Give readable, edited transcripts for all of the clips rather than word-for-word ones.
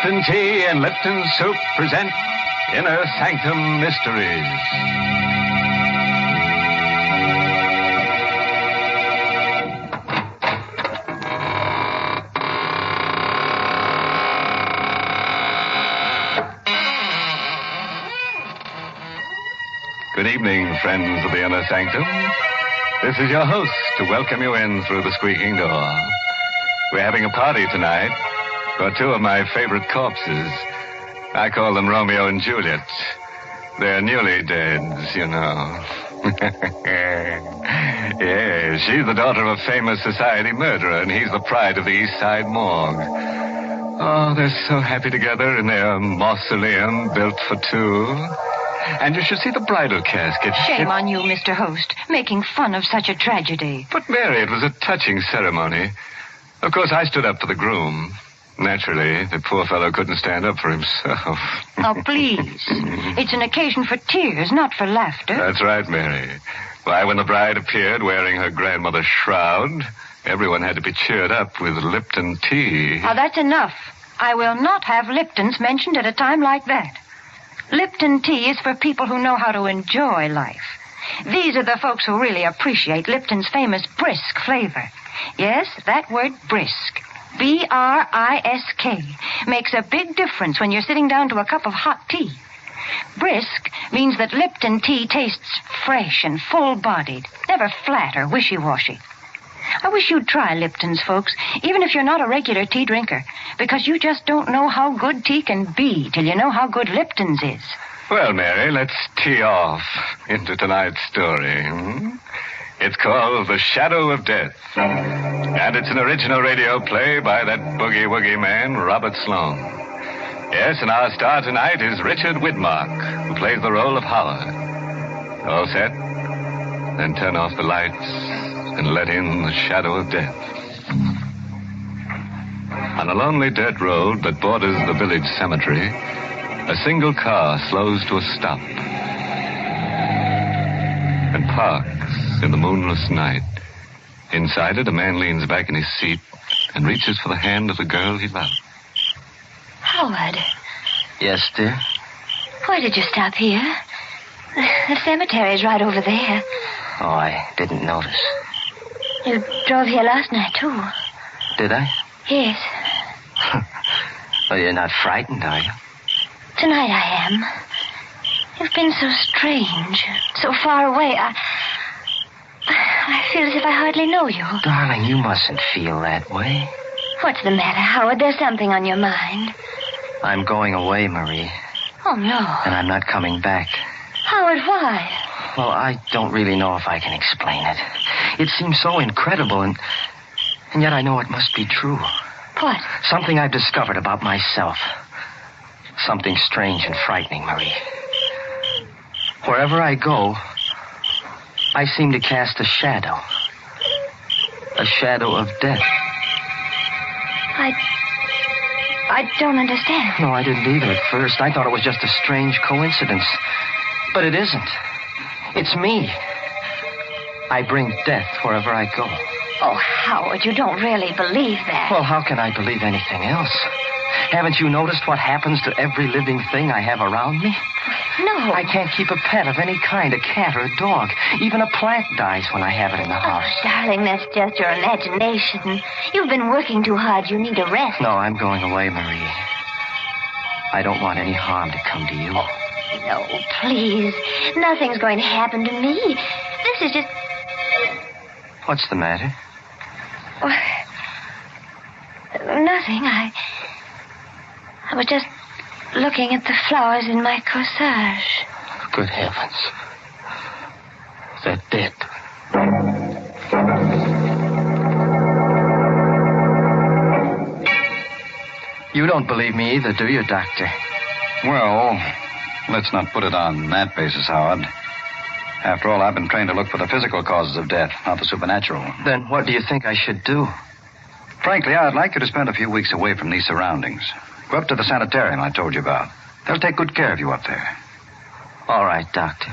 Lipton Tea and Lipton Soup present Inner Sanctum Mysteries. Good evening, friends of the Inner Sanctum. This is your host to welcome you in through the squeaking door. We're having a party tonight for two of my favorite corpses. I call them Romeo and Juliet. They're newly deads, you know. Yes, she's the daughter of a famous society murderer, and he's the pride of the East Side morgue. Oh, they're so happy together in their mausoleum built for two. And you should see the bridal casket. Shame on you, Mr. Host, making fun of such a tragedy. But, Mary, it was a touching ceremony. Of course, I stood up for the groom. Naturally, the poor fellow couldn't stand up for himself. Oh, please. It's an occasion for tears, not for laughter. That's right, Mary. Why, when the bride appeared wearing her grandmother's shroud, everyone had to be cheered up with Lipton tea. Oh, that's enough. I will not have Lipton's mentioned at a time like that. Lipton tea is for people who know how to enjoy life. These are the folks who really appreciate Lipton's famous brisk flavor. Yes, that word brisk, B-R-I-S-K, makes a big difference when you're sitting down to a cup of hot tea. Brisk means that Lipton tea tastes fresh and full-bodied, never flat or wishy-washy. I wish you'd try Lipton's, folks, even if you're not a regular tea drinker, because you just don't know how good tea can be till you know how good Lipton's is. Well, Mary, let's tee off into tonight's story. It's called The Shadow of Death, and it's an original radio play by that boogie-woogie man, Robert Sloan. Yes, and our star tonight is Richard Widmark, who plays the role of Howard. All set? Then turn off the lights and let in the shadow of death. On a lonely dirt road that borders the village cemetery, a single car slows to a stop and parks in the moonless night. Inside it, a man leans back in his seat and reaches for the hand of the girl he loves. Howard. Yes, dear? Why did you stop here? The cemetery's right over there. Oh, I didn't notice. You drove here last night, too. Did I? Yes. Well, you're not frightened, are you? Tonight I am. You've been so strange, so far away. I feel as if I hardly know you. Darling, you mustn't feel that way. What's the matter, Howard? There's something on your mind. I'm going away, Marie. Oh, no. And I'm not coming back. Howard, why? Well, I don't really know if I can explain it. It seems so incredible, and yet I know it must be true. What? Something I've discovered about myself. Something strange and frightening, Marie. Wherever I go, I seem to cast a shadow. A shadow of death. I don't understand. No, I didn't either at first. I thought it was just a strange coincidence. But it isn't. It's me. I bring death wherever I go. Oh, Howard, you don't really believe that. Well, how can I believe anything else? Haven't you noticed what happens to every living thing I have around me? No. I can't keep a pet of any kind, a cat or a dog. Even a plant dies when I have it in the house. Oh, darling, that's just your imagination. You've been working too hard. You need a rest. No, I'm going away, Marie. I don't want any harm to come to you. Oh, no, please. Nothing's going to happen to me. This is just... What's the matter? Oh, nothing. I was just looking at the flowers in my corsage. Good heavens. They're dead. You don't believe me either, do you, Doctor? Well, let's not put it on that basis, Howard. After all, I've been trained to look for the physical causes of death, not the supernatural. Then what do you think I should do? Frankly, I'd like you to spend a few weeks away from these surroundings. Go up to the sanitarium I told you about. They'll take good care of you up there. All right, Doctor.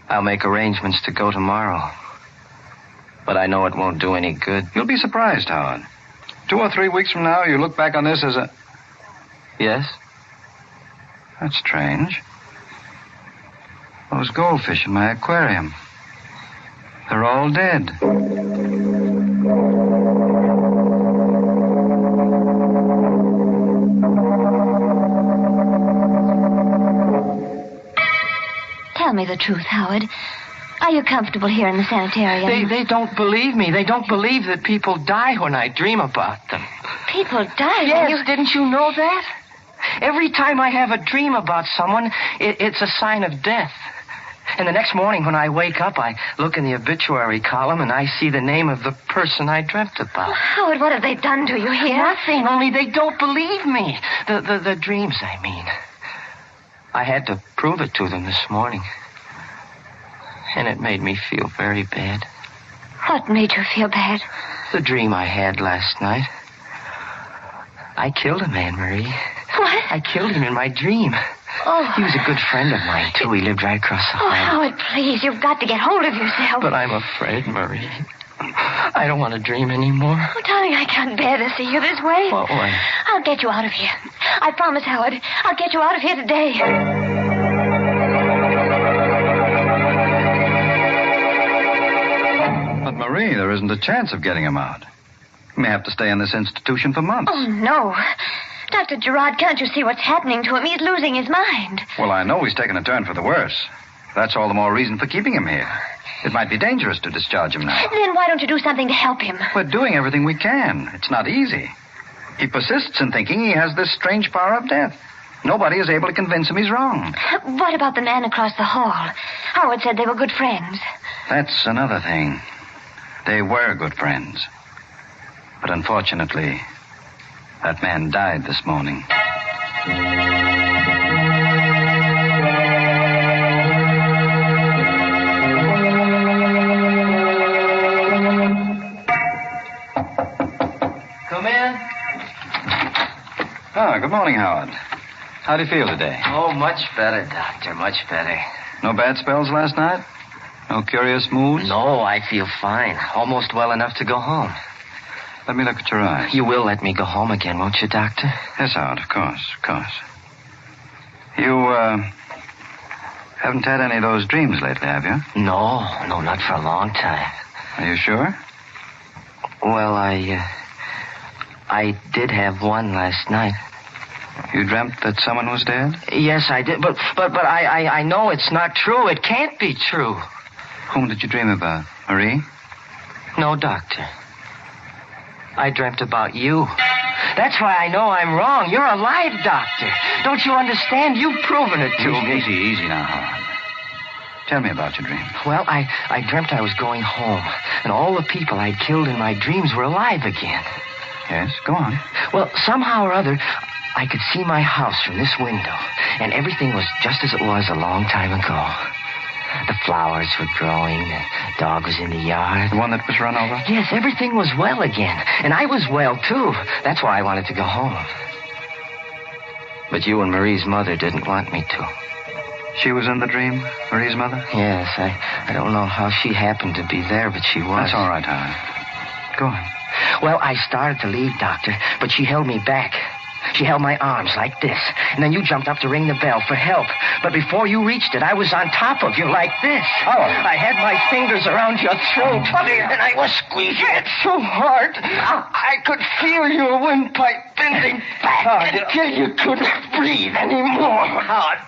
I'll make arrangements to go tomorrow. But I know it won't do any good. You'll be surprised, Howard. 2 or 3 weeks from now, you look back on this as a... Yes? That's strange. Those goldfish in my aquarium. They're all dead. Tell me the truth, Howard. Are you comfortable here in the sanitarium? They don't believe me. They don't believe that people die when I dream about them. People die? Yes, didn't you know that? Every time I have a dream about someone, it's a sign of death. And the next morning when I wake up, I look in the obituary column and I see the name of the person I dreamt about. Oh, Howard, what have they done to you here? Nothing, only they don't believe me. The dreams, I mean. I had to prove it to them this morning. And it made me feel very bad. What made you feel bad? The dream I had last night. I killed a man, Marie. What? I killed him in my dream. Oh. He was a good friend of mine, too. He lived right across the hall. Oh, Howard, please, you've got to get hold of yourself. But I'm afraid, Marie. I don't want to dream anymore. Oh, darling, I can't bear to see you this way. What way? I'll get you out of here. I promise, Howard. I'll get you out of here today. But, Marie, there isn't a chance of getting him out. He may have to stay in this institution for months. Oh, no. Dr. Gerard, can't you see what's happening to him? He's losing his mind. Well, I know he's taken a turn for the worse. That's all the more reason for keeping him here. It might be dangerous to discharge him now. Then why don't you do something to help him? We're doing everything we can. It's not easy. He persists in thinking he has this strange power of death. Nobody is able to convince him he's wrong. What about the man across the hall? Howard said they were good friends. That's another thing. They were good friends. But unfortunately, that man died this morning. Come in. Ah, good morning, Howard. How do you feel today? Oh, much better, Doctor, much better. No bad spells last night? No curious moods? No, I feel fine. Almost well enough to go home. Let me look at your eyes. You will let me go home again, won't you, Doctor? Yes, Howard, of course, of course. You, haven't had any of those dreams lately, have you? No, not for a long time. Are you sure? Well, I did have one last night. You dreamt that someone was dead? Yes, I did, but I know it's not true. It can't be true. Whom did you dream about? Marie? No, Doctor. I dreamt about you. That's why I know I'm wrong. You're alive, Doctor. Don't you understand? You've proven it to me. Easy now, Howard. Tell me about your dream. Well, I dreamt I was going home, and all the people I'd killed in my dreams were alive again. Yes, go on. Well, somehow or other, I could see my house from this window, and everything was just as it was a long time ago. The flowers were growing, the dog was in the yard. The one that was run over? Yes, everything was well again, and I was well, too. That's why I wanted to go home. But you and Marie's mother didn't want me to. She was in the dream, Marie's mother? Yes, I don't know how she happened to be there, but she was. That's all right, Howard. Go on. Well, I started to leave, Doctor, but she held me back. She held my arms like this, and then you jumped up to ring the bell for help. But before you reached it, I was on top of you like this. Oh. I had my fingers around your throat, and I was squeezing it so hard, I could feel your windpipe bending back until you couldn't breathe anymore. Howard,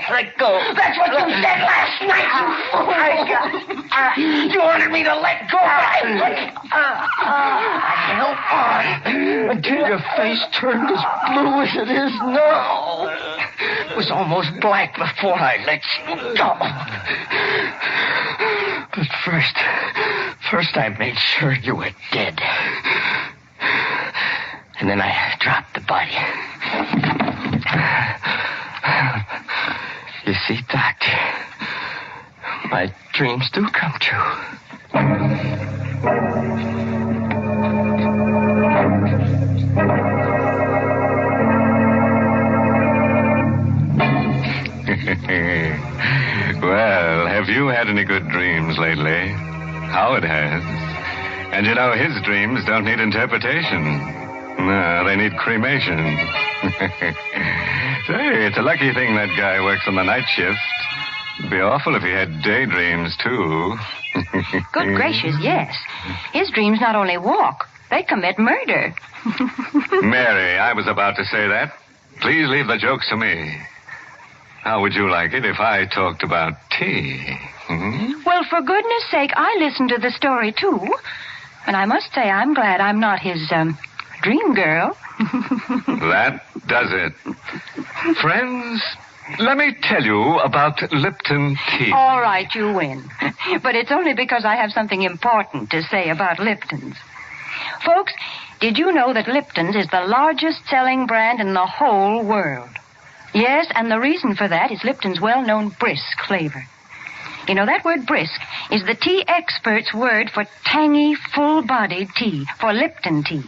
let go. That's what you said last night, you fool. You wanted me to let go. I held on until your face turned as blue as it is now. It was almost black before I let you go. But first I made sure you were dead. And then I dropped the body. You see, Doctor, my dreams do come true. Well, have you had any good dreams lately? Howard has. And you know, his dreams don't need interpretation. No, they need cremation. Say, it's a lucky thing that guy works on the night shift. It'd be awful if he had daydreams, too. Good gracious, yes. His dreams not only walk, they commit murder. Mary, I was about to say that. Please leave the jokes to me. How would you like it if I talked about tea? Well, for goodness sake, I listened to the story, too. And I must say I'm glad I'm not his, dream girl. That does it. Friends, let me tell you about Lipton tea. All right, you win. But it's only because I have something important to say about Lipton's. Folks, did you know that Lipton's is the largest selling brand in the whole world? Yes, and the reason for that is Lipton's well-known brisk flavor. You know, that word brisk is the tea expert's word for tangy, full-bodied tea, for Lipton tea.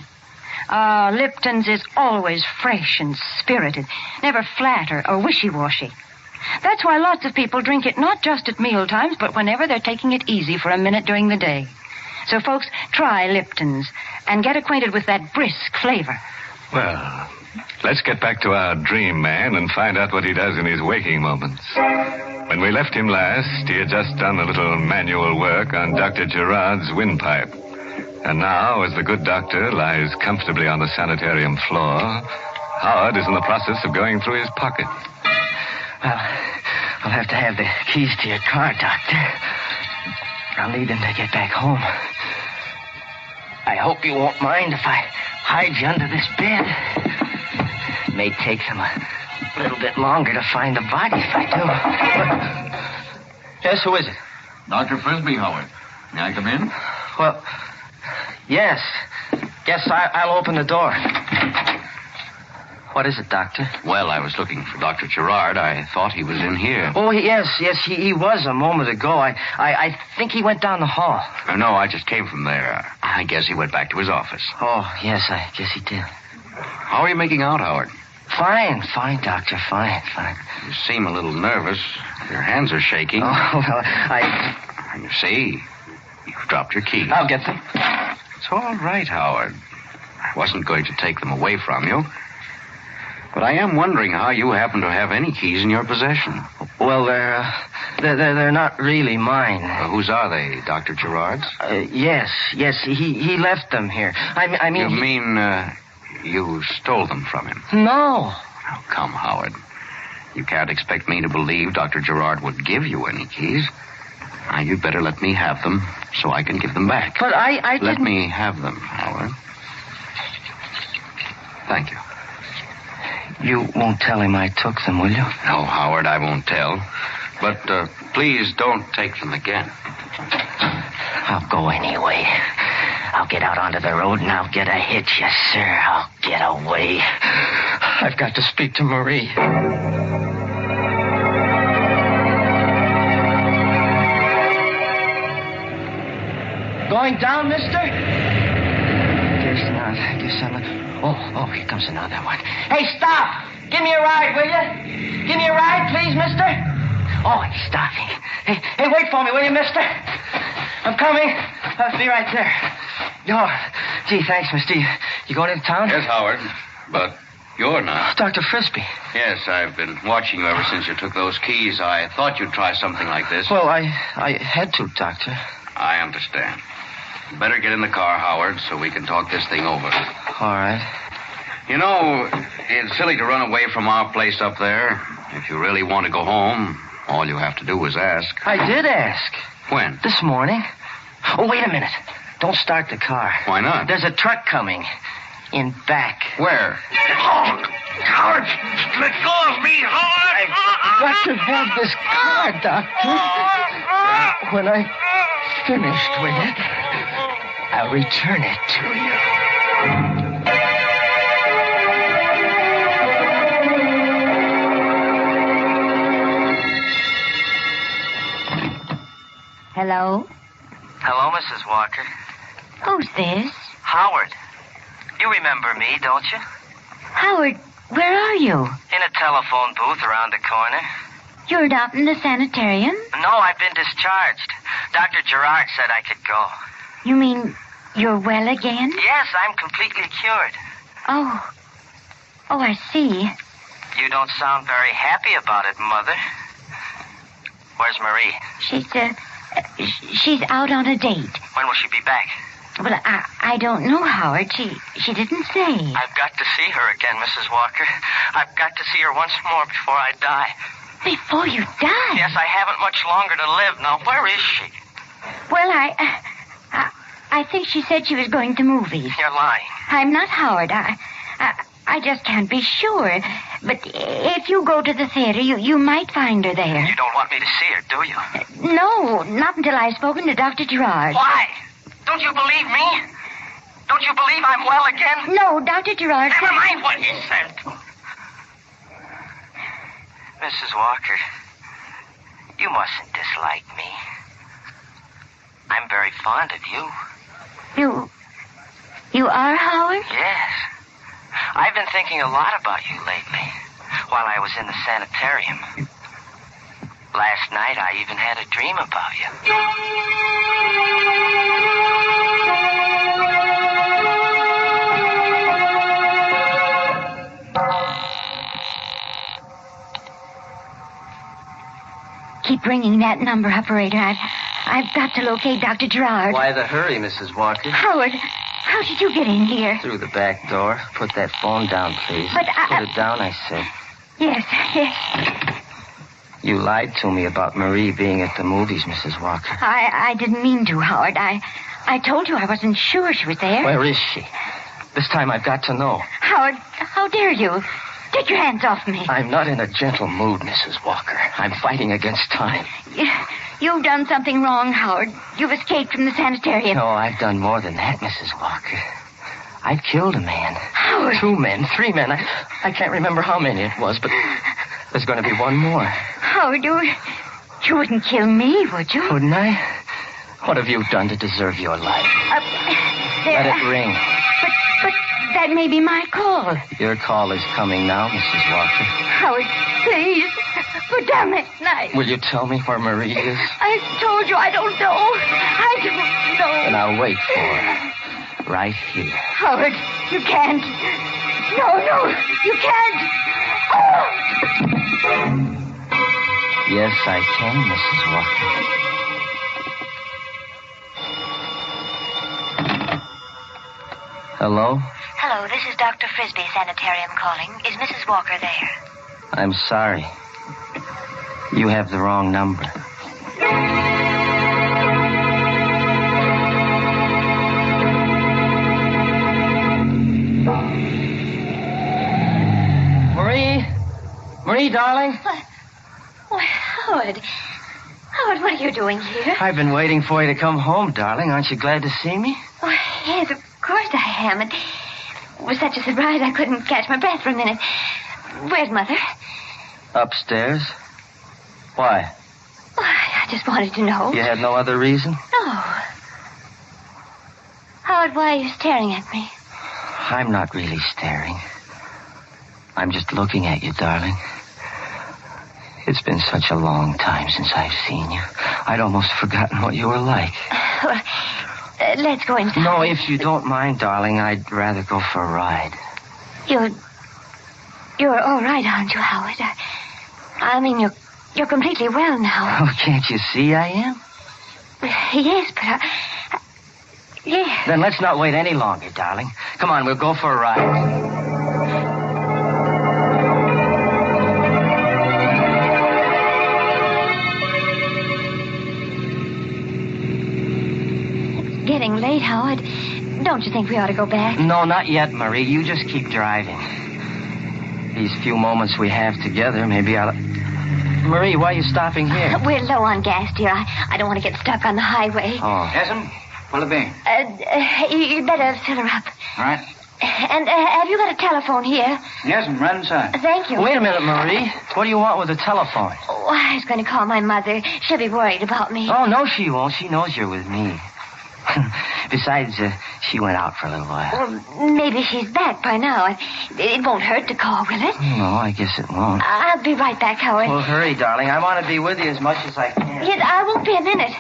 Lipton's is always fresh and spirited, never flat or wishy-washy. That's why lots of people drink it not just at meal times, but whenever they're taking it easy for a minute during the day. So, folks, try Lipton's and get acquainted with that brisk flavor. Well, let's get back to our dream man and find out what he does in his waking moments. When we left him last, he had just done a little manual work on Dr. Gerard's windpipe. And now, as the good doctor lies comfortably on the sanitarium floor, Howard is in the process of going through his pocket. Well, I'll have to have the keys to your car, Doctor. I'll need them to get back home. I hope you won't mind if I hide you under this bed. It may take them a little bit longer to find the body if I do. Yes, who is it? Dr. Frisbee, Howard. May I come in? Well, yes. Yes, I'll open the door. What is it, Doctor? Well, I was looking for Dr. Gerard. I thought he was in here. Oh, yes, he was a moment ago. I think he went down the hall. No, I just came from there. I guess he went back to his office. Oh, yes, I guess he did. How are you making out, Howard? Fine, Doctor, fine. You seem a little nervous. Your hands are shaking. Oh, well, You see, you've dropped your keys. I'll get them. It's all right, Howard. I wasn't going to take them away from you. But I am wondering how you happen to have any keys in your possession. Well, they're not really mine. Whose are they, Dr. Gerard's? Yes, he left them here. I mean... You mean, you stole them from him? No. Oh, come, Howard. You can't expect me to believe Dr. Gerard would give you any keys. Now, you'd better let me have them so I can give them back. But I didn't... Let me have them, Howard. Thank you. You won't tell him I took them, will you? No, Howard, I won't tell. But please don't take them again. I'll go anyway. I'll get out onto the road and I'll get a hitch, yes, sir. I'll get away. I've got to speak to Marie. Going down, mister? Guess not. Guess I'm not. Oh, here comes another one. Hey, stop! Give me a ride, will you? Give me a ride, please, mister. Oh, he's stopping. Hey, wait for me, will you, mister? I'm coming. I'll be right there. Oh, gee, thanks, mister. You going into town? Yes, Howard, but you're not. Dr. Frisbee. Yes, I've been watching you ever since you took those keys. I thought you'd try something like this. Well, I had to, Doctor. I understand. Better get in the car, Howard, so we can talk this thing over. All right. You know, it's silly to run away from our place up there. If you really want to go home, all you have to do is ask. I did ask. When? This morning. Oh, wait a minute. Don't start the car. Why not? There's a truck coming. In back. Where? Oh, Howard! Let go of me, Howard! I've got to have this car, Doctor. When I finished with it, I'll return it to you. Hello? Hello, Mrs. Walker. Who's this? Howard. You remember me, don't you? Howard, where are you? In a telephone booth around the corner. You're not in the sanitarium? No, I've been discharged. Dr. Gerard said I could go. You mean you're well again? Yes, I'm completely cured. Oh, I see. You don't sound very happy about it, Mother. Where's Marie? She's out on a date. When will she be back? Well, I don't know, Howard. She didn't say. I've got to see her again, Mrs. Walker. I've got to see her once more before I die. Before you die? Yes, I haven't much longer to live now. Where is she? Well, I think she said she was going to movies. You're lying. I'm not, Howard. I just can't be sure. But if you go to the theater, you might find her there. You don't want me to see her, do you? No, not until I've spoken to Dr. Gerard. Why? Don't you believe me? Don't you believe I'm well again? No, Dr. Gerard... Never mind what he said. Mrs. Walker, you mustn't dislike me. I'm very fond of you. You are, Howard? Yes. I've been thinking a lot about you lately, while I was in the sanitarium. Last night, I even had a dream about you. Keep ringing that number, operator. I've got to locate Dr. Gerard. Why the hurry, Mrs. Walker? Howard, how did you get in here? Through the back door. Put that phone down, please. But Put it down, I said. Yes. You lied to me about Marie being at the movies, Mrs. Walker. I didn't mean to, Howard. I told you I wasn't sure she was there. Where is she? This time I've got to know. Howard, how dare you? Take your hands off me. I'm not in a gentle mood, Mrs. Walker. I'm fighting against time. You've done something wrong, Howard. You've escaped from the sanitarium. No, I've done more than that, Mrs. Walker. I've killed a man. Howard. 2 men, 3 men. I can't remember how many it was, but there's going to be one more. Howard, you wouldn't kill me, would you? Wouldn't I? What have you done to deserve your life? Let it ring. But that may be my call. Your call is coming now, Mrs. Walker. Howard, please. Put down that knife. Will you tell me where Marie is? I told you I don't know. I don't know. Then I'll wait for her. Right here. Howard, you can't. No, you can't. Oh! Yes, I can, Mrs. Walker. Hello? Hello, this is Dr. Frisbee Sanitarium calling. Is Mrs. Walker there? I'm sorry. You have the wrong number. Marie, darling? Why, Howard. Howard, what are you doing here? I've been waiting for you to come home, darling. Aren't you glad to see me? Oh, yes, of course I am. It was such a surprise I couldn't catch my breath for a minute. Where's Mother? Upstairs. Why? Oh, I just wanted to know. You had no other reason? No. Howard, why are you staring at me? I'm not really staring. I'm just looking at you, darling. It's been such a long time since I've seen you. I'd almost forgotten what you were like. Well, let's go inside. No, if you don't mind, darling, I'd rather go for a ride. You're all right, aren't you, Howard? I mean, you're completely well now. Oh, can't you see I am? Yes, but yes. Then let's not wait any longer, darling. Come on, we'll go for a ride. Getting late, Howard. Don't you think we ought to go back? No, not yet, Marie. You just keep driving. These few moments we have together, maybe I'll... Marie, why are you stopping here? We're low on gas, dear. I don't want to get stuck on the highway. Oh. Yes'm? What'll it be? You'd better fill her up. All right. And have you got a telephone here? Yes'm, right inside. Thank you. Wait a minute, Marie. What do you want with the telephone? Oh, I was going to call my mother. She'll be worried about me. Oh, no, she won't. She knows you're with me. Besides, she went out for a little while. Well, maybe she's back by now. It won't hurt to call, will it? No, I guess it won't. I'll be right back, Howard. Well, hurry, darling. I want to be with you as much as I can. Yes, I won't be a minute.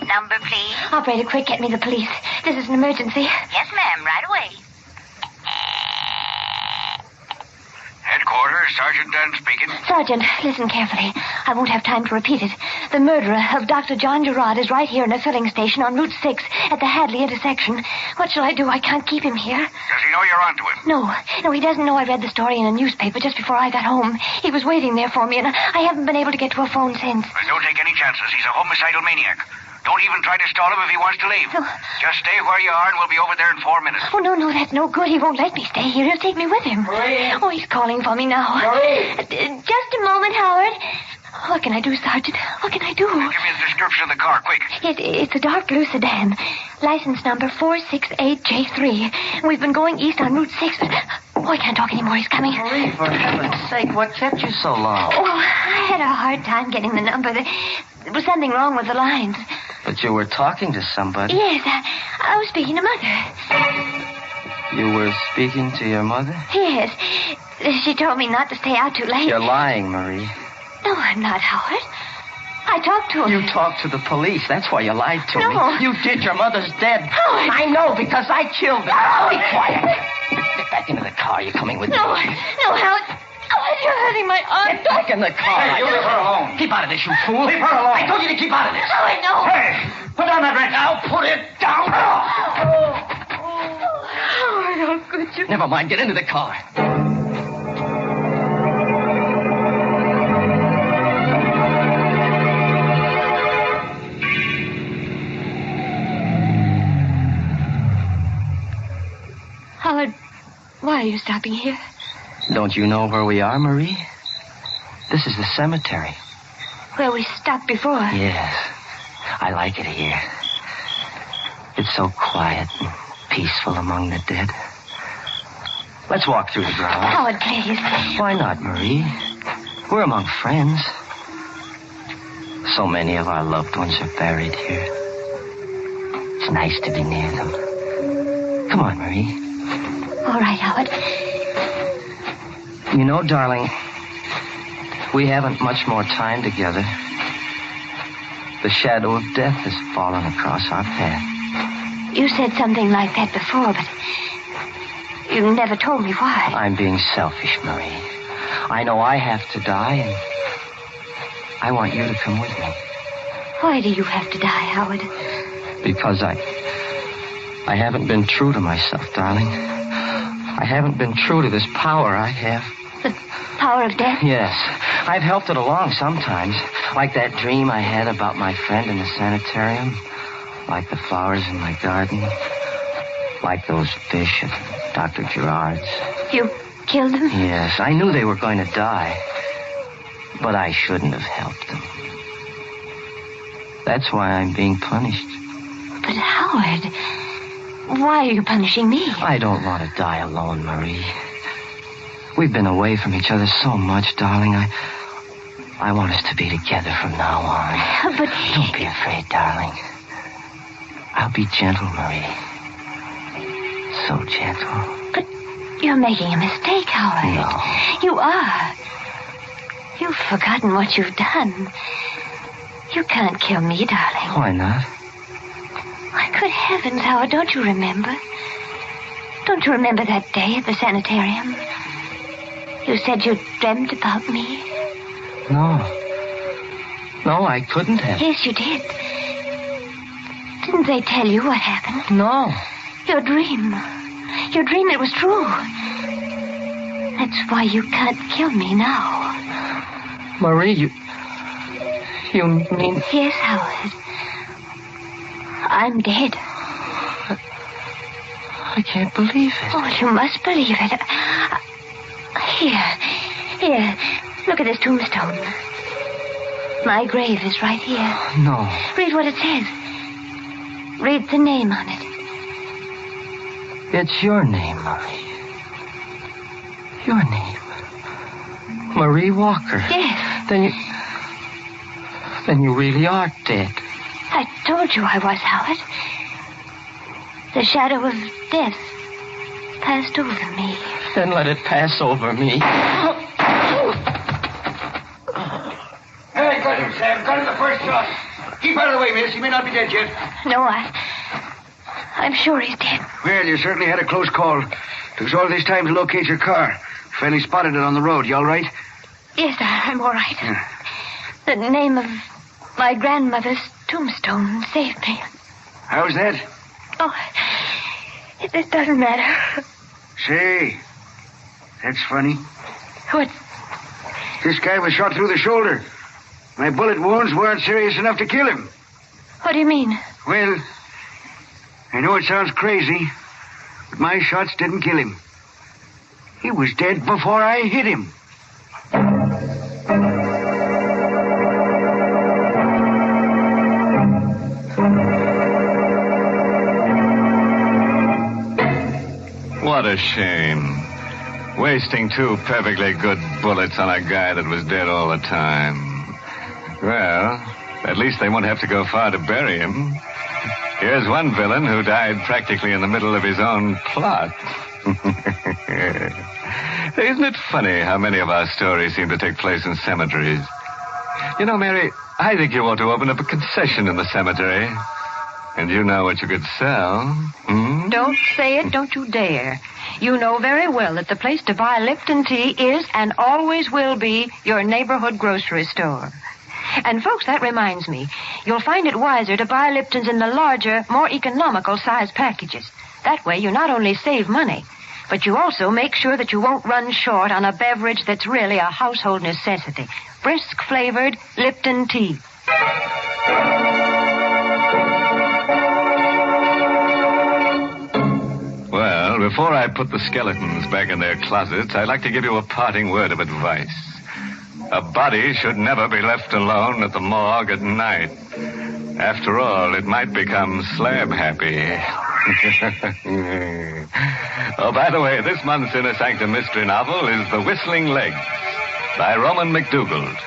Number, please. Operator, quick, get me the police. This is an emergency. Yes, ma'am, right away. Headquarters, Sergeant Dunn speaking. Sergeant, listen carefully. I won't have time to repeat it. The murderer of Dr. John Gerard is right here in a filling station on Route 6 at the Hadley intersection. What shall I do? I can't keep him here. Does he know you're onto him? No, he doesn't know I read the story in a newspaper just before I got home. He was waiting there for me, and I haven't been able to get to a phone since. Well, don't take any chances. He's a homicidal maniac. Don't even try to stall him if he wants to leave. No. Just stay where you are, and we'll be over there in 4 minutes. Oh, no, that's no good. He won't let me stay here. He'll take me with him. Marie. Oh, he's calling for me now. Marie. Just a moment, Howard. What can I do, Sergeant? What can I do? Give me the description of the car, quick. It's a dark blue sedan. License number 468J3. We've been going east on Route 6. Oh, I can't talk anymore. He's coming. Marie, for heaven's sake, what kept you so long? Oh, I had a hard time getting the number. There was something wrong with the lines. But you were talking to somebody. Yes, I was speaking to Mother. You were speaking to your mother? Yes. She told me not to stay out too late. You're lying, Marie. No, I'm not, Howard. I talked to him. You talked to the police. That's why you lied to No. me. You did. Your mother's dead. Howard. I know, because I killed her. No. Be quiet. Get back into the car. You're coming with me. No, Howard. Oh, you're hurting my arm. Get back in the car. Hey, you leave her alone. Keep out of this, you fool. Leave her alone. I told you to keep out of this. Howard, no. Hey, put down that wrench. I'll put it down. Howard, how could you? Never mind. Get into the car. Howard, why are you stopping here? Don't you know where we are, Marie? This is the cemetery. Where we stopped before. Yes. I like it here. It's so quiet and peaceful among the dead. Let's walk through the grounds. Howard, please. Why not, Marie? We're among friends. So many of our loved ones are buried here. It's nice to be near them. Come on, Marie. All right, Howard. You know, darling, we haven't much more time together. The shadow of death has fallen across our path. You said something like that before, but you never told me why. I'm being selfish, Marie. I know I have to die, and I want you to come with me. Why do you have to die, Howard? Because I haven't been true to myself, darling. I haven't been true to this power I have. The power of death? Yes. I've helped it along sometimes. Like that dream I had about my friend in the sanitarium. Like the flowers in my garden. Like those fish at Dr. Gerard's. You killed them? Yes. I knew they were going to die. But I shouldn't have helped them. That's why I'm being punished. But Howard, why are you punishing me? I don't want to die alone, Marie. We've been away from each other so much, darling. I want us to be together from now on. But... Don't be afraid, darling. I'll be gentle, Marie. So gentle. But you're making a mistake, Howard. No. You are. You've forgotten what you've done. You can't kill me, darling. Why not? Why, good heavens, Howard, don't you remember? Don't you remember that day at the sanitarium? You said you dreamt about me. No. No, I couldn't have. Yes, you did. Didn't they tell you what happened? No. Your dream. Your dream, it was true. That's why you can't kill me now. Marie, you mean... Yes, Howard. I'm dead. I can't believe it. Oh, you must believe it. Here. Look at this tombstone. My grave is right here. No. Read what it says. Read the name on it. It's your name, Marie. Your name. Marie Walker. Yes. Then you really are dead. I told you I was, Howard. The shadow of death passed over me. Then let it pass over me. Hey, got him, Sam. Got him the first shot. Keep out of the way, miss. He may not be dead yet. No, I'm sure he's dead. Well, you certainly had a close call. Took us all this time to locate your car. Finally spotted it on the road. You all right? Yes, I'm all right. Yeah. The name of my grandmother's tombstone saved me. How's that? Oh, it doesn't matter. Say, that's funny. What? This guy was shot through the shoulder. My bullet wounds weren't serious enough to kill him. What do you mean? Well, I know it sounds crazy, but my shots didn't kill him. He was dead before I hit him. What a shame. Wasting 2 perfectly good bullets on a guy that was dead all the time. Well, at least they won't have to go far to bury him. Here's one villain who died practically in the middle of his own plot. Isn't it funny how many of our stories seem to take place in cemeteries? You know, Mary, I think you ought to open up a concession in the cemetery. And you know what you could sell. Hmm? Don't say it, don't you dare. You know very well that the place to buy Lipton tea is and always will be your neighborhood grocery store. And, folks, that reminds me. You'll find it wiser to buy Lipton's in the larger, more economical size packages. That way you not only save money, but you also make sure that you won't run short on a beverage that's really a household necessity. Brisk-flavored Lipton tea. Well, before I put the skeletons back in their closets, I'd like to give you a parting word of advice. A body should never be left alone at the morgue at night. After all, it might become slab happy. Oh, by the way, this month's Inner Sanctum mystery novel is The Whistling Legs by Roman McDougald.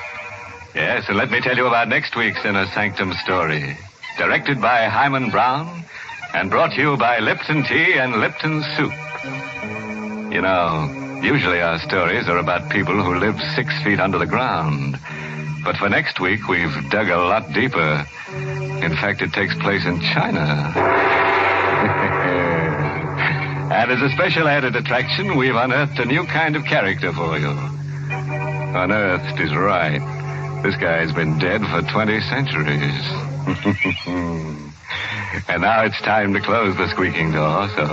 Yes, and let me tell you about next week's Inner Sanctum story. Directed by Hyman Brown and brought to you by Lipton Tea and Lipton Soup. You know, usually our stories are about people who live 6 feet under the ground. But for next week, we've dug a lot deeper. In fact, it takes place in China. And as a special added attraction, we've unearthed a new kind of character for you. Unearthed is right. This guy's been dead for 20 centuries. And now it's time to close the squeaking door, so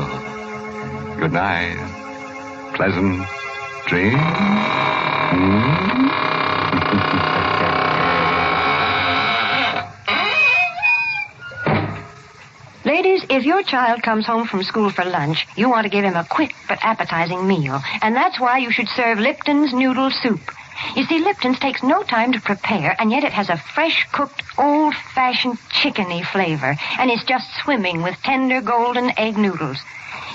good night. Pleasant dreams. Ladies, if your child comes home from school for lunch, you want to give him a quick but appetizing meal. And that's why you should serve Lipton's noodle soup. You see, Lipton's takes no time to prepare, and yet it has a fresh-cooked, old-fashioned chickeny flavor, and it's just swimming with tender golden egg noodles.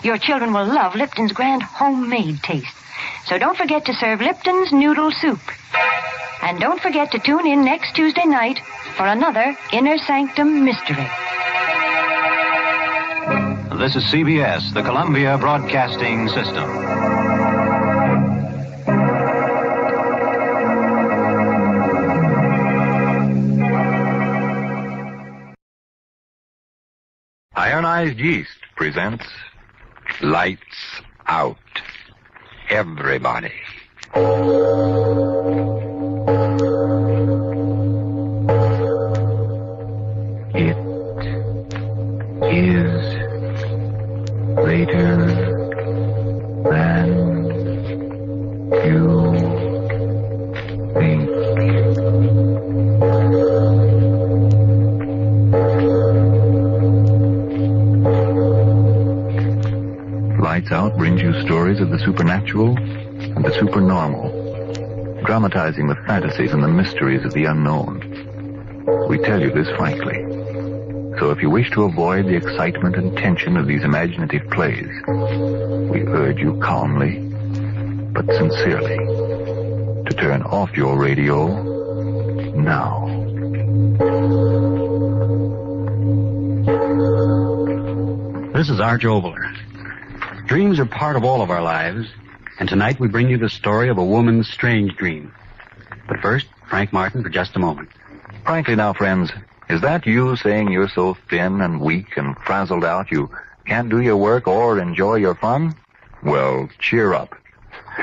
Your children will love Lipton's grand homemade taste. So don't forget to serve Lipton's noodle soup. And don't forget to tune in next Tuesday night for another Inner Sanctum mystery. This is CBS, the Columbia Broadcasting System. Ionized Yeast presents Lights Out. Everybody. It is later than you think. Lights Out brings you stories of the supernatural and the supernormal, dramatizing the fantasies and the mysteries of the unknown. We tell you this frankly. So if you wish to avoid the excitement and tension of these imaginative plays, we urge you calmly, but sincerely, to turn off your radio now. This is Arch Obler. Dreams are part of all of our lives, and tonight we bring you the story of a woman's strange dream. But first, Frank Martin for just a moment. Frankly now, friends, Is that you saying you're so thin and weak and frazzled out you can't do your work or enjoy your fun? Well, cheer up.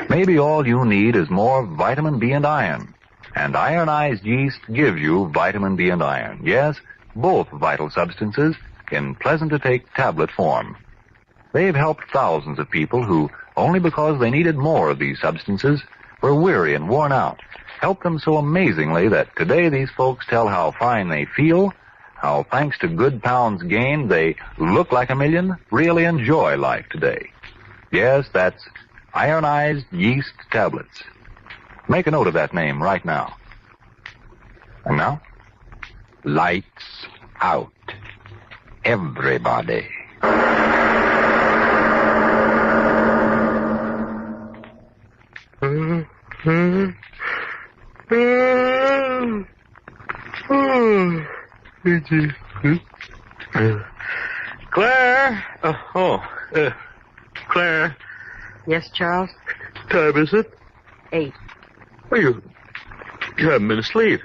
Maybe all you need is more vitamin B and iron. And ironized yeast gives you vitamin B and iron. Yes, both vital substances in pleasant-to-take tablet form. They've helped thousands of people who, only because they needed more of these substances, were weary and worn out. Helped them so amazingly that today these folks tell how fine they feel, how thanks to good pounds gained they look like a million, really enjoy life today. Yes, that's ironized yeast tablets. Make a note of that name right now. And now, lights out. Everybody. Claire? Claire? Yes, Charles? Time is it? 8. Well, you haven't been asleep.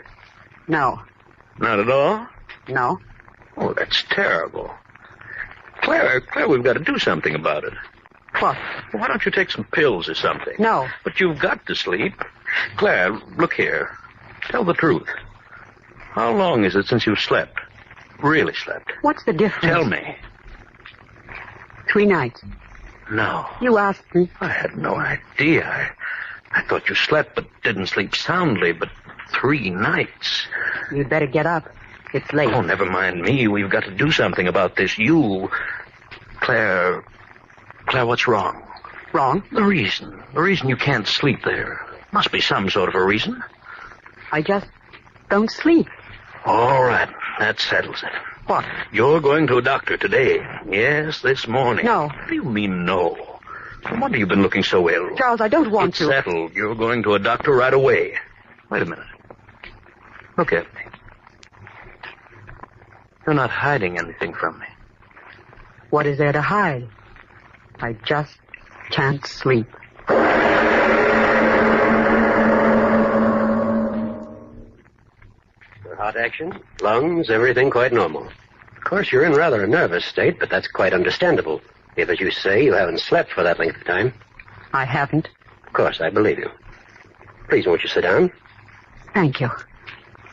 No. Not at all? No. Oh, that's terrible. Claire, we've got to do something about it. What? Well, why don't you take some pills or something? No. But you've got to sleep. Claire, look here. Tell the truth. How long is it since you've slept? Really slept? What's the difference? Tell me. 3 nights. No. You asked me. I had no idea. I thought you slept but didn't sleep soundly, but 3 nights. You'd better get up. It's late. Oh, never mind me. We've got to do something about this. Claire, what's wrong? Wrong? The reason you can't sleep there. Must be some sort of a reason. I just don't sleep. All right, that settles it. What? You're going to a doctor today. Yes, this morning. No. What do you mean, no? No wonder you've been looking so ill. Charles, I don't want to. It's settled. You're going to a doctor right away. Wait a minute. Look at me. You're not hiding anything from me. What is there to hide? I just can't sleep. Heart action, lungs, everything quite normal. Of course, you're in rather a nervous state, but that's quite understandable. If, as you say, you haven't slept for that length of time. I haven't. Of course, I believe you. Please, won't you sit down? Thank you.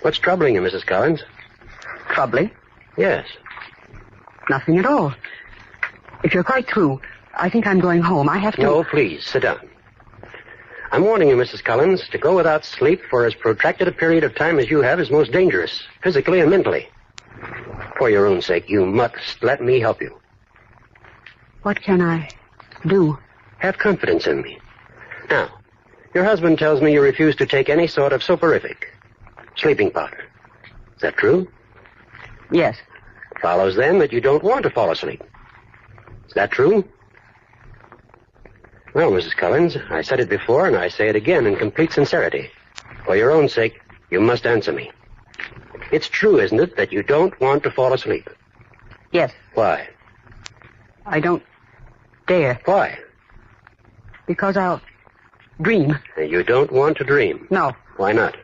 What's troubling you, Mrs. Collins? Troubling? Yes. Nothing at all. If you're quite through, I think I'm going home. I have to... No, please, sit down. I'm warning you, Mrs. Collins, to go without sleep for as protracted a period of time as you have is most dangerous, physically and mentally. For your own sake, you must let me help you. What can I do? Have confidence in me. Now, your husband tells me you refuse to take any sort of soporific, sleeping powder. Is that true? Yes. Follows then that you don't want to fall asleep. Is that true? Well, Mrs. Collins, I said it before, and I say it again in complete sincerity. For your own sake, you must answer me. It's true, isn't it, that you don't want to fall asleep? Yes. Why? I don't dare. Why? Because I'll dream. You don't want to dream? No. Why not?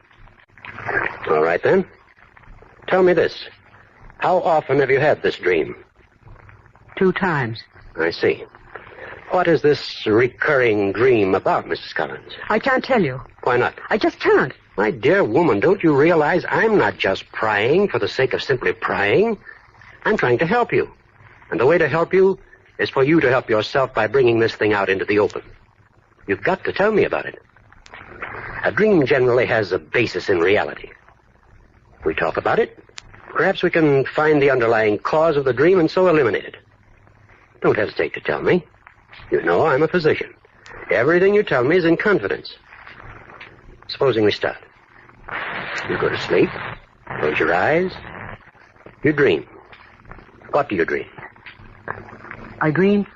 All right, then. Tell me this. How often have you had this dream? 2 times. I see. What is this recurring dream about, Mrs. Collins? I can't tell you. Why not? I just can't. My dear woman, don't you realize I'm not just prying for the sake of simply prying? I'm trying to help you. And the way to help you is for you to help yourself by bringing this thing out into the open. You've got to tell me about it. A dream generally has a basis in reality. If we talk about it, perhaps we can find the underlying cause of the dream and so eliminate it. Don't hesitate to tell me. You know I'm a physician. Everything you tell me is in confidence. Supposing we start. You go to sleep, close your eyes, you dream. What do you dream? I dream.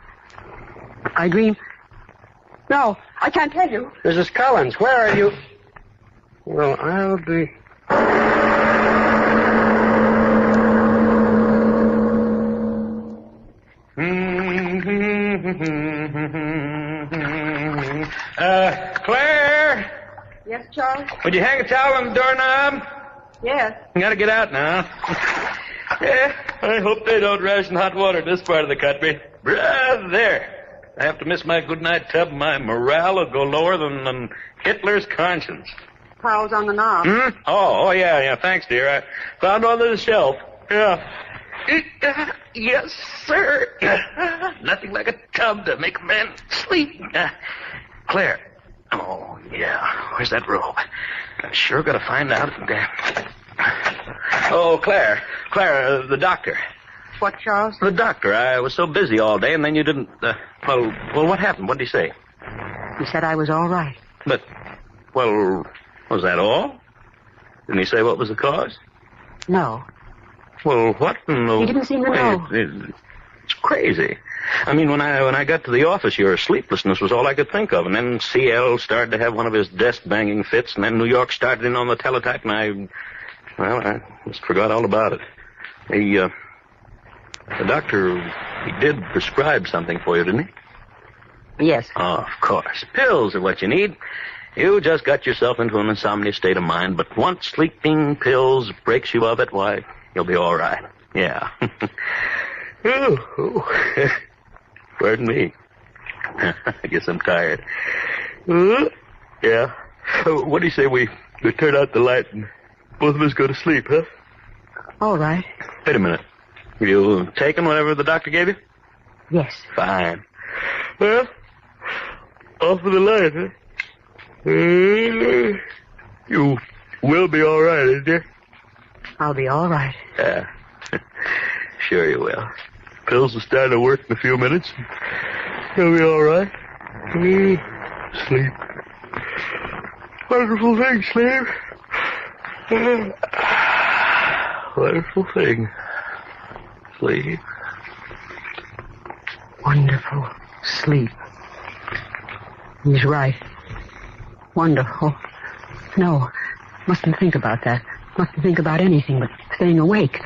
No, I can't tell you. Mrs. Collins, where are you? Well, I'll be... Claire? Yes, Charles? Would you hang a towel on the doorknob? Yes. You gotta get out now. Yeah, I hope they don't ration hot water in this part of the country. There. I have to miss my goodnight tub. My morale will go lower than Hitler's conscience. Towels on the knob. Oh, yeah. Thanks, dear. I found one on the shelf. Yeah. Yes, sir. Nothing like a tub to make a man sleep. Claire. Oh, yeah. Where's that robe? I sure got to find out. Oh, Claire. Claire, the doctor. What, Charles? The doctor. I was so busy all day, and then you didn't... Well, what happened? What did he say? He said I was all right. But, well, was that all? Didn't he say what was the cause? No. Well, what in the... He didn't seem to know. It's crazy. I mean, when I got to the office, your sleeplessness was all I could think of. And then CL started to have one of his desk-banging fits, and then New York started in on the teletype, and I just forgot all about it. The doctor, he did prescribe something for you, didn't he? Yes. Oh, of course. Pills are what you need. You just got yourself into an insomnia state of mind, but once sleeping pills breaks you of it, why, you'll be all right. Yeah. Oh. Pardon me. I guess I'm tired. Yeah. What do you say we turn out the light and both of us go to sleep, huh? All right. Wait a minute. Have you taken whatever the doctor gave you? Yes. Fine. Well, off with the light, huh? You will be all right, isn't you? I'll be all right. Yeah. Sure you will. Pills will start to work in a few minutes. You'll be all right. Sleep. Wonderful thing, sleep. Wonderful thing. Sleep. Wonderful sleep. He's right. Wonderful. No, mustn't think about that. Mustn't think about anything but staying awake.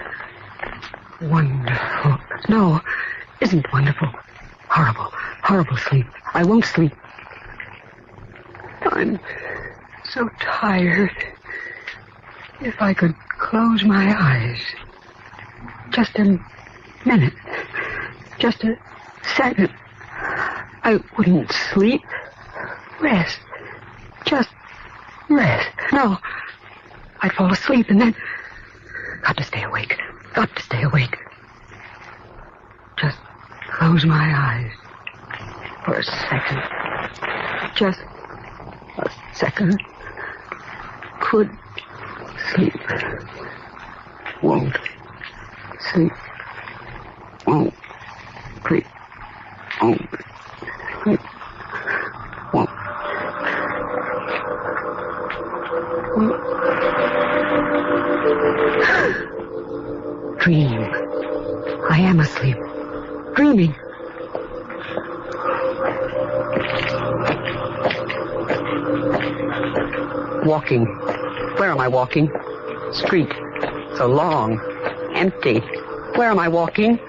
Wonderful. No, isn't wonderful. Horrible. Horrible sleep. I won't sleep. I'm so tired. If I could close my eyes. Just a minute. Just a second. I wouldn't sleep. Rest. Just rest. No. I'd fall asleep and then... Got to stay awake. Got to stay awake. Just close my eyes. For a second. Just a second. Could sleep. Won't sleep. Won't sleep. Won't sleep. Won't. Dream. I am asleep. Dreaming. Walking. Where am I walking? Street. So long. Empty. Where am I walking?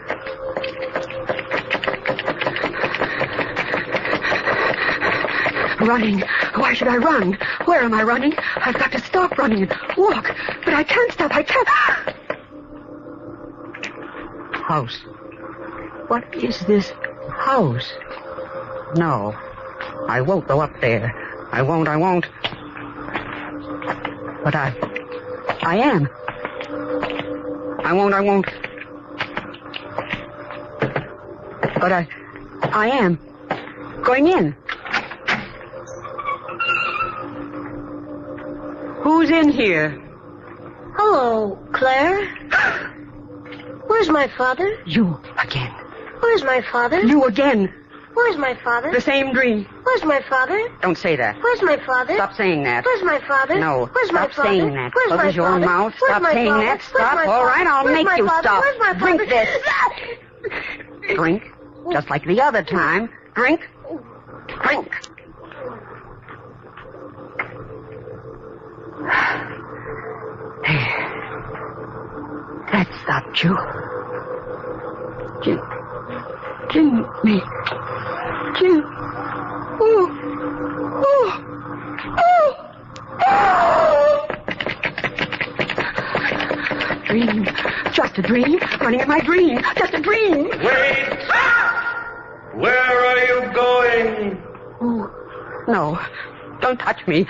Running. Why should I run? Where am I running? I've got to stop running and walk. But I can't stop. I can't. House. What is this house? No. I won't go up there. I won't. But I am. I won't. But I am. Going in. Who's in here? Hello, Claire. Where's my father? You again. Where's my father? You again. Where's my father? The same dream. Where's my father? Don't say that. Where's my father? Stop saying that. Where's my father? No. Where's my Stop father? saying that. Where's my Close your father? mouth. Where's Stop my saying father? that. Where's Stop. my All right, I'll Where's make my you father? stop. Where's my Drink father? this. Drink. Just like the other time. Drink. Drink. There. That stopped you. Jimmy. Jim. Oh. Just a dream. Running in my dream. Just a dream. Wait! Where are you going? Oh, no. Don't touch me.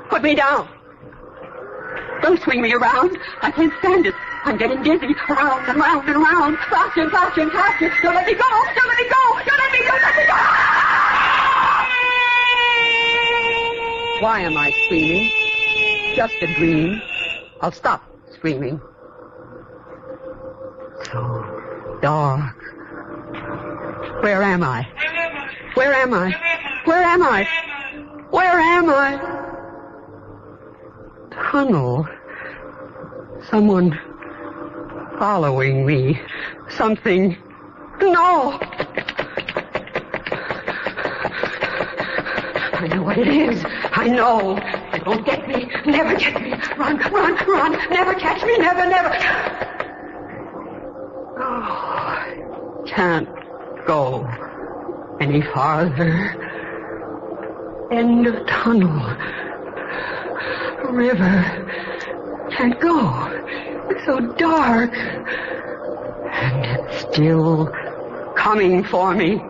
Put me down. Don't swing me around. I can't stand it. I'm getting dizzy. Around and round and round. Faster and faster and faster. Don't let me go. Don't let me go. Don't let me go. Don't let me go. Why am I screaming? Just a dream. I'll stop screaming. So dark. Where am I? Where am I? Where am I? Where am I? Tunnel. Someone following me. Something. No! I know what it is. I know. It won't get me. Never get me. Run, run, run. Never catch me. Never, never. Oh, can't go any farther. End of tunnel. River. Can't go. It's so dark. And it's still coming for me.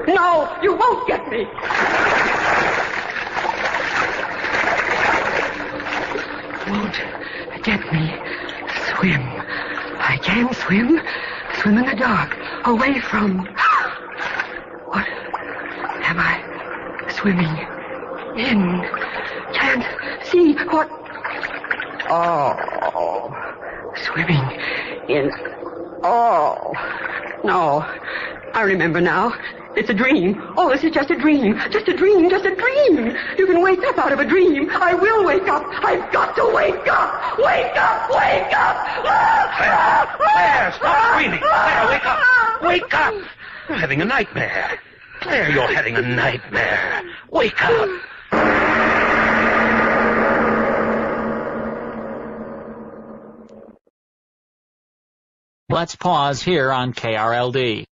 No, you won't get me. Won't get me. Swim. I can swim. Swim in the dark. Away from... What am I swimming in? Can't see what... Oh, swimming in... Oh, no. I remember now. It's a dream. Oh, this is just a dream. Just a dream, just a dream. You can wake up out of a dream. I will wake up. I've got to wake up. Wake up, wake up. Claire, stop screaming. Claire, wake up. Wake up. You're having a nightmare. Claire, you're having a nightmare. Wake up. Let's pause here on KRLD.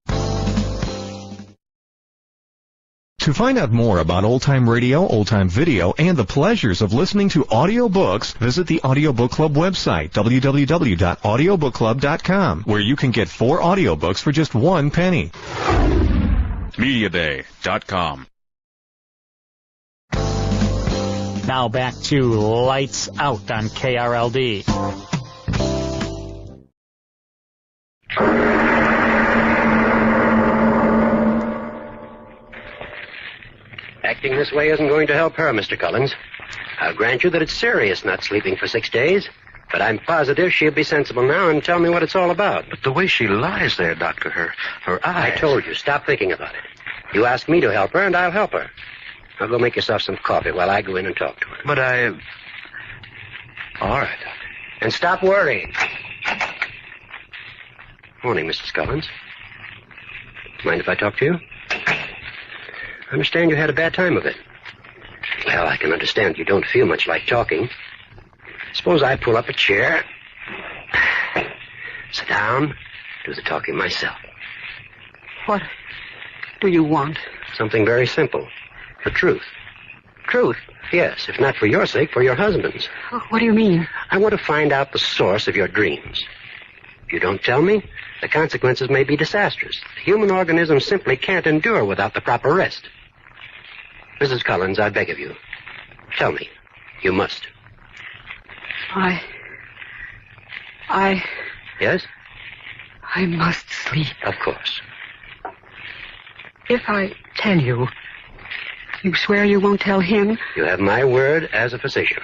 To find out more about old-time radio, old-time video, and the pleasures of listening to audiobooks, visit the Audiobook Club website, www.audiobookclub.com, where you can get 4 audiobooks for just 1 penny. Mediaday.com. Now back to Lights Out on KRLD. Acting this way isn't going to help her, Mr. Collins. I'll grant you that it's serious not sleeping for 6 days, but I'm positive she'll be sensible now and tell me what it's all about. But the way she lies there, Doctor, her eyes... I told you, stop thinking about it. You asked me to help her, and I'll help her. Now go make yourself some coffee while I go in and talk to her. But I... All right, Doctor. And stop worrying. Morning, Mrs. Collins. Mind if I talk to you? I understand you had a bad time of it. Well, I can understand you don't feel much like talking. Suppose I pull up a chair, sit down, do the talking myself. What do you want? Something very simple. The truth. Truth? Yes, if not for your sake, for your husband's. Oh, what do you mean? I want to find out the source of your dreams. If you don't tell me, the consequences may be disastrous. The human organism simply can't endure without the proper rest. Mrs. Collins, I beg of you, tell me. You must. Yes? I must sleep. Of course. If I tell you, you swear you won't tell him? You have my word as a physician.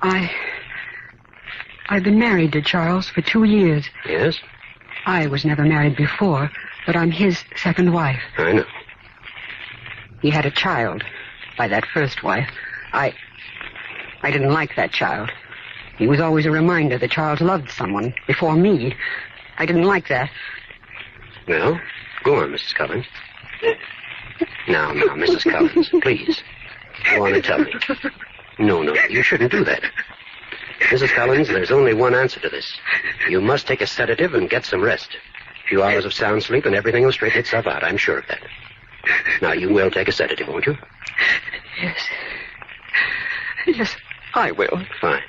I've been married to Charles for 2 years. Yes? I was never married before, but I'm his second wife. I know. He had a child by that first wife. I didn't like that child. He was always a reminder that Charles loved someone before me. I didn't like that. Well, go on, Mrs. Collins. Now, Mrs. Collins, please. Go on and tell me. No, you shouldn't do that. Mrs. Collins, there's only one answer to this. You must take a sedative and get some rest. A few hours of sound sleep and everything will straighten itself out. I'm sure of that. Now, you will take a sedative, won't you? Yes. Yes, I will. Fine.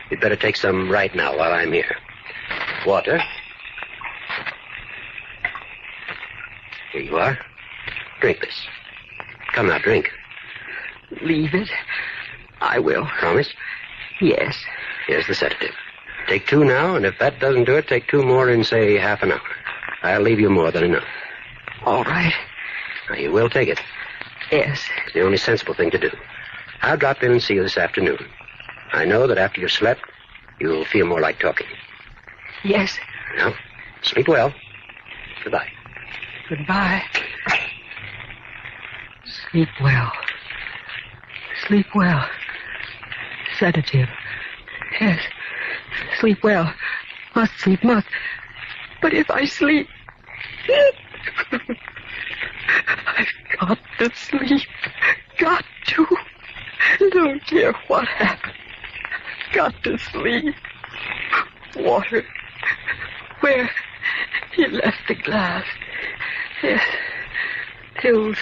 You'd better take some right now while I'm here. Water. Here you are. Drink this. Come now, drink. Leave it. I will. Promise? Yes. Here's the sedative. Take 2 now, and if that doesn't do it, take 2 more in, say, half an hour. I'll leave you more than enough. All right. Now, you will take it. Yes. It's the only sensible thing to do. I'll drop in and see you this afternoon. I know that after you've slept, you'll feel more like talking. Yes. Now, sleep well. Goodbye. Goodbye. Sleep well. Sleep well. Sedative. Yes. Sleep well. Must sleep, must. But if I sleep... I've got to sleep. Got to. Don't care what happens. Got to sleep. Water. Where? He left the glass. Yes. Pills.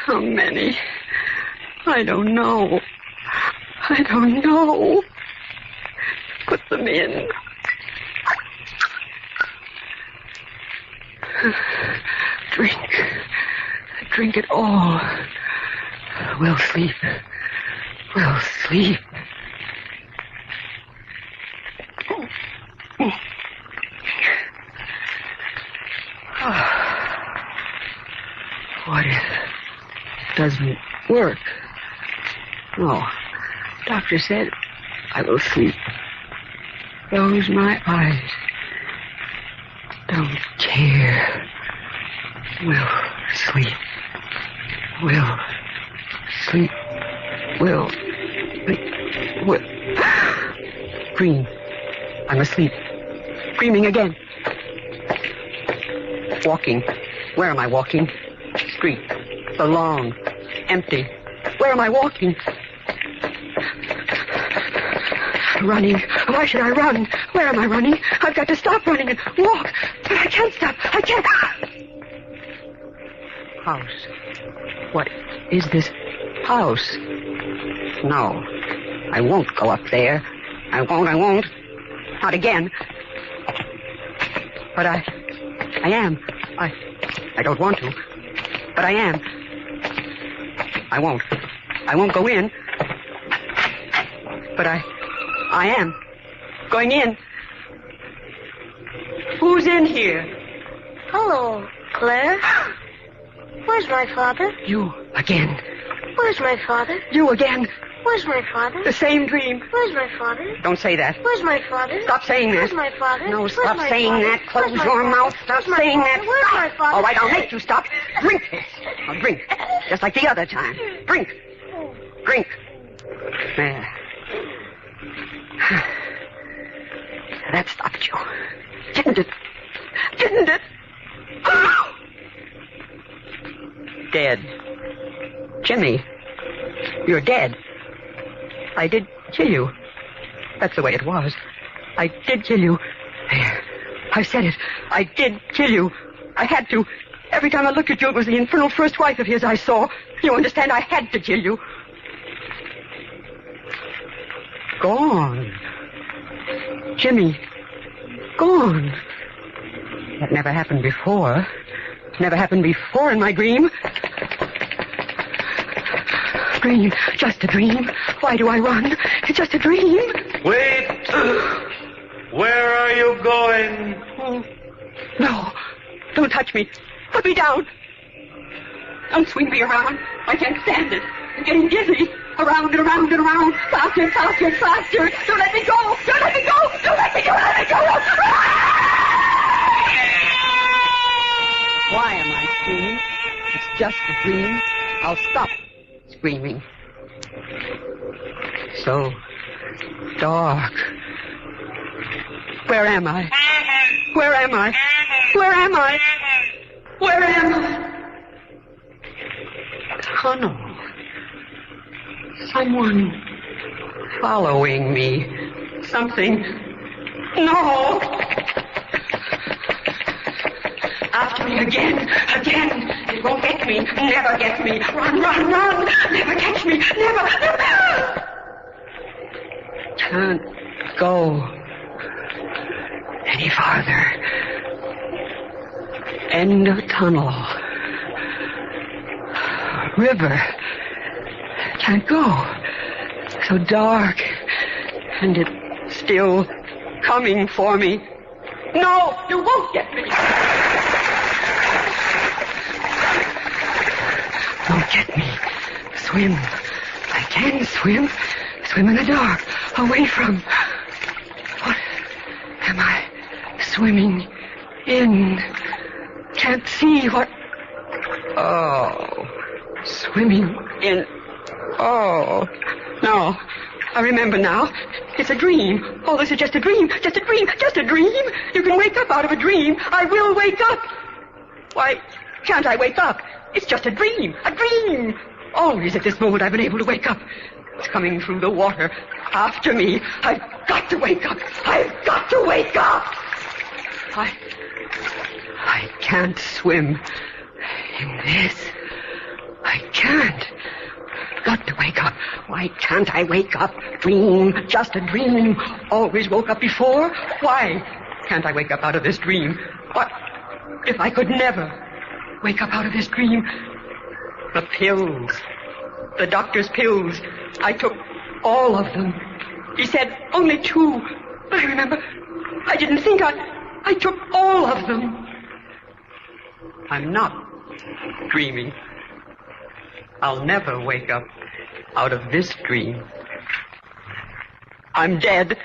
How many? I don't know. I don't know. Put them in. Drink. Drink it all. We'll sleep. We'll sleep. What if it doesn't work? No. Doctor said I will sleep. Close my eyes. Don't care. Will sleep. Will sleep. Will sleep. Will. Dream. I'm asleep. Dreaming again. Walking. Where am I walking? Street. The lawn. Empty. Where am I walking? Running. Why should I run? Where am I running? I've got to stop running and walk. But I can't stop. I can't. House. What is this house? No. I won't go up there. I won't. Not again. But I am. I don't want to. But I am. I won't go in. But I am. Going in. Who's in here? Hello, Claire. Where's my father? You again. Where's my father? You again. Where's my father? The same dream. Where's my father? Don't say that. Where's my father? Stop saying that. Where's my father? No, Where's stop my saying father? that. Close Where's my your father? mouth. Stop Where's my saying father? that. Where's Stop. my father? All right, I'll make you stop. Drink this. Now drink. Just like the other time. Drink. Drink. There. That stopped you. Didn't it? Didn't it? Dead. Jimmy, you're dead. I did kill you. That's the way it was. I did kill you. There. I said it. I did kill you. I had to. Every time I looked at you, it was the infernal first wife of his I saw. You understand? I had to kill you. Gone. Jimmy. Gone. That never happened before. Never happened before in my dream. Dream. Just a dream. Why do I run? It's just a dream. Wait. Where are you going? Oh. No. Don't touch me. Put me down. Don't swing me around. I can't stand it. I'm getting dizzy. Around and around and around. Faster and faster and faster. Don't let me go. Don't let me go. Don't let me go. Let me go. Why am I screaming? It's just a dream. I'll stop screaming. So dark. Where am I? Where am I? Where am I? Where am I? Tunnel. Someone following me. Something. No! After me again. It won't get me. Never get me. Run. Never catch me. Never. Turn go any farther. End of tunnel. River. Can't go. So dark. And it's still coming for me. No, you won't get me. Don't get me. Swim. I can swim. Swim in the dark. Away from... What am I swimming in? Can't see what... Oh. Swimming in... Oh. No. I remember now. It's a dream. Oh, this is just a dream. Just a dream. Just a dream. You can wake up out of a dream. I will wake up. Why can't I wake up? It's just a dream. A dream. Always at this moment I've been able to wake up. It's coming through the water. After me. I've got to wake up. I've got to wake up. I can't swim in this. I can't. Got to wake up. Why can't I wake up? Dream, just a dream. Always woke up before. Why can't I wake up out of this dream? What if I could never wake up out of this dream? The pills. The doctor's pills. I took all of them. He said only 2. But I remember, I didn't think I took all of them. I'm not dreaming. I'll never wake up out of this dream. I'm dead.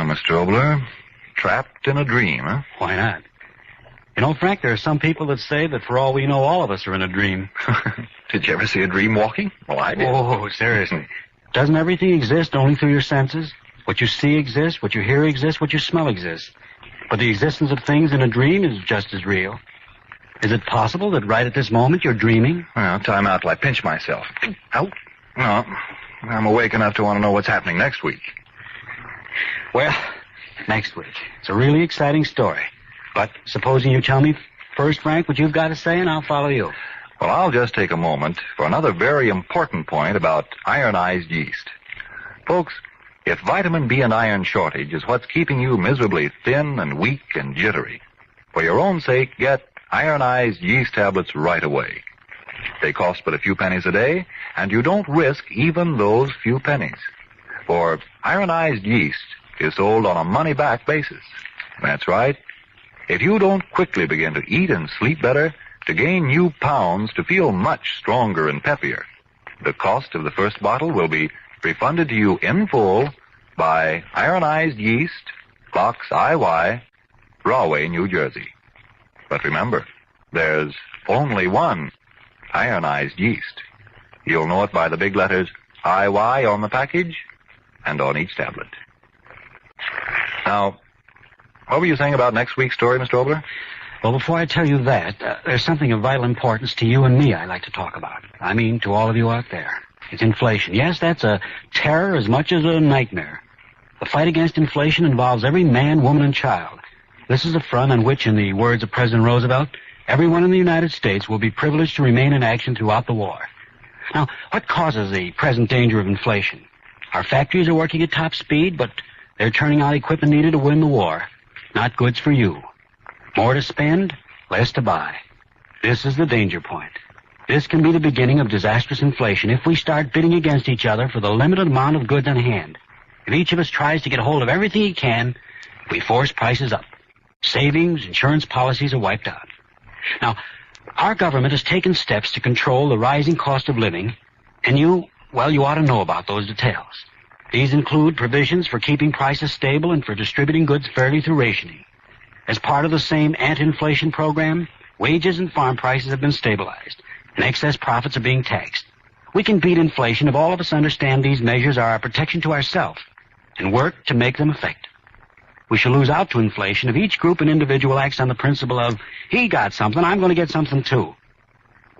Mr. Obler, trapped in a dream, huh? Why not? You know, Frank, there are some people that say that for all we know, all of us are in a dream. Did you ever see a dream walking? Well, I did. Oh, seriously. Doesn't everything exist only through your senses? What you see exists, what you hear exists, what you smell exists. But the existence of things in a dream is just as real. Is it possible that right at this moment you're dreaming? Well, time out till I pinch myself. Out? No. I'm awake enough to want to know what's happening next week. Well, next week. It's a really exciting story. But supposing you tell me first, Frank, what you've got to say, and I'll follow you. Well, I'll just take a moment for another very important point about ironized yeast. Folks, if vitamin B and iron shortage is what's keeping you miserably thin and weak and jittery, for your own sake, get ironized yeast tablets right away. They cost but a few pennies a day, and you don't risk even those few pennies. For ironized yeast is sold on a money-back basis. That's right. If you don't quickly begin to eat and sleep better, to gain new pounds, to feel much stronger and peppier, the cost of the first bottle will be refunded to you in full by ironized yeast, Box IY, Rahway, New Jersey. But remember, there's only one ironized yeast. You'll know it by the big letters IY on the package and on each tablet. Now, what were you saying about next week's story, Mr. Obler? Well, before I tell you that, there's something of vital importance to you and me I'd like to talk about. I mean, to all of you out there. It's inflation. Yes, that's a terror as much as a nightmare. The fight against inflation involves every man, woman, and child. This is a front on which, in the words of President Roosevelt, everyone in the United States will be privileged to remain in action throughout the war. Now, what causes the present danger of inflation? Our factories are working at top speed, but they're turning out equipment needed to win the war. Not goods for you. More to spend, less to buy. This is the danger point. This can be the beginning of disastrous inflation if we start bidding against each other for the limited amount of goods on hand. If each of us tries to get a hold of everything he can, we force prices up. Savings, insurance policies are wiped out. Now, our government has taken steps to control the rising cost of living, and you ought to know about those details. These include provisions for keeping prices stable and for distributing goods fairly through rationing. As part of the same anti-inflation program, wages and farm prices have been stabilized, and excess profits are being taxed. We can beat inflation if all of us understand these measures are a protection to ourselves and work to make them effective. We shall lose out to inflation if each group and individual acts on the principle of, he got something, I'm going to get something too.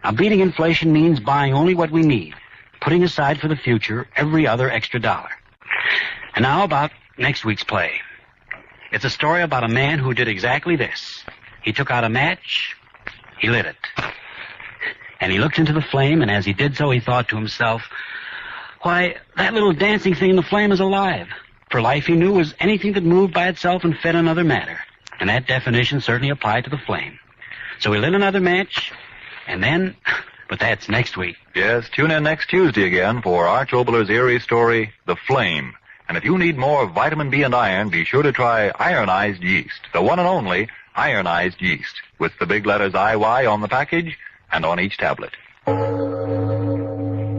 Now, beating inflation means buying only what we need, putting aside for the future every other extra dollar. And now about next week's play. It's a story about a man who did exactly this. He took out a match, He lit it. And he looked into the flame, and as he did so, he thought to himself, why, that little dancing thing in the flame is alive. For life, he knew, was anything that moved by itself and fed another matter. And that definition certainly applied to the flame. So he lit another match, and then... But that's next week. Yes, tune in next Tuesday again for Arch Oboler's eerie story, The Flame. And if you need more vitamin B and iron, be sure to try ironized yeast, the one and only ironized yeast, with the big letters IY on the package and on each tablet.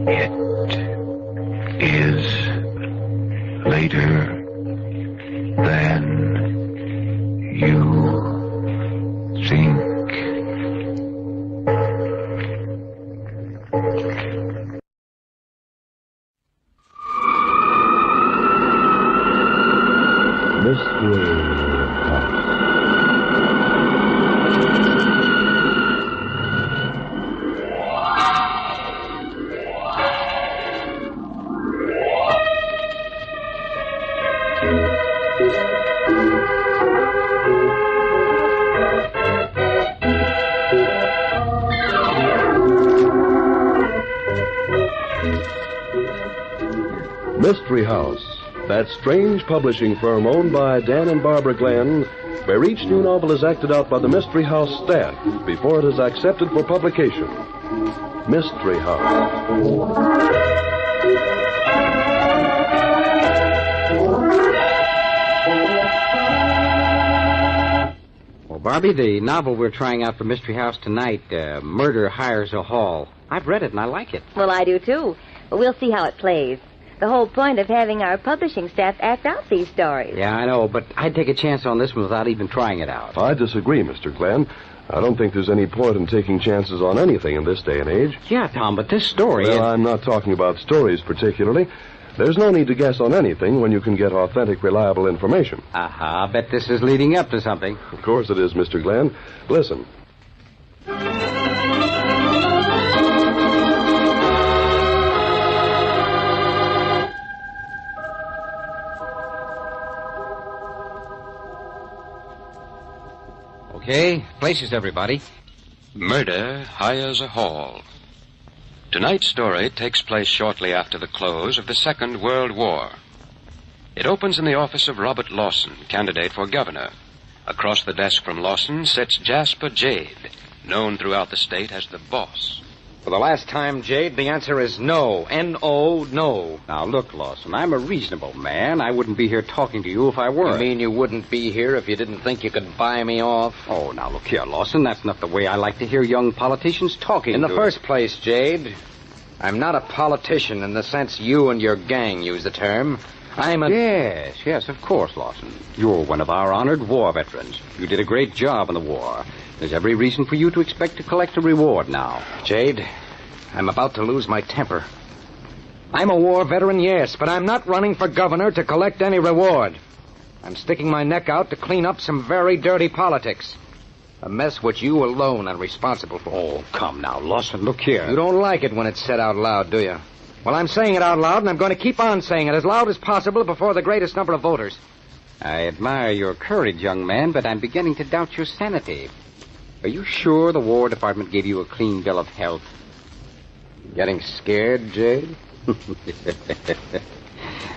It is later than you think. Mystery House, that strange publishing firm owned by Dan and Barbara Glenn, where each new novel is acted out by the Mystery House staff before it is accepted for publication. Mystery House. Well, Barbie, the novel we're trying out for Mystery House tonight, Murder Hires a Hall. I've read it and I like it. Well, I do too. But we'll see how it plays. The whole point of having our publishing staff act out these stories. Yeah, I know, but I'd take a chance on this one without even trying it out. I disagree, Mr. Glenn. I don't think there's any point in taking chances on anything in this day and age. Yeah, Tom, but this story... Well, I'm not talking about stories particularly. There's no need to guess on anything when you can get authentic, reliable information. Aha, I bet this is leading up to something. Of course it is, Mr. Glenn. Listen. Okay, places, everybody. Murder Hires a Hall. Tonight's story takes place shortly after the close of the Second World War. It opens in the office of Robert Lawson, candidate for governor. Across the desk from Lawson sits Jasper Jade, known throughout the state as the boss. For the last time, Jade, the answer is no. N-O, no. Now, look, Lawson, I'm a reasonable man. I wouldn't be here talking to you if I weren't. You mean you wouldn't be here if you didn't think you could buy me off? Oh, now, look here, Lawson. That's not the way I like to hear young politicians talking. In the first place, Jade, I'm not a politician in the sense you and your gang use the term. I'm a... Yes, of course, Lawson. You're one of our honored war veterans. You did a great job in the war. There's every reason for you to expect to collect a reward now. Jade, I'm about to lose my temper. I'm a war veteran, yes, but I'm not running for governor to collect any reward. I'm sticking my neck out to clean up some very dirty politics. A mess which you alone are responsible for. Oh, come now, Lawson, look here. You don't like it when it's said out loud, do you? Well, I'm saying it out loud, and I'm going to keep on saying it as loud as possible before the greatest number of voters. I admire your courage, young man, but I'm beginning to doubt your sanity. Are you sure the War Department gave you a clean bill of health? Getting scared, Jade?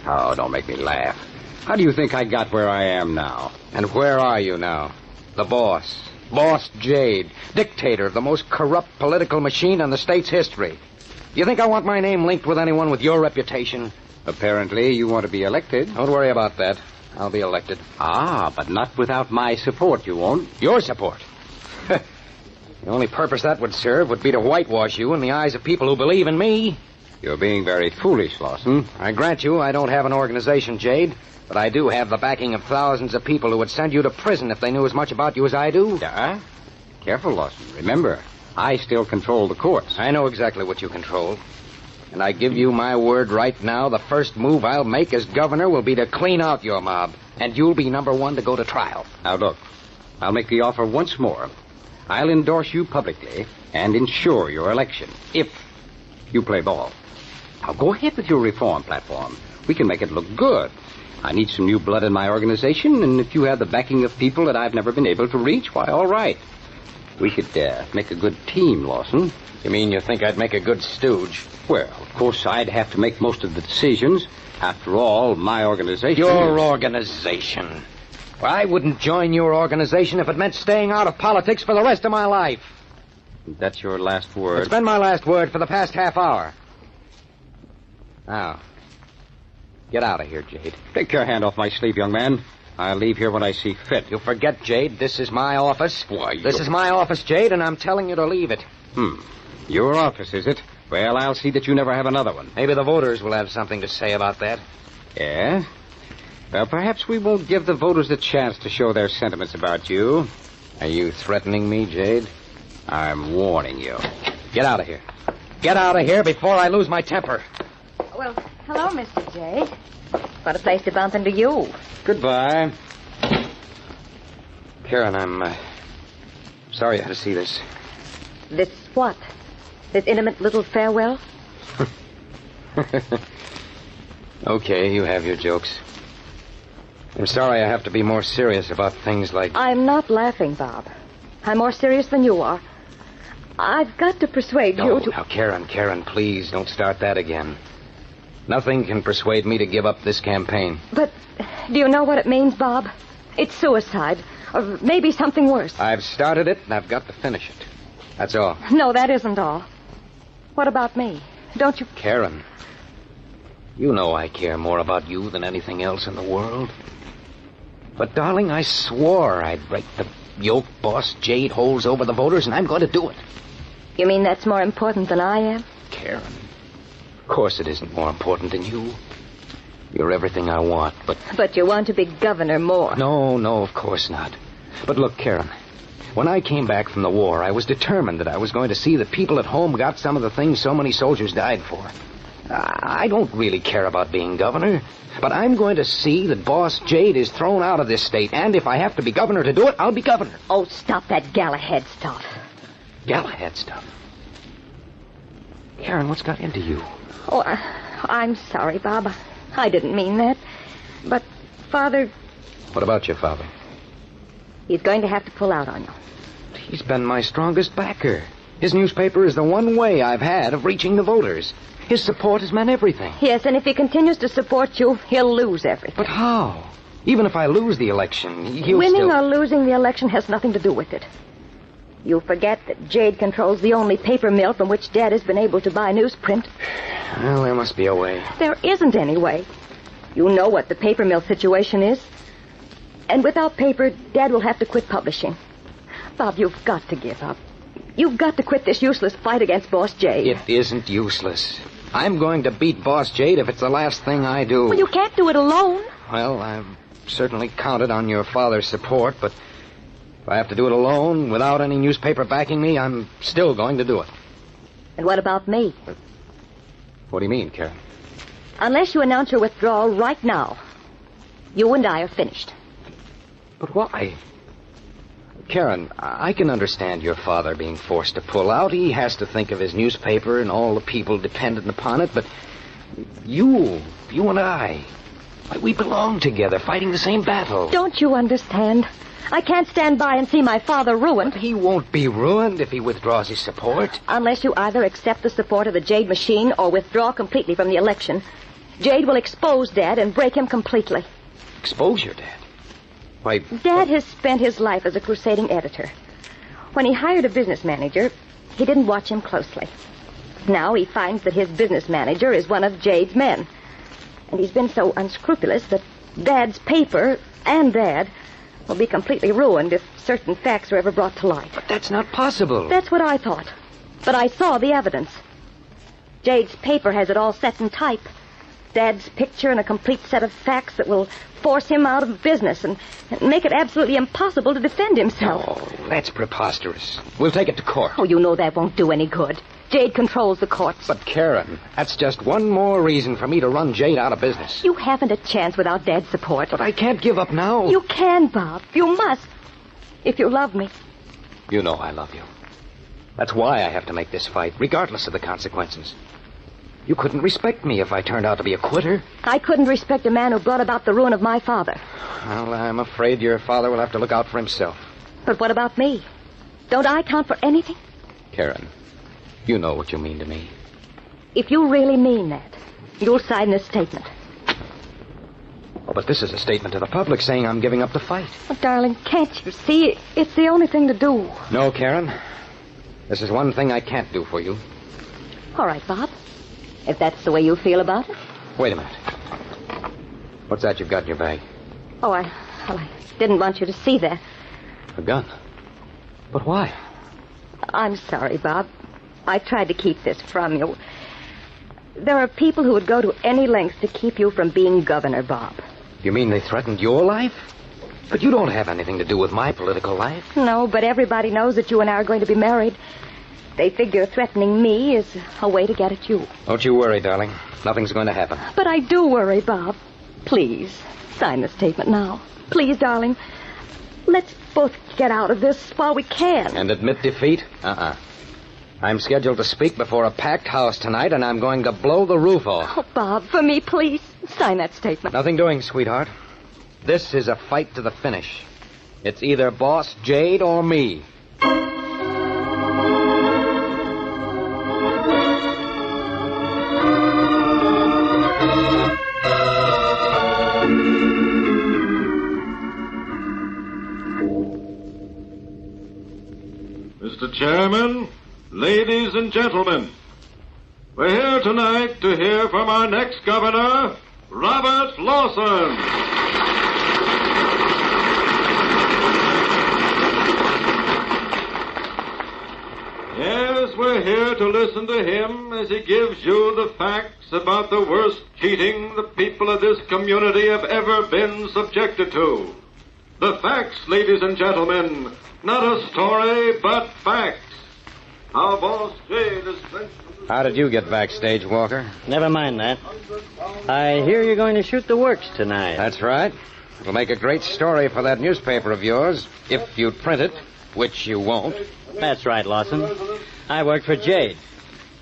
Oh, don't make me laugh. How do you think I got where I am now? And where are you now? The boss. Boss Jade. Dictator of the most corrupt political machine in the state's history. Do you think I want my name linked with anyone with your reputation? Apparently, you want to be elected. Don't worry about that. I'll be elected. Ah, but not without my support, you won't. Your support? The only purpose that would serve would be to whitewash you in the eyes of people who believe in me. You're being very foolish, Lawson. I grant you I don't have an organization, Jade, but I do have the backing of thousands of people who would send you to prison if they knew as much about you as I do. Yeah? Careful, Lawson. Remember, I still control the courts. I know exactly what you control. And I give you my word right now, the first move I'll make as governor will be to clean out your mob, and you'll be number one to go to trial. Now, look, I'll make the offer once more. I'll endorse you publicly and ensure your election, if you play ball. Now, go ahead with your reform platform. We can make it look good. I need some new blood in my organization, and if you have the backing of people that I've never been able to reach, why, all right. We could make a good team, Lawson. You mean you think I'd make a good stooge? Well, of course, I'd have to make most of the decisions. After all, my organization... Your organization? Well, I wouldn't join your organization if it meant staying out of politics for the rest of my life. That's your last word? It's been my last word for the past half hour. Now, get out of here, Jade. Take your hand off my sleeve, young man. I'll leave here when I see fit. You forget, Jade, this is my office. Why, This is my office, Jade, and I'm telling you to leave it. Your office, is it? Well, I'll see that you never have another one. Maybe the voters will have something to say about that. Yeah? Well, perhaps we won't give the voters a chance to show their sentiments about you. Are you threatening me, Jade? I'm warning you. Get out of here. Get out of here before I lose my temper. Well, hello, Mr. Jade. What a place to bump into you. Goodbye. Karen, I'm sorry you had to see this. This what? This intimate little farewell? Okay, you have your jokes. I'm sorry I have to be more serious about things like... I'm not laughing, Bob. I'm more serious than you are. I've got to persuade you to... Now, Karen, please don't start that again. Nothing can persuade me to give up this campaign. But do you know what it means, Bob? It's suicide. Or maybe something worse. I've started it, and I've got to finish it. That's all. No, that isn't all. What about me? Don't you... Karen, you know I care more about you than anything else in the world. But, darling, I swore I'd break the yoke Boss Jade holds over the voters, and I'm going to do it. You mean that's more important than I am? Karen, of course it isn't more important than you. You're everything I want, but... But you want to be governor more. No, of course not. But look, Karen, when I came back from the war, I was determined that I was going to see that people at home got some of the things so many soldiers died for. I don't really care about being governor, but I'm going to see that Boss Jade is thrown out of this state, and if I have to be governor to do it, I'll be governor. Oh, stop that Galahad stuff. Galahad stuff? Karen, what's got into you? Oh, I'm sorry, Bob. I didn't mean that. But, Father... What about your father? He's going to have to pull out on you. He's been my strongest backer. His newspaper is the one way I've had of reaching the voters. His support has meant everything. Yes, and if he continues to support you, he'll lose everything. But how? Even if I lose the election, he'll Winning or losing the election has nothing to do with it. You forget that Jade controls the only paper mill from which Dad has been able to buy newsprint. Well, there must be a way. There isn't any way. You know what the paper mill situation is. And without paper, Dad will have to quit publishing. Bob, you've got to give up. You've got to quit this useless fight against Boss Jade. It isn't useless. I'm going to beat Boss Jade if it's the last thing I do. Well, you can't do it alone. Well, I've certainly counted on your father's support, but if I have to do it alone, without any newspaper backing me, I'm still going to do it. And what about me? What do you mean, Karen? Unless you announce your withdrawal right now, you and I are finished. But why? Karen, I can understand your father being forced to pull out. He has to think of his newspaper and all the people dependent upon it, but you and I, we belong together, fighting the same battle. Don't you understand? I can't stand by and see my father ruined. But he won't be ruined if he withdraws his support. Unless you either accept the support of the Jade machine or withdraw completely from the election, Jade will expose Dad and break him completely. Expose your dad? Why... Dad has spent his life as a crusading editor. When he hired a business manager, he didn't watch him closely. Now he finds that his business manager is one of Jade's men. And he's been so unscrupulous that Dad's paper and Dad will be completely ruined if certain facts are ever brought to light. But that's not possible. That's what I thought. But I saw the evidence. Jade's paper has it all set in type. Dad's picture and a complete set of facts that will force him out of business and make it absolutely impossible to defend himself. Oh, that's preposterous. We'll take it to court. Oh, you know that won't do any good. Jade controls the courts. But, Karen, that's just one more reason for me to run Jade out of business. You haven't a chance without Dad's support. But I can't give up now. You can, Bob. You must. If you love me. You know I love you. That's why I have to make this fight, regardless of the consequences. You couldn't respect me if I turned out to be a quitter. I couldn't respect a man who brought about the ruin of my father. Well, I'm afraid your father will have to look out for himself. But what about me? Don't I count for anything? Karen, you know what you mean to me. If you really mean that, you'll sign this statement. Oh, but this is a statement to the public saying I'm giving up the fight. Oh, darling, can't you see? It's the only thing to do. No, Karen. This is one thing I can't do for you. All right, Bob. If that's the way you feel about it. Wait a minute. What's that you've got in your bag? Oh, I didn't want you to see that. A gun. But why? I'm sorry, Bob. I tried to keep this from you. There are people who would go to any lengths to keep you from being governor, Bob. You mean they threatened your life? But you don't have anything to do with my political life. No, but everybody knows that you and I are going to be married. They figure threatening me is a way to get at you. Don't you worry, darling. Nothing's going to happen. But I do worry, Bob. Please, sign the statement now. Please, darling. Let's both get out of this while we can. And admit defeat? I'm scheduled to speak before a packed house tonight, and I'm going to blow the roof off. Oh, Bob, for me, please, sign that statement. Nothing doing, sweetheart. This is a fight to the finish. It's either Boss Jade or me. Mr. Chairman, ladies and gentlemen, we're here tonight to hear from our next governor, Robert Lawson. Yes, we're here to listen to him as he gives you the facts about the worst cheating the people of this community have ever been subjected to. The facts, ladies and gentlemen, not a story, but facts. How Boss Jade is... How did you get backstage, Walker? Never mind that. I hear you're going to shoot the works tonight. That's right. It'll make a great story for that newspaper of yours, if you print it, which you won't. That's right, Lawson. I work for Jade.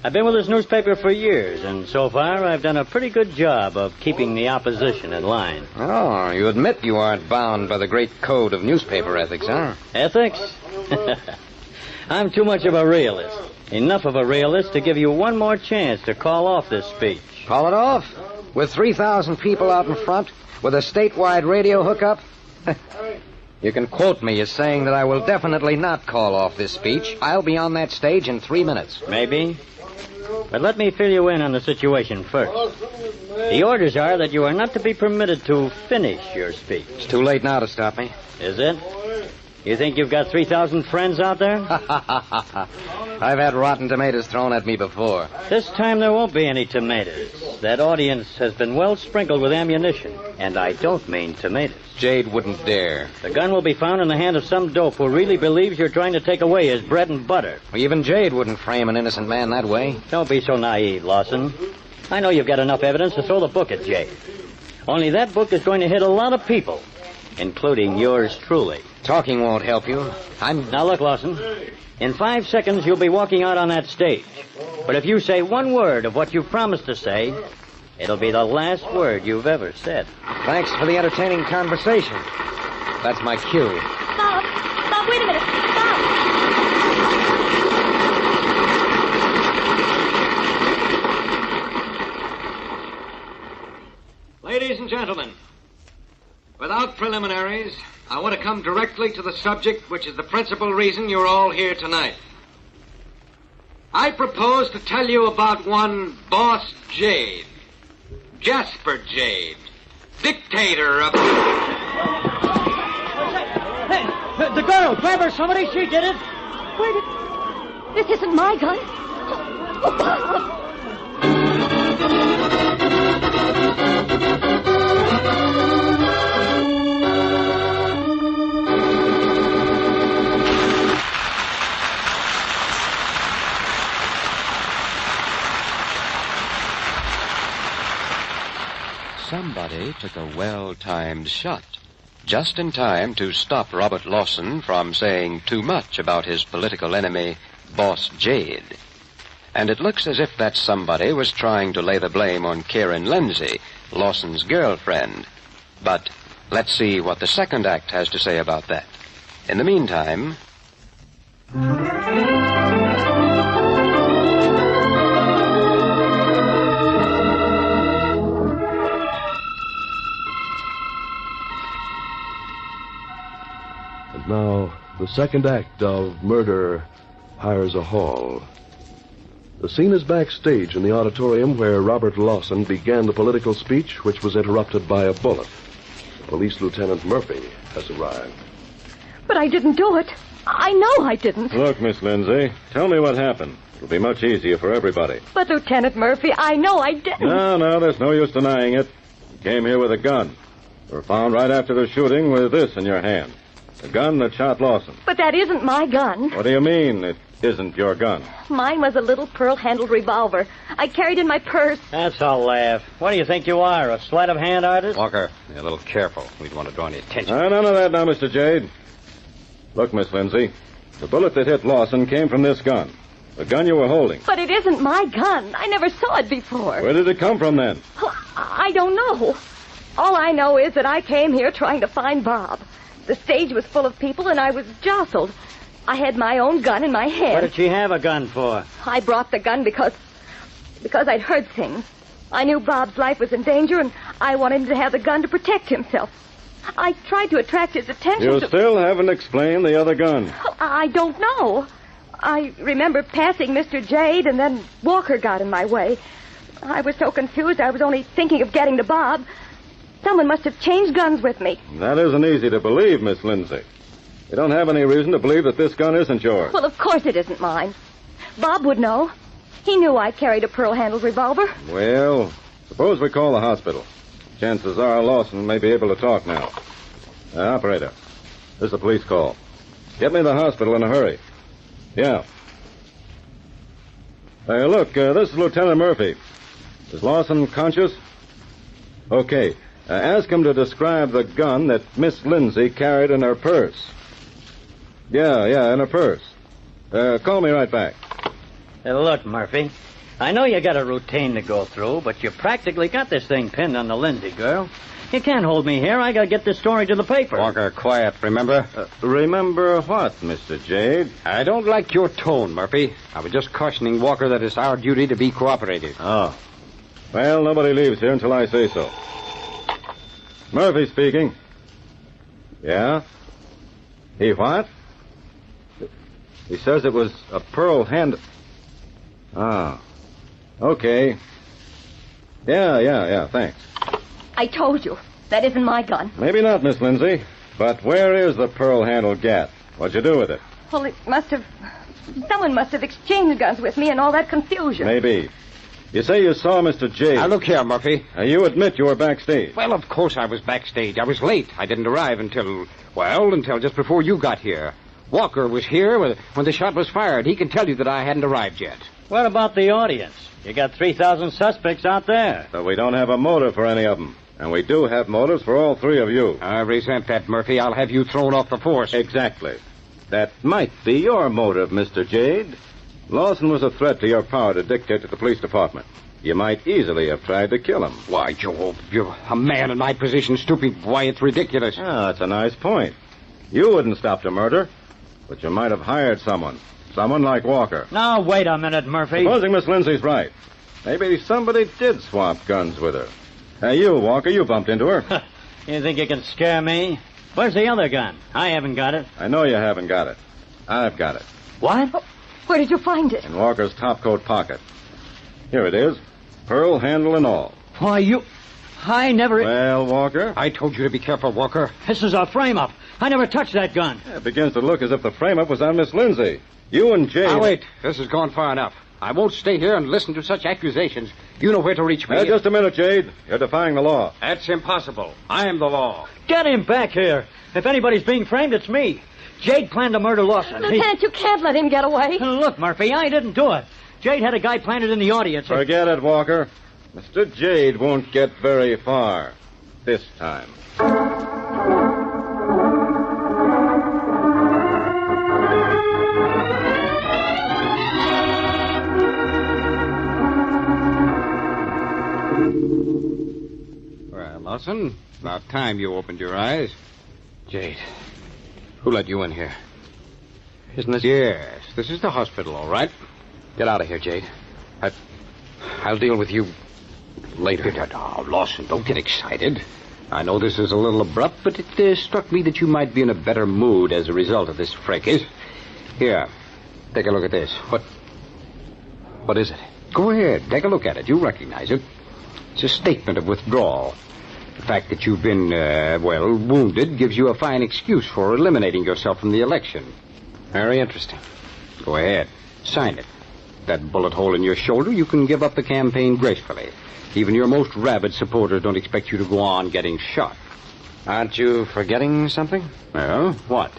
I've been with this newspaper for years, and so far I've done a pretty good job of keeping the opposition in line. Oh, you admit you aren't bound by the great code of newspaper ethics, huh? Ethics? I'm too much of a realist. Enough of a realist to give you one more chance to call off this speech. Call it off? With 3,000 people out in front? With a statewide radio hookup? You can quote me as saying that I will definitely not call off this speech. I'll be on that stage in 3 minutes. Maybe. But let me fill you in on the situation first. The orders are that you are not to be permitted to finish your speech. It's too late now to stop me. Is it? You think you've got 3,000 friends out there? I've had rotten tomatoes thrown at me before. This time there won't be any tomatoes. That audience has been well sprinkled with ammunition. And I don't mean tomatoes. Jade wouldn't dare. The gun will be found in the hand of some dope who really believes you're trying to take away his bread and butter. Even Jade wouldn't frame an innocent man that way. Don't be so naive, Lawson. I know you've got enough evidence to throw the book at Jade. Only that book is going to hit a lot of people, including yours truly. Talking won't help you. Now look, Lawson. In 5 seconds, you'll be walking out on that stage. But if you say one word of what you've promised to say, it'll be the last word you've ever said. Thanks for the entertaining conversation. That's my cue. Bob, wait a minute. Bob! Ladies and gentlemen, without preliminaries, I want to come directly to the subject which is the principal reason you're all here tonight. I propose to tell you about one Boss Jade. Jasper Jade, dictator of... Hey, the girl! Grab her, somebody! She did it! Where did... This isn't my gun. Somebody took a well-timed shot, just in time to stop Robert Lawson from saying too much about his political enemy, Boss Jade. And it looks as if that somebody was trying to lay the blame on Karen Lindsay, Lawson's girlfriend. But let's see what the second act has to say about that. In the meantime, And now, the second act of Murder Hires a Hall. The scene is backstage in the auditorium where Robert Lawson began the political speech, which was interrupted by a bullet. Police Lieutenant Murphy has arrived. But I didn't do it. I know I didn't. Look, Miss Lindsay, tell me what happened. It'll be much easier for everybody. But, Lieutenant Murphy, I know I didn't. No, there's no use denying it. You came here with a gun. You were found right after the shooting with this in your hand. The gun that shot Lawson. But that isn't my gun. What do you mean it isn't your gun? Mine was a little pearl-handled revolver. I carried in my purse. That's a laugh. What do you think you are, a sleight-of-hand artist? Walker, be a little careful. We don't want to draw any attention. None of that now, Mr. Jade. Look, Miss Lindsay, the bullet that hit Lawson came from this gun. The gun you were holding. But it isn't my gun. I never saw it before. Where did it come from, then? I don't know. All I know is that I came here trying to find Bob. The stage was full of people, and I was jostled. I had my own gun in my hand. What did she have a gun for? I brought the gun because I'd heard things. I knew Bob's life was in danger, and I wanted him to have the gun to protect himself. I tried to attract his attention You still haven't explained the other gun. I don't know. I remember passing Mr. Jade, and then Walker got in my way. I was so confused, I was only thinking of getting to Bob. Someone must have changed guns with me. That isn't easy to believe, Miss Lindsay. You don't have any reason to believe that this gun isn't yours. Well, of course it isn't mine. Bob would know. He knew I carried a pearl-handled revolver. Well, suppose we call the hospital. Chances are Lawson may be able to talk now. Operator, this is a police call. Get me to the hospital in a hurry. Yeah. Look, this is Lieutenant Murphy. Is Lawson conscious? Okay. Ask him to describe the gun that Miss Lindsay carried in her purse. Yeah, in her purse. Call me right back. Hey, look, Murphy, I know you got a routine to go through, but you practically got this thing pinned on the Lindsay girl. You can't hold me here. I gotta get this story to the paper. Walker, quiet, remember? Remember what, Mr. Jade? I don't like your tone, Murphy. I was just cautioning Walker that it's our duty to be cooperative. Oh. Well, nobody leaves here until I say so. Murphy speaking. Yeah? He what? He says it was a pearl hand... Ah. Okay. Yeah, thanks. I told you. That isn't my gun. Maybe not, Miss Lindsay. But where is the pearl-handled gat? What'd you do with it? Well, it must have... Someone must have exchanged guns with me in all that confusion. Maybe. You say you saw Mr. Jade. Now, look here, Murphy. You admit you were backstage. Well, of course I was backstage. I was late. I didn't arrive until just before you got here. Walker was here when the shot was fired. He can tell you that I hadn't arrived yet. What about the audience? You got 3,000 suspects out there. But we don't have a motive for any of them. And we do have motives for all three of you. I resent that, Murphy. I'll have you thrown off the force. Exactly. That might be your motive, Mr. Jade. Lawson was a threat to your power to dictate to the police department. You might easily have tried to kill him. Why, Joe, you're a man in my position, stupid. Why, it's ridiculous. That's a nice point. You wouldn't stop the murder, but you might have hired someone. Someone like Walker. Now, wait a minute, Murphy. Supposing Miss Lindsay's right. Maybe somebody did swap guns with her. Hey, you, Walker, you bumped into her. You think you can scare me? Where's the other gun? I haven't got it. I know you haven't got it. I've got it. What? Where did you find it? In Walker's topcoat pocket. Here it is. Pearl handle and all. Why, I never... Well, Walker? I told you to be careful, Walker. This is a frame-up. I never touched that gun. It begins to look as if the frame-up was on Miss Lindsay. You and Jade... Now, wait. This has gone far enough. I won't stay here and listen to such accusations. You know where to reach me. Just a minute, Jade. You're defying the law. That's impossible. I am the law. Get him back here. If anybody's being framed, it's me. Jade planned to murder Lawson. Lieutenant, you can't let him get away. Look, Murphy, I didn't do it. Jade had a guy planted in the audience. Forget it, Walker. Mr. Jade won't get very far this time. Well, Lawson, about time you opened your eyes. Jade, who let you in here? Isn't this... Yes, this is the hospital, all right. Get out of here, Jade. I'll deal with you later. Oh, Lawson, don't get excited. I know this is a little abrupt, but it struck me that you might be in a better mood as a result of this fracas. Here, take a look at this. What is it? Go ahead, take a look at it. You'll recognize it. It's a statement of withdrawal. The fact that you've been, wounded gives you a fine excuse for eliminating yourself from the election. Very interesting. Go ahead. Sign it. That bullet hole in your shoulder, you can give up the campaign gracefully. Even your most rabid supporters don't expect you to go on getting shot. Aren't you forgetting something? Well, what?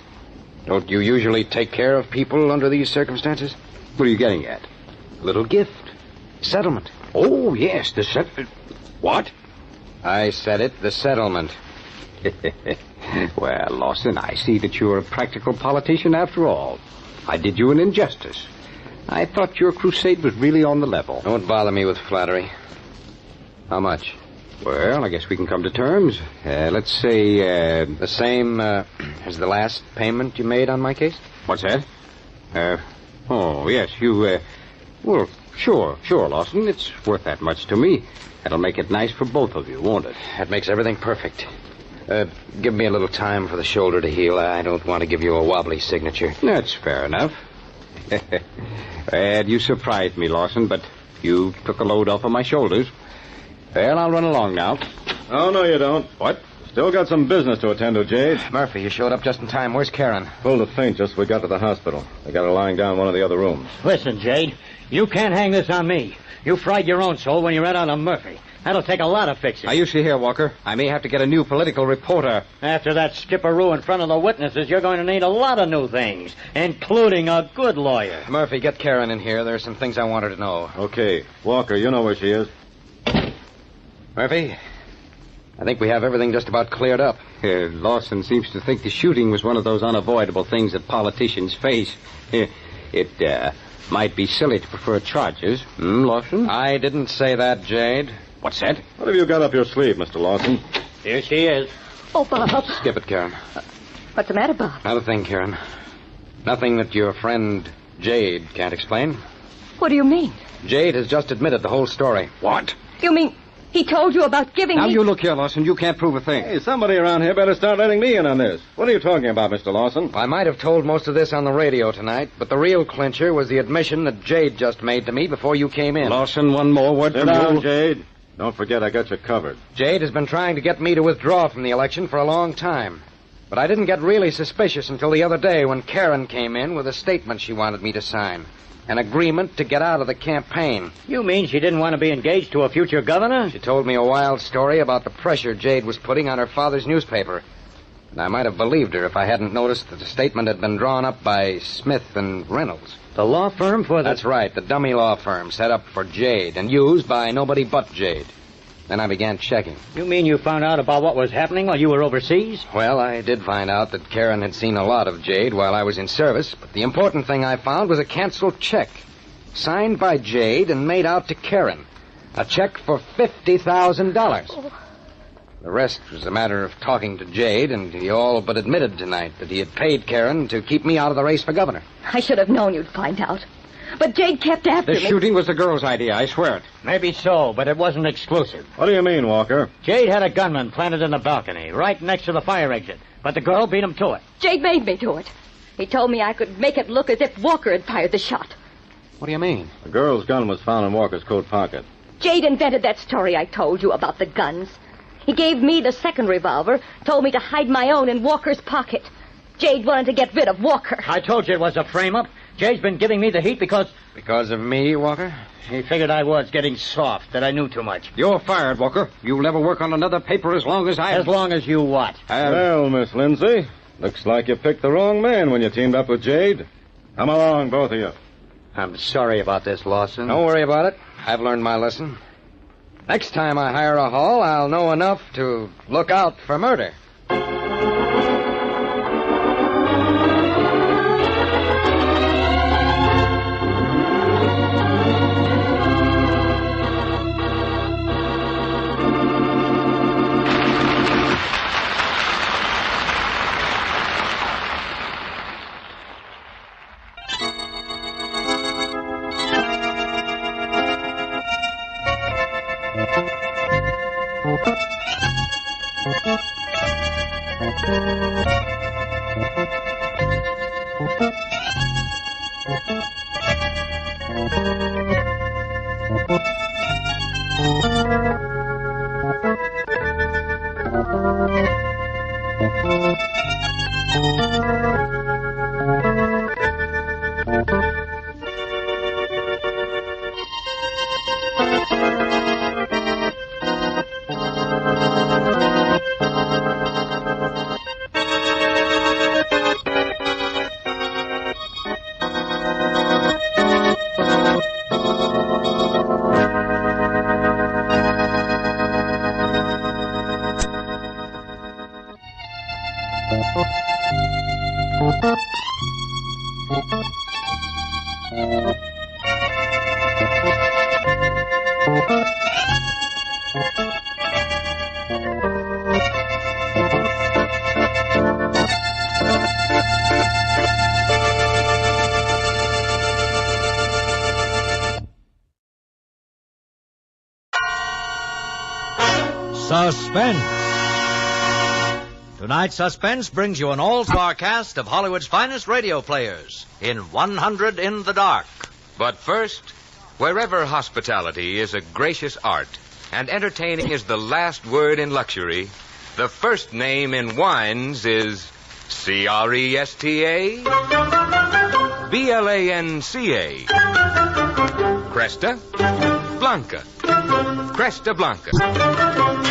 Don't you usually take care of people under these circumstances? What are you getting at? A little gift. Settlement. Oh, yes, the settlement. What? I said it, the settlement. Well, Lawson, I see that you're a practical politician after all. I did you an injustice. I thought your crusade was really on the level. Don't bother me with flattery. How much? Well, I guess we can come to terms. Let's say, the same as the last payment you made on my case? What's that? Oh, yes, you, well, sure, Lawson. It's worth that much to me. That'll make it nice for both of you, won't it? That makes everything perfect. Give me a little time for the shoulder to heal. I don't want to give you a wobbly signature. That's fair enough. Well, you surprised me, Lawson, but you took a load off of my shoulders. Well, I'll run along now. Oh, no, you don't. What? Still got some business to attend to, Jade. Murphy, you showed up just in time. Where's Karen? Pulled a faint just as we got to the hospital. They got her lying down in one of the other rooms. Listen, Jade, you can't hang this on me. You fried your own soul when you ran out of Murphy. That'll take a lot of fixing. Now, you see here, Walker. I may have to get a new political reporter. After that skipperoo in front of the witnesses, you're going to need a lot of new things, including a good lawyer. Murphy, get Karen in here. There are some things I want her to know. Okay. Walker, you know where she is. Murphy, I think we have everything just about cleared up. Lawson seems to think the shooting was one of those unavoidable things that politicians face. It might be silly to prefer charges. Lawson? I didn't say that, Jade. What's that? What have you got up your sleeve, Mr. Lawson? Here she is. Oh, Bob. Skip it, Karen. What's the matter, Bob? Not a thing, Karen. Nothing that your friend Jade can't explain. What do you mean? Jade has just admitted the whole story. What? You mean he told you about giving Now, me... you look here, Lawson. You can't prove a thing. Hey, somebody around here better start letting me in on this. What are you talking about, Mr. Lawson? I might have told most of this on the radio tonight, but the real clincher was the admission that Jade just made to me before you came in. Lawson, one more word Sit from down, you. Jade. Don't forget I got you covered. Jade has been trying to get me to withdraw from the election for a long time. But I didn't get really suspicious until the other day when Karen came in with a statement she wanted me to sign. An agreement to get out of the campaign. You mean she didn't want to be engaged to a future governor? She told me a wild story about the pressure Jade was putting on her father's newspaper. And I might have believed her if I hadn't noticed that the statement had been drawn up by Smith and Reynolds. The law firm for the... That's right, the dummy law firm set up for Jade and used by nobody but Jade. Then I began checking. You mean you found out about what was happening while you were overseas? Well, I did find out that Karen had seen a lot of Jade while I was in service, but the important thing I found was a canceled check. Signed by Jade and made out to Karen. A check for $50,000. Oh. The rest was a matter of talking to Jade, and he all but admitted tonight that he had paid Karen to keep me out of the race for governor. I should have known you'd find out. But Jade kept after The me. shooting was the girl's idea, I swear it. Maybe so, but it wasn't exclusive. What do you mean, Walker? Jade had a gunman planted in the balcony, right next to the fire exit. But the girl beat him to it. Jade made me do it. He told me I could make it look as if Walker had fired the shot. What do you mean? The girl's gun was found in Walker's coat pocket. Jade invented that story I told you about the guns. He gave me the second revolver, told me to hide my own in Walker's pocket. Jade wanted to get rid of Walker. I told you it was a frame-up. Jade's been giving me the heat because... Because of me, Walker? He figured I was getting soft, that I knew too much. You're fired, Walker. You'll never work on another paper as long as I... As long as you what? Well, Miss Lindsay, looks like you picked the wrong man when you teamed up with Jade. Come along, both of you. I'm sorry about this, Lawson. Don't worry about it. I've learned my lesson. Next time I hire a hall, I'll know enough to look out for murder. Suspense. Tonight's Suspense brings you an all-star cast of Hollywood's finest radio players in 100 in the Dark. But first, wherever hospitality is a gracious art and entertaining is the last word in luxury, the first name in wines is Cresta Blanca. Cresta Blanca. Cresta Blanca.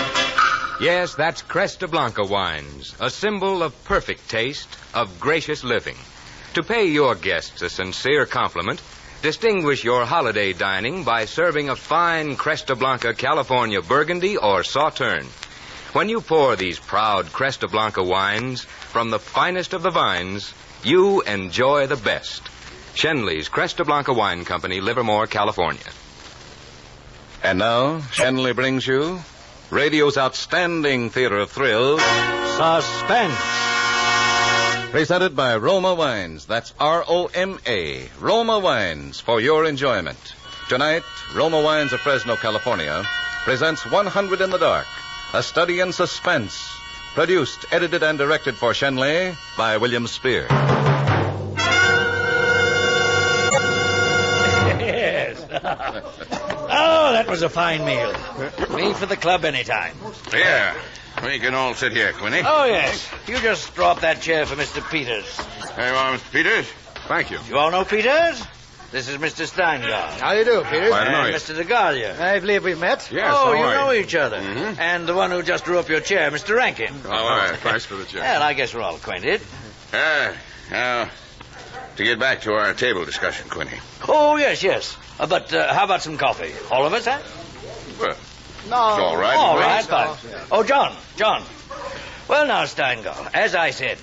Yes, that's Cresta Blanca wines, a symbol of perfect taste, of gracious living. To pay your guests a sincere compliment, distinguish your holiday dining by serving a fine Cresta Blanca California Burgundy or Sauterne. When you pour these proud Cresta Blanca wines from the finest of the vines, you enjoy the best. Shenley's Cresta Blanca Wine Company, Livermore, California. And now, Shenley brings you radio's outstanding theater of thrills, Suspense. Presented by Roma Wines. That's R-O-M-A. Roma Wines, for your enjoyment. Tonight, Roma Wines of Fresno, California, presents 100 in the Dark, a study in suspense. Produced, edited, and directed for Shenley by William Spear. Yes. Oh, that was a fine meal. Me for the club anytime. Here. We can all sit here, Quinny. Oh, yes. You just draw up that chair for Mr. Peters. There you are, Mr. Peters. Thank you. You all know Peters? This is Mr. Steingart. How do you do, Peters? Why, And Mr. DeGalia. I believe we've met. Yes, Oh, how you are know you? each other. Mhm. And the one who just drew up your chair, Mr. Rankin. Oh, all right. Thanks for the chair. Well, I guess we're all acquainted. Now, to get back to our table discussion, Quinny. Oh, yes. But how about some coffee? All of us, huh? Well, No. it's all right. All Well, right, fine. Oh, John. Well, now, Steingart, as I said,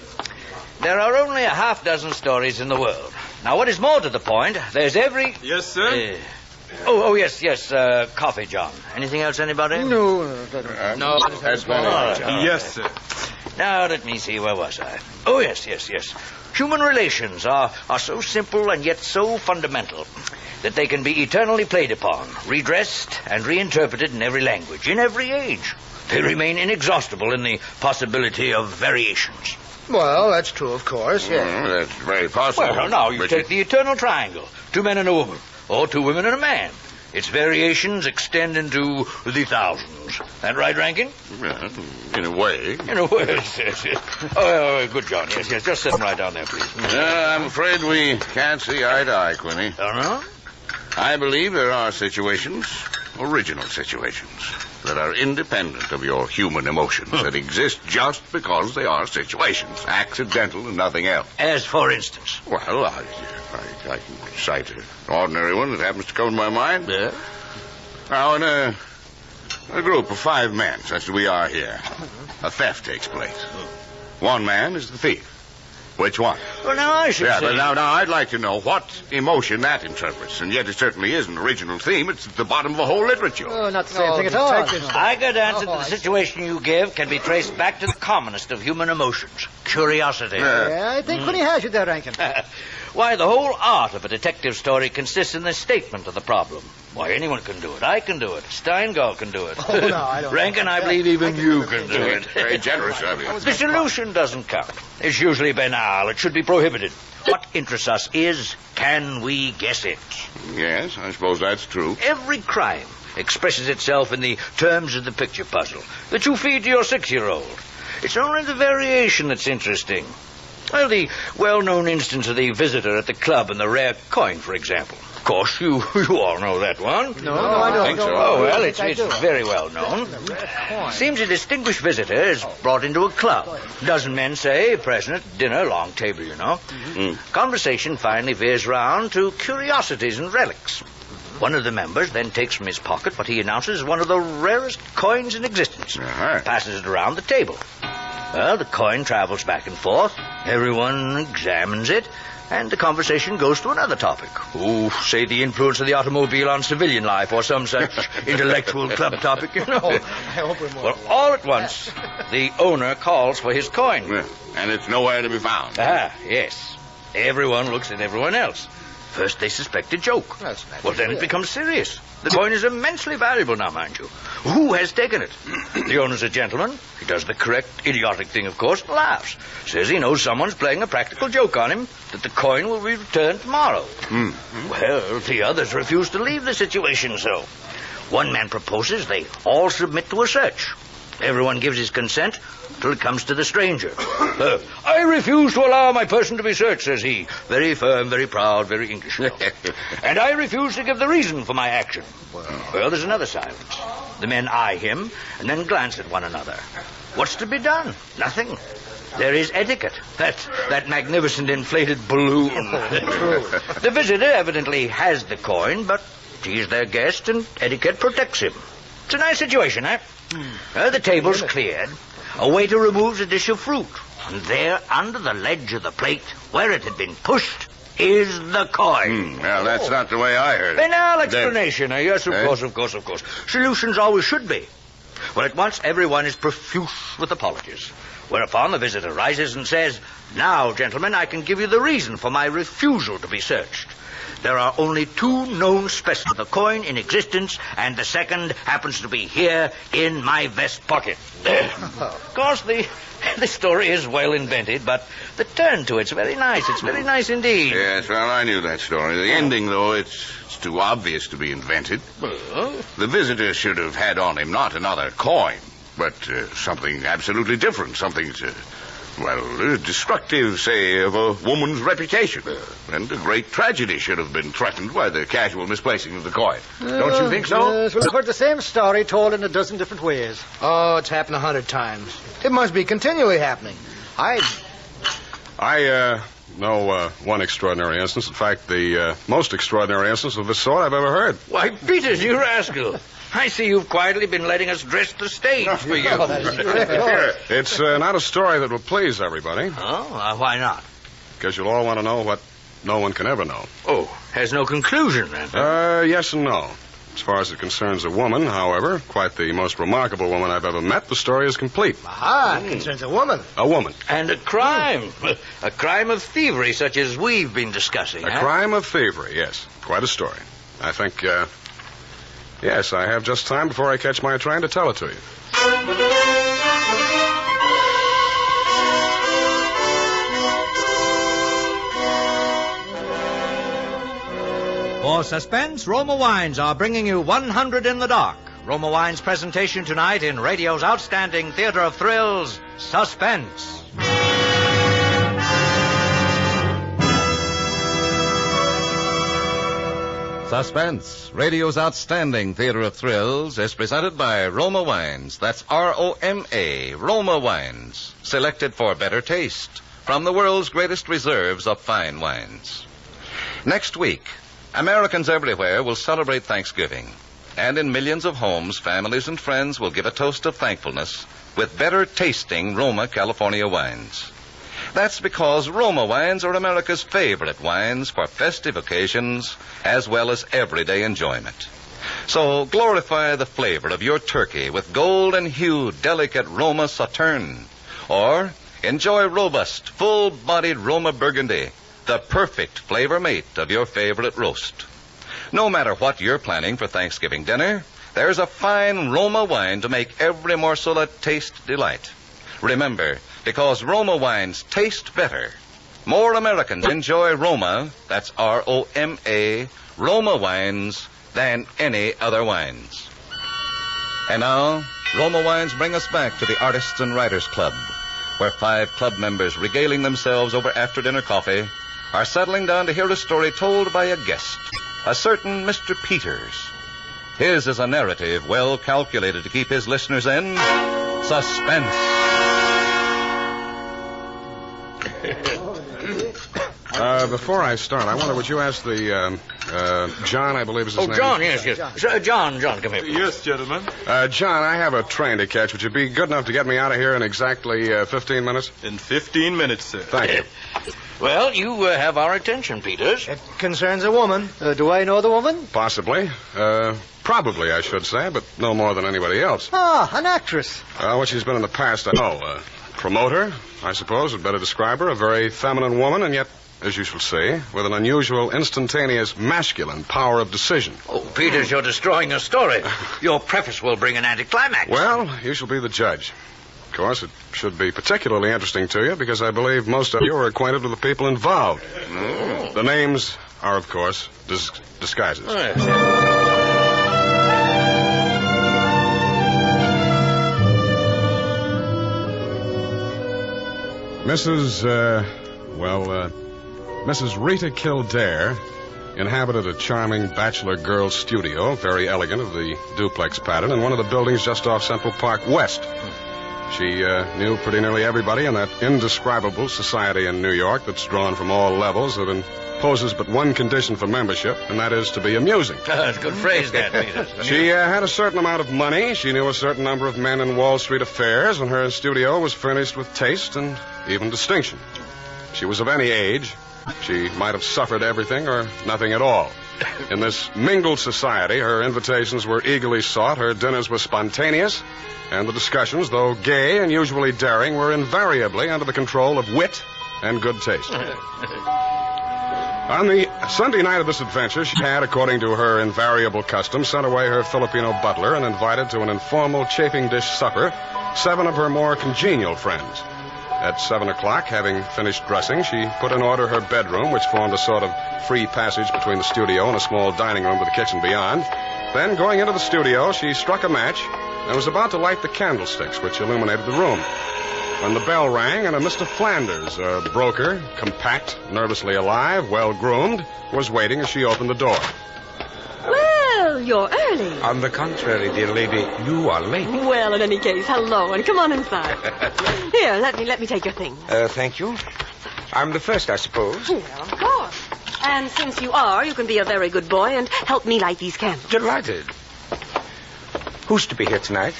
there are only a half dozen stories in the world. Now, what is more to the point, there's every... Yes, sir? Yes, coffee, John. Anything else, anybody? No. No. That's plenty. All right. Yes, sir. Now, let me see, where was I? Oh, yes. Human relations are so simple and yet so fundamental that they can be eternally played upon, redressed, and reinterpreted in every language, in every age. They remain inexhaustible in the possibility of variations. Well, that's true, of course, yeah. Well, that's very possible. Well, now, you But take the eternal triangle. 2 men and a woman, or 2 women and a man. Its variations extend into the thousands. That right, Rankin? Well, in a way. In a way, yes. Oh, good, John. Yes. Just sit right down there, please. I'm afraid we can't see eye to eye, Quinny. Oh, no? I believe there are situations, original situations, that are independent of your human emotions, that exist just because they are situations, accidental and nothing else. As for instance? Well, I can cite an ordinary one that happens to come to my mind. Yeah? Now, in a group of 5 men, such as we are here, a theft takes place. One man is the thief. Which one? Well, now, I should say... But now, I'd like to know what emotion that interprets. And yet it certainly is an original theme. It's at the bottom of the whole literature. Oh, not the same thing at all. I could answer that the situation you give can be traced back to the commonest of human emotions, curiosity. Yeah, I think Quinny has you there, Rankin. Why, the whole art of a detective story consists in the statement of the problem. Why, anyone can do it. I can do it. Steingall can do it. Oh, no, I don't Rankin, know. I believe even you can do it. Very generous of you. The solution doesn't count. It's usually banal. It should be prohibited. What interests us is, can we guess it? Yes, I suppose that's true. Every crime expresses itself in the terms of the picture puzzle that you feed to your 6-year-old. It's only the variation that's interesting. Well, the well-known instance of the visitor at the club and the rare coin, for example. Of course, you all know that one. No, I don't. think so. Oh, well, it's I do. very well known. Seems a distinguished visitor is brought into a club. A dozen men, say, present at dinner, long table, you know. Conversation finally veers round to curiosities and relics. One of the members then takes from his pocket what he announces as one of the rarest coins in existence. Passes it around the table. Well, the coin travels back and forth. Everyone examines it. And the conversation goes to another topic. Oh, say the influence of the automobile on civilian life or some such intellectual club topic, you know. I hope we're more. Well, all at once, the owner calls for his coin. Yeah, and it's nowhere to be found. Ah, yes. Everyone looks at everyone else. First, they suspect a joke. Well, then it becomes serious. The coin is immensely valuable now, mind you. Who has taken it? The owner's a gentleman. He does the correct, idiotic thing, of course, laughs. Says he knows someone's playing a practical joke on him, that the coin will be returned tomorrow. Well, the others refuse to leave the situation so. One man proposes they all submit to a search. Everyone gives his consent till it comes to the stranger. I refuse to allow my person to be searched, says he. Very firm, very proud, very English. And I refuse to give the reason for my action. Well, there's another silence. The men eye him and then glance at one another. What's to be done? Nothing. There is etiquette. That magnificent inflated balloon. The visitor evidently has the coin, but he's their guest and etiquette protects him. It's a nice situation, eh? The table's cleared. A waiter removes a dish of fruit. And there, under the ledge of the plate, where it had been pushed, is the coin. Well, that's not the way I heard it. Banal explanation. Yes, of course. Solutions always should be. Well, at once, everyone is profuse with apologies. Whereupon the visitor rises and says, now, gentlemen, I can give you the reason for my refusal to be searched. There are only 2 known specimens of the coin in existence, and the second happens to be here in my vest pocket. Of course, the story is well invented, but the turn to it's very nice. It's very nice indeed. Yes, well, I knew that story. The ending, though, it's too obvious to be invented. The visitor should have had on him not another coin, but something absolutely different. Something destructive, say, of a woman's reputation. And a great tragedy should have been threatened by the casual misplacing of the coin. Don't you think so? Yes, we've heard the same story told in a dozen different ways. Oh, it's happened 100 times. It must be continually happening. I know one extraordinary instance. In fact, the most extraordinary instance of this sort I've ever heard. Why, Peters, you rascal. I see you've quietly been letting us dress the stage for you. It's not a story that will please everybody. Oh, why not? Because you'll all want to know what no one can ever know. Oh, has no conclusion, then? Yes and no. As far as it concerns a woman, however, quite the most remarkable woman I've ever met, the story is complete. Aha, it concerns a woman. A woman. And a crime. A crime of thievery, such as we've been discussing. A crime of thievery, yes. Quite a story. I think, yes, I have just time before I catch my train to tell it to you. For Suspense, Roma Wines are bringing you 100 in the Dark. Roma Wines' presentation tonight in radio's outstanding theater of thrills, Suspense. Suspense, radio's outstanding theater of thrills, is presented by Roma Wines. That's R-O-M-A, Roma Wines. Selected for better taste from the world's greatest reserves of fine wines. Next week, Americans everywhere will celebrate Thanksgiving. And in millions of homes, families and friends will give a toast of thankfulness with better tasting Roma California wines. That's because Roma wines are America's favorite wines for festive occasions as well as everyday enjoyment. So glorify the flavor of your turkey with golden-hued, delicate Roma Sauterne. Or enjoy robust, full-bodied Roma Burgundy, the perfect flavor mate of your favorite roast. No matter what you're planning for Thanksgiving dinner, there's a fine Roma wine to make every morsel a taste delight. Remember, because Roma wines taste better, more Americans enjoy Roma, that's R-O-M-A, Roma wines, than any other wines. And now, Roma wines bring us back to the Artists and Writers Club, where 5 club members regaling themselves over after-dinner coffee are settling down to hear a story told by a guest, a certain Mr. Peters. His is a narrative well calculated to keep his listeners in suspense. Before I start, I wonder, would you ask the, John, I believe is his name? John, yes. John, come here. Yes, gentlemen. John, I have a train to catch. Would you be good enough to get me out of here in exactly 15 minutes? In 15 minutes, sir. Thank you. Well, you have our attention, Peters. It concerns a woman. Do I know the woman? Possibly. Probably, I should say, but no more than anybody else. Ah, an actress. What she's been in the past, I know. Promoter, I suppose, would better describe her. A very feminine woman, and yet, as you shall see, with an unusual, instantaneous, masculine power of decision. Oh, Peters, you're destroying your story. Your preface will bring an anticlimax. Well, you shall be the judge. Of course, it should be particularly interesting to you because I believe most of you are acquainted with the people involved. Oh. The names are, of course, disguises. Oh, yes. Mrs. Rita Kildare inhabited a charming bachelor girls' studio, very elegant, of the duplex pattern, in one of the buildings just off Central Park West. She knew pretty nearly everybody in that indescribable society in New York that's drawn from all levels, that imposes but one condition for membership, and that is to be amusing. That's a good phrase, that, Peters. She had a certain amount of money. She knew a certain number of men in Wall Street affairs, and her studio was furnished with taste and even distinction. She was of any age. She might have suffered everything or nothing at all. In this mingled society, her invitations were eagerly sought, her dinners were spontaneous, and the discussions, though gay and usually daring, were invariably under the control of wit and good taste. On the Sunday night of this adventure, she had, according to her invariable custom, sent away her Filipino butler and invited to an informal chafing dish supper 7 of her more congenial friends. At 7 o'clock, having finished dressing, she put in order her bedroom, which formed a sort of free passage between the studio and a small dining room with a kitchen beyond. Then, going into the studio, she struck a match and was about to light the candlesticks which illuminated the room, when the bell rang and a Mr. Flanders, a broker, compact, nervously alive, well-groomed, was waiting as she opened the door. Well, you're early. On the contrary, dear lady, you are late. Well, in any case, hello, and come on inside. Here, let me take your things. Thank you. I'm the first, I suppose. Well, of course. And since you are, you can be a very good boy and help me light these candles. Delighted. Who's to be here tonight?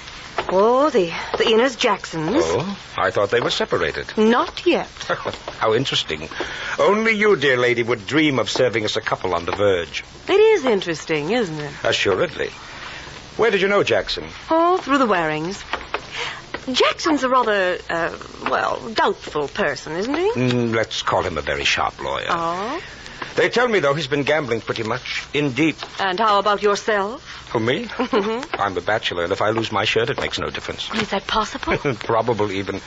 Oh, the Innes Jacksons. Oh, I thought they were separated. Not yet. How interesting. Only you, dear lady, would dream of serving us a couple on the verge. It is interesting, isn't it? Assuredly. Where did you know Jackson? Oh, through the Warings. Jackson's a rather, doubtful person, isn't he? Let's call him a very sharp lawyer. Oh? They tell me, though, he's been gambling pretty much in deep. And how about yourself? For me? I'm a bachelor, and if I lose my shirt, it makes no difference. Is that possible? Probable even.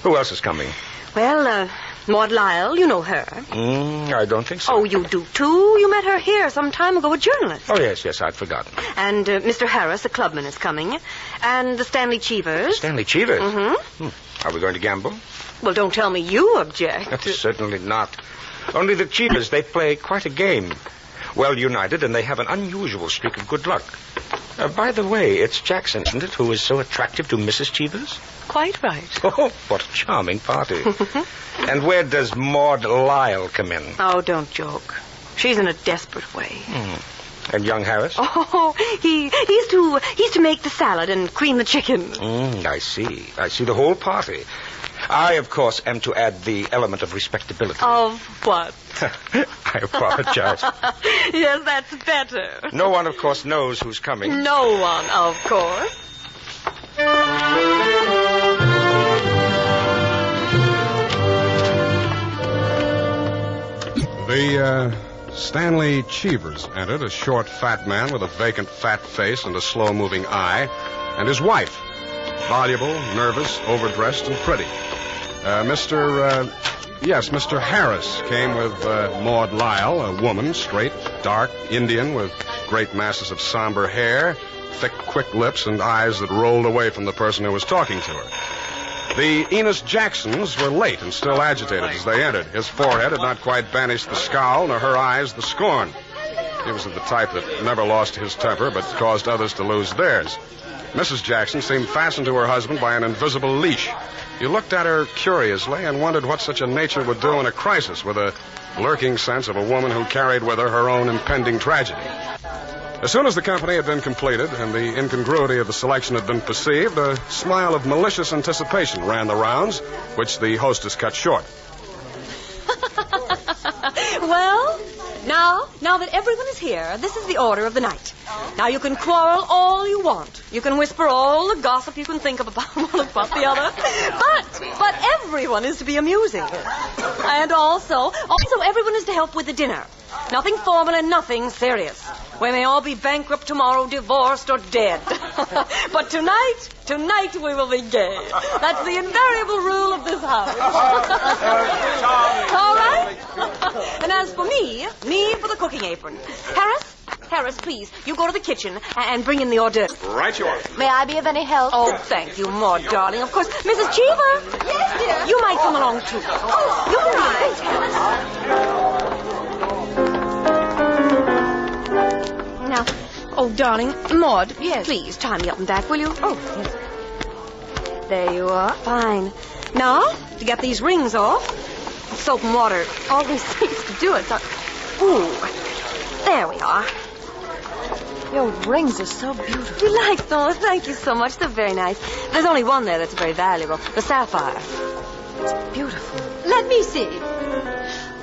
Who else is coming? Well, Maud Lyle, you know her. I don't think so. Oh, you do, too? You met her here some time ago, a journalist. Oh, yes, I'd forgotten. And Mr. Harris, a clubman, is coming. And the Stanley Cheevers. Stanley Cheevers? Mm-hmm. Are we going to gamble? Well, don't tell me you object. Certainly not. Only the Cheevers, they play quite a game. Well united, and they have an unusual streak of good luck. By the way, it's Jackson, isn't it, who is so attractive to Mrs. Cheevers? Quite right. Oh, what a charming party. And where does Maud Lyle come in? Oh, don't joke. She's in a desperate way. And young Harris? Oh, he's to make the salad and cream the chicken. I see. I see the whole party. I, of course, am to add the element of respectability. Of what? I apologize. Yes, that's better. No one, of course, knows who's coming. No one, of course. The Stanley Cheevers entered, a short, fat man with a vacant, fat face and a slow-moving eye, and his wife, voluble, nervous, overdressed, and pretty. Mr. Harris came with Maud Lyle, a woman, straight, dark, Indian, with great masses of somber hair, thick, quick lips, and eyes that rolled away from the person who was talking to her. The Enos Jacksons were late and still agitated as they entered. His forehead had not quite banished the scowl, nor her eyes the scorn. He was of the type that never lost his temper, but caused others to lose theirs. Mrs. Jackson seemed fastened to her husband by an invisible leash. You looked at her curiously and wondered what such a nature would do in a crisis, with a lurking sense of a woman who carried with her own impending tragedy. As soon as the company had been completed and the incongruity of the selection had been perceived, a smile of malicious anticipation ran the rounds, which the hostess cut short. Well, now that everyone is here, this is the order of the night. Now, you can quarrel all you want. You can whisper all the gossip you can think of about one about the other. But everyone is to be amusing. And also everyone is to help with the dinner. Nothing formal and nothing serious. We may all be bankrupt tomorrow, divorced, or dead. But tonight we will be gay. That's the invariable rule of this house. All right? And as for me for the cooking apron. Harris, please, you go to the kitchen and bring in the hors d'oeuvres. Right you are. May I be of any help? Oh, thank you, Maud, darling. Of course, Mrs. Cheever. Yes, dear. You might come along, too. Oh, you can Now, oh, darling, Maud, yes, please tie me up and back, will you? Oh, yes. There you are. Fine. Now, to get these rings off, soap and water always seems to do it. So, ooh, there we are. Your rings are so beautiful. You like those? Thank you so much. They're very nice. There's only one there that's very valuable. The sapphire. It's beautiful. Let me see.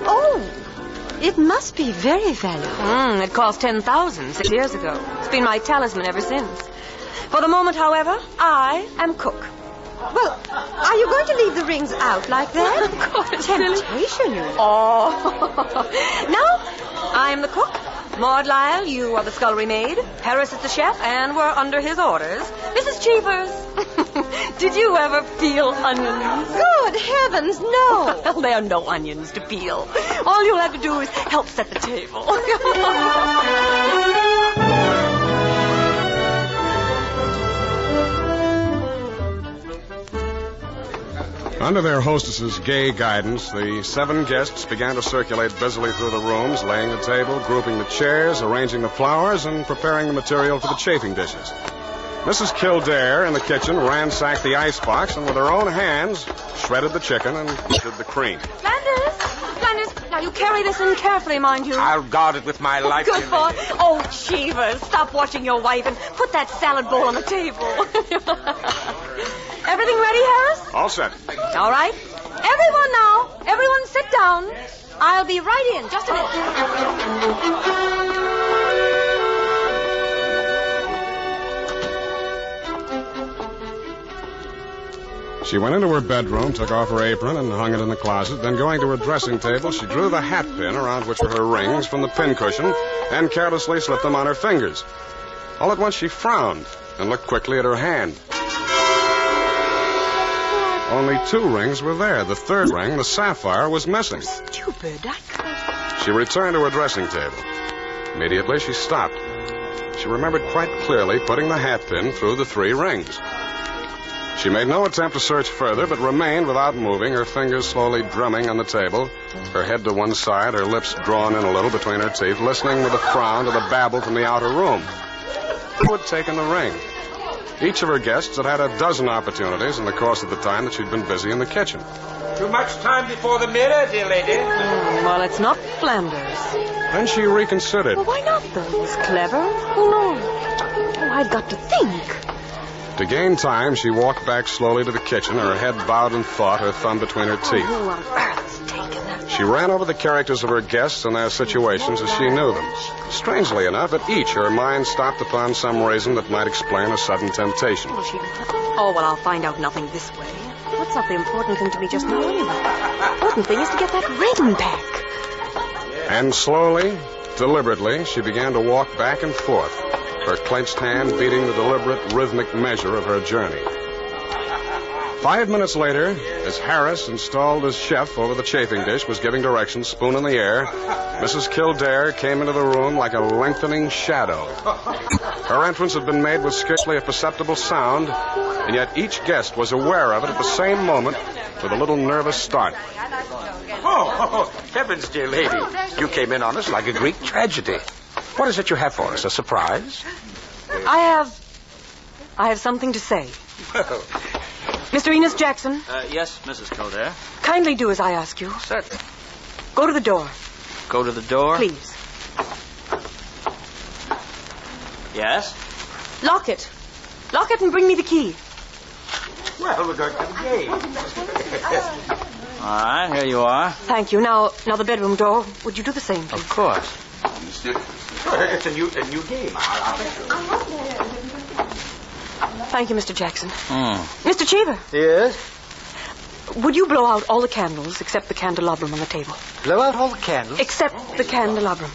Oh, it must be very valuable. It cost 10,000 6 years ago. It's been my talisman ever since. For the moment, however, I am cook. Well, are you going to leave the rings out like that? Of course. Temptation, you know. Oh. Now, I'm the cook. Maud Lyle, you are the scullery maid. Harris is the chef, and we're under his orders. Mrs. Cheevers, did you ever peel onions? Good heavens, no. Well, there are no onions to peel. All you'll have to do is help set the table. Under their hostess's gay guidance, the 7 guests began to circulate busily through the rooms, laying the table, grouping the chairs, arranging the flowers, and preparing the material for the chafing dishes. Mrs. Kildare in the kitchen ransacked the icebox and with her own hands shredded the chicken and did the cream. Flanders, now you carry this in carefully, mind you. I'll guard it with my life. Good boy. Oh, Cheevers, stop watching your wife and put that salad bowl on the table. Everything ready, Harris? All set. All right. Everyone now. Everyone sit down. I'll be right in. Just a minute. She went into her bedroom, took off her apron, and hung it in the closet. Then, going to her dressing table, she drew the hat pin around which were her rings from the pincushion and carelessly slipped them on her fingers. All at once, she frowned and looked quickly at her hand. Only 2 rings were there. The 3rd ring, the sapphire, was missing. Stupid. She returned to her dressing table. Immediately, she stopped. She remembered quite clearly putting the hat pin through the 3 rings. She made no attempt to search further, but remained without moving, her fingers slowly drumming on the table, her head to one side, her lips drawn in a little between her teeth, listening with a frown to the babble from the outer room. Who had taken the ring? Each of her guests had had a dozen opportunities in the course of the time that she'd been busy in the kitchen. Too much time before the mirror, dear lady. Well, it's not Flanders. Then she reconsidered. Well, why not, though? He's clever. Who knows? Oh, I've got to think. To gain time, she walked back slowly to the kitchen, her head bowed in thought, her thumb between her teeth. Who on earth's taken that? She ran over the characters of her guests and their situations as she knew them. Strangely enough, at each, her mind stopped upon some reason that might explain a sudden temptation. Well, I'll find out nothing this way. That's not the important thing to me just now, anyway. The important thing is to get that ring back. And slowly, deliberately, she began to walk back and forth, her clenched hand beating the deliberate, rhythmic measure of her journey. 5 minutes later, as Harris, installed as chef over the chafing dish, was giving directions, spoon in the air, Mrs. Kildare came into the room like a lengthening shadow. Her entrance had been made with scarcely a perceptible sound, and yet each guest was aware of it at the same moment with a little nervous start. Oh, heavens, dear lady. You came in on us like a Greek tragedy. What is it you have for us? A surprise? I have something to say. Mr. Enos Jackson. Yes, Mrs. Kildare. Kindly do as I ask you. Certainly. Go to the door. Go to the door? Please. Yes? Lock it. Lock it and bring me the key. Well, we're going to the game. All right, here you are. Thank you. Now the bedroom door. Would you do the same, please? Of course. It's a new game. Thank you, Mr. Jackson. Hmm. Mr. Cheever. Yes? Would you blow out all the candles except the candelabrum on the table? Blow out all the candles? Except the candelabrum.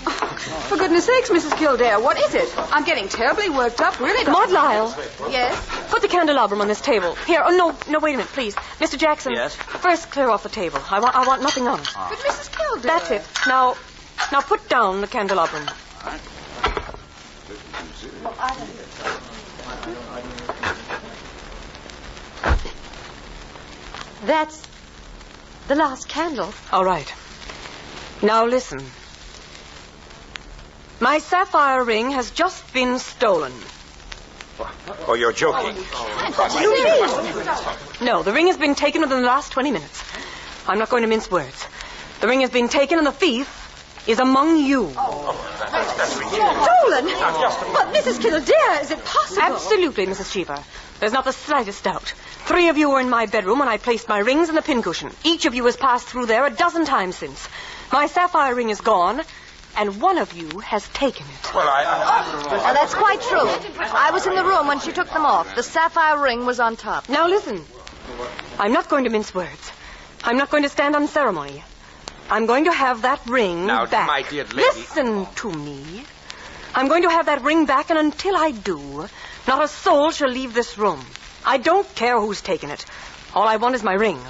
For goodness sakes, Mrs. Kildare, what is it? I'm getting terribly worked up, really. Maud Lyle. Yes? Put the candelabrum on this table. Here. Oh, no, wait a minute, please. Mr. Jackson. Yes? First, clear off the table. I want nothing on it. But Mrs. Kildare... That's it. Now put down the candelabrum. That's the last candle. All right. Now listen. My sapphire ring has just been stolen. Oh, you're joking. No, the ring has been taken within the last 20 minutes. I'm not going to mince words. The ring has been taken and the thief is among you. Stolen? But Mrs. Kildare, is it possible? Absolutely, Mrs. Cheever. There's not the slightest doubt. 3 of you were in my bedroom when I placed my rings in the pincushion. Each of you has passed through there a dozen times since. My sapphire ring is gone, and one of you has taken it. Well, Now, that's quite true. I was in the room when she took them off. The sapphire ring was on top. Now listen. I'm not going to mince words. I'm not going to stand on ceremony. I'm going to have that ring now, back. my dear lady... Listen to me. I'm going to have that ring back, and until I do, not a soul shall leave this room. I don't care who's taken it. All I want is my ring.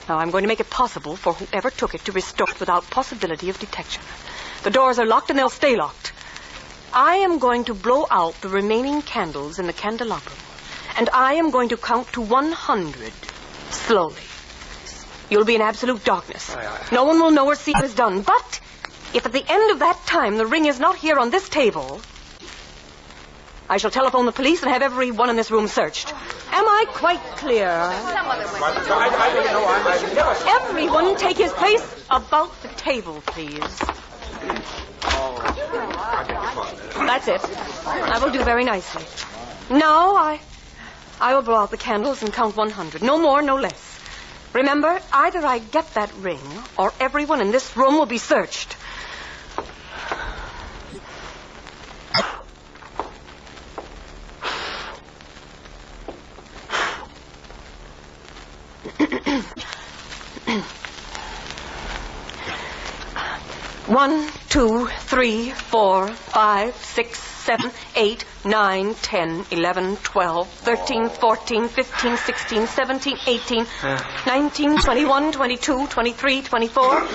Now, I'm going to make it possible for whoever took it to restore it without possibility of detection. The doors are locked, and they'll stay locked. I am going to blow out the remaining candles in the candelabrum, and I am going to count to 100 slowly. You'll be in absolute darkness. No one will know or see what is done. But if at the end of that time the ring is not here on this table, I shall telephone the police and have everyone in this room searched. Am I quite clear? Everyone take his place about the table, please. That's it. I will do very nicely. Now I will blow out the candles and count 100. No more, no less. Remember, either I get that ring or everyone in this room will be searched. One, 2, 3, 4, 5, 6, 7, 8, 9, 10, 11, 12, 13, 14, 15, 16, 17, 18, 19, 21, 22, 23, 24,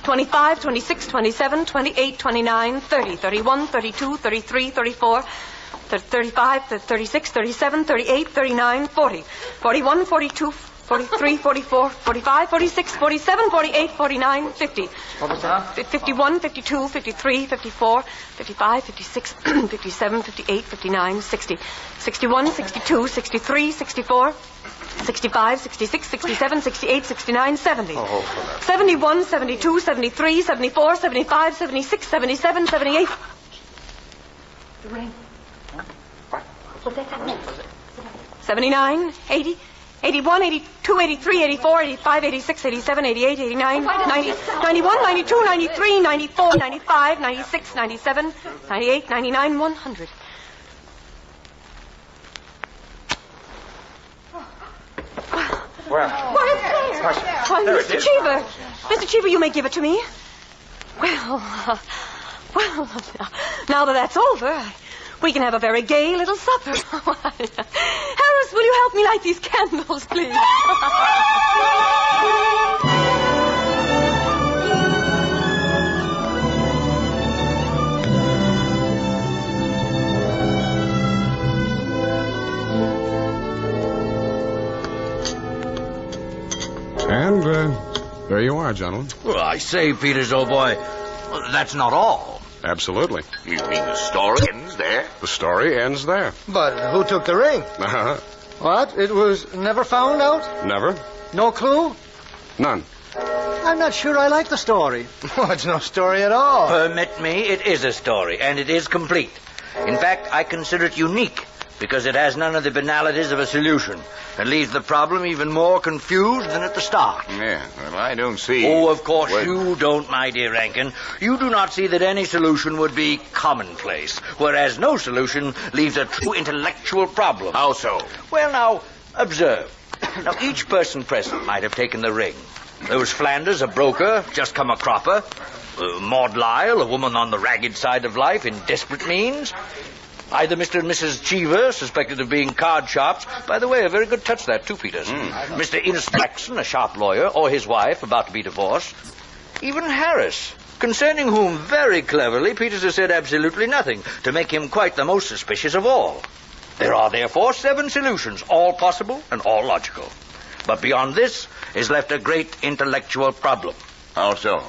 25, 26, 27, 28, 29, 30, 31, 32, 33, 34, 35, 36, 37, 38, 39, 40, 41, 42, 43, 44, 45, 46, 47, 48, 49, 50. 51, 52, 53, 54, 55, 56, 57, 58, 59, 60. 61, 62, 63, 64, 65, 66, 67, 68, 69, 70. 71, 72, 73, 74, 75, 76, 77, 78. The ring. What's that? 79, 80, 81, 82, 83, 84, 85, 86, 87, 88, 89, 90, 91, 92, 93, 94, 95, 96, 97, 98, 99, 100. Well, Why, Mr. Cheever. Mr. Cheever, you may give it to me. Well, now that that's over, we can have a very gay little supper. Harris, will you help me light these candles, please? And there you are, gentlemen. Well, I say, Peters, old boy, that's not all. Absolutely. You mean the story ends there? The story ends there. But who took the ring? Uh-huh. What? It was never found out? Never? No clue? None. I'm not sure I like the story. Well, it's no story at all. Permit me, it is a story, and it is complete. In fact, I consider it unique, because it has none of the banalities of a solution, and leaves the problem even more confused than at the start. Yeah, well, I don't see... Oh, of course you don't, my dear Rankin. You do not see that any solution would be commonplace, whereas no solution leaves a true intellectual problem. How so? Well, now, observe. Now, each person present might have taken the ring. There was Flanders, a broker, just come a cropper. Maud Lyle, a woman on the ragged side of life, in desperate means. Either Mr. and Mrs. Cheever, suspected of being card sharps. By the way, a very good touch, that, too, Peters. Mr. Innes Jackson, a sharp lawyer, or his wife, about to be divorced. Even Harris, concerning whom, very cleverly, Peters has said absolutely nothing, to make him quite the most suspicious of all. There are, therefore, 7 solutions, all possible and all logical. But beyond this is left a great intellectual problem. How so?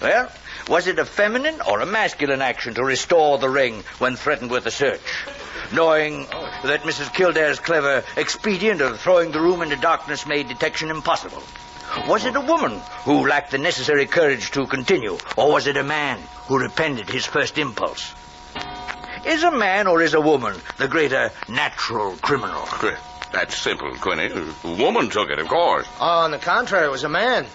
Well, was it a feminine or a masculine action to restore the ring when threatened with a search? Knowing that Mrs. Kildare's clever expedient of throwing the room into darkness made detection impossible. Was it a woman who lacked the necessary courage to continue? Or was it a man who repented his first impulse? Is a man or is a woman the greater natural criminal? That's simple, Quinny. The woman took it, of course. On the contrary, it was a man.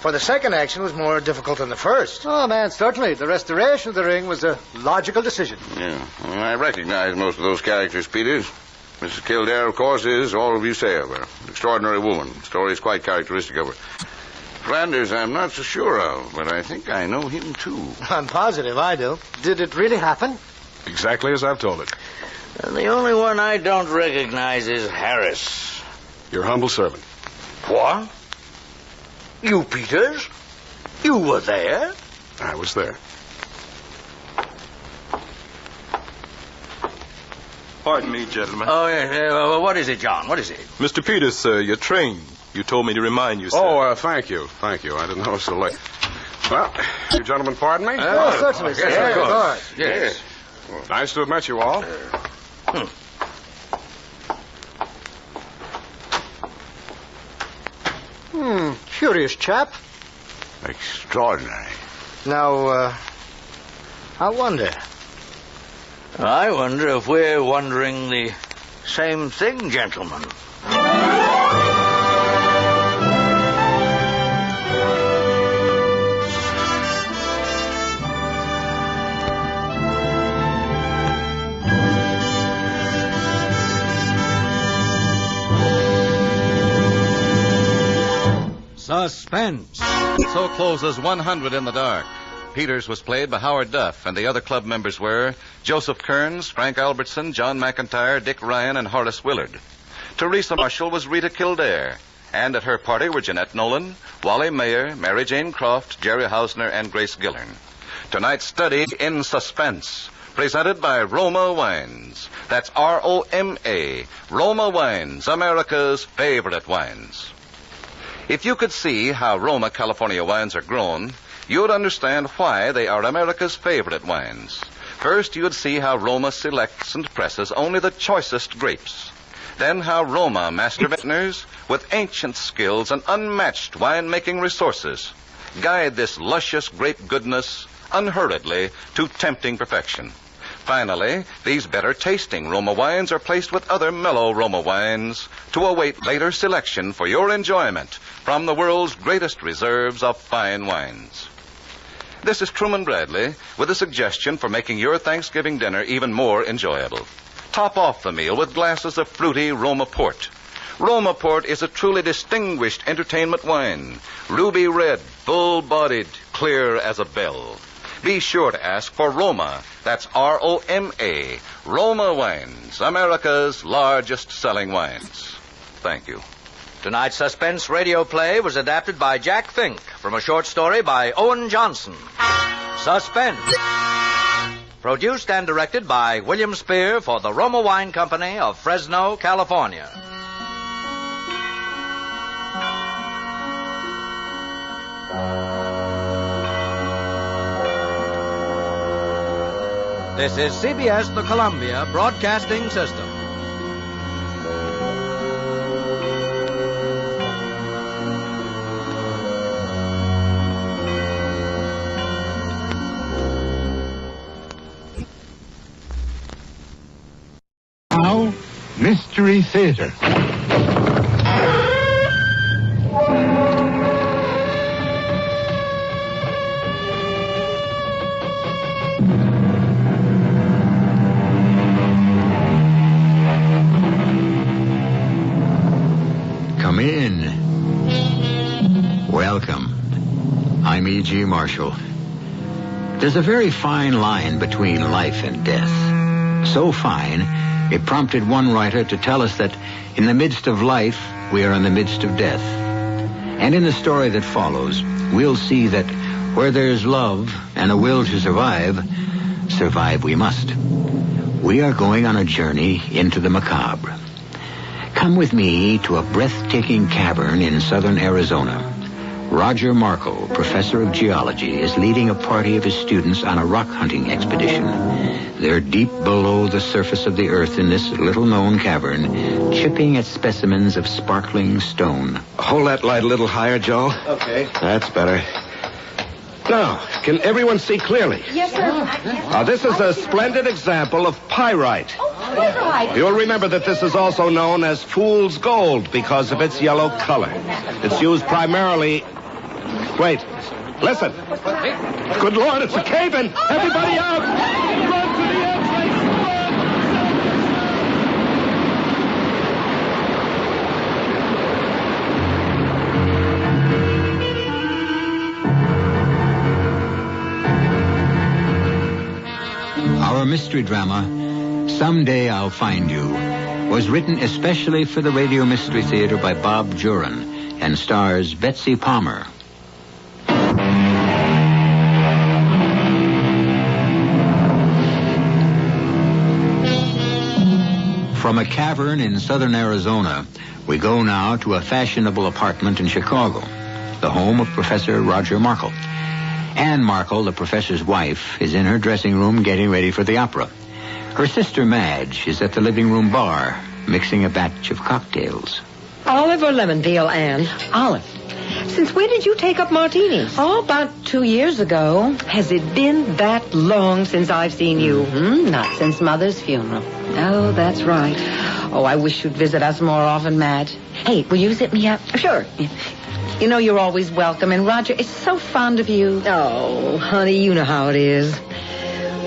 For the second action was more difficult than the first. Oh, man, certainly. The restoration of the ring was a logical decision. Yeah, well, I recognize most of those characters, Peters. Mrs. Kildare, of course, is all of you say of her. An extraordinary woman. The story is quite characteristic of her. Flanders, I'm not so sure of, but I think I know him, too. I'm positive I do. Did it really happen? Exactly as I've told it. And the only one I don't recognize is Harris. Your humble servant. What? You, Peters? You were there? I was there. Pardon me, gentlemen. Oh, yes. What is it, John? What is it? Mr. Peters, sir, your train. You told me to remind you, sir. Oh, thank you. Thank you. I didn't know it was so late. Well, you gentlemen pardon me? Certainly, sir. Yes, of course. Yes. Well, nice to have met you all. Curious chap. Extraordinary. Now, I wonder. I wonder if we're wondering the same thing, gentlemen. Suspense. So closes 100 in the Dark. Peters was played by Howard Duff, and the other club members were Joseph Kearns, Frank Albertson, John McIntyre, Dick Ryan, and Horace Willard. Teresa Marshall was Rita Kildare, and at her party were Jeanette Nolan, Wally Mayer, Mary Jane Croft, Jerry Hausner, and Grace Gillern. Tonight's study in Suspense, presented by Roma Wines. That's R-O-M-A, Roma Wines, America's favorite wines. If you could see how Roma California wines are grown, you'd understand why they are America's favorite wines. First, you'd see how Roma selects and presses only the choicest grapes. Then how Roma master vintners, with ancient skills and unmatched wine-making resources, guide this luscious grape goodness unhurriedly to tempting perfection. Finally, these better-tasting Roma wines are placed with other mellow Roma wines to await later selection for your enjoyment from the world's greatest reserves of fine wines. This is Truman Bradley with a suggestion for making your Thanksgiving dinner even more enjoyable. Top off the meal with glasses of fruity Roma Port. Roma Port is a truly distinguished entertainment wine. Ruby red, full-bodied, clear as a bell. Be sure to ask for Roma. That's R-O-M-A. Roma Wines, America's largest selling wines. Thank you. Tonight's suspense radio play was adapted by Jack Fink from a short story by Owen Johnson. Suspense. Produced and directed by William Spear for the Roma Wine Company of Fresno, California. This is CBS, the Columbia Broadcasting System. Now, Mystery Theater. Come in. Welcome. I'm E.G. Marshall. There's a very fine line between life and death. So fine, it prompted one writer to tell us that in the midst of life, we are in the midst of death. And in the story that follows, we'll see that where there's love and a will to survive, survive we must. We are going on a journey into the macabre. Come with me to a breathtaking cavern in southern Arizona. Roger Markle, professor of geology, is leading a party of his students on a rock hunting expedition. They're deep below the surface of the earth in this little-known cavern, chipping at specimens of sparkling stone. Hold that light a little higher, Joel. Okay. That's better. Now, can everyone see clearly? Yes, sir. This is a splendid example of pyrite. Pyrite. You'll remember that this is also known as fool's gold because of its yellow color. It's used primarily... Wait. Listen. Good Lord, it's a cave-in. Everybody out! Run to the entrance! Our mystery drama, Someday I'll Find You, was written especially for the Radio Mystery Theater by Bob Juran and stars Betsy Palmer. From a cavern in southern Arizona, we go now to a fashionable apartment in Chicago, the home of Professor Roger Markle. Anne Markle, the professor's wife, is in her dressing room getting ready for the opera. Her sister Madge is at the living room bar, mixing a batch of cocktails. Olive or lemon veal, Anne? Olive. Since when did you take up martinis? Oh, about 2 years ago. Has it been that long since I've seen you? Mm-hmm. Not since Mother's funeral. Oh, that's right. Oh, I wish you'd visit us more often, Madge. Hey, will you zip me up? Sure. You know you're always welcome, and Roger is so fond of you. Oh, honey, you know how it is.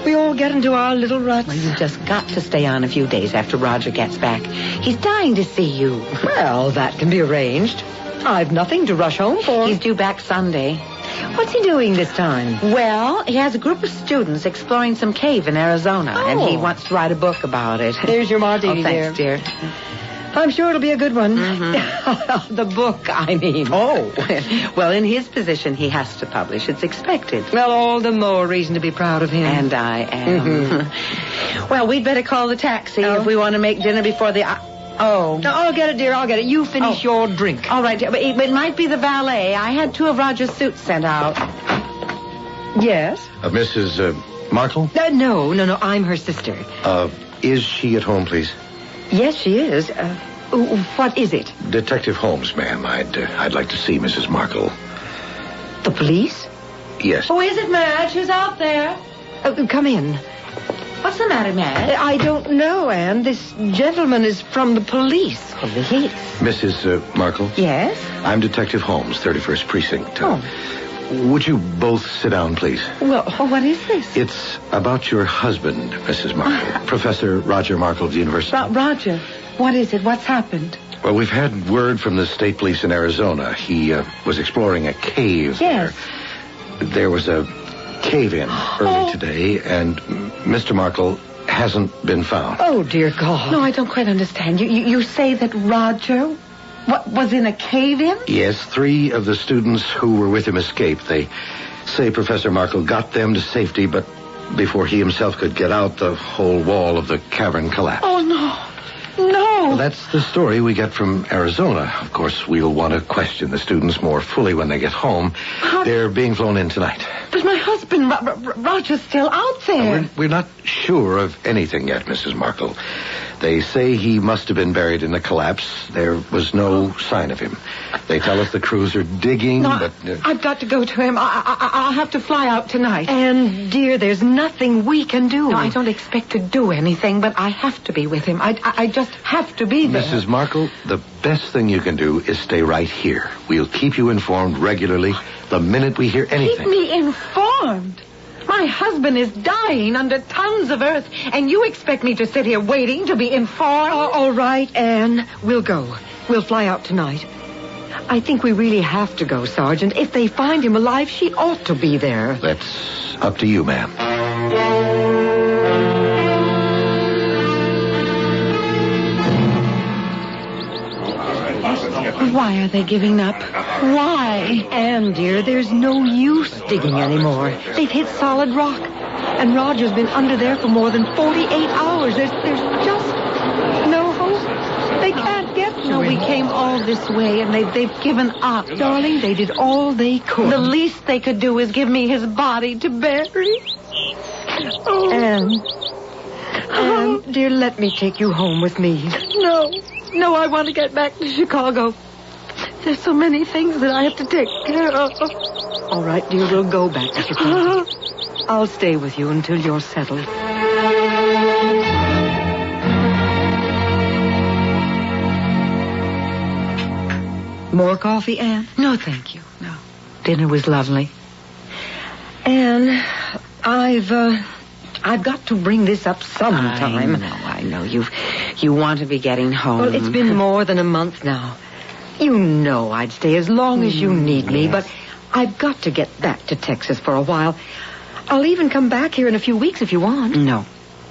We all get into our little ruts. Well, you've just got to stay on a few days after Roger gets back. He's dying to see you. Well, that can be arranged. I've nothing to rush home for. He's due back Sunday. What's he doing this time? Well, he has a group of students exploring some cave in Arizona, and he wants to write a book about it. There's your martini, thanks, dear. I'm sure it'll be a good one. Mm-hmm. The book, I mean. Oh. Well, in his position, he has to publish. It's expected. Well, all the more reason to be proud of him. And I am. Mm-hmm. Well, we'd better call the taxi if we want to make dinner before the... Oh. No, I'll get it, dear. I'll get it. You finish your drink. All right, but it might be the valet. I had 2 of Roger's suits sent out. Yes? Mrs. Markle? No. I'm her sister. Is she at home, please? Yes, she is. What is it? Detective Holmes, ma'am. I'd like to see Mrs. Markle. The police? Yes. Who is it, Madge? Who's out there? Come in. What's the matter, Madge? I don't know, Anne. This gentleman is from the police. Police? Mrs. Markle? Yes? I'm Detective Holmes, 31st Precinct. Oh. Would you both sit down, please? Well, what is this? It's about your husband, Mrs. Markle. Professor Roger Markle of the University. Roger, what is it? What's happened? Well, we've had word from the state police in Arizona. He was exploring a cave there. There was a cave-in early today, and Mr. Markle hasn't been found. Oh, dear God. No, I don't quite understand. You say that Roger was in a cave-in? Yes, 3 of the students who were with him escaped. They say Professor Markle got them to safety, but before he himself could get out, the whole wall of the cavern collapsed. Oh, no. No. Well, that's the story we get from Arizona. Of course, we'll want to question the students more fully when they get home. They're being flown in tonight. But my husband, Roger's still out there. We're not sure of anything yet, Mrs. Markle. They say he must have been buried in the collapse. There was no sign of him. They tell us the crews are digging, but... I've got to go to him. I'll have to fly out tonight. And, dear, there's nothing we can do. No, I don't expect to do anything, but I have to be with him. I just have to be there. Mrs. Markle, the best thing you can do is stay right here. We'll keep you informed regularly the minute we hear anything. Keep me informed? My husband is dying under tons of earth, and you expect me to sit here waiting to be informed? All right, Anne. We'll go. We'll fly out tonight. I think we really have to go, Sergeant. If they find him alive, she ought to be there. That's up to you, ma'am. Why are they giving up? Why? Anne, dear, there's no use digging anymore. They've hit solid rock. And Roger's been under there for more than 48 hours. There's just no hope. They can't get to him. No, we came all this way, and they've given up. Darling, they did all they could. The least they could do is give me his body to bury. Oh. Anne, dear, let me take you home with me. No, I want to get back to Chicago. There's so many things that I have to take care of. All right, dear, we'll go back to Chicago. I'll stay with you until you're settled. More coffee, Anne? No, thank you. No. Dinner was lovely. Anne, I've got to bring this up sometime. I know. You want to be getting home. Well, it's been more than a month now. You know I'd stay as long as you need me, but I've got to get back to Texas for a while. I'll even come back here in a few weeks if you want. No,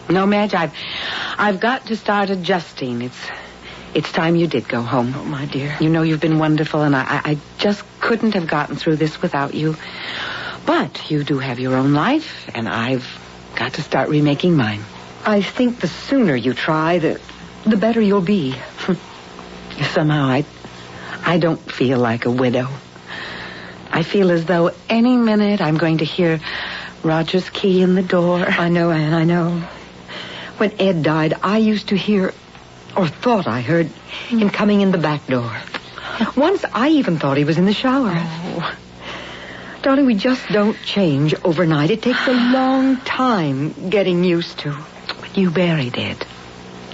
Madge, I've got to start adjusting. It's time you did go home. Oh, my dear. You know you've been wonderful, and I just couldn't have gotten through this without you. But you do have your own life, and I've got to start remaking mine. I think the sooner you try, the better you'll be. Somehow, I don't feel like a widow. I feel as though any minute I'm going to hear Roger's key in the door. I know, Anne, I know. When Ed died, I used to hear, or thought I heard, him coming in the back door. Once I even thought he was in the shower. Oh. Darling, we just don't change overnight. It takes a long time getting used to. But you buried Ed.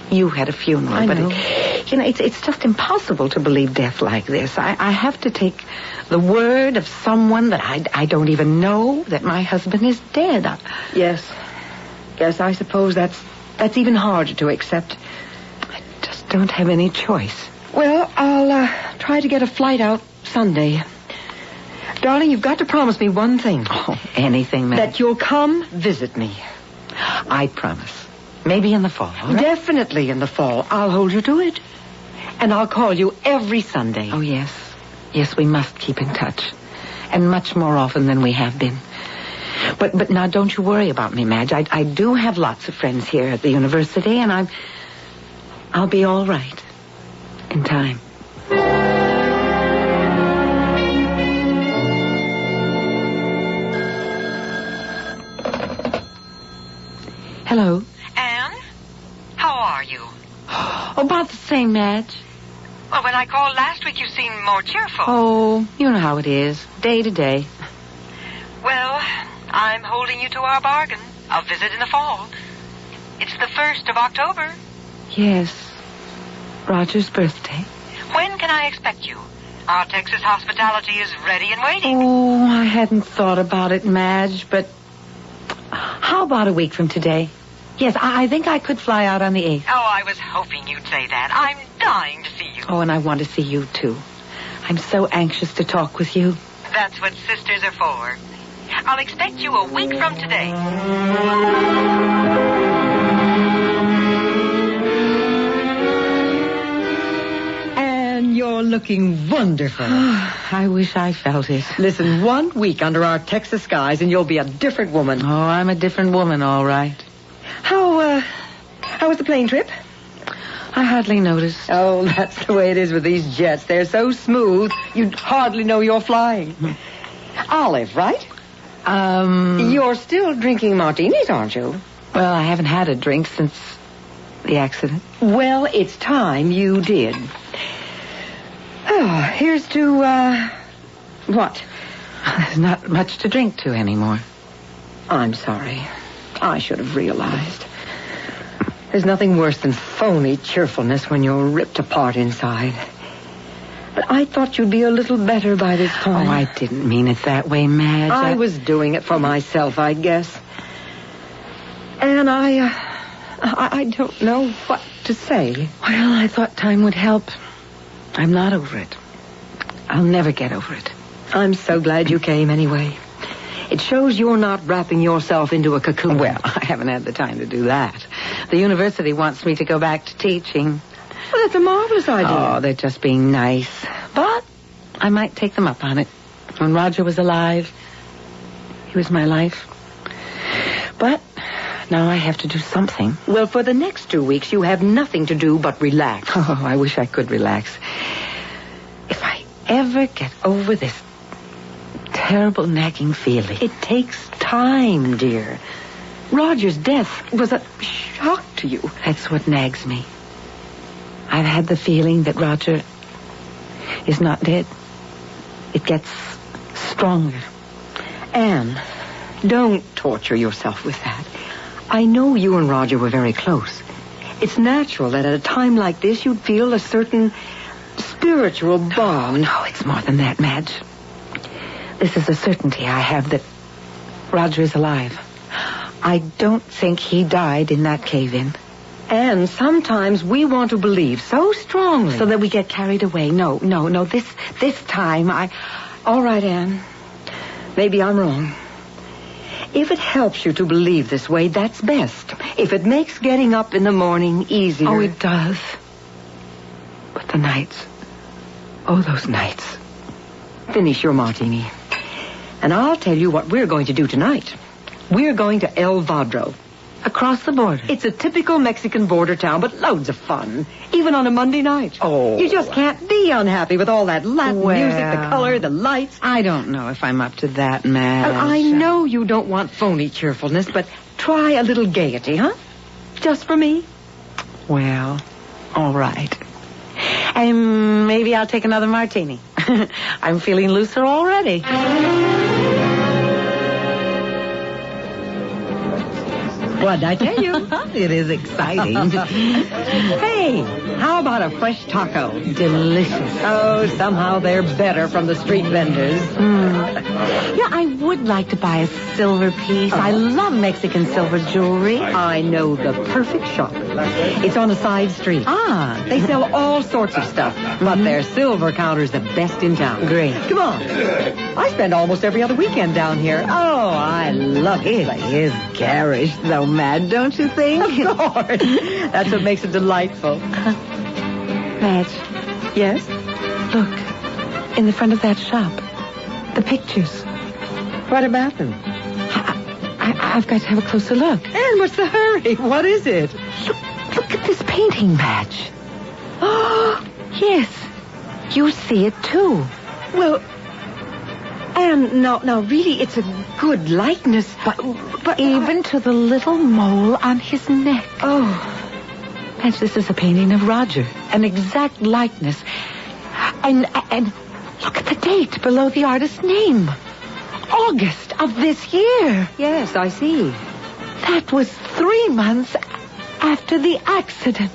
You had a funeral. I know. It's just impossible to believe death like this. I have to take the word of someone that I don't even know that my husband is dead. Yes, I suppose that's even harder to accept. I just don't have any choice. Well, I'll try to get a flight out Sunday. Darling, you've got to promise me one thing. Oh, anything, ma'am. That you'll come visit me. I promise. Maybe in the fall. Right? Definitely in the fall. I'll hold you to it. And I'll call you every Sunday. Oh, yes. Yes, we must keep in touch. And much more often than we have been. But now don't you worry about me, Madge. I do have lots of friends here at the university, and I'll be all right. In time. Hello. Anne? How are you? About the same, Madge. Well, when I called last week, you seemed more cheerful. Oh, you know how it is. Day to day. Well, I'm holding you to our bargain. A visit in the fall. It's the 1st of October. Yes. Roger's birthday. When can I expect you? Our Texas hospitality is ready and waiting. Oh, I hadn't thought about it, Madge, but how about a week from today? Yes, I think I could fly out on the 8th. Oh, I was hoping you'd say that. I'm dying to see you. Oh, and I want to see you, too. I'm so anxious to talk with you. That's what sisters are for. I'll expect you a week from today. And you're looking wonderful. I wish I felt it. Listen, 1 week under our Texas skies and you'll be a different woman. Oh, I'm a different woman, all right. How was the plane trip? I hardly noticed. Oh, that's the way it is with these jets. They're so smooth, you'd hardly know you're flying. Olive, right? You're still drinking martinis, aren't you? Well, I haven't had a drink since the accident. Well, it's time you did. Oh, here's to, what? There's not much to drink to anymore. I'm sorry. I should have realized. There's nothing worse than phony cheerfulness when you're ripped apart inside. But I thought you'd be a little better by this time. Oh, I didn't mean it that way, Madge. I was doing it for myself, I guess. And I don't know what to say. Well, I thought time would help. I'm not over it. I'll never get over it. I'm so glad you came anyway. It shows you're not wrapping yourself into a cocoon. Well, I haven't had the time to do that. The university wants me to go back to teaching. Well, that's a marvelous idea. Oh, they're just being nice. But I might take them up on it. When Roger was alive, he was my life. But now I have to do something. Well, for the next 2 weeks, you have nothing to do but relax. Oh, I wish I could relax. If I ever get over this terrible nagging feeling. It takes time, dear. Roger's death was a shock to you. That's what nags me. I've had the feeling that Roger is not dead. It gets stronger. Anne, don't torture yourself with that. I know you and Roger were very close. It's natural that at a time like this you'd feel a certain spiritual bond. No, it's more than that, Madge. This is a certainty I have that Roger is alive. I don't think he died in that cave-in. And sometimes we want to believe so strongly. So that we get carried away. No. This time All right, Anne. Maybe I'm wrong. If it helps you to believe this way, that's best. If it makes getting up in the morning easier. Oh, it does. But the nights. Oh, those nights. Finish your martini. And I'll tell you what we're going to do tonight. We're going to El Vadro. Across the border. It's a typical Mexican border town, but loads of fun. Even on a Monday night. Oh. You just can't be unhappy with all that Latin music, the color, the lights. I don't know if I'm up to that, Madge. I know you don't want phony cheerfulness, but try a little gaiety, huh? Just for me. Well, all right. And maybe I'll take another martini. I'm feeling looser already. What'd I tell you? It is exciting. Hey, how about a fresh taco? Delicious. Oh, somehow they're better from the street vendors. Yeah, I would like to buy a silver piece. I love Mexican silver jewelry. I know the perfect shop. It's on a side street. Ah. They sell all sorts of stuff, but their silver counter's the best in town. Great. Come on. I spend almost every other weekend down here. Oh, I love it. It is garish, though, Mad, don't you think? Of course. That's what makes it delightful. Madge. Yes? Look, in the front of that shop. The pictures. What about them? I've got to have a closer look. Anne, what's the hurry? What is it? Look at this painting, Madge. Oh, yes. You see it, too. Well, Anne, now, really, it's a good likeness, but even to the little mole on his neck. Oh. Madge, this is a painting of Roger. An exact likeness. And look at the date below the artist's name. August of this year. Yes, I see. That was 3 months after the accident.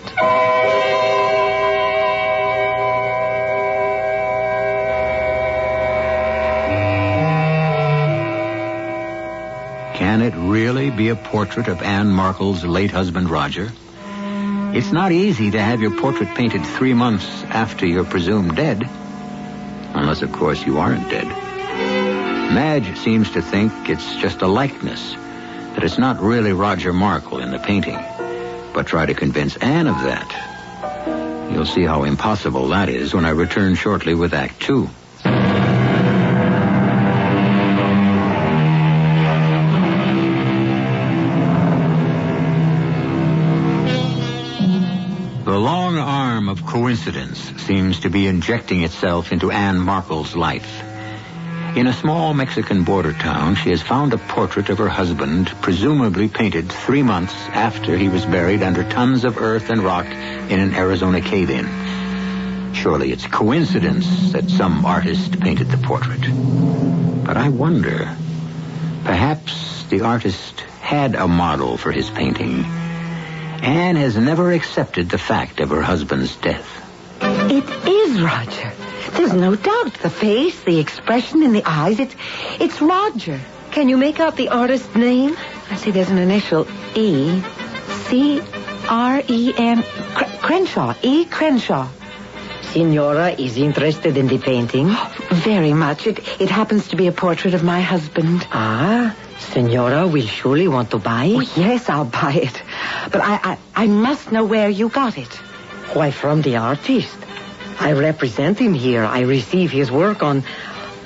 Can it really be a portrait of Anne Markle's late husband, Roger? It's not easy to have your portrait painted 3 months after you're presumed dead. Unless, of course, you aren't dead. Madge seems to think it's just a likeness, that it's not really Roger Markle in the painting. But try to convince Anne of that. You'll see how impossible that is when I return shortly with Act 2. The long arm of coincidence seems to be injecting itself into Anne Markle's life. In a small Mexican border town, she has found a portrait of her husband, presumably painted 3 months after he was buried under tons of earth and rock in an Arizona cave-in. Surely it's coincidence that some artist painted the portrait. But I wonder, perhaps the artist had a model for his painting. Anne has never accepted the fact of her husband's death. It is Roger. There's no doubt. The face, the expression in the eyes. It's Roger. Can you make out the artist's name? I see there's an initial E. C-R-E-M. Crenshaw. E. Crenshaw. Signora is interested in the painting? Very much. It happens to be a portrait of my husband. Ah, Signora will surely want to buy it? Oh, yes, I'll buy it. But I must know where you got it. Why, from the artist. I represent him here. I receive his work on...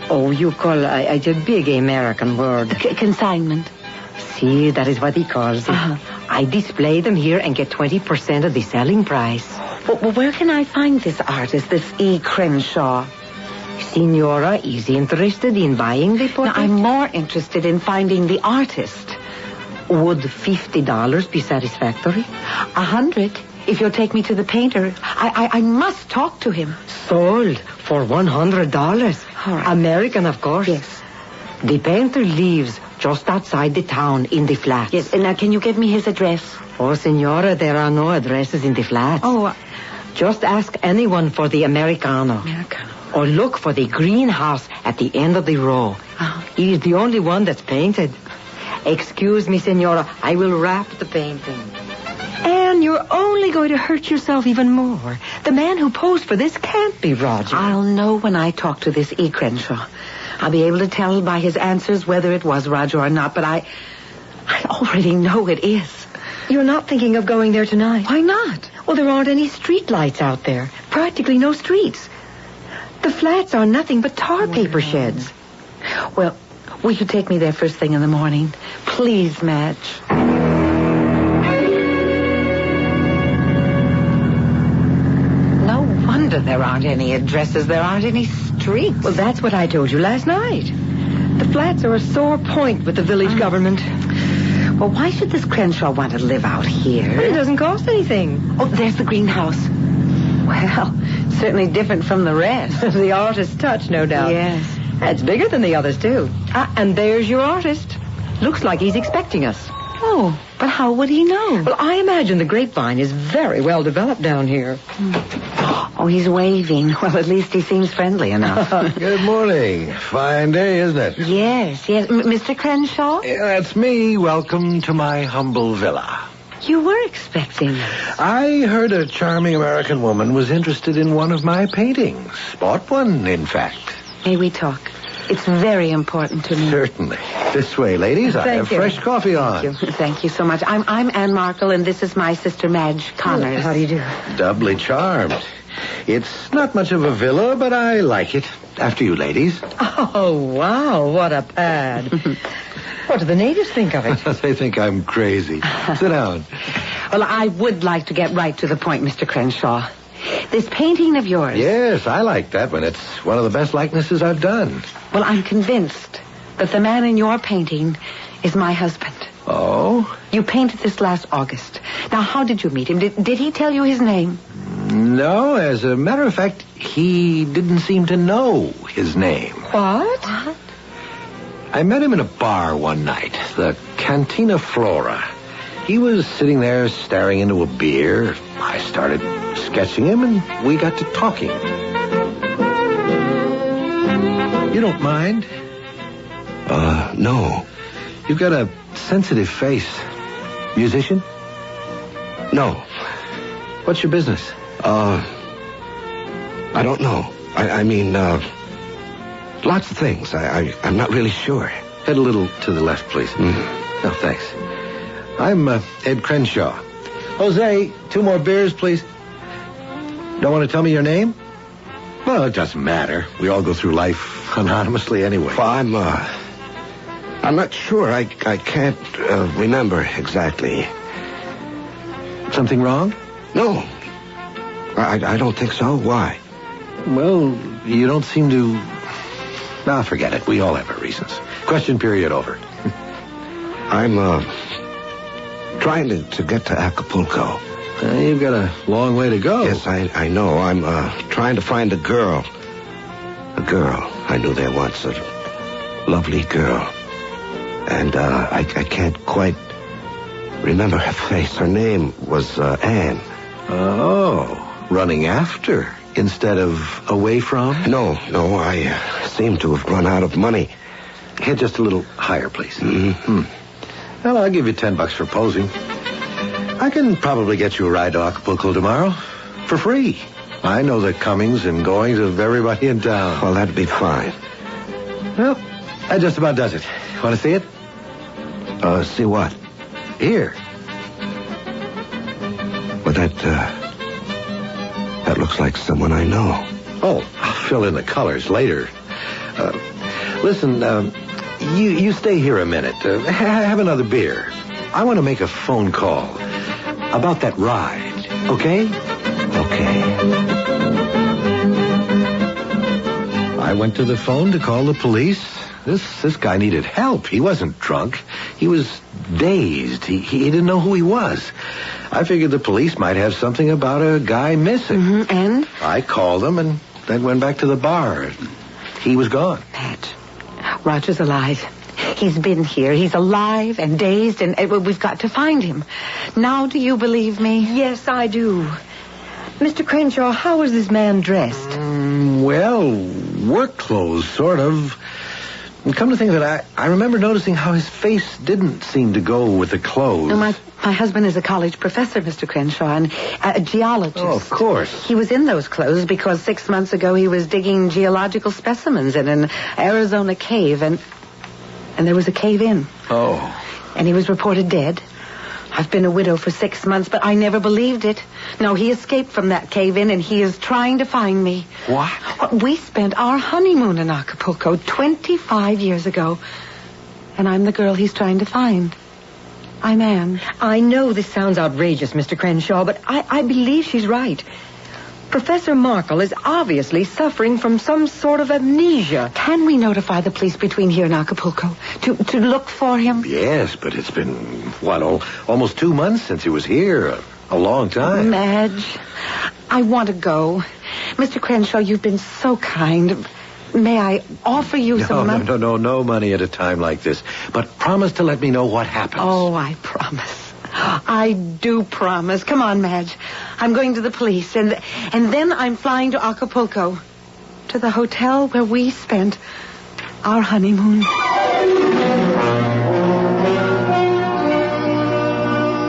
Oh, you call... It's a big American word. Consignment. See, that is what he calls it. I display them here and get 20% of the selling price. Well, where can I find this artist, this E. Crenshaw? Signora is interested in buying the portrait? No, I'm more interested in finding the artist. Would $50 be satisfactory? 100. If you'll take me to the painter, I must talk to him. Sold for $100. All right. American, of course. Yes. The painter lives just outside the town in the flats. Yes, and now can you give me his address? Oh, Signora, there are no addresses in the flats. Oh, just ask anyone for the Americano. Or look for the greenhouse at the end of the row. He is the only one that's painted. Excuse me, Signora, I will wrap the painting. Anne, you're only going to hurt yourself even more. The man who posed for this can't be Roger. I'll know when I talk to this E. Crenshaw. I'll be able to tell by his answers whether it was Roger or not, but I already know it is. You're not thinking of going there tonight? Why not? Well, there aren't any street lights out there. Practically no streets. The flats are nothing but tar paper sheds. Well, will you take me there first thing in the morning? Please, Madge. There aren't any addresses. There aren't any streets. Well, that's what I told you last night. The flats are a sore point with the village government. Well, why should this Crenshaw want to live out here? Well, it doesn't cost anything. Oh, there's the greenhouse. Well, certainly different from the rest. The artist's touch, no doubt. Yes. It's bigger than the others, too. And there's your artist. Looks like he's expecting us. Oh, but how would he know? Well, I imagine the grapevine is very well developed down here. Oh, he's waving. Well, at least he seems friendly enough. Good morning. Fine day, isn't it? Yes. Mr. Crenshaw? Yeah, that's me. Welcome to my humble villa. You were expecting us. I heard a charming American woman was interested in one of my paintings. Bought one, in fact. May we talk? It's very important to me. Certainly. This way, ladies. I have fresh coffee on. Thank you so much. I'm Anne Markle, and this is my sister Madge Connors. Oh, how do you do? Doubly charmed. It's not much of a villa, but I like it. After you, ladies. Oh, wow. What a pad. What do the natives think of it? They think I'm crazy. Sit down. Well, I would like to get right to the point, Mr. Crenshaw. This painting of yours. Yes, I like that one. It's one of the best likenesses I've done. Well, I'm convinced that the man in your painting is my husband. Oh? You painted this last August. Now, how did you meet him? Did he tell you his name? No, as a matter of fact, he didn't seem to know his name. What? I met him in a bar one night, the Cantina Flora. He was sitting there staring into a beer. I started sketching him, and we got to talking. You don't mind? No. You've got a sensitive face. Musician? No. What's your business? I don't know. I mean, Lots of things. I'm not really sure. Head a little to the left, please. Mm-hmm. No, thanks. I'm Ed Crenshaw. Jose, 2 more beers, please. Don't want to tell me your name? Well, it doesn't matter. We all go through life anonymously anyway. Well, I'm not sure. I can't remember exactly. Something wrong? No. I don't think so. Why? Well, you don't seem to... Nah, forget it. We all have our reasons. Question period over. I'm trying to get to Acapulco. You've got a long way to go. Yes, I know. I'm trying to find a girl. A girl I knew there once. A lovely girl. And I can't quite remember her face. Her name was Anne. Oh, running after instead of away from? No, I seem to have run out of money. Head just a little higher, please. Mm-hmm. Well, I'll give you $10 for posing. I can probably get you a ride to Acapulco tomorrow for free. I know the comings and goings of everybody in town. Well, that'd be fine. Well, that just about does it. Want to see it? See what? Here. But that looks like someone I know. Oh, I'll fill in the colors later. Listen, you stay here a minute. Have another beer. I want to make a phone call about that ride, okay? Okay. I went to the phone to call the police. This guy needed help. He wasn't drunk. He was dazed. He didn't know who he was. I figured the police might have something about a guy missing. Mm-hmm. And? I called them and then went back to the bar. He was gone. Pat, Roger's alive. He's been here. He's alive and dazed, and we've got to find him. Now, do you believe me? Yes, I do. Mr. Crenshaw, how was this man dressed? Well, work clothes, sort of. And come to think of it, I remember noticing how his face didn't seem to go with the clothes. No, my husband is a college professor, Mr. Crenshaw, and a geologist. Oh, of course. He was in those clothes because 6 months ago he was digging geological specimens in an Arizona cave, and there was a cave-in. Oh. And he was reported dead. I've been a widow for 6 months, but I never believed it. No, he escaped from that cave-in, and he is trying to find me. What? We spent our honeymoon in Acapulco 25 years ago. And I'm the girl he's trying to find. I'm Anne. I know this sounds outrageous, Mr. Crenshaw, but I believe she's right. Professor Markle is obviously suffering from some sort of amnesia. Can we notify the police between here and Acapulco to look for him? Yes, but it's been, almost 2 months since he was here. A long time. Madge, I want to go. Mr. Crenshaw, you've been so kind. May I offer you some money? No money at a time like this. But promise to let me know what happens. Oh, I promise. I do promise. Come on, Madge. I'm going to the police, and then I'm flying to Acapulco, to the hotel where we spent our honeymoon.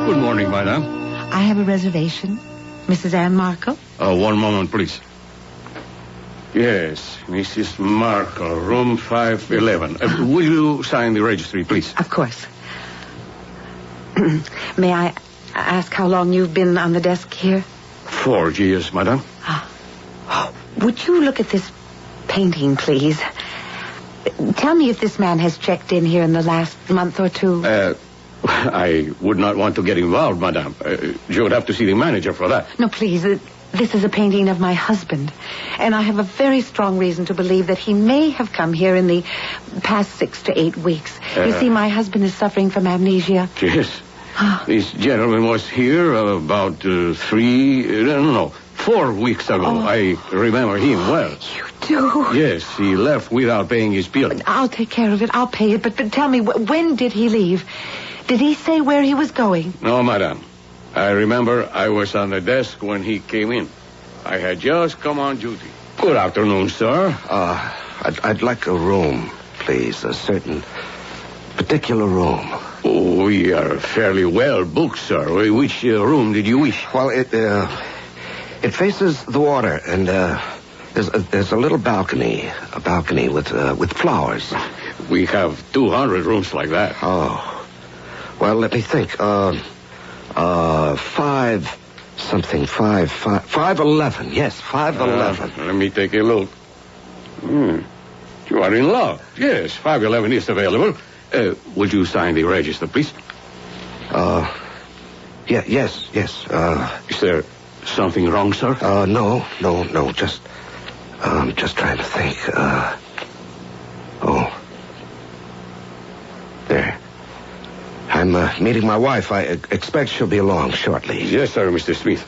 Good morning, madam. I have a reservation. Mrs. Anne Markle? One moment, please. Yes, Mrs. Markle, room 511. Will you sign the registry, please? Of course. May I ask how long you've been on the desk here? 4 years, madam. Would you look at this painting, please? Tell me if this man has checked in here in the last month or two. I would not want to get involved, madam. You would have to see the manager for that. No, please. This is a painting of my husband. And I have a very strong reason to believe that he may have come here in the past 6 to 8 weeks. You see, my husband is suffering from amnesia. Yes. This gentleman was here about 4 weeks ago. Oh. I remember him well. You do? Yes, he left without paying his bill. I'll take care of it. I'll pay it. But tell me, when did he leave? Did he say where he was going? No, madam. I remember I was on the desk when he came in. I had just come on duty. Good afternoon, sir. I'd like a room, please. A certain particular room. Oh, we are fairly well booked, sir. Which room did you wish? Well, it faces the water, and There's a little balcony. A balcony with flowers. We have 200 rooms like that. Oh. Well, let me think. 511. Yes, 511. Let me take a look. You are in love. Yes, 511 is available. Would you sign the register, please? Yes. Is there something wrong, sir? No. Just trying to think. There. I'm meeting my wife. I expect she'll be along shortly. Yes, sir, Mr. Smith.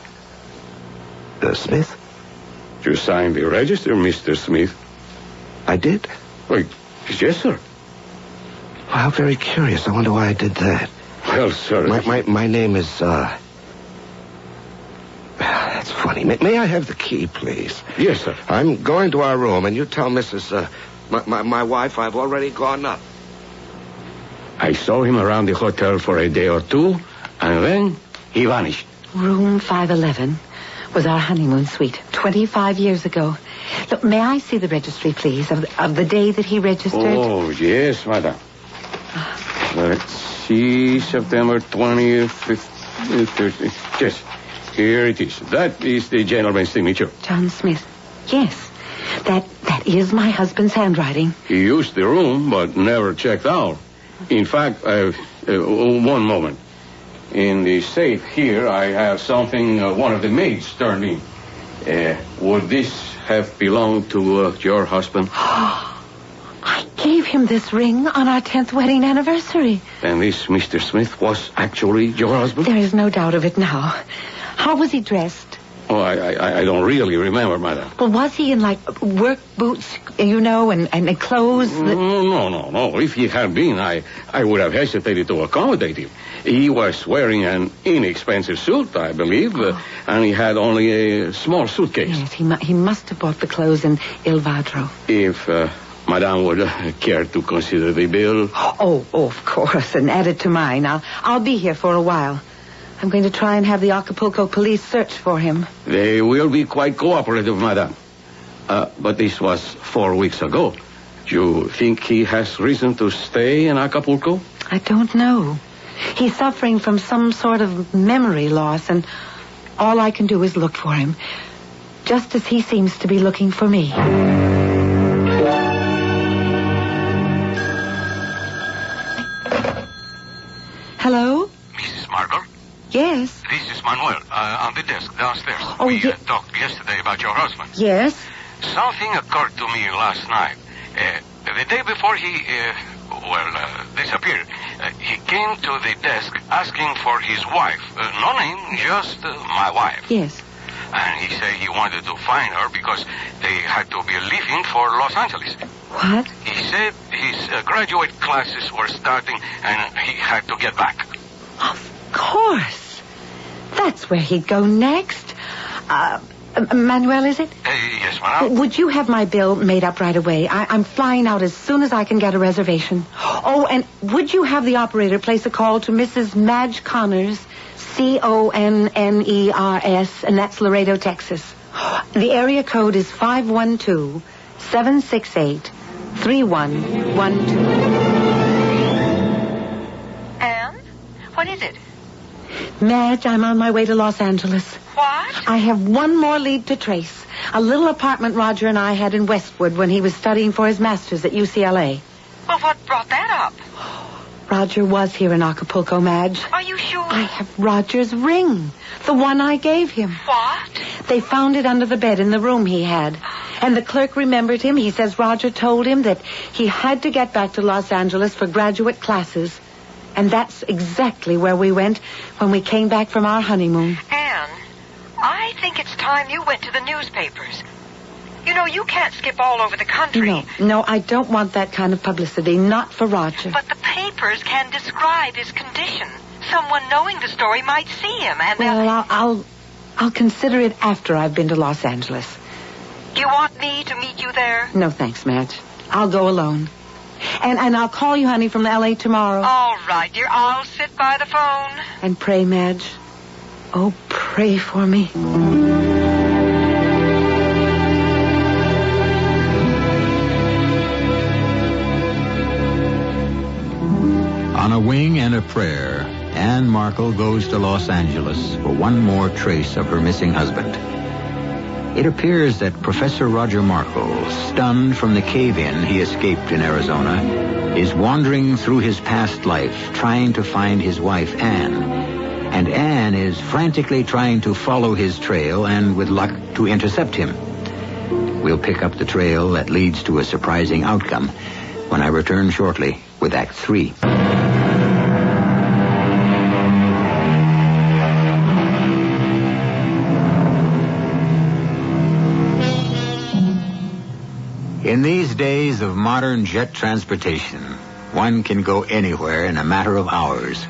Smith? You signed the register, Mr. Smith. I did? Wait, yes, sir. Well, how very curious. I wonder why I did that. Well, sir... My name is, That's funny. May I have the key, please? Yes, sir. I'm going to our room, and you tell Mrs. My wife I've already gone up. I saw him around the hotel for a day or two, and then he vanished. Room 511 was our honeymoon suite 25 years ago. Look, may I see the registry, please, of the day that he registered? Oh, yes, madam. Let's see, September 20th, 30th. Yes, here it is. That is the gentleman's signature. John Smith. Yes, that is my husband's handwriting. He used the room, but never checked out. In fact, one moment. In the safe here, I have something one of the maids turned in. Would this have belonged to your husband? I gave him this ring on our 10th wedding anniversary. And this Mr. Smith was actually your husband? There is no doubt of it now. How was he dressed? Oh, I don't really remember, madam. Well, was he in, work boots, and clothes? No. If he had been, I would have hesitated to accommodate him. He was wearing an inexpensive suit, I believe, and he had only a small suitcase. Yes, he must have bought the clothes in Il Vadro. If madame would care to consider the bill. Oh, of course, and add it to mine. I'll be here for a while. I'm going to try and have the Acapulco police search for him. They will be quite cooperative, madam. But this was 4 weeks ago. Do you think he has reason to stay in Acapulco? I don't know. He's suffering from some sort of memory loss, and all I can do is look for him, just as he seems to be looking for me. Hello? Mrs. Margot? Yes. This is Manuel, on the desk downstairs. We talked yesterday about your husband. Yes? Something occurred to me last night. The day before he, disappeared, he came to the desk asking for his wife. No name, just my wife. Yes. And he said he wanted to find her because they had to be leaving for Los Angeles. What? He said his graduate classes were starting and he had to get back. Of course. That's where he'd go next. Manuel, is it? Yes, madam. Would you have my bill made up right away? I'm flying out as soon as I can get a reservation. Oh, and would you have the operator place a call to Mrs. Madge Connors, Conners, and that's Laredo, Texas. The area code is 512-768-3112. Anne? What is it? Madge, I'm on my way to Los Angeles. What? I have one more lead to trace. A little apartment Roger and I had in Westwood when he was studying for his master's at UCLA. Well, what brought that up? Roger was here in Acapulco, Madge. Are you sure? I have Roger's ring. The one I gave him. What? They found it under the bed in the room he had. And the clerk remembered him. He says Roger told him that he had to get back to Los Angeles for graduate classes. And that's exactly where we went when we came back from our honeymoon. Anne, I think it's time you went to the newspapers. You know, you can't skip all over the country. No, I don't want that kind of publicity. Not for Roger. But the papers can describe his condition. Someone knowing the story might see him, and Well, I'll consider it after I've been to Los Angeles. Do you want me to meet you there? No, thanks, Madge. I'll go alone. And I'll call you, honey, from L.A. tomorrow. All right, dear. I'll sit by the phone. And pray, Madge. Oh, pray for me. and a prayer, Anne Markle goes to Los Angeles for one more trace of her missing husband. It appears that Professor Roger Markle, stunned from the cave-in he escaped in Arizona, is wandering through his past life trying to find his wife, Anne. And Anne is frantically trying to follow his trail and, with luck, to intercept him. We'll pick up the trail that leads to a surprising outcome when I return shortly with Act 3. In these days of modern jet transportation, one can go anywhere in a matter of hours.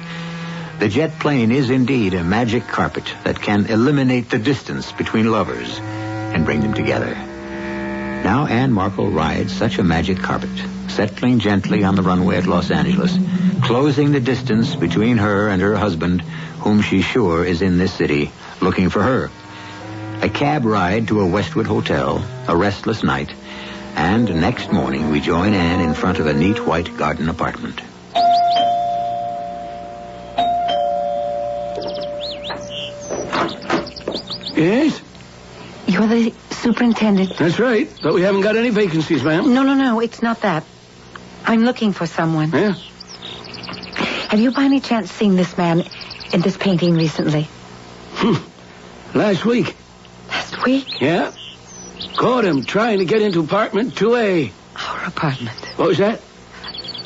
The jet plane is indeed a magic carpet that can eliminate the distance between lovers and bring them together. Now Anne Markle rides such a magic carpet, settling gently on the runway at Los Angeles, closing the distance between her and her husband, whom she's sure is in this city, looking for her. A cab ride to a Westwood hotel, a restless night, and next morning we join Anne in front of a neat white garden apartment. Yes? You're the superintendent. That's right, but we haven't got any vacancies, ma'am. No, it's not that. I'm looking for someone. Yeah? Have you by any chance seen this man in this painting recently? Last week. Last week? Yeah. Caught him trying to get into apartment 2A. Our apartment. What was that?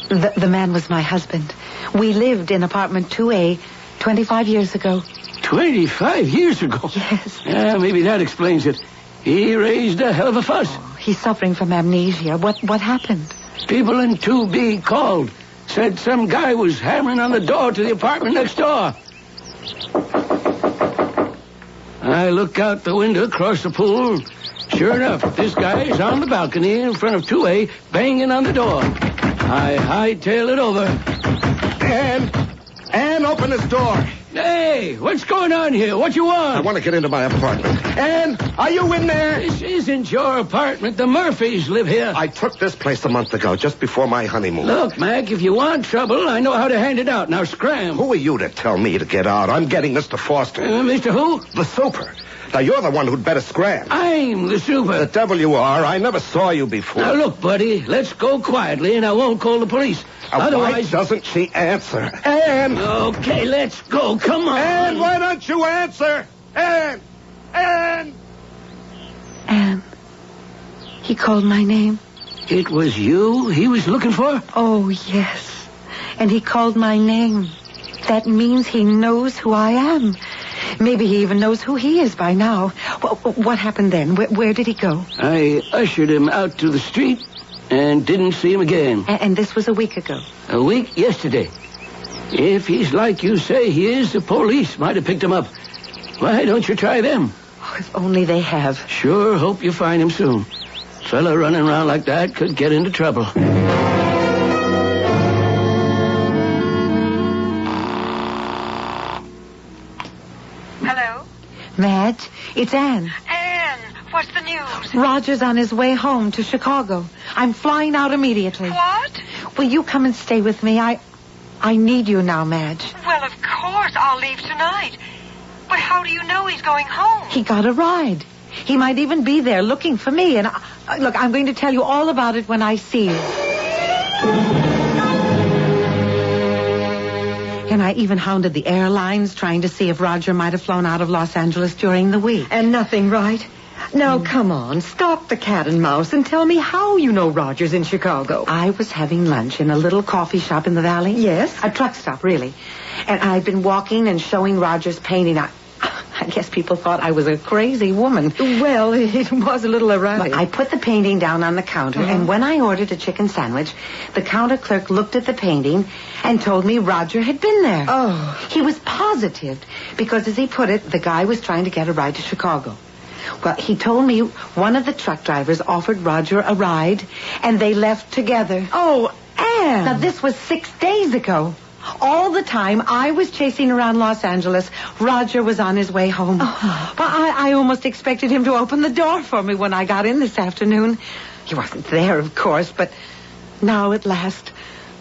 The man was my husband. We lived in apartment 2A 25 years ago. 25 years ago? Yes. Yeah, maybe that explains it. He raised a hell of a fuss. He's suffering from amnesia. What happened? People in 2B called. Said some guy was hammering on the door to the apartment next door. I look out the window across the pool. Sure enough, this guy is on the balcony in front of 2A, banging on the door. I hightail it over. Anne, open this door. Hey, what's going on here? What you want? I want to get into my apartment. Anne, are you in there? This isn't your apartment. The Murphys live here. I took this place a month ago, just before my honeymoon. Look, Mac, if you want trouble, I know how to hand it out. Now scram. Who are you to tell me to get out? I'm getting Mr. Foster. Mr. who? The super. Now, you're the one who'd better scram. I'm the super. The devil you are. I never saw you before. Now, look, buddy, let's go quietly, and I won't call the police. Otherwise... Why doesn't she answer? Anne! Okay, let's go. Come on. Anne, why don't you answer? Anne! Anne! Anne. He called my name. It was you he was looking for? Oh, yes. And he called my name. That means he knows who I am. Maybe he even knows who he is by now. What happened then? Where did he go? I ushered him out to the street and didn't see him again. And this was a week ago? A week yesterday. If he's like you say he is, the police might have picked him up. Why don't you try them? Oh, if only they have. Sure hope you find him soon. Fella running around like that could get into trouble. Hello? Madge, it's Anne. Anne, what's the news? Roger's on his way home to Chicago. I'm flying out immediately. What? Will you come and stay with me? I need you now, Madge. Well, of course, I'll leave tonight. But how do you know he's going home? He got a ride. He might even be there looking for me. And look, I'm going to tell you all about it when I see you. And I even hounded the airlines, trying to see if Roger might have flown out of Los Angeles during the week. And nothing, right? Now, come on, stop the cat and mouse and tell me how you know Roger's in Chicago. I was having lunch in a little coffee shop in the valley. Yes? A truck stop, really. And I'd been walking and showing Roger's painting. I guess people thought I was a crazy woman. Well, it was a little erratic. I put the painting down on the counter, and when I ordered a chicken sandwich, the counter clerk looked at the painting and told me Roger had been there. Oh. He was positive, because as he put it, the guy was trying to get a ride to Chicago. Well, he told me one of the truck drivers offered Roger a ride, and they left together. Oh, Anne! Now, this was 6 days ago. All the time I was chasing around Los Angeles, Roger was on his way home. Oh. Well, I almost expected him to open the door for me when I got in this afternoon. He wasn't there, of course, but now at last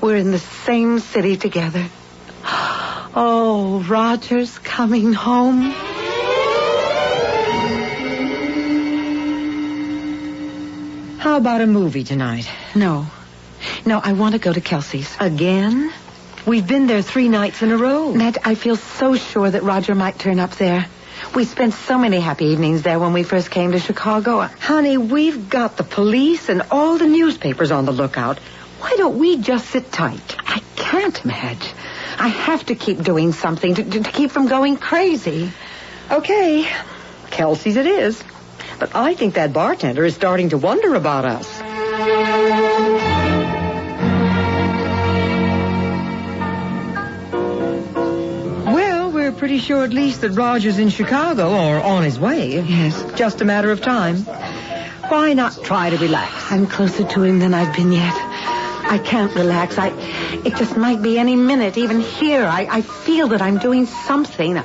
we're in the same city together. Oh, Roger's coming home. How about a movie tonight? No, I want to go to Kelsey's. Again? We've been there 3 nights in a row. Madge, I feel so sure that Roger might turn up there. We spent so many happy evenings there when we first came to Chicago. Honey, we've got the police and all the newspapers on the lookout. Why don't we just sit tight? I can't, Madge. I have to keep doing something to keep from going crazy. Okay, Kelsey's it is. But I think that bartender is starting to wonder about us. Well, we're pretty sure at least that Roger's in Chicago or on his way. Yes. Just a matter of time. Why not try to relax? I'm closer to him than I've been yet. I can't relax. It just might be any minute, even here. I feel that I'm doing something.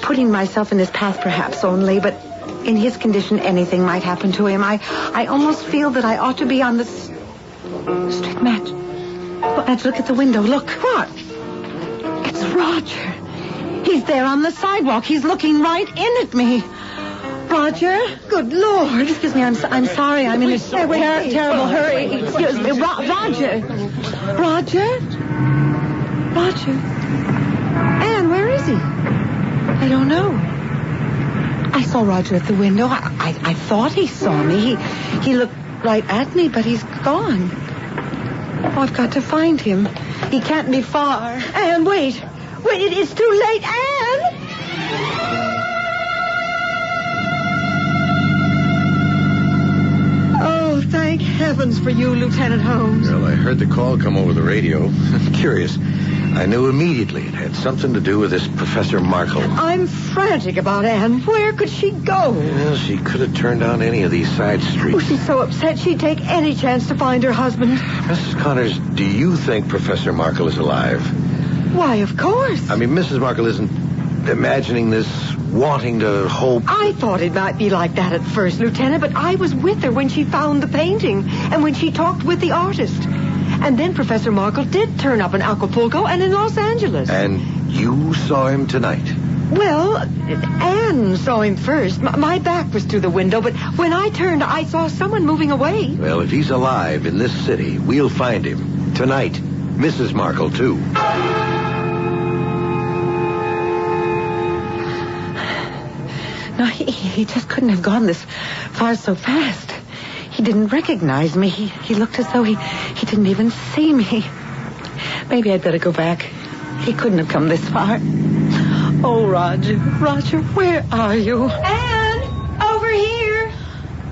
Putting myself in his path perhaps only, but in his condition, anything might happen to him. I almost feel that I ought to be on the street. Madge. Madge, look at the window. Look. What? It's Roger. He's there on the sidewalk. He's looking right in at me. Roger? Good Lord. Excuse me, I'm sorry. I'm in a terrible hurry. Excuse me. Roger. Roger? Roger? Anne, where is he? I don't know. I saw Roger at the window. I thought he saw me. He looked right at me, but he's gone. Oh, I've got to find him. He can't be far. Anne, wait. Wait, it's too late, Anne! Oh, thank heavens for you, Lieutenant Holmes. Well, I heard the call come over the radio. Curious. I knew immediately it had something to do with this Professor Markle. I'm frantic about Anne. Where could she go? Well, she could have turned down any of these side streets. Oh, she's so upset she'd take any chance to find her husband. Mrs. Connors, do you think Professor Markle is alive? Why, of course. I mean, Mrs. Markle isn't imagining this, wanting to hope. I thought it might be like that at first, Lieutenant, but I was with her when she found the painting and when she talked with the artist. And then Professor Markle did turn up in Acapulco and in Los Angeles. And you saw him tonight? Well, Anne saw him first. My back was to the window, but when I turned, I saw someone moving away. Well, if he's alive in this city, we'll find him. Tonight. Mrs. Markle, too. No, he just couldn't have gone this far so fast. He didn't recognize me. He looked as though he didn't even see me. Maybe I'd better go back. He couldn't have come this far. Oh, Roger. Roger, where are you? Anne, over here.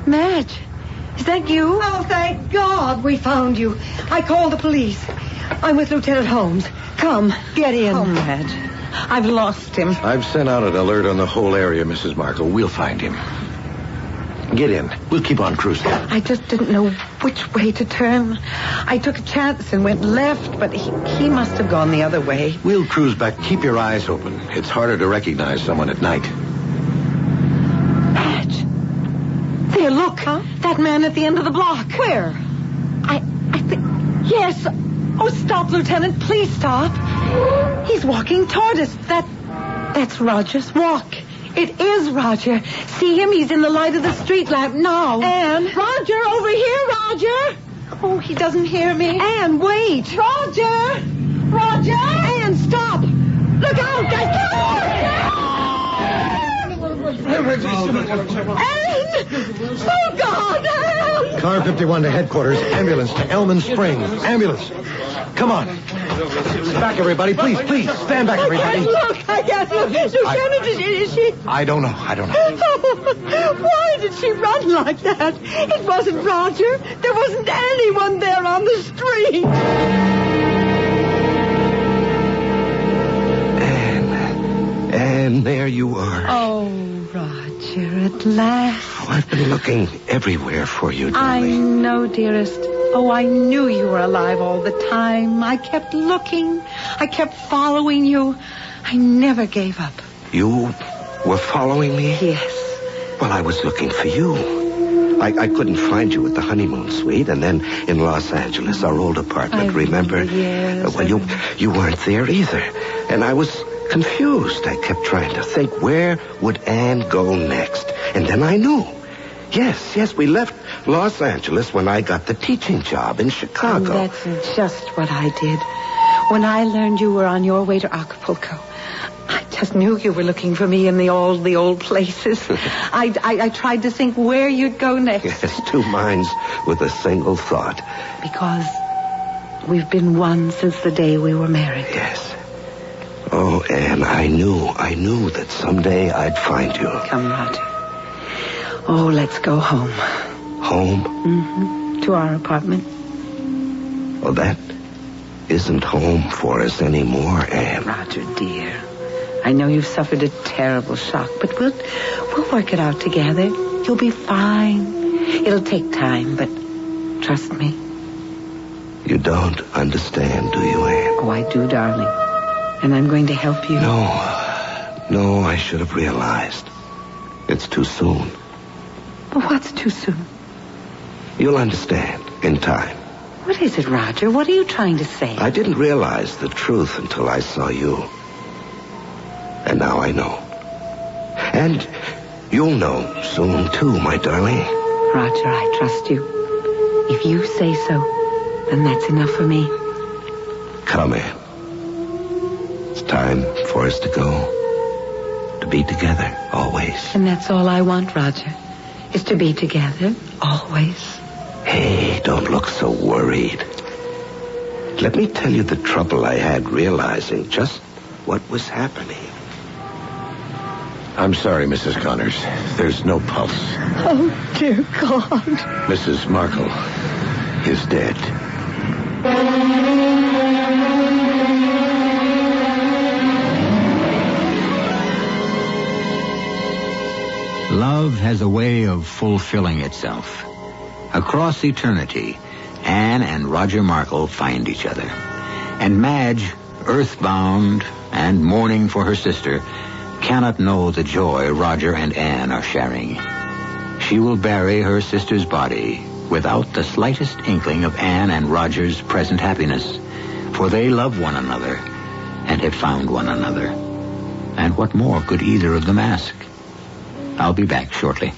Madge, is that you? Oh, thank God we found you. I called the police. I'm with Lieutenant Holmes. Come, get in. Oh, Madge, I've lost him. I've sent out an alert on the whole area, Mrs. Markle. We'll find him. Get in. We'll keep on cruising. I just didn't know which way to turn. I took a chance and went left, but he must have gone the other way. We'll cruise back. Keep your eyes open. It's harder to recognize someone at night. Madge. There, look. Huh? That man at the end of the block. Where? I think... Yes. Oh, stop, Lieutenant. Please stop. He's walking toward us. That's Roger's walk. It is Roger. See him? He's in the light of the street lamp now. Anne. Roger, over here, Roger. Oh, he doesn't hear me. Anne, wait. Roger. Roger. Anne, stop. Look out. Anne! Oh, God, Anne! Car 51 to headquarters. Ambulance to Elman Springs. Ambulance. Come on. Back, everybody. Please, stand back, everybody. I can't look. Lieutenant, is she... I don't know. Why did she run like that? It wasn't Roger. There wasn't anyone there on the street. And there you are. Oh, Roger, at last. Oh, I've been looking everywhere for you, I darling. know, dearest. Oh, I knew you were alive all the time. I kept looking. I kept following you. I never gave up. You were following me? Yes. Well, I was looking for you. I couldn't find you at the honeymoon suite, and then in Los Angeles, our old apartment, remember? Yes. Well, you weren't there either. And I was confused. I kept trying to think, where would Anne go next? And then I knew. Yes, we left Los Angeles when I got the teaching job in Chicago. And that's just what I did. When I learned you were on your way to Acapulco, I just knew you were looking for me in the old places. I tried to think where you'd go next. Yes, two minds with a single thought. Because we've been one since the day we were married. Yes. Oh, Anne, I knew that someday I'd find you. Come, Roger. Oh, let's go home. Home? Mm-hmm. To our apartment. Well, that isn't home for us anymore, Anne. Roger, dear. I know you've suffered a terrible shock, but we'll work it out together. You'll be fine. It'll take time, but trust me. You don't understand, do you, Anne? Oh, I do, darling. And I'm going to help you. No, I should have realized. It's too soon. But what's too soon? You'll understand in time. What is it, Roger? What are you trying to say? I didn't realize the truth until I saw you. And now I know. And you'll know soon, too, my darling. Roger, I trust you. If you say so, then that's enough for me. Come, Anne. It's time for us to go. To be together, always. And that's all I want, Roger, is to be together, always. Hey, don't look so worried. Let me tell you the trouble I had realizing just what was happening. I'm sorry, Mrs. Connors. There's no pulse. Oh, dear God. Mrs. Markle is dead. Love has a way of fulfilling itself. Across eternity, Anne and Roger Markle find each other. And Madge, earthbound and mourning for her sister, cannot know the joy Roger and Anne are sharing. She will bury her sister's body without the slightest inkling of Anne and Roger's present happiness, for they love one another and have found one another. And what more could either of them ask? I'll be back shortly.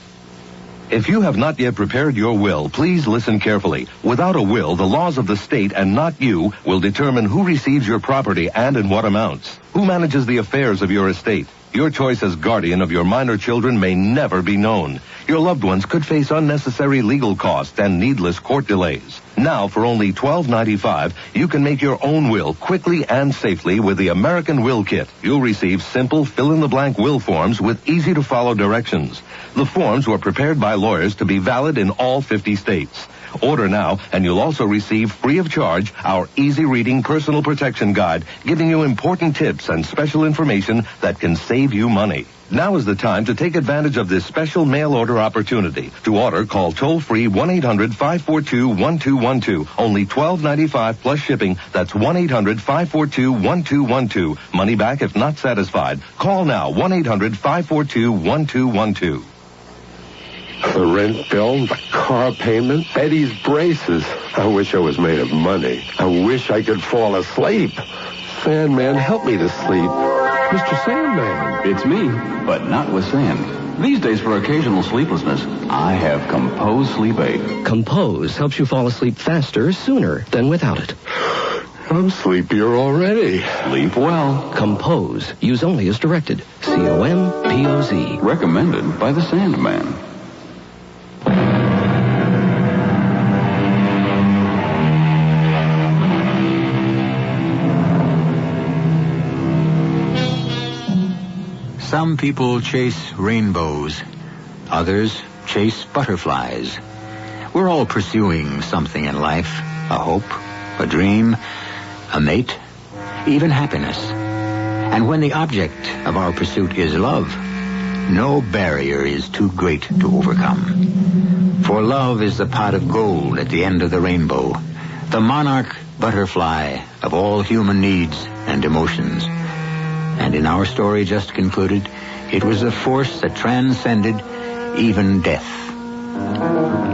If you have not yet prepared your will, please listen carefully. Without a will, the laws of the state and not you will determine who receives your property and in what amounts. Who manages the affairs of your estate. Your choice as guardian of your minor children may never be known. Your loved ones could face unnecessary legal costs and needless court delays. Now, for only $12.95, you can make your own will quickly and safely with the American Will Kit. You'll receive simple fill-in-the-blank will forms with easy-to-follow directions. The forms were prepared by lawyers to be valid in all 50 states. Order now, and you'll also receive free of charge our easy-reading personal protection guide, giving you important tips and special information that can save you money. Now is the time to take advantage of this special mail order opportunity. To order, call toll-free 1-800-542-1212. Only $12.95 plus shipping. That's 1-800-542-1212. Money back if not satisfied. Call now, 1-800-542-1212. The rent bill, the car payment, Betty's braces. I wish I was made of money. I wish I could fall asleep. Sandman, help me to sleep. Mr. Sandman. It's me, but not with sand. These days, for occasional sleeplessness, I have Compose Sleep Aid. Compose helps you fall asleep faster, sooner than without it. I'm sleepier already. Sleep well. Compose. Use only as directed. COMPOZ. Recommended by the Sandman. Some people chase rainbows. Others chase butterflies. We're all pursuing something in life. A hope, a dream, a mate, even happiness. And when the object of our pursuit is love, no barrier is too great to overcome. For love is the pot of gold at the end of the rainbow, the monarch butterfly of all human needs and emotions. And in our story just concluded, it was a force that transcended even death.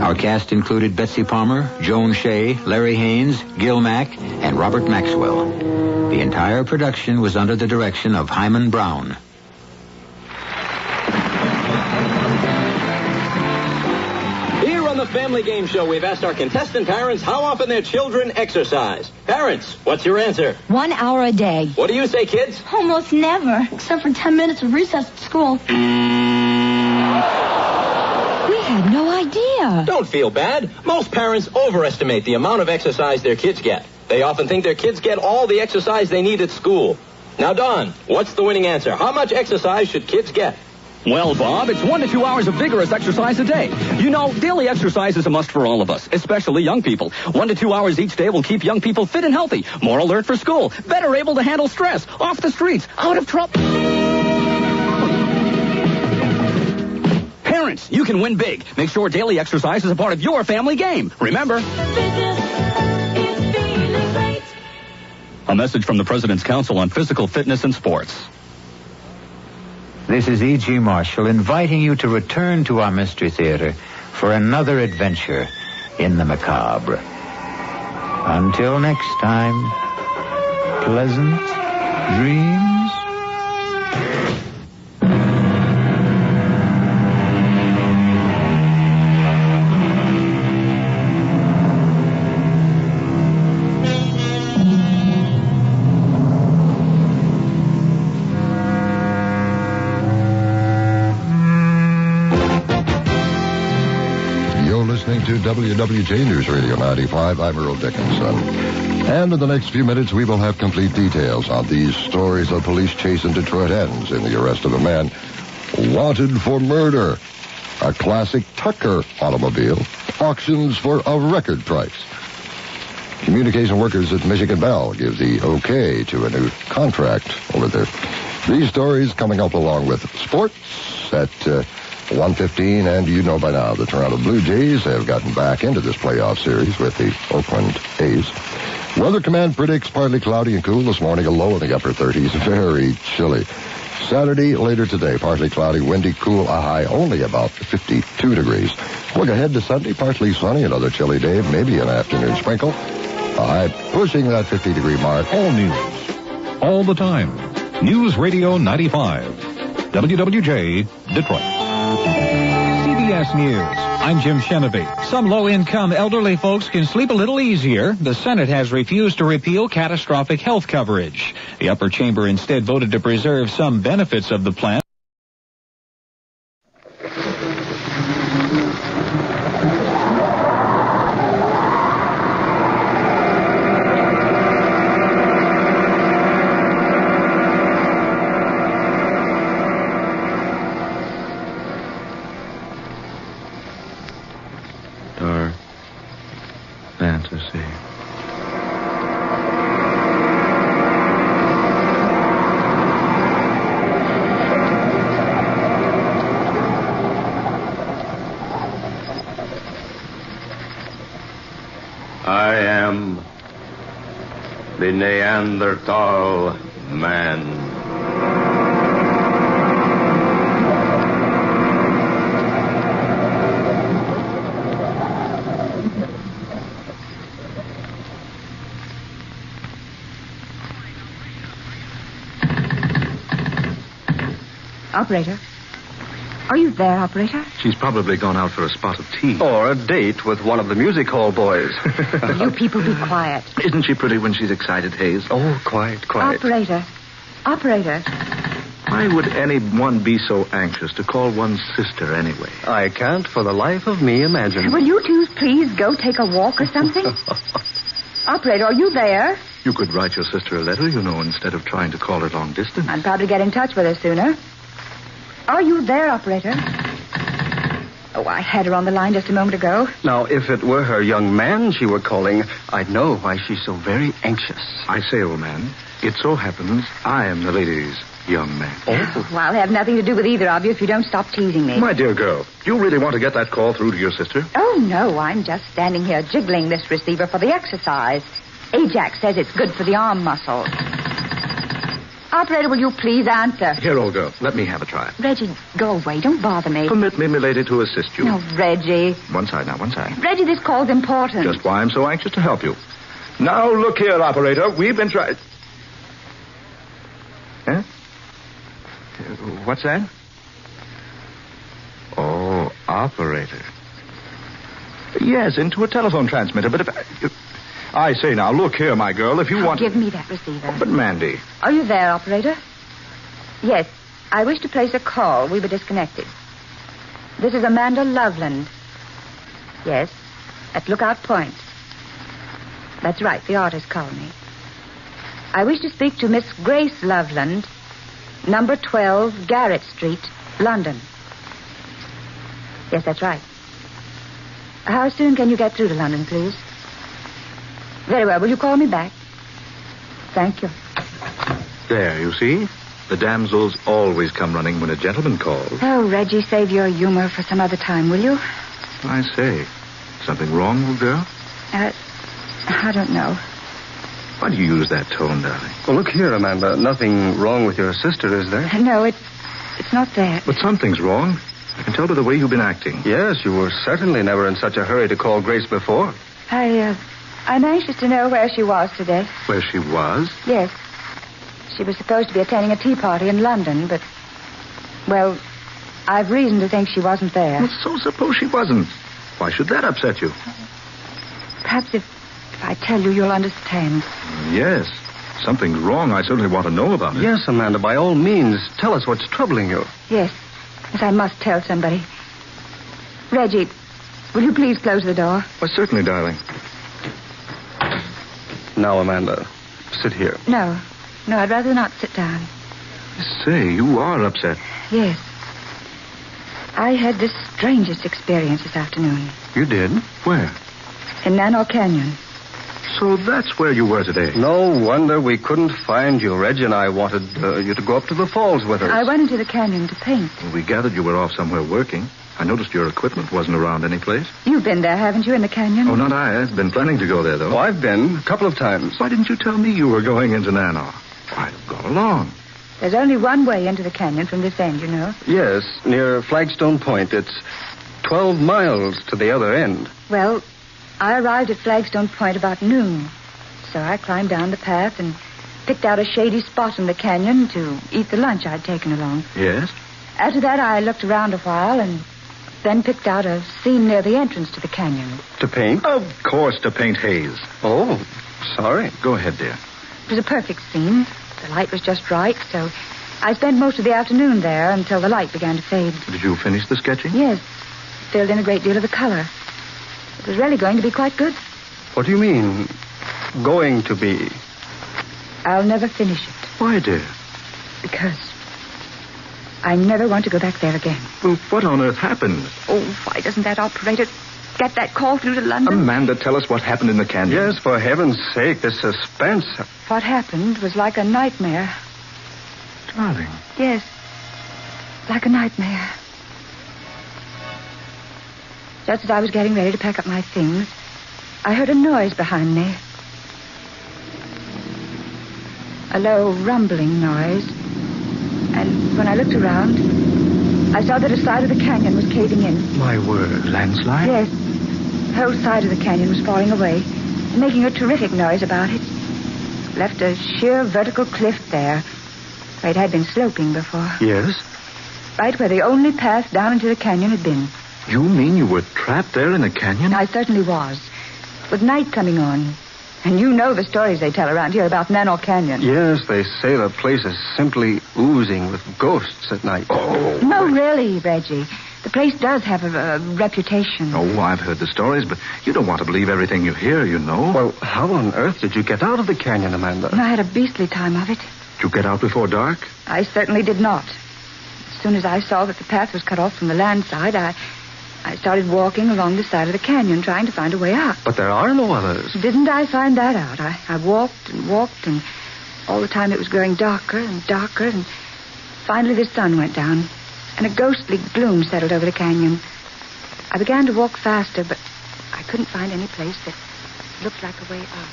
Our cast included Betsy Palmer, Joan Shea, Larry Haynes, Gil Mack, and Robert Maxwell. The entire production was under the direction of Hyman Brown. Here on the Family Game Show, we've asked our contestant parents how often their children exercise. Parents, what's your answer? 1 hour a day. What do you say, kids? Almost never, except for 10 minutes of recess at school. We had no idea. Don't feel bad. Most parents overestimate the amount of exercise their kids get. They often think their kids get all the exercise they need at school. Now, Don, what's the winning answer? How much exercise should kids get? Well, Bob, it's 1 to 2 hours of vigorous exercise a day. You know, daily exercise is a must for all of us, especially young people. 1 to 2 hours each day will keep young people fit and healthy, more alert for school, better able to handle stress, off the streets, out of trouble. Parents, you can win big. Make sure daily exercise is a part of your family game. Remember? A message from the President's Council on Physical Fitness and Sports. This is E.G. Marshall inviting you to return to our Mystery Theater for another adventure in the macabre. Until next time, pleasant dreams. To WWJ News Radio 95, I'm Earl Dickinson. And in the next few minutes, we will have complete details on these stories of police chase in Detroit ends in the arrest of a man wanted for murder. A classic Tucker automobile auctions for a record price. Communication workers at Michigan Bell give the okay to a new contract over there. These stories coming up along with sports at 1:15, and you know by now the Toronto Blue Jays have gotten back into this playoff series with the Oakland A's. Weather Command predicts partly cloudy and cool this morning, a low in the upper 30s, very chilly. Saturday, later today, partly cloudy, windy, cool, a high only about 52 degrees. Look ahead to Sunday, partly sunny, another chilly day, maybe an afternoon sprinkle. A high pushing that 50-degree mark. All news, all the time. News Radio 95, WWJ, Detroit. CBS News. I'm Jim Shenevey. Some low-income elderly folks can sleep a little easier. The Senate has refused to repeal catastrophic health coverage. The upper chamber instead voted to preserve some benefits of the plan. Fantasy. I am the Neanderthal man. Operator? Are you there, operator? She's probably gone out for a spot of tea. Or a date with one of the music hall boys. You people be quiet. Isn't she pretty when she's excited, Hayes? Oh, quiet. Operator. Why would anyone be so anxious to call one's sister anyway? I can't for the life of me imagine. Will you two please go take a walk or something? Operator, are you there? You could write your sister a letter, you know, instead of trying to call her long distance. I'd probably get in touch with her sooner. Are you there, operator? Oh, I had her on the line just a moment ago. Now, if it were her young man she were calling, I'd know why she's so very anxious. I say, old man, it so happens I am the lady's young man. Oh. Well, I'll have nothing to do with either of you if you don't stop teasing me. My dear girl, do you really want to get that call through to your sister? Oh, no, I'm just standing here jiggling this receiver for the exercise. Ajax says it's good for the arm muscles. Operator, will you please answer? Here, old girl, let me have a try. Reggie, go away. Don't bother me. Permit me, milady, to assist you. No, Reggie. One side now, one side. Reggie, this call's important. Just why I'm so anxious to help you. Now, look here, operator. We've been trying... Huh? What's that? Oh, operator. Yes, into a telephone transmitter, but if... I say now, look here, my girl, if you want... Give me that receiver. But, Mandy... Are you there, operator? Yes. I wish to place a call. We were disconnected. This is Amanda Loveland. Yes. At Lookout Point. That's right, the artist called me. I wish to speak to Miss Grace Loveland, number 12, Garrett Street, London. Yes, that's right. How soon can you get through to London, please? Very well. Will you call me back? Thank you. There, you see? The damsels always come running when a gentleman calls. Oh, Reggie, save your humor for some other time, will you? I say, something wrong, old girl? I don't know. Why do you use that tone, darling? Well, look here, Amanda. Nothing wrong with your sister, is there? No, it's not that. But something's wrong. I can tell by the way you've been acting. Yes, you were certainly never in such a hurry to call Grace before. I'm anxious to know where she was today. Where she was? Yes. She was supposed to be attending a tea party in London, but... Well, I've reason to think she wasn't there. Well, so suppose she wasn't. Why should that upset you? Perhaps if I tell you, you'll understand. Yes. Something's wrong. I certainly want to know about it. Yes, Amanda, by all means, tell us what's troubling you. Yes. Yes, I must tell somebody. Reggie, will you please close the door? Why, certainly, darling. Now, Amanda, sit here. No, I'd rather not sit down. Say, you are upset. Yes. I had the strangest experience this afternoon. You did? Where? In Nano Canyon. So that's where you were today. No wonder we couldn't find you. Reggie and I wanted you to go up to the falls with us. I went into the canyon to paint. Well, we gathered you were off somewhere working. I noticed your equipment wasn't around any place. You've been there, haven't you, in the canyon? Oh, not I. I've been planning to go there, though. Oh, I've been a couple of times. Why didn't you tell me you were going into Nano? I'd have gone along. There's only one way into the canyon from this end, you know. Yes, near Flagstone Point. It's 12 miles to the other end. Well, I arrived at Flagstone Point about noon. So I climbed down the path and picked out a shady spot in the canyon to eat the lunch I'd taken along. Yes? After that, I looked around a while and then picked out a scene near the entrance to the canyon. To paint? Of course, to paint Hayes. Oh, sorry. Go ahead, dear. It was a perfect scene. The light was just right, so I spent most of the afternoon there until the light began to fade. Did you finish the sketching? Yes. Filled in a great deal of the color. It was really going to be quite good. What do you mean, going to be? I'll never finish it. Why, dear? Because I never want to go back there again. Well, what on earth happened? Oh, why doesn't that operator get that call through to London? Amanda, tell us what happened in the canyon. Yes, for heaven's sake, the suspense. What happened was like a nightmare. Darling. Yes, like a nightmare. Just as I was getting ready to pack up my things, I heard a noise behind me. A low, rumbling noise. And when I looked around, I saw that a side of the canyon was caving in. My word, landslide? Yes. The whole side of the canyon was falling away, making a terrific noise about it. Left a sheer vertical cliff there, where it had been sloping before. Yes? Right where the only path down into the canyon had been. You mean you were trapped there in the canyon? I certainly was. With night coming on. And you know the stories they tell around here about Nano Canyon. Yes, they say the place is simply oozing with ghosts at night. Oh. No, really, Reggie. The place does have a reputation. Oh, I've heard the stories, but you don't want to believe everything you hear, you know. Well, how on earth did you get out of the canyon, Amanda? I had a beastly time of it. Did you get out before dark? I certainly did not. As soon as I saw that the path was cut off from the land side, I started walking along the side of the canyon, trying to find a way out. But there are no others. Didn't I find that out? I walked and walked, and all the time it was growing darker and darker, and finally the sun went down, and a ghostly gloom settled over the canyon. I began to walk faster, but I couldn't find any place that looked like a way out.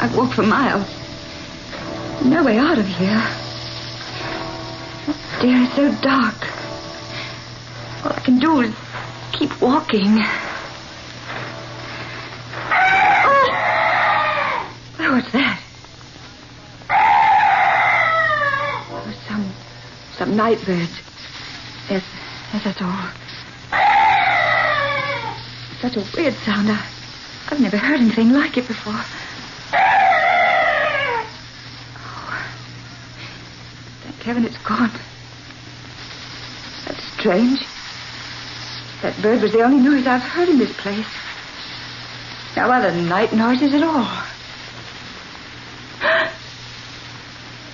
I've walked for miles. No way out of here. Oh, dear, it's so dark. All I can do is keep walking. Oh, what's that? Oh, some night birds. Yes, that's all. Such a weird sound. I've never heard anything like it before. Oh, thank heaven it's gone. That's strange. That bird was the only noise I've heard in this place. No other night noises at all.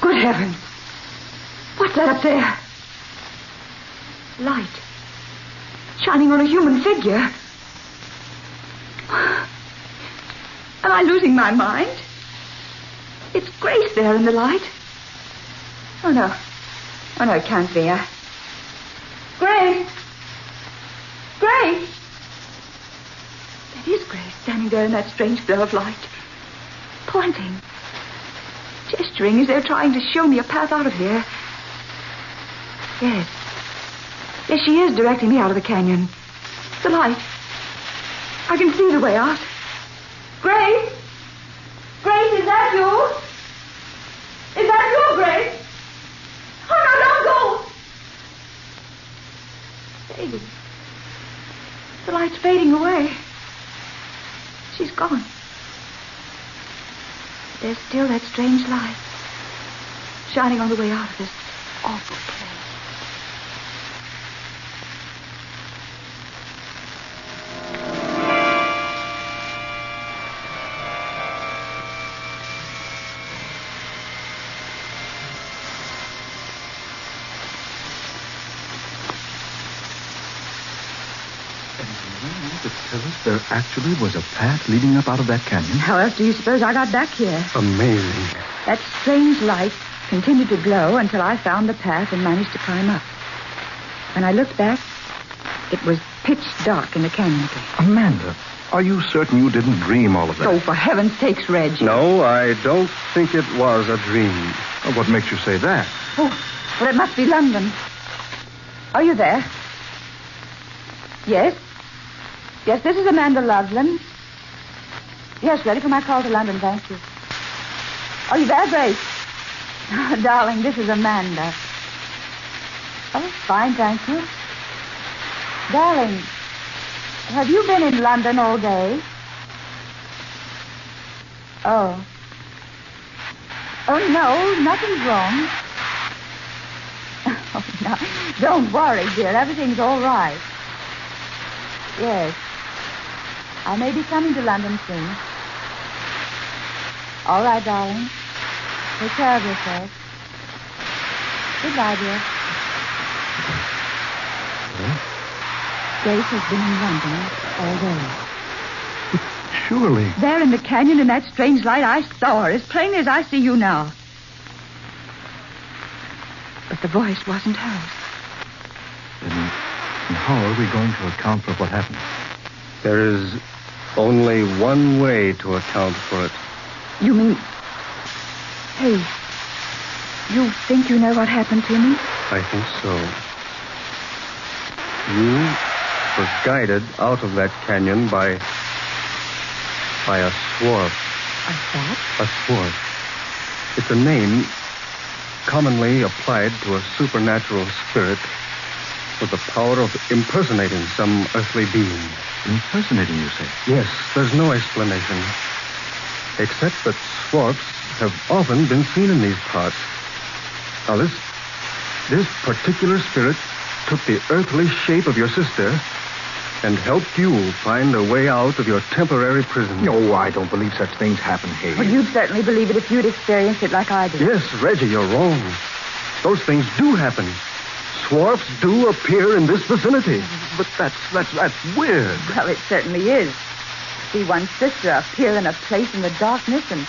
Good heavens. What's that up there? Light. Shining on a human figure. Am I losing my mind? It's Grace there in the light. Oh, no. Oh, no, it can't be. Grace! Grace! That is Grace standing there in that strange glow of light. Pointing. Gesturing as though trying to show me a path out of here. Yes. Yes, she is directing me out of the canyon. The light. I can see the way out. Grace? Grace, is that you? Is that you, Grace? Oh, no, don't go! Baby. The light's fading away. She's gone. There's still that strange light shining on the way out of this awful place. There actually was a path leading up out of that canyon. How else do you suppose I got back here? Amazing. That strange light continued to glow until I found the path and managed to climb up. When I looked back, it was pitch dark in the canyon again. Amanda, are you certain you didn't dream all of that? Oh, for heaven's sakes, Reg. No, I don't think it was a dream. Oh, what makes you say that? Oh, well, it must be London. Are you there? Yes? Yes, this is Amanda Loveland. Yes, ready for my call to London, thank you. Are you there, Grace? Oh, darling, this is Amanda. Oh, fine, thank you. Darling, have you been in London all day? Oh. Oh, no, nothing's wrong. Oh, no, don't worry, dear. Everything's all right. Yes. I may be coming to London soon. All right, darling. Take care of yourself. Goodbye, dear. Grace has been in London all day. Surely. There in the canyon in that strange light, I saw her as plainly as I see you now. But the voice wasn't hers. Then how are we going to account for what happened? There is only one way to account for it. You mean... Hey, you think you know what happened to me? I think so. You were guided out of that canyon by a swarf. A what? A swarf. It's a name commonly applied to a supernatural spirit with the power of impersonating some earthly being. Impersonating, you say? Yes, there's no explanation. Except that swarfs have often been seen in these parts. Now, this particular spirit took the earthly shape of your sister and helped you find a way out of your temporary prison. No, I don't believe such things happen, Hayes. Well, you'd certainly believe it if you'd experienced it like I did. Yes, Reggie, you're wrong. Those things do happen. Swarfs do appear in this vicinity. But that's weird. Well, it certainly is. See one's sister appear in a place in the darkness and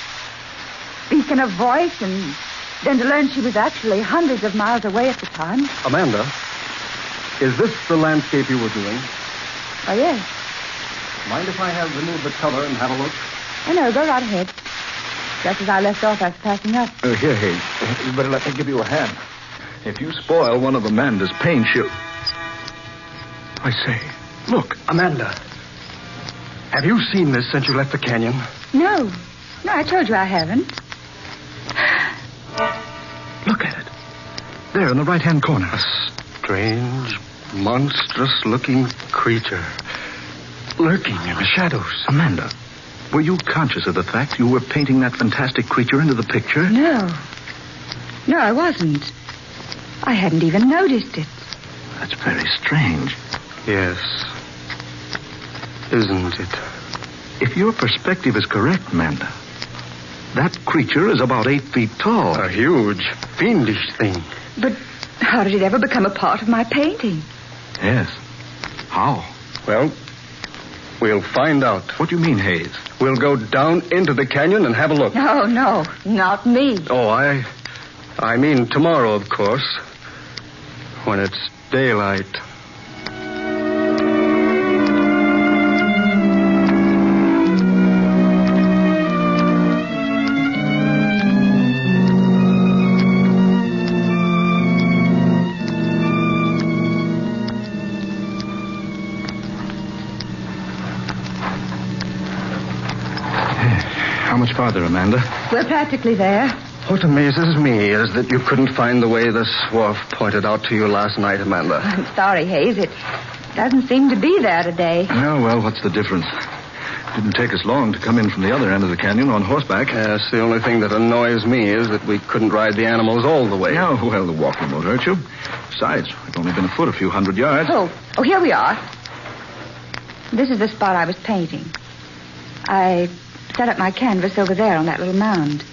speak in a voice, and then to learn she was actually hundreds of miles away at the time. Amanda, is this the landscape you were doing? Oh, yes. Mind if I have removed the cover and have a look? Oh, no, go right ahead. Just as I left off after passing up. Here, Hayes. You better let me give you a hand. If you spoil one of Amanda's paints, she'll... I say, look, Amanda. Have you seen this since you left the canyon? No. No, I told you I haven't. Look at it. There in the right-hand corner. A strange, monstrous-looking creature lurking in the shadows. Amanda, were you conscious of the fact you were painting that fantastic creature into the picture? No. No, I wasn't. I hadn't even noticed it. That's very strange. Yes. Isn't it? If your perspective is correct, Amanda, that creature is about 8 feet tall. A huge, fiendish thing. But how did it ever become a part of my painting? Yes. How? Well, we'll find out. What do you mean, Hayes? We'll go down into the canyon and have a look. No, not me. Oh, I mean tomorrow, of course. When it's daylight. How much farther, Amanda? We're practically there. What amazes me is that you couldn't find the way the swarf pointed out to you last night, Amanda. I'm sorry, Hayes. It doesn't seem to be there today. Oh, well, what's the difference? Didn't take us long to come in from the other end of the canyon on horseback. Yes, the only thing that annoys me is that we couldn't ride the animals all the way. Oh, well, the walking won't hurt you. Besides, we've only been afoot a few hundred yards. Oh, here we are. This is the spot I was painting. I set up my canvas over there on that little mound.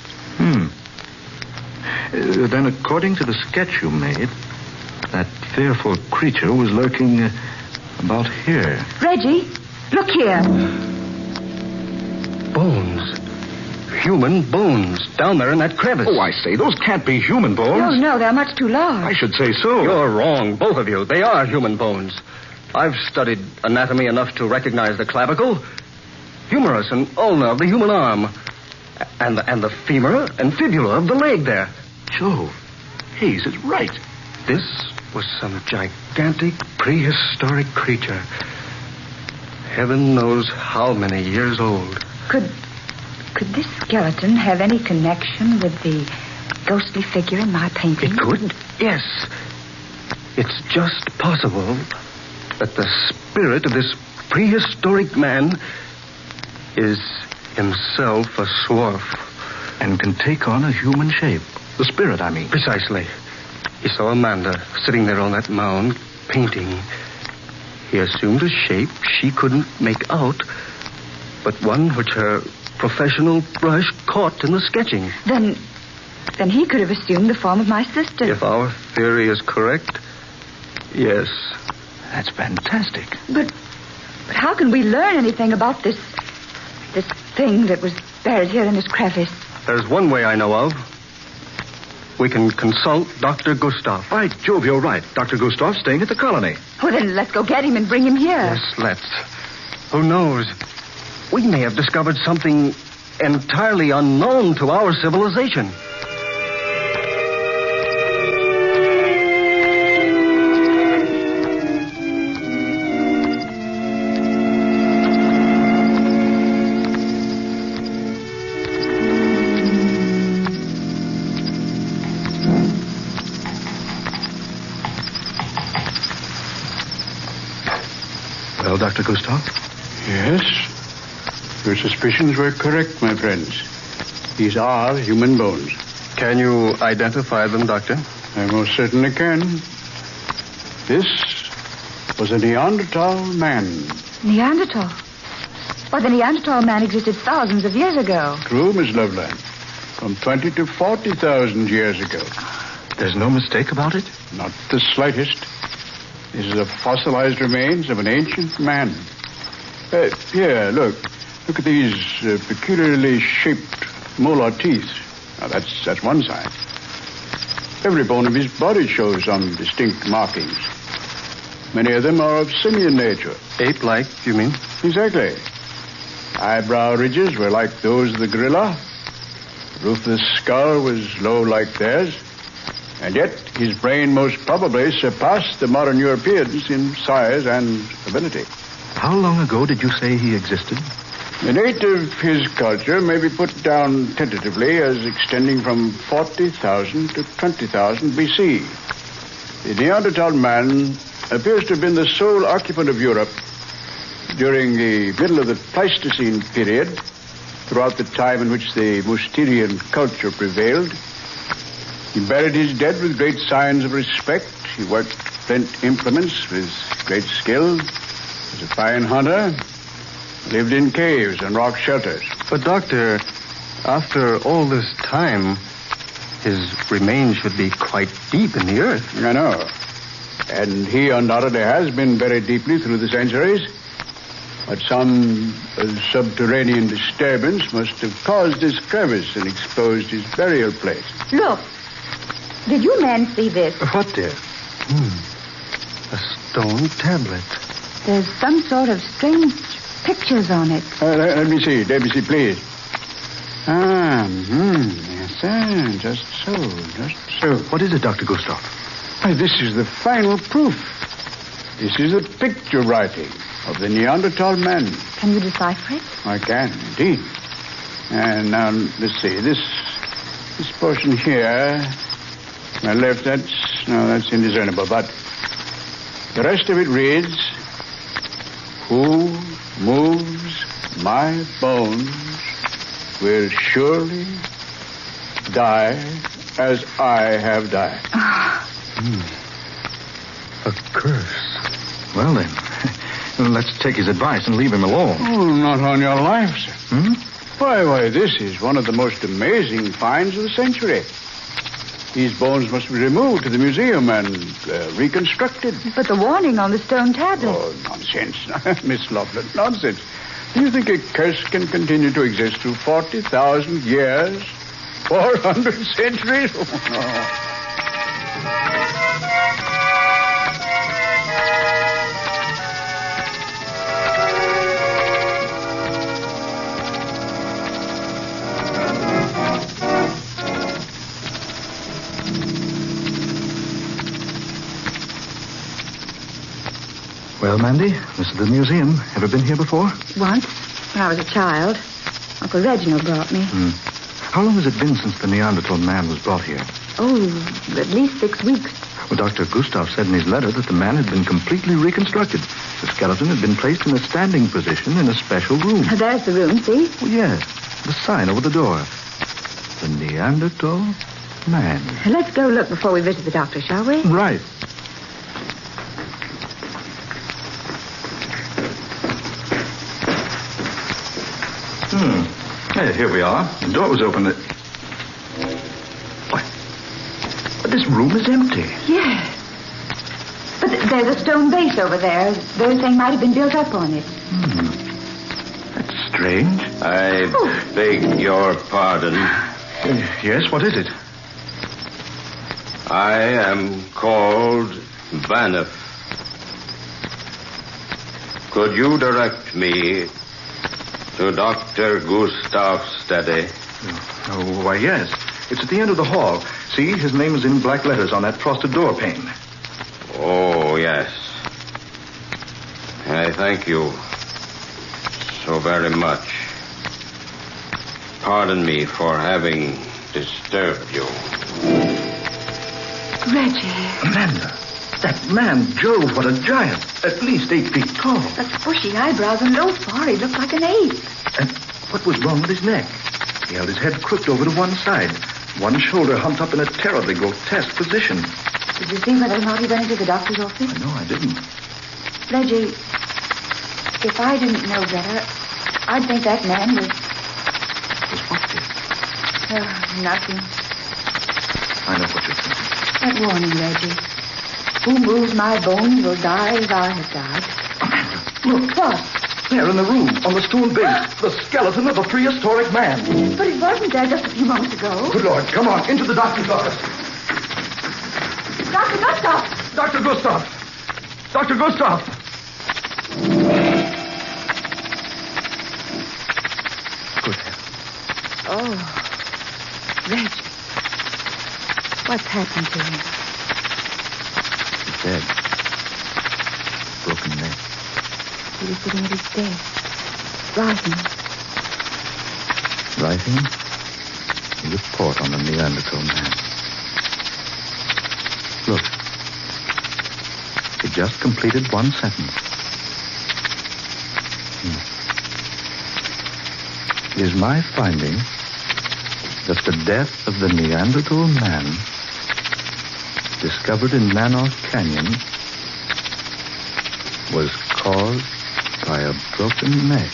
Then, according to the sketch you made, that fearful creature was lurking about here. Reggie, look here. Bones. Human bones down there in that crevice. Oh, I say, those can't be human bones. No, they're much too large. I should say so. You're wrong, both of you. They are human bones. I've studied anatomy enough to recognize the clavicle, humerus and ulna of the human arm, and the femur and fibula of the leg there. Jove, Hayes is right. This was some gigantic prehistoric creature. Heaven knows how many years old. Could this skeleton have any connection with the ghostly figure in my painting? It could, yes. It's just possible that the spirit of this prehistoric man is himself a swarf. And can take on a human shape. The spirit, I mean. Precisely. He saw Amanda sitting there on that mound, painting. He assumed a shape she couldn't make out, but one which her professional brush caught in the sketching. Then he could have assumed the form of my sister. If our theory is correct, yes. That's fantastic. But how can we learn anything about this thing that was buried here in this crevice? There's one way I know of. We can consult Dr. Gustav. By Jove, you're right. Dr. Gustav's staying at the colony. Well, then let's go get him and bring him here. Yes, let's. Who knows? We may have discovered something entirely unknown to our civilization. Well, Dr. Gustav? Yes. Your suspicions were correct, my friends. These are human bones. Can you identify them, Doctor? I most certainly can. This was a Neanderthal man. Neanderthal? Well, the Neanderthal man existed thousands of years ago. True, Miss Loveland. From 20 to 40,000 years ago. There's no mistake about it? Not the slightest. This is the fossilized remains of an ancient man. Here, look. Look at these peculiarly shaped molar teeth. Now, that's one sign. Every bone of his body shows some distinct markings. Many of them are of simian nature. Ape-like, you mean? Exactly. Eyebrow ridges were like those of the gorilla. roof of the skull was low like theirs, and yet his brain most probably surpassed the modern Europeans in size and ability. How long ago did you say he existed? The date of his culture may be put down tentatively as extending from 40,000 to 20,000 BC. The Neanderthal man appears to have been the sole occupant of Europe during the middle of the Pleistocene period, throughout the time in which the Mousterian culture prevailed. He buried his dead with great signs of respect. He worked flint implements with great skill. Was a fine hunter. Lived in caves and rock shelters. But, Doctor, after all this time, his remains should be quite deep in the earth. I know. And he undoubtedly has been buried deeply through the centuries. But some subterranean disturbance must have caused this crevice and exposed his burial place. Look. Did you men see this? What, dear? A stone tablet. There's some sort of strange pictures on it. Let me see, please. Yes, just so. What is it, Dr. Gustav? Why, this is the final proof. This is the picture writing of the Neanderthal man. Can you decipher it? I can, indeed. And now, let's see, this portion here, my left, that's indiscernible, but the rest of it reads, "Who moves my bones will surely die as I have died." A curse. Well, then, let's take his advice and leave him alone. Oh, not on your life, sir. Why, this is one of the most amazing finds of the century. These bones must be removed to the museum and reconstructed. But the warning on the stone tablet. Oh, nonsense. Miss Loveland, nonsense. Do you think a curse can continue to exist through 40,000 years? 400 centuries? Oh, no. Well, Mandy, this is the museum. Ever been here before? Once, when I was a child. Uncle Reginald brought me. How long has it been since the Neanderthal man was brought here? Oh, at least 6 weeks. Well, Dr. Gustav said in his letter that the man had been completely reconstructed. The skeleton had been placed in a standing position in a special room. There's the room, see? Oh, yes. The sign over the door. The Neanderthal man. Let's go look before we visit the doctor, shall we? Right. Hey, here we are. The door was open. What? But this room is empty. Yes. But there's a stone base over there. They're saying might have been built up on it. That's strange. I beg your pardon. Yes, what is it? I am called Vanif. Could you direct me to Dr. Gustav Steady? Oh, why, yes. It's at the end of the hall. See, his name is in black letters on that frosted door pane. Oh, yes. I thank you so very much. Pardon me for having disturbed you. Reggie. Amanda, that man, Jove, what a giant. At least 8 feet tall. Such bushy eyebrows and low forehead. Looked like an ape. And what was wrong with his neck? He held his head crooked over to one side. One shoulder humped up in a terribly grotesque position. Did you see whether or not he went into the doctor's office? No, I didn't. Reggie, if I didn't know better, I'd think that man was... Was what, dear? Nothing. I know what you're thinking. That warning, Reggie. Who moves my bones will die as I have died. Amanda, look. What? There in the room, on the stone base, the skeleton of a prehistoric man. But it wasn't there just a few moments ago. Good Lord, come on, into the doctor's office. Dr. Gustav! Dr. Gustav! Dr. Gustav! Good heavens. Oh. What's happened to him? He's dead. Broken neck. He was sitting at his desk, writing. Writing? A report on the Neanderthal man. Look. He just completed one sentence. It is my finding that the death of the Neanderthal man discovered in Manos Canyon was caused by a broken neck.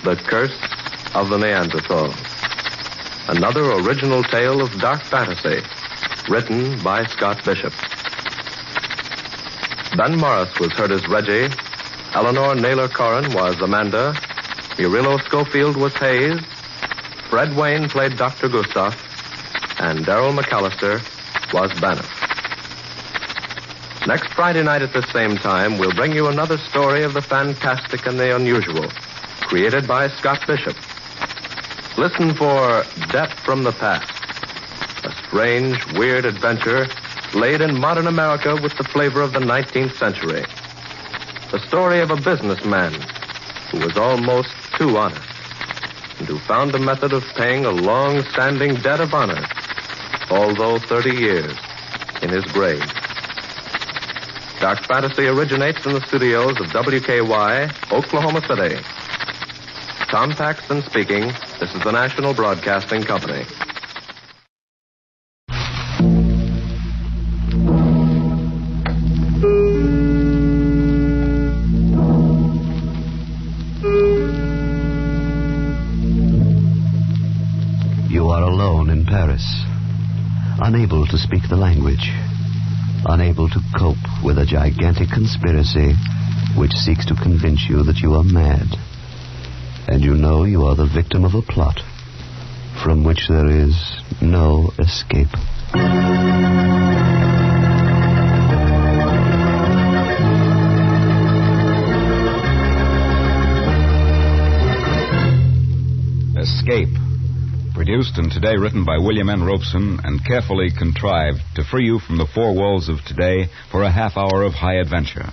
The Curse of the Neanderthal. Another original tale of dark fantasy, written by Scott Bishop. Ben Morris was heard as Reggie, Eleanor Naylor Corrin was Amanda, Murillo Schofield was Hayes, Fred Wayne played Dr. Gustav, and Darrell McAllister was Bannock. Next Friday night at the same time, we'll bring you another story of the fantastic and the unusual, created by Scott Bishop. Listen for Death from the Past, a strange, weird adventure laid in modern America with the flavor of the 19th century. The story of a businessman who was almost too honest and who found a method of paying a long-standing debt of honor, although 30 years in his grave. Dark Fantasy originates in the studios of WKY, Oklahoma City. Tom Paxton speaking. This is the National Broadcasting Company. You are alone in Paris, unable to speak the language, unable to cope with a gigantic conspiracy which seeks to convince you that you are mad. And you know you are the victim of a plot from which there is no escape. Escape. Produced and today written by William N. Robeson and carefully contrived to free you from the four walls of today for a half hour of high adventure.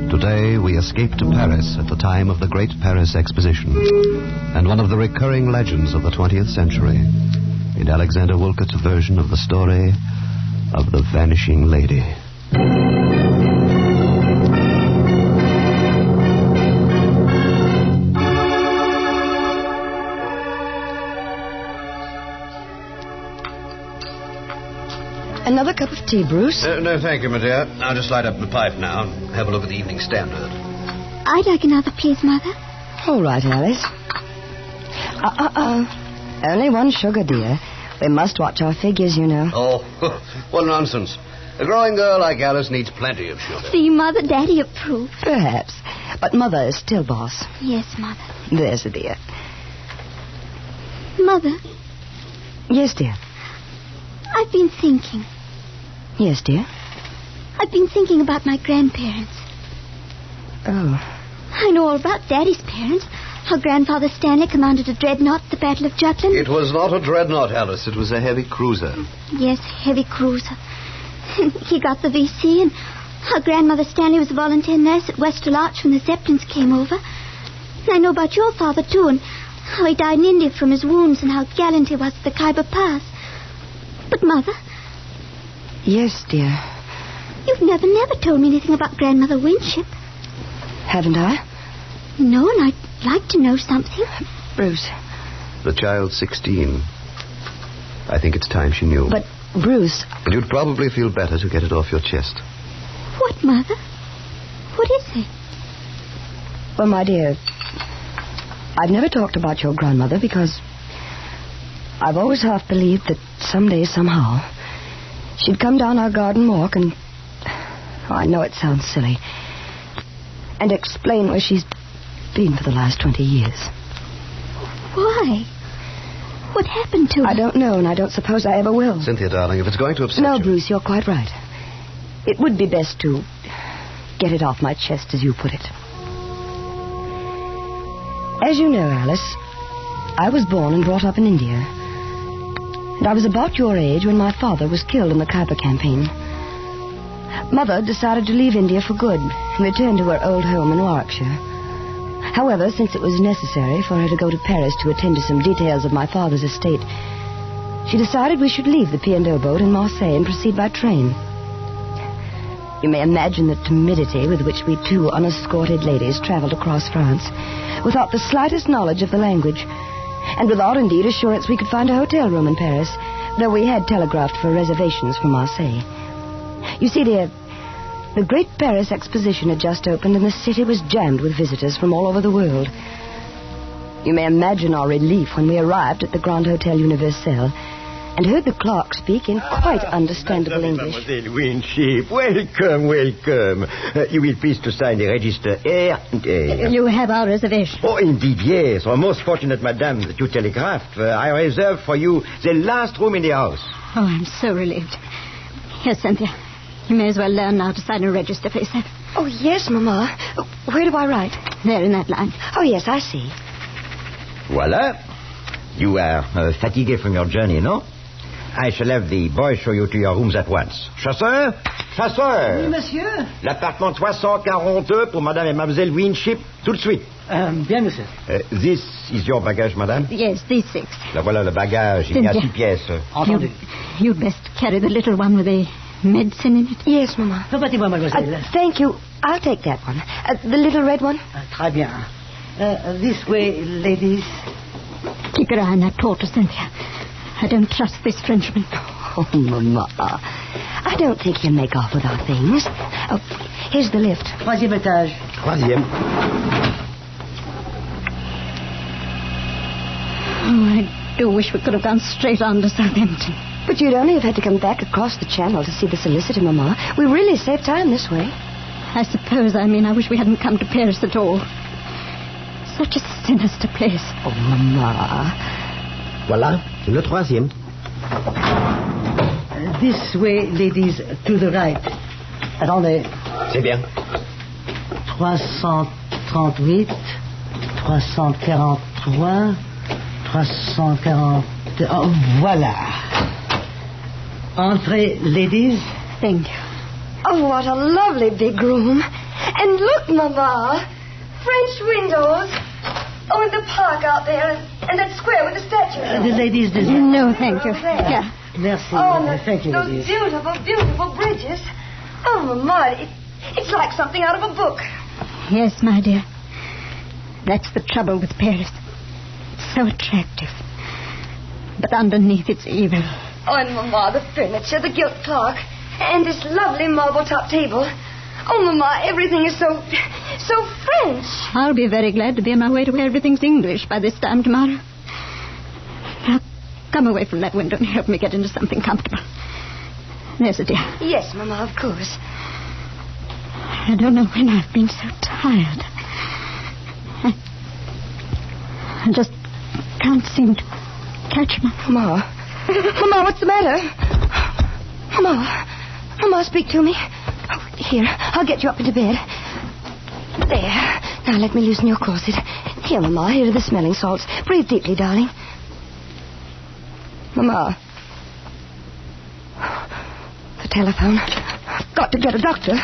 Today, we escape to Paris at the time of the Great Paris Exposition and one of the recurring legends of the 20th century in Alexander Woollcott's version of the story of the Vanishing Lady. Another cup of tea, Bruce? No, thank you, my dear. I'll just light up the pipe now and have a look at the Evening Standard. I'd like another, please, Mother. All right, Alice. Only one sugar, dear. We must watch our figures, you know. Oh, what nonsense. A growing girl like Alice needs plenty of sugar. See, Mother, Daddy approves. Perhaps. But Mother is still boss. Yes, Mother. There's a dear. Mother. Yes, dear. I've been thinking. Yes, dear? I've been thinking about my grandparents. Oh. I know all about Daddy's parents. How Grandfather Stanley commanded a dreadnought at the Battle of Jutland. It was not a dreadnought, Alice. It was a heavy cruiser. Yes, heavy cruiser. He got the VC, and how Grandmother Stanley was a volunteer nurse at Westall Arch when the Zeppelins came over. And I know about your father, too, and how he died in India from his wounds and how gallant he was at the Khyber Pass. But, Mother... Yes, dear. You've never told me anything about Grandmother Winship. Haven't I? No, and I'd like to know something. Bruce. The child's 16. I think it's time she knew. But, Bruce... But you'd probably feel better to get it off your chest. What, Mother? What is it? Well, my dear, I've never talked about your grandmother because I've always half believed that someday, somehow, she'd come down our garden walk and... Oh, I know it sounds silly. And explain where she's been for the last 20 years. Why? What happened to her? I don't know, and I don't suppose I ever will. Cynthia, darling, if it's going to upset No, you... Bruce, you're quite right. It would be best to get it off my chest, as you put it. As you know, Alice, I was born and brought up in India. And I was about your age when my father was killed in the Khyber campaign. Mother decided to leave India for good and return to her old home in Warwickshire. However, since it was necessary for her to go to Paris to attend to some details of my father's estate, she decided we should leave the P&O boat in Marseille and proceed by train. You may imagine the timidity with which we two unescorted ladies traveled across France without the slightest knowledge of the language, and without, indeed, assurance we could find a hotel room in Paris, though we had telegraphed for reservations from Marseille. You see, dear, the Great Paris Exposition had just opened, and the city was jammed with visitors from all over the world. You may imagine our relief when we arrived at the Grand Hotel Universel and heard the clerk speak in quite understandable English. Mademoiselle Winship, welcome, welcome. You will please to sign the register here. You have our reservation. Oh, indeed, yes. Oh, most fortunate, madame, that you telegraphed. I reserved for you the last room in the house. Oh, I'm so relieved. Here, Cynthia. You may as well learn now to sign a register for yourself. Oh, yes, Mama. Where do I write? There, in that line. Oh, yes, I see. Voila. You are fatigué from your journey, no? I shall have the boy show you to your rooms at once. Chasseur? Chasseur! Oui, monsieur. L'appartement 342 pour madame et mademoiselle Winship, tout de suite. Bien, monsieur. This is your baggage, madame? Yes, these 6. Là, voilà le bagage. Il y a 6 pièces. Entendu. You'd best carry the little one with the medicine in it. Yes, Mama. Permettez-moi, mademoiselle. Thank you. I'll take that one. The little red one? Très bien. This way, ladies. Keep your eye on that porter, Cynthia. I don't trust this Frenchman. Oh, Mama. I don't think he'll make off with our things. Oh, here's the lift. 3e étage. 3e. Oh, I do wish we could have gone straight on to Southampton. But you'd only have had to come back across the channel to see the solicitor, Mama. We really saved time this way. I suppose I wish we hadn't come to Paris at all. Such a sinister place. Oh, Mama. Voilà, le 3e. This way, ladies, to the right. Attendez. C'est bien. 338, 343, 340... Oh, voilà. Entrez, ladies. Thank you. Oh, what a lovely big room. And look, Mama. French windows. Oh, and the park out there, and that square with the statues. The ladies desire. No, thank you. Yeah. Merci. Oh, thank you, those ladies. beautiful, beautiful bridges. Oh, Mama, it's like something out of a book. Yes, my dear. That's the trouble with Paris. It's so attractive. But underneath it's evil. Oh, and Mama, the furniture, the gilt clock, and this lovely marble-top table. Oh, Mama, everything is so French. I'll be very glad to be on my way to where everything's English by this time tomorrow. Now, come away from that window and help me get into something comfortable. There's a dear. Yes, Mama, of course. I don't know when I've been so tired. I just can't seem to catch my... Mama. Mama, what's the matter? Mama, speak to me. Oh, here, I'll get you up into bed. There. Now let me loosen your corset. Here, Mama, here are the smelling salts. Breathe deeply, darling. Mama. The telephone. I've got to get a doctor.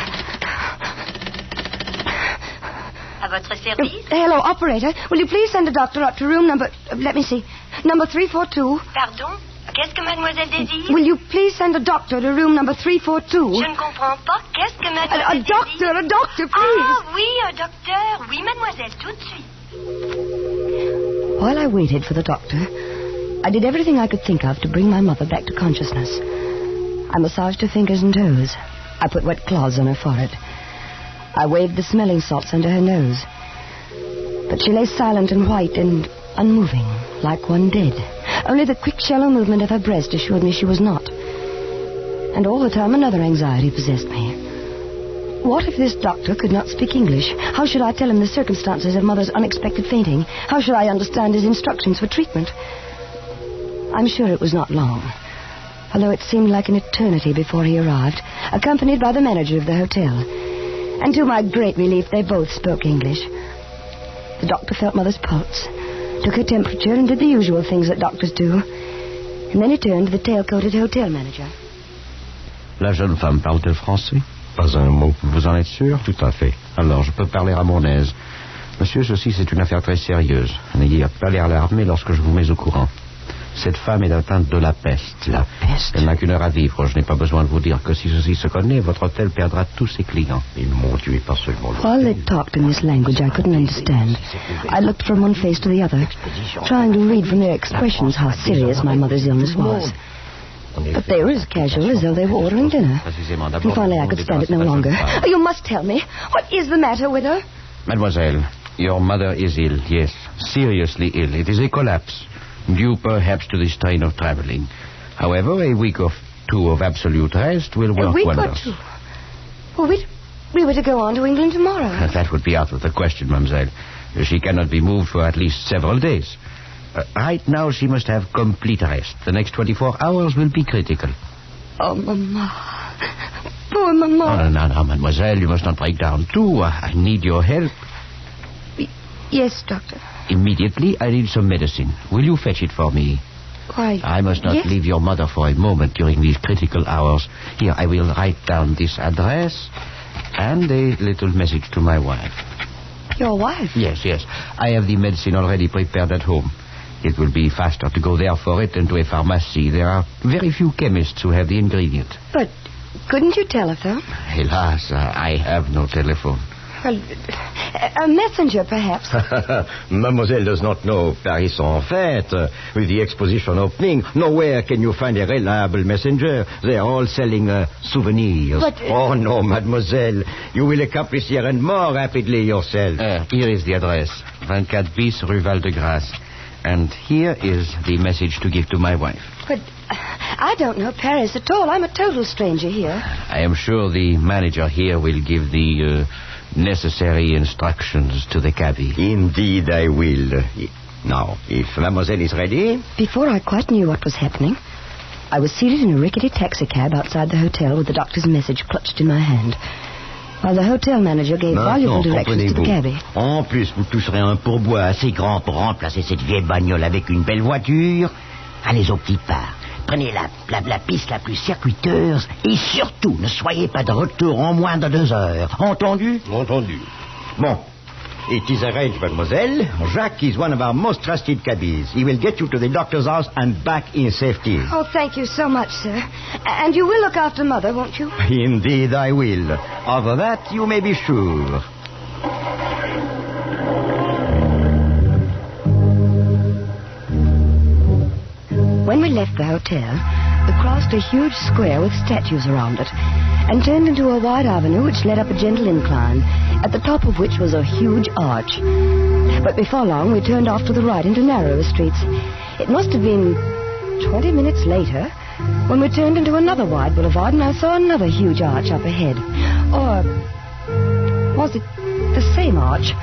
À votre service? Hello, operator. Will you please send a doctor up to room number... let me see. Number 342. Pardon? Qu'est-ce que mademoiselle désire? Will you please send a doctor to room number 342? Je ne comprends pas. Qu'est-ce que mademoiselle désire? A doctor, please. Ah, oui, un docteur. Oui, mademoiselle, tout de suite. While I waited for the doctor, I did everything I could think of to bring my mother back to consciousness. I massaged her fingers and toes. I put wet cloths on her forehead. I waved the smelling salts under her nose. But she lay silent and white and unmoving, like one dead. Only the quick, shallow movement of her breast assured me she was not. And all the time another anxiety possessed me. What if this doctor could not speak English? How should I tell him the circumstances of Mother's unexpected fainting? How should I understand his instructions for treatment? I'm sure it was not long, although it seemed like an eternity before he arrived, accompanied by the manager of the hotel. And to my great relief, they both spoke English. The doctor felt Mother's pulse, took her temperature, and did the usual things that doctors do. And then he turned to the tail-coated hotel manager. La jeune femme parle-t-elle français? Pas un mot. Vous en êtes sûr? Tout à fait. Alors, je peux parler à mon aise. Monsieur, ceci, c'est une affaire très sérieuse. N'ayez pas l'air alarmé lorsque je vous mets au courant. Cette femme est atteinte de la peste. La peste? Elle n'a qu'une heure à vivre. Je n'ai pas besoin de vous dire que si ceci se connaît, votre hôtel perdra tous ses clients. Et mon Dieu, pas seulement l'hôtel. While they talked in this language I couldn't understand, I looked from one face to the other, trying to read from their expressions how serious my mother's illness was. But they were as casual as though they were ordering dinner. And finally I could stand it no longer. Oh, you must tell me. What is the matter with her? Mademoiselle, your mother is ill, yes. Seriously ill. It is a collapse, due perhaps to the strain of traveling. However, a week or two of absolute rest will work wonders. A week or two? Well, we were to go on to England tomorrow. That would be out of the question, mademoiselle. She cannot be moved for at least several days. Right now, she must have complete rest. The next 24 hours will be critical. Oh, Mama. Poor Mama. No, mademoiselle, you must not break down, too. I need your help. Yes, doctor. Immediately, I need some medicine. Will you fetch it for me? Why, I must not leave your mother for a moment during these critical hours. Here, I will write down this address and a little message to my wife. Your wife? Yes. I have the medicine already prepared at home. It will be faster to go there for it than to a pharmacy. There are very few chemists who have the ingredient. But couldn't you telephone? Hélas, I have no telephone. Well, a messenger, perhaps. Mademoiselle does not know Paris en fête. With the exposition opening, nowhere can you find a reliable messenger. They are all selling souvenirs. But... Oh, no, mademoiselle. You will accomplish the errand more rapidly yourself. Here is the address. 24 bis Rue Val-de-Grâce. And here is the message to give to my wife. But I don't know Paris at all. I'm a total stranger here. I am sure the manager here will give the necessary instructions to the cabby. Indeed, I will. Now, if mademoiselle is ready... Before I quite knew what was happening, I was seated in a rickety taxicab outside the hotel with the doctor's message clutched in my hand, while the hotel manager gave valuable directions to the cabby. En plus, vous toucherez un pourboire assez grand pour remplacer cette vieille bagnole avec une belle voiture. Allez au petit pas. Prenez la piste la plus circuiteuse et surtout, ne soyez pas de retour en moins de 2 heures. Entendu? Entendu. Bon. It is arranged, mademoiselle. Jacques is one of our most trusted cabbies. He will get you to the doctor's house and back in safety. Oh, thank you so much, sir. And you will look after Mother, won't you? Indeed, I will. Of that, you may be sure. When we left the hotel, we crossed a huge square with statues around it and turned into a wide avenue which led up a gentle incline, at the top of which was a huge arch. But before long, we turned off to the right into narrower streets. It must have been 20 minutes later when we turned into another wide boulevard and I saw another huge arch up ahead. Or was it the same arch?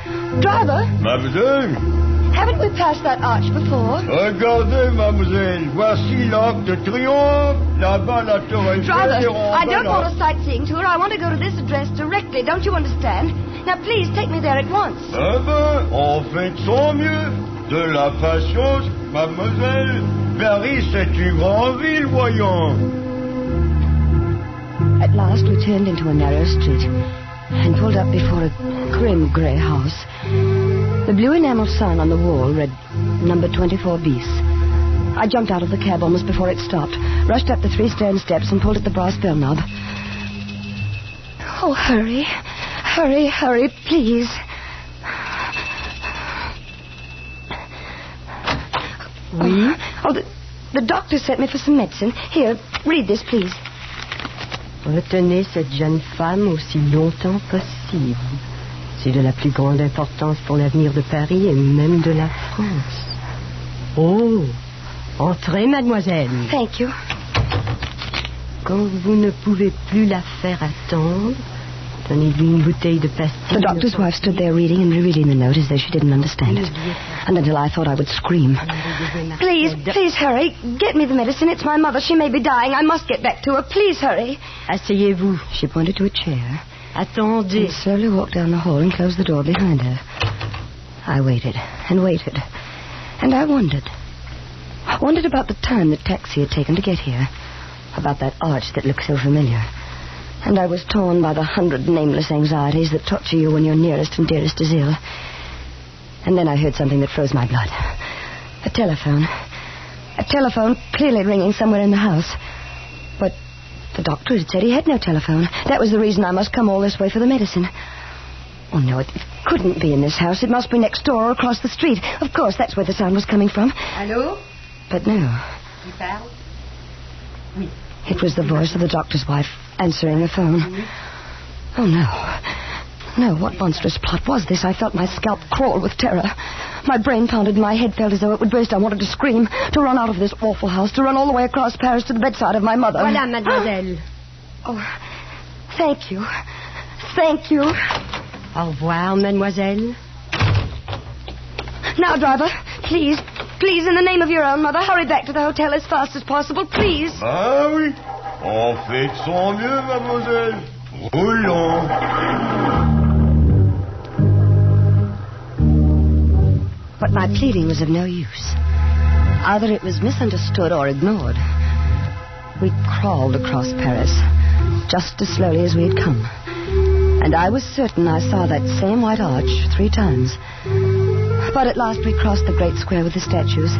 Driver? Mademoiselle? Haven't we passed that arch before? Regardez, mademoiselle. Voici l'Arc de Triomphe. Là-bas, la Tour Eiffel. Driver, I don't want a sightseeing tour. I want to go to this address directly. Don't you understand? Now, please, take me there at once. Eh ben, on fait de son mieux. De la patience, mademoiselle. Paris, c'est une grande ville, voyons. At last, we turned into a narrow street and pulled up before a grim grey house. The blue enamel sign on the wall read number 24 bis. I jumped out of the cab almost before it stopped, rushed up the 3 stone steps and pulled at the brass bell knob. Oh, hurry, please. Oui? Oh, the doctor sent me for some medicine. Here, read this, please. Retenez cette jeune femme aussi longtemps possible. C'est de la plus grande importance pour l'avenir de Paris et même de la France. Oh, entrez, mademoiselle. Thank you. Quand vous ne pouvez plus la faire attendre, donnez-lui une bouteille de pastilles. The doctor's wife stood there reading and rereading the note as though she didn't understand it. And until I thought I would scream. Please hurry. Get me the medicine. It's my mother. She may be dying. I must get back to her. Please hurry. Asseyez-vous. She pointed to a chair. Attendez. And slowly walked down the hall and closed the door behind her. I waited and waited. And I wondered. I wondered about the time the taxi had taken to get here. About that arch that looked so familiar. And I was torn by the 100 nameless anxieties that torture you when your nearest and dearest is ill. And then I heard something that froze my blood. A telephone. A telephone clearly ringing somewhere in the house. But the doctor had said he had no telephone. That was the reason I must come all this way for the medicine. Oh, no, it couldn't be in this house. It must be next door or across the street. Of course, that's where the sound was coming from. Allô? But no. Qui parle? Oui. It was the voice of the doctor's wife answering the phone. Oh, no. No, what monstrous plot was this? I felt my scalp crawl with terror. My brain pounded and my head felt as though it would burst. I wanted to scream, to run out of this awful house, to run all the way across Paris to the bedside of my mother. Voilà, mademoiselle. Oh, thank you. Thank you. Au revoir, mademoiselle. Now, driver, please, please, in the name of your own mother, hurry back to the hotel as fast as possible, please. Ah oui, on fait de son mieux, mademoiselle. Roulons. But my pleading was of no use. Either it was misunderstood or ignored. We crawled across Paris, just as slowly as we had come. And I was certain I saw that same white arch 3 times. But at last we crossed the great square with the statues.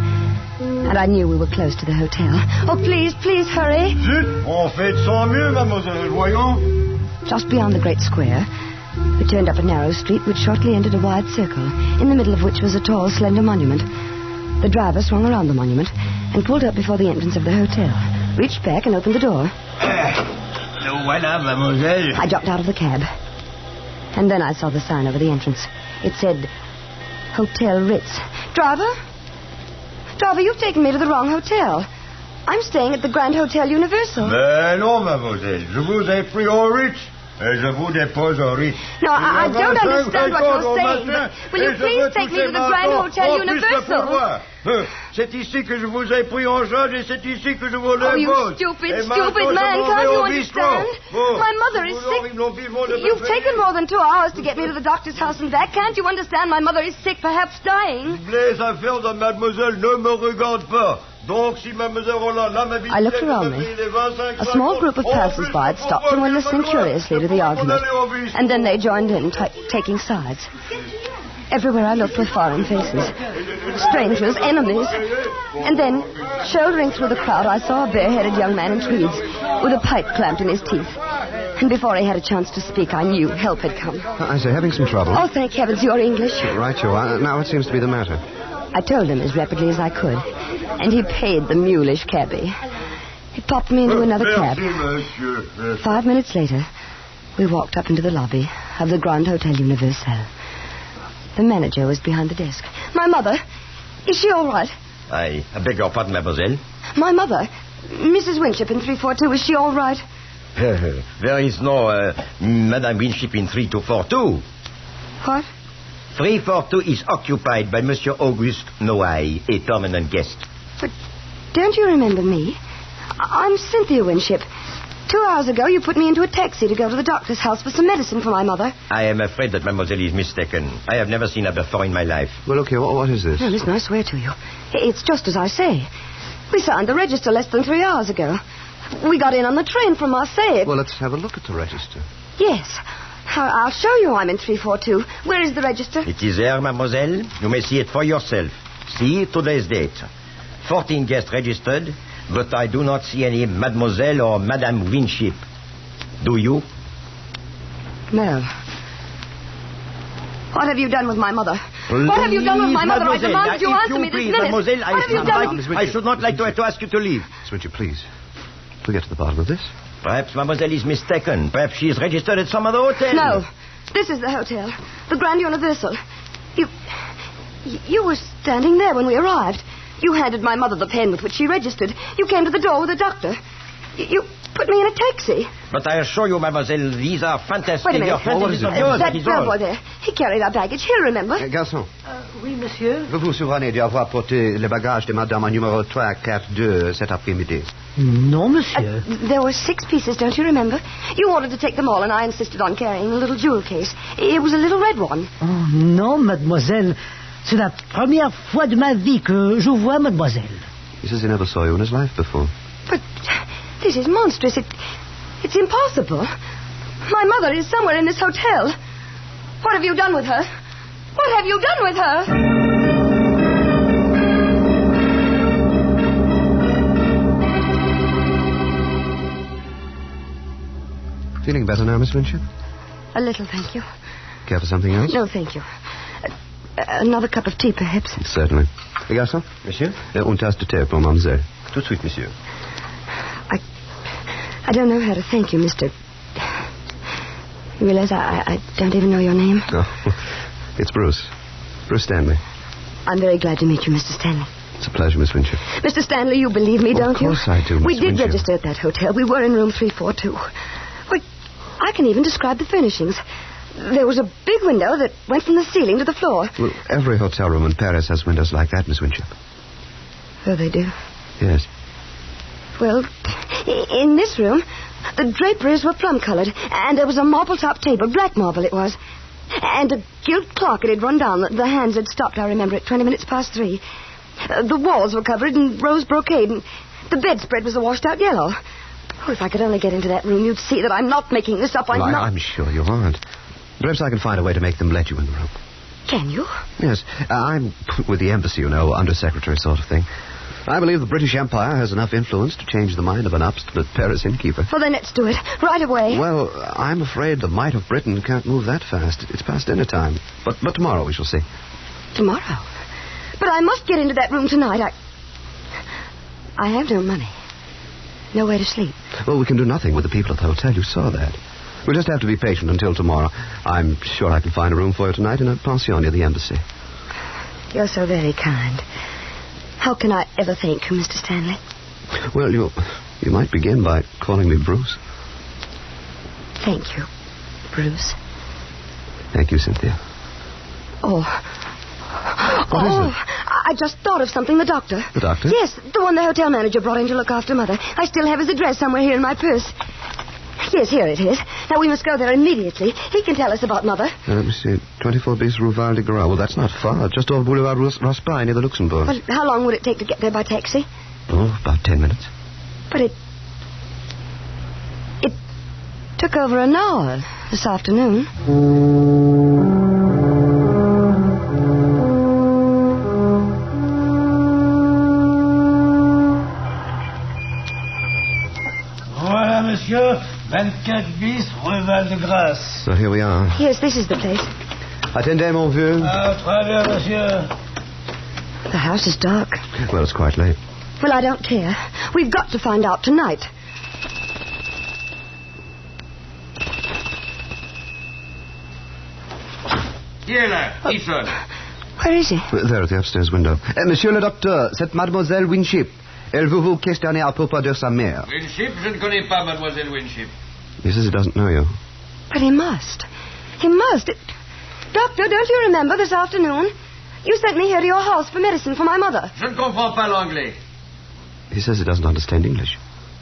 And I knew we were close to the hotel. Oh, please, please, hurry. Zut, on fait de son mieux, mademoiselle, voyons. Just beyond the great square, we turned up a narrow street which shortly entered a wide circle, in the middle of which was a tall, slender monument. The driver swung around the monument and pulled up before the entrance of the hotel, reached back and opened the door. Voilà, mademoiselle. I jumped out of the cab. And then I saw the sign over the entrance. It said, Hotel Ritz. Driver? Driver, you've taken me to the wrong hotel. I'm staying at the Grand Hotel Universal. Mais non, mademoiselle. Je vous ai pris au Ritz. Et je vous dépose au Ritz. No, I don't understand what you're saying. But will you please take me to the Grand Hotel Universal? C'est ici que je vous ai pris en charge et c'est ici que je vous le pose. Oh, you stupid man. Can't you understand? My mother is sick. You've taken more than 2 hours to get me to the doctor's house and back. Can't you understand? My mother is sick, perhaps dying. Les affaires de mademoiselle ne me regardent pas. I looked around me. A small group of passers-by had stopped and were listening curiously to the argument. And then they joined in, taking sides. Everywhere I looked were foreign faces. Strangers, enemies. And then, shouldering through the crowd, I saw a bare-headed young man in tweeds, with a pipe clamped in his teeth. And before he had a chance to speak, I knew help had come. I say, having some trouble? Oh, thank heavens, you're English. Right you are. Now, what seems to be the matter? I told him as rapidly as I could. And he paid the mulish cabbie. He popped me into another cab. 5 minutes later, we walked up into the lobby of the Grand Hotel Universal. The manager was behind the desk. My mother, is she all right? I beg your pardon, mademoiselle? My mother, Mrs. Winship in 342, is she all right? There is no Madame Winship in 3242. What? 342 is occupied by Monsieur Auguste Noailles, a permanent guest. But don't you remember me? I'm Cynthia Winship. 2 hours ago, you put me into a taxi to go to the doctor's house for some medicine for my mother. I am afraid that mademoiselle is mistaken. I have never seen her before in my life. Well, look here, what is this? No, listen, I swear to you. It's just as I say. We signed the register less than 3 hours ago. We got in on the train from Marseille. Well, let's have a look at the register. Yes. I'll show you I'm in 342. Where is the register? It is there, mademoiselle. You may see it for yourself. See today's date. 14 guests registered, but I do not see any mademoiselle or Madame Winship. Do you? No. What have you done with my mother? Please, What have you done with my mother? I mademoiselle, demand that you answer me this please, minute. mademoiselle, What have you done? I should not like to ask you to leave. Miss Winship, please. We'll get to the bottom of this. Perhaps mademoiselle is mistaken. Perhaps she is registered at some other hotel. No. This is the hotel. The Grand Universal. You were standing there when we arrived. You handed my mother the pen with which she registered. You came to the door with a doctor. You put me in a taxi. But I assure you, mademoiselle, these are fantastic. Wait a minute. What is it? Yours, That is all. bellboy there. He carried our baggage. He'll remember. Garçon. Oui, monsieur. Vous vous souvenez d'avoir porté les bagages de madame à numéro 342 cet après-midi? Non, monsieur. There were 6 pieces, don't you remember? You wanted to take them all, and I insisted on carrying a little jewel case. It was a little red one. Oh, non, mademoiselle. C'est la première fois de ma vie que je vois mademoiselle. He says he never saw you in his life before. But this is monstrous. It's impossible. My mother is somewhere in this hotel. What have you done with her? What have you done with her? Feeling better now, Miss Winship? A little, thank you. Care for something else? No, thank you. Another cup of tea, perhaps. Certainly. Garçon? Monsieur? Une tasse de thé pour mademoiselle. Tout de suite, monsieur. I don't know how to thank you, Mr. You realize I don't even know your name? Oh, it's Bruce. Bruce Stanley. I'm very glad to meet you, Mr. Stanley. It's a pleasure, Miss Winship. Mr. Stanley, you believe me, don't you? Of course I do, Miss We did Winship. register at that hotel. We were in room 342. Wait, I can even describe the furnishings. There was a big window that went from the ceiling to the floor. Well, every hotel room in Paris has windows like that, Miss Winship. Oh, they do? Yes. Well, in this room, the draperies were plum-colored, and there was a marble-top table, black marble it was, and a gilt clock. It had run down. The hands had stopped, I remember, at 20 minutes past 3. The walls were covered in rose brocade, and the bedspread was a washed-out yellow. Oh, if I could only get into that room, you'd see that I'm not making this up. I'm sure you aren't. Perhaps I can find a way to make them let you in the room. Can you? Yes. I'm with the embassy, you know, undersecretary sort of thing. I believe the British Empire has enough influence to change the mind of an obstinate Paris innkeeper. Well, then let's do it. Right away. Well, I'm afraid the might of Britain can't move that fast. It's past dinner time. But tomorrow we shall see. Tomorrow? But I must get into that room tonight. I have no money. Nowhere to sleep. Well, we can do nothing with the people at the hotel. You saw that. We'll just have to be patient until tomorrow. I'm sure I can find a room for you tonight in a pension near the embassy. You're so very kind. How can I ever thank you, Mr. Stanley? Well, you might begin by calling me Bruce. Thank you, Bruce. Thank you, Cynthia. Oh. What is it? I just thought of something. The doctor. The doctor? Yes, the one the hotel manager brought in to look after Mother. I still have his address somewhere here in my purse. Yes, here it is. Now, we must go there immediately. He can tell us about Mother. Let me see. 24 bis Rue Val de Gras. Well, that's not far. Just off Boulevard Raspail near the Luxembourg. Well, how long would it take to get there by taxi? Oh, about 10 minutes. But it took over an hour this afternoon. Voilà, monsieur. 24 bis, Rue Val de Grâce. So here we are. Yes, this is the place. Attendez, mon vieux. Très bien, monsieur. The house is dark. Well, it's quite late. Well, I don't care. We've got to find out tonight. Qui est là? Qui sonne? Where is he? There at the upstairs window. Monsieur le docteur, c'est mademoiselle Winship. Elle veut vous questionner à propos de sa mère. Winship? Je ne connais pas mademoiselle Winship. He says he doesn't know you. But he must. He must. Doctor, don't you remember this afternoon? You sent me here to your house for medicine for my mother. Je ne comprends pas l'anglais. He says he doesn't understand English.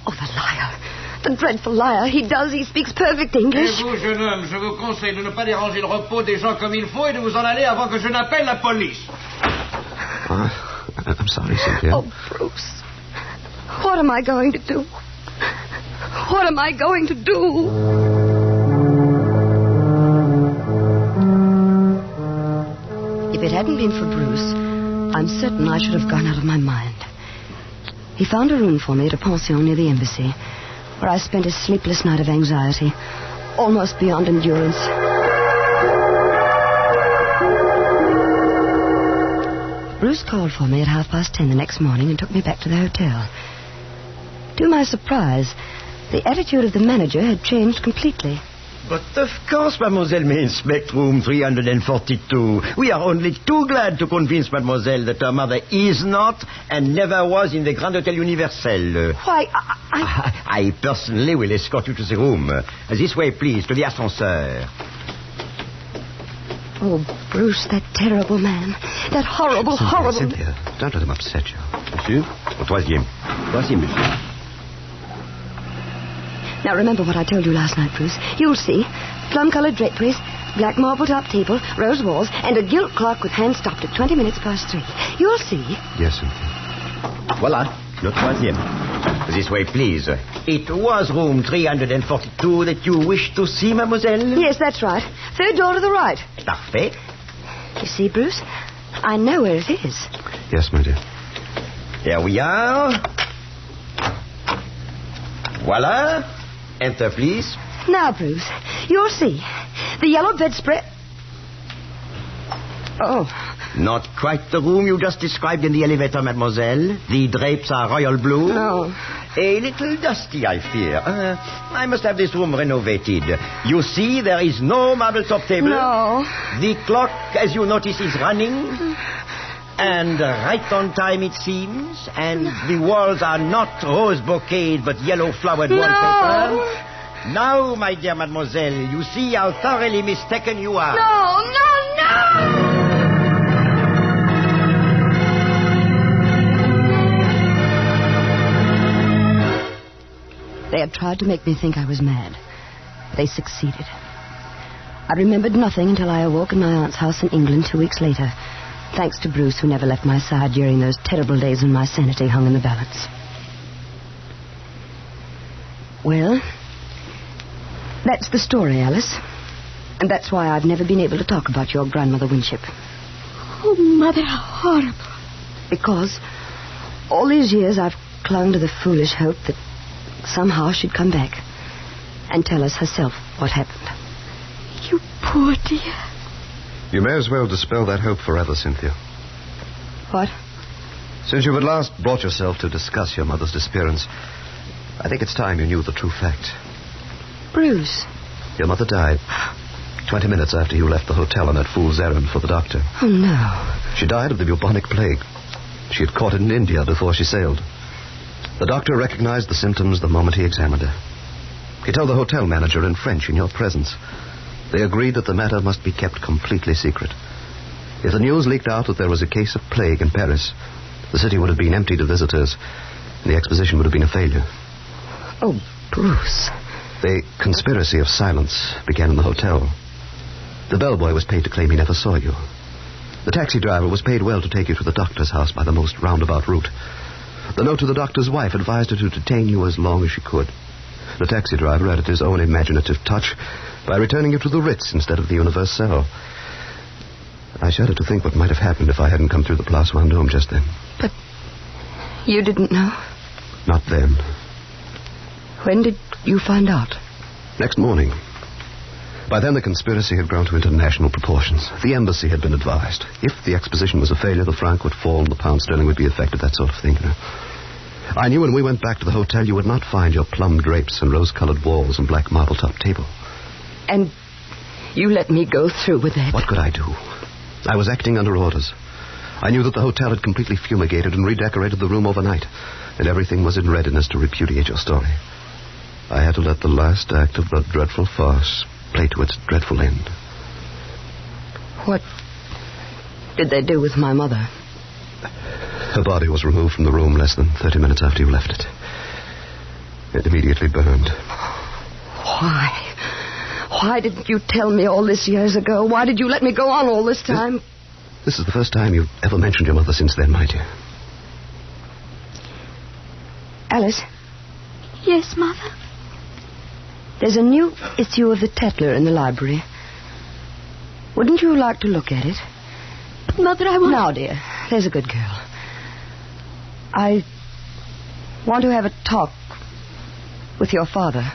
Oh, the liar. The dreadful liar. He does. He speaks perfect English. Et vous, jeune homme, je vous conseille de ne pas déranger le repos des gens comme il faut et de vous en aller avant que je n'appelle la police. I'm sorry, Cynthia. Oh, Bruce. What am I going to do? What am I going to do? If it hadn't been for Bruce, I'm certain I should have gone out of my mind. He found a room for me at a pension near the embassy, where I spent a sleepless night of anxiety, almost beyond endurance. Bruce called for me at 10:30 the next morning and took me back to the hotel. To my surprise, the attitude of the manager had changed completely. But of course, mademoiselle may inspect room 342. We are only too glad to convince mademoiselle that her mother is not and never was in the Grand Hotel Universel. Why, I personally will escort you to the room. This way, please, to the ascenseur. Oh, Bruce, that terrible man. That horrible, horrible... Cynthia, don't let him upset you. Monsieur? Au troisième. Troisième, monsieur. Now, remember what I told you last night, Bruce. You'll see. Plum-colored draperies, black marble-top table, rose walls, and a gilt clock with hands stopped at 3. You'll see. Yes, Cynthia. Voilà, le troisième. This way, please. It was room 342 that you wished to see, mademoiselle? Yes, that's right. Third door to the right. Parfait. You see, Bruce? I know where it is. Yes, my dear. Here we are. Voilà. Enter, please. Now, Bruce, you'll see. The yellow bedspread... Oh. Not quite the room you just described in the elevator, mademoiselle. The drapes are royal blue. No. A little dusty, I fear. I must have this room renovated. You see, there is no marble-top table. No. The clock, as you notice, is running. And right on time, it seems. And the walls are not rose bouquet, but yellow-flowered wallpaper. Now, my dear mademoiselle, you see how thoroughly mistaken you are. No. They had tried to make me think I was mad. They succeeded. I remembered nothing until I awoke in my aunt's house in England 2 weeks later, thanks to Bruce, who never left my side during those terrible days when my sanity hung in the balance. Well, that's the story, Alice. And that's why I've never been able to talk about your grandmother Winship. Oh, Mother, how horrible. Because all these years I've clung to the foolish hope that somehow she'd come back and tell us herself what happened. You poor dear. You may as well dispel that hope forever, Cynthia. What? Since you at last brought yourself to discuss your mother's disappearance, I think it's time you knew the true fact. Bruce. Your mother died 20 minutes after you left the hotel on that fool's errand for the doctor. Oh, no. She died of the bubonic plague. She had caught it in India before she sailed. The doctor recognized the symptoms the moment he examined her. He told the hotel manager in French in your presence. They agreed that the matter must be kept completely secret. If the news leaked out that there was a case of plague in Paris, the city would have been emptied of visitors, and the exposition would have been a failure. Oh, Bruce. The conspiracy of silence began in the hotel. The bellboy was paid to claim he never saw you. The taxi driver was paid well to take you to the doctor's house by the most roundabout route. The note to the doctor's wife advised her to detain you as long as she could. The taxi driver added his own imaginative touch by returning you to the Ritz instead of the Universal. I shudder to think what might have happened if I hadn't come through the Place Vendôme just then. But you didn't know? Not then. When did you find out? Next morning. By then the conspiracy had grown to international proportions. The embassy had been advised. If the exposition was a failure, the franc would fall and the pound sterling would be affected, that sort of thing, you know. I knew when we went back to the hotel you would not find your plum drapes and rose-colored walls and black marble-top table. And you let me go through with that? What could I do? I was acting under orders. I knew that the hotel had completely fumigated and redecorated the room overnight, and everything was in readiness to repudiate your story. I had to let the last act of the dreadful farce play to its dreadful end. What did they do with my mother? Her body was removed from the room less than 30 minutes after you left it. It immediately burned. Why? Why didn't you tell me all this years ago? Why did you let me go on all this time? This is the first time you've ever mentioned your mother since then, my dear. Alice? Yes, Mother? There's a new issue of the Tatler in the library. Wouldn't you like to look at it? Mother, I won't... Now, dear, there's a good girl. I want to have a talk with your father.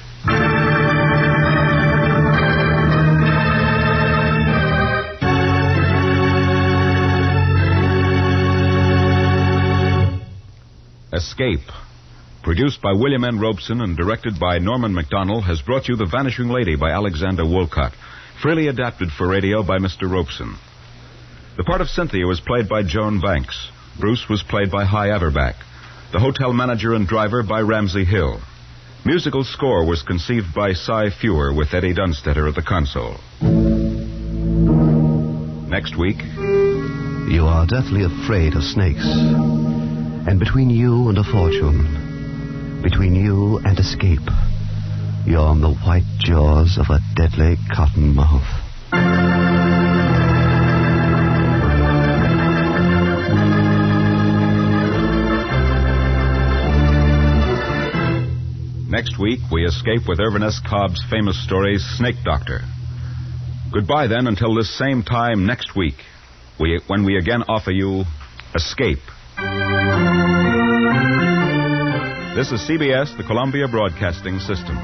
Escape, produced by William N. Robeson and directed by Norman MacDonald, has brought you The Vanishing Lady by Alexander Woollcott, freely adapted for radio by Mr. Robeson. The part of Cynthia was played by Joan Banks. Bruce was played by Hy Averback. The hotel manager and driver by Ramsey Hill. Musical score was conceived by Cy Fewer with Eddie Dunstetter at the console. Next week... You are deathly afraid of snakes. And between you and a fortune, between you and escape, you're on the white jaws of a deadly cottonmouth. Next week, we escape with Irvin S. Cobb's famous story, Snake Doctor. Goodbye, then, until this same time next week, when we again offer you Escape. This is CBS, the Columbia Broadcasting System.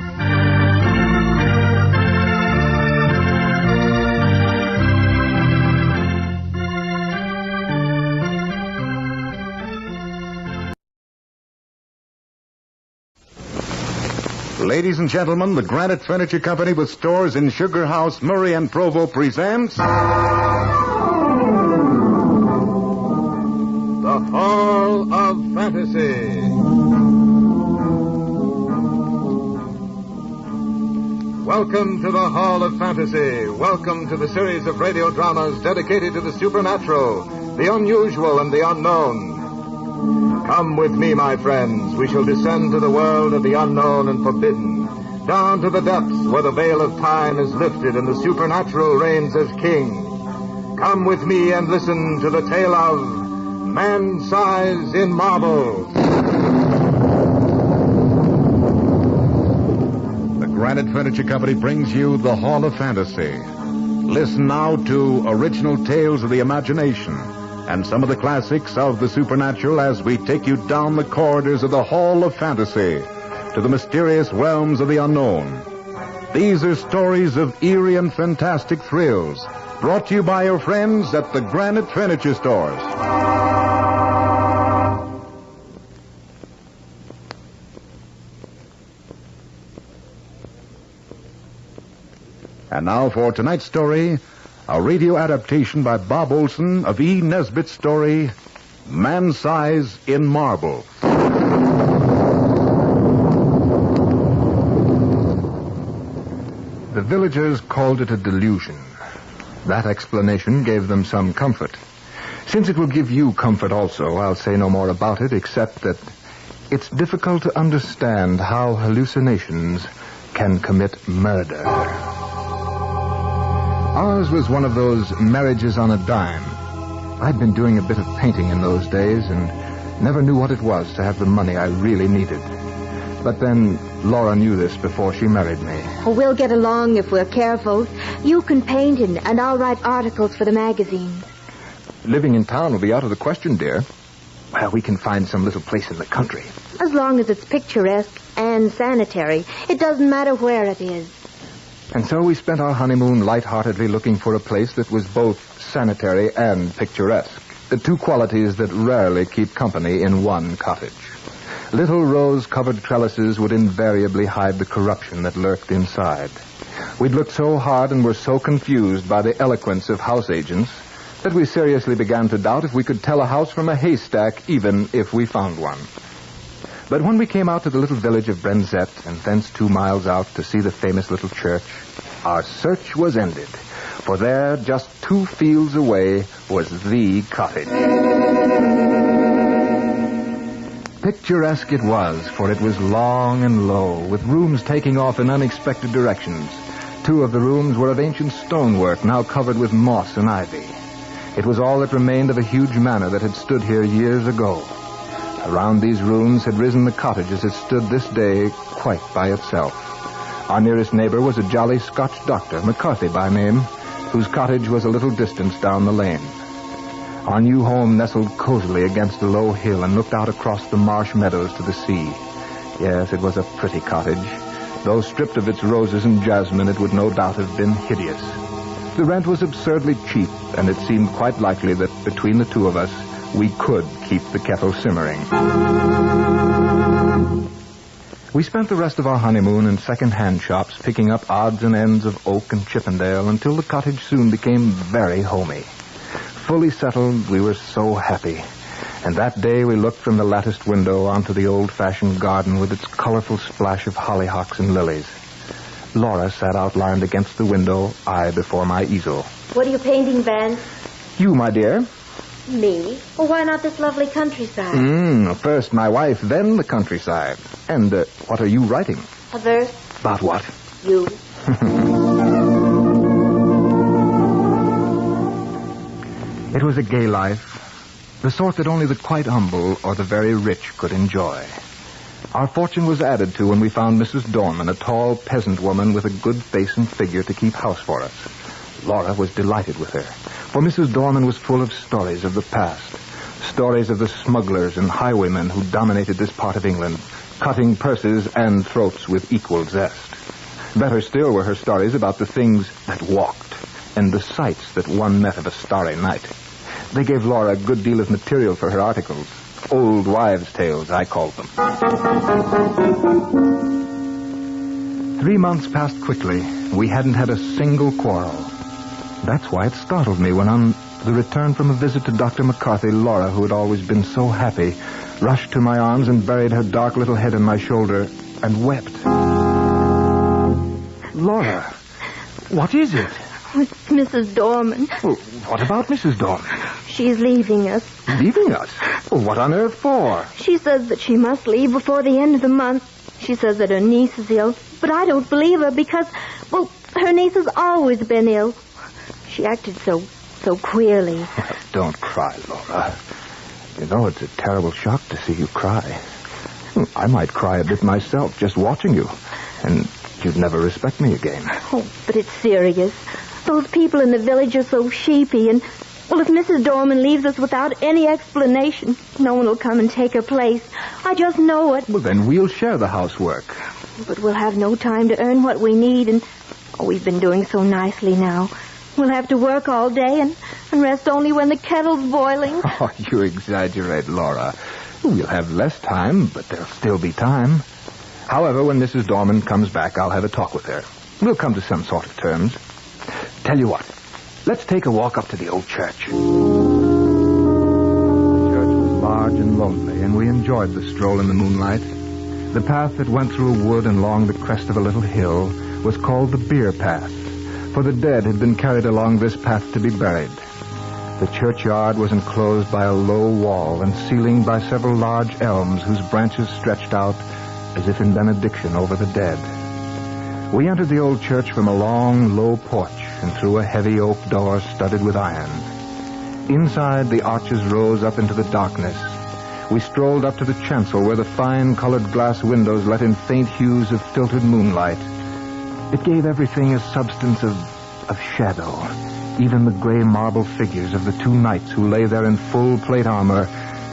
Ladies and gentlemen, the Granite Furniture Company with stores in Sugar House, Murray, and Provo presents... The Hall of Fantasy. Welcome to the Hall of Fantasy. Welcome to the series of radio dramas dedicated to the supernatural, the unusual, and the unknown. Come with me, my friends. We shall descend to the world of the unknown and forbidden, down to the depths where the veil of time is lifted and the supernatural reigns as king. Come with me and listen to the tale of Man-Size in Marble. The Granite Furniture Company brings you the Hall of Fantasy. Listen now to original tales of the imagination and some of the classics of the supernatural as we take you down the corridors of the Hall of Fantasy to the mysterious realms of the unknown. These are stories of eerie and fantastic thrills, brought to you by your friends at the Granite Furniture Stores. And now for tonight's story, a radio adaptation by Bob Olson of E. Nesbitt's story, Man-Size in Marble. The villagers called it a delusion. That explanation gave them some comfort. Since it will give you comfort also, I'll say no more about it, except that it's difficult to understand how hallucinations can commit murder. Ours was one of those marriages on a dime. I'd been doing a bit of painting in those days and never knew what it was to have the money I really needed. But then Laura knew this before she married me. Oh, we'll get along if we're careful. You can paint and I'll write articles for the magazines. Living in town will be out of the question, dear. Well, we can find some little place in the country. As long as it's picturesque and sanitary, it doesn't matter where it is. And so we spent our honeymoon lightheartedly looking for a place that was both sanitary and picturesque, the two qualities that rarely keep company in one cottage. Little rose-covered trellises would invariably hide the corruption that lurked inside. We'd looked so hard and were so confused by the eloquence of house agents that we seriously began to doubt if we could tell a house from a haystack, even if we found one. But when we came out to the little village of Brenzett and thence 2 miles out to see the famous little church, our search was ended. For there, just 2 fields away, was the cottage. Picturesque it was, for it was long and low, with rooms taking off in unexpected directions. 2 of the rooms were of ancient stonework, now covered with moss and ivy. It was all that remained of a huge manor that had stood here years ago. Around these rooms had risen the cottage as it stood this day quite by itself. Our nearest neighbor was a jolly Scotch doctor, McCarthy by name, whose cottage was a little distance down the lane. Our new home nestled cozily against a low hill and looked out across the marsh meadows to the sea. Yes, it was a pretty cottage. Though stripped of its roses and jasmine, it would no doubt have been hideous. The rent was absurdly cheap, and it seemed quite likely that between the 2 of us, we could keep the kettle simmering. We spent the rest of our honeymoon in second-hand shops picking up odds and ends of oak and Chippendale until the cottage soon became very homey. Fully settled, we were so happy. And that day we looked from the latticed window onto the old-fashioned garden with its colorful splash of hollyhocks and lilies. Laura sat outlined against the window, I before my easel. What are you painting, Van? You, my dear. Me? Well, why not this lovely countryside? First my wife, then the countryside. And what are you writing? A verse. About what? You. It was a gay life, the sort that only the quite humble or the very rich could enjoy. Our fortune was added to when we found Mrs. Dorman, a tall peasant woman with a good face and figure to keep house for us. Laura was delighted with her, for Mrs. Dorman was full of stories of the past, stories of the smugglers and highwaymen who dominated this part of England, cutting purses and throats with equal zest. Better still were her stories about the things that walked and the sights that one met of a starry night. They gave Laura a good deal of material for her articles. Old wives' tales, I called them. 3 months passed quickly. We hadn't had a single quarrel. That's why it startled me when on the return from a visit to Dr. McCarthy, Laura, who had always been so happy, rushed to my arms and buried her dark little head on my shoulder and wept. Laura, what is it? It's Mrs. Dorman. Well, what about Mrs. Dorman? She's leaving us. Leaving us? Well, what on earth for? She says that she must leave before the end of the month. She says that her niece is ill, but I don't believe her because, well, her niece has always been ill. She acted so queerly. Well, don't cry, Laura. You know, it's a terrible shock to see you cry. I might cry a bit myself just watching you, and you'd never respect me again. Oh, but it's serious. Those people in the village are so sheepy, and, well, if Mrs. Dorman leaves us without any explanation, no one will come and take her place. I just know it. Well, then we'll share the housework. But we'll have no time to earn what we need, and we've been doing so nicely now. We'll have to work all day and rest only when the kettle's boiling. Oh, you exaggerate, Laura. We'll have less time, but there'll still be time. However, when Mrs. Dorman comes back, I'll have a talk with her. We'll come to some sort of terms. Tell you what, let's take a walk up to the old church. The church was large and lonely, and we enjoyed the stroll in the moonlight. The path that went through a wood and along the crest of a little hill was called the Bier Path, for the dead had been carried along this path to be buried. The churchyard was enclosed by a low wall and ceilinged by several large elms whose branches stretched out as if in benediction over the dead. We entered the old church from a long, low porch and through a heavy oak door studded with iron. Inside, the arches rose up into the darkness. We strolled up to the chancel where the fine-colored glass windows let in faint hues of filtered moonlight. It gave everything a substance of shadow, even the gray marble figures of the two knights who lay there in full plate armor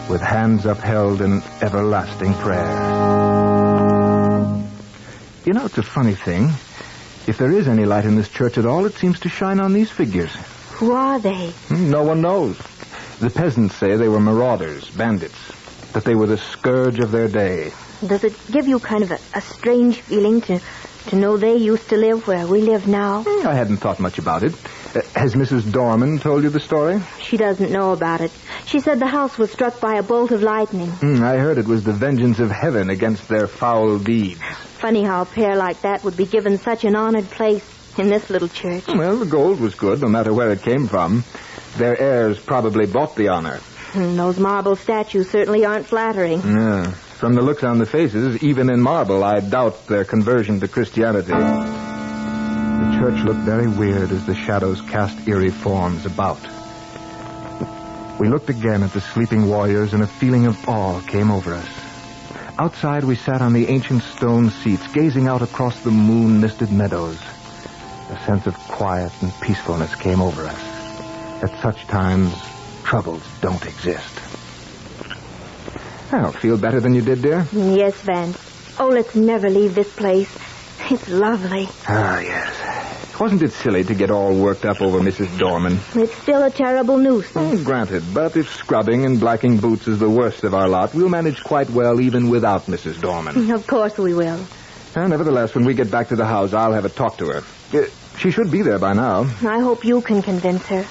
with hands upheld in everlasting prayer. You know, it's a funny thing. If there is any light in this church at all, it seems to shine on these figures. Who are they? No one knows. The peasants say they were marauders, bandits, that they were the scourge of their day. Does it give you kind of a strange feeling to know they used to live where we live now? I hadn't thought much about it. Has Mrs. Dorman told you the story? She doesn't know about it. She said the house was struck by a bolt of lightning. I heard it was the vengeance of heaven against their foul deeds. Funny how a pair like that would be given such an honored place in this little church. Well, the gold was good, no matter where it came from. Their heirs probably bought the honor. Those marble statues certainly aren't flattering. Yeah. From the looks on the faces, even in marble, I doubt their conversion to Christianity. The church looked very weird as the shadows cast eerie forms about. We looked again at the sleeping warriors, and a feeling of awe came over us. Outside, we sat on the ancient stone seats, gazing out across the moon-misted meadows. A sense of quiet and peacefulness came over us. At such times, troubles don't exist. Well, feel better than you did, dear? Yes, Van. Oh, let's never leave this place. It's lovely. Ah, yes. Wasn't it silly to get all worked up over Mrs. Dorman? It's still a terrible nuisance. Granted, but if scrubbing and blacking boots is the worst of our lot, we'll manage quite well even without Mrs. Dorman. Of course we will. Nevertheless, when we get back to the house, I'll have a talk to her. She should be there by now. I hope you can convince her.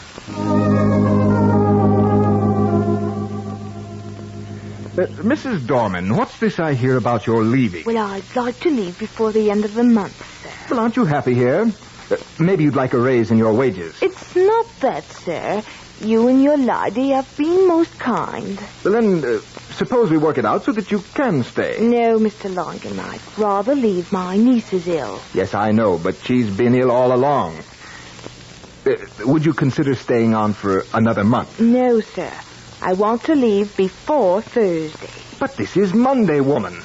Mrs. Dorman, what's this I hear about your leaving? Well, I'd like to leave before the end of the month, sir. Well, aren't you happy here? Maybe you'd like a raise in your wages. It's not that, sir. You and your lady have been most kind. Well, then, suppose we work it out so that you can stay. No, Mr. Langen, I'd rather leave. My niece is ill. Yes, I know, but she's been ill all along. Would you consider staying on for another month? No, sir. I want to leave before Thursday. But this is Monday, woman.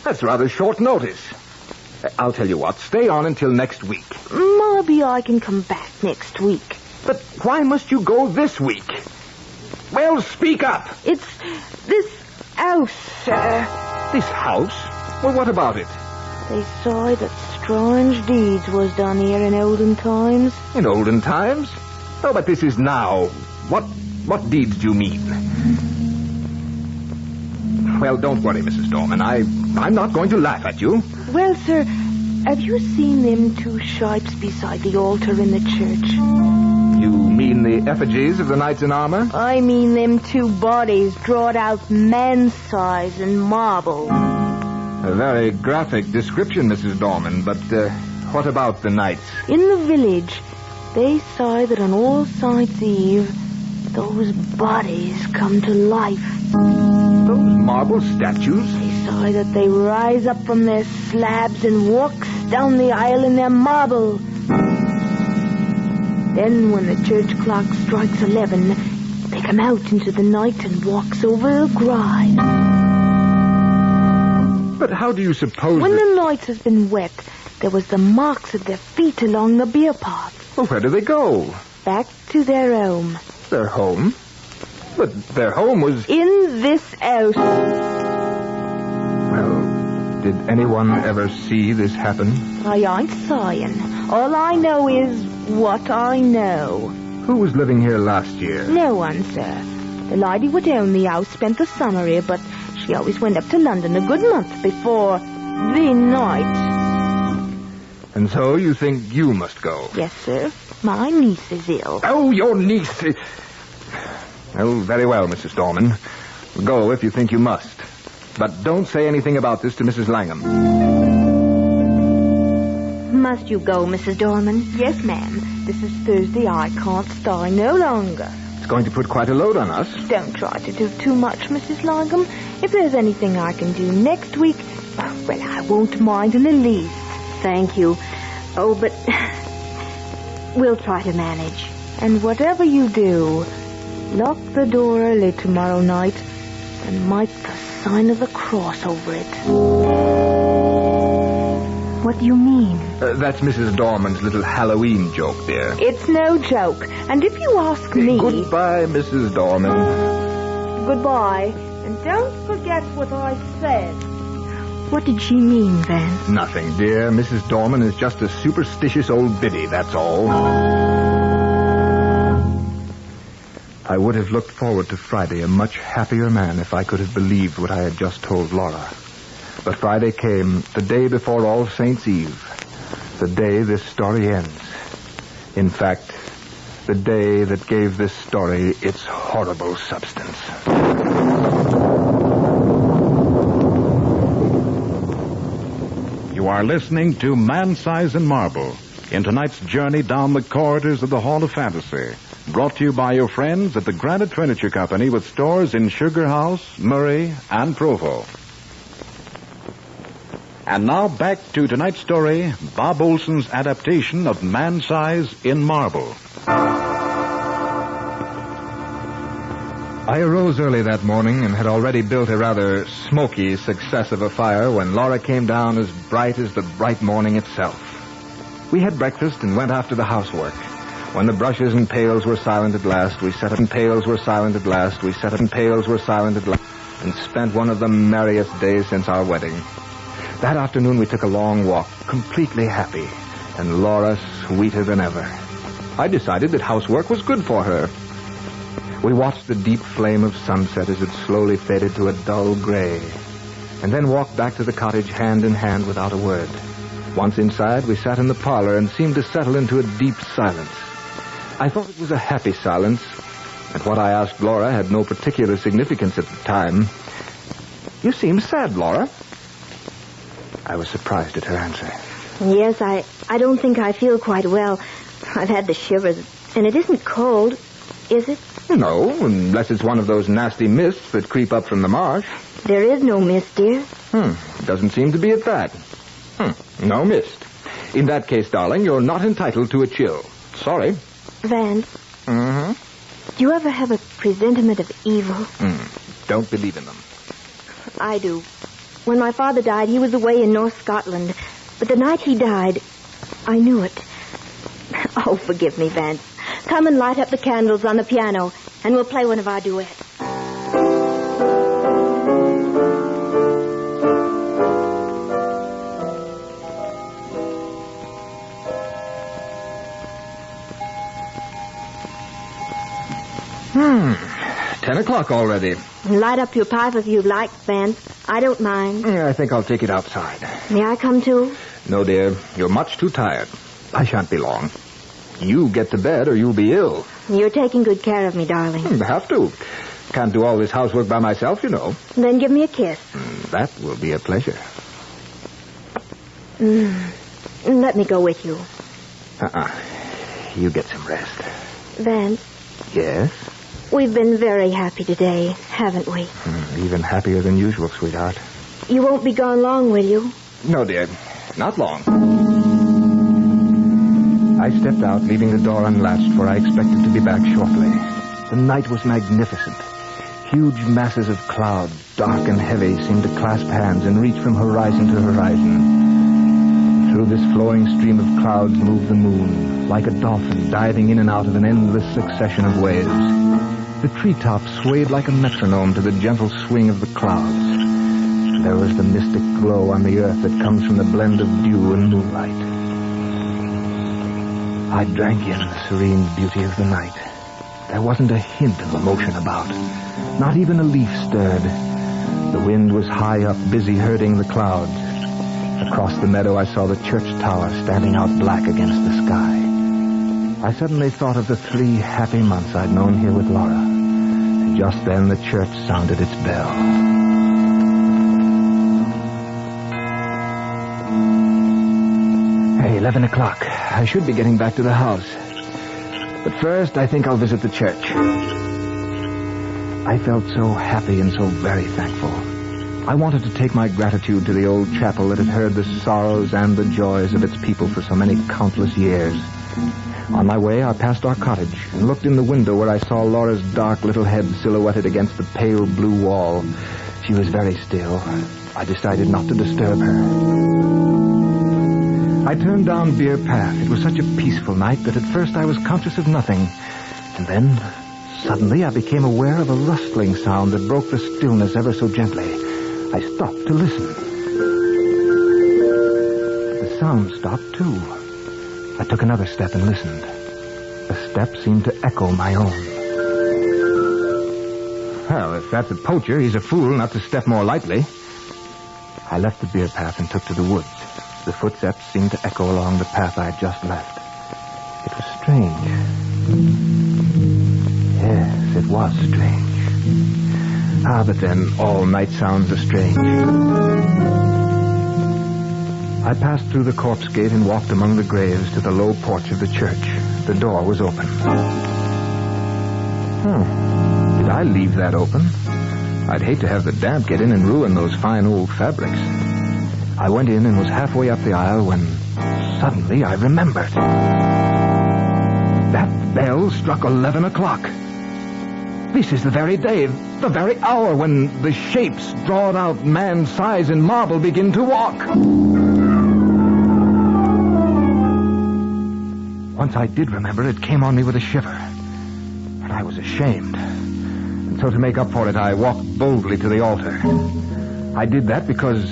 That's rather short notice. I'll tell you what, stay on until next week. Maybe I can come back next week. But why must you go this week? Well, speak up. It's this house, sir. This house? Well, what about it? They say that strange deeds was done here in olden times. In olden times? Oh, but this is now. What deeds do you mean? Well, don't worry, Mrs. Dorman. I'm not going to laugh at you. Well, sir, have you seen them two shapes beside the altar in the church? You mean the effigies of the knights in armor? I mean them two bodies drawn out man-size in marble. A very graphic description, Mrs. Dorman, but what about the knights? In the village, they say that on All Saints' Eve, those bodies come to life. Those marble statues? They say that they rise up from their slabs and walks down the aisle in their marble. Then when the church clock strikes 11, they come out into the night and walks over the gride. But how do you suppose When the night has been wet, there was the marks of their feet along the beer path. Well, where do they go? Back to their home. Their home? But their home was... in this house. Well, did anyone ever see this happen? I ain't saying. All I know is what I know. Who was living here last year? No one, sir. The lady who owned the house spent the summer here, but she always went up to London a good month before the night. And so you think you must go? Yes, sir. My niece is ill. Oh, your niece. Oh, very well, Mrs. Dorman. Go if you think you must. But don't say anything about this to Mrs. Langham. Must you go, Mrs. Dorman? Yes, ma'am. This is Thursday. I can't stay no longer. It's going to put quite a load on us. Don't try to do too much, Mrs. Langham. If there's anything I can do next week, well, I won't mind in the least. Thank you. Oh, but we'll try to manage. And whatever you do, lock the door early tomorrow night and make the sign of the cross over it. What do you mean? That's Mrs. Dorman's little Halloween joke, dear. It's no joke. And if you ask me... Goodbye, Mrs. Dorman. Goodbye. And don't forget what I said. What did she mean, then? Nothing, dear. Mrs. Dorman is just a superstitious old biddy, that's all. I would have looked forward to Friday a much happier man if I could have believed what I had just told Laura. But Friday came the day before All Saints' Eve, the day this story ends. In fact, the day that gave this story its horrible substance. You are listening to Man Size in Marble in tonight's journey down the corridors of the Hall of Fantasy, brought to you by your friends at the Granite Furniture Company with stores in Sugar House, Murray, and Provo. And now back to tonight's story, Bob Olson's adaptation of Man Size in Marble. I arose early that morning and had already built a rather smoky success of a fire when Laura came down as bright as the bright morning itself. We had breakfast and went after the housework. When the brushes and pails were silent at last, we set up and pails were silent at last, we set up and pails were silent at last, and spent one of the merriest days since our wedding. That afternoon we took a long walk, completely happy, and Laura sweeter than ever. I decided that housework was good for her. We watched the deep flame of sunset as it slowly faded to a dull gray, and then walked back to the cottage hand in hand without a word. Once inside, we sat in the parlor and seemed to settle into a deep silence. I thought it was a happy silence, and what I asked Laura had no particular significance at the time. You seem sad, Laura. I was surprised at her answer. Yes, I don't think I feel quite well. I've had the shivers, and it isn't cold, is it? No, unless it's one of those nasty mists that creep up from the marsh. There is no mist, dear. Doesn't seem to be at that. No mist. In that case, darling, you're not entitled to a chill. Sorry. Vance. Do you ever have a presentiment of evil? Don't believe in them. I do. When my father died, he was away in North Scotland. But the night he died, I knew it. Oh, forgive me, Vance. Come and light up the candles on the piano, and we'll play one of our duets. Hmm. 10 o'clock already. Light up your pipe if you'd like, Vance. I don't mind. Yeah, I think I'll take it outside. May I come too? No, dear. You're much too tired. I shan't be long. You get to bed or you'll be ill. You're taking good care of me, darling. Have to. Can't do all this housework by myself, you know. Then give me a kiss. That will be a pleasure. Let me go with you. You get some rest. Vance. Yes? We've been very happy today, haven't we? Even happier than usual, sweetheart. You won't be gone long, will you? No, dear. Not long. I stepped out, leaving the door unlatched, for I expected to be back shortly. The night was magnificent. Huge masses of cloud, dark and heavy, seemed to clasp hands and reach from horizon to horizon. Through this flowing stream of clouds moved the moon, like a dolphin diving in and out of an endless succession of waves. The treetops swayed like a metronome to the gentle swing of the clouds. There was the mystic glow on the earth that comes from the blend of dew and moonlight. I drank in the serene beauty of the night. There wasn't a hint of emotion about. Not even a leaf stirred. The wind was high up, busy herding the clouds. Across the meadow, I saw the church tower standing out black against the sky. I suddenly thought of the 3 happy months I'd known here with Laura. And just then, the church sounded its bell. Hey, 11 o'clock. I should be getting back to the house. But first, I think I'll visit the church. I felt so happy and so very thankful. I wanted to take my gratitude to the old chapel that had heard the sorrows and the joys of its people for so many countless years. On my way, I passed our cottage and looked in the window where I saw Laura's dark little head silhouetted against the pale blue wall. She was very still. I decided not to disturb her. I turned down Beer Path. It was such a peaceful night that at first I was conscious of nothing. And then, suddenly, I became aware of a rustling sound that broke the stillness ever so gently. I stopped to listen. The sound stopped, too. I took another step and listened. The step seemed to echo my own. Well, if that's a poacher, he's a fool not to step more lightly. I left the Beer Path and took to the woods. The footsteps seemed to echo along the path I had just left. It was strange. Yes, it was strange. But then all night sounds are strange. I passed through the corpse gate and walked among the graves to the low porch of the church. The door was open. Did I leave that open? I'd hate to have the damp get in and ruin those fine old fabrics. I went in and was halfway up the aisle when suddenly I remembered. That bell struck 11 o'clock. This is the very day, the very hour when the shapes drawn out man's size in marble begin to walk. Once I did remember, it came on me with a shiver. And I was ashamed. And so to make up for it, I walked boldly to the altar. I did that because,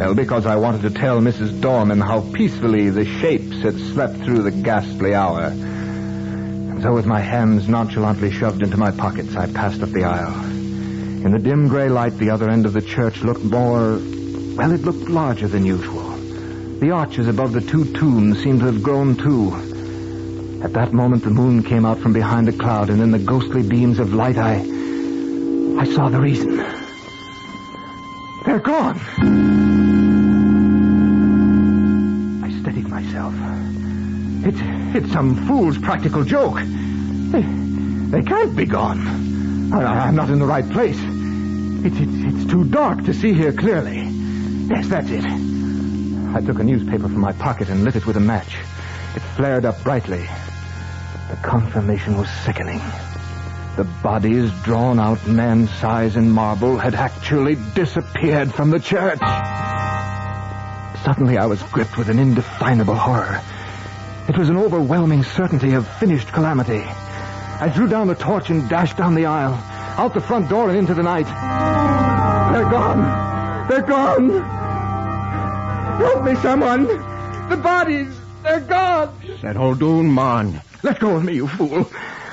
Well, because I wanted to tell Mrs. Dorman how peacefully the shapes had slept through the ghastly hour. And so with my hands nonchalantly shoved into my pockets, I passed up the aisle. In the dim gray light, the other end of the church looked more... well, it looked larger than usual. The arches above the two tombs seemed to have grown too. At that moment, the moon came out from behind a cloud, and in the ghostly beams of light, I saw the reason. They're gone. I steadied myself. It's some fool's practical joke. They can't be gone. I'm not in the right place. It's too dark to see here clearly. Yes, that's it. I took a newspaper from my pocket and lit it with a match. It flared up brightly. The confirmation was sickening. The bodies, drawn out man size in marble, had actually disappeared from the church. Suddenly I was gripped with an indefinable horror. It was an overwhelming certainty of finished calamity. I threw down the torch and dashed down the aisle, out the front door and into the night. They're gone! They're gone! Help me, someone! The bodies, they're gone! Settle down, man. Let go of me, you fool.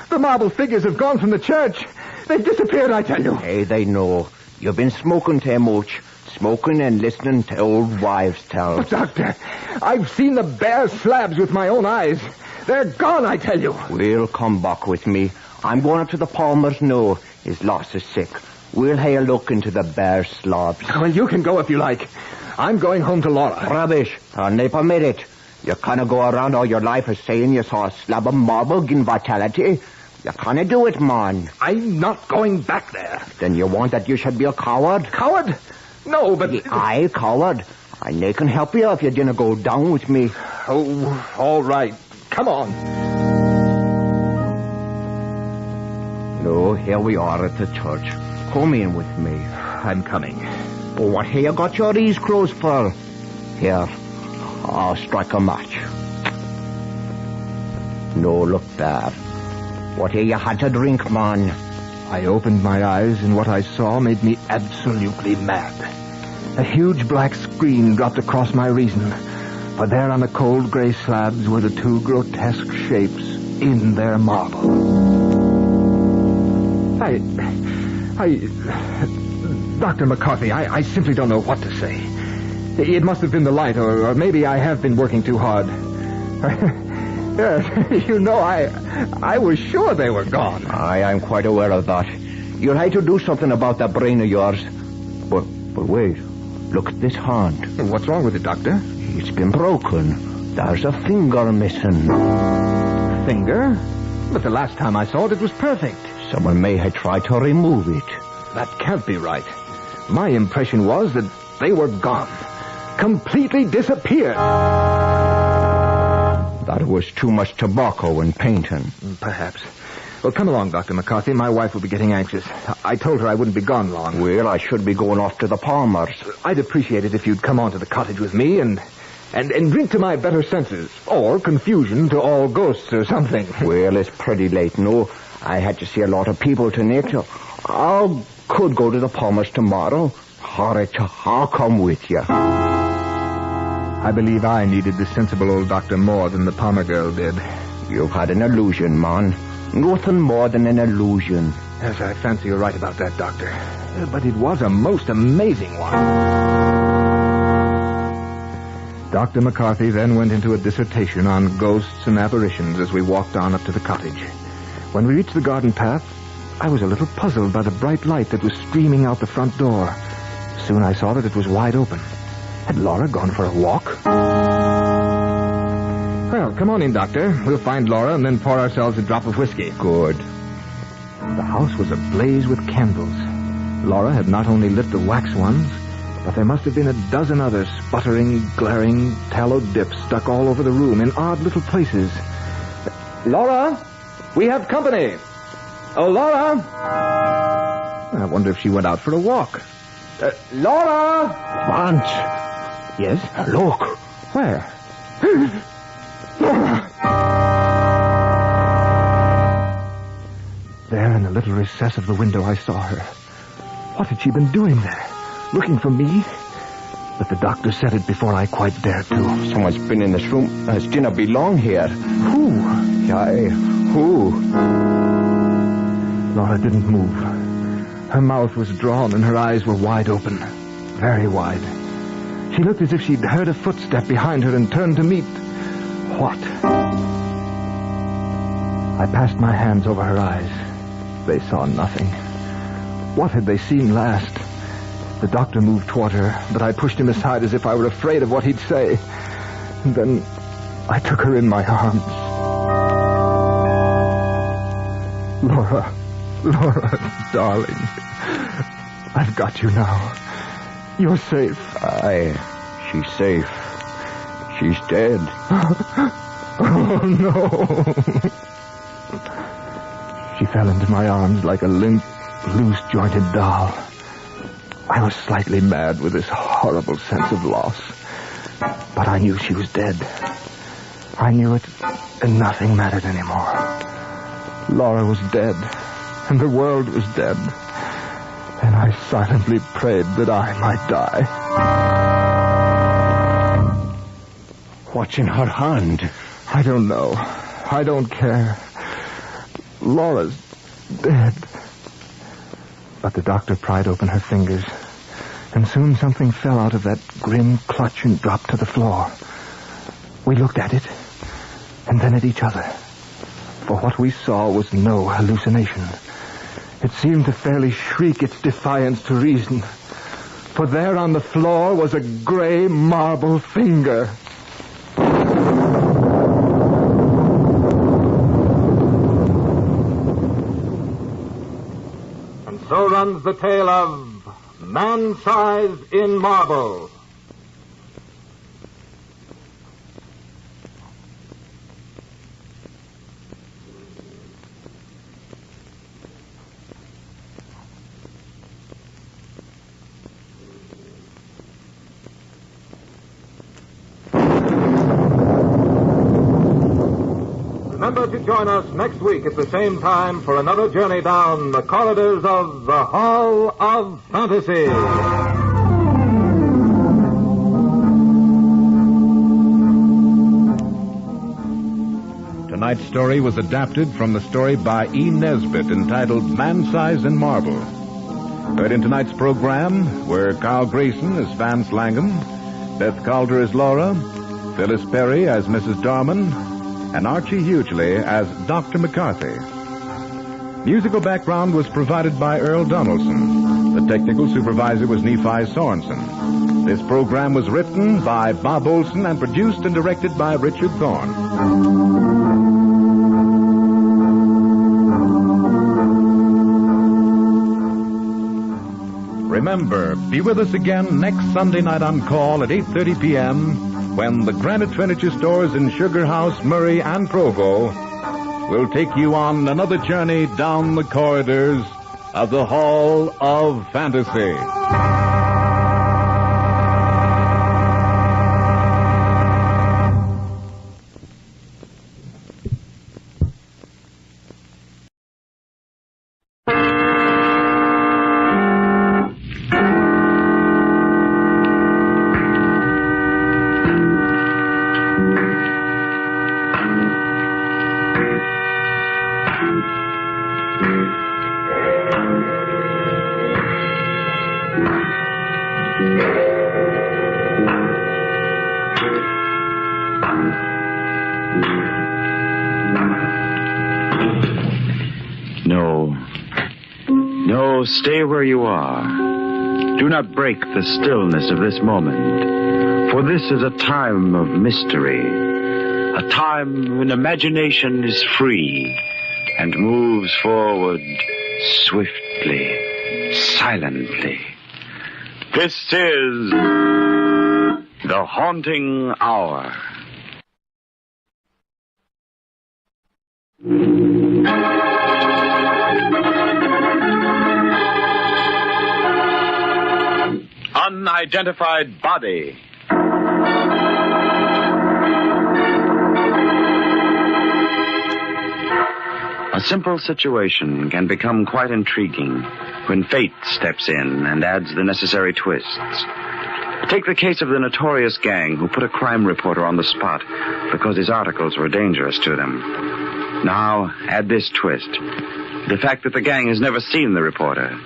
The marble figures have gone from the church. They've disappeared, I tell you. Hey, they know. You've been smoking too much. Smoking and listening to old wives' tales. But, Doctor, I've seen the bare slabs with my own eyes. They're gone, I tell you. We'll come back with me. I'm going up to the Palmers now. His loss is sick. We'll have a look into the bare slabs. Well, you can go if you like. I'm going home to Laura. Rubbish. I'll not permit it. You can't go around all your life as saying you saw a slab of marble gain vitality. You can't do it, man. I'm not going back there. Then you want that you should be a coward? Coward? No, but... I coward. I nay can help you if you didn't go down with me. Oh, all right. Come on. No, here we are at the church. Come in with me. I'm coming. Oh, what have you got your ears closed for? Here, I'll strike a match. No, look there. What have you had to drink, man? I opened my eyes, and what I saw made me absolutely mad. A huge black screen dropped across my reason. For there on the cold gray slabs were the two grotesque shapes in their marble. Dr. McCarthy, I simply don't know what to say. It must have been the light, or maybe I have been working too hard. You know, I was sure they were gone. I'm quite aware of that. You'll have to do something about that brain of yours. But wait. Look at this hand. What's wrong with it, Doctor? It's been broken. There's a finger missing. Finger? But the last time I saw it, it was perfect. Someone may have tried to remove it. That can't be right. My impression was that they were gone. Completely disappeared. That was too much tobacco and painting. Perhaps. Well, come along, Dr. McCarthy. My wife will be getting anxious. I told her I wouldn't be gone long. Well, I should be going off to the Palmers. I'd appreciate it if you'd come on to the cottage with me and drink to my better senses. Or confusion to all ghosts or something. Well, it's pretty late, no. I had to see a lot of people tonight. I could go to the Palmers tomorrow. I'll come with you. I believe I needed the sensible old doctor more than the Palmer girl did. You've had an illusion, man. Nothing more than an illusion. Yes, I fancy you're right about that, Doctor. But it was a most amazing one. Dr. McCarthy then went into a dissertation on ghosts and apparitions as we walked on up to the cottage. When we reached the garden path, I was a little puzzled by the bright light that was streaming out the front door. Soon I saw that it was wide open. Had Laura gone for a walk? Well, come on in, Doctor. We'll find Laura and then pour ourselves a drop of whiskey. Good. The house was ablaze with candles. Laura had not only lit the wax ones, but there must have been a dozen other sputtering, glaring tallow dips stuck all over the room in odd little places. Laura, we have company. Oh, Laura. I wonder if she went out for a walk. Laura! Vance. Yes? Look. Where? There in the little recess of the window I saw her. What had she been doing there? Looking for me? But the doctor said it before I quite dared to. Someone's been in this room. Does Gina belong here? Who? Who? Laura didn't move. Her mouth was drawn and her eyes were wide open. Very wide. She looked as if she'd heard a footstep behind her and turned to meet... what? I passed my hands over her eyes. They saw nothing. What had they seen last? The doctor moved toward her, but I pushed him aside as if I were afraid of what he'd say. And then I took her in my arms. Laura, darling. I've got you now. You're safe. She's safe. She's dead. Oh, no. She fell into my arms like a limp, loose-jointed doll. I was slightly mad with this horrible sense of loss. But I knew she was dead. I knew it, and nothing mattered anymore. Laura was dead, and the world was dead. And I silently prayed that I might die. What's in her hand? I don't know. I don't care. Laura's dead. But the doctor pried open her fingers, and soon something fell out of that grim clutch and dropped to the floor. We looked at it, and then at each other. For what we saw was no hallucination. It seemed to fairly shriek its defiance to reason. For there on the floor was a gray marble finger. And so runs the tale of Man-Size in Marble. Remember to join us next week at the same time for another journey down the corridors of the Hall of Fantasy. Tonight's story was adapted from the story by E. Nesbitt entitled Man-Size in Marble. Heard in tonight's program were Carl Grayson as Vance Langham, Beth Calder as Laura, Phyllis Perry as Mrs. Darman, and Archie Hughley as Dr. McCarthy. Musical background was provided by Earl Donaldson. The technical supervisor was Nephi Sorensen. This program was written by Bob Olson and produced and directed by Richard Thorne. Remember, be with us again next Sunday night on call at 8:30 p.m. when the Granite Furniture Stores in Sugar House, Murray, and Provo will take you on another journey down the corridors of the Hall of Fantasy. No, stay where you are. Do not break the stillness of this moment, for this is a time of mystery, a time when imagination is free and moves forward swiftly, silently. This is The Haunting Hour. Unidentified body. A simple situation can become quite intriguing when fate steps in and adds the necessary twists. Take the case of the notorious gang who put a crime reporter on the spot because his articles were dangerous to them. Now, add this twist. The fact that the gang has never seen the reporter.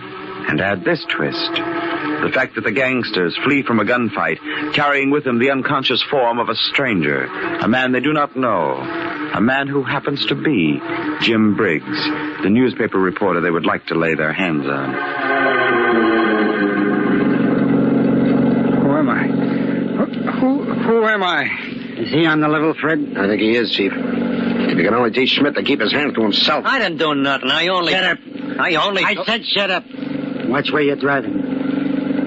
And add this twist. The fact that the gangsters flee from a gunfight, carrying with them the unconscious form of a stranger, a man they do not know, a man who happens to be Jim Briggs, the newspaper reporter they would like to lay their hands on. Who am I? Who am I? Is he on the level, Fred? I think he is, Chief. If you can only teach Schmidt to keep his hands to himself. I didn't do nothing. I said shut up. Watch where you're driving.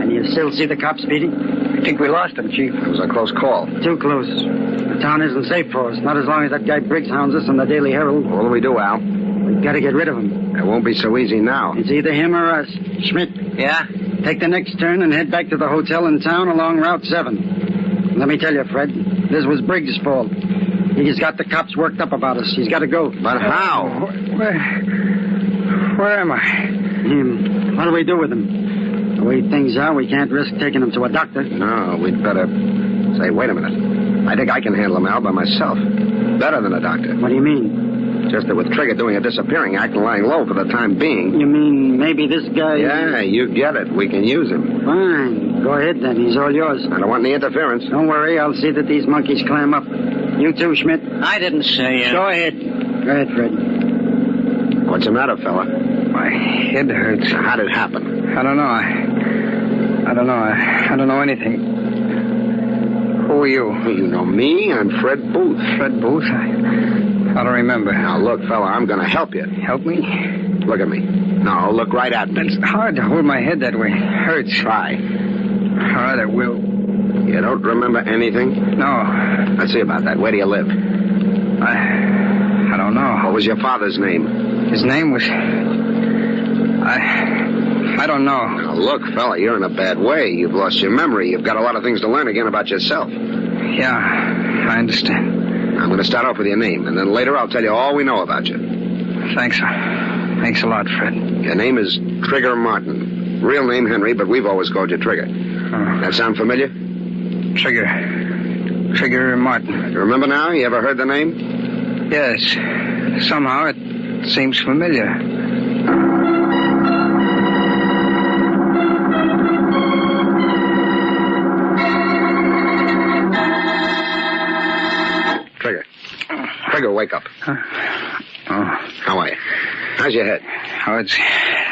And you still see the cops, Petey? I think we lost him, Chief. It was a close call. Too close. The town isn't safe for us. Not as long as that guy Briggs hounds us on the Daily Herald. What do we do, Al? We've got to get rid of him. It won't be so easy now. It's either him or us. Schmidt. Yeah? Take the next turn and head back to the hotel in town along Route 7. Let me tell you, Fred, this was Briggs' fault. He's got the cops worked up about us. He's got to go. But how? Where am I? What do we do with him? The way things are, we can't risk taking him to a doctor. No, we'd better... Say, wait a minute. I think I can handle him, Al, by myself. Better than a doctor. What do you mean? Just that with Trigger doing a disappearing act and lying low for the time being... You mean maybe this guy... Yeah, you get it. We can use him. Fine. Go ahead, then. He's all yours. I don't want any interference. Don't worry. I'll see that these monkeys clam up. You too, Schmidt. I didn't say it. Go ahead. Go ahead, Fred. What's the matter, fella? My head hurts. How'd it happen? I don't know. I don't know. I don't know anything. Who are you? You know me. I'm Fred Booth. Fred Booth? I don't remember. Now, look, fella, I'm going to help you. Help me? Look at me. No, look right at me. It's hard to hold my head that way. Hurts. Try. All right, I will. You don't remember anything? No. Let's see about that. Where do you live? I don't know. What was your father's name? His name was... I don't know. Now, look, fella, you're in a bad way. You've lost your memory. You've got a lot of things to learn again about yourself. Yeah, I understand. I'm going to start off with your name, and then later I'll tell you all we know about you. Thanks. Thanks a lot, Fred. Your name is Trigger Martin. Real name Henry, but we've always called you Trigger. That sound familiar? Trigger Martin. You remember now? You ever heard the name? Yes. Somehow it seems familiar. Trigger, wake up. How are you? How's your head? Oh,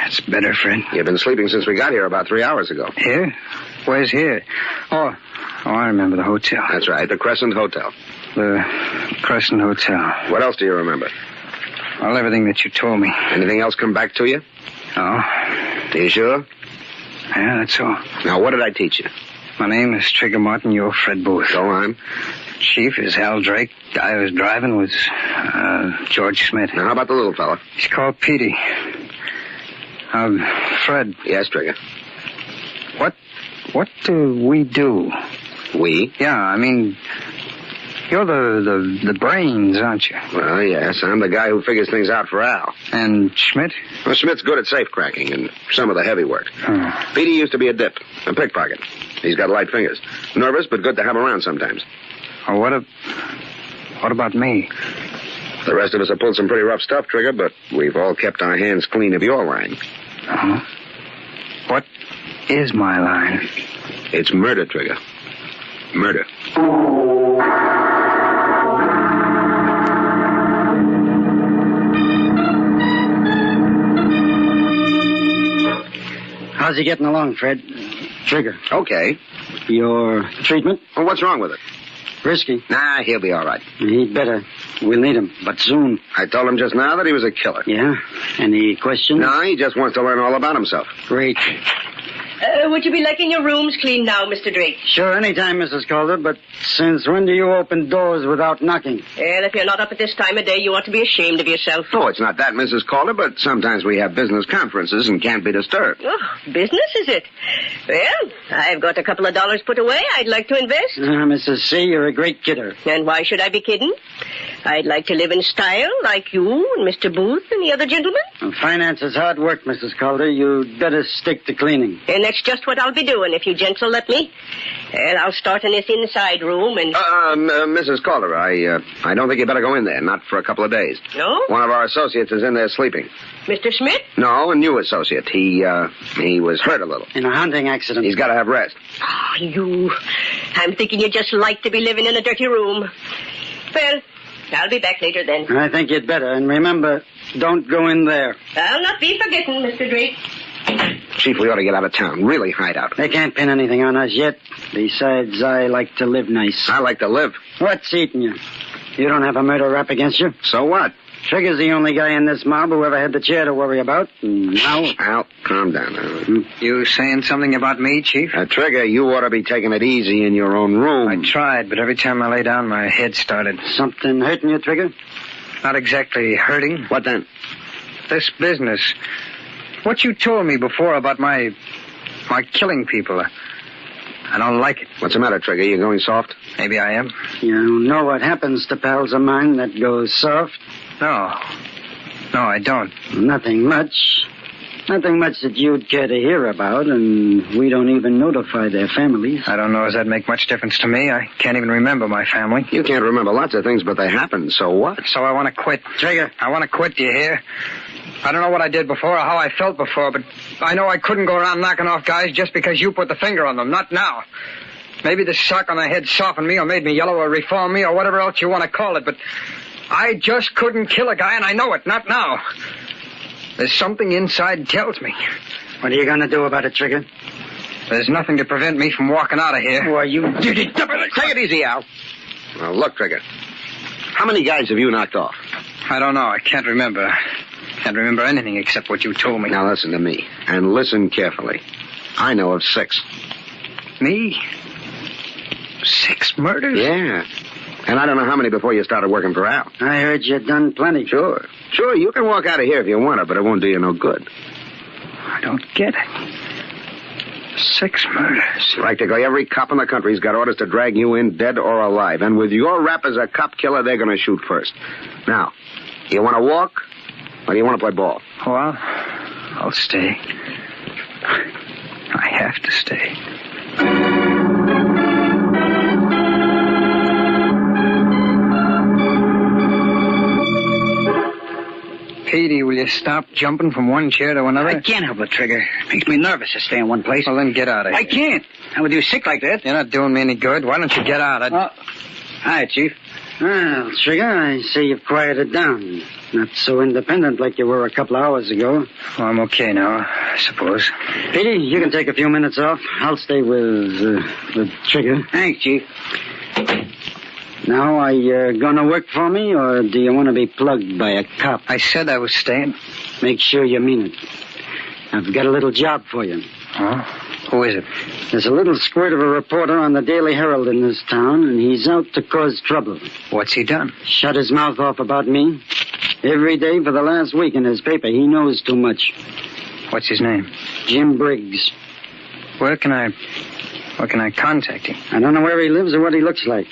it's better, Fred. You've been sleeping since we got here about 3 hours ago. Here? Where's here? Oh, I remember the hotel. That's right, the Crescent Hotel. The Crescent Hotel. What else do you remember? Well, everything that you told me. Anything else come back to you? No. Are you sure? Yeah, that's all. Now, what did I teach you? My name is Trigger Martin. You're Fred Booth. Go on. Chief is Hal Drake. Guy who was driving was George Schmidt. Now, how about the little fella? He's called Petey. Fred. Yes, Trigger. What do we do? We? Yeah, I mean, you're the brains, aren't you? Well, yes, I'm the guy who figures things out for Al. And Schmidt? Well, Schmidt's good at safe cracking and some of the heavy work. Petey used to be a dip, a pickpocket. He's got light fingers. Nervous, but good to have around sometimes. Oh, what about me? The rest of us have pulled some pretty rough stuff, Trigger, but we've all kept our hands clean of your line. What is my line? It's murder, Trigger. Murder. How's he getting along, Fred? Trigger. Okay. Your treatment? Well, what's wrong with it? Risky. Nah, he'll be all right. He'd better. We'll need him, but soon. I told him just now that he was a killer. Yeah? Any questions? No, he just wants to learn all about himself. Great. Would you be liking your rooms cleaned now, Mr. Drake? Sure, anytime, Mrs. Calder, but since when do you open doors without knocking? Well, if you're not up at this time of day, you ought to be ashamed of yourself. Oh, it's not that, Mrs. Calder, but sometimes we have business conferences and can't be disturbed. Oh, business, is it? Well, I've got a couple of dollars put away I'd like to invest. Mrs. C., you're a great kidder. And why should I be kidding? I'd like to live in style like you and Mr. Booth and the other gentlemen. Finance is hard work, Mrs. Calder. You'd better stick to cleaning. And that's just what I'll be doing if you gents will let me. And I'll start in this inside room and... Mrs. Calder, I don't think you better go in there. Not for a couple of days. No? One of our associates is in there sleeping. Mr. Schmidt? No, a new associate. He was hurt a little. In a hunting accident. He's got to have rest. Oh, you. I'm thinking you just like to be living in a dirty room. Well, I'll be back later then. I think you'd better. And remember, don't go in there. I'll not be forgetting, Mr. Drake. Chief, we ought to get out of town. Really hide out. They can't pin anything on us yet. Besides, I like to live nice. I like to live. What's eating you? You don't have a murder rap against you? So what? Trigger's the only guy in this mob who ever had the chair to worry about. Now... Al, calm down now. You saying something about me, Chief? Trigger, you ought to be taking it easy in your own room. I tried, but every time I lay down, my head started. Something hurting you, Trigger? Not exactly hurting. What then? This business. What you told me before about my killing people. I don't like it. What's the matter, Trigger? You going soft? Maybe I am. You know what happens to pals of mine that go soft? No, I don't. Nothing much. Nothing much that you'd care to hear about, and we don't even notify their families. I don't know. Does that make much difference to me? I can't even remember my family. You can't remember lots of things, but they happen. So what? So I want to quit. Trigger. I want to quit, do you hear? I don't know what I did before or how I felt before, but I know I couldn't go around knocking off guys just because you put the finger on them. Not now. Maybe the sock on the head softened me or made me yellow or reformed me or whatever else you want to call it, but I just couldn't kill a guy, and I know it. Not now. There's something inside tells me. What are you going to do about it, Trigger? There's nothing to prevent me from walking out of here. Why, you did it. Take it easy, Al. Well, look, Trigger. How many guys have you knocked off? I don't know. I can't remember. Can't remember anything except what you told me. Now listen to me, and listen carefully. I know of 6. Me? 6 murders? Yeah. And I don't know how many before you started working for Al. I heard you'd done plenty. Sure, you can walk out of here if you want to, but it won't do you no good. I don't get it. 6 murders. Practically every cop in the country's got orders to drag you in dead or alive. And with your rap as a cop killer, they're going to shoot first. Now, you want to walk, or do you want to play ball? Well, I'll stay. I have to stay. Petey, will you stop jumping from one chair to another? I can't help it, Trigger. It makes me nervous to stay in one place. Well, then get out of here. I can't. Not with you sick like that. You're not doing me any good. Why don't you get out? Hi, Chief. Well, Trigger, I see you've quieted down. Not so independent like you were a couple of hours ago. Well, I'm okay now, I suppose. Petey, you can take a few minutes off. I'll stay with Trigger. Thanks, Chief. Now, are you going to work for me, or do you want to be plugged by a cop? I said I was staying. Make sure you mean it. I've got a little job for you. Oh? Who is it? There's a little squirt of a reporter on the Daily Herald in this town, and he's out to cause trouble. What's he done? Shut his mouth off about me. Every day for the last week in his paper. He knows too much. What's his name? Jim Briggs. Where can I contact him? I don't know where he lives or what he looks like.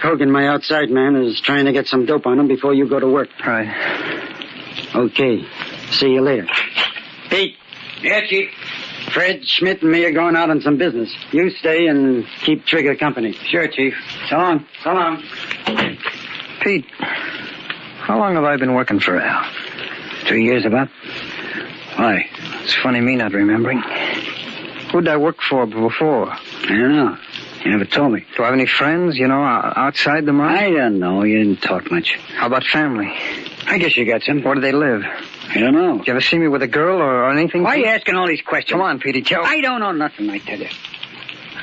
Hogan, my outside man, is trying to get some dope on him before you go to work. Right. Okay. See you later. Pete. Yeah, Chief. Fred, Schmidt, and me are going out on some business. You stay and keep Trigger company. Sure, Chief. So long. So long. Pete, how long have I been working for Al? 2 years about. Why? It's funny me not remembering. Who'd I work for before? I don't know. You never told me. Do I have any friends, outside the mob? I don't know. You didn't talk much. How about family? I guess you got some. Where do they live? I don't know. Did you ever see me with a girl or anything? Why are you asking all these questions? Come on, Petey, tell me. I don't know nothing, I tell you.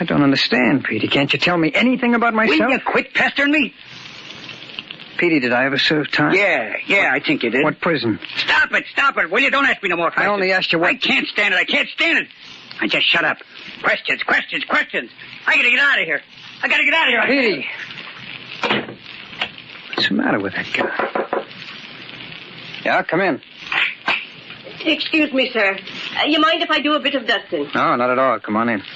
I don't understand, Petey. Can't you tell me anything about myself? Will you quit pestering me? Petey, did I ever serve time? Yeah, I think you did. What prison? Stop it, will you? Don't ask me no more questions. I only asked you what... I can't stand it. I just shut up. Questions. I gotta get out of here. Petey! What's the matter with that guy? Yeah, come in. Excuse me, sir. You mind if I do a bit of dusting? No, not at all. Come on in. Mr.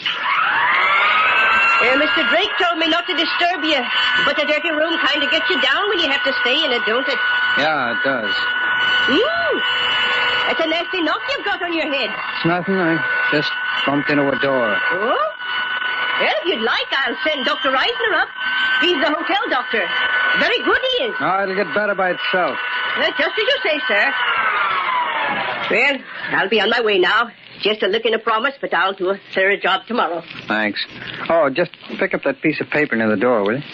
Drake told me not to disturb you, but the dirty room kind of gets you down when you have to stay in it, don't it? Yeah, it does. That's a nasty knock you've got on your head. It's nothing. I just bumped into a door. Oh? Well, if you'd like, I'll send Dr. Eisner up. He's the hotel doctor. Very good he is. No, it'll get better by itself. Just as you say, sir. Well, I'll be on my way now. Just a lick and a promise, but I'll do a thorough job tomorrow. Thanks. Oh, just pick up that piece of paper near the door, will you?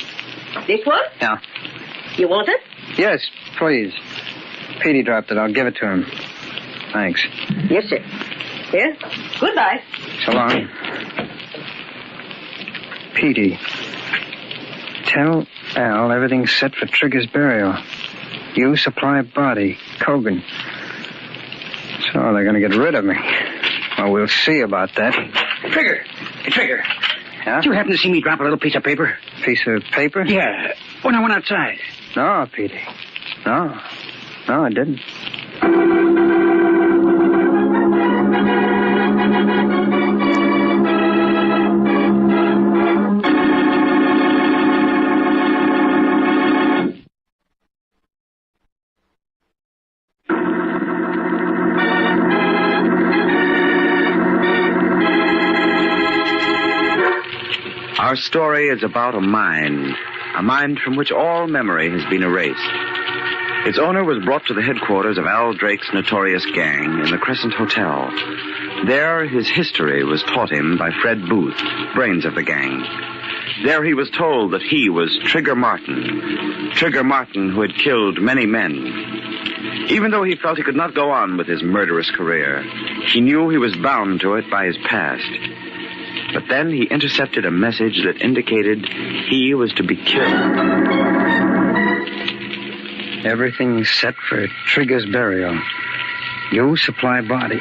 This one? Yeah. You want it? Yes, please. Petey dropped it. I'll give it to him. Thanks. Yes, sir. Here. Goodbye. So long. Petey, tell Al everything's set for Trigger's burial. You supply body. Cogan. So they're going to get rid of me. Well, we'll see about that. Trigger. Hey, Trigger. Yeah? Did you happen to see me drop a little piece of paper? Piece of paper? Yeah. When I went outside. No, Petey. No, I didn't. Our story is about a mind from which all memory has been erased. Its owner was brought to the headquarters of Al Drake's notorious gang in the Crescent Hotel. There, his history was taught him by Fred Booth, brains of the gang. There he was told that he was Trigger Martin who had killed many men. Even though he felt he could not go on with his murderous career, he knew he was bound to it by his past. But then he intercepted a message that indicated he was to be killed. Everything's set for Trigger's burial. You supply body.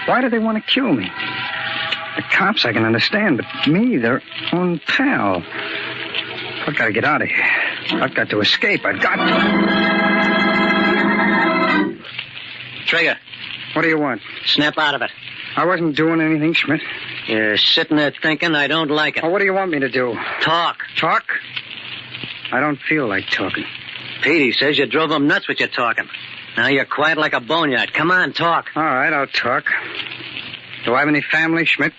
Why do they want to kill me? The cops I can understand, but me, their own pal. I've got to get out of here. I've got to escape. I've got to. Trigger. What do you want? Snap out of it. I wasn't doing anything, Schmidt. You're sitting there thinking I don't like it. Oh, what do you want me to do? Talk. Talk? I don't feel like talking. Petey says you drove him nuts with your talking. Now you're quiet like a boneyard. Come on, talk. All right, I'll talk. Do I have any family, Schmidt?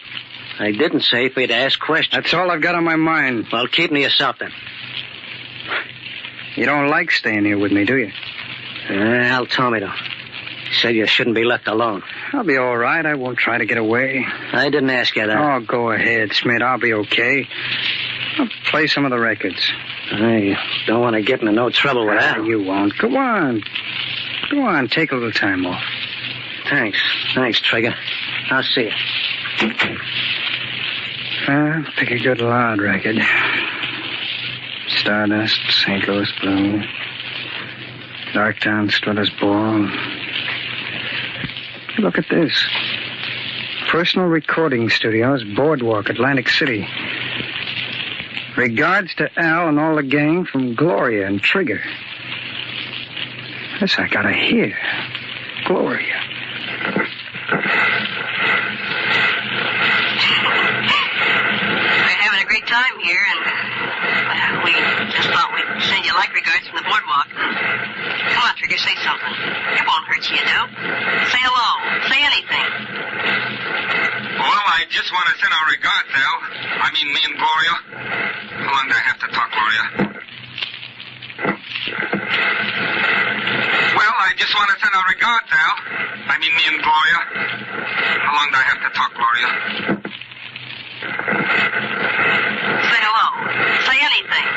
I didn't say for you to ask questions. That's all I've got on my mind. Well, keep me yourself then. You don't like staying here with me, do you? Al told me to. He said you shouldn't be left alone. I'll be all right. I won't try to get away. I didn't ask you that. Oh, go ahead, Schmidt. I'll be okay. I'll play some of the records. I don't want to get into no trouble with that. You won't. Go on. Go on. Take a little time off. Thanks, Trigger. I'll see you. Pick a good loud record. Stardust, St. Louis Blue, Darktown, Strutter's Ball. Look at this. Personal Recording Studios, Boardwalk, Atlantic City. Regards to Al and all the gang from Gloria and Trigger. This I gotta hear. Gloria. We're having a great time here, and we just thought we'd send you like regards from the boardwalk. Come on, Trigger, say something. It won't hurt you, Say hello. Say anything. Well, I just want to send our regards, Al. I mean, me and Gloria. How long do I have to talk, Gloria? Well, I just want to send our regards, Al. I mean, me and Gloria. How long do I have to talk, Gloria? Say hello. Say anything.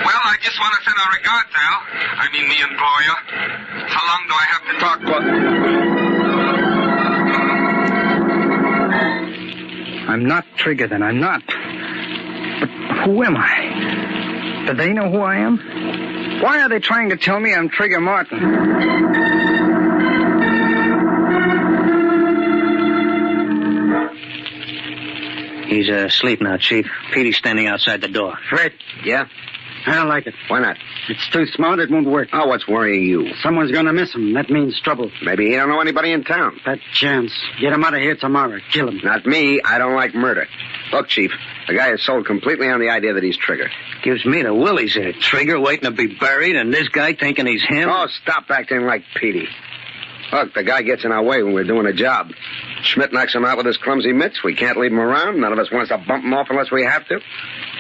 Well, I just want to send our regards, Al. I mean, me and Gloria. How long do I have to talk, I'm not Trigger, then. I'm not. But who am I? Do they know who I am? Why are they trying to tell me I'm Trigger Martin? He's asleep now, Chief. Petey's standing outside the door. Fred? Yeah? I don't like it. Why not? It's too smart. It won't work. Oh, what's worrying you? Someone's going to miss him. That means trouble. Maybe he don't know anybody in town. That chance. Get him out of here tomorrow. Kill him. Not me. I don't like murder. Look, Chief, the guy is sold completely on the idea that he's Trigger. Gives me the willies here. Trigger waiting to be buried, and this guy thinking he's him. Oh, stop acting like Petey. Look, the guy gets in our way when we're doing a job. Schmidt knocks him out with his clumsy mitts. We can't leave him around. None of us wants to bump him off unless we have to.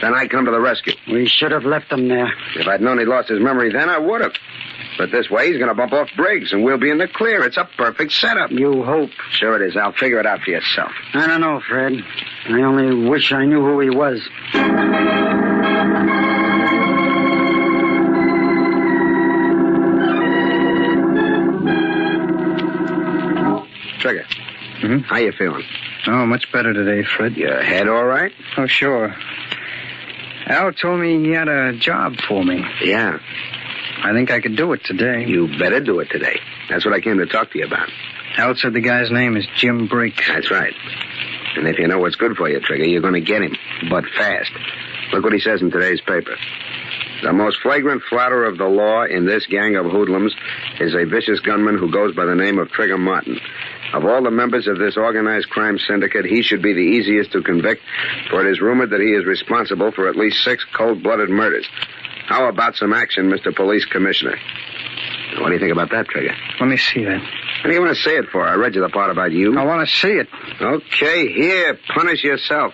Then I come to the rescue. We should have left him there. If I'd known he'd lost his memory then, I would have. But this way, he's going to bump off Briggs, and we'll be in the clear. It's a perfect setup. You hope. Sure it is. I'll figure it out for yourself. I don't know, Fred. I only wish I knew who he was. Trigger. Mm-hmm. How you feeling? Oh, much better today, Fred. Your head all right? Oh, sure. Al told me he had a job for me. Yeah. I think I could do it today. You better do it today. That's what I came to talk to you about. Al said the guy's name is Jim Briggs. That's right. And if you know what's good for you, Trigger, you're going to get him. But fast. Look what he says in today's paper. The most flagrant flouter of the law in this gang of hoodlums is a vicious gunman who goes by the name of Trigger Martin. Of all the members of this organized crime syndicate, he should be the easiest to convict, for it is rumored that he is responsible for at least 6 cold-blooded murders. How about some action, Mr. Police Commissioner? What do you think about that, Trigger? Let me see that. What do you want to say it for? I read you the part about you. I want to see it. Okay, here, punish yourself.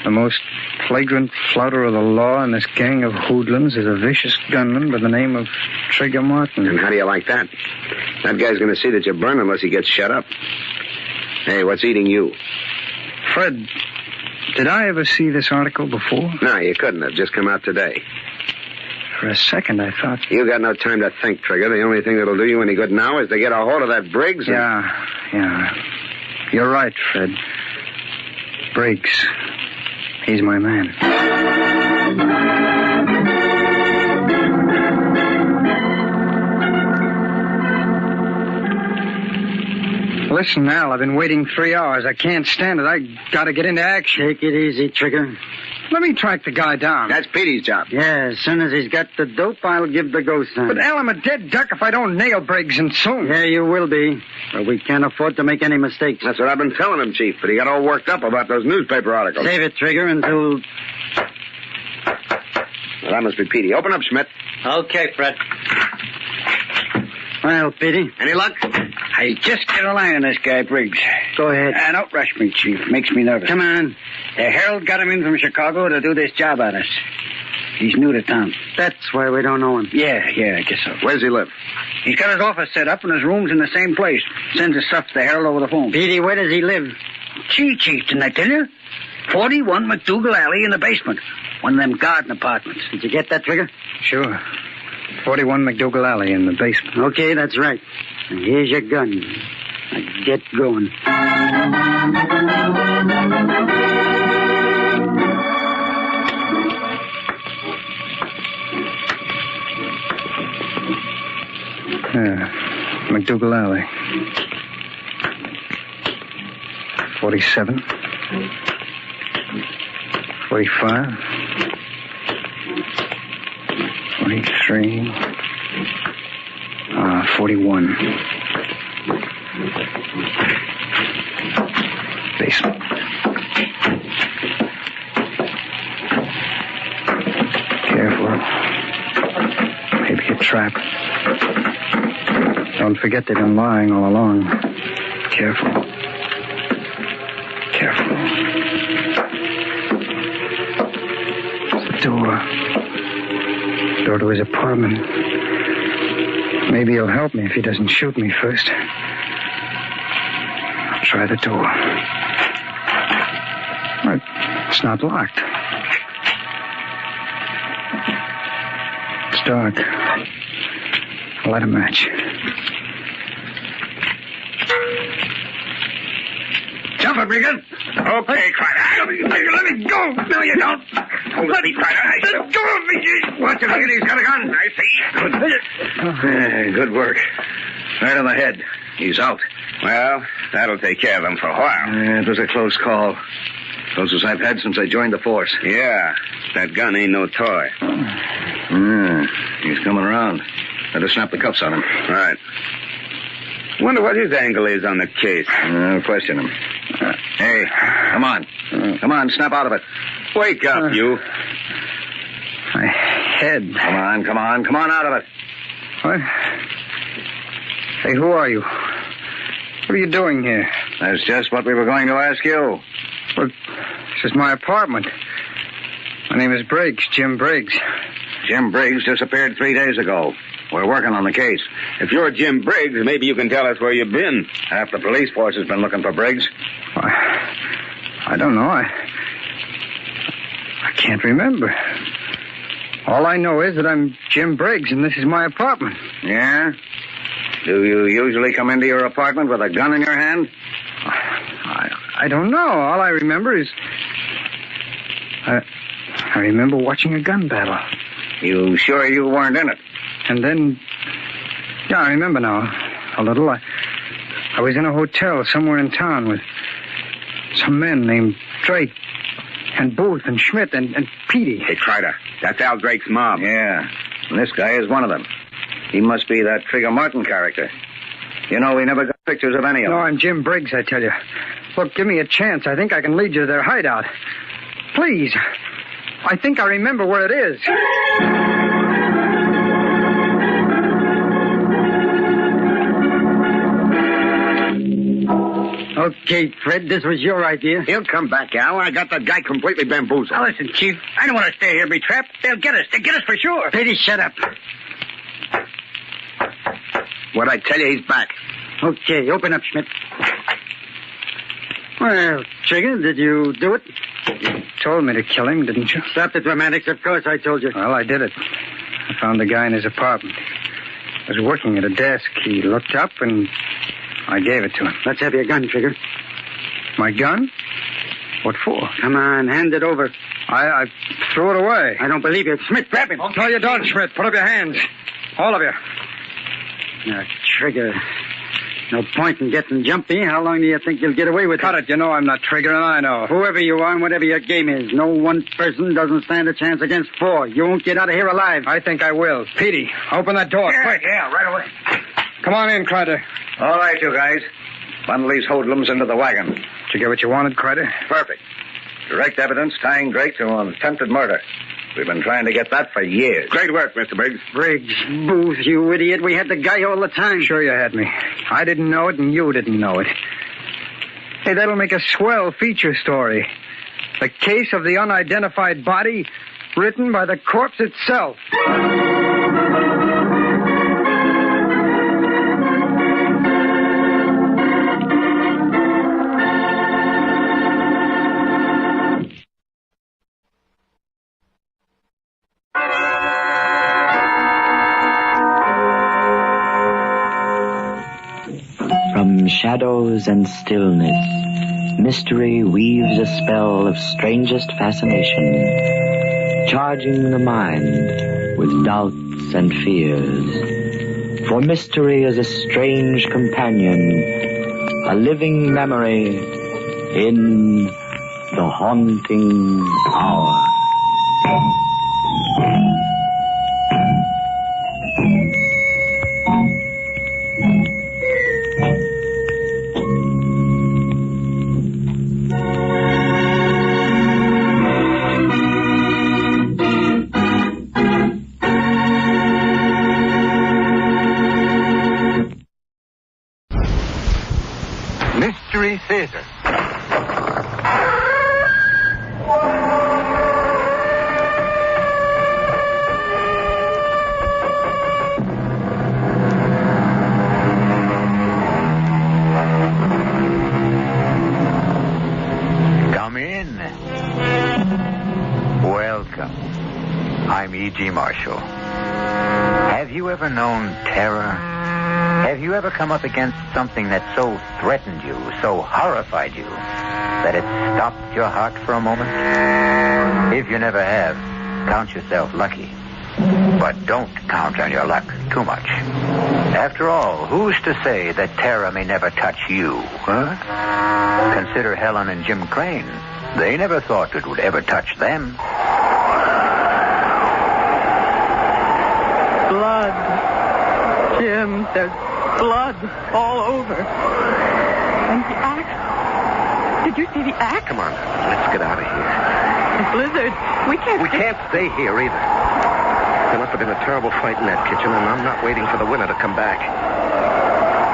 The most flagrant flouter of the law in this gang of hoodlums is a vicious gunman by the name of Trigger Martin. And how do you like that? That guy's going to see that you burn unless he gets shut up. Hey, what's eating you? Fred, did I ever see this article before? No, you couldn't have. Just come out today. For a second, I thought... You got no time to think, Trigger. The only thing that'll do you any good now is to get a hold of that Briggs. Yeah. You're right, Fred. Briggs. He's my man. Listen, Al, I've been waiting 3 hours. I can't stand it. I gotta get into action. Take it easy, Trigger. Let me track the guy down. That's Petey's job. Yeah, as soon as he's got the dope, I'll give the go sign. But, Al, I'm a dead duck if I don't nail Briggs, and soon. Yeah, you will be. But we can't afford to make any mistakes. That's what I've been telling him, Chief, but he got all worked up about those newspaper articles. Save it, Trigger, until... Well, that must be Petey. Open up, Schmidt. Okay, Fred. Well, Petey. Any luck? I just get a line on this guy, Briggs. Go ahead. Don't rush me, Chief. Makes me nervous. Come on. The Herald got him in from Chicago to do this job on us. He's new to town. That's why we don't know him. Yeah, I guess so. Where's he live? He's got his office set up and his room's in the same place. Sends his stuff to the Herald over the phone. Petey, where does he live? Gee, Chief, didn't I tell you? 41 McDougal Alley in the basement. One of them garden apartments. Did you get that, Trigger? Sure. 41 McDougal Alley in the basement. Okay, that's right. And here's your gun. Now get going. McDougal Alley. 47. 45. 43. 41. Basement. Careful. Maybe a trap. Don't forget they've been lying all along. Careful. Careful. The door to his apartment. Maybe he'll help me if he doesn't shoot me first. I'll try the door. It's not locked. It's dark. I'll light a match. Jump it, Brigand. Okay, Crider. Let me go. No, you don't. Let me, Crider. Let go of me. Watch him, he's got a gun. I see. Good work. Right on the head. He's out. Well, that'll take care of him for a while. It was a close call. Closest I've had since I joined the force. Yeah, that gun ain't no toy. He's coming around. Better snap the cuffs on him. Right. Wonder what his angle is on the case. Question him. Hey, come on. Come on, snap out of it. Wake up, you. My head. Come on out of it. What? Say, who are you? What are you doing here? That's just what we were going to ask you. Well, this is my apartment. My name is Briggs, Jim Briggs. Jim Briggs disappeared 3 days ago. We're working on the case. If you're Jim Briggs, maybe you can tell us where you've been. Half the police force has been looking for Briggs. I don't know. I can't remember. All I know is that I'm Jim Briggs, and this is my apartment. Yeah? Do you usually come into your apartment with a gun in your hand? I don't know. All I remember is... I remember watching a gun battle. You sure you weren't in it? And then... Yeah, I remember now. A little. I was in a hotel somewhere in town with some men named Drake and Booth and Schmidt and Petey. Hey, Crider, that's Al Drake's mob. Yeah, and this guy is one of them. He must be that Trigger Martin character. You know, we never got pictures of any of them. No, I'm Jim Briggs, I tell you. Look, give me a chance. I think I can lead you to their hideout. Please. I think I remember where it is. Okay, Fred, this was your idea. He'll come back, Al. I got that guy completely bamboozled. Now, listen, Chief. I don't want to stay here and be trapped. They'll get us. They'll get us for sure. Petey, shut up. What'd I tell you? He's back. Okay, open up, Schmidt. Well, Trigger, did you do it? You told me to kill him, didn't you? Stop the dramatics. Of course I told you. Well, I did it. I found the guy in his apartment. I was working at a desk. He looked up, and I gave it to him. Let's have your gun, Trigger. My gun? What for? Come on, hand it over. I threw it away. I don't believe you. Schmidt, grab him. No, you don't, Schmidt. Put up your hands. All of you. Now, Trigger, no point in getting jumpy. How long do you think you'll get away with Cut it. You know I'm not Trigger, and I know. Whoever you are and whatever your game is, no one person doesn't stand a chance against four. You won't get out of here alive. I think I will. Petey, open that door, quick. Yeah, right away. Come on in, Crider. All right, you guys. Bundle these hoodlums into the wagon. Did you get what you wanted, Crider? Perfect. Direct evidence tying Drake to an attempted murder. We've been trying to get that for years. Great work, Mr. Briggs. Briggs, Booth, you idiot. We had the guy all the time. Sure you had me. I didn't know it, and you didn't know it. Hey, that'll make a swell feature story. The case of the unidentified body, written by the corpse itself. From shadows and stillness, mystery weaves a spell of strangest fascination, charging the mind with doubts and fears. For mystery is a strange companion, a living memory in the haunting hour. Mystery Theater. Come in. Welcome. I'm E.G. Marshall. Have you ever known terror? Have you ever come up against something that so threatened you, so horrified you, that it stopped your heart for a moment? If you never have, count yourself lucky. But don't count on your luck too much. After all, who's to say that terror may never touch you, huh? Consider Helen and Jim Crane. They never thought it would ever touch them. Blood. Jim, there's blood all over. And the axe. Did you see the axe? Come on, let's get out of here. The blizzard. We can't stay here either. There must have been a terrible fight in that kitchen, and I'm not waiting for the winner to come back.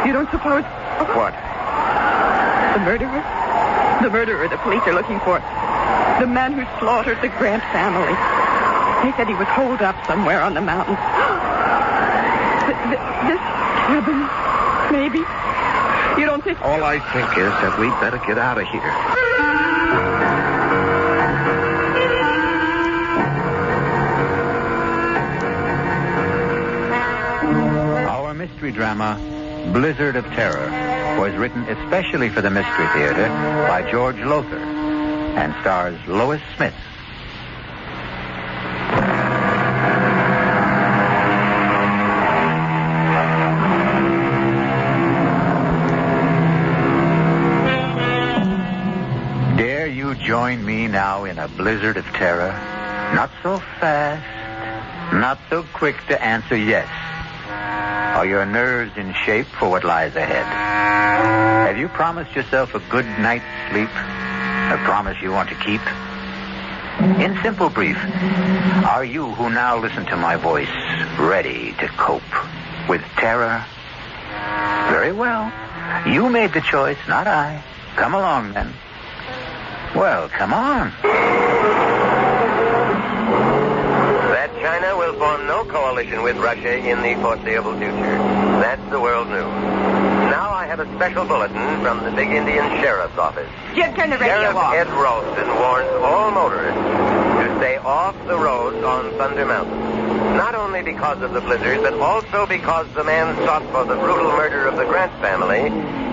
You don't suppose... What? The murderer? The murderer the police are looking for. The man who slaughtered the Grant family. They said he was holed up somewhere on the mountain. This cabin, maybe? You don't think... All I think is that we'd better get out of here. Our mystery drama, Blizzard of Terror, was written especially for the Mystery Theater by George Lothar and stars Lois Smith. Dare you join me now in a blizzard of terror? Not so fast, not so quick to answer yes. Are your nerves in shape for what lies ahead? Have you promised yourself a good night's sleep? A promise you want to keep? In simple brief, are you who now listen to my voice ready to cope with terror? Very well. You made the choice, not I. Come along, then. Well, come on. That China will form no coalition with Russia in the foreseeable future. That's the world news. Now I have a special bulletin from the big Indian Sheriff's Office. Jim, turn the radio Sheriff off. Ed Ralston warns all motorists to stay off the roads on Thunder Mountain. Not only because of the blizzard, but also because the man sought for the brutal murder of the Grant family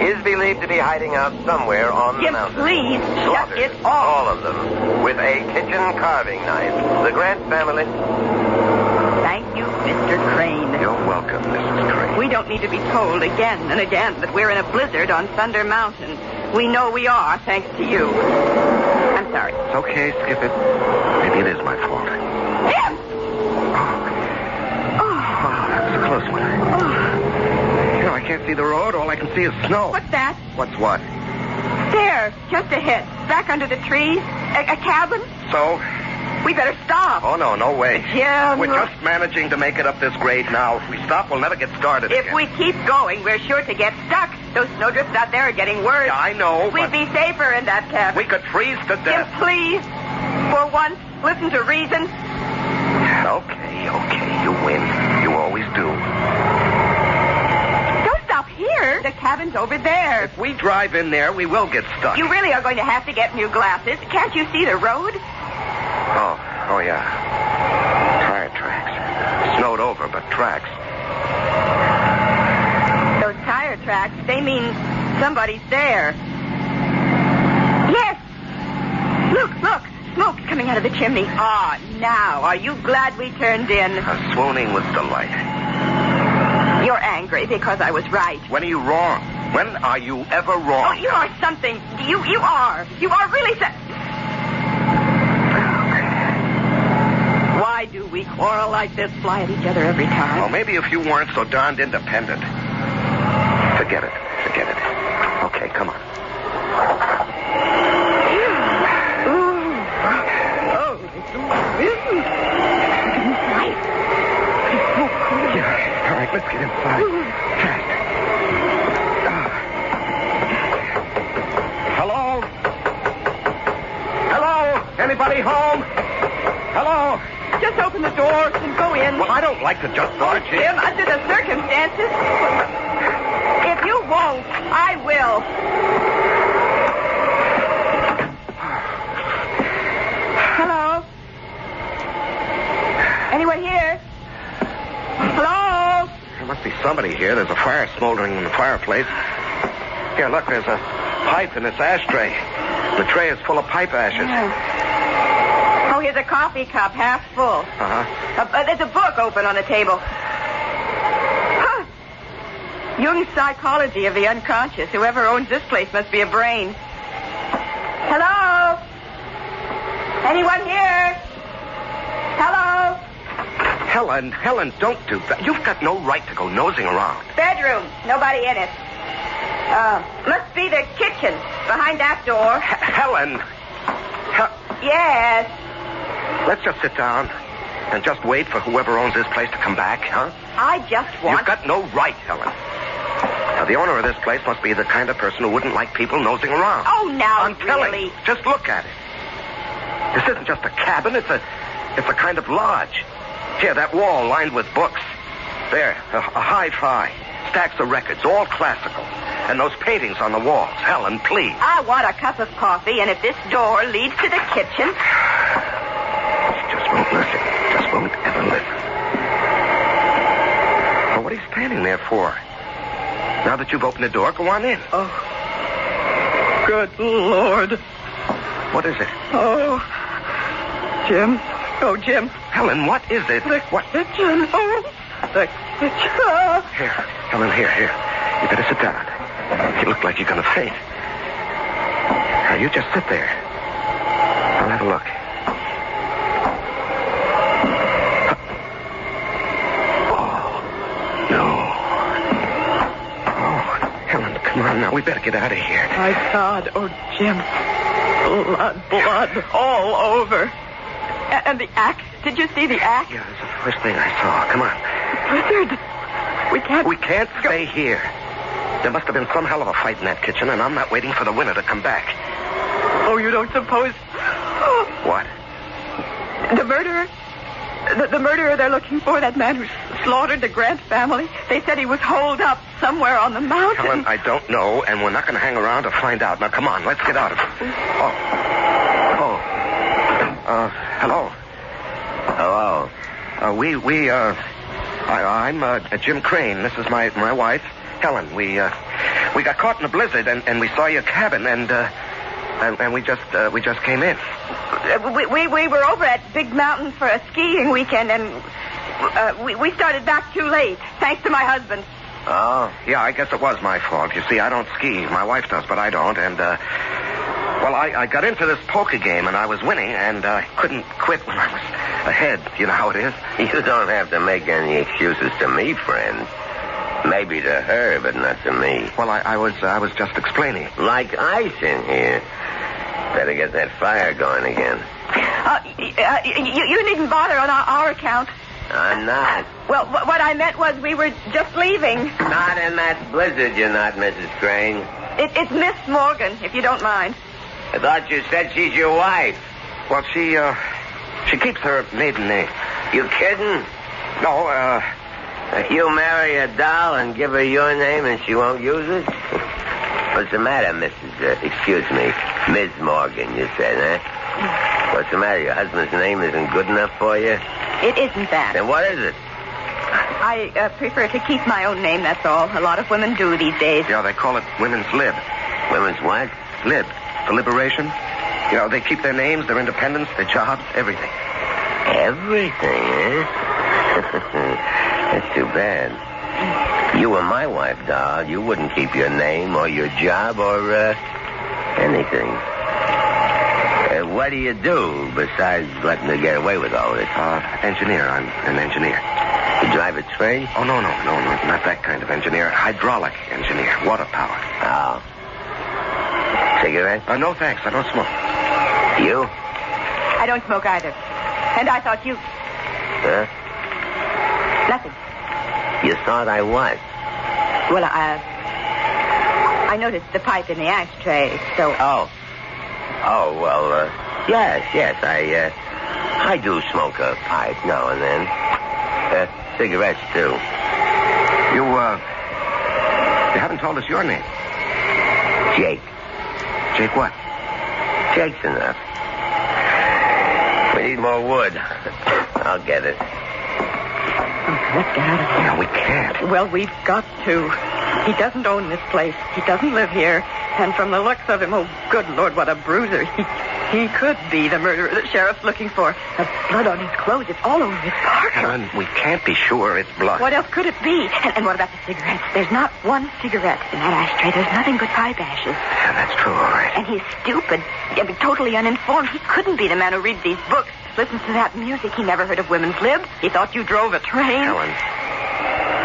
is believed to be hiding out somewhere on the mountain. Please, shut it off. All of them, with a kitchen carving knife. The Grant family... Thank you, Mr. Crane. You're welcome, Mrs. Crane. We don't need to be told again and again that we're in a blizzard on Thunder Mountain. We know we are, thanks to you. I'm sorry. It's okay, skip it. Maybe it is my fault. Jim! Wow, that was a close one. You know, I can't see the road. All I can see is snow. What's that? What's what? There, just ahead. Back under the trees. A cabin. So? We better stop. Oh, no way. Jim. We're just managing to make it up this grade now. If we stop, we'll never get started If again. we keep going, we're sure to get stuck. Those snowdrifts out there are getting worse. Yeah, I know, We'd be safer in that cabin. we could freeze to death. Jim, please. For once, listen to reason. Okay. You win. You always do. Don't stop here. The cabin's over there. If we drive in there, we will get stuck. You really are going to have to get new glasses. Can't you see the road? Oh, yeah. Tire tracks. Snowed over, but tracks. Those tire tracks, they mean somebody's there. Yes. Look. Smoke's coming out of the chimney. Now, are you glad we turned in? I'm swooning with delight. You're angry because I was right. When are you wrong? When are you ever wrong? Oh, you are something. You are. You are really Why do we quarrel like this, fly at each other every time? Well, maybe if you weren't so darned independent. Forget it. Okay, come on. Yeah, all right, let's get inside. Fast. Hello? Anybody home? Hello? Just open the door and go in. Well, I don't like to just barge in. Jim, under the circumstances, if you won't, I will. Hello? Anyone here? Hello? There must be somebody here. There's a fire smoldering in the fireplace. Here, look, there's a pipe in this ashtray. The tray is full of pipe ashes. Oh, here's a coffee cup, half full. There's a book open on the table. Huh. Jung's Psychology of the Unconscious. Whoever owns this place must be a brain. Hello? Anyone here? Hello? Helen, don't do that. You've got no right to go nosing around. Bedroom. Nobody in it. Must be the kitchen. Behind that door. Helen! Yes. Let's just sit down and just wait for whoever owns this place to come back, huh? I just want... You've got no right, Helen. Now, The owner of this place must be the kind of person who wouldn't like people nosing around. Oh, now, I'm telling really? you. Just look at it. This isn't just a cabin. It's a kind of lodge. Here, that wall lined with books. There, a hi-fi. Stacks of records, all classical. And those paintings on the walls. Helen, please. I want a cup of coffee, and if this door leads to the kitchen... She just won't listen. Just won't ever listen. Well, what are you standing there for? Now that you've opened the door, go on in. Oh. Good Lord. What is it? Oh. Jim. Oh, Jim. Helen, what is it? The kitchen. Oh, the kitchen. Here, Helen, here. You better sit down. You look like you're going to faint. Now, you just sit there. I'll have a look. Oh, no. Oh, Helen, come on now. We better get out of here. My God. Oh, Jim. Blood all over. And the axe. Did you see the axe? Yeah, that's the first thing I saw. Come on. Blizzard. We can't stay here. There must have been some hell of a fight in that kitchen, and I'm not waiting for the winner to come back. Oh, you don't suppose... What? The murderer? The murderer they're looking for, that man who slaughtered the Grant family. They said he was holed up somewhere on the mountain. Helen, I don't know, and we're not going to hang around to find out. Now, come on, let's get out of here. Hello. Hello. I'm Jim Crane. This is my wife, Helen. We got caught in a blizzard, and we saw your cabin, and we just came in. We were over at Big Mountain for a skiing weekend, and we started back too late, thanks to my husband. Oh? Yeah, I guess it was my fault. You see, I don't ski. My wife does, but I don't, and, I got into this poker game, and I was winning, and I couldn't quit when I was ahead. You know how it is? You don't have to make any excuses to me, friend. Maybe to her, but not to me. Well, I was just explaining. Like ice in here. Better get that fire going again. You needn't bother on our account. I'm not. Well, what I meant was we were just leaving. Not in that blizzard, you're not, Mrs. Crane. It's Miss Morgan, if you don't mind. I thought you said she's your wife. Well, she keeps her maiden name. You kidding? No, You marry a doll and give her your name and she won't use it? What's the matter, excuse me, Ms. Morgan, you said, eh? What's the matter? Your husband's name isn't good enough for you? It isn't that. Then what is it? I prefer to keep my own name, that's all. A lot of women do these days. Yeah, they call it women's lib. Women's what? Lib. For liberation. You know, they keep their names, their independence, their jobs, everything. Everything, eh? That's too bad. You were my wife, doll. You wouldn't keep your name or your job or, anything. What do you do besides letting her get away with all this? Engineer. I'm an engineer. You drive a train? Oh, no, not that kind of engineer. Hydraulic engineer. Water power. Oh. Cigarette? No, thanks. I don't smoke. You? I don't smoke either. And I thought you... Huh? Nothing. You thought I was? Well, I noticed the pipe in the ashtray, so... Oh, well, yes, I do smoke a pipe now and then. Cigarettes, too. You haven't told us your name. Jake. Jake what? Jake's enough. We need more wood. I'll get it. Let's get out of here. No, we can't. Well, we've got to. He doesn't own this place. He doesn't live here. And from the looks of him, oh, good Lord, what a bruiser. He could be the murderer the sheriff's looking for. The blood on his clothes, it's all over his parka. Helen, we can't be sure it's blood. What else could it be? And what about the cigarettes? There's not one cigarette in that ashtray. There's nothing but pipe ashes. Yeah, that's true, all right. And he's stupid. Totally uninformed. He couldn't be the man who reads these books, listens to that music. He never heard of women's lib. He thought you drove a train.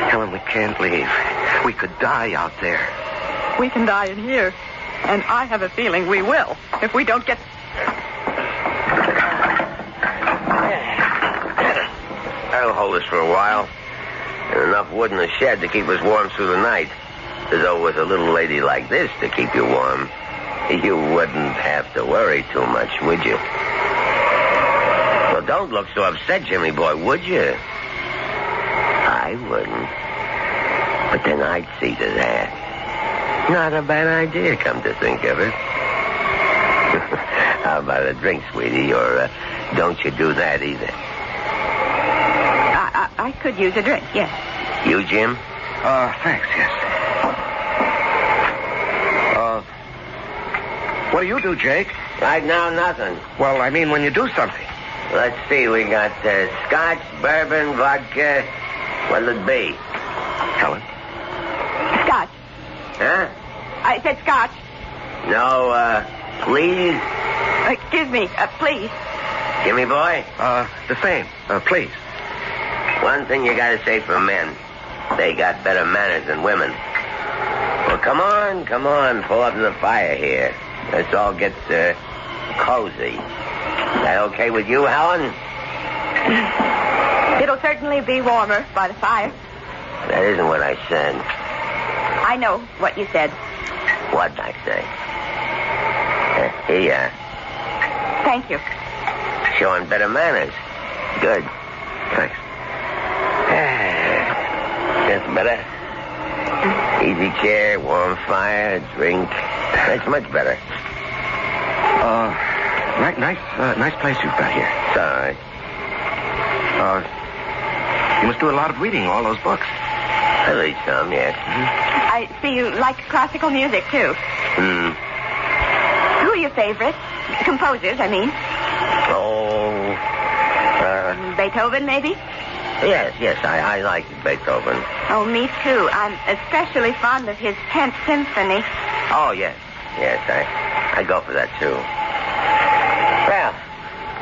Helen, we can't leave. We could die out there. We can die in here. And I have a feeling we will, if we don't get... That'll hold us for a while. And enough wood in the shed to keep us warm through the night. Though with a little lady like this to keep you warm, you wouldn't have to worry too much, would you? Well, don't look so upset, Jimmy boy, would you? I wouldn't. But then I'd see to that. Not a bad idea, come to think of it. How about a drink, sweetie? Or don't you do that either? I could use a drink, yes. You, Jim? Thanks, yes. What do you do, Jake? Right now, nothing. Well, I mean when you do something. Let's see, we got scotch, bourbon, vodka. What'll it be? Helen? Scotch. Huh? I said scotch. No, please? Excuse me, please. Jimmy boy? The same. Please. One thing you gotta say for men. They got better manners than women. Well, come on. Pull up to the fire here. Let's all get, cozy. That okay with you, Helen? It'll certainly be warmer by the fire. That isn't what I said. I know what you said. What'd I say? Here you are. Thank you. Showing better manners. Good. Thanks. That's better. Easy chair, warm fire, drink. That's much better. Nice place you've got here. It's all right. You must do a lot of reading, all those books. I read some, yes. I see you like classical music, too. Who are your favorites? Composers, I mean. Beethoven, maybe? Yes, I like Beethoven. Oh, me too. I'm especially fond of his 10th Symphony. Oh, yes, I go for that, too. Well,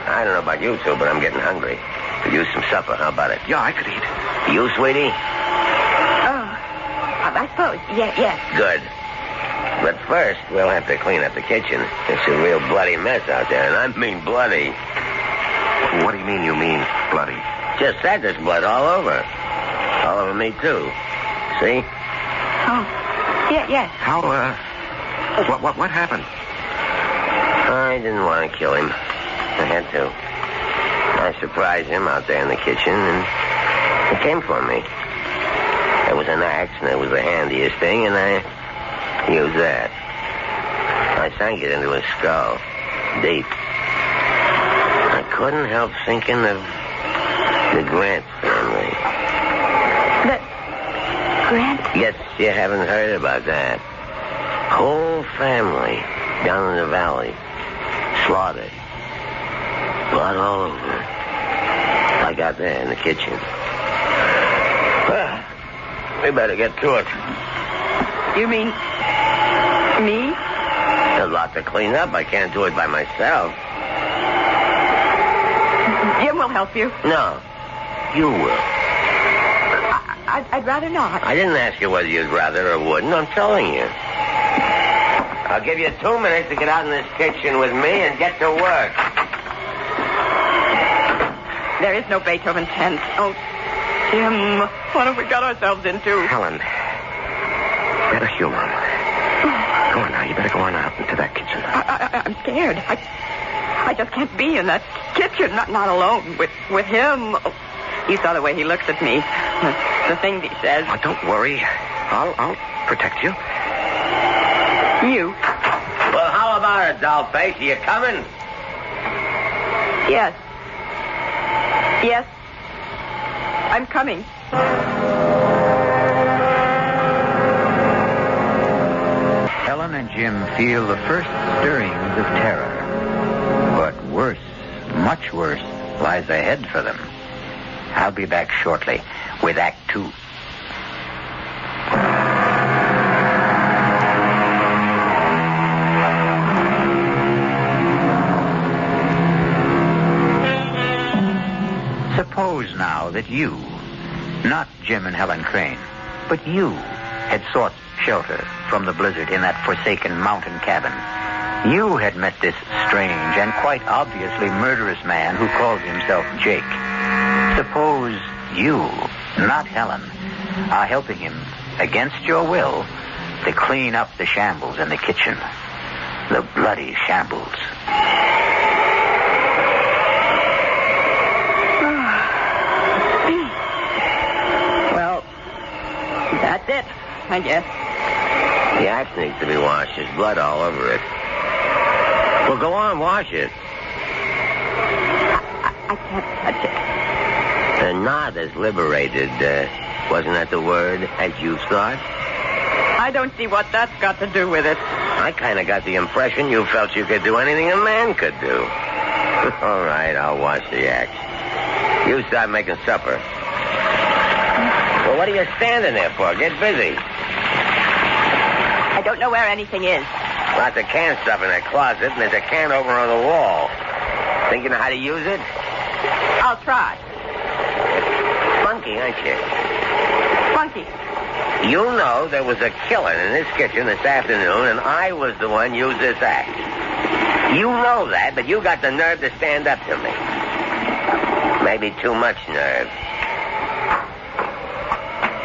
I don't know about you two, but I'm getting hungry. Could use some supper. How about it? Yeah, I could eat. You, sweetie? I suppose. Yes. Good. But first, we'll have to clean up the kitchen. It's a real bloody mess out there, and I mean bloody. What do you mean bloody? Just said there's blood all over. All over me, too. See? Oh, yes. How, what happened? I didn't want to kill him. I had to. I surprised him out there in the kitchen, and he came for me. There was an axe, and it was the handiest thing, and I used that. I sank it into his skull, deep. I couldn't help thinking of the Grant family. The Grant? Yes, you haven't heard about that. Whole family down in the valley. Slaughtered. Blood all over. I got there in the kitchen. Well, we better get to it. You mean me? There's a lot to clean up. I can't do it by myself. Jim will help you. No, you will. I'd rather not. I didn't ask you whether you'd rather or wouldn't. I'm telling you. I'll give you 2 minutes to get out in this kitchen with me and get to work. There is no Beethoven tent. Oh, Jim, what have we got ourselves into? Helen, better humor him. Go on now. You better go on out into that kitchen. I'm scared. I just can't be in that kitchen, not alone with him. Oh, you saw the way he looks at me. The things he says. Oh, don't worry. I'll protect you. You? Well, how about it, doll face? Are you coming? Yes. I'm coming. Helen and Jim feel the first stirrings of terror. But worse, much worse, lies ahead for them. I'll be back shortly with Act 2. Suppose now that you, not Jim and Helen Crane, but you had sought shelter from the blizzard in that forsaken mountain cabin. You had met this strange and quite obviously murderous man who called himself Jake. Suppose you, not Helen, are helping him against your will to clean up the shambles in the kitchen. The bloody shambles. Well, that's it, I guess. The axe needs to be washed. There's blood all over it. Well, go on, wash it. I can't touch it. Not as liberated. Wasn't that the word, as you thought? I don't see what that's got to do with it. I kind of got the impression you felt you could do anything a man could do. All right, I'll wash the axe. You start making supper. Well, what are you standing there for? Get busy. I don't know where anything is. Lots of canned stuff in that closet, and there's a can over on the wall. Think you know how to use it? I'll try. Funky, aren't you? Funky. You know there was a killer in this kitchen this afternoon, and I was the one used this axe. You know that, but you got the nerve to stand up to me. Maybe too much nerve.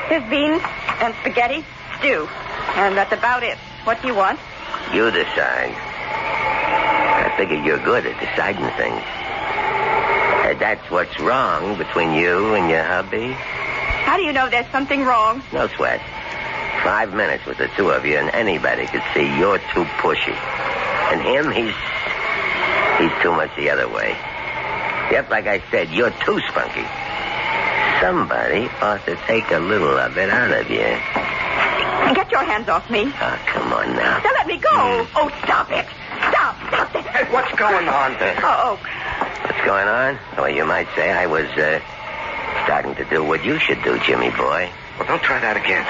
There's beans and spaghetti, stew, and that's about it. What do you want? You decide. I figure you're good at deciding things. That's what's wrong between you and your hubby. How do you know there's something wrong? No sweat. 5 minutes with the two of you, and anybody could see you're too pushy. And him, he's too much the other way. Yep, like I said, you're too spunky. Somebody ought to take a little of it out of you. Get your hands off me. Oh, come on now. Now let me go. Oh, stop it. Stop it. Hey, what's going on there? Oh. What's going on? Well, you might say I was starting to do what you should do, Jimmy boy. Well, don't try that again.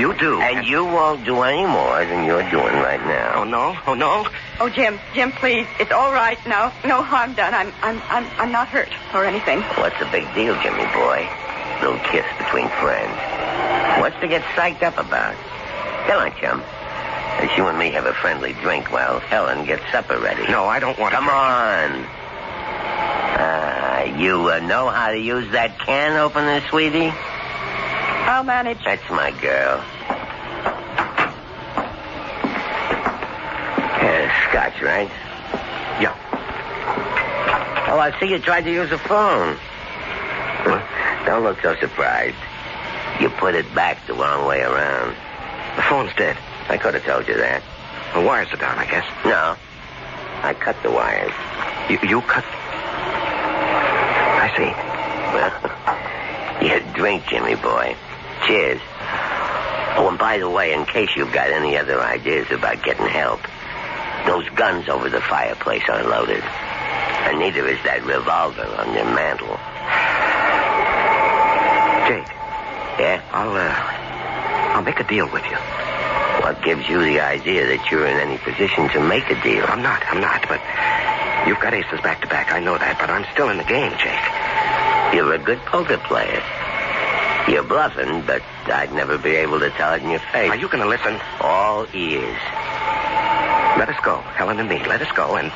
You do. And you won't do any more than you're doing right now. Oh, no? Oh, no? Oh, Jim, please. It's all right now. No harm done. I'm not hurt or anything. What's the big deal, Jimmy boy? Little kiss between friends. What's to get psyched up about? Come on, chum. As you and me have a friendly drink while Helen gets supper ready. No, I don't want to. Come on. You know how to use that can opener, sweetie? I'll manage. That's my girl. Scotch, right? Yeah. Oh, I see you tried to use the phone. Don't look so surprised. You put it back the wrong way around. The phone's dead. I could have told you that. The wires are down, I guess. No. I cut the wires. You cut? I see. Well, you drink, Jimmy boy. Cheers. Oh, and by the way, in case you've got any other ideas about getting help, those guns over the fireplace are loaded. And neither is that revolver on your mantle. Jake. Yeah? I'll make a deal with you. What gives you the idea that you're in any position to make a deal? I'm not, but you've got aces back to back. I know that, but I'm still in the game, Jake. You're a good poker player. You're bluffing, but I'd never be able to tell it in your face. Are you going to listen? All ears. Let us go, Helen and me. Let us go, and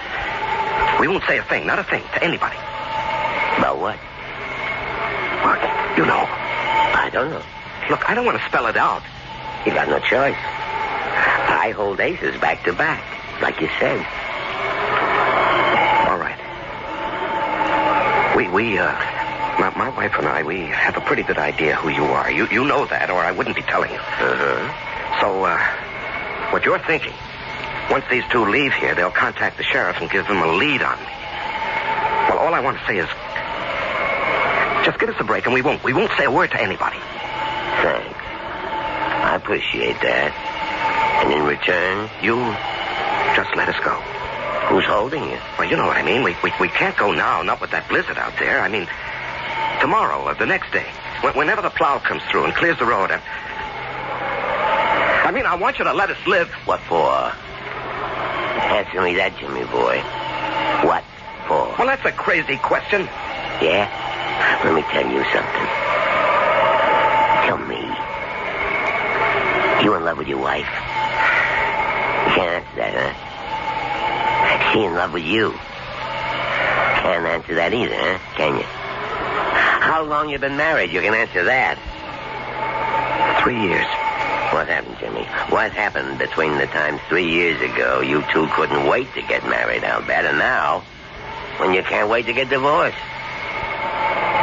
we won't say a thing, not a thing, to anybody. About what? What? You know. I don't know. Look, I don't want to spell it out. You got no choice. I hold aces back to back, like you said. All right. My wife and I, we have a pretty good idea who you are. You know that, or I wouldn't be telling you. Uh-huh. So, what you're thinking, once these two leave here, they'll contact the sheriff and give them a lead on me. Well, all I want to say is, just give us a break and we won't say a word to anybody. Thanks. I appreciate that. And in return, you just let us go. Who's holding you? Well, you know what I mean. We can't go now, not with that blizzard out there. I mean, tomorrow or the next day, whenever the plow comes through and clears the road. I mean, I want you to let us live. What for? Answer me that, Jimmy boy. What for? Well, that's a crazy question. Yeah? Let me tell you something. Tell me. You in love with your wife? You can't answer that, huh? She in love with you? Can't answer that either, huh? Can you? How long you been married? You can answer that. 3 years. What happened, Jimmy? What happened between the time 3 years ago you two couldn't wait to get married, I'll bet, and now, when you can't wait to get divorced?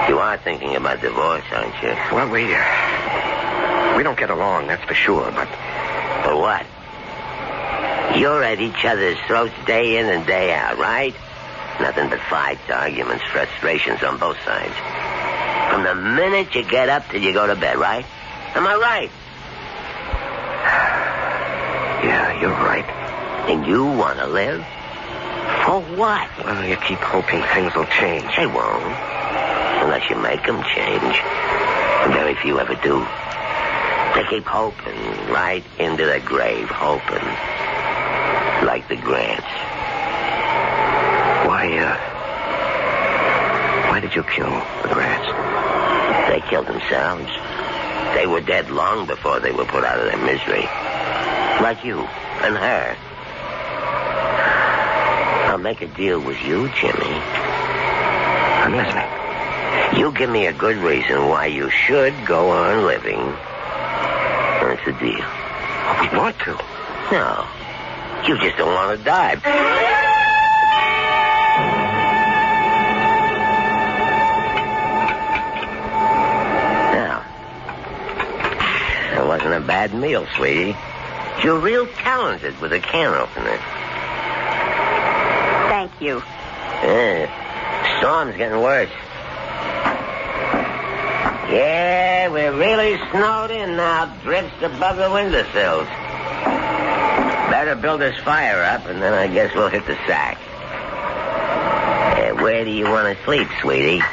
You are thinking about divorce, aren't you? Well, we don't get along, that's for sure, but... For what? You're at each other's throats day in and day out, right? Nothing but fights, arguments, frustrations on both sides. From the minute you get up till you go to bed, right? Am I right? Yeah, you're right. And you want to live? For what? Well, you keep hoping things will change. They won't. Unless you make them change. And very few ever do. They keep hoping right into the grave, hoping. Like the Grants. Why did you kill the Grants? They killed themselves. They were dead long before they were put out of their misery. Like you and her. I'll make a deal with you, Jimmy. I'm listening. You give me a good reason why you should go on living. That's the deal. Oh, we want to. No. You just don't want to die. Now, it wasn't a bad meal, sweetie. You're real talented with a can opener. Thank you. Storm's getting worse. Yeah, we're really snowed in now. Drifts above the windowsills. Better build this fire up, and then I guess we'll hit the sack. Where do you want to sleep, sweetie?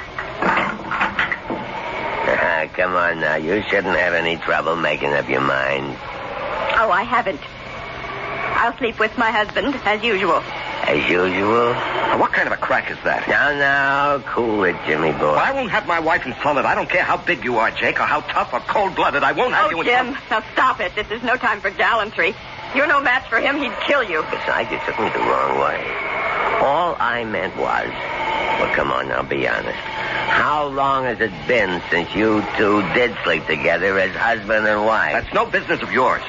Come on now. You shouldn't have any trouble making up your mind. Oh, I haven't. I'll sleep with my husband, as usual. As usual? What kind of a crack is that? Now, cool it, Jimmy boy. Well, I won't have my wife insulted. I don't care how big you are, Jake, or how tough or cold-blooded. I won't have you insulted. Jim, now stop it. This is no time for gallantry. You're no match for him. He'd kill you. Besides, you took me the wrong way. All I meant was... Well, come on now, be honest. How long has it been since you two did sleep together as husband and wife? That's no business of yours.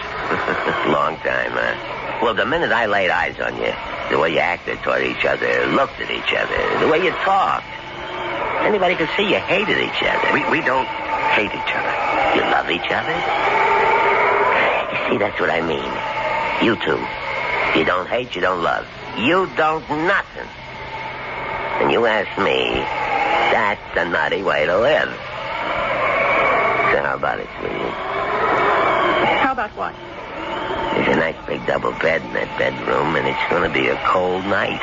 Long time, huh? Well, the minute I laid eyes on you, the way you acted toward each other, looked at each other, the way you talked, anybody could see you hated each other. We don't hate each other. You love each other? You see, that's what I mean. You two. You don't hate, you don't love. You don't nothing. And you ask me, that's a nutty way to live. So how about it, sweetie? How about what? There's a nice big double bed in that bedroom, and it's going to be a cold night.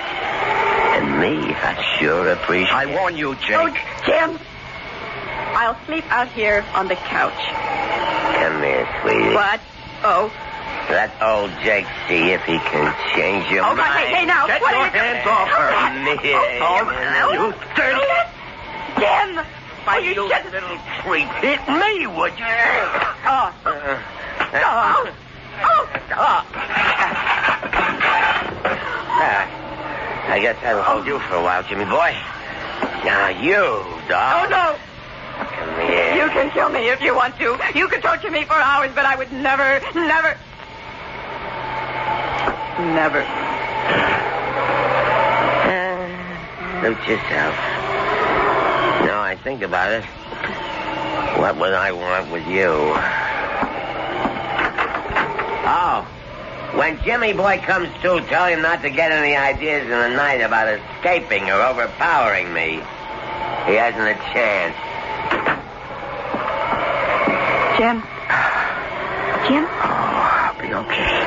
And me, I sure appreciate it. I warn you, Jake. Oh, Jim! I'll sleep out here on the couch. Come here, sweetie. What? Oh. Let old Jake see if he can change your mind. Hey, now. Get what your hands off her. You dirty... Jim! Why, you little creep. Hit me, would you? I guess I'll hold you for a while, Jimmy boy. Now you, dog. Oh, no. Come here. You can kill me if you want to. You can torture me for hours, but I would never... Suit yourself. Now I think about it. What would I want with you? Oh, when Jimmy boy comes to, tell him not to get any ideas in the night about escaping or overpowering me. He hasn't a chance. Jim? Oh, I'll be okay.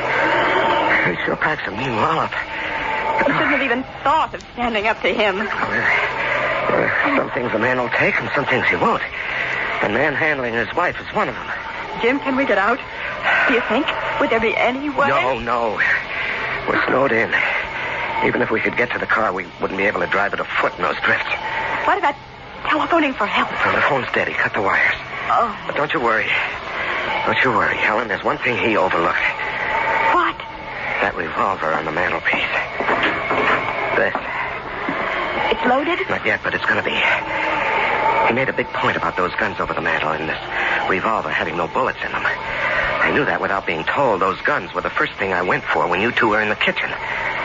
He sure packs a mean wallop. You shouldn't have even thought of standing up to him. Some things a man will take and some things he won't. And manhandling his wife is one of them. Jim, can we get out? Do you think? Would there be any way? No. We're snowed in. Even if we could get to the car, we wouldn't be able to drive it afoot in those drifts. What about telephoning for help? Well, the phone's dead. He cut the wires. Oh. But don't you worry. Helen. There's one thing he overlooked. What? That revolver on the mantelpiece. This. It's loaded? Not yet, but it's going to be. He made a big point about those guns over the mantel and this revolver having no bullets in them. I knew that without being told. Those guns were the first thing I went for when you two were in the kitchen.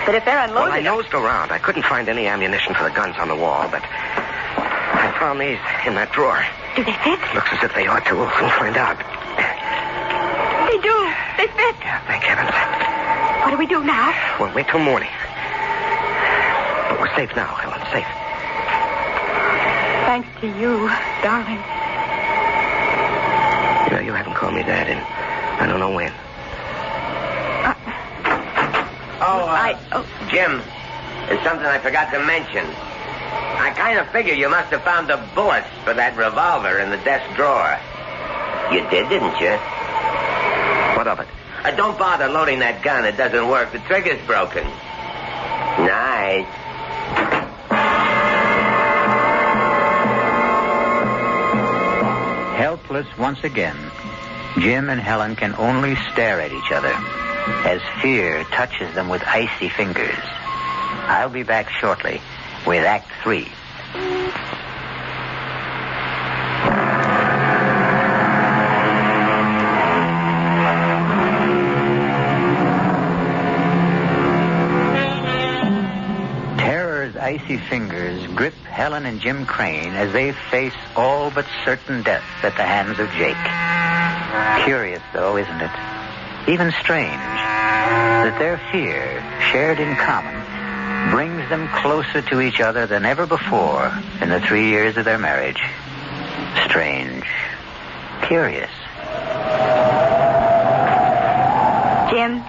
But if they're unloaded... Well, I nosed around. I couldn't find any ammunition for the guns on the wall, but I found these in that drawer. Do they fit? Looks as if they ought to. We'll find out. They do. They fit. Yeah, thank heavens. What do we do now? Well, wait till morning. But we're safe now, Helen. Safe. Thanks to you, darling. You know, you haven't called me Dad in I don't know when. Jim, there's something I forgot to mention. I kind of figure you must have found the bullets for that revolver in the desk drawer. You did, didn't you? What of it? Don't bother loading that gun. It doesn't work. The trigger's broken. Nice. Helpless once again, Jim and Helen can only stare at each other as fear touches them with icy fingers. I'll be back shortly with Act 3. Terror's icy fingers grip Helen and Jim Crane as they face all but certain death at the hands of Jake. Curious, though, isn't it? Even strange that their fear, shared in common, brings them closer to each other than ever before in the 3 years of their marriage. Strange. Curious. Jim?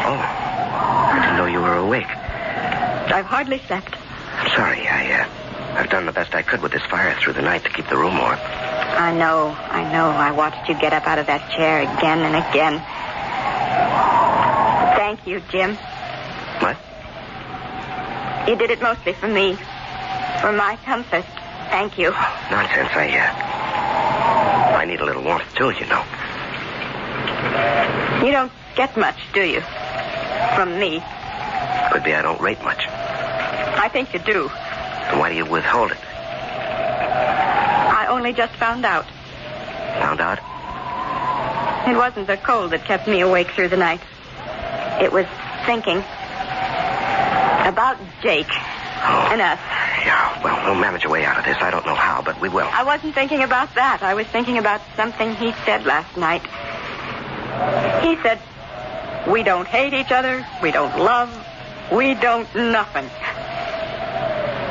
Oh, I didn't know you were awake. I've hardly slept. I'm sorry. I've done the best I could with this fire through the night to keep the room warm. I know. I watched you get up out of that chair again and again. Thank you, Jim. What? You did it mostly for me. For my comfort. Thank you. Nonsense. I need a little warmth, too, you know. You don't get much, do you? From me. Could be I don't rate much. I think you do. Then why do you withhold it? I only just found out. Found out? It wasn't the cold that kept me awake through the night. It was thinking about Jake and us. Yeah, well, we'll manage a way out of this. I don't know how, but we will. I wasn't thinking about that. I was thinking about something he said last night. He said, we don't hate each other, we don't love, we don't nothing.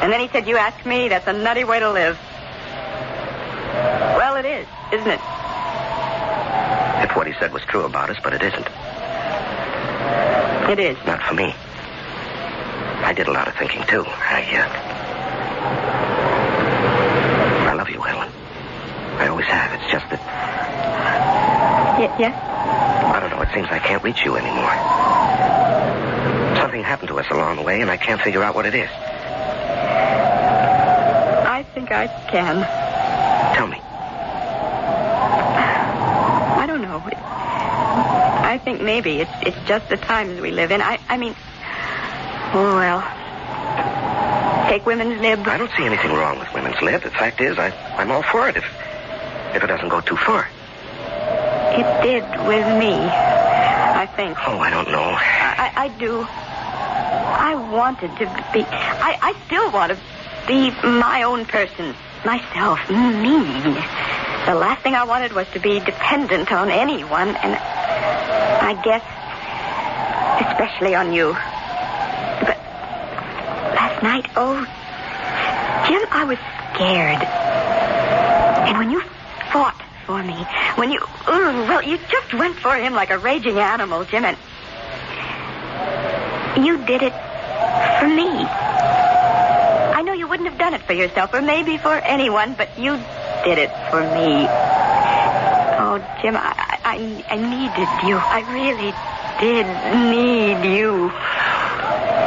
And then he said, you ask me, that's a nutty way to live. Well, it is, isn't it? If what he said was true about us, but it isn't. It is. Not for me. I did a lot of thinking, too. I love you, Helen. I always have. It's just that... Yes? I don't know. It seems I can't reach you anymore. Something happened to us along the way, and I can't figure out what it is. I think I can. Tell me. I don't know. I think maybe it's just the times we live in. I mean... Oh, well. Take women's lib. I don't see anything wrong with women's lib. The fact is, I'm all for it if it doesn't go too far. It did with me, I think. Oh, I don't know. I do. I wanted to be... I still want to be my own person. Myself. Me. The last thing I wanted was to be dependent on anyone, and I guess especially on you. But last night, Jim, I was scared. And when you fought for me, when you just went for him like a raging animal, Jim, and you did it for me. I know you wouldn't have done it for yourself, or maybe for anyone, but you did it for me. Oh, Jim, I needed you. I really did need you.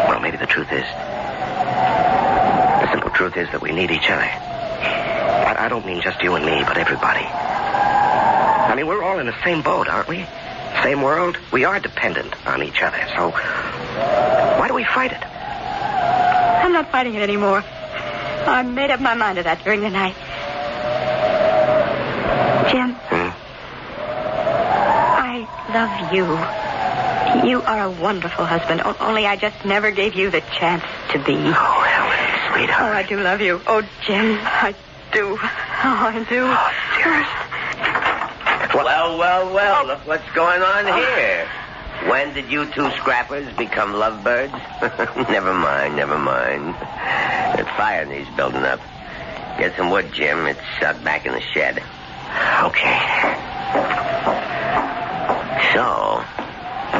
Well, maybe the truth is... The simple truth is that we need each other. I don't mean just you and me, but everybody. I mean, we're all in the same boat, aren't we? Same world. We are dependent on each other, so... Why do we fight it? I'm not fighting it anymore. I made up my mind to that during the night. love you. You are a wonderful husband, only I just never gave you the chance to be. Oh, Helen, sweetheart. Oh, I do love you. Oh, Jim, I do. Oh, I do. Oh, dearest. Well, look what's going on here. When did you two scrappers become lovebirds? Never mind. The fire needs building up. Get some wood, Jim. It's out back in the shed. Okay. So,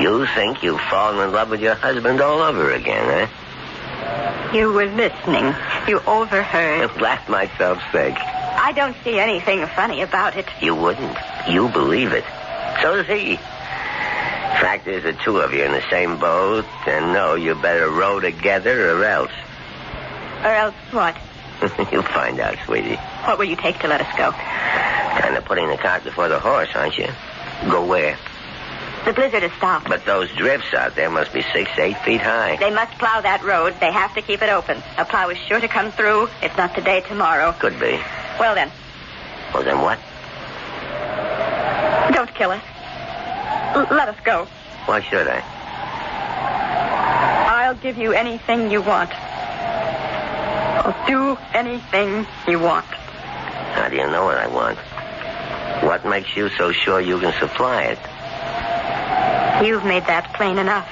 you think you've fallen in love with your husband all over again, huh? You were listening. You overheard. Laugh myself sick. I don't see anything funny about it. You wouldn't. You believe it. So does he. Fact is, the two of you in the same boat, and no, you better row together or else. Or else what? You'll find out, sweetie. What will you take to let us go? Kind of putting the cart before the horse, aren't you? Go where? The blizzard has stopped. But those drifts out there must be 6 to 8 feet high. They must plow that road. They have to keep it open. A plow is sure to come through. If not today, tomorrow. Could be. Well, then. Well, then what? Don't kill us. Let us go. Why should I? I'll give you anything you want. I'll do anything you want. How do you know what I want? What makes you so sure you can supply it? You've made that plain enough.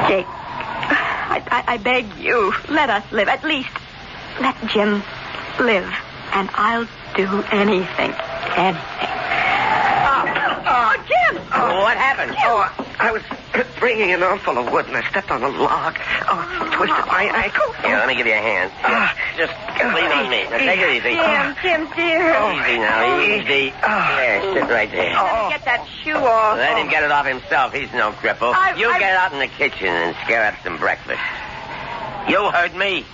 Jake, I beg you, let us live. At least, let Jim live. And I'll do anything. Anything. Oh, Jim! Oh, what happened? Jim. Oh, I was bringing an armful of wood and I stepped on a log. Oh, twisted my ankle. Here, let me give you a hand. Just lean on me. Now, take it easy. Jim, dear. Easy now, easy. There, sit right there. Let me get that shoe off. Let him get it off himself. He's no cripple. You get out in the kitchen and scare up some breakfast. You heard me.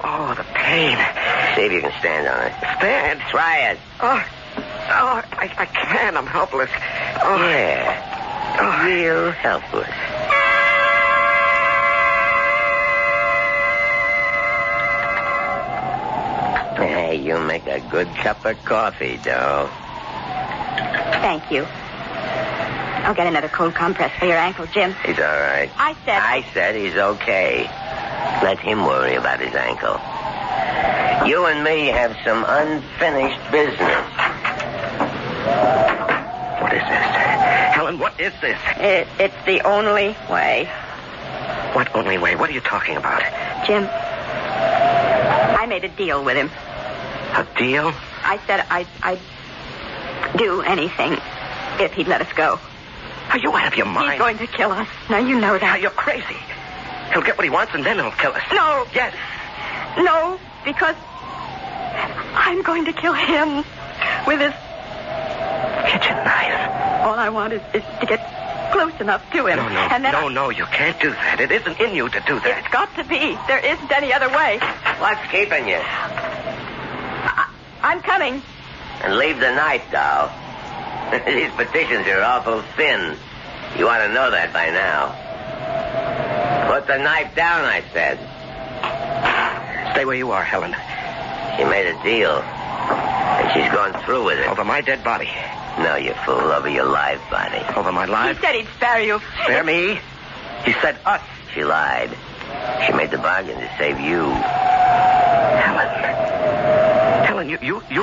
Oh, the pain. See if you can stand on it. Stand? Try it. I can't. I'm helpless. Yeah. Real helpless. Hey, you make a good cup of coffee, Doe. Thank you. I'll get another cold compress for your ankle, Jim. He's all right. I said he's okay. Let him worry about his ankle. You and me have some unfinished business. What is this? Helen, what is this? It's the only way. What only way? What are you talking about? Jim, I made a deal with him. A deal? I said I'd do anything if he'd let us go. Are you out of your mind? He's going to kill us. Now, you know that. Now, you're crazy. He'll get what he wants and then he'll kill us. No. Yes. No, because I'm going to kill him with his kitchen knife. All I want is to get close enough to him. No, you can't do that. It isn't in you to do that. It's got to be. There isn't any other way. What's keeping you? I'm coming. And leave the knife, doll. These petitions are awful thin. You ought to know that by now. Put the knife down, I said. Stay where you are, Helen. She made a deal. And she's gone through with it. Over my dead body. No, you fool. Over your live body. Over my live? He said he'd spare you. Spare me? He said us. She lied. She made the bargain to save you. Helen, you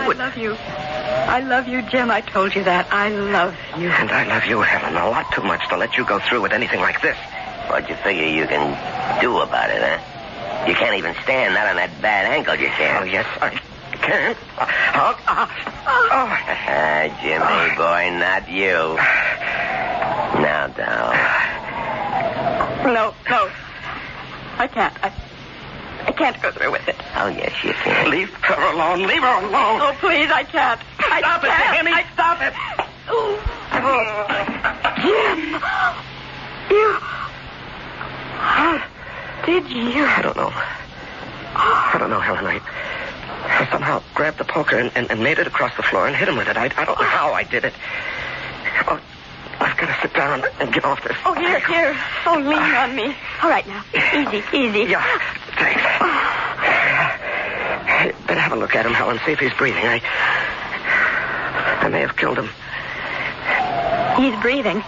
would... I love you. I love you, Jim. I told you that. I love you. And I love you, Helen, a lot too much to let you go through with anything like this. What you figure you can do about it, huh? You can't even stand, not on that bad ankle you can't. Oh, yes, I can. Jimmy, boy, not you. Now, doll. No. I can't. I can't go through with it. Oh, yes, you can. Leave her alone. Leave her alone. Oh, please, I can't. Stop it, Tammy. Stop it. Jim. You... How did you? I don't know, Helen. I somehow grabbed the poker and made it across the floor and hit him with it. I don't know how I did it. Oh, I've got to sit down and get off this. Oh, here. Oh, lean on me. All right, now. Easy. Yeah, thanks. Better have a look at him, Helen. See if he's breathing. I I may have killed him. He's breathing.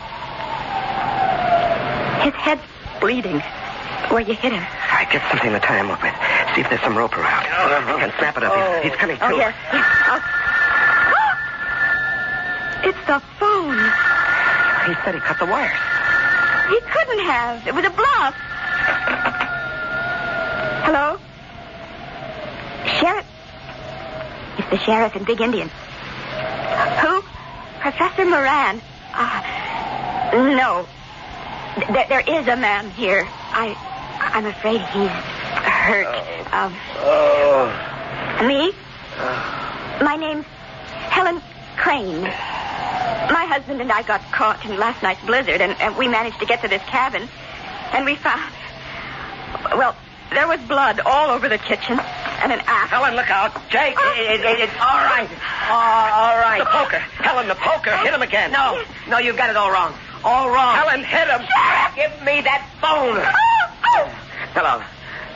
His head's bleeding where you hit him. All right, get something to tie him up with. See if there's some rope around. And snap it up. He's coming through. Oh, yes. It's the phone. He said he cut the wires. He couldn't have. It was a bluff. Hello? Sheriff? It's the sheriff and Big Indian. Who? Professor Moran. No. There is a man here. I'm afraid he's hurt. Me? My name's Helen Crane. My husband and I got caught in last night's blizzard, and we managed to get to this cabin. And we found... Well, there was blood all over the kitchen and an axe. Helen, look out. Jake, it's all right. All right. The poker. Helen, the poker. Hit him again. No, you've got it all wrong. All wrong. Helen, hit him. Give me that phone.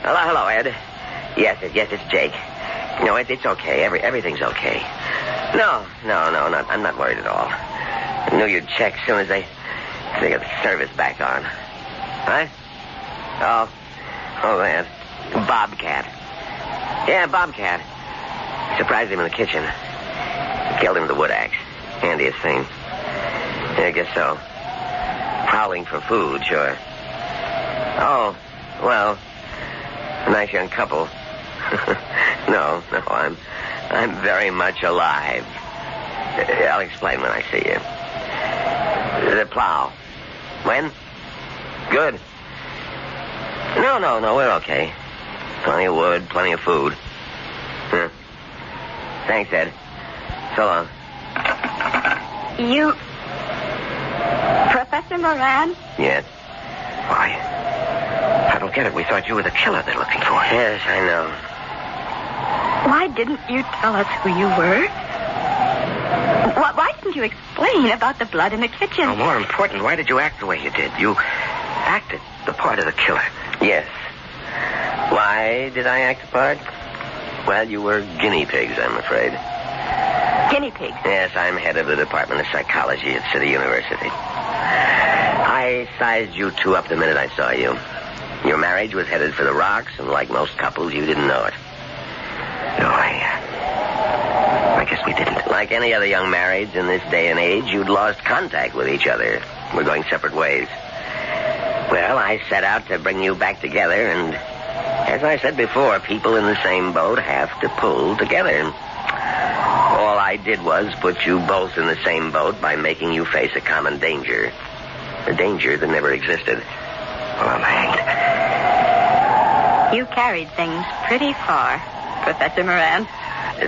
Hello, Ed. Yes, it's Jake. No, it's okay. Everything's okay. No, I'm not worried at all. I knew you'd check as soon as they get the service back on. What? Oh, that. Bobcat. Yeah, Bobcat. Surprised him in the kitchen. Killed him with a wood axe. Handiest thing. Yeah, I guess so. Prowling for food, sure. Oh, well, a nice young couple. No, I'm very much alive. I'll explain when I see you. The plow. When? Good. No, we're okay. Plenty of wood, plenty of food. Thanks, Ed. So long. You... Professor Moran? Yes. Why? I don't get it. We thought you were the killer they're looking for. Yes, I know. Why didn't you tell us who you were? Why didn't you explain about the blood in the kitchen? Oh, more important, why did you act the way you did? You acted the part of the killer. Yes. Why did I act the part? Well, you were guinea pigs, I'm afraid. Guinea pigs? Yes, I'm head of the Department of Psychology at City University. I sized you two up the minute I saw you. Your marriage was headed for the rocks, and like most couples, you didn't know it. No, I guess we didn't. Like any other young marrieds in this day and age, you'd lost contact with each other. We're going separate ways. Well, I set out to bring you back together, and as I said before, people in the same boat have to pull together. All I did was put you both in the same boat by making you face a common danger. A danger that never existed. Well, I'm hanged. You carried things pretty far, Professor Moran.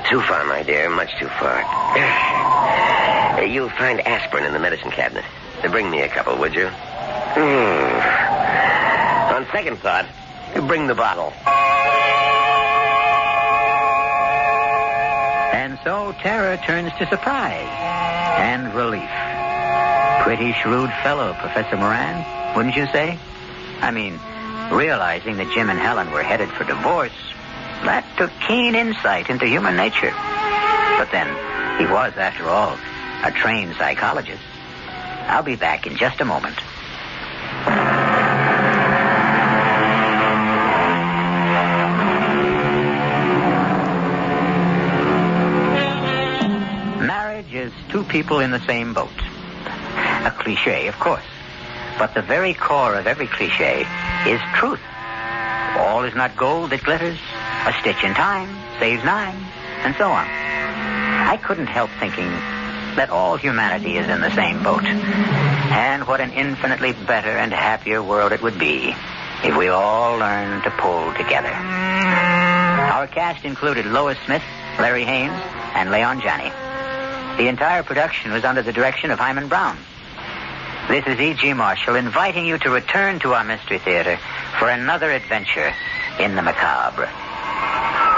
Too far, my dear. Much too far. You'll find aspirin in the medicine cabinet. Bring me a couple, would you? On second thought, bring the bottle. And so terror turns to surprise and relief. Pretty shrewd fellow, Professor Moran, wouldn't you say? I mean, realizing that Jim and Helen were headed for divorce, that took keen insight into human nature. But then, he was, after all, a trained psychologist. I'll be back in just a moment. Marriage is two people in the same boat. A cliche, of course. But the very core of every cliche is truth. All is not gold that glitters. A stitch in time saves nine, and so on. I couldn't help thinking that all humanity is in the same boat. And what an infinitely better and happier world it would be if we all learned to pull together. Our cast included Lois Smith, Larry Haynes, and Leon Janney. The entire production was under the direction of Hyman Brown. This is E.G. Marshall inviting you to return to our Mystery Theater for another adventure in the macabre.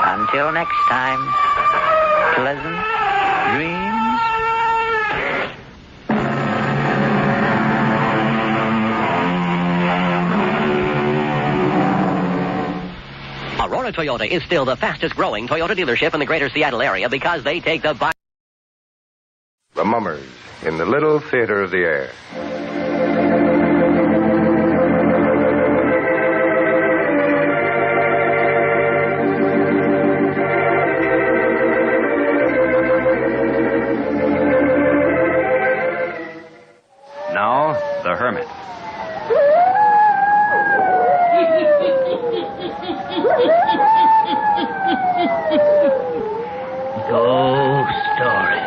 Until next time, pleasant dreams. Aurora Toyota is still the fastest growing Toyota dealership in the greater Seattle area because they take the Mummers in the Little Theater of the Air. Now, the Hermit. Ghost stories.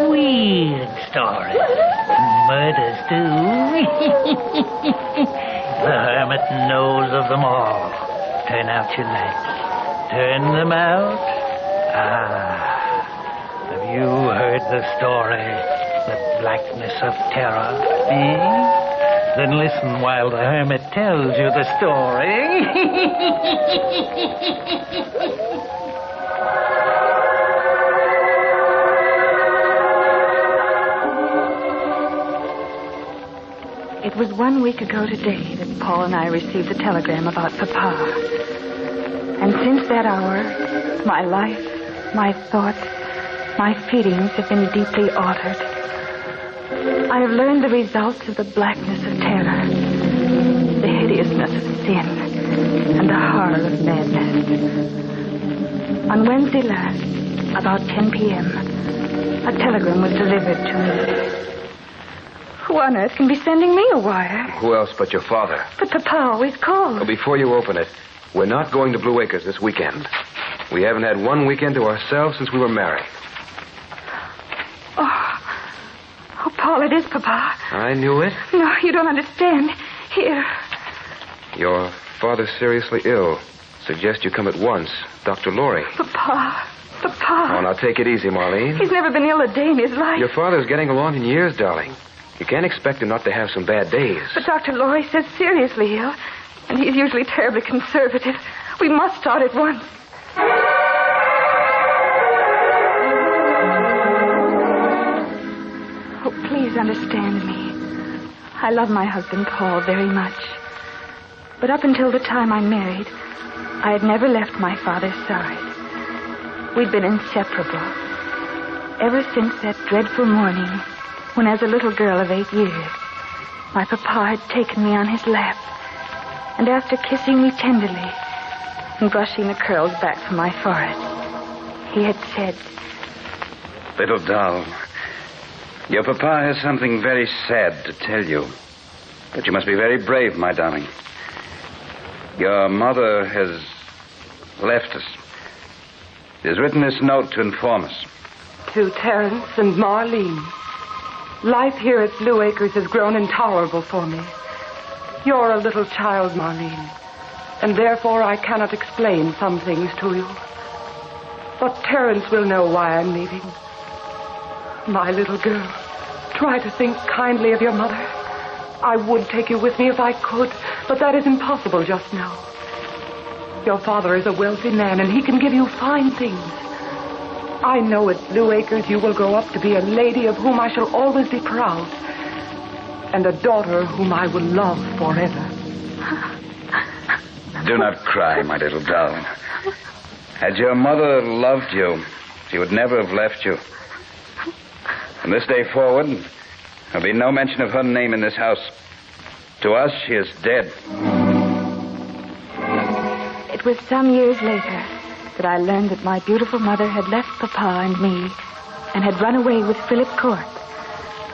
Weird stories. Murders, too. The Hermit knows of them all. Turn out your lights. Turn them out. Have you heard the story? The blackness of terror? Then listen while the Hermit tells you the story. It was 1 week ago today that Paul and I received a telegram about Papa. And since that hour, my life, my thoughts, my feelings have been deeply altered. I have learned the results of the blackness of terror, the hideousness of sin, and the horror of madness. On Wednesday last, about 10 p.m., a telegram was delivered to me. Who on earth can be sending me a wire? Who else but your father? But Papa always calls. Well, before you open it, we're not going to Blue Acres this weekend. We haven't had one weekend to ourselves since we were married. Oh, Paul, it is Papa. I knew it. No, you don't understand. Here. Your father's seriously ill. Suggest you come at once. Dr. Laurie. Papa. Oh, now take it easy, Marlene. He's never been ill a day in his life. Your father's getting along in years, darling. You can't expect him not to have some bad days. But Dr. Laurie says seriously ill, and he's usually terribly conservative. We must start at once. Oh, please understand me. I love my husband, Paul, very much. But up until the time I married, I had never left my father's side. We'd been inseparable. Ever since that dreadful morning, when as a little girl of 8 years, my papa had taken me on his lap, and after kissing me tenderly and brushing the curls back from my forehead, he had said, Little doll, your papa has something very sad to tell you, but you must be very brave, my darling. Your mother has left us. She has written this note to inform us. To Terence and Marlene. Life here at Blue Acres has grown intolerable for me. You're a little child, Marlene, and therefore I cannot explain some things to you. But Terence will know why I'm leaving. My little girl, try to think kindly of your mother. I would take you with me if I could, but that is impossible just now. Your father is a wealthy man, and he can give you fine things. I know at Blue Acres you will grow up to be a lady of whom I shall always be proud, and a daughter whom I will love forever. Do not cry, my little darling. Had your mother loved you, she would never have left you. From this day forward, there'll be no mention of her name in this house. To us, she is dead. It was some years later that I learned that my beautiful mother had left Papa and me and had run away with Philip Court,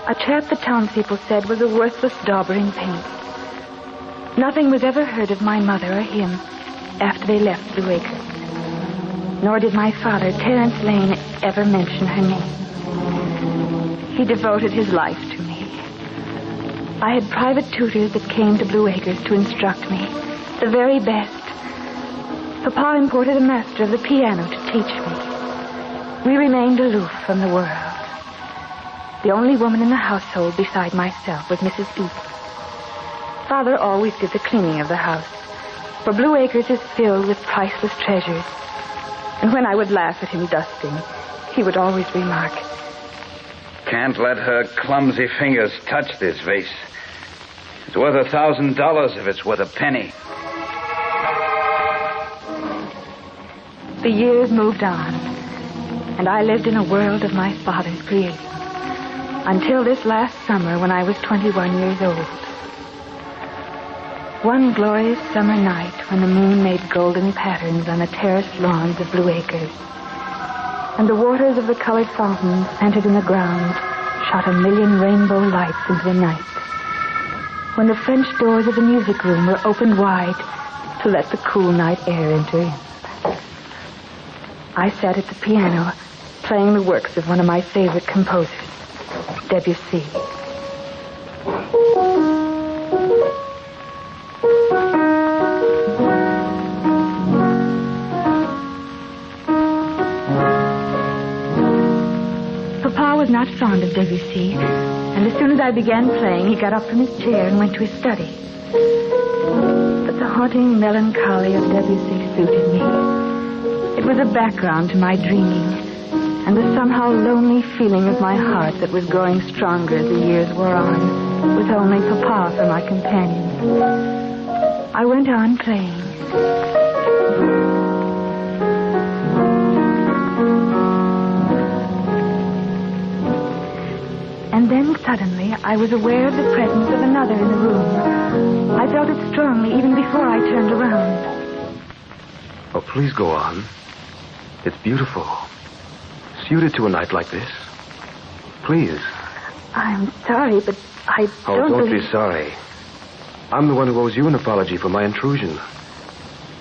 a chap the townspeople said was a worthless dauber in paint. Nothing was ever heard of my mother or him after they left Blue Acres. Nor did my father, Terence Lane, ever mention her name. He devoted his life to me. I had private tutors that came to Blue Acres to instruct me, the very best. Papa imported a master of the piano to teach me. We remained aloof from the world. The only woman in the household beside myself was Mrs. Eaton. Father always did the cleaning of the house, for Blue Acres is filled with priceless treasures. And when I would laugh at him dusting, he would always remark, Can't let her clumsy fingers touch this vase. It's worth $1,000 if it's worth a penny. The years moved on, and I lived in a world of my father's creating. until this last summer when I was 21 years old. One glorious summer night when the moon made golden patterns on the terraced lawns of Blue Acres, and the waters of the colored fountains centered in the ground shot a million rainbow lights into the night, when the French doors of the music room were opened wide to let the cool night air enter in. I sat at the piano, playing the works of one of my favorite composers, Debussy. Papa was not fond of Debussy, and as soon as I began playing, he got up from his chair and went to his study. But the haunting melancholy of Debussy suited me. It was a background to my dreaming, and the somehow lonely feeling of my heart that was growing stronger as the years wore on, with only Papa for my companion. I went on playing. And then suddenly I was aware of the presence of another in the room. I felt it strongly even before I turned around. Oh, please go on. It's beautiful. Suited to a night like this. Please. I'm sorry, but I don't be sorry. I'm the one who owes you an apology for my intrusion.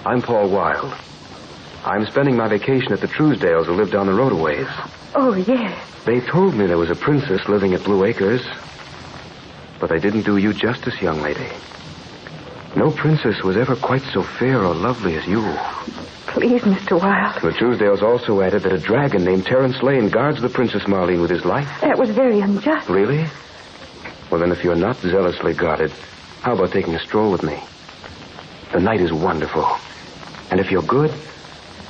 I'm Paul Wilde. I'm spending my vacation at the Truesdales who live down the road a ways. Oh, yes. They told me there was a princess living at Blue Acres. But they didn't do you justice, young lady. No princess was ever quite so fair or lovely as you. Please, Mr. Wilde. The Truesdales also added that a dragon named Terence Lane guards the Princess Marlene with his life. That was very unjust. Really? Well, then, if you're not zealously guarded, how about taking a stroll with me? The night is wonderful. And if you're good,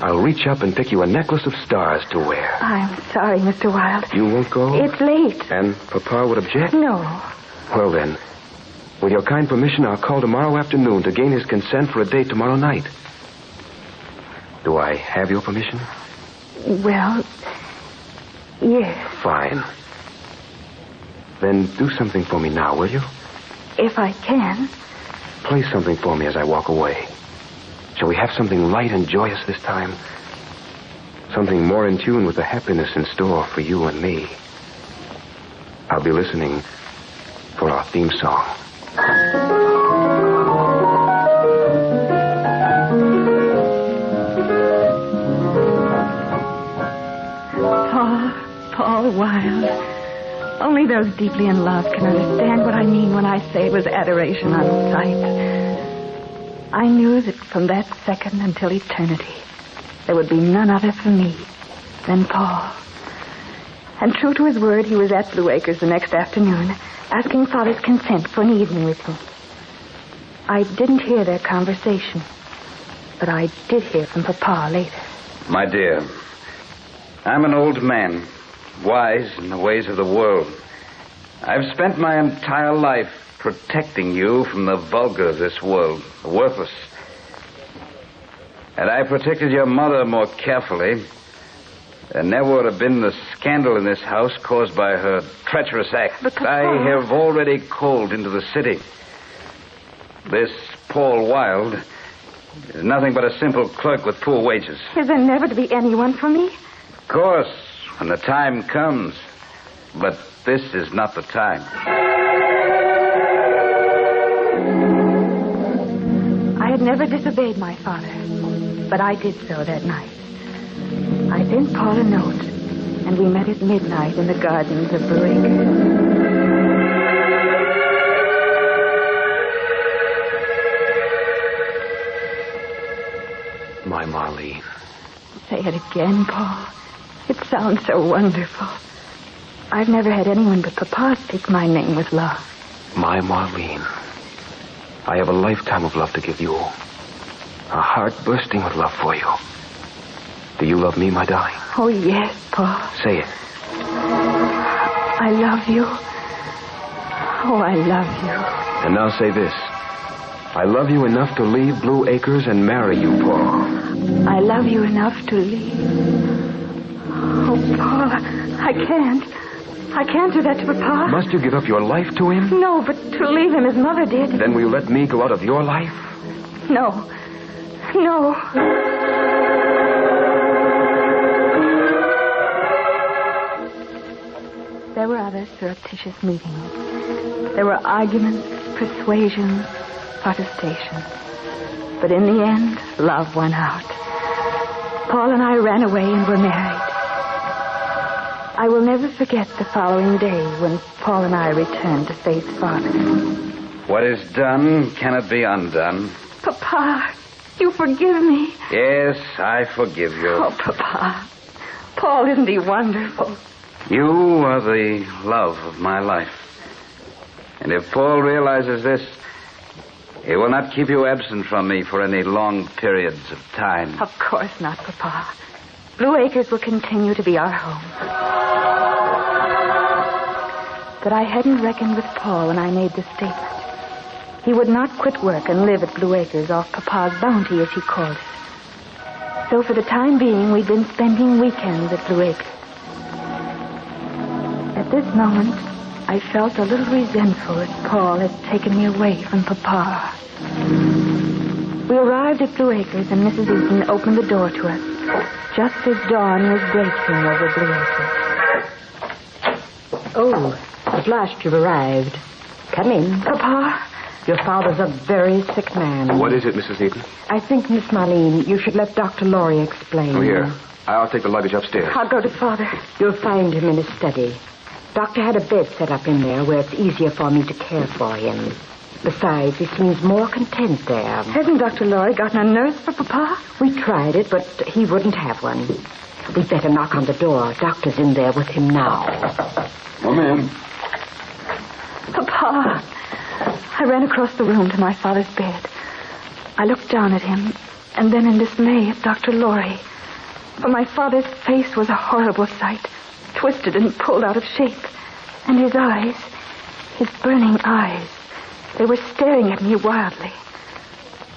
I'll reach up and pick you a necklace of stars to wear. I'm sorry, Mr. Wilde. You won't go? It's late. And Papa would object? No. Well, then, with your kind permission, I'll call tomorrow afternoon to gain his consent for a date tomorrow night. Do I have your permission? Well, yes. Fine. Then do something for me now, will you? If I can. Play something for me as I walk away. Shall we have something light and joyous this time? Something more in tune with the happiness in store for you and me. I'll be listening for our theme song. Paul Wilde. Only those deeply in love can understand what I mean when I say it was adoration on sight. I knew that from that second until eternity, there would be none other for me than Paul. And true to his word, he was at Blue Acres the next afternoon, asking Father's consent for an evening with me. I didn't hear their conversation, but I did hear from Papa later. My dear, I'm an old man, wise in the ways of the world. I've spent my entire life protecting you from the vulgar of this world, the worthless. Had I protected your mother more carefully, there never would have been the scandal in this house caused by her treacherous act. But Papa... I have already called into the city. This Paul Wilde is nothing but a simple clerk with poor wages. Is there never to be anyone for me? Of course, when the time comes. But this is not the time. I had never disobeyed my father, but I did so that night. I sent Paul a note, and we met at midnight in the gardens of Blue Acres. My Marlene. Say it again, Paul. It sounds so wonderful. I've never had anyone but Papa speak my name with love. My Marlene. I have a lifetime of love to give you. A heart bursting with love for you. Do you love me, my darling? Oh, yes, Paul. Say it. I love you. Oh, I love you. And now say this. I love you enough to leave Blue Acres and marry you, Paul. I love you enough to leave. Oh, Paul, I can't. I can't do that to Papa. Must you give up your life to him? No, but to leave him as Mother did. Then will you let me go out of your life? No. No. There were other surreptitious meetings. There were arguments, persuasions, protestations. But in the end, love won out. Paul and I ran away and were married. I will never forget the following day when Paul and I returned to Faith's father. What is done cannot be undone. Papa, you forgive me. Yes, I forgive you. Oh, Papa. Paul, isn't he wonderful? You are the love of my life. And if Paul realizes this, he will not keep you absent from me for any long periods of time. Of course not, Papa. Blue Acres will continue to be our home. But I hadn't reckoned with Paul when I made the statement. He would not quit work and live at Blue Acres off Papa's bounty, as he called it. So for the time being, we'd been spending weekends at Blue Acres. At this moment, I felt a little resentful that Paul had taken me away from Papa. We arrived at Blue Acres, and Mrs. Eaton opened the door to us, just as dawn was breaking over Blue Acres. Oh, at last you've arrived. Come in. Papa? Your father's a very sick man. What is it, Mrs. Eaton? I think, Miss Marlene, you should let Dr. Laurie explain. Oh, here. I'll take the luggage upstairs. I'll go to Father. You'll find him in his study. Doctor had a bed set up in there where it's easier for me to care for him. Besides, he seems more content there. Hasn't Dr. Laurie gotten a nurse for Papa? We tried it, but he wouldn't have one. We'd better knock on the door. Doctor's in there with him now. Come in. Papa. I ran across the room to my father's bed. I looked down at him, and then in dismay at Dr. Laurie. For my father's face was a horrible sight, twisted and pulled out of shape. And his eyes, his burning eyes, they were staring at me wildly.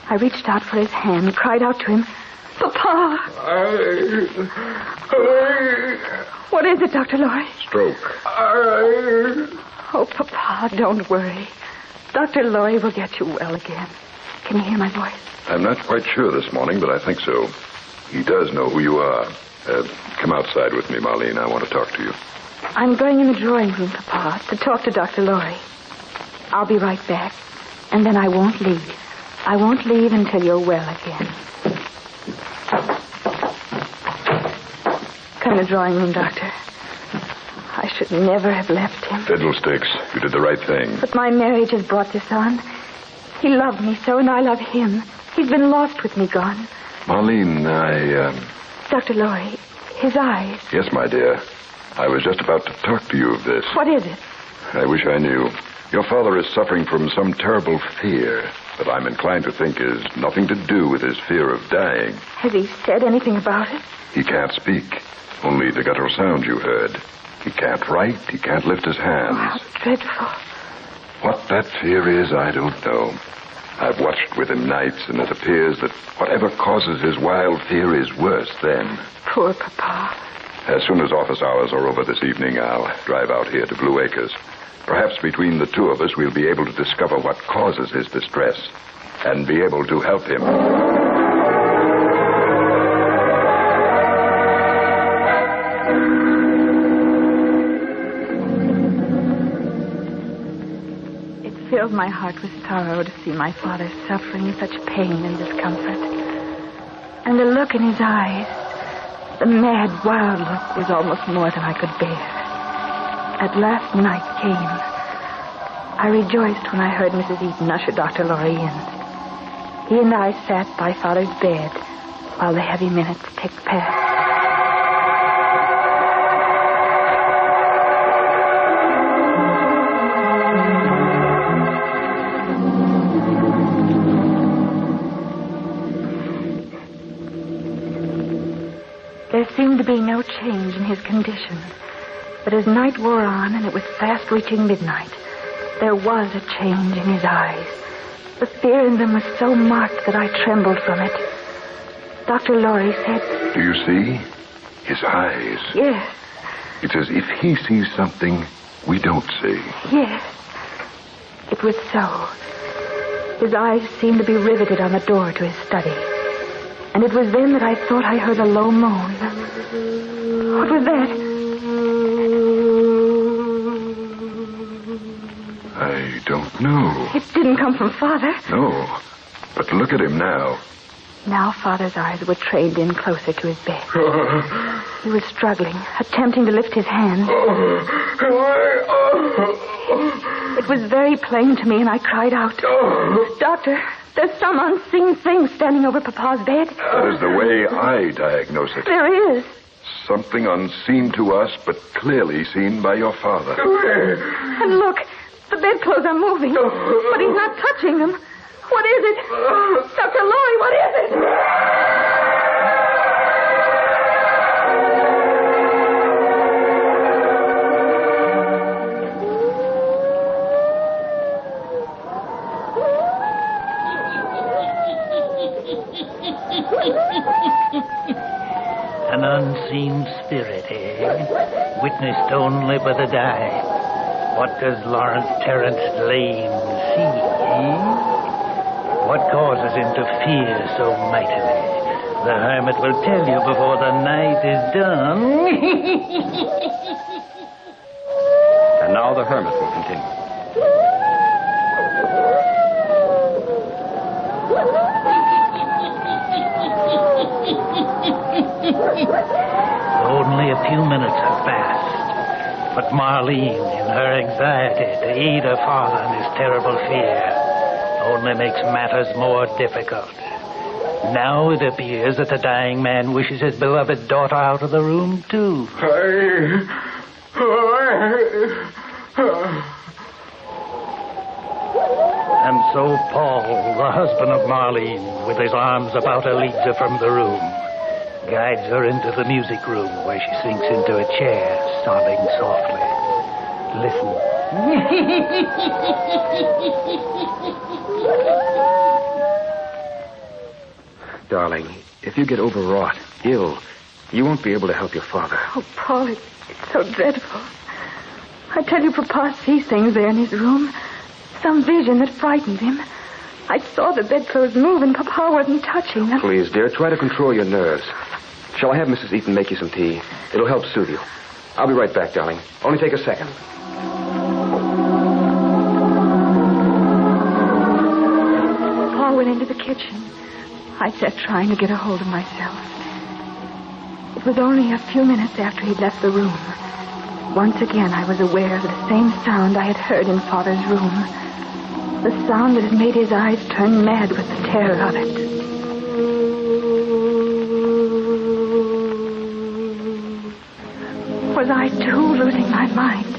I reached out for his hand, cried out to him, Papa! What is it, Dr. Laurie? Stroke. Oh, Papa, don't worry. Dr. Laurie will get you well again. Can you hear my voice? I'm not quite sure this morning, but I think so. He does know who you are. Come outside with me, Marlene. I want to talk to you. I'm going in the drawing room, Papa, to talk to Dr. Laurie. I'll be right back, and then I won't leave. I won't leave until you're well again. Come in the drawing room, Doctor. I should never have left him. Fiddlesticks. You did the right thing. But my marriage has brought this on. He loved me so, and I love him. He's been lost with me, gone. Marlene, Dr. Laurie, his eyes. Yes, my dear. I was just about to talk to you of this. What is it? I wish I knew. Your father is suffering from some terrible fear that I'm inclined to think is nothing to do with his fear of dying. Has he said anything about it? He can't speak. Only the guttural sound you heard. He can't write. He can't lift his hands. Oh, how dreadful. What that fear is, I don't know. I've watched with him nights, and it appears that whatever causes his wild fear is worse then. Poor Papa. As soon as office hours are over this evening, I'll drive out here to Blue Acres. Perhaps between the two of us, we'll be able to discover what causes his distress and be able to help him. Filled my heart with sorrow to see my father suffering such pain and discomfort. And the look in his eyes, the mad, wild look, was almost more than I could bear. At last night came. I rejoiced when I heard Mrs. Eaton usher Dr. Laurie in. He and I sat by Father's bed while the heavy minutes ticked past. There seemed to be no change in his condition. But as night wore on and it was fast reaching midnight, there was a change in his eyes. The fear in them was so marked that I trembled from it. Dr. Laurie said... Do you see? His eyes. Yes. It's as if he sees something we don't see. Yes. It was so. His eyes seemed to be riveted on the door to his study. And it was then that I thought I heard a low moan. What was that? I don't know. It didn't come from Father. No. But look at him now. Now Father's eyes were trained in closer to his bed. He was struggling, attempting to lift his hand. It was very plain to me, and I cried out, Doctor, there's some unseen thing standing over Papa's bed. That is the way I diagnose it. There is. Something unseen to us, but clearly seen by your father. And look, the bedclothes are moving, but he's not touching them. What is it? Dr. Lorry, what is it? An unseen spirit, eh? Witnessed only by the die. What does Lawrence Terence Lane see, eh? What causes him to fear so mightily? The hermit will tell you before the night is done. And now the hermit will continue. Only a few minutes have passed, but Marlene, in her anxiety to aid her father in his terrible fear, only makes matters more difficult. Now it appears that the dying man wishes his beloved daughter out of the room, too. And so Paul, the husband of Marlene, with his arms about her, leads her from the room, guides her into the music room, where she sinks into a chair, sobbing softly. Listen. Darling, if you get overwrought, ill, you won't be able to help your father. Oh, Paul, it's so dreadful. I tell you, Papa sees things there in his room. Some vision that frightened him. I saw the bedclothes move and Papa wasn't touching them. Please, dear, try to control your nerves. Shall I have Mrs. Eaton make you some tea? It'll help soothe you. I'll be right back, darling. Only take a second. Paul went into the kitchen. I sat trying to get a hold of myself. It was only a few minutes after he'd left the room. Once again, I was aware of the same sound I had heard in Father's room. The sound that had made his eyes turn mad with the terror of it. Was I, too, losing my mind?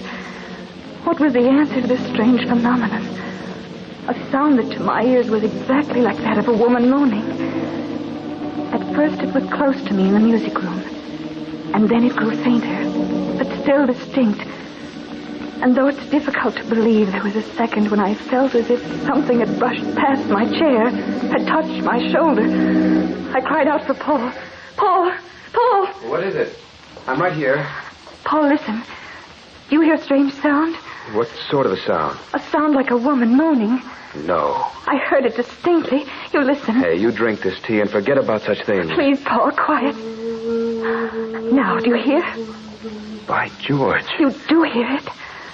What was the answer to this strange phenomenon? A sound that to my ears was exactly like that of a woman moaning. At first it was close to me in the music room. And then it grew fainter, but still distinct. And though it's difficult to believe, there was a second when I felt as if something had brushed past my chair, had touched my shoulder. I cried out for Paul. Paul! Paul! What is it? I'm right here. Paul, listen. Do you hear a strange sound? What sort of a sound? A sound like a woman moaning. No. I heard it distinctly. You listen. Hey, you drink this tea and forget about such things. Please, Paul, quiet. Now, do you hear? By George. You do hear it.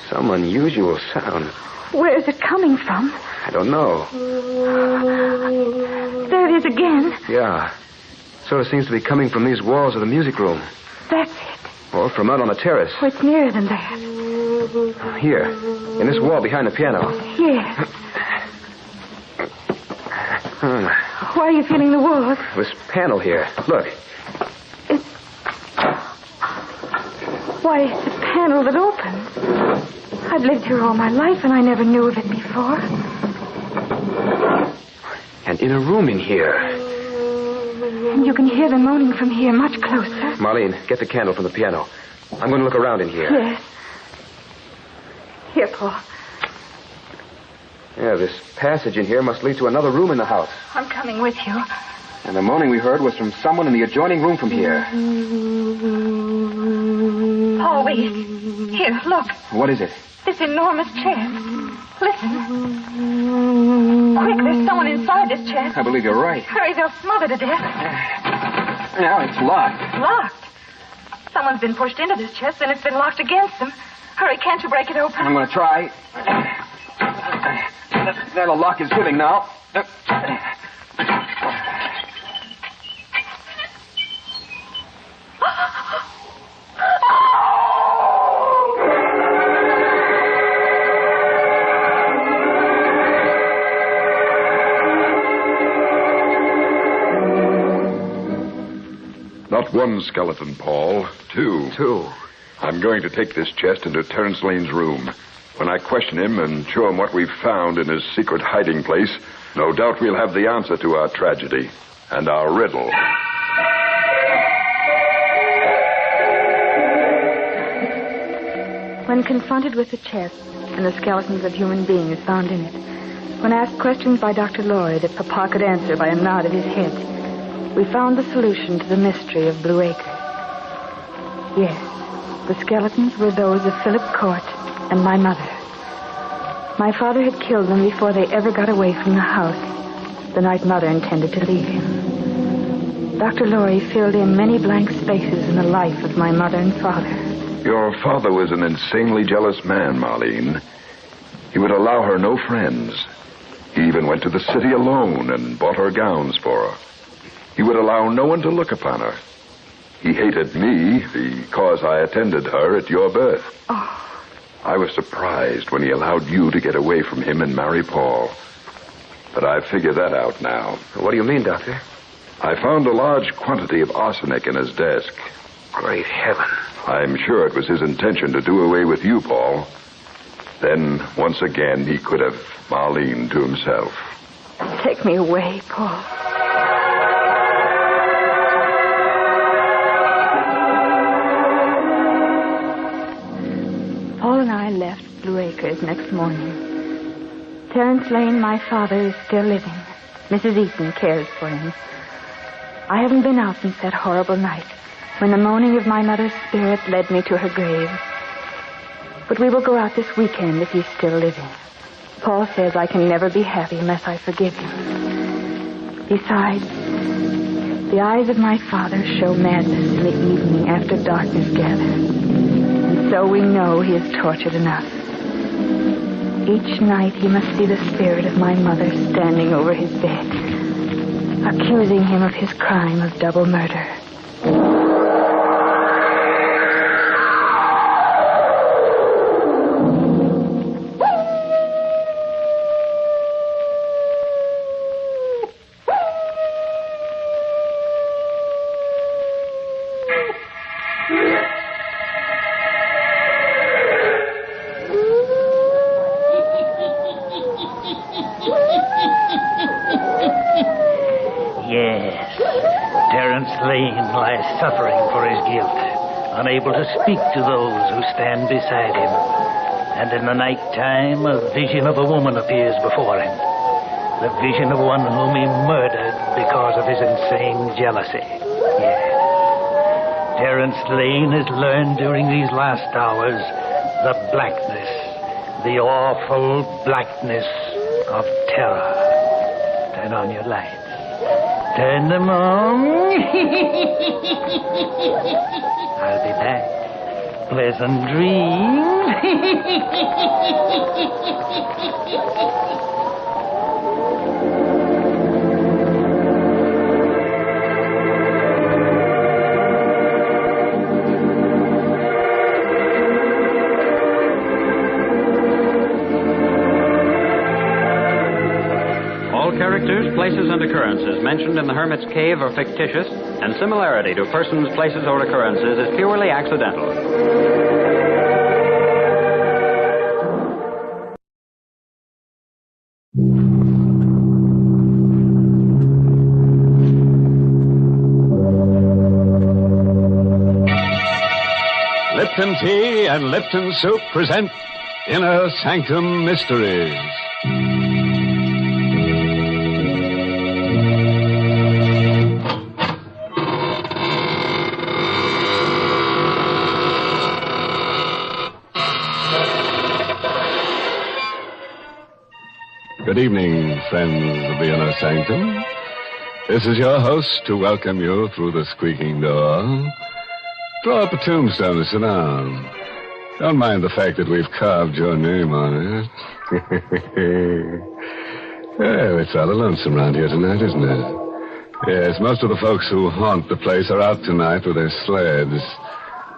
Some unusual sound. Where is it coming from? I don't know. There it is again. Yeah. Sort of seems to be coming from these walls of the music room. That's it. Or from out on the terrace. Oh, it's nearer than that. Here. In this wall behind the piano. Yes. Why are you feeling the walls? This panel here. Look. Why, it's a panel that opens. I've lived here all my life, and I never knew of it before. And in a room in here. And you can hear the moaning from here much closer. Marlene, get the candle from the piano. I'm going to look around in here. Yes. Here, Paul. Yeah, this passage in here must lead to another room in the house. I'm coming with you. And the moaning we heard was from someone in the adjoining room from here. Paul, wait. Here, look. What is it? This enormous chest. Listen. Quick, there's someone inside this chest. I believe you're right. Hurry, they'll smother to death. Now it's locked. Locked? Someone's been pushed into this chest, and it's been locked against them. Hurry, can't you break it open? I'm going to try. There, the lock is giving now. Not one skeleton, Paul. Two. Two. I'm going to take this chest into Terence Lane's room. When I question him and show him what we've found in his secret hiding place, no doubt we'll have the answer to our tragedy and our riddle. When confronted with the chest and the skeletons of human beings found in it, when asked questions by Dr. Lorry that Papa could answer by a nod of his head, we found the solution to the mystery of Blue Acre. Yes, the skeletons were those of Philip Court and my mother. My father had killed them before they ever got away from the house, the night Mother intended to leave him. Dr. Lorry filled in many blank spaces in the life of my mother and father. Your father was an insanely jealous man, Marlene. He would allow her no friends. He even went to the city alone and bought her gowns for her. He would allow no one to look upon her. He hated me because I attended her at your birth. Oh. I was surprised when he allowed you to get away from him and marry Paul. But I've figured that out now. What do you mean, Doctor? I found a large quantity of arsenic in his desk. Great heaven. I'm sure it was his intention to do away with you, Paul. Then, once again, he could have Marlene to himself. Take me away, Paul. Paul and I left Blue Acres next morning. Terence Lane, my father, is still living. Mrs. Eaton cares for him. I haven't been out since that horrible night, when the moaning of my mother's spirit led me to her grave. But we will go out this weekend if he's still living. Paul says I can never be happy unless I forgive him. Besides, the eyes of my father show madness in the evening after darkness gathers. And so we know he is tortured enough. Each night he must see the spirit of my mother standing over his bed, accusing him of his crime of double murder. Suffering for his guilt, unable to speak to those who stand beside him. And in the night time, a vision of a woman appears before him. The vision of one whom he murdered because of his insane jealousy. Yes. Terence Lane has learned during these last hours the blackness, the awful blackness of terror. Turn on your lights. Turn them on. I'll be back. Pleasant dreams. Characters, places, and occurrences mentioned in the Hermit's cave are fictitious, and similarity to persons, places, or occurrences is purely accidental. Lipton Tea and Lipton Soup present Inner Sanctum Mysteries. Good evening, friends of the inner sanctum. This is your host to welcome you through the squeaking door. Draw up a tombstone and sit down. Don't mind the fact that we've carved your name on it. Well, it's rather lonesome around here tonight, isn't it? Yes, most of the folks who haunt the place are out tonight with their sleds.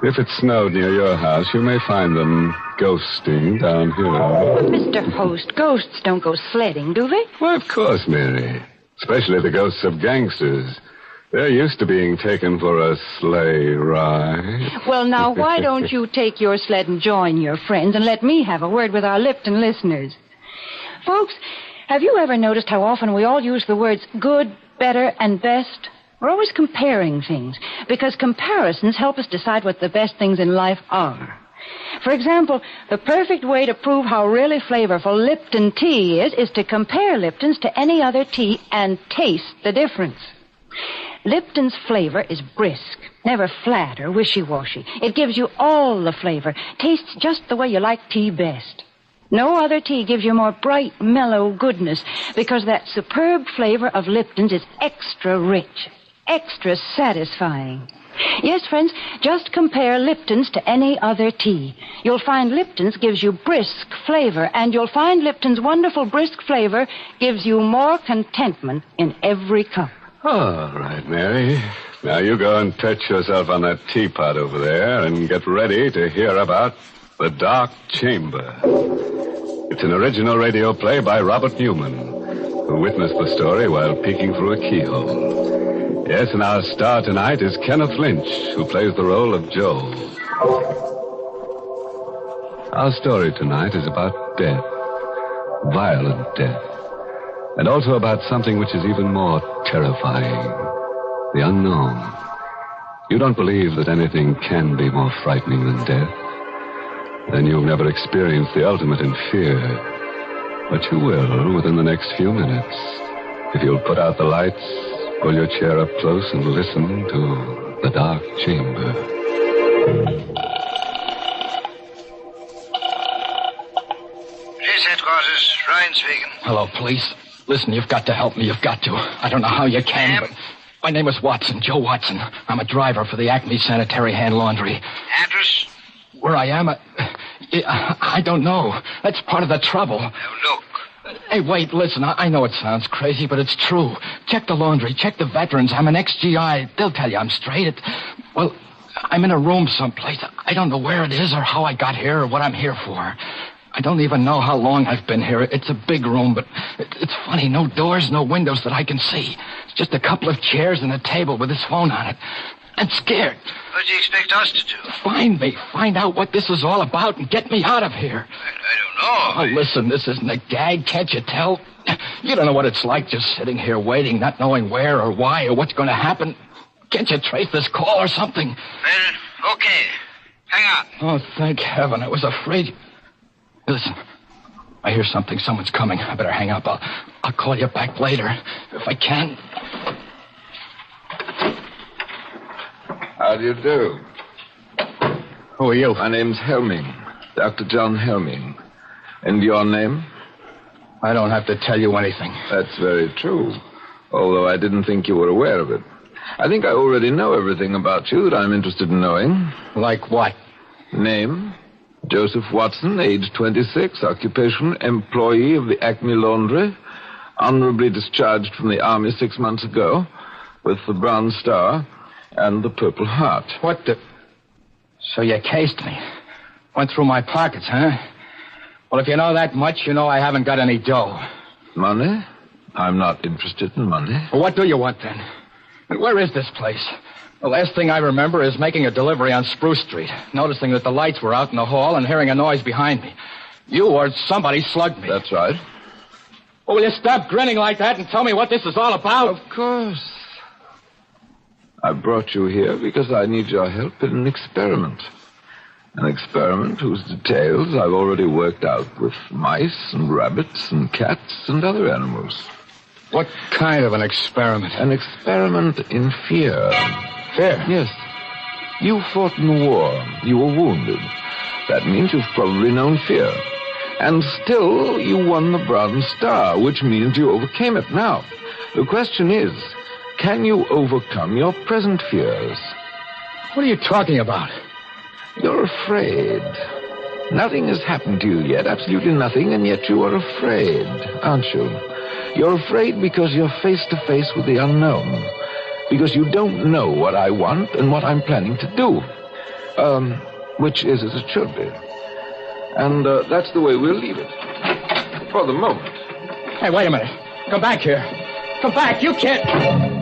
If it snowed near your house, you may find them ghosting down here. Mr. Host, ghosts don't go sledding, do they? Why, of course, Mary. Especially the ghosts of gangsters. They're used to being taken for a sleigh ride. Well, now, why don't you take your sled and join your friends and let me have a word with our Lipton listeners? Folks, have you ever noticed how often we all use the words good, better, and best? We're always comparing things, because comparisons help us decide what the best things in life are. For example, the perfect way to prove how really flavorful Lipton tea is to compare Lipton's to any other tea and taste the difference. Lipton's flavor is brisk, never flat or wishy-washy. It gives you all the flavor, tastes just the way you like tea best. No other tea gives you more bright, mellow goodness, because that superb flavor of Lipton's is extra rich, extra satisfying. Yes, friends, just compare Lipton's to any other tea. You'll find Lipton's gives you brisk flavor, and you'll find Lipton's wonderful brisk flavor gives you more contentment in every cup. All right, Mary. Now you go and perch yourself on that teapot over there and get ready to hear about The Dark Chamber. It's an original radio play by Robert Newman, who witnessed the story while peeking through a keyhole. Yes, and our star tonight is Kenneth Lynch, who plays the role of Joe. Our story tonight is about death, violent death, and also about something which is even more terrifying, the unknown. You don't believe that anything can be more frightening than death? Then you've never experienced the ultimate in fear. But you will within the next few minutes. If you'll put out the lights, pull your chair up close and listen to The Dark Chamber. Police headquarters, Ryan speaking. Hello, police. Listen, you've got to help me. You've got to. I don't know how you can, but my name is Watson, Joe Watson. I'm a driver for the Acme Sanitary Hand Laundry. Address? Where I am, I don't know. That's part of the trouble. Now, look. Hey, wait, listen. I know it sounds crazy, but it's true. Check the laundry. Check the veterans. I'm an ex-GI. They'll tell you I'm straight. Well, I'm in a room someplace. I don't know where it is or how I got here or what I'm here for. I don't even know how long I've been here. It's a big room, but it's funny. No doors, no windows that I can see. It's just a couple of chairs and a table with this phone on it. I'm scared. What do you expect us to do? Find me. Find out what this is all about and get me out of here. I don't know. Oh, listen, this isn't a gag, can't you tell? You don't know what it's like just sitting here waiting, not knowing where or why or what's going to happen. Can't you trace this call or something? Well, okay. Hang on. Oh, thank heaven. I was afraid. Listen, I hear something. Someone's coming. I better hang up. I'll call you back later if I can. How do you do? Who are you? My name's Helming. Dr. John Helming. And your name? I don't have to tell you anything. That's very true. Although I didn't think you were aware of it. I think I already know everything about you that I'm interested in knowing. Like what? Name? Joseph Watson, age 26, occupation, employee of the Acme Laundry, honorably discharged from the Army 6 months ago, with the Bronze Star and the Purple Heart. What the... So you cased me. Went through my pockets, huh? Well, if you know that much, you know I haven't got any dough. Money? I'm not interested in money. Well, what do you want, then? And where is this place? The last thing I remember is making a delivery on Spruce Street, noticing that the lights were out in the hall and hearing a noise behind me. You or somebody slugged me. That's right. Well, will you stop grinning like that and tell me what this is all about? Of course. I brought you here because I need your help in an experiment. An experiment whose details I've already worked out with mice and rabbits and cats and other animals. What kind of an experiment? An experiment in fear. Fear? Yes. You fought in the war. You were wounded. That means you've probably known fear. And still, you won the Bronze Star, which means you overcame it. Now, the question is, can you overcome your present fears? What are you talking about? You're afraid. Nothing has happened to you yet, absolutely nothing, and yet you are afraid, aren't you? You're afraid because you're face to face with the unknown. Because you don't know what I want and what I'm planning to do. Which is as it should be. And that's the way we'll leave it. For the moment. Hey, wait a minute. Come back here. Come back. You can't...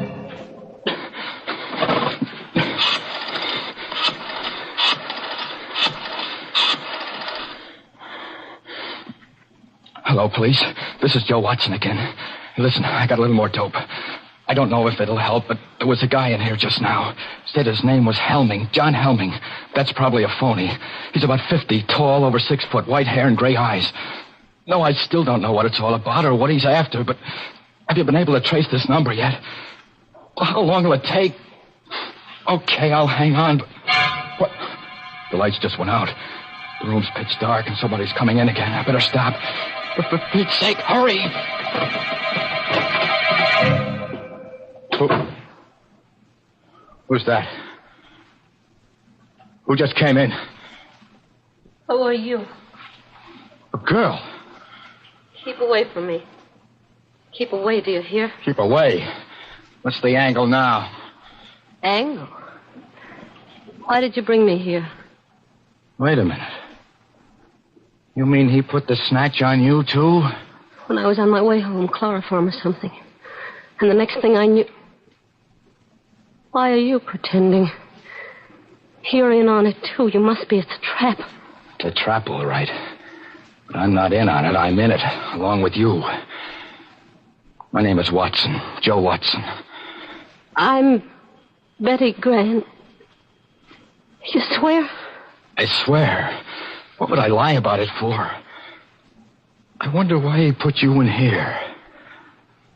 Hello, police. This is Joe Watson again. Listen, I got a little more dope. I don't know if it'll help, but there was a guy in here just now. Said his name was Helming, John Helming. That's probably a phony. He's about 50, tall, over 6 foot, white hair and gray eyes. No, I still don't know what it's all about or what he's after, but have you been able to trace this number yet? Well, how long will it take? Okay, I'll hang on, but... What? The lights just went out. The room's pitch dark and somebody's coming in again. I better stop. But for Pete's sake, hurry! Who's that? Who just came in? Who are you? A girl. Keep away from me. Keep away, do you hear? Keep away. What's the angle now? Angle? Why did you bring me here? Wait a minute. You mean he put the snatch on you, too? When I was on my way home, chloroform or something. And the next thing I knew... Why are you pretending? You're in on it, too. You must be. It's a trap. It's a trap, all right. But I'm not in on it. I'm in it, along with you. My name is Watson. Joe Watson. I'm Betty Grant. You swear? I swear. What would I lie about it for? I wonder why he put you in here.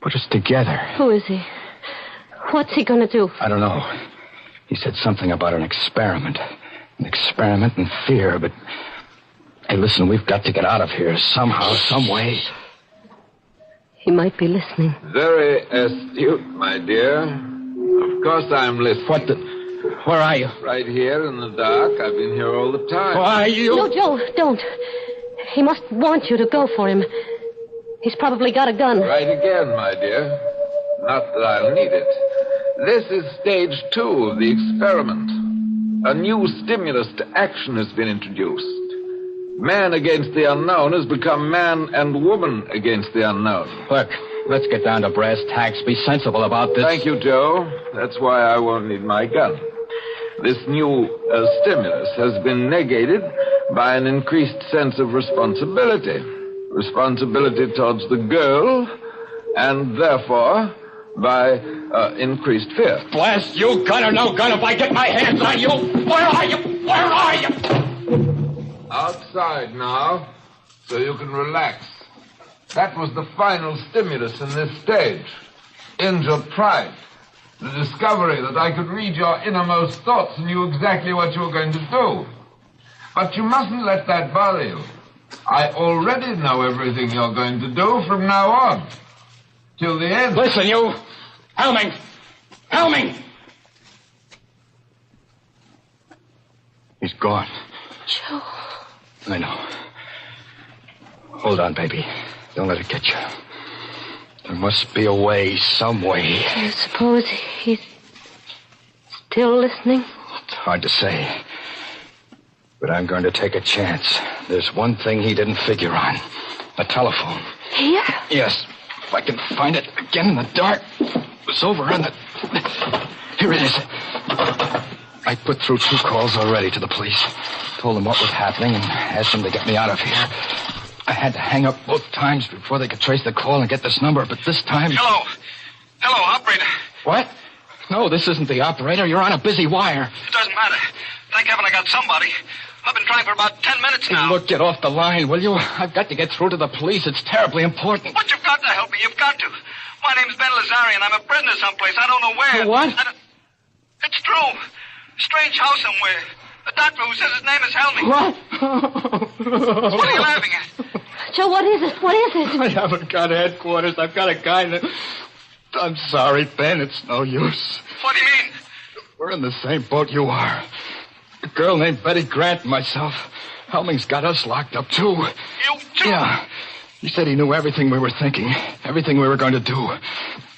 Put us together. Who is he? What's he going to do? I don't know. He said something about an experiment. An experiment in fear, but... Hey, listen, we've got to get out of here somehow, some way. He might be listening. Very astute, my dear. Of course I'm listening. What the... Where are you? Right here in the dark. I've been here all the time. Why are you... No, Joe, don't. He must want you to go for him. He's probably got a gun. Right again, my dear. Not that I'll need it. This is stage 2 of the experiment. A new stimulus to action has been introduced. Man against the unknown has become man and woman against the unknown. Look, let's get down to brass tacks. Be sensible about this. Thank you, Joe. That's why I won't need my gun. This new stimulus has been negated by an increased sense of responsibility. Responsibility towards the girl, and therefore by increased fear. Blast you, gun or no gun, if I get my hands on you, where are you? Where are you? Outside now, so you can relax. That was the final stimulus in this stage. Injured pride. The discovery that I could read your innermost thoughts and knew exactly what you were going to do. But you mustn't let that bother you. I already know everything you're going to do from now on. Till the end. Listen, you! Helming! Helming! He's gone. Joe. I know. Hold on, baby. Don't let it get you. There must be a way, some way. Do you suppose he's still listening? It's hard to say. But I'm going to take a chance. There's one thing he didn't figure on. A telephone. Here? Yes. If I can find it again in the dark. It was over on the... Here it is. I put through 2 calls already to the police. Told them what was happening and asked them to get me out of here. I had to hang up both times before they could trace the call and get this number, but this time... Hello. Hello, operator. What? No, this isn't the operator. You're on a busy wire. It doesn't matter. Thank heaven I got somebody. I've been trying for about 10 minutes now. Look, get off the line, will you? I've got to get through to the police. It's terribly important. But you've got to help me. You've got to. My name's Ben Lazarian. I'm a prisoner someplace. I don't know where. What? It's true. Strange house somewhere. A doctor who says his name is Helmy. What? What are you laughing at? Joe, what is it? What is it? I haven't got headquarters. I've got a guy that... I'm sorry, Ben. It's no use. What do you mean? We're in the same boat you are. A girl named Betty Grant and myself. Helming's got us locked up, too. You too? Yeah. He said he knew everything we were thinking, everything we were going to do.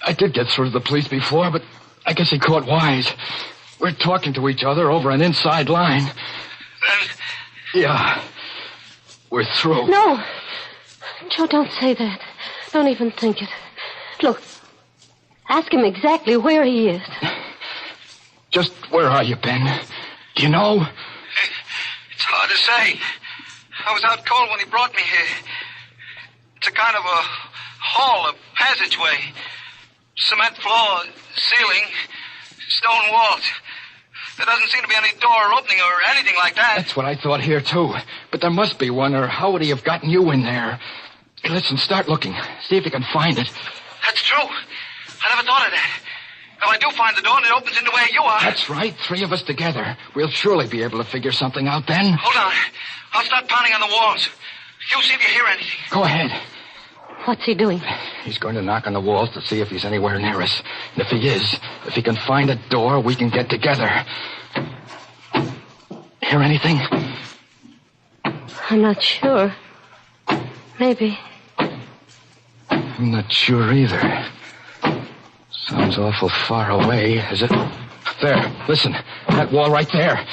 I did get through to the police before, but I guess he caught wise. We're talking to each other over an inside line. Then... Yeah. We're through. No. Joe, don't say that. Don't even think it. Look, ask him exactly where he is. Just where are you, Ben? Do you know? It's hard to say. I was out cold when he brought me here. It's a kind of a hall, a passageway. Cement floor, ceiling, stone walls. There doesn't seem to be any door or opening or anything like that. That's what I thought here, too. But there must be one, or how would he have gotten you in there? Hey, listen, start looking. See if you can find it. That's true. I never thought of that. If I do find the door and it opens into where you are... That's right. 3 of us together. We'll surely be able to figure something out then. Hold on. I'll start pounding on the walls. You see if you hear anything. Go ahead. What's he doing? He's going to knock on the walls to see if he's anywhere near us. And if he is, if he can find a door, we can get together. Hear anything? I'm not sure. Maybe. I'm not sure either. Sounds awful far away, is it? There, listen. That wall right there.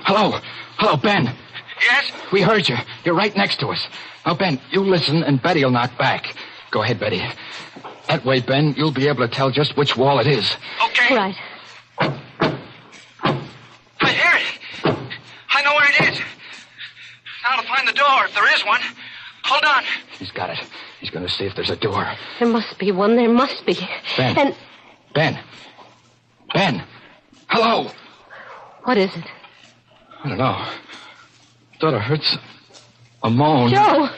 Hello. Hello, Ben. Yes? We heard you. You're right next to us. Now, Ben, you listen, and Betty will knock back. Go ahead, Betty. That way, Ben, you'll be able to tell just which wall it is. Okay. Right. I hear it. I know where it is. Now to find the door, if there is one. Hold on. He's got it. He's going to see if there's a door. There must be one. There must be. Ben. And... Ben. Ben. Hello. What is it? I don't know. Thought I heard a moan. Joe!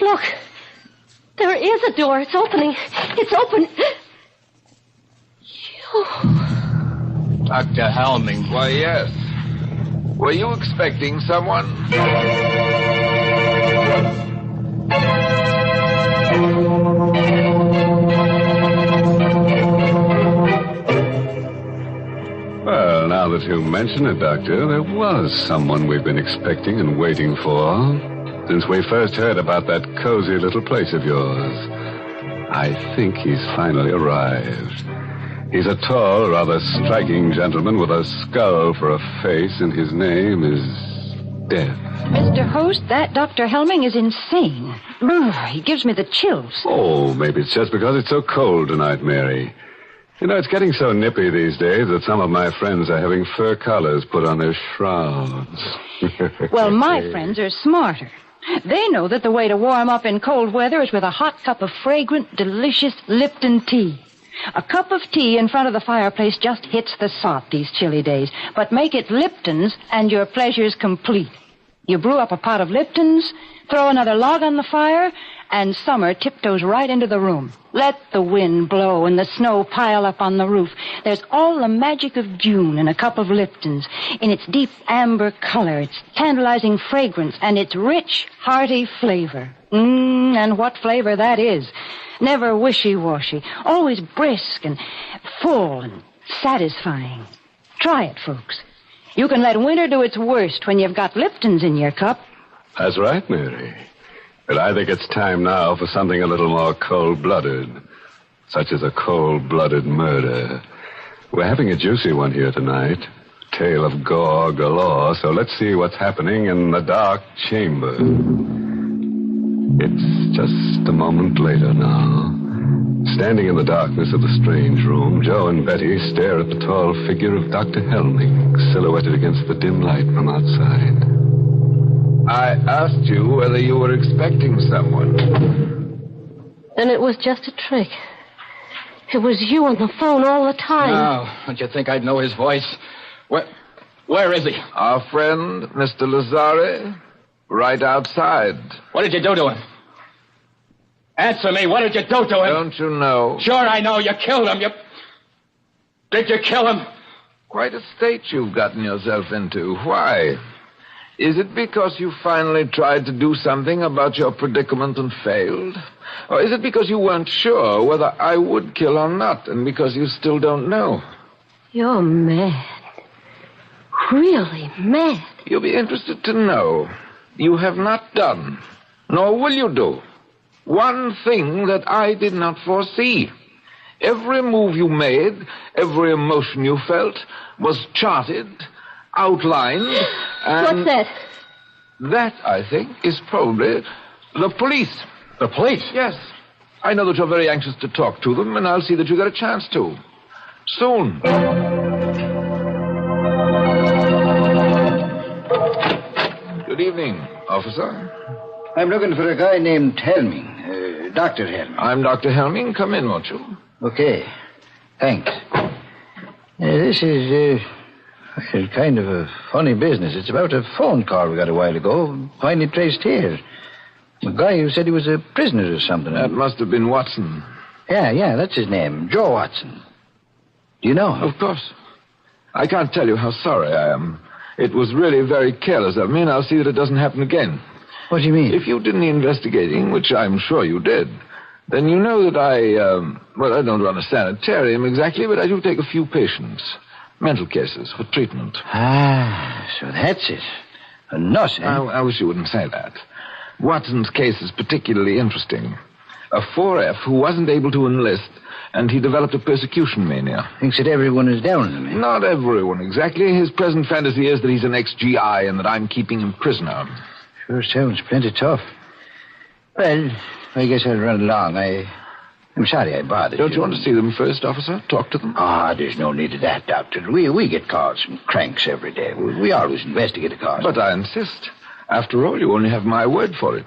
Look. There is a door. It's opening. It's open. Joe. Dr. Helming. Why, yes. Were you expecting someone? Well, now that you mention it, Doctor, there was someone we've been expecting and waiting for since we first heard about that cozy little place of yours. I think he's finally arrived. He's a tall, rather striking gentleman with a skull for a face, and his name is Death. Mr. Host, that Dr. Helming is insane. He gives me the chills. Oh, maybe it's just because it's so cold tonight, Mary. You know, it's getting so nippy these days that some of my friends are having fur collars put on their shrouds. Well, my friends are smarter. They know that the way to warm up in cold weather is with a hot cup of fragrant, delicious Lipton tea. A cup of tea in front of the fireplace just hits the spot these chilly days. But make it Lipton's and your pleasure's complete. You brew up a pot of Lipton's, throw another log on the fire, and summer tiptoes right into the room. Let the wind blow and the snow pile up on the roof. There's all the magic of June in a cup of Lipton's, in its deep amber color, its tantalizing fragrance, and its rich, hearty flavor. And what flavor that is. Never wishy-washy, always brisk and full and satisfying. Try it, folks. You can let winter do its worst when you've got Lipton's in your cup. That's right, Mary. But I think it's time now for something a little more cold-blooded, such as a cold-blooded murder. We're having a juicy one here tonight. Tale of gore galore, so let's see what's happening in the dark chamber. It's just a moment later now. Standing in the darkness of the strange room, Joe and Betty stare at the tall figure of Dr. Helming, silhouetted against the dim light from outside. I asked you whether you were expecting someone. Then it was just a trick. It was you on the phone all the time. Now, don't you think I'd know his voice? Where is he? Our friend, Mr. Lazare, right outside. What did you do to him? Answer me. What did you do to him? Don't you know? Sure, I know. You killed him. Did you kill him? Quite a state you've gotten yourself into. Why? Is it because you finally tried to do something about your predicament and failed? Or is it because you weren't sure whether I would kill or not, and because you still don't know? You're mad. Really mad. You'll be interested to know you have not done, nor will you do, one thing that I did not foresee. Every move you made, every emotion you felt, was charted, outlined, and... What's that? That, I think, is probably the police. The police? Yes. I know that you're very anxious to talk to them, and I'll see that you get a chance to. Soon. Good evening, officer. I'm looking for a guy named Helming, Dr. Helming. I'm Dr. Helming. Come in, won't you? Okay. Thanks. This is kind of a funny business. It's about a phone call we got a while ago, finally traced here. A guy who said he was a prisoner or something. That must have been Watson. Yeah, that's his name. Joe Watson. Do you know him? Of course. I can't tell you how sorry I am. It was really very careless of me, and I'll see that it doesn't happen again. What do you mean? If you did any investigating, which I'm sure you did, then you know that I don't run a sanitarium exactly, but I do take a few patients. Mental cases for treatment. Ah, so that's it. A nut, eh? I wish you wouldn't say that. Watson's case is particularly interesting. A 4F who wasn't able to enlist, and he developed a persecution mania. Thinks that everyone is down on him, eh? Not everyone, exactly. His present fantasy is that he's an ex-GI and that I'm keeping him prisoner. Sure sounds plenty tough. Well, I guess I'll run along. I'm sorry I bothered you. Don't you want to see them first, officer? Talk to them? There's no need of that, Doctor. We get calls from cranks every day. We always investigate a cause. But I insist. After all, you only have my word for it.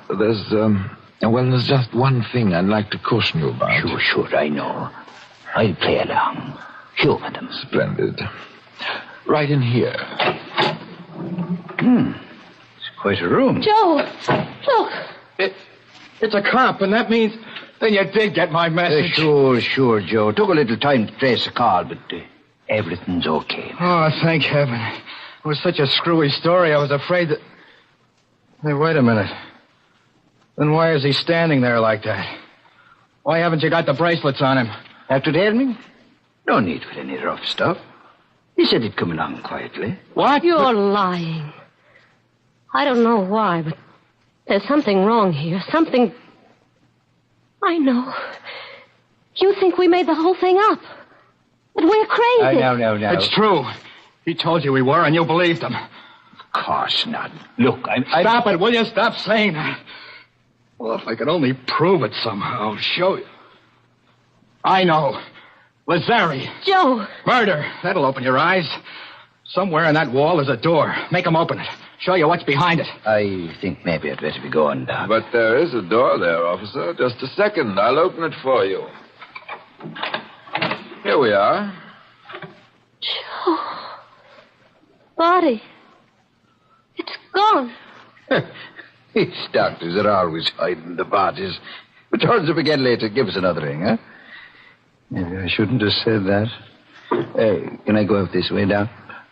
There's just one thing I'd like to caution you about. Sure, I know. I'll play along. Humor them. Splendid. Right in here. It's quite a room. Joe, look. It's a cop, and that means... Then you did get my message. Sure, Joe. Took a little time to trace the call, but everything's okay. Oh, thank heaven. It was such a screwy story, I was afraid that... Hey, wait a minute. Then why is he standing there like that? Why haven't you got the bracelets on him? After me? No need for any rough stuff. He said he'd come along quietly. What? You're lying. I don't know why, but there's something wrong here. Something... I know. You think we made the whole thing up. But we're crazy. No. It's true. He told you we were, and you believed him. Of course not. Look, Stop it, will you? Stop saying that. Well, if I could only prove it somehow, show you. I know. Lazari. Joe. Murder. That'll open your eyes. Somewhere in that wall is a door. Make him open it. Show you what's behind it. I think maybe I'd better be going, Doc. But there is a door there, officer. Just a second. I'll open it for you. Here we are. Joe. Body. It's gone. These doctors are always hiding the bodies. But turns up again later. Give us another ring, huh? Maybe I shouldn't have said that. Can I go out this way, Doc?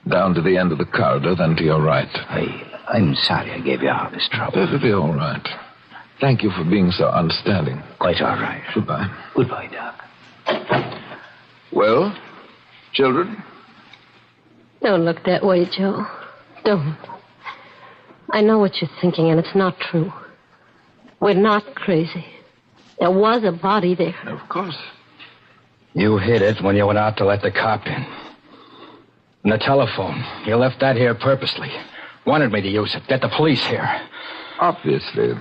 Down to the end of the corridor, then to your right. I'm sorry I gave you all this trouble. Perfectly all right. Thank you for being so understanding. Quite all right. Goodbye. Goodbye, Doc. Well, children? Don't look that way, Joe. Don't. I know what you're thinking, and it's not true. We're not crazy. There was a body there. Of course. You hid it when you went out to let the cop in. And the telephone. You left that here purposely. Wanted me to use it. Get the police here. Obviously.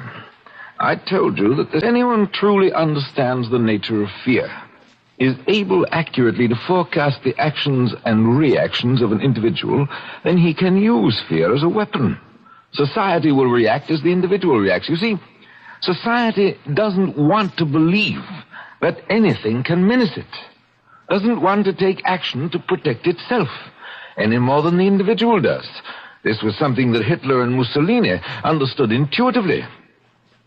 I told you that if anyone truly understands the nature of fear, is able accurately to forecast the actions and reactions of an individual, then he can use fear as a weapon. Society will react as the individual reacts. You see, society doesn't want to believe that anything can menace it. Doesn't want to take action to protect itself, any more than the individual does. This was something that Hitler and Mussolini understood intuitively.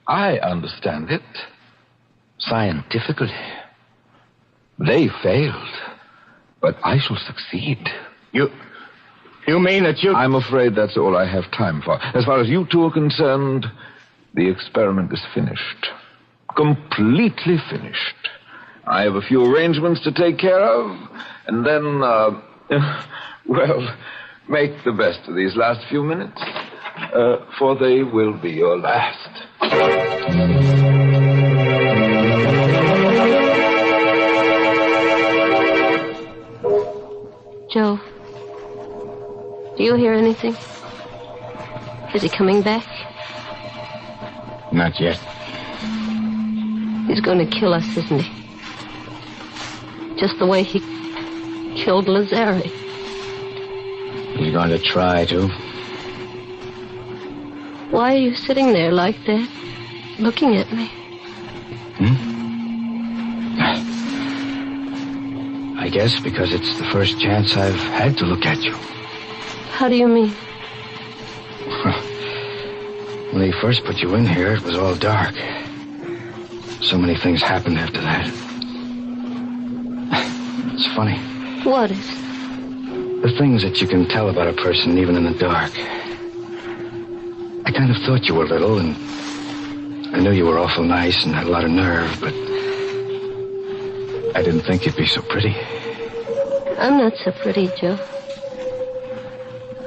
I understand it scientifically. They failed. But I shall succeed. You mean that you... I'm afraid that's all I have time for. As far as you two are concerned, the experiment is finished. Completely finished. I have a few arrangements to take care of, and then, well, make the best of these last few minutes, for they will be your last. Joe, do you hear anything? Is he coming back? Not yet. He's going to kill us, isn't he? Just the way he killed Lazari. He's going to try to. Why are you sitting there like that, looking at me? I guess because it's the first chance I've had to look at you. How do you mean? When they first put you in here, it was all dark. So many things happened after that. It's funny. What is? The things that you can tell about a person even in the dark. I kind of thought you were little, and I knew you were awful nice and had a lot of nerve, but I didn't think you'd be so pretty. I'm not so pretty, Joe.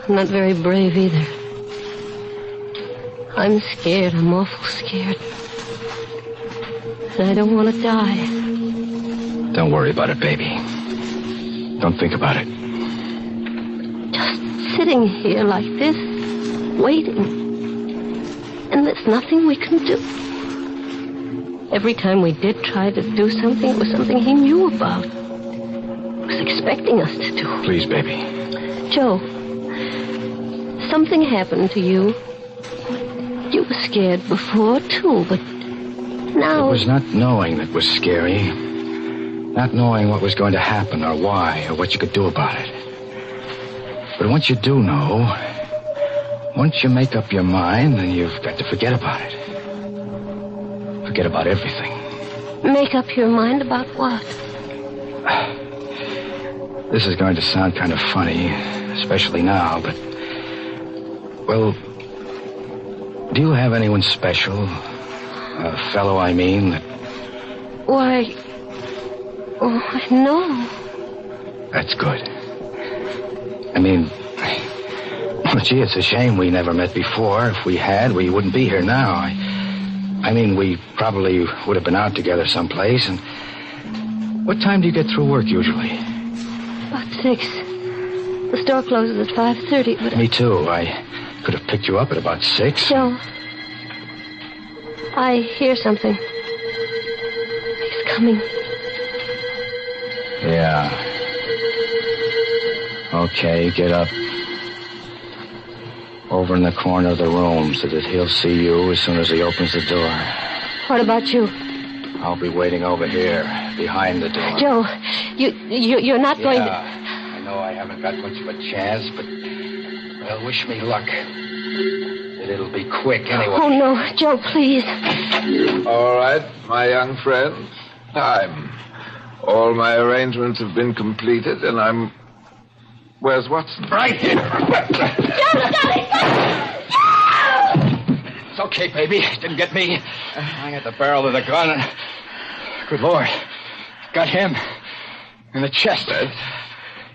I'm not very brave either. I'm scared. I'm awful scared. And I don't want to die. Don't worry about it, baby. Don't think about it. Just sitting here like this, waiting. And there's nothing we can do. Every time we did try to do something, it was something he knew about. He was expecting us to do. Please, baby. Joe, something happened to you. You were scared before, too, but now... It was not knowing that was scary. Not knowing what was going to happen or why or what you could do about it. But once you do know, once you make up your mind, then you've got to forget about it. Forget about everything. Make up your mind about what? This is going to sound kind of funny, especially now, but... Well, do you have anyone special? A fellow, I mean, that... Why... Oh, no. That's good. I mean... Well, gee, it's a shame we never met before. If we had, we wouldn't be here now. I mean, we probably would have been out together someplace, and... What time do you get through work, usually? About 6. The store closes at 5:30, but... Me too. I could have picked you up at about 6. Joe, I hear something. He's coming. Yeah. Okay, get up. Over in the corner of the room so that he'll see you as soon as he opens the door. What about you? I'll be waiting over here, behind the door. Joe, you're not going to... I know I haven't got much of a chance, but... Well, wish me luck. It'll be quick anyway. Oh, no, Joe, please. All right, my young friend. Time. All my arrangements have been completed, and I'm... Where's Watson? Right here. Joe, Joe! It's okay, baby. Didn't get me. I had the barrel of the gun, and... Good Lord. Got him. In the chest.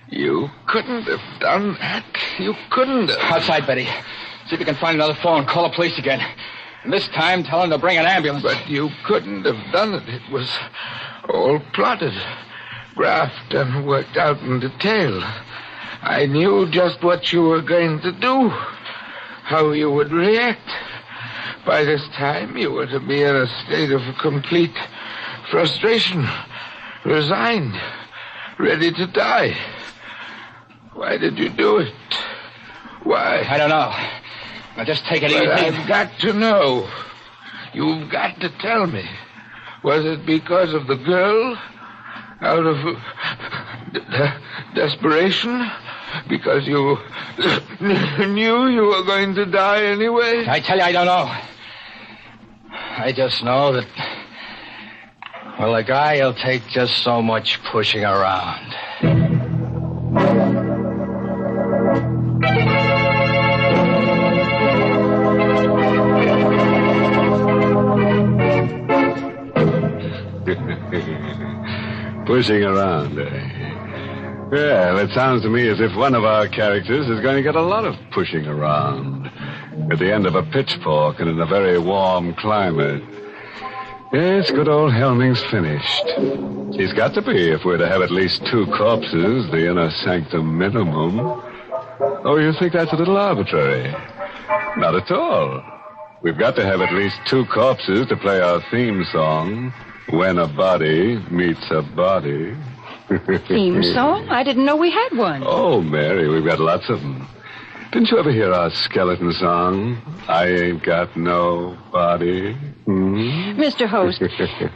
You couldn't have done that. You couldn't have. Outside, Betty. See if you can find another phone. Call the police again. And this time, tell them to bring an ambulance. But you couldn't have done it. It was all plotted, graphed, and worked out in detail. I knew just what you were going to do, how you would react. By this time, you were to be in a state of complete frustration, resigned, ready to die. Why did you do it? Why? I don't know. Now, just take it easy. I've got to know. You've got to tell me. Was it because of the girl? Out of desperation? Because you knew you were going to die anyway? I tell you, I don't know. I just know that... Well, a guy will take just so much pushing around. Pushing around, eh? Well, it sounds to me as if one of our characters is going to get a lot of pushing around at the end of a pitchfork and in a very warm climate. Yes, good old Helming's finished. He's got to be if we're to have at least 2 corpses, the inner sanctum minimum. Oh, you think that's a little arbitrary? Not at all. We've got to have at least 2 corpses to play our theme song, When a Body Meets a Body. Theme song? I didn't know we had one. Oh, Mary, we've got lots of them. Didn't you ever hear our skeleton song, I Ain't Got No Body? Mr. Host,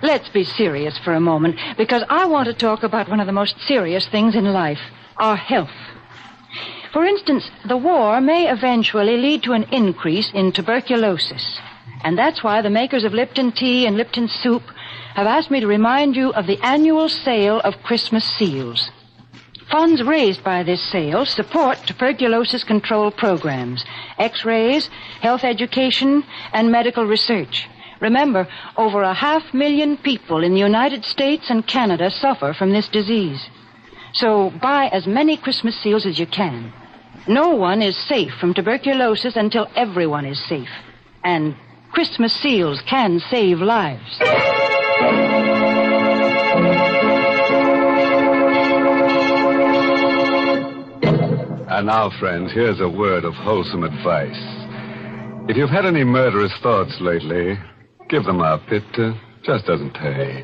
let's be serious for a moment, because I want to talk about one of the most serious things in life, our health. For instance, the war may eventually lead to an increase in tuberculosis. And that's why the makers of Lipton tea and Lipton soup have asked me to remind you of the annual sale of Christmas seals. Funds raised by this sale support tuberculosis control programs, X-rays, health education, and medical research. Remember, over 500,000 people in the United States and Canada suffer from this disease. So buy as many Christmas seals as you can. No one is safe from tuberculosis until everyone is safe. And Christmas seals can save lives. And now, friends, here's a word of wholesome advice. If you've had any murderous thoughts lately, give them up. It just doesn't pay.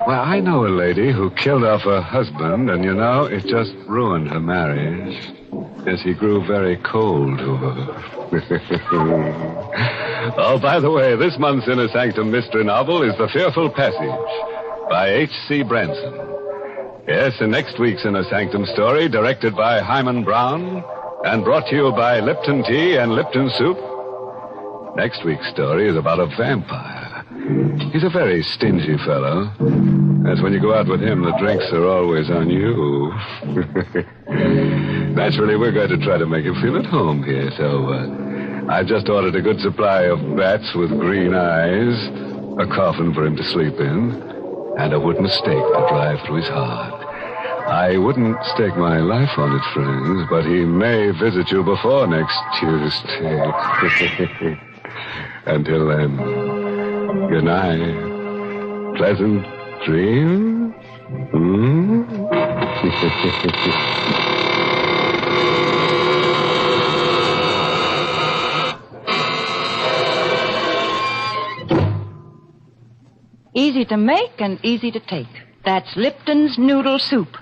Well, I know a lady who killed off her husband, and, you know, it just ruined her marriage. As he grew very cold to her. Oh, by the way, this month's Inner Sanctum mystery novel is The Fearful Passage by H.C. Branson. Yes, and next week's Inner Sanctum story, directed by Hyman Brown and brought to you by Lipton Tea and Lipton Soup. Next week's story is about a vampire. He's a very stingy fellow. That's when you go out with him, the drinks are always on you. Naturally, we're going to try to make him feel at home here, so I've just ordered a good supply of bats with green eyes, a coffin for him to sleep in, and a wooden stake to drive through his heart. I wouldn't stake my life on it, friends, but he may visit you before next Tuesday. Until then, good night. Pleasant dreams? Easy to make and easy to take. That's Lipton's Noodle Soup,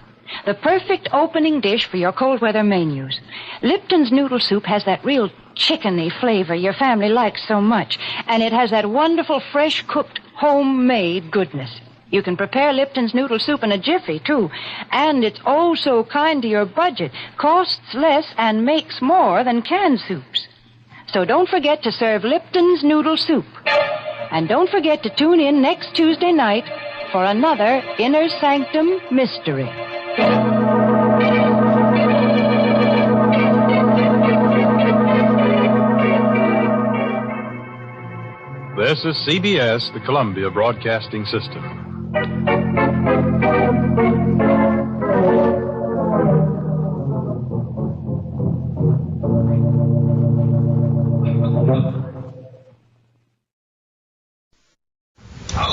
the perfect opening dish for your cold weather menus. Lipton's Noodle Soup has that real chickeny flavor your family likes so much, and it has that wonderful fresh-cooked, homemade goodness. You can prepare Lipton's Noodle Soup in a jiffy, too, and it's oh so kind to your budget, costs less and makes more than canned soups. So don't forget to serve Lipton's Noodle Soup. And don't forget to tune in next Tuesday night for another Inner Sanctum mystery. This is CBS, the Columbia Broadcasting System.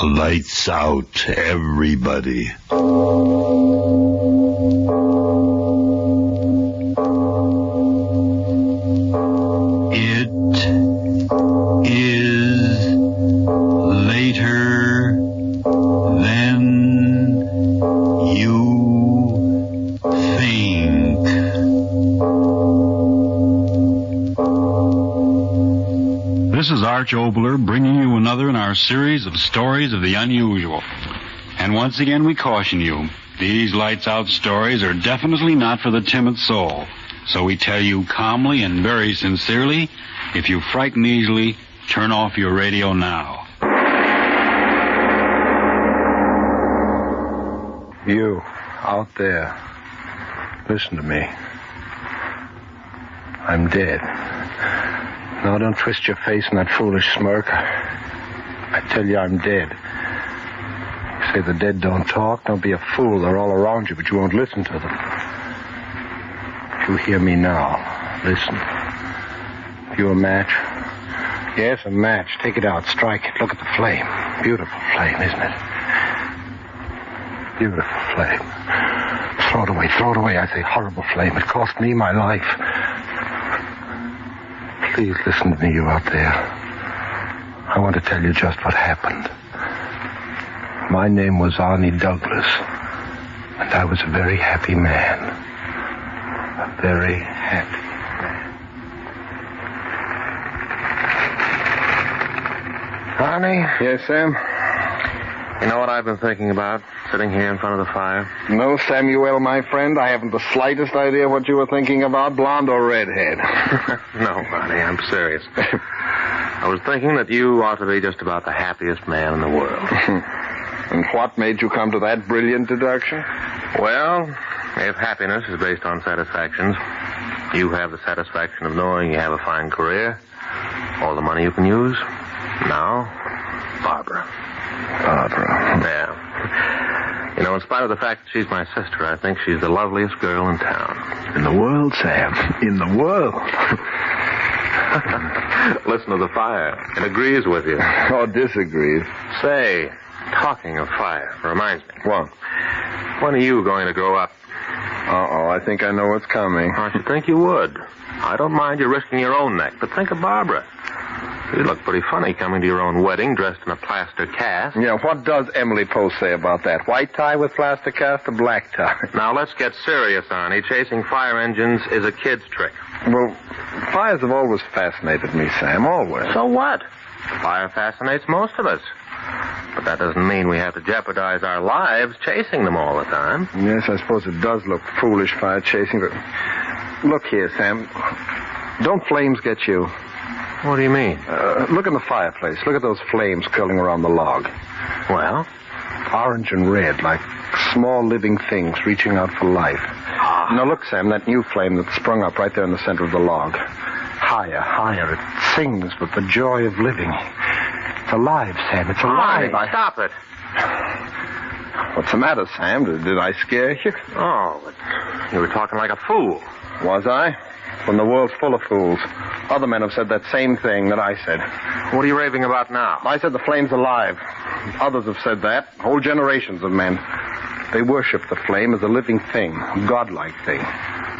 Lights out, everybody. It is later than you think. This is Arch Obler bringing you another in our series of stories of the unusual. And once again we caution you, these lights out stories are definitely not for the timid soul. So we tell you calmly and very sincerely, if you frighten easily, turn off your radio now. You, out there, listen to me. I'm dead. No, don't twist your face in that foolish smirk. I tell you I'm dead. say the dead don't talk. Don't be a fool. They're all around you, but you won't listen to them. If you hear me now, listen. You a match? Yes, a match. Take it out. Strike it. Look at the flame. Beautiful flame, isn't it? Beautiful flame. Throw it away. Throw it away. I say horrible flame. It cost me my life. Please listen to me, you out there. I want to tell you just what happened. My name was Arnie Douglas, and I was a very happy man. A very happy man. Arnie? Yes, Sam? You know what I've been thinking about, sitting here in front of the fire? No, Samuel, my friend. I haven't the slightest idea what you were thinking about, blonde or redhead. No, Arnie, I'm serious. I was thinking that you ought to be just about the happiest man in the world. And what made you come to that brilliant deduction? Well, if happiness is based on satisfactions, you have the satisfaction of knowing you have a fine career, all the money you can use. Now, Barbara. Barbara. Yeah. You know, in spite of the fact that she's my sister, I think she's the loveliest girl in town. In the world, Sam. In the world. Listen to the fire. It agrees with you. Or disagrees. Say, talking of fire, reminds me. What? When are you going to grow up? Uh-oh, I think I know what's coming. I should think you would. I don't mind you risking your own neck, but think of Barbara. You look pretty funny coming to your own wedding dressed in a plaster cast. Yeah, what does Emily Post say about that? White tie with plaster cast or black tie? Now, let's get serious, Arnie. Chasing fire engines is a kid's trick. Well, fires have always fascinated me, Sam, always. So what? Fire fascinates most of us. But that doesn't mean we have to jeopardize our lives chasing them all the time. Yes, I suppose it does look foolish, fire chasing, but... Look here, Sam. Don't flames get you? What do you mean? Look in the fireplace. Look at those flames curling around the log. Well? Orange and red, like small living things reaching out for life. Now look, Sam, that new flame that sprung up right there in the center of the log. Higher, higher. It sings with the joy of living. It's alive, Sam. It's alive. Stop it. What's the matter, Sam? Did I scare you? Oh, but you were talking like a fool. Was I? When the world's full of fools. Other men have said that same thing that I said. What are you raving about now? I said the flame's alive. Others have said that. Whole generations of men. They worship the flame as a living thing, a godlike thing.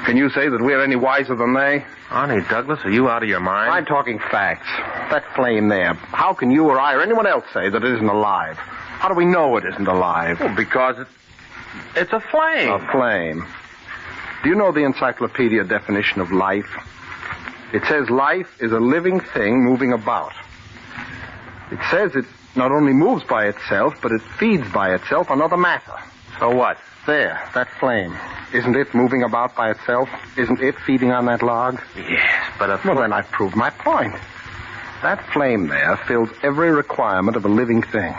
Can you say that we're any wiser than they? Arnie Douglas, are you out of your mind? I'm talking facts. That flame there. How can you or I or anyone else say that it isn't alive? How do we know it isn't alive? Well, because it's a flame. A flame. Do you know the encyclopedia definition of life? It says life is a living thing moving about. It says it not only moves by itself, but it feeds by itself on other matter. So what? There, that flame. Isn't it moving about by itself? Isn't it feeding on that log? Yes, but Well, then I've proved my point. That flame there fills every requirement of a living thing.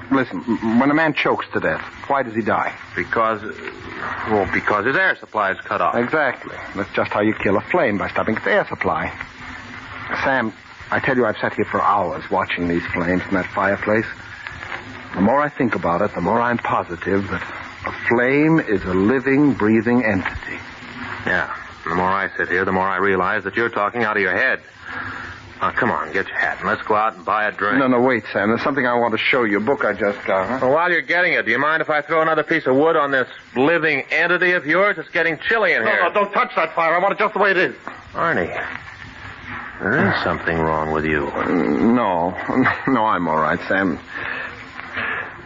Listen, when a man chokes to death, why does he die? Because his air supply is cut off. Exactly. That's just how you kill a flame, by stopping its air supply. Sam, I tell you, I've sat here for hours watching these flames in that fireplace. The more I think about it, the more I'm positive that a flame is a living, breathing entity. Yeah. The more I sit here, the more I realize that you're talking out of your head. Now, come on, get your hat, and let's go out and buy a drink. No, wait, Sam. There's something I want to show you. A book I just got. Huh? Well, while you're getting it, do you mind if I throw another piece of wood on this living entity of yours? It's getting chilly in here. No, don't touch that fire. I want it just the way it is. Arnie, there is something wrong with you. No, I'm all right, Sam.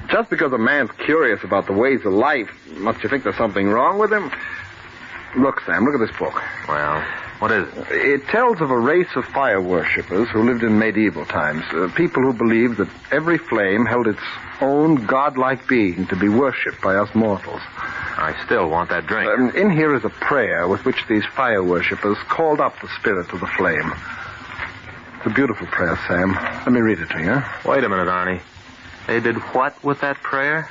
Just because a man's curious about the ways of life, must you think there's something wrong with him? Look, Sam, look at this book. Well, what is it? It tells of a race of fire worshippers who lived in medieval times. People who believed that every flame held its own godlike being to be worshipped by us mortals. I still want that drink. In here is a prayer with which these fire worshippers called up the spirit of the flame. It's a beautiful prayer, Sam. Let me read it to you. Wait a minute, Arnie. They did what with that prayer?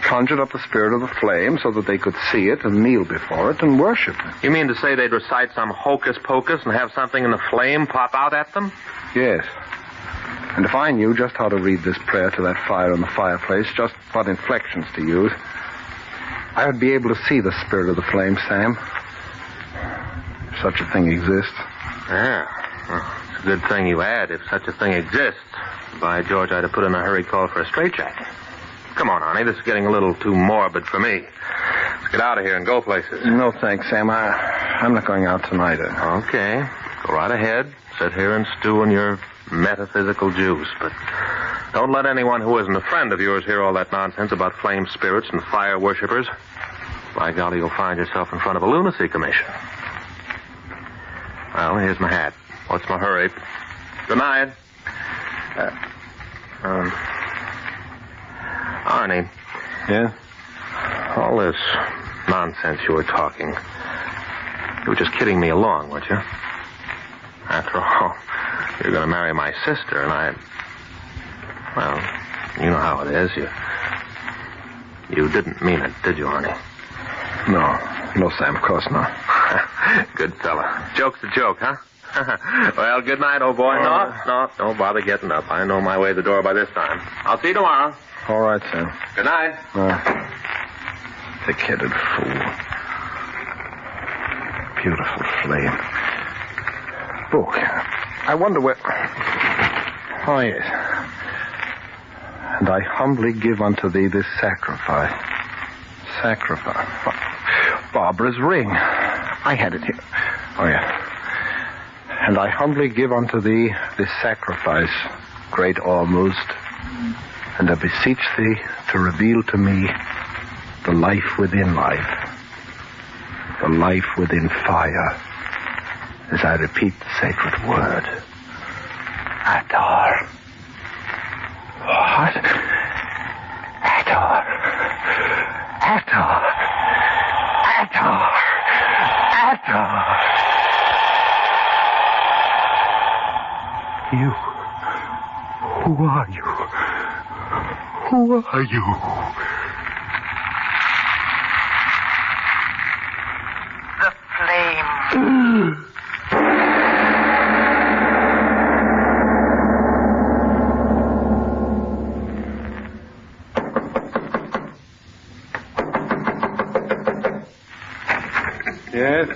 Conjured up the spirit of the flame so that they could see it and kneel before it and worship it. You mean to say they'd recite some hocus pocus and have something in the flame pop out at them? Yes. And if I knew just how to read this prayer to that fire in the fireplace, just what inflections to use, I would be able to see the spirit of the flame, Sam. If such a thing exists. Yeah. Well, it's a good thing you had, if such a thing exists. By George, I'd have put in a hurry call for a straitjacket. Come on, honey. This is getting a little too morbid for me. Let's get out of here and go places. No, thanks, Sam. I'm not going out tonight. Okay. Go right ahead. Sit here and stew in your metaphysical juice. But don't let anyone who isn't a friend of yours hear all that nonsense about flame spirits and fire worshippers. By golly, you'll find yourself in front of a lunacy commission. Well, here's my hat. What's my hurry? Good night. Arnie. Yeah? All this nonsense you were talking, you were just kidding me along, weren't you? After all, you're going to marry my sister, and well, you know how it is. You didn't mean it, did you, Arnie? No, Sam, of course not. Good fella. Joke's a joke, huh? Well, good night, old boy. No, don't bother getting up. I know my way to the door by this time. I'll see you tomorrow. All right, Sam. Good night. Thick-headed fool. Beautiful flame. Book. I wonder where... Oh, yes. And I humbly give unto thee this sacrifice. Sacrifice. Barbara's ring. I had it here. Oh, yeah. And I humbly give unto thee this sacrifice, great Ormuzd, and I beseech thee to reveal to me the life within life, the life within fire, as I repeat the sacred word. Adar. What? Adar. Adar. Adar. Adar. You. Who are you? Who are you? The flame. Yes?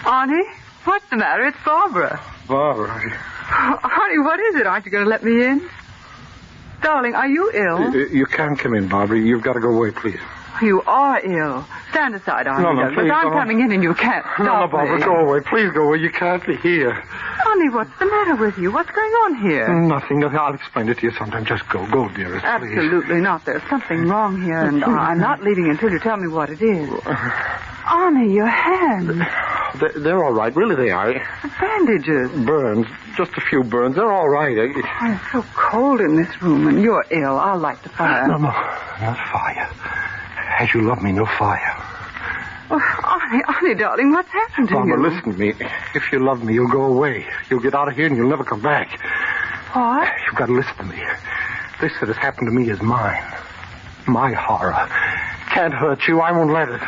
Arnie, what's the matter? It's Barbara. Barbara. Honey, what is it? Aren't you going to let me in? Darling, are you ill? You can't come in, Barbara. You've got to go away, please. You are ill. Stand aside, Arnie. No, Douglas. please I'm don't. coming in and you can't stop Barbara, me. go away. Please go away. You can't be here. Honey, what's the matter with you? What's going on here? Nothing. I'll explain it to you sometime. Just go. Go, dearest, please. Absolutely not. There's something wrong here, and I'm not leaving until you tell me what it is. Arnie, your hands. They're all right. Really, they are. Bandages. Burns. Just a few burns. They're all right. It's so cold in this room, and you're ill. I'll light the fire. No. Not fire. As you love me, no fire. Oh, Arnie, darling, what's happened to Barbara, you? listen to me. If you love me, you'll go away. You'll get out of here and you'll never come back. What? You've got to listen to me. This that has happened to me is mine. My horror. Can't hurt you. I won't let it.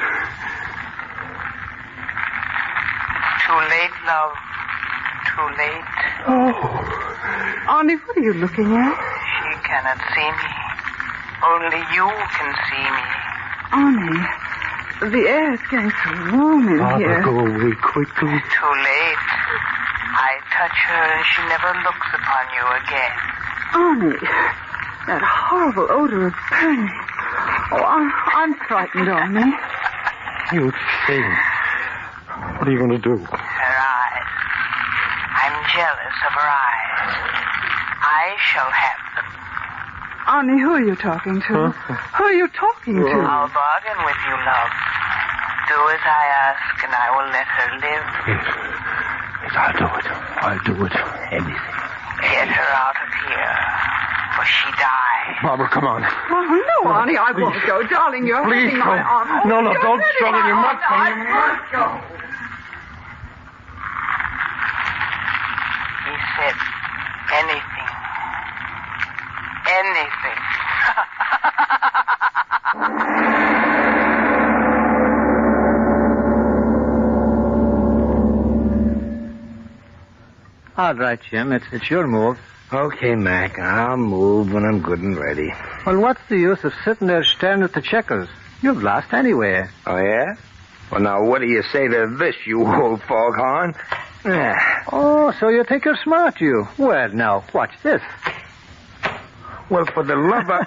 Too late, love. Too late. Oh. Arnie, what are you looking at? She cannot see me. Only you can see me. Arnie, the air is getting so warm in Barbara, here. go away quickly. Too late. I touch her and she never looks upon you again. Arnie, that horrible odor of burning. Oh, I'm frightened, Arnie. You thing. What are you going to do? Her eyes. I'm jealous of her eyes. I shall have them. Arnie, who are you talking to? Who are you talking to? I'll bargain with you, love. Do as I ask, and I will let her live. Yes, I'll do it. I'll do it. Anything. Get her out of here, or she dies. Barbara, come on. Oh, no, Arnie, I won't go. Darling, you're Please hurting my go. arm. Oh, No, you're don't hurting struggle. my You arm. must go. I You must go. He said anything. Anything. All right, Jim. It's your move. Okay, Mac, I'll move when I'm good and ready. Well, what's the use of sitting there staring at the checkers? You've lost anyway. Oh, yeah? Well, now, what do you say to this, you old foghorn? Oh, so you think you're smart, you? Well, now, watch this. Well, for the love of...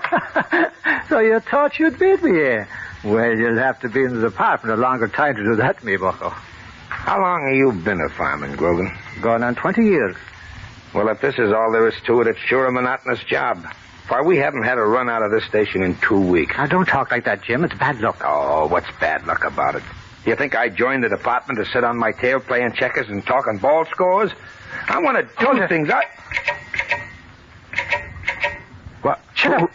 So you thought you'd beat me here? Well, you'll have to be in the department a longer time to do that, me bucko. How long have you been a fireman, Grogan? Going on 20 years. Well, if this is all there is to it, it's sure a monotonous job. Why, we haven't had a run out of this station in 2 weeks. Now, don't talk like that, Jim. It's bad luck. Oh, what's bad luck about it? You think I joined the department to sit on my tail playing checkers and talking ball scores? I want to do things. What? Shut up.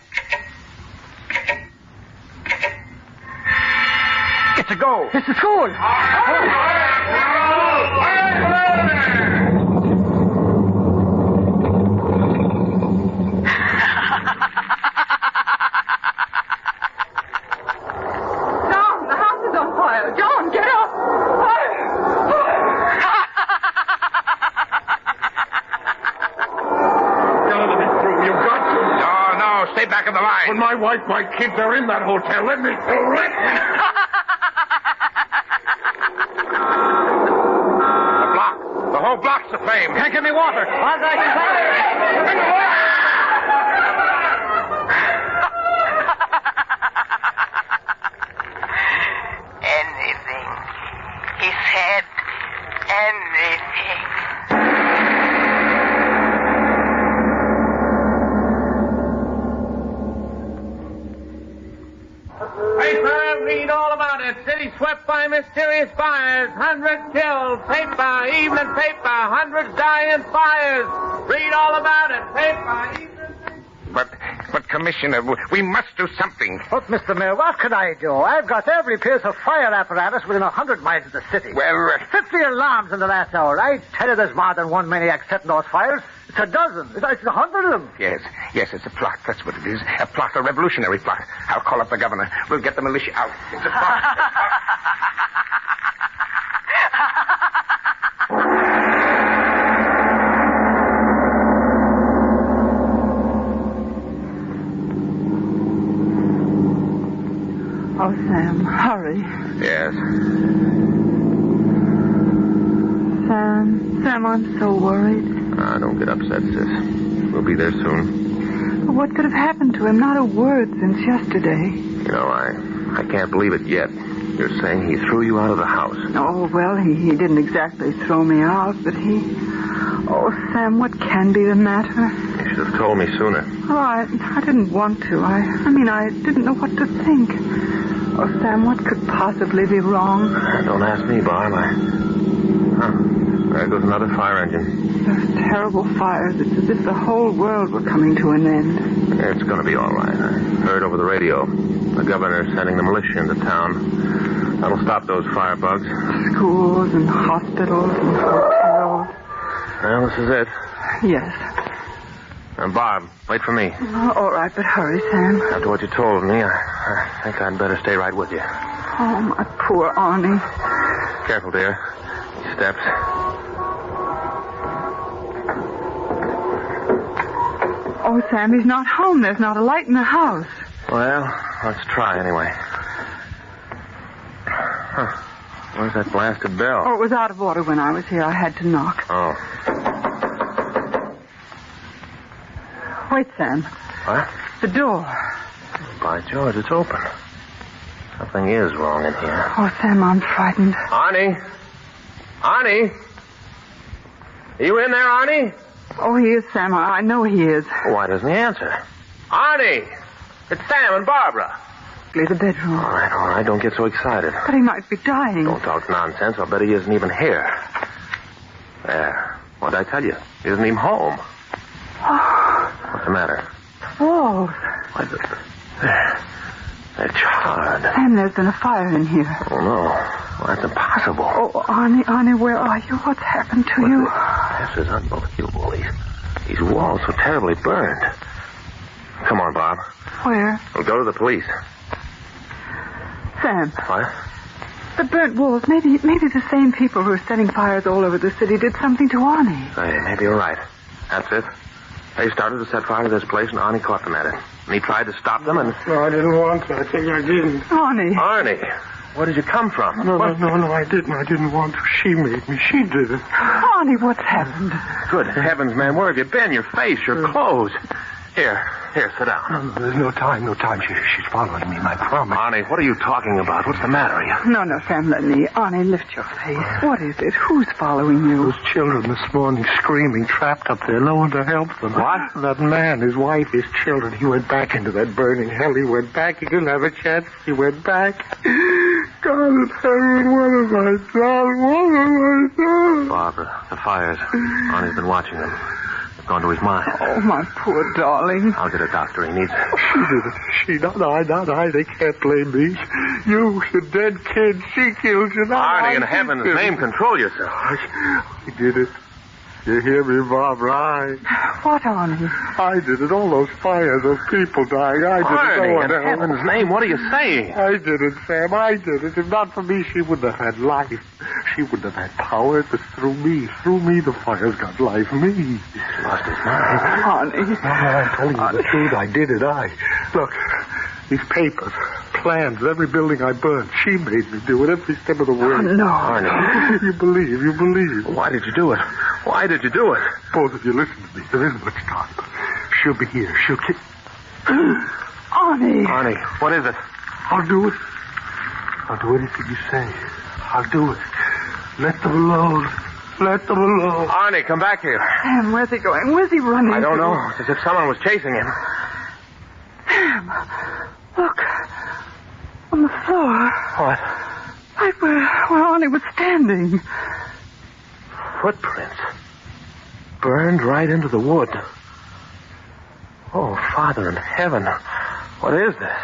It's a go. It's a school. Back of the line. When my wife, my kids are in that hotel, let me. The block. The whole block's aflame. Can't get me water. Anything. He said anything. Read all about it. City swept by mysterious fires. 100 killed. Paper, evening paper. Hundreds die in fires. Read all about it. Paper, evening paper. But, Commissioner, we must do something. Look, Mr. Mayor, what can I do? I've got every piece of fire apparatus within 100 miles of the city. Well, 50 alarms in the last hour. I tell you there's more than one maniac setting those fires. It's a dozen. It's 100 of them. Yes, it's a plot. That's what it is. A plot, a revolutionary plot. I'll call up the governor. We'll get the militia out. It's a plot. Oh, Sam, hurry. Yes. Sam, I'm so worried. Don't get upset, sis. We'll be there soon. What could have happened to him? Not a word since yesterday. You know, I can't believe it yet. You're saying he threw you out of the house. Oh, well, he didn't exactly throw me out, but he... Oh, Sam, what can be the matter? You should have told me sooner. Oh, I didn't want to. I didn't know what to think. Oh, Sam, what could possibly be wrong? Don't ask me, Barb. There goes another fire engine. Those terrible fires. It's as if the whole world were coming to an end. It's going to be all right. I heard over the radio. The governor's sending the militia into town. That'll stop those firebugs. Schools and hospitals and hotels. Well, this is it. Yes. Barb, wait for me. Oh, all right, but hurry, Sam. After what you told me, I think I'd better stay right with you. Oh, my poor Arnie. Careful, dear. These steps. Oh, Sam, he's not home. There's not a light in the house. Well, let's try anyway. Where's that blasted bell? Oh, it was out of order when I was here. I had to knock. Oh. Wait, Sam. What? The door. By George, it's open. Something is wrong in here. Oh, Sam, I'm frightened. Arnie? Arnie? Are you in there, Arnie? Oh, he is, Sam. I know he is. Why doesn't he answer? Arnie! It's Sam and Barbara. Leave the bedroom. All right. Don't get so excited. But he might be dying. Don't talk nonsense. I'll bet he isn't even here. There. What'd I tell you? He isn't even home. Oh. What's the matter? Walls. Why, they're charred. Sam, there's been a fire in here. Oh, no. Well, that's impossible. Oh, Arnie, where are you? What's happened to you? This is unbelievable. These walls so terribly burned. Come on, Bob. Where? We'll go to the police. Sam. What? The burnt walls. Maybe the same people who are setting fires all over the city did something to Arnie. Hey, maybe you're right. That's it. They started to set fire to this place, and Arnie caught them at it. And he tried to stop them, and... No, I didn't want to. I think I didn't. Arnie. Arnie, where did you come from? No, I didn't. I didn't want to. She made me. She did it. Arnie, what's happened? Good heavens, man, where have you been? Your face, your clothes. Here, sit down. No, there's no time. She's following me, I promise. Arnie, what are you talking about? What's the matter with you? No, Sam, let me. Arnie, lift your face. What is it? Who's following you? Those children this morning screaming, trapped up there. No one to help them. What? That man, his wife, his children. He went back into that burning hell. He went back. He didn't have a chance. He went back. God in heaven, what have I done? What have I done? Barbara, the fires. Arnie's been watching them. They've gone to his mind. Oh, my poor darling. I'll get a doctor. He needs it. She did it. She, not I. They can't blame me. You, the dead kid, she killed you. Arnie, in heaven's name, control yourself. I did it. You hear me, Barbara? What, Arnie? I did it. All those fires, those people dying. I did Arnie, it. No one in else. heaven's name, what are you saying? I did it, Sam. I did it. If not for me, she wouldn't have had life. She wouldn't have had power. It was through me. Through me, the fires got life. Me. He lost his mind. Arnie. No, I'm telling you the truth. I did it. Look, these papers, plans, every building I burned. She made me do it every step of the way. Oh, no. Arnie. You believe. Why did you do it? Why did you do it? Both of you, listen to me. There isn't much time. She'll be here. She'll kick... Arnie. Arnie, what is it? I'll do it. I'll do anything you say. I'll do it. Let them alone. Arnie, come back here. Sam, where's he going? Where's he running? I don't know. It's as if someone was chasing him. Sam, look. On the floor. What? Right where Arnie was standing. Footprints. Burned right into the wood. Oh, Father in heaven. What is this?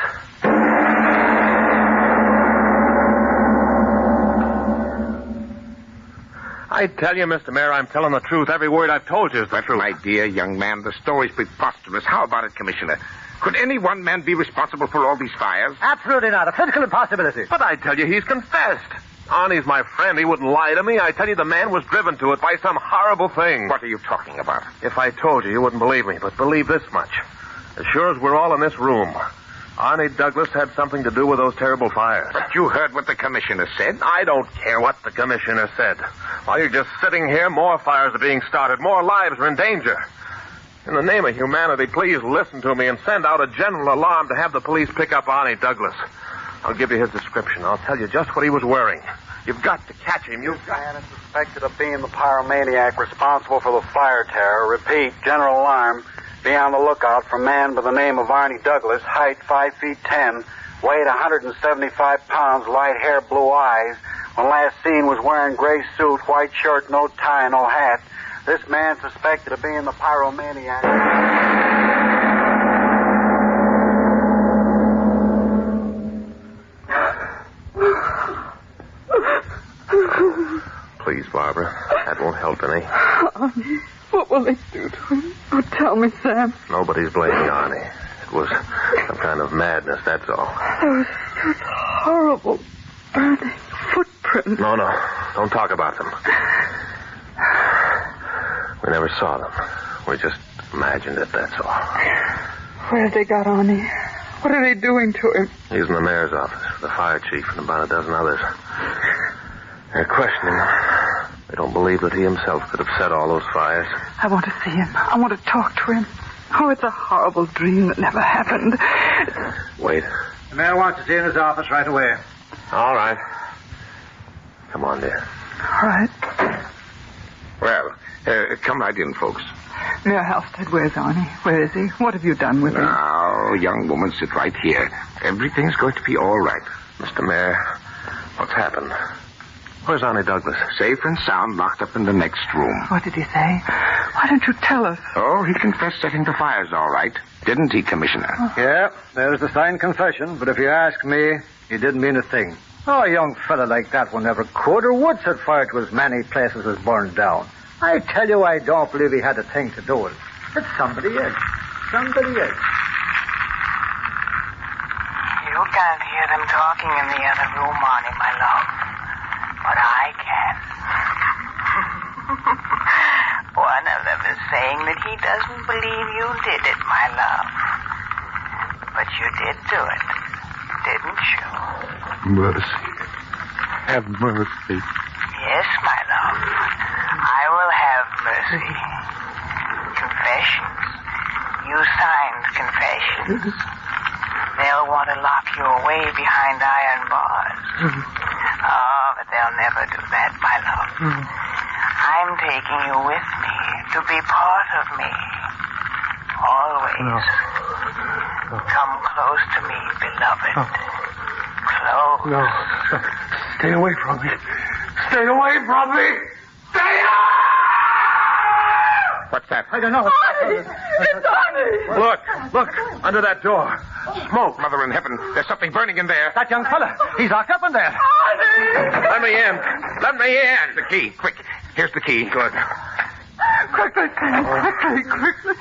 I tell you, Mr. Mayor, I'm telling the truth. Every word I've told you is the truth. My dear young man, the story's preposterous. How about it, Commissioner? Could any one man be responsible for all these fires? Absolutely not. A physical impossibility. But I tell you, he's confessed. Arnie's my friend. He wouldn't lie to me. I tell you, the man was driven to it by some horrible thing. What are you talking about? If I told you, you wouldn't believe me. But believe this much. As sure as we're all in this room, Arnie Douglas had something to do with those terrible fires. But you heard what the Commissioner said. I don't care what the Commissioner said. While you're just sitting here, more fires are being started. More lives are in danger. In the name of humanity, please listen to me and send out a general alarm to have the police pick up Arnie Douglas. I'll give you his description. I'll tell you just what he was wearing. You've got to catch him. This man is suspected of being the pyromaniac responsible for the fire terror. Repeat, general alarm. Be on the lookout for a man by the name of Arnie Douglas, height 5'10", weight 175 pounds, light hair, blue eyes. When last seen was wearing gray suit, white shirt, no tie, no hat. This man suspected of being the pyromaniac. Please, Barbara. That won't help any. Arnie, what will they do to him? Oh, tell me, Sam. Nobody's blaming Arnie. It was some kind of madness, that's all. Those horrible burning footprints. No. Don't talk about them. We never saw them. We just imagined it, that's all. Where have they got Arnie? What are they doing to him? He's in the mayor's office with the fire chief and about a dozen others. They're questioning him. They don't believe that he himself could have set all those fires. I want to see him. I want to talk to him. Oh, it's a horrible dream that never happened. Wait. The mayor wants to see you in his office right away. All right. Come on, dear. All right. Well, come right in, folks. Mayor Halstead, where's Arnie? Where is he? What have you done with him? Now, young woman, sit right here. Everything's going to be all right. Mr. Mayor, what's happened? Where's Arnie Douglas? Safe and sound, locked up in the next room. What did he say? Why don't you tell us? Oh, he confessed setting the fires all right. Didn't he, Commissioner? Yeah, there's the signed confession, but if you ask me, he didn't mean a thing. Oh, a young fella like that one never could or would set fire to as many places as burned down. I tell you, I don't believe he had a thing to do with it. It's somebody else. Somebody else. You can't hear them talking in the other room, Arnie, my love. But I can. One of them is saying that he doesn't believe you did it, my love. But you did do it, didn't you? Mercy. Have mercy. Yes, my love. I will have mercy. Confessions. You signed confessions. They'll want to lock you away behind iron bars. Oh, but they'll never do that, my love. I'm taking you with me to be part of me. Always. No. Come close to me, beloved. Close. No. Stay away from me. Stay away from me. Stay away! What's that? I don't know. Arnie! It's Arnie! Look, under that door. Smoke, Mother in heaven. There's something burning in there. That young fella. He's locked up in there. Arnie! Let me in. Let me in. The key. Quick. Here's the key. Good. Quickly, quickly.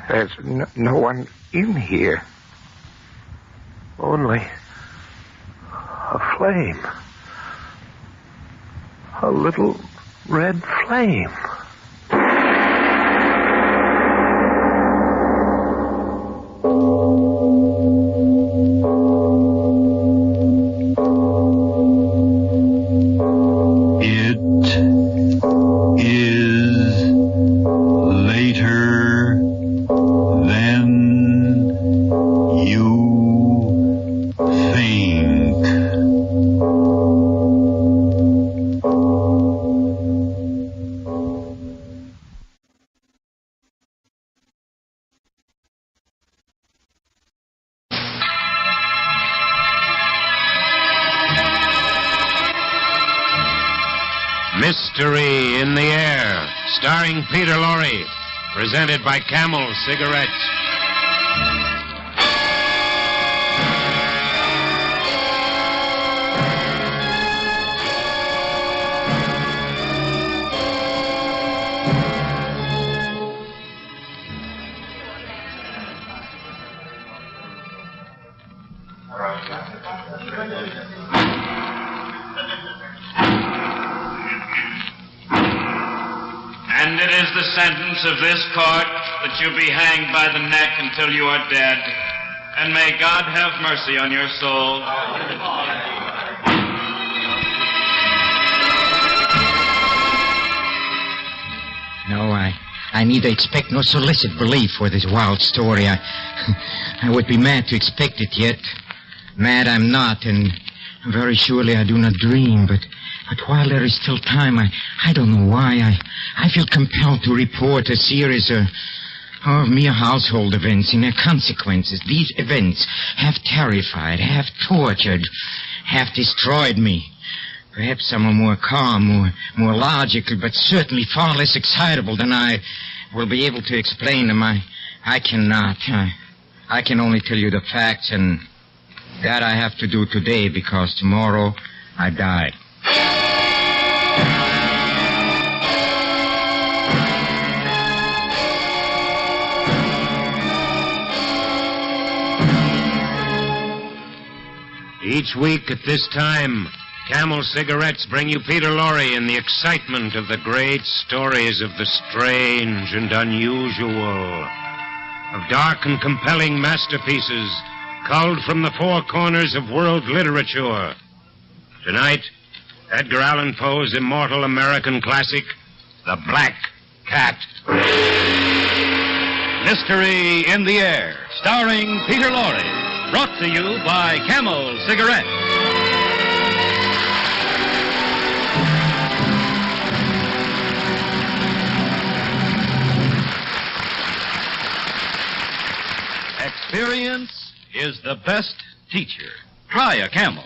There's no one in here. Only a flame. A little red flame. Mystery in the Air, starring Peter Lorre, presented by Camel Cigarettes. And it is the sentence of this court that you be hanged by the neck until you are dead. And may God have mercy on your soul. No, I neither expect nor solicit belief for this wild story. I would be mad to expect it yet. Mad I'm not, and very surely I do not dream, but while there is still time, I don't know why, I feel compelled to report a series of mere household events and their consequences. These events have terrified, have tortured, have destroyed me. Perhaps some are more calm, more logical, but certainly far less excitable than I will be able to explain them. I cannot. I can only tell you the facts, and that I have to do today because tomorrow I die. Each week at this time, Camel Cigarettes bring you Peter Lorre in the excitement of the great stories of the strange and unusual, of dark and compelling masterpieces culled from the four corners of world literature. Tonight, Edgar Allan Poe's immortal American classic, The Black Cat. Mystery in the Air, starring Peter Lorre. Brought to you by Camel Cigarettes. Experience is the best teacher. Try a Camel.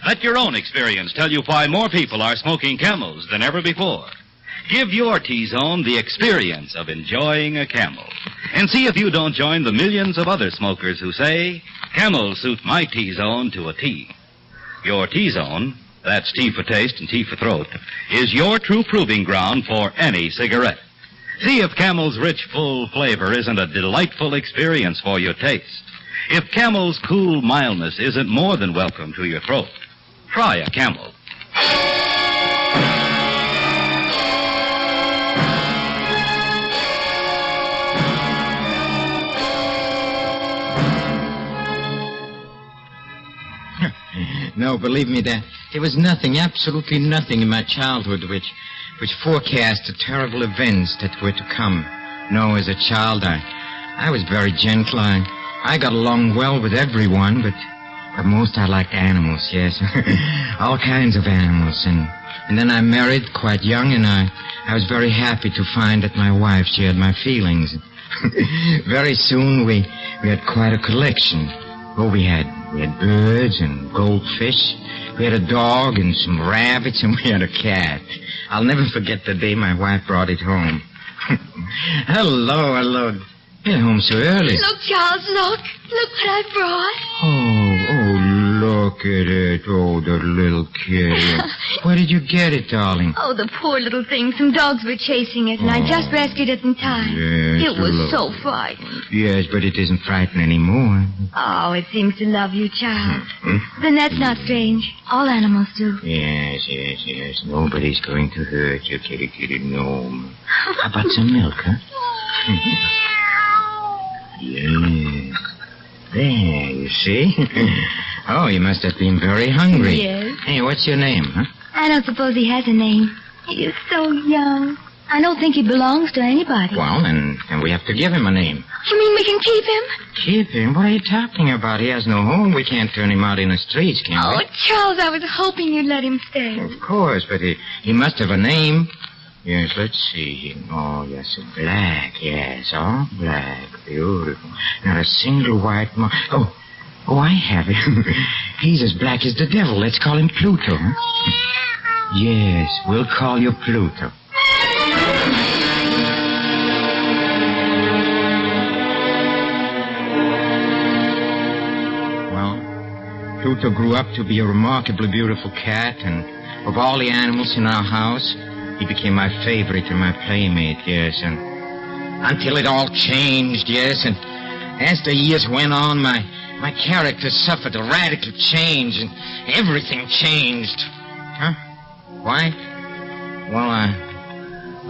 Let your own experience tell you why more people are smoking Camels than ever before. Give your T-Zone the experience of enjoying a Camel. And see if you don't join the millions of other smokers who say, Camels suit my T-Zone to a T. Your T-Zone, that's T for taste and T for throat, is your true proving ground for any cigarette. See if Camel's rich, full flavor isn't a delightful experience for your taste. If Camel's cool mildness isn't more than welcome to your throat, try a Camel. No, believe me, there was nothing, absolutely nothing in my childhood which forecast the terrible events that were to come. No, as a child, I was very gentle. I got along well with everyone, but most I liked animals, yes. All kinds of animals. And then I married quite young, and I was very happy to find that my wife shared my feelings. Very soon we had quite a collection. Oh, we had birds and goldfish. We had a dog and some rabbits, and we had a cat. I'll never forget the day my wife brought it home. Hello. You're home so early. Look, Charles, look. Look what I brought. Oh, look at it. Oh, the little kitty. Where did you get it, darling? Oh, the poor little thing. Some dogs were chasing it, and I just rescued it in time. Yes, it was so frightened. Yes, but it isn't frightened anymore. Oh, it seems to love you, Charles. Then that's not strange. All animals do. Yes. Nobody's going to hurt you, kitty, no. How about some milk, huh? Yes. There, you see? Oh, you must have been very hungry. Yes. Hey, what's your name, huh? I don't suppose he has a name. He is so young. I don't think he belongs to anybody. Well, then we have to give him a name. You mean we can keep him? Keep him? What are you talking about? He has no home. We can't turn him out in the streets, can we? Oh, Charles, I was hoping you'd let him stay. Of course, but he must have a name. Yes, let's see. Oh, yes, Black. Yes, all black. Beautiful. Not a single white mark. Oh, I have it. He's as black as the devil. Let's call him Pluto. Huh? Yes, we'll call you Pluto. Well, Pluto grew up to be a remarkably beautiful cat, and of all the animals in our house, he became my favorite and my playmate, yes, and until it all changed, yes, and as the years went on, my character suffered a radical change, and everything changed. Huh? Why? Well,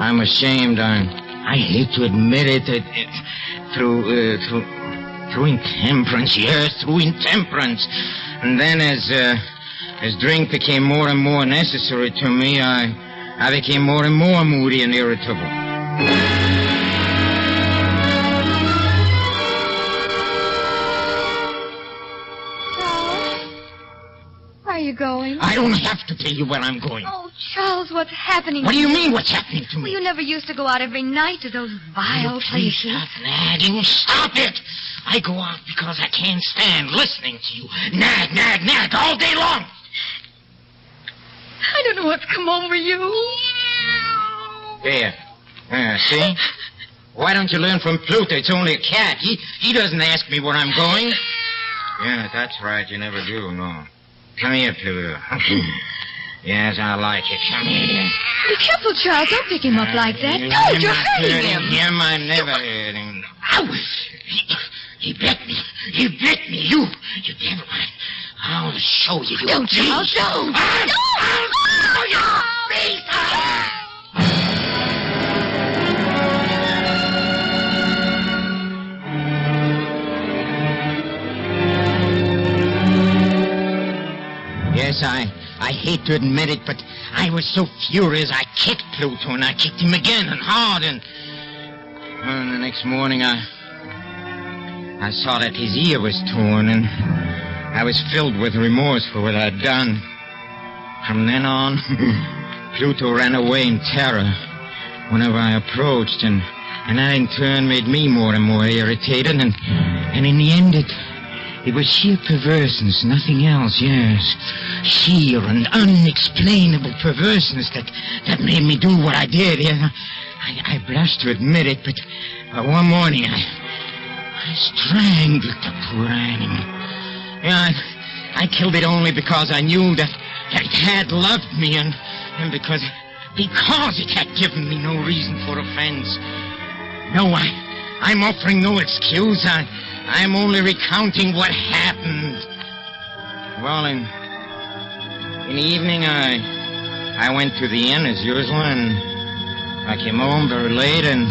I'm ashamed. I hate to admit it. Through intemperance, yes, through intemperance. And then as drink became more and more necessary to me, I became more and more moody and irritable. Charles? Where are you going? I don't have to tell you where I'm going. Oh, Charles, what's happening What to do you mean, what's happening to me? Well, you never used to go out every night to those vile places. Stop nagging. Stop it. I go out because I can't stand listening to you. Nag all day long. I don't know what's come over you. There. See? Why don't you learn from Pluto? It's only a cat. He doesn't ask me where I'm going. Yeah, that's right. You never do, no. Come here, Pluto. Yes, I like it. Come here. Be careful, Charles. Don't pick him up like that. Don't, you're hurting him. Him, I never hurt him. Ow! He bit me. You devil. I'll show you. Don't, Charles, don't. I'll show you. Please. Yes, I hate to admit it, but I was so furious I kicked Pluto, and I kicked him again and hard, and the next morning I saw that his ear was torn, and I was filled with remorse for what I'd done. From then on, Pluto ran away in terror whenever I approached, and that in turn made me more and more irritated, and in the end it was sheer perverseness, nothing else, yes. Sheer and unexplainable perverseness that made me do what I did. Yeah. I blush to admit it, but one morning I strangled the poor animal. Yeah, I killed it only because I knew that it had loved me, and because it had given me no reason for offense. No, I'm offering no excuse. I'm only recounting what happened. Well, in the evening, I went to the inn as usual, and I came home very late, and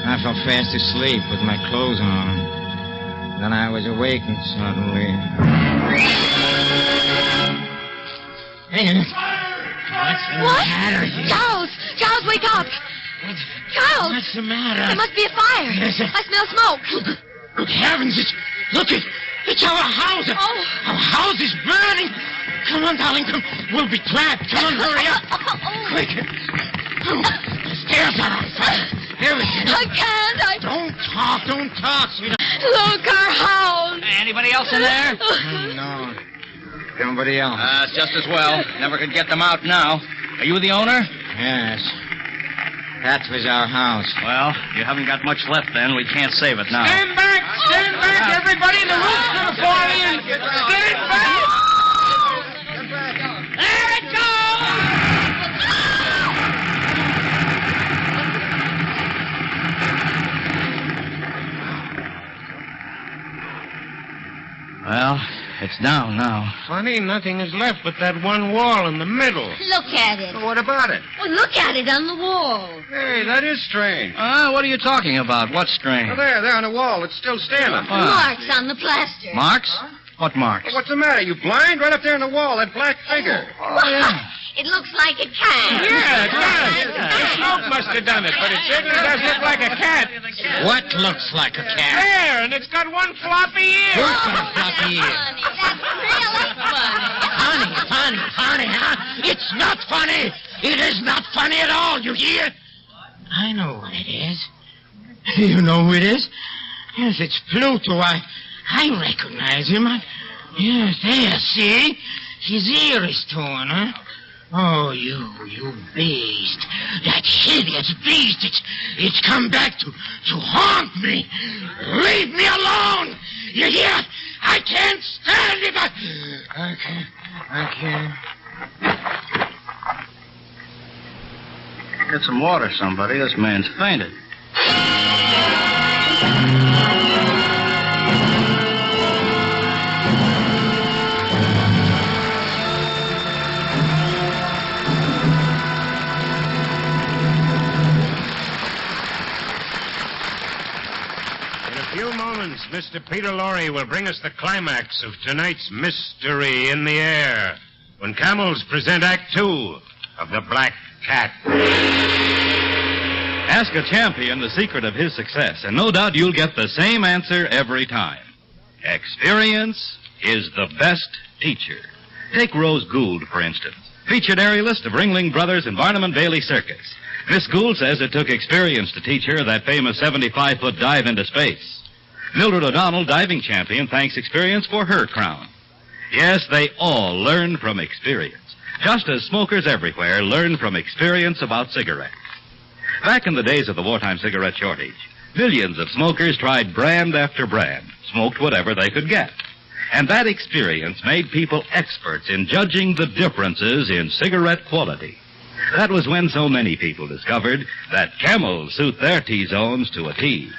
I fell fast asleep with my clothes on. Then I was awakened suddenly. Hey, what's the matter here? Charles, wake up! Charles! What's the matter? There must be a fire. I smell smoke. Good heavens, it's our house. Oh. Our house is burning. Come on, darling, come. We'll be trapped. Come on, hurry up. Quick. The stairs are on fire. Everything. I can't. Don't talk, sweetheart. Look, our house. Anybody else in there? No. Nobody else. Just as well. Never could get them out now. Are you the owner? Yes. That was our house. Well, you haven't got much left then. We can't save it now. Stand back, everybody. The roof's going to fall in. Stand back. There it goes. Well, it's down now. Funny, nothing is left but that one wall in the middle. Look at it. What about it? Well, look at it on the wall. Hey, that is strange. What are you talking about? What's strange? Well, there on the wall. It's still standing. Marks on the plaster. Marks? What marks? Well, what's the matter? You blind? Right up there on the wall, that black figure. Oh, yeah. It looks like a cat. Yeah, it does. The smoke must have done it, but it certainly does look like a cat. What looks like a cat? There, and it's got one floppy ear. Who's got a floppy ear? That's really funny. Funny, huh? It's not funny. It is not funny at all, you hear? I know what it is. You know who it is? Yes, it's Pluto. I recognize him. Yes, there, see? His ear is torn, huh? Oh, you beast. That hideous beast. It's come back to haunt me. Leave me alone. You hear? I can't stand it. I can't. Get some water, somebody. This man's fainted. Mr. Peter Lorre will bring us the climax of tonight's Mystery in the Air when Camels present Act 2 of The Black Cat. Ask a champion the secret of his success, and no doubt you'll get the same answer every time. Experience is the best teacher. Take Rose Gould, for instance, featured aerialist of Ringling Brothers and Barnum and Bailey Circus. Miss Gould says it took experience to teach her that famous 75-foot dive into space. Mildred O'Donnell, diving champion, thanks experience for her crown. Yes, they all learn from experience, just as smokers everywhere learn from experience about cigarettes. Back in the days of the wartime cigarette shortage, millions of smokers tried brand after brand, smoked whatever they could get. And that experience made people experts in judging the differences in cigarette quality. That was when so many people discovered that Camels suit their T-zones to a T.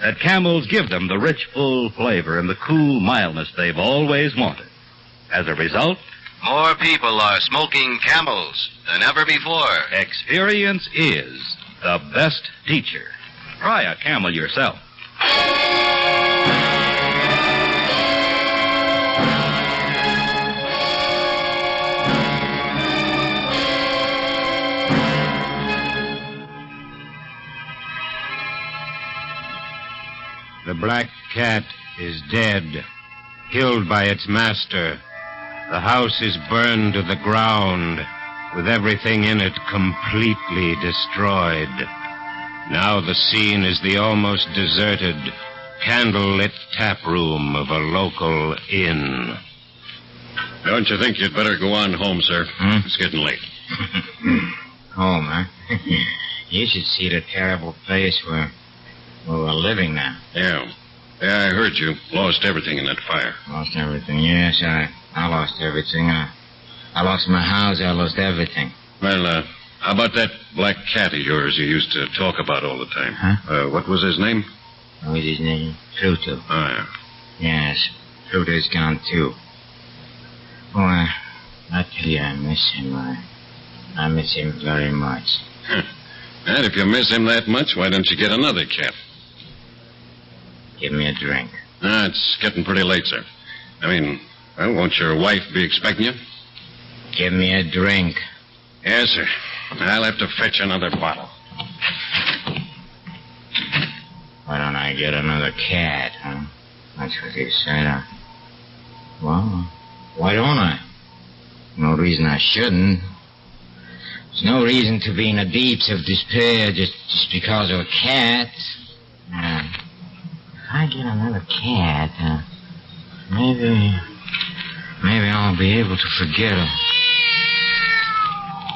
That Camels give them the rich, full flavor and the cool mildness they've always wanted. As a result, more people are smoking Camels than ever before. Experience is the best teacher. Try a Camel yourself. The black cat is dead, killed by its master. The house is burned to the ground, with everything in it completely destroyed. Now the scene is the almost deserted, candle-lit tap room of a local inn. Don't you think you'd better go on home, sir? It's getting late. Home, huh? You should see the terrible place where we're living now. Yeah, I heard you lost everything in that fire. Lost everything, yes. I lost everything. I lost my house. I lost everything. Well, how about that black cat of yours you used to talk about all the time? Huh? What was his name? What's his name? Pluto. Oh, yeah. Yes, Pluto's gone, too. Oh, I tell you, I miss him. I miss him very much. And if you miss him that much, why don't you get another cat? Give me a drink. It's getting pretty late, sir. I mean, well, won't your wife be expecting you? Give me a drink. Yes, sir. I'll have to fetch another bottle. Why don't I get another cat, huh? That's what you said. Well, why don't I? No reason I shouldn't. There's no reason to be in the deeps of despair just because of a cat. If I get another cat, maybe I'll be able to forget her.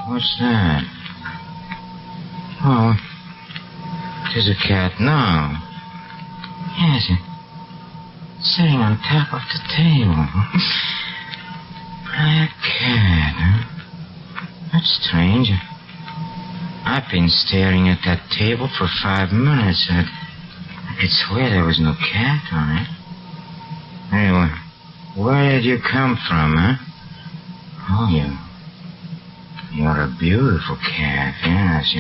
What's that? Oh, there's a cat now. Yes, it's sitting on top of the table. Black cat, huh? That's strange. I've been staring at that table for 5 minutes. I could swear there was no cat on it. Anyway, where did you come from, huh? Oh, you're a beautiful cat, yes.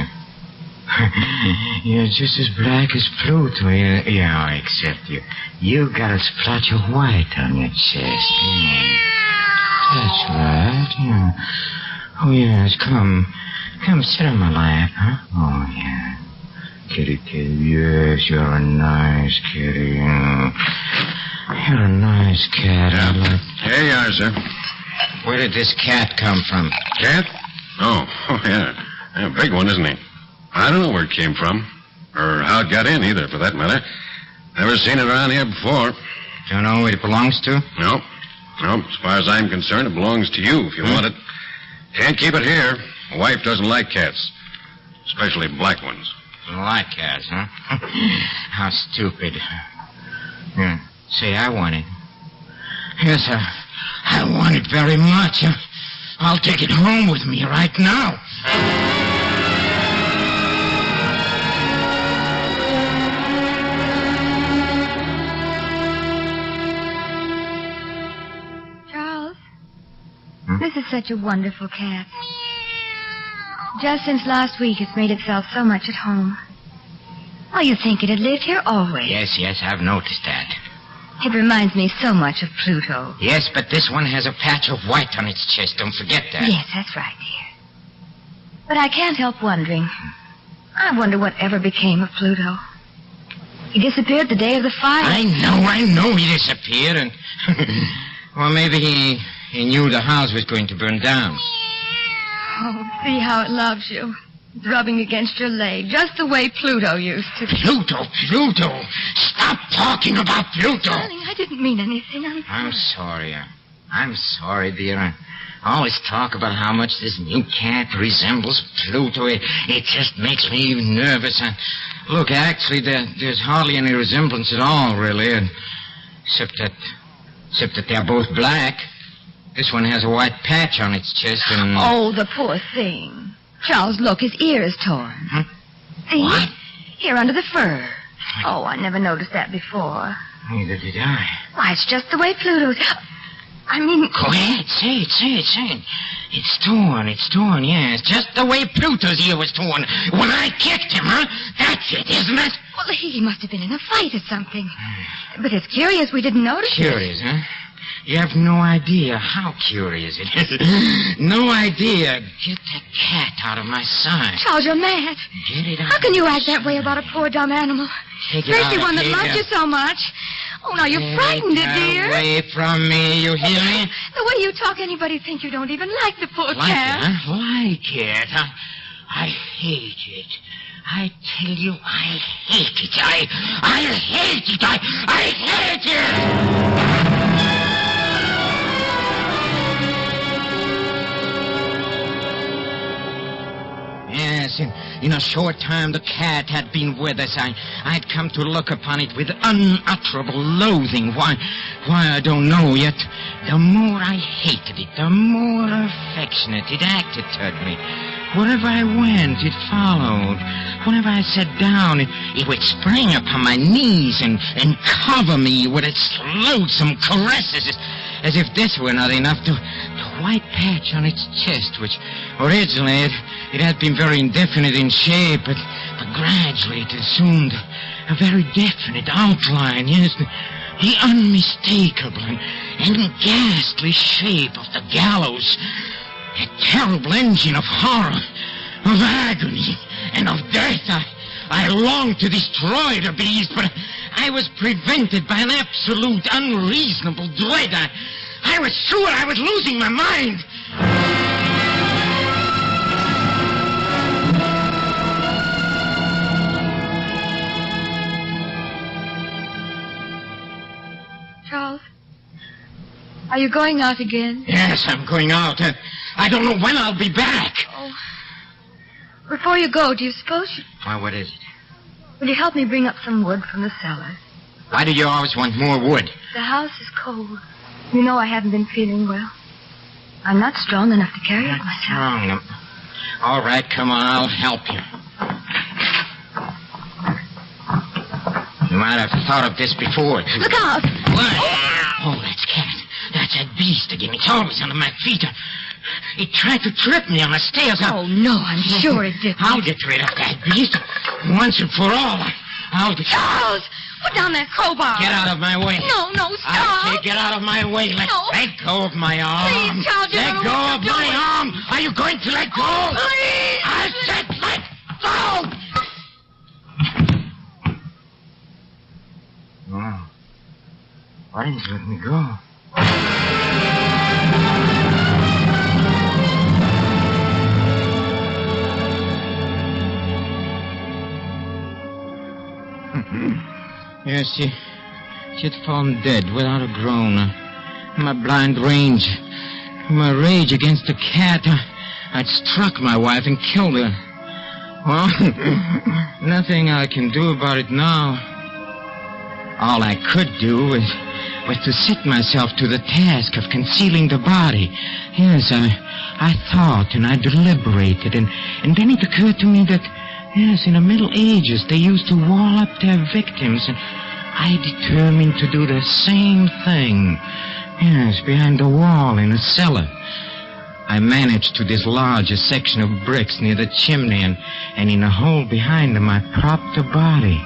You're just as black as Pluto. Yeah, except you got a splotch of white on your chest. Yeah. That's right, yeah. Oh, yes, come sit on my lap, huh? Oh, yeah. Kitty, yes, you're a nice kitty. You're a nice cat. Yeah. Here you are, sir. Where did this cat come from? Cat? Oh, yeah. A big one, isn't he? I don't know where it came from, or how it got in either, for that matter. Never seen it around here before. Don't know who it belongs to? No. As far as I'm concerned, it belongs to you if you want it. Can't keep it here. My wife doesn't like cats, especially black ones. Like cats, huh? How stupid. Yeah. Say, I want it. Yes, I want it very much. I'll take it home with me right now. Charles, this is such a wonderful cat. Just since last week, it's made itself so much at home. Oh, you'd think it had lived here always. Yes, I've noticed that. It reminds me so much of Pluto. Yes, but this one has a patch of white on its chest. Don't forget that. Yes, that's right, dear. But I can't help wondering. I wonder what ever became of Pluto. He disappeared the day of the fire. I know he disappeared, and... well, maybe he knew the house was going to burn down. Oh, see how it loves you. It's rubbing against your leg, just the way Pluto used to. Pluto! Stop talking about Pluto! Darling, I didn't mean anything. I'm sorry. I'm sorry, dear. I always talk about how much this new cat resembles Pluto. It just makes me nervous. Look, actually, there's hardly any resemblance at all, really. Except that they're both black. This one has a white patch on its chest and... Oh, the poor thing. Charles, look, his ear is torn. Huh? See? What? Here under the fur. Oh, I never noticed that before. Neither did I. Why, it's just the way Pluto's... I mean... Go ahead, say it. It's torn, yes. Just the way Pluto's ear was torn when I kicked him, huh? That's it, isn't it? Well, he must have been in a fight or something. But it's curious we didn't notice it. Curious, huh? You have no idea how curious it is. No idea. Get that cat out of my sight. Charles, you're mad. Get it out. How can you act that way about a poor dumb animal? Take it out. Especially one that loves you so much. Oh, now you frightened it, dear. Away from me, you hear me? The way you talk, anybody'd think you don't even like the poor Like cat. it, huh? Like it. I hate it. I tell you, I hate it. I hate it. I hate it. Yes, in a short time the cat had been with us. I'd come to look upon it with unutterable loathing. Why, I don't know yet. The more I hated it, the more affectionate it acted toward me. Wherever I went, it followed. Whenever I sat down, it would spring upon my knees and cover me with its loathsome caresses, as if this were not enough. The white patch on its chest, which originally it had been very indefinite in shape, but gradually it assumed a very definite outline. Yes, the unmistakable and ghastly shape of the gallows. A terrible engine of horror, of agony, and of death. I longed to destroy the beast, but I was prevented by an absolute, unreasonable dread. I was sure I was losing my mind. Charles, are you going out again? Yes, I'm going out. I don't know when I'll be back. Oh. Before you go, do you suppose you... Why, what is it? Will you help me bring up some wood from the cellar? Why do you always want more wood? The house is cold. You know I haven't been feeling well. I'm not strong enough to carry it myself. Strong enough. All right, come on, I'll help you. You might have thought of this before. Look out! What? Oh, that's Cat. That's that beast again. It's always under my feet. It tried to trip me on the stairs. Oh, no, I'm sure it did. I'll get rid of that beast once and for all. I'll get... Charles! Put down that crowbar. Get out of my way. No, stop. I say get out of my way. Let go of my arm. Please, Charles, let go of my arm. Are you going to let go? Oh, please. I said let go. Oh. Why didn't you let me go? Yes, she had fallen dead without a groan. My blind rage, my rage against the cat, I'd struck my wife and killed her. Well, nothing I can do about it now. All I could do was to set myself to the task of concealing the body. Yes, I thought and I deliberated, and then it occurred to me that, yes, in the Middle Ages, they used to wall up their victims, and I determined to do the same thing. Yes, behind the wall in a cellar. I managed to dislodge a section of bricks near the chimney, and in a hole behind them I propped the body.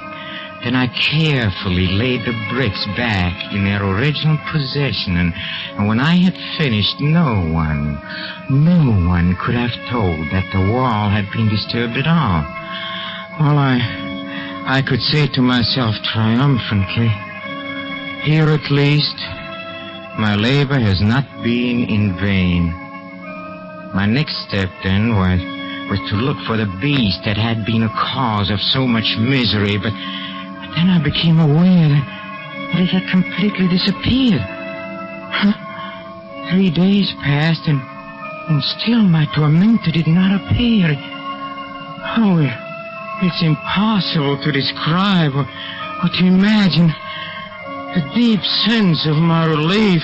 Then I carefully laid the bricks back in their original position, and when I had finished, no one could have told that the wall had been disturbed at all. Well, I could say to myself triumphantly, here at least, my labor has not been in vain. My next step, then, was to look for the beast that had been a cause of so much misery, but then I became aware that it had completely disappeared. 3 days passed, and still my tormentor did not appear. Oh, it's impossible to describe or to imagine the deep sense of my relief.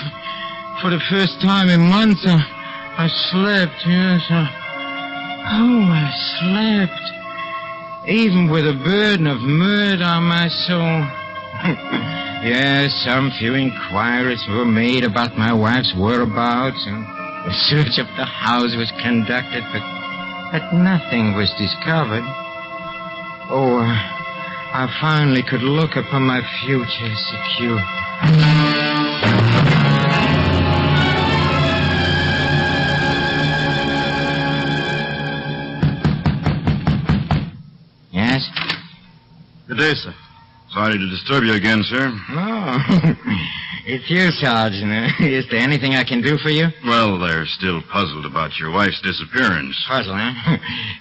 For the first time in months, I slept, yes. I slept. Even with a burden of murder on my soul. Yes, some few inquiries were made about my wife's whereabouts, and a search of the house was conducted, but nothing was discovered. Oh, I finally could look upon my future secure. Yes? Good day, sir. Sorry to disturb you again, sir. Oh, it's you, Sergeant. Is there anything I can do for you? Well, they're still puzzled about your wife's disappearance. Puzzled, huh?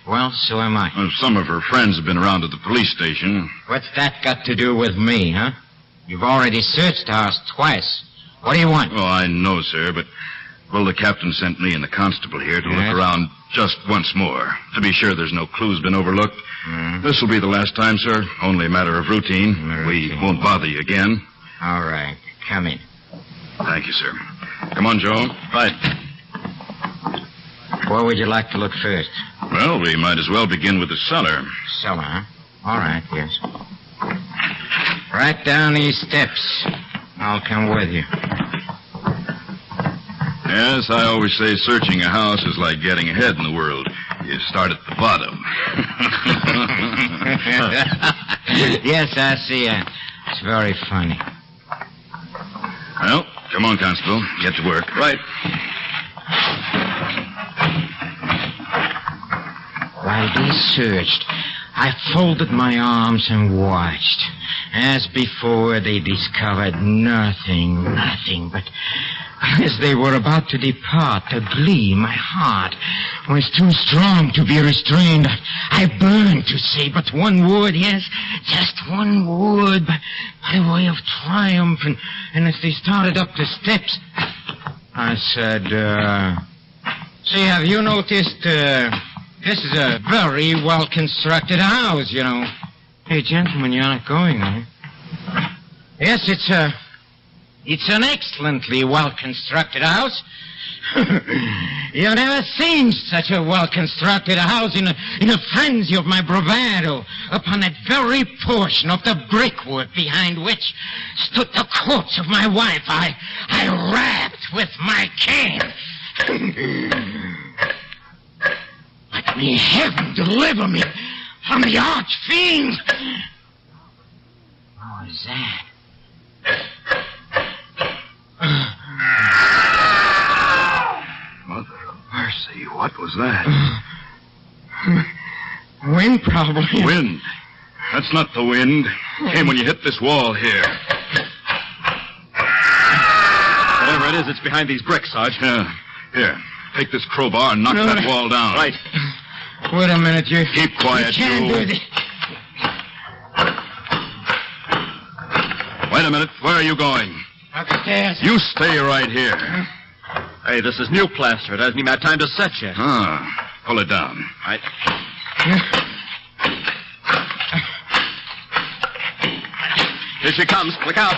Well, so am I. Well, some of her friends have been around at the police station. What's that got to do with me, huh? You've already searched the house twice. What do you want? Oh, I know, sir, but, well, the captain sent me and the constable here to look around just once more, to be sure there's no clues been overlooked. This will be the last time, sir. Only a matter of routine. We won't bother you again. All right. Come in. Thank you, sir. Come on, Joe. Right. Where would you like to look first? Well, we might as well begin with the cellar. Cellar, huh? All right, yes. Right down these steps. I'll come with you. Yes, I always say searching a house is like getting ahead in the world. You start at the bottom. Yes, I see. It's very funny. Well, come on, Constable. Get to work. Right. While they searched, I folded my arms and watched. As before, they discovered nothing, but as they were about to depart, the glee, my heart, was too strong to be restrained. I burned to say but one word, yes, just one word, by way of triumph. And as they started up the steps, I said, say, have you noticed, this is a very well-constructed house, you know. Hey, gentlemen, you're not going, eh? Yes, it's an excellently well-constructed house. You've never seen such a well-constructed house in a frenzy of my bravado upon that very portion of the brickwork behind which stood the corpse of my wife. I rapped with my cane. Let me heaven deliver me from the arch-fiend. What was that? Mother of mercy, what was that? Wind, probably. Wind? That's not the wind. Came when you hit this wall here. Whatever it is, it's behind these bricks, Sarge. Here, take this crowbar and knock that wall down. Right. Wait a minute, you... Keep quiet, you can't do this. Wait a minute. Where are you going? Upstairs. You stay right here. Hey, this is new plaster. It hasn't even had time to set yet. Pull it down. Right. Here she comes. Look out.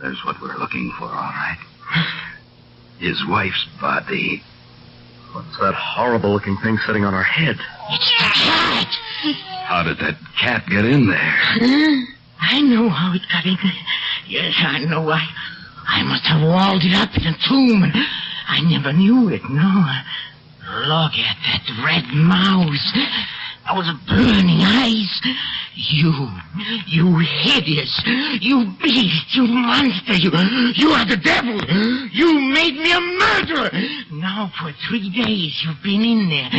There's what we're looking for, all right. His wife's body. What's that horrible-looking thing sitting on her head? It's the cat. How did that cat get in there? I know how it got in there. Yes, I know. I must have walled it up in a tomb, and I never knew it, no. Look at that red mouth. Those burning eyes. You hideous, you beast, you monster, you are the devil. You made me a murderer. Now for 3 days you've been in there,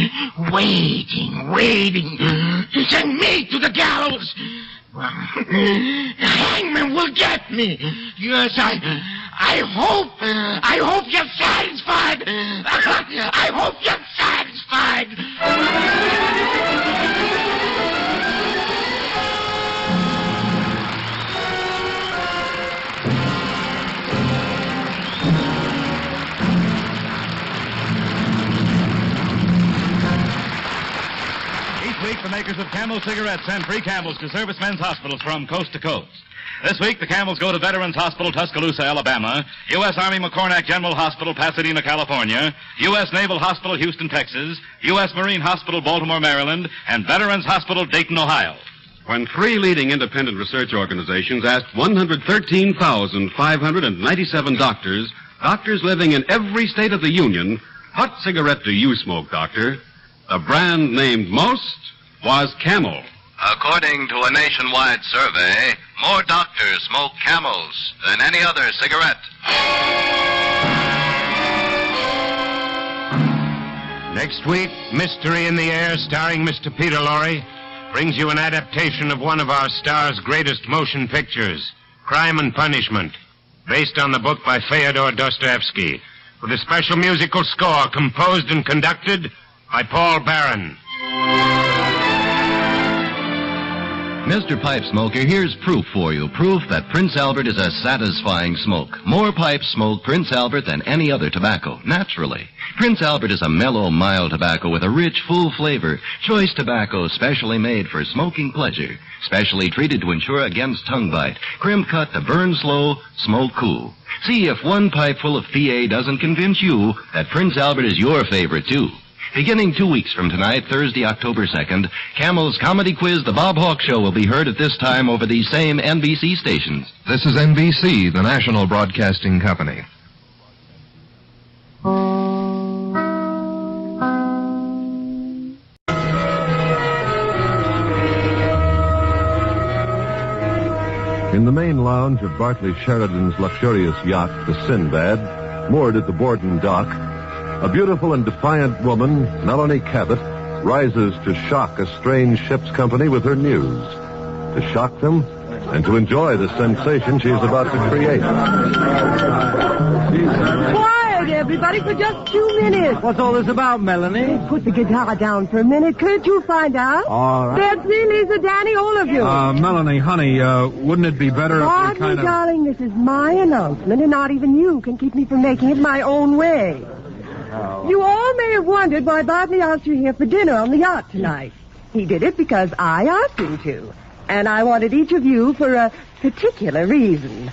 waiting to send me to the gallows. Well, the hangman will get me. Yes, I hope you're satisfied. I hope you're satisfied. Week, the makers of Camel cigarettes send free Camels to servicemen's hospitals from coast to coast. This week, the Camels go to Veterans Hospital, Tuscaloosa, Alabama, U.S. Army McCornack General Hospital, Pasadena, California, U.S. Naval Hospital, Houston, Texas, U.S. Marine Hospital, Baltimore, Maryland, and Veterans Hospital, Dayton, Ohio. When 3 leading independent research organizations asked 113,597 doctors living in every state of the Union, what cigarette do you smoke, doctor? The brand named most was Camel. According to a nationwide survey, more doctors smoke Camels than any other cigarette. Next week, Mystery in the Air, starring Mr. Peter Lorre, brings you an adaptation of one of our star's greatest motion pictures, Crime and Punishment, based on the book by Fyodor Dostoevsky, with a special musical score composed and conducted by Paul Barron. Mr. Pipe Smoker, here's proof for you. Proof that Prince Albert is a satisfying smoke. More pipes smoke Prince Albert than any other tobacco, naturally. Prince Albert is a mellow, mild tobacco with a rich, full flavor. Choice tobacco specially made for smoking pleasure. Specially treated to ensure against tongue bite. Crimp cut to burn slow, smoke cool. See if one pipe full of PA doesn't convince you that Prince Albert is your favorite, too. Beginning 2 weeks from tonight, Thursday, October 2nd, Camel's comedy quiz, The Bob Hawke Show, will be heard at this time over these same NBC stations. This is NBC, the national broadcasting company. In the main lounge of Bartley Sheridan's luxurious yacht, the Sinbad, moored at the Borden dock, a beautiful and defiant woman, Melanie Cabot, rises to shock a strange ship's company with her news. To shock them and to enjoy the sensation she is about to create. Quiet, everybody, for just 2 minutes. What's all this about, Melanie? Put the guitar down for a minute. Could you find out? All right. Betsy, Lisa, Danny, all of you. Melanie, honey, wouldn't it be better if we kind of... darling, this is my announcement, and not even you can keep me from making it my own way. You all may have wondered why Bartley asked you here for dinner on the yacht tonight. He did it because I asked him to. And I wanted each of you for a particular reason.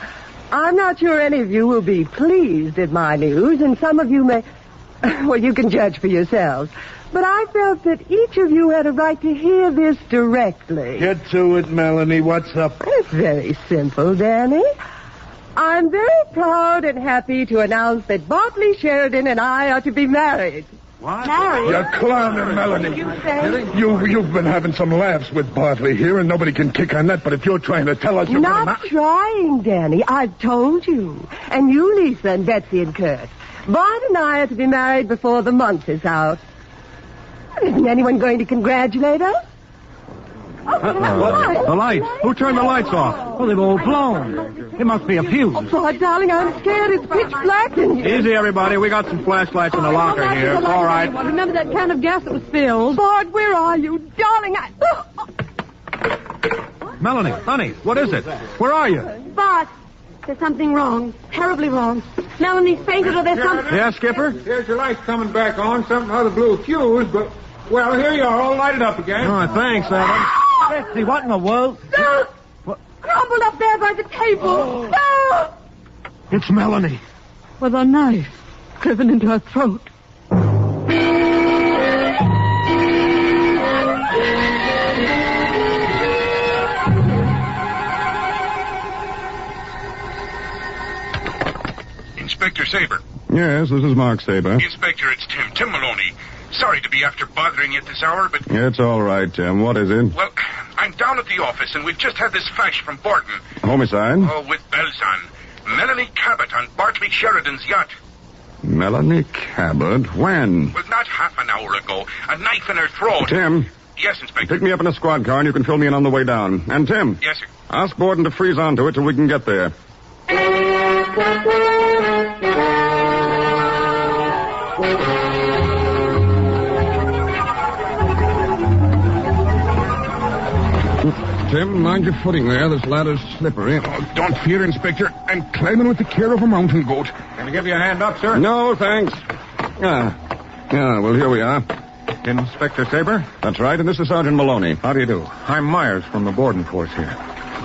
I'm not sure any of you will be pleased at my news, and some of you may... Well, you can judge for yourselves. But I felt that each of you had a right to hear this directly. Get to it, Melanie. What's up? It's very simple, Danny. I'm very proud and happy to announce that Bartley Sheridan and I are to be married. What? Married? You're clowning, Melanie. What did you say? You've been having some laughs with Bartley here, and nobody can kick on that, but if you're trying to tell us you're Not trying, Danny. I've told you. And you, Lisa, and Betsy and Kurt. Bart and I are to be married before the month is out. Isn't anyone going to congratulate us? The lights. Who turned the lights off? Well, they've all blown. It must be a fuse. Oh, darling, I'm scared. It's pitch black in here. Easy, everybody. We got some flashlights in the locker here. All right. Remember that can of gas that was spilled? Bart, where are you? Darling, Melanie, honey, what is it? Where are you? Bart, there's something wrong. Terribly wrong. Melanie's fainted or there's something... Yeah, Skipper? There's your lights coming back on. Something other blew a fuse, but... Well, here you are, all lighted up again. Oh, thanks, Adam. Betsy, what in the world? No! Crumpled up there by the table. No! It's Melanie. With a knife driven into her throat. Inspector Saber. Yes, this is Mark Saber. Inspector, it's Tim Maloney. Sorry to be after bothering you at this hour, but... It's all right, Tim. What is it? Well, I'm down at the office, and we've just had this flash from Borden. Homicide? Oh, with bells on. Melanie Cabot on Bartley Sheridan's yacht. Melanie Cabot? When? Well, not half an hour ago. A knife in her throat. Tim? Yes, Inspector. Pick me up in a squad car, and you can fill me in on the way down. And, Tim? Yes, sir. Ask Borden to freeze onto it till we can get there. Tim, mind your footing there. This ladder's slippery. Oh, don't fear, Inspector. I'm climbing with the care of a mountain goat. Can I give you a hand up, sir? No, thanks. Yeah, well, here we are. Inspector Saber? That's right, and this is Sergeant Maloney. How do you do? I'm Myers from the Borden Force here.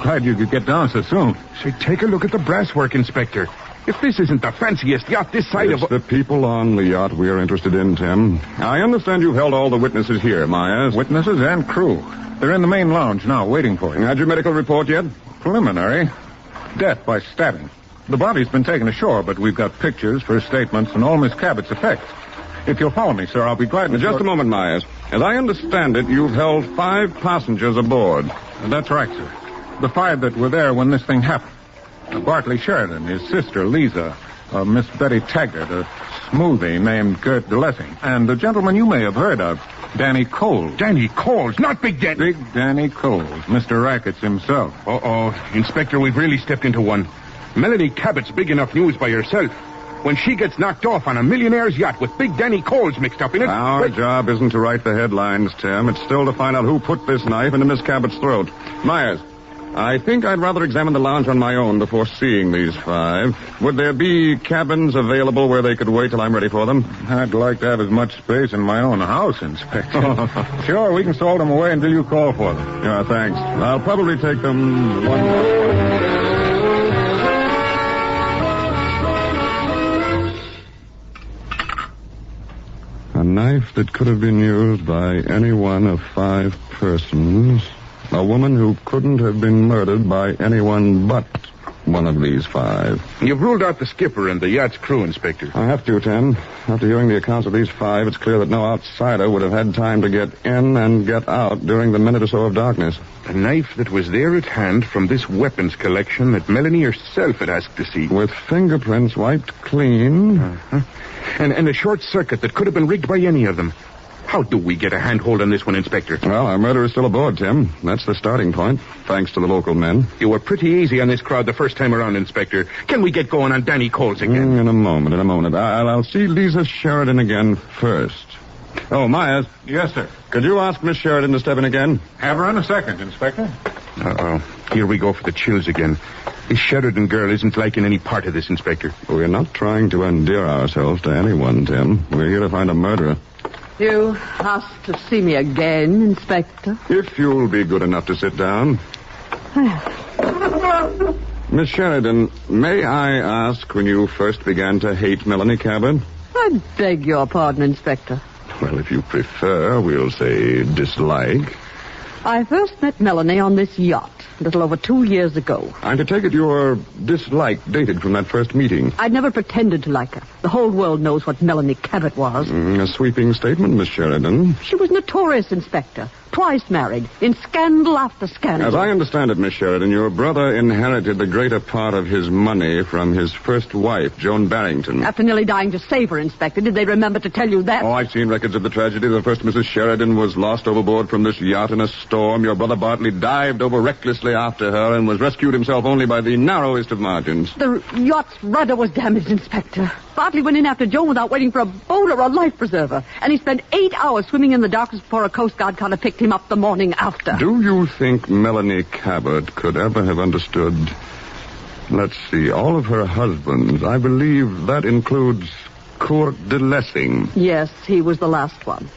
Glad you could get down so soon. Say, take a look at the brasswork, Inspector. If this isn't the fanciest yacht this side it's of... the people on the yacht we are interested in, Tim. I understand you've held all the witnesses here, Myers. Witnesses and crew. They're in the main lounge now, waiting for you. Had your medical report yet? Preliminary. Death by stabbing. The body's been taken ashore, but we've got pictures, first statements, and all Miss Cabot's effects. If you'll follow me, sir, I'll be glad to... Just a moment, Myers. As I understand it, you've held 5 passengers aboard. That's right, sir. The 5 that were there when this thing happened. Bartley Sheridan, his sister, Lisa, Miss Betty Taggart, a smoothie named Gert DeLessing, and a gentleman you may have heard of, Danny Coles. Danny Coles, not Big Danny. Big Danny Coles, Mr. Rackets himself. Uh-oh. Inspector, we've really stepped into one. Melanie Cabot's big enough news by herself. when she gets knocked off on a millionaire's yacht with Big Danny Coles mixed up in it... Our job isn't to write the headlines, Tim. It's still to find out who put this knife into Miss Cabot's throat. Myers, I think I'd rather examine the lounge on my own before seeing these 5. Would there be cabins available where they could wait till I'm ready for them? I'd like to have as much space in my own house, Inspector. Sure, we can stow them away until you call for them. Yeah, thanks. I'll probably take them one more. A knife that could have been used by any one of 5 persons. A woman who couldn't have been murdered by anyone but one of these 5. You've ruled out the skipper and the yacht's crew, Inspector. I have to, Tim. After hearing the accounts of these 5, it's clear that no outsider would have had time to get in and get out during the minute or so of darkness. A knife that was there at hand from this weapons collection that Melanie herself had asked to see. With fingerprints wiped clean. Uh-huh. And a short circuit that could have been rigged by any of them. How do we get a handhold on this one, Inspector? Well, our murderer is still aboard, Tim. That's the starting point, thanks to the local men. You were pretty easy on this crowd the first time around, Inspector. Can we get going on Danny Coles again? In a moment. I'll see Lisa Sheridan again first. Oh, Myers. Yes, sir. Could you ask Miss Sheridan to step in again? Have her in a second, Inspector. Uh-oh. Here we go for the chills again. This Sheridan girl isn't liking any part of this, Inspector. We're not trying to endear ourselves to anyone, Tim. We're here to find a murderer. You asked to see me again, Inspector? If you'll be good enough to sit down. Miss Sheridan, may I ask when you first began to hate Melanie Cabot? I beg your pardon, Inspector. Well, if you prefer, we'll say dislike. I first met Melanie on this yacht a little over 2 years ago. I'm to take it your dislike dated from that first meeting. I'd never pretended to like her. The whole world knows what Melanie Cabot was. A sweeping statement, Miss Sheridan. She was notorious, Inspector. Twice married, in scandal after scandal. As I understand it, Miss Sheridan, your brother inherited the greater part of his money from his first wife, Joan Barrington. After nearly dying to save her, Inspector, did they remember to tell you that? Oh, I've seen records of the tragedy. The first Mrs. Sheridan was lost overboard from this yacht in a storm. Your brother Bartley dived over recklessly after her and was rescued himself only by the narrowest of margins. The yacht's rudder was damaged, Inspector. Bartley went in after Joan without waiting for a boat or a life preserver. And he spent 8 hours swimming in the darkness before a Coast Guard collar picked him up the morning after. Do you think Melanie Cabot could ever have understood, let's see, all of her husbands? I believe that includes Court de Lessing. Yes, he was the last one.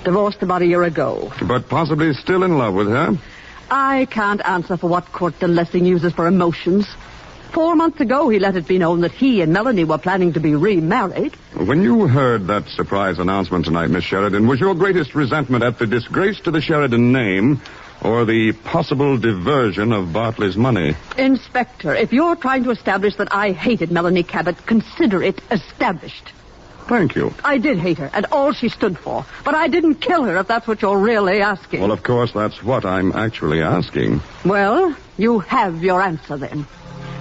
Divorced about a year ago. But possibly still in love with her? I can't answer for what Court de Lessing uses for emotions. 4 months ago, he let it be known that he and Melanie were planning to be remarried. When you heard that surprise announcement tonight, Miss Sheridan, was your greatest resentment at the disgrace to the Sheridan name or the possible diversion of Bartley's money? Inspector, if you're trying to establish that I hated Melanie Cabot, consider it established. Thank you. I did hate her, and all she stood for. But I didn't kill her, if that's what you're really asking. Well, of course, that's what I'm actually asking. Well, you have your answer, then.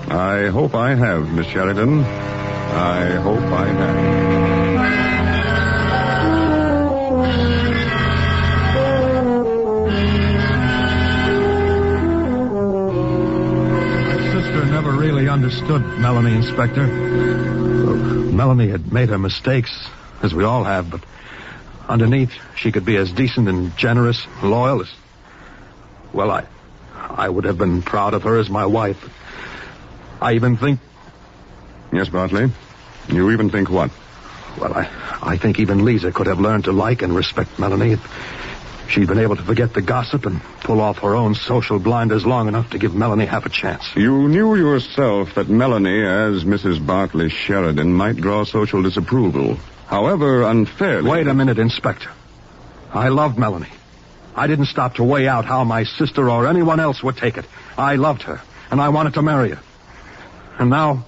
I hope I have, Miss Sheridan. I hope I have. My sister never really understood Melanie, Inspector. Melanie had made her mistakes, as we all have, but underneath, she could be as decent and generous, loyal as... Well, I would have been proud of her as my wife. I even think... Yes, Bartley? You even think what? Well, I think even Lisa could have learned to like and respect Melanie if she'd been able to forget the gossip and pull off her own social blinders long enough to give Melanie half a chance. You knew yourself that Melanie, as Mrs. Bartley Sheridan, might draw social disapproval. However unfairly... Wait a minute, Inspector. I loved Melanie. I didn't stop to weigh out how my sister or anyone else would take it. I loved her, and I wanted to marry her. And now...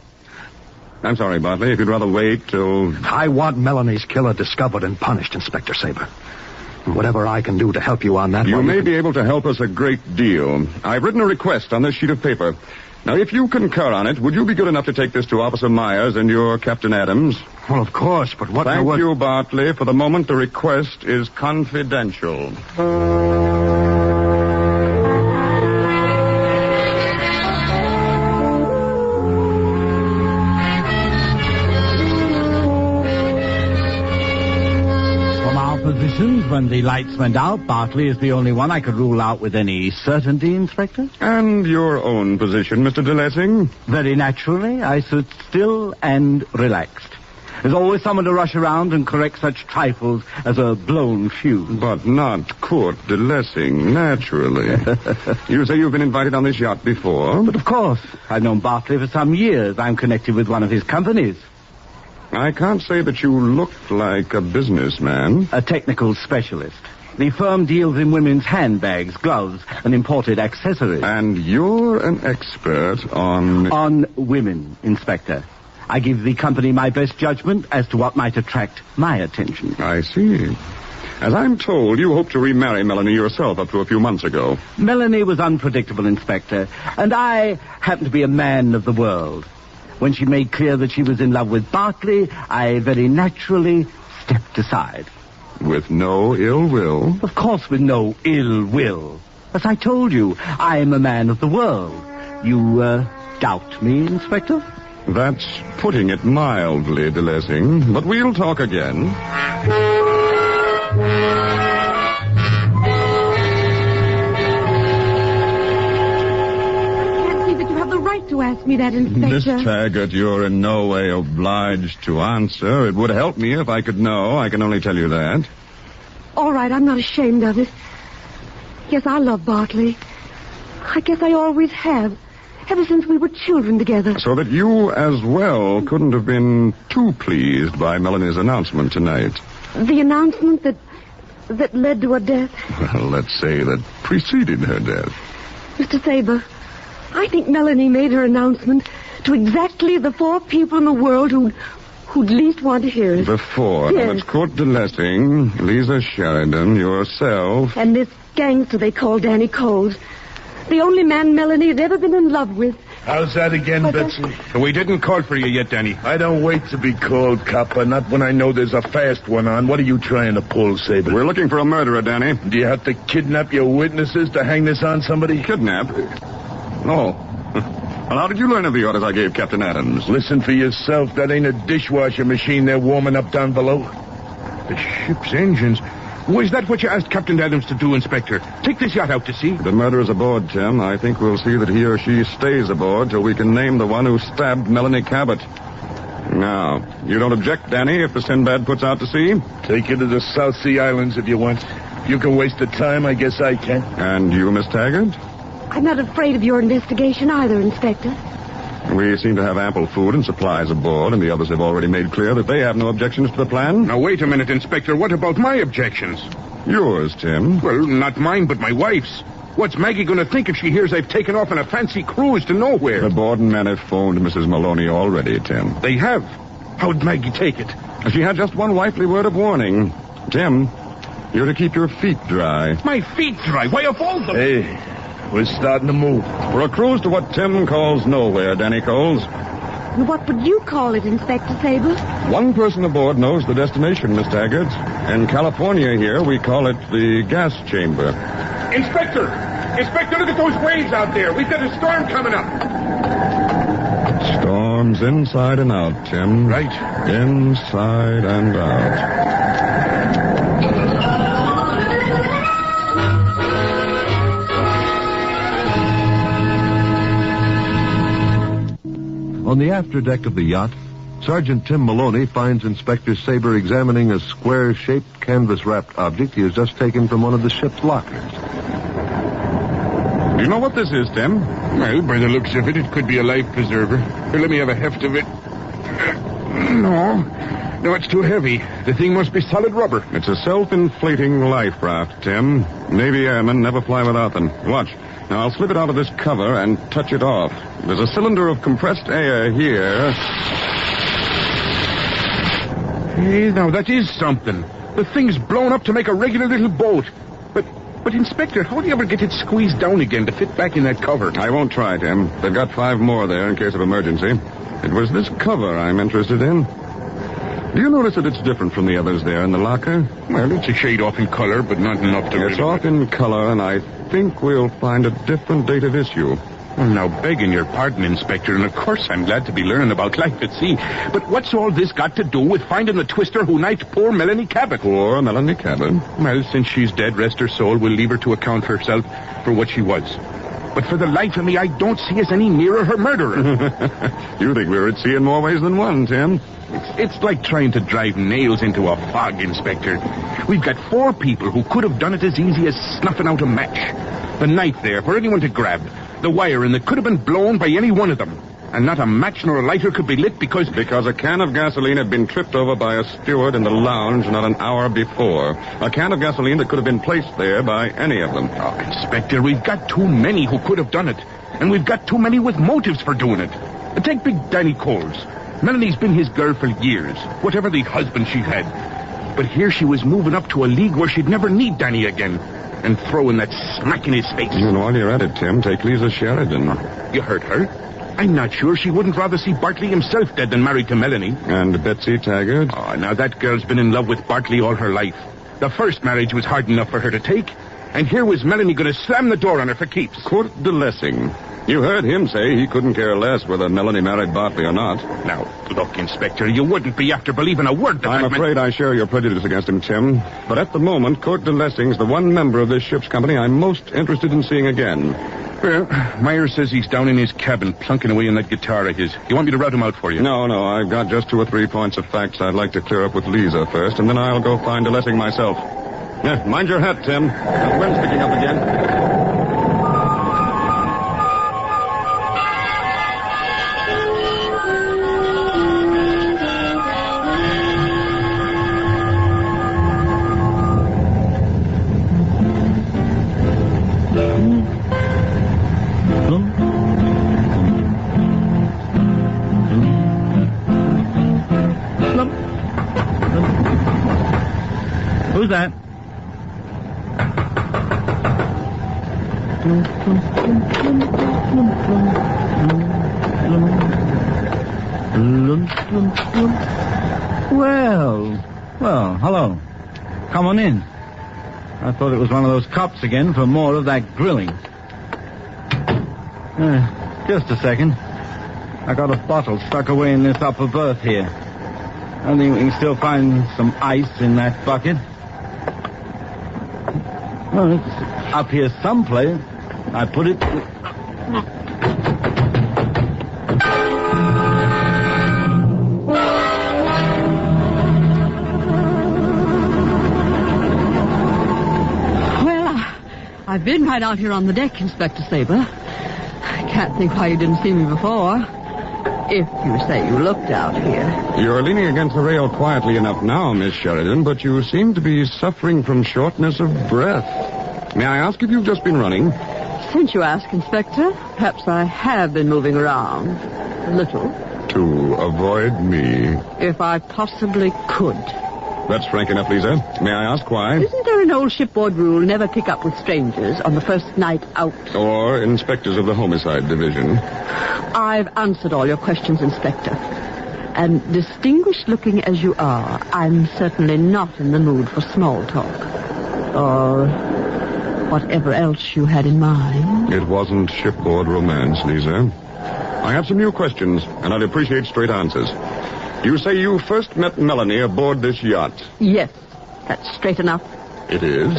I'm sorry, Bartley, if you'd rather wait till... I want Melanie's killer discovered and punished, Inspector Saber. And whatever I can do to help you on that... You may be able to help us a great deal. I've written a request on this sheet of paper. Now, if you concur on it, would you be good enough to take this to Officer Myers and your Captain Adams? Well, of course, but what... Thank you, Bartley. For the moment, the request is confidential. positions when the lights went out. Bartley is the only one I could rule out with any certainty, Inspector. And your own position, Mr. DeLessing? Very naturally, I sit still and relaxed. There's always someone to rush around and correct such trifles as a blown fuse. But not Court DeLessing, naturally. You say you've been invited on this yacht before? But of course. I've known Bartley for some years. I'm connected with one of his companies. I can't say that you looked like a businessman. A technical specialist. The firm deals in women's handbags, gloves, and imported accessories. And you're an expert on... On women, Inspector. I give the company my best judgment as to what might attract my attention. I see. As I'm told, you hoped to remarry Melanie yourself up to a few months ago. Melanie was unpredictable, Inspector, and I happen to be a man of the world. When she made clear that she was in love with Bartley, I very naturally stepped aside. With no ill will? Of course with no ill will. As I told you, I'm a man of the world. You, doubt me, Inspector? That's putting it mildly, DeLessing. But we'll talk again. To ask me that, Inspector. Miss Taggart, you're in no way obliged to answer. It would help me if I could know. I can only tell you that. All right, I'm not ashamed of it. Yes, I love Bartley. I guess I always have. Ever since we were children together. So that you as well couldn't have been too pleased by Melanie's announcement tonight. The announcement that led to her death? Well, let's say that preceded her death. Mr. Saber, I think Melanie made her announcement to exactly the 4 people in the world who'd least want to hear it. The 4? Yes. Now, it's Court DeLessing, Lisa Sheridan, yourself. And this gangster they call Danny Coles. The only man Melanie had ever been in love with. How's that again, Betsy? We didn't call for you yet, Danny. I don't wait to be called, copper. Not when I know there's a fast one on. What are you trying to pull, Saber? We're looking for a murderer, Danny. Do you have to kidnap your witnesses to hang this on somebody? Kidnap? No. Well, how did you learn of the orders I gave Captain Adams? Listen for yourself. That ain't a dishwasher machine they're warming up down below. The ship's engines. Was that what you asked Captain Adams to do, Inspector? Take this yacht out to sea? The murderer's aboard, Tim. I think we'll see that he or she stays aboard till we can name the one who stabbed Melanie Cabot. Now, you don't object, Danny, if the Sinbad puts out to sea? Take you to the South Sea Islands if you want. You can waste the time, I guess I can. And you, Miss Taggart? I'm not afraid of your investigation either, Inspector. We seem to have ample food and supplies aboard, and the others have already made clear that they have no objections to the plan. Now, wait a minute, Inspector. What about my objections? Yours, Tim. Well, not mine, but my wife's. What's Maggie going to think if she hears I've taken off on a fancy cruise to nowhere? The Borden men have phoned Mrs. Maloney already, Tim. They have? How'd Maggie take it? She had just one wifely word of warning. Tim, you're to keep your feet dry. My feet dry? Why, of all the... Hey, we're starting to move. For a cruise to what Tim calls nowhere, Danny Coles. What would you call it, Inspector Sable? One person aboard knows the destination, Miss Taggart. In California here, we call it the gas chamber. Inspector! Inspector, look at those waves out there. We've got a storm coming up. Storms inside and out, Tim. Right. Inside and out. On the afterdeck of the yacht, Sergeant Tim Maloney finds Inspector Saber examining a square-shaped, canvas-wrapped object he has just taken from one of the ship's lockers. Do you know what this is, Tim? Well, by the looks of it, it could be a life preserver. Here, let me have a heft of it. No, it's too heavy. The thing must be solid rubber. It's a self-inflating life raft, Tim. Navy airmen never fly without them. Watch. Now, I'll slip it out of this cover and touch it off. There's a cylinder of compressed air here. Hey, now, that is something. The thing's blown up to make a regular little boat. But, Inspector, how do you ever get it squeezed down again to fit back in that cover? I won't try, Tim. They've got 5 more there in case of emergency. It was this cover I'm interested in. Do you notice that it's different from the others there in the locker? Well, it's a shade off in color, but not enough to... It's off in color, and I think we'll find a different date of issue. Well, now, begging your pardon, Inspector, and of course I'm glad to be learning about life at sea. But what's all this got to do with finding the twister who knifed poor Melanie Cabot? Poor Melanie Cabot? Well, since she's dead, rest her soul, we'll leave her to account for herself for what she was. But for the life of me, I don't see us any nearer her murderer. You think we're at sea in more ways than one, Tim. It's like trying to drive nails into a fog, Inspector. We've got 4 people who could have done it as easy as snuffing out a match. The knife there for anyone to grab. The wiring that could have been blown by any one of them. And not a match nor a lighter could be lit because... Because a can of gasoline had been tripped over by a steward in the lounge not an hour before. A can of gasoline that could have been placed there by any of them. Oh, Inspector, we've got too many who could have done it. And we've got too many with motives for doing it. Take big Danny Coles. Melanie's been his girl for years, whatever the husband she had. But here she was moving up to a league where she'd never need Danny again. And throwing that smack in his face. You know, while you're at it, Tim, take Lisa Sheridan. You heard her? I'm not sure she wouldn't rather see Bartley himself dead than married to Melanie. And Betsy Taggart? Oh, now that girl's been in love with Bartley all her life. The first marriage was hard enough for her to take. And here was Melanie going to slam the door on her for keeps. Kurt de Lessing. You heard him say he couldn't care less whether Melanie married Bartley or not. Now, look, Inspector, you wouldn't be after believing a word that I'm afraid I share your prejudice against him, Tim. But at the moment, Kurt de Lessing's the one member of this ship's company I'm most interested in seeing again. Well, Myers says he's down in his cabin, plunking away in that guitar of his. You want me to route him out for you? No, I've got just 2 or 3 points of facts I'd like to clear up with Lisa first, and then I'll go find de Lessing myself. Mind your hat, Tim. The wind's picking up again. Who's that? Well, hello. Come on in. I thought it was one of those cops again for more of that grilling. Just a second. I got a bottle stuck away in this upper berth here. I think we can still find some ice in that bucket. Well, it's up here someplace. I put it... I've been right out here on the deck, Inspector Saber. I can't think why you didn't see me before. If you say you looked out here. You're leaning against the rail quietly enough now, Miss Sheridan, but you seem to be suffering from shortness of breath. May I ask if you've just been running? Since you ask, Inspector, perhaps I have been moving around. A little. To avoid me. If I possibly could. That's frank enough, Lisa. May I ask why? Isn't there an old shipboard rule, never pick up with strangers on the first night out? Or inspectors of the homicide division. I've answered all your questions, Inspector. And distinguished looking as you are, I'm certainly not in the mood for small talk. Or whatever else you had in mind. It wasn't shipboard romance, Lisa. I have some new questions, and I'd appreciate straight answers. You say you first met Melanie aboard this yacht? Yes, that's straight enough. It is?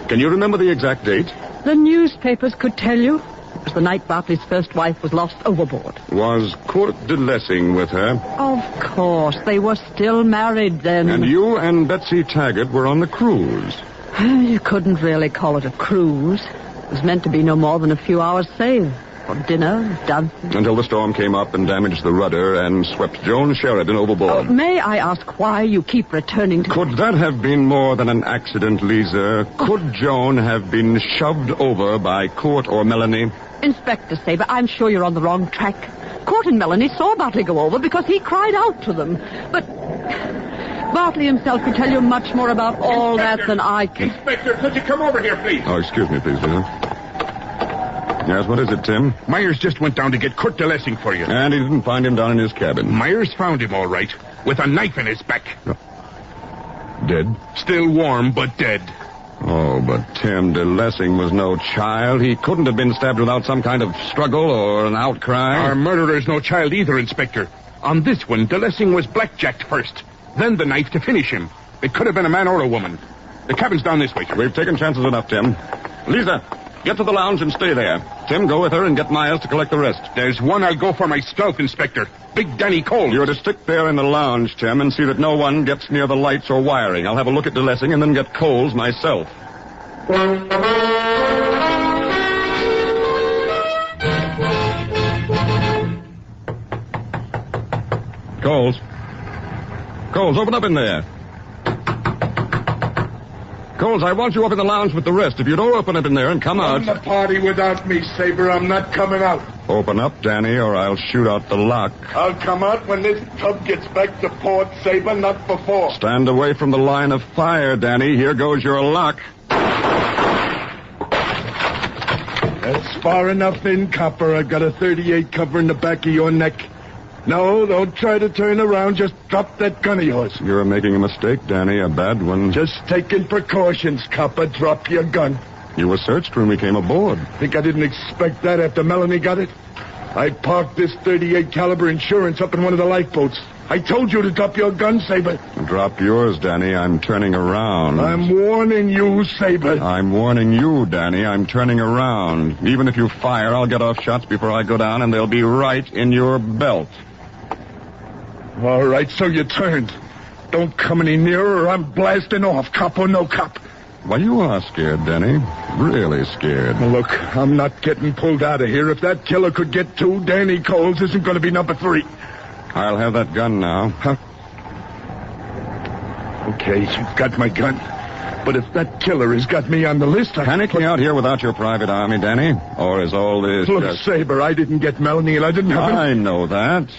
Can you remember the exact date? The newspapers could tell you. It was the night Bartley's first wife was lost overboard. Was Kurt de Lessing with her? Of course. They were still married then. And you and Betsy Taggart were on the cruise? You couldn't really call it a cruise. It was meant to be no more than a few hours' sail. For dinner, dancing. Until the storm came up and damaged the rudder and swept Joan Sheridan overboard. May I ask why you keep returning to... Could that have been more than an accident, Lisa? Could Joan have been shoved over by Kurt or Melanie? Inspector Saber, I'm sure you're on the wrong track. Kurt and Melanie saw Bartley go over because he cried out to them. But Bartley himself could tell you much more about all that than I can. Inspector, could you come over here, please? Oh, excuse me, please, Lisa. Yes, what is it, Tim? Myers just went down to get Kurt de Lessing for you. And he didn't find him down in his cabin. Myers found him all right, with a knife in his back. Dead? Still warm, but dead. Oh, but Tim DeLessing was no child. He couldn't have been stabbed without some kind of struggle or an outcry. Our murderer's no child either, Inspector. On this one, DeLessing was blackjacked first, then the knife to finish him. It could have been a man or a woman. The cabin's down this way. We've taken chances enough, Tim. Lisa, get to the lounge and stay there. Tim, go with her and get Myers to collect the rest. There's one I'll go for myself, Inspector. Big Danny Cole. You're to stick there in the lounge, Tim, and see that no one gets near the lights or wiring. I'll have a look at DeLessing and then get Coles myself. Coles. Coles, open up in there. Coles, I want you up in the lounge with the rest. If you don't open up in there and come out... Run the party without me, Saber. I'm not coming out. Open up, Danny, or I'll shoot out the lock. I'll come out when this tub gets back to port, Saber, not before. Stand away from the line of fire, Danny. Here goes your lock. That's far enough in, Copper. I've got a .38 covering the back of your neck. No, don't try to turn around. Just drop that gun of yours. You're making a mistake, Danny, a bad one. Just taking precautions, Copper. Drop your gun. You were searched when we came aboard. Think I didn't expect that after Melanie got it? I parked this .38 caliber insurance up in one of the lifeboats. I told you to drop your gun, Saber. Drop yours, Danny. I'm turning around. I'm warning you, Saber. I'm warning you, Danny. I'm turning around. Even if you fire, I'll get off shots before I go down, and they'll be right in your belt. All right, so you turned. Don't come any nearer or I'm blasting off, cop or no cop. Why, you are scared, Danny. Really scared. Look, I'm not getting pulled out of here. If that killer could get to, Danny Coles isn't going to be number 3. I'll have that gun now. Huh? Okay, you've got my gun. But if that killer has got me on the list, Panicking out here without your private army, Danny? Or is all this Look, just... Saber, I didn't get Melanie and I didn't have... I know that.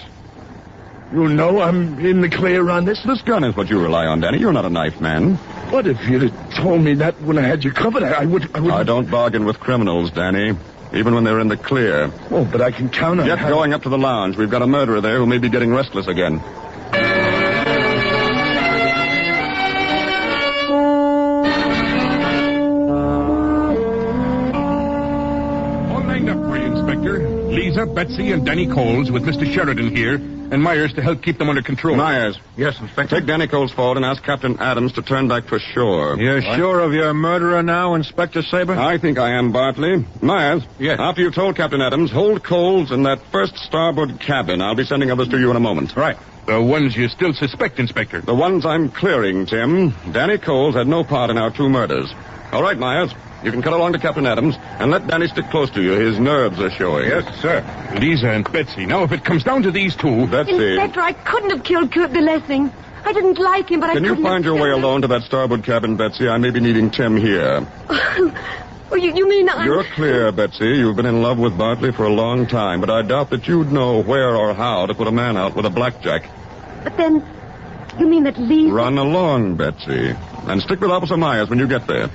You know I'm in the clear on this? This gun is what you rely on, Danny. You're not a knife man. What if you'd have told me that when I had you covered? I would... I don't bargain with criminals, Danny. Even when they're in the clear. Oh, but I can count on... Get going up to the lounge. We've got a murderer there who may be getting restless again. All lined up for you, Inspector. Lisa, Betsy, and Danny Coles with Mr. Sheridan here, and Myers to help keep them under control. Myers. Yes, Inspector. Take Danny Coles forward and ask Captain Adams to turn back for shore. You're sure of your murderer now, Inspector Saber? I think I am, Bartley. Myers. Yes. After you've told Captain Adams, hold Coles in that first starboard cabin. I'll be sending others to you in a moment. Right. The ones you still suspect, Inspector. The ones I'm clearing, Tim. Danny Coles had no part in our 2 murders. All right, Myers. You can cut along to Captain Adams and let Danny stick close to you. His nerves are showing. Yes, sir. Lisa and Betsy. Now, if it comes down to these 2... Betsy. Inspector, I couldn't have killed Kurt DeLessing. I didn't like him, but I couldn't Can you find your way alone to that starboard cabin, Betsy? I may be needing Tim here. Oh, you mean I'm... You're clear, Betsy. You've been in love with Bartley for a long time, but I doubt that you'd know where or how to put a man out with a blackjack. But then, you mean that Lisa... Run along, Betsy. And stick with Officer Myers when you get there.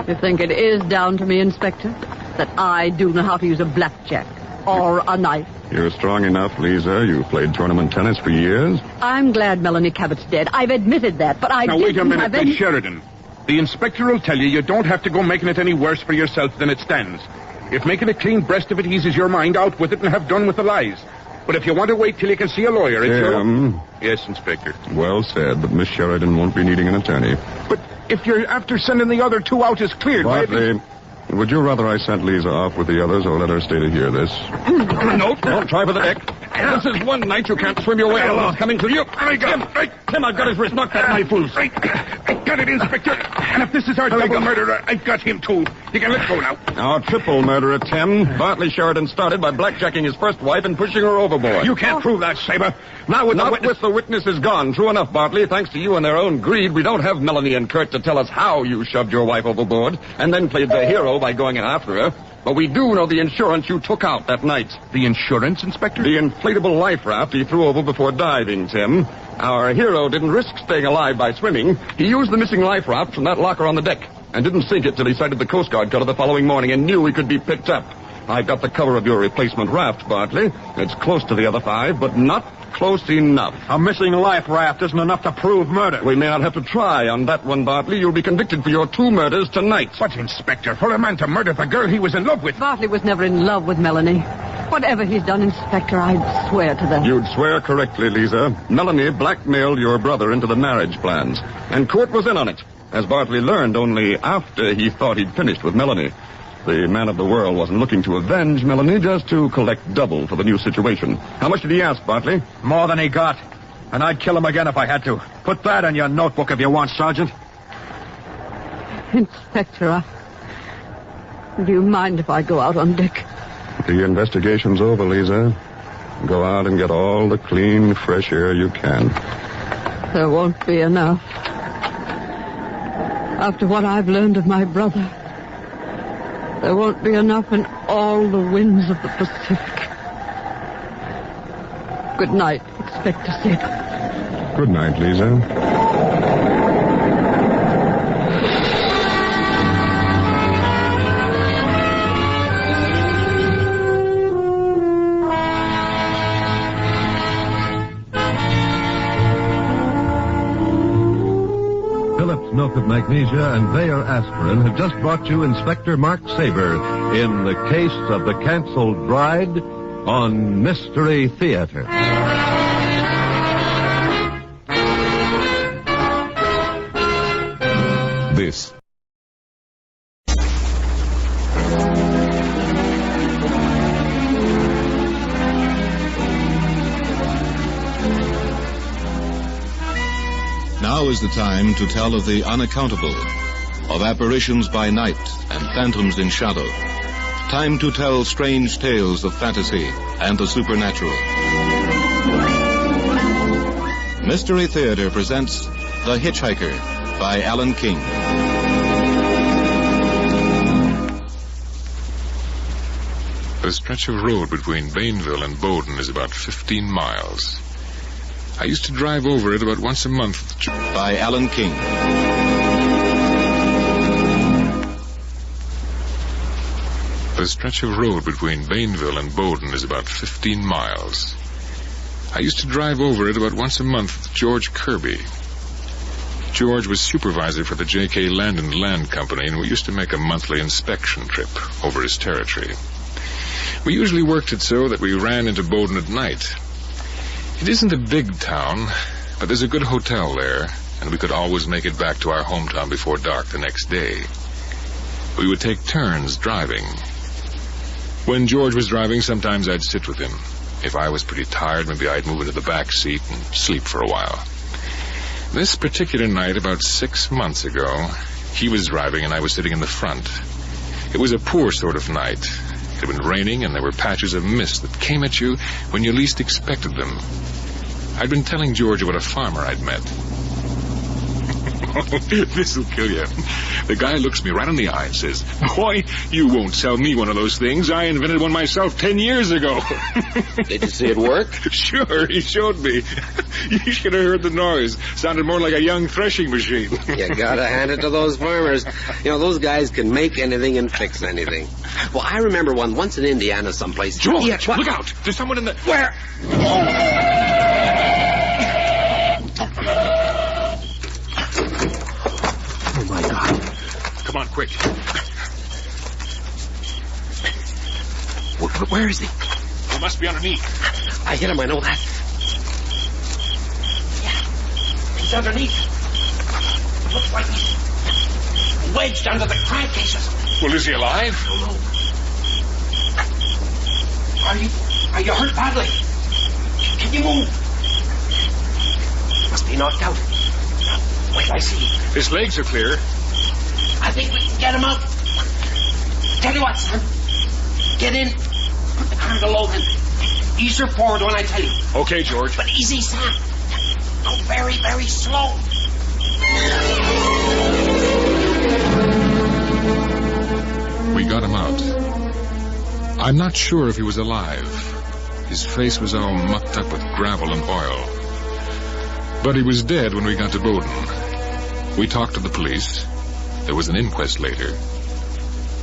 You think it is down to me, Inspector? That I do know how to use a blackjack or a knife? You're strong enough, Lisa. You've played tournament tennis for years. I'm glad Melanie Cabot's dead. I've admitted that, but I Now, didn't wait a minute, have Miss any... Sheridan. The inspector will tell you don't have to go making it any worse for yourself than it stands. If making a clean breast of it eases your mind, out with it and have done with the lies. But if you want to wait till you can see a lawyer, it's Tim. Yes, Inspector. Well said, but Miss Sheridan won't be needing an attorney. But if you're after sending the other 2 out as cleared... Bartley, would you rather I sent Lisa off with the others or let her stay to hear this? No, don't try for the deck. This is one night you can't swim your way along. It's coming to you. Tim, I've got his wrist. Knock that knife loose. I got it, Inspector. And if this is our double murderer, I've got him, too. You can let go now. Our triple murderer, Tim. Bartley Sheridan started by blackjacking his first wife and pushing her overboard. You can't prove that, Saber. Not with the witnesses gone. True enough, Bartley. Thanks to you and their own greed, we don't have Melanie and Kurt to tell us how you shoved your wife overboard and then played the hero by going in after her. But we do know the insurance you took out that night. The insurance, Inspector? The inflatable life raft he threw over before diving, Tim. Our hero didn't risk staying alive by swimming. He used the missing life raft from that locker on the deck and didn't sink it till he sighted the Coast Guard cutter the following morning and knew he could be picked up. I've got the cover of your replacement raft, Bartley. It's close to the other 5, but not close enough. A missing life raft isn't enough to prove murder. We may not have to try on that one, Bartley. You'll be convicted for your 2 murders tonight. But, Inspector, for a man to murder the girl he was in love with... Bartley was never in love with Melanie. Whatever he's done, Inspector, I'd swear to that. You'd swear correctly, Lisa. Melanie blackmailed your brother into the marriage plans. And Kurt was in on it, as Bartley learned only after he thought he'd finished with Melanie. The man of the world wasn't looking to avenge Melanie, just to collect double for the new situation. How much did he ask, Bartley? More than he got. And I'd kill him again if I had to. Put that in your notebook if you want, Sergeant. Inspector, do you mind if I go out on deck? The investigation's over, Lisa. Go out and get all the clean, fresh air you can. There won't be enough. After what I've learned of my brother, there won't be enough in all the winds of the Pacific. Good night, Inspector Sid. Good night, Lisa. Milk of Magnesia and Bayer Aspirin have just brought you Inspector Mark Saber in the case of the canceled bride on Mystery Theater. This Now is the time to tell of the unaccountable, of apparitions by night and phantoms in shadow. Time to tell strange tales of fantasy and the supernatural. Mystery Theater presents The Hitchhiker by Alan King. The stretch of road between Bainville and Bowden is about 15 miles. I used to drive over it about once a month. By Alan King. The stretch of road between Bainville and Bowden is about 15 miles. I used to drive over it about once a month with George Kirby. George was supervisor for the J.K. Land and Land Company, and we used to make a monthly inspection trip over his territory. We usually worked it so that we ran into Bowden at night. It isn't a big town, but there's a good hotel there, and we could always make it back to our hometown before dark the next day. We would take turns driving. When George was driving, sometimes I'd sit with him. If I was pretty tired, maybe I'd move into the back seat and sleep for a while. This particular night, about 6 months ago, he was driving and I was sitting in the front. It was a poor sort of night. It had been raining, and there were patches of mist that came at you when you least expected them. I'd been telling George about a farmer I'd met. This'll kill you. The guy looks me right in the eye and says, "Boy, you won't sell me one of those things. I invented one myself 10 years ago." Did you see it work? Sure, he showed me. You should have heard the noise. Sounded more like a young threshing machine. You gotta hand it to those farmers. You know, those guys can make anything and fix anything. Well, I remember once in Indiana someplace. George, look out! There's someone in the... Where? Oh, my God. Come on, quick. Where is he? He must be underneath. I hit him, I know that. Yeah, he's underneath. Looks like he's wedged under the crankcase or something. Well, is he alive? I don't know. Are you hurt badly? Can you move? Must be knocked out. Wait, I see. His legs are clear. I think we can get him out. Tell you what, son. Get in. Put the car below him. Ease her forward when I tell you. Okay, George. But easy, son. Go very, very slow. We got him out. I'm not sure if he was alive. His face was all mucked up with gravel and oil. But he was dead when we got to Bowden. We talked to the police. There was an inquest later.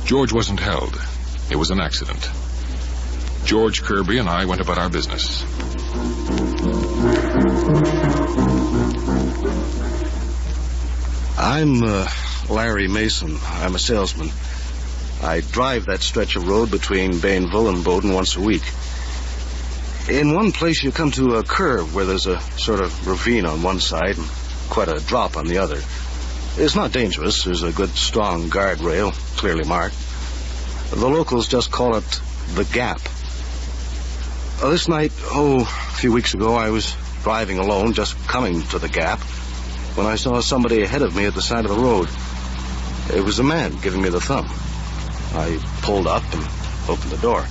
George wasn't held. It was an accident. George Kirby and I went about our business. I'm Larry Mason. I'm a salesman. I drive that stretch of road between Bainville and Bowden once a week. In one place, you come to a curve where there's a sort of ravine on one side and quite a drop on the other. It's not dangerous. There's a good, strong guardrail, clearly marked. The locals just call it the Gap. This night, a few weeks ago, I was driving alone, just coming to the Gap, when I saw somebody ahead of me at the side of the road. It was a man giving me the thumb. I pulled up and opened the door.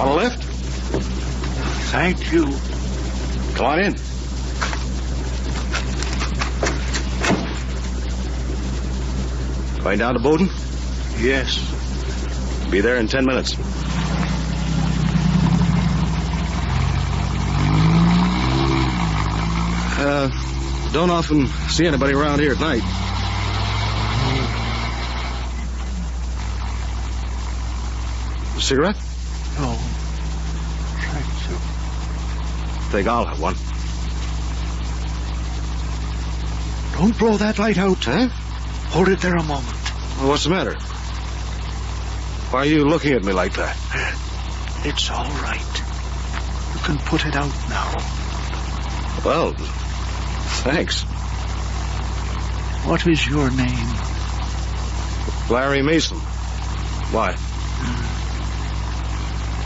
On the left? Thank you. Come on in. Going down to Bowden? Yes. Be there in 10 minutes. Don't often see anybody around here at night. A cigarette? No. Thank you. Think I'll have one. Don't blow that light out. Huh? Hold it there a moment. Well, what's the matter? Why are you looking at me like that? It's all right. You can put it out now. Well, thanks. What is your name? Larry Mason. Why?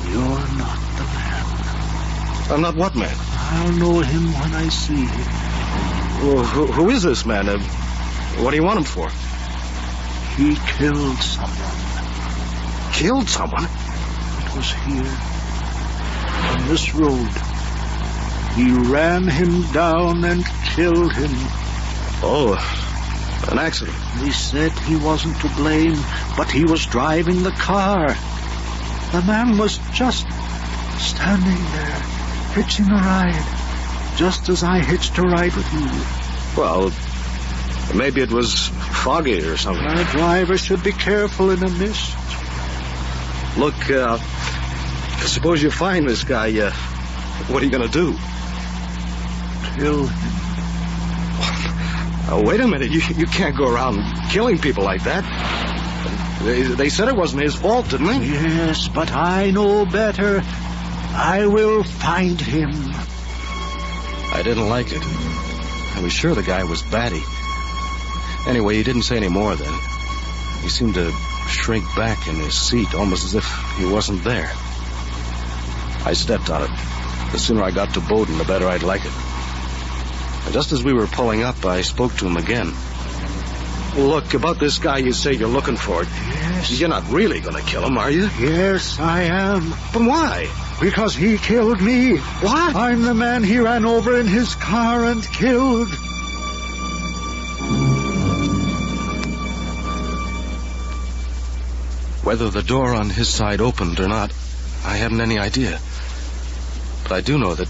You're not the man. I'm not what man? I'll know him when I see him. Well, who is this man? What do you want him for? He killed someone. Killed someone? It was here. On this road. He ran him down and killed him. Oh, an accident. They said he wasn't to blame, but he was driving the car. The man was just standing there, hitching a ride, just as I hitched a ride with you. Well, maybe it was foggy or something. A driver should be careful in a mist. Look, suppose you find this guy, what are you going to do? Kill him. Wait a minute. You can't go around killing people like that. They said it wasn't his fault, didn't they? Yes, but I know better. I will find him. I didn't like it. I was sure the guy was batty. Anyway, he didn't say any more then. He seemed to shrink back in his seat, almost as if he wasn't there. I stepped on it. The sooner I got to Bowden, the better I'd like it. And just as we were pulling up, I spoke to him again. Look, about this guy you say you're looking for. Yes. You're not really going to kill him, are you? Yes, I am. But why? Because he killed me. What? I'm the man he ran over in his car and killed. Whether the door on his side opened or not, I hadn't any idea. But I do know that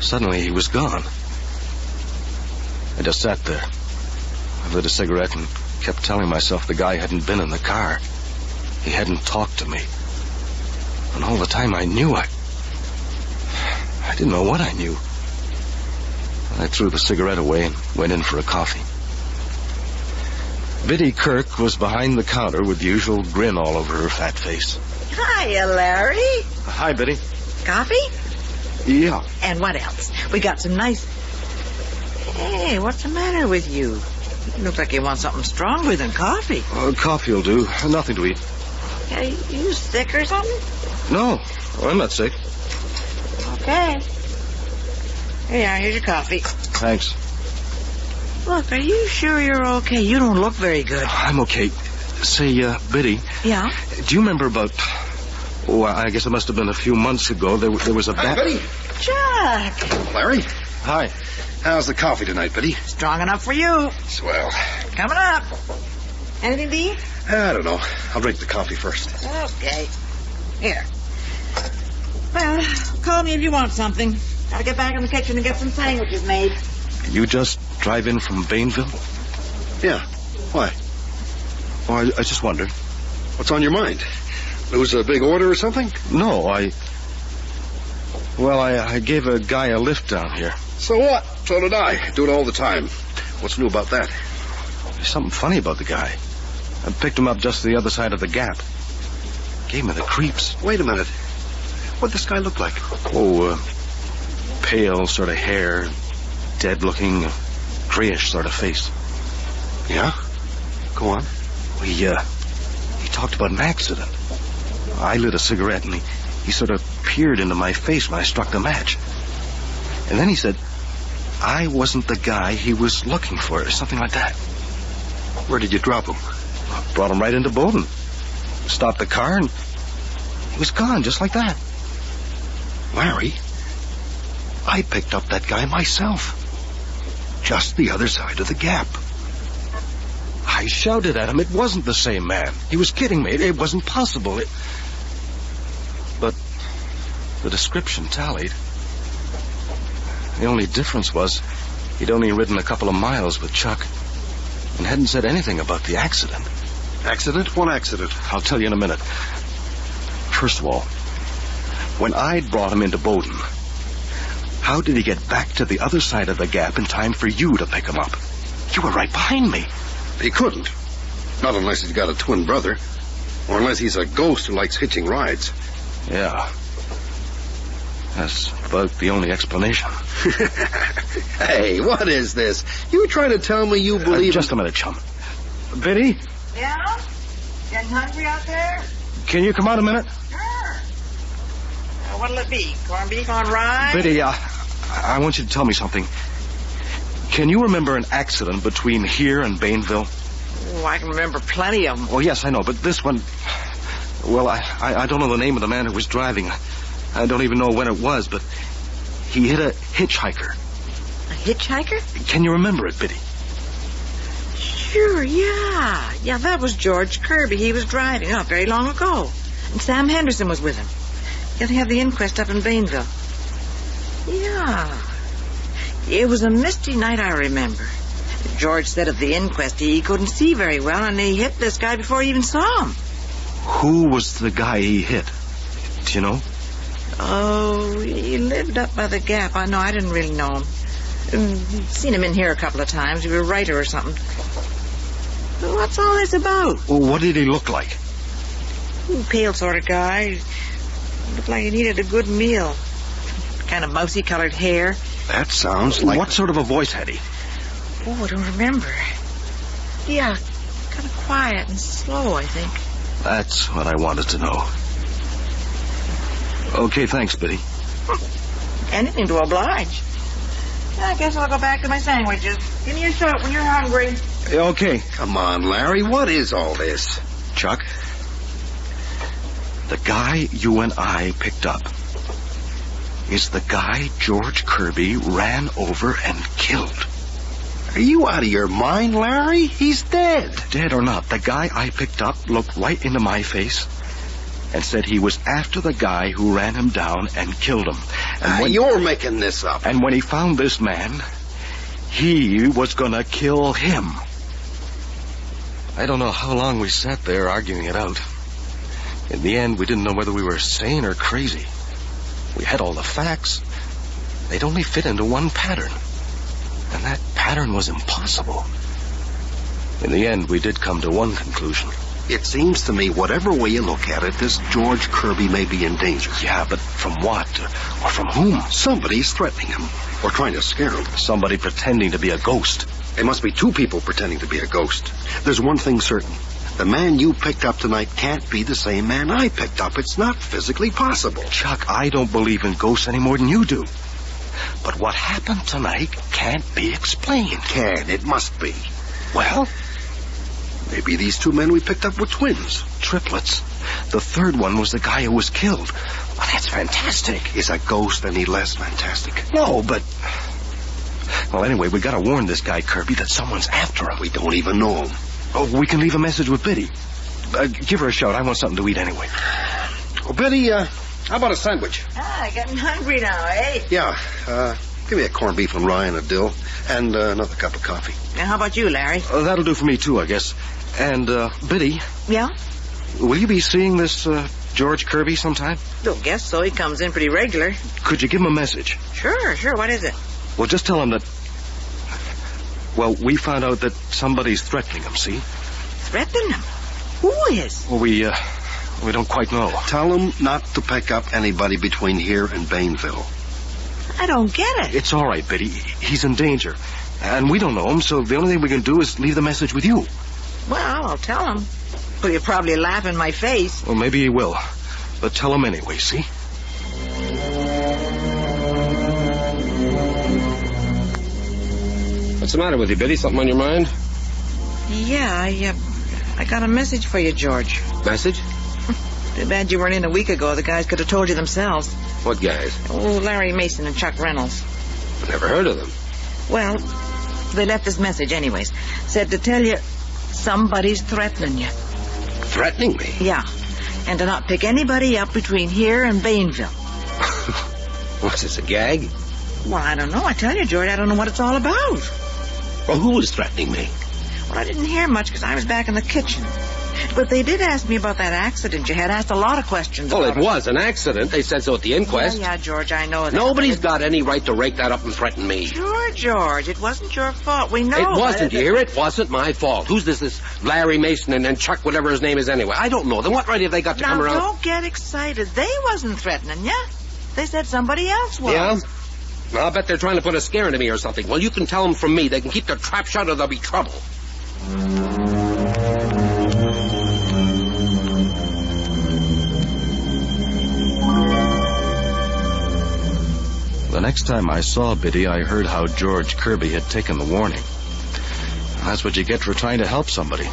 suddenly he was gone. I just sat there. I lit a cigarette and kept telling myself the guy hadn't been in the car. He hadn't talked to me. And all the time I knew I didn't know what I knew. I threw the cigarette away and went in for a coffee. Biddy Kirk was behind the counter with the usual grin all over her fat face. Hiya, Larry. Hi, Biddy. Coffee? Yeah. And what else? We got some nice... Hey, what's the matter with you? You look like you want something stronger than coffee. Coffee will do. Nothing to eat. Are you sick or something? No, I'm not sick. Okay. Here you are. Here's your coffee. Thanks. Look, are you sure you're okay? You don't look very good. I'm okay. Say, Biddy. Yeah? Do you remember about... Oh, I guess it must have been a few months ago. There was a bat... Biddy. Jack. Larry. Hi. How's the coffee tonight, Biddy? Strong enough for you. Swell. Coming up. Anything to eat? I don't know. I'll drink the coffee first. Okay. Here. Well, call me if you want something. Gotta get back in the kitchen and get some sandwiches made. You just drive in from Bainville? Yeah. Why? Oh, I just wondered. What's on your mind? Lose a big order or something? No, Well, I gave a guy a lift down here. So what? So did I. Do it all the time. What's new about that? There's something funny about the guy. I picked him up just the other side of the gap. Gave me the creeps. Wait a minute. What'd this guy look like? Oh, pale sort of hair, dead-looking, grayish sort of face. Yeah? Go on. He talked about an accident. I lit a cigarette, and he sort of peered into my face when I struck the match. And then he said, I wasn't the guy he was looking for, or something like that. Where did you drop him? Brought him right into Bowden. Stopped the car, and he was gone, just like that. Larry, I picked up that guy myself. Just the other side of the gap. I shouted at him. It wasn't the same man. He was kidding me. It wasn't possible. But the description tallied. The only difference was he'd only ridden a couple of miles with Chuck and hadn't said anything about the accident. Accident? What accident? I'll tell you in a minute. First of all, when I'd brought him into Bowden, how did he get back to the other side of the gap in time for you to pick him up? You were right behind me. He couldn't. Not unless he's got a twin brother. Or unless he's a ghost who likes hitching rides. Yeah. That's about the only explanation. Hey, what is this? You trying to tell me you believe... Just a minute, chum. Biddy? Yeah? Getting hungry out there? Can you come out a minute? Sure. What'll it be? Corned beef on rye? Biddy, I want you to tell me something. Can you remember an accident between here and Bainville? Oh, I can remember plenty of them. Oh, yes, I know, but this one... Well, I don't know the name of the man who was driving. I don't even know when it was, but he hit a hitchhiker. A hitchhiker? Can you remember it, Biddy? Sure, yeah. Yeah, that was George Kirby. He was driving not very long ago. And Sam Henderson was with him. Yeah, they had the inquest up in Bainville. Yeah. It was a misty night, I remember. George said at the inquest he couldn't see very well, and he hit this guy before he even saw him. Who was the guy he hit? Do you know? Oh, he lived up by the gap. I know, I didn't really know him. Seen him in here a couple of times. He was a writer or something. What's all this about? Well, what did he look like? Pale sort of guy. Looked like he needed a good meal. Kind of mousy-colored hair. That sounds like... What sort of a voice had he? Oh, I don't remember. Yeah, kind of quiet and slow, I think. That's what I wanted to know. Okay, thanks, Biddy. Anything to oblige. I guess I'll go back to my sandwiches. Give me a shot when you're hungry. Okay. Come on, Larry. What is all this? Chuck, the guy you and I picked up is the guy George Kirby ran over and killed. Are you out of your mind, Larry? He's dead. Dead or not, the guy I picked up looked right into my face and said he was after the guy who ran him down and killed him. And you're making this up. And when he found this man, he was gonna kill him. I don't know how long we sat there arguing it out. In the end, we didn't know whether we were sane or crazy. We had all the facts. They'd only fit into one pattern. And that pattern was impossible. In the end, we did come to one conclusion. It seems to me, whatever way you look at it, this George Kirby may be in danger. Yeah, but from what? Or from whom? Somebody's threatening him. Or trying to scare him. Somebody pretending to be a ghost. There must be two people pretending to be a ghost. There's one thing certain. The man you picked up tonight can't be the same man I picked up. It's not physically possible. Chuck, I don't believe in ghosts any more than you do. But what happened tonight can't be explained. Can. It must be. Well? Maybe these two men we picked up were twins. Triplets. The third one was the guy who was killed. Well, that's fantastic. Is a ghost any less fantastic? No, but... Well, anyway, we gotta warn this guy, Kirby, that someone's after him. We don't even know him. Oh, we can leave a message with Biddy. Give her a shout. I want something to eat anyway. Well, Biddy, how about a sandwich? Getting hungry now, eh? Yeah, give me a corned beef and rye and a dill, and another cup of coffee. Now, how about you, Larry? That'll do for me, too, I guess. And, Biddy. Yeah? Will you be seeing this George Kirby sometime? Don't guess so. He comes in pretty regular. Could you give him a message? Sure. What is it? Well, just tell him that... Well, we found out that somebody's threatening him, see? Threatening him? Who is? Well, we don't quite know. Tell him not to pick up anybody between here and Bainville. I don't get it. It's all right, Biddy. He's in danger. And we don't know him, so the only thing we can do is leave the message with you. Well, I'll tell him. But he'll probably laugh in my face. Well, maybe he will. But tell him anyway, see? What's the matter with you, Biddy? Something on your mind? Yeah, I got a message for you, George. Message? Too bad you weren't in a week ago. The guys could have told you themselves. What guys? Oh, Larry Mason and Chuck Reynolds. Never heard of them. Well, they left this message anyways. Said to tell you somebody's threatening you. Threatening me? Yeah. And to not pick anybody up between here and Bainville. What's this, a gag? Well, I don't know. I tell you, George, I don't know what it's all about. Well, who was threatening me? Well, I didn't hear much because I was back in the kitchen. But they did ask me about that accident you had. Asked a lot of questions Well, about it was an accident. They said so at the inquest. Yeah, George, I know that. Nobody's got any right to rake that up and threaten me. Sure, George. It wasn't your fault. We know. It wasn't, you hear? It wasn't my fault. Who's this Larry Mason and Chuck, whatever his name is anyway? I don't know. Then what right have they got to come around? Now, don't get excited. They wasn't threatening you. They said somebody else was. Yeah? Well, I'll bet they're trying to put a scare into me or something. Well, you can tell them from me. They can keep their trap shut or there'll be trouble. The next time I saw Biddy, I heard how George Kirby had taken the warning. That's what you get for trying to help somebody.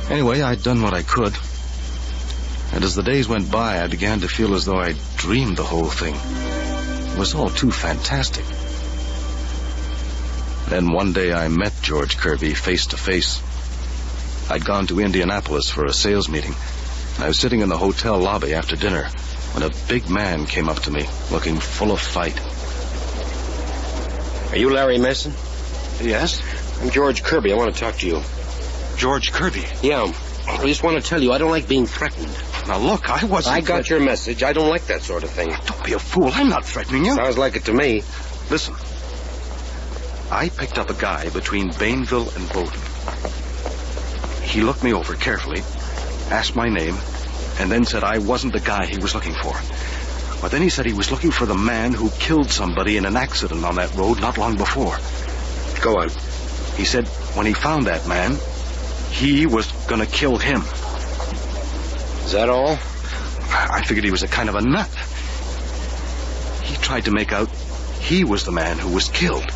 Anyway, I'd done what I could. And as the days went by, I began to feel as though I'd dreamed the whole thing. It was all too fantastic. Then one day I met George Kirby face to face. I'd gone to Indianapolis for a sales meeting. I was sitting in the hotel lobby after dinner when a big man came up to me, looking full of fight. Are you Larry Mason? Yes? I'm George Kirby. I want to talk to you. George Kirby? Yeah. I just want to tell you, I don't like being threatened. Now, look, I wasn't... I got your message. I don't like that sort of thing. Don't be a fool. I'm not threatening you. Sounds like it to me. Listen. I picked up a guy between Bainville and Bowden. He looked me over carefully, asked my name, and then said I wasn't the guy he was looking for. But then he said he was looking for the man who killed somebody in an accident on that road not long before. Go on. He said when he found that man, he was going to kill him. Is that all? I figured he was a kind of a nut. He tried to make out he was the man who was killed.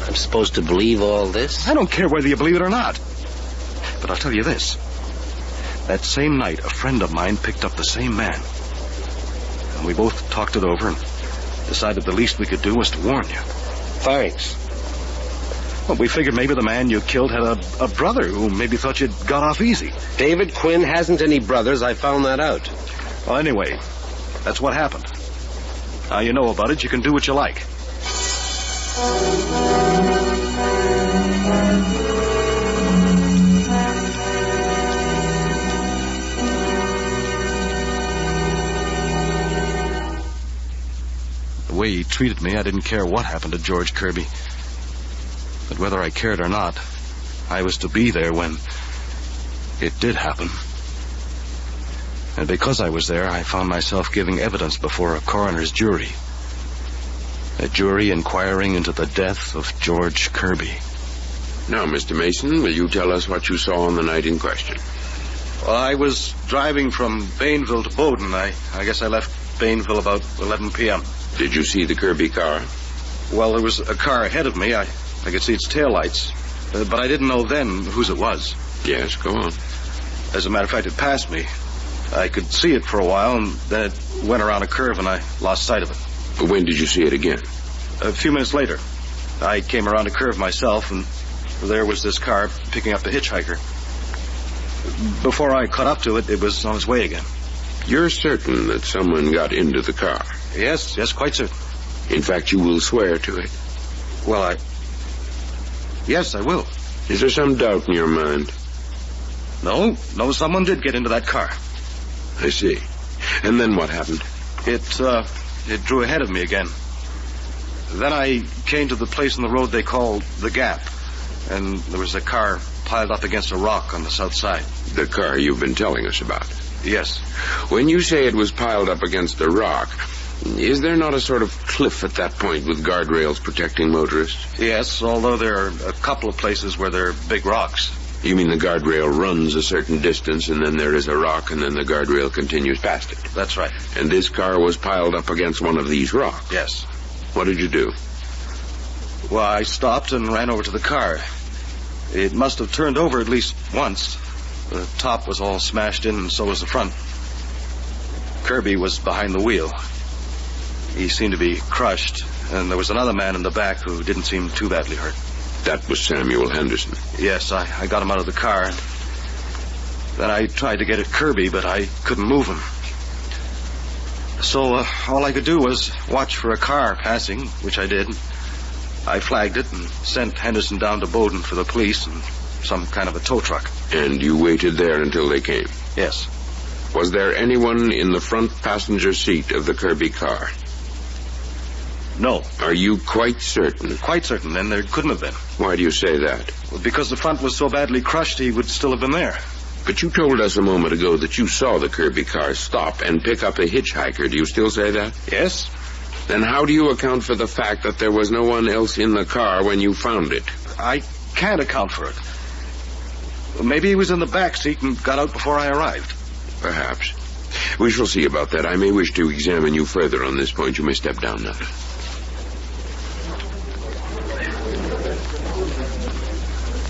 I'm supposed to believe all this? I don't care whether you believe it or not. But I'll tell you this. That same night, a friend of mine picked up the same man. And we both talked it over and decided the least we could do was to warn you. Thanks. Well, we figured maybe the man you killed had a brother who maybe thought you'd got off easy. David Quinn hasn't any brothers. I found that out. Well, anyway, that's what happened. Now you know about it. You can do what you like. The way he treated me, I didn't care what happened to George Kirby. But whether I cared or not, I was to be there when it did happen. And because I was there, I found myself giving evidence before a coroner's jury. A jury inquiring into the death of George Kirby. Now, Mr. Mason, will you tell us what you saw on the night in question? Well, I was driving from Bainville to Bowden. I guess I left Bainville about 11 p.m. Did you see the Kirby car? Well, there was a car ahead of me. I could see its taillights. But I didn't know then whose it was. Yes, go on. As a matter of fact, it passed me. I could see it for a while, and then it went around a curve, and I lost sight of it. When did you see it again? A few minutes later. I came around a curve myself, and there was this car picking up the hitchhiker. Before I caught up to it, it was on its way again. You're certain that someone got into the car? Yes, quite certain. In fact, you will swear to it? Well, yes, I will. Is there some doubt in your mind? No, someone did get into that car. I see. And then what happened? It drew ahead of me again. Then I came to the place in the road they called the Gap, and there was a car piled up against a rock on the south side. The car you've been telling us about? Yes. When you say it was piled up against a rock, is there not a sort of cliff at that point with guardrails protecting motorists? Yes, although there are a couple of places where there are big rocks. You mean the guardrail runs a certain distance, and then there is a rock, and then the guardrail continues past it? That's right. And this car was piled up against one of these rocks? Yes. What did you do? Well, I stopped and ran over to the car. It must have turned over at least once. The top was all smashed in, and so was the front. Kirby was behind the wheel. He seemed to be crushed, and there was another man in the back who didn't seem too badly hurt. That was Samuel Henderson? Yes, I got him out of the car. Then I tried to get at Kirby, but I couldn't move him. So all I could do was watch for a car passing, which I did. I flagged it and sent Henderson down to Bowden for the police and some kind of a tow truck. And you waited there until they came? Yes. Was there anyone in the front passenger seat of the Kirby car? No. Are you quite certain? Quite certain, and there couldn't have been. Why do you say that? Well, because the front was so badly crushed, he would still have been there. But you told us a moment ago that you saw the Kirby car stop and pick up a hitchhiker. Do you still say that? Yes. Then how do you account for the fact that there was no one else in the car when you found it? I can't account for it. Maybe he was in the back seat and got out before I arrived. Perhaps. We shall see about that. I may wish to examine you further on this point. You may step down now.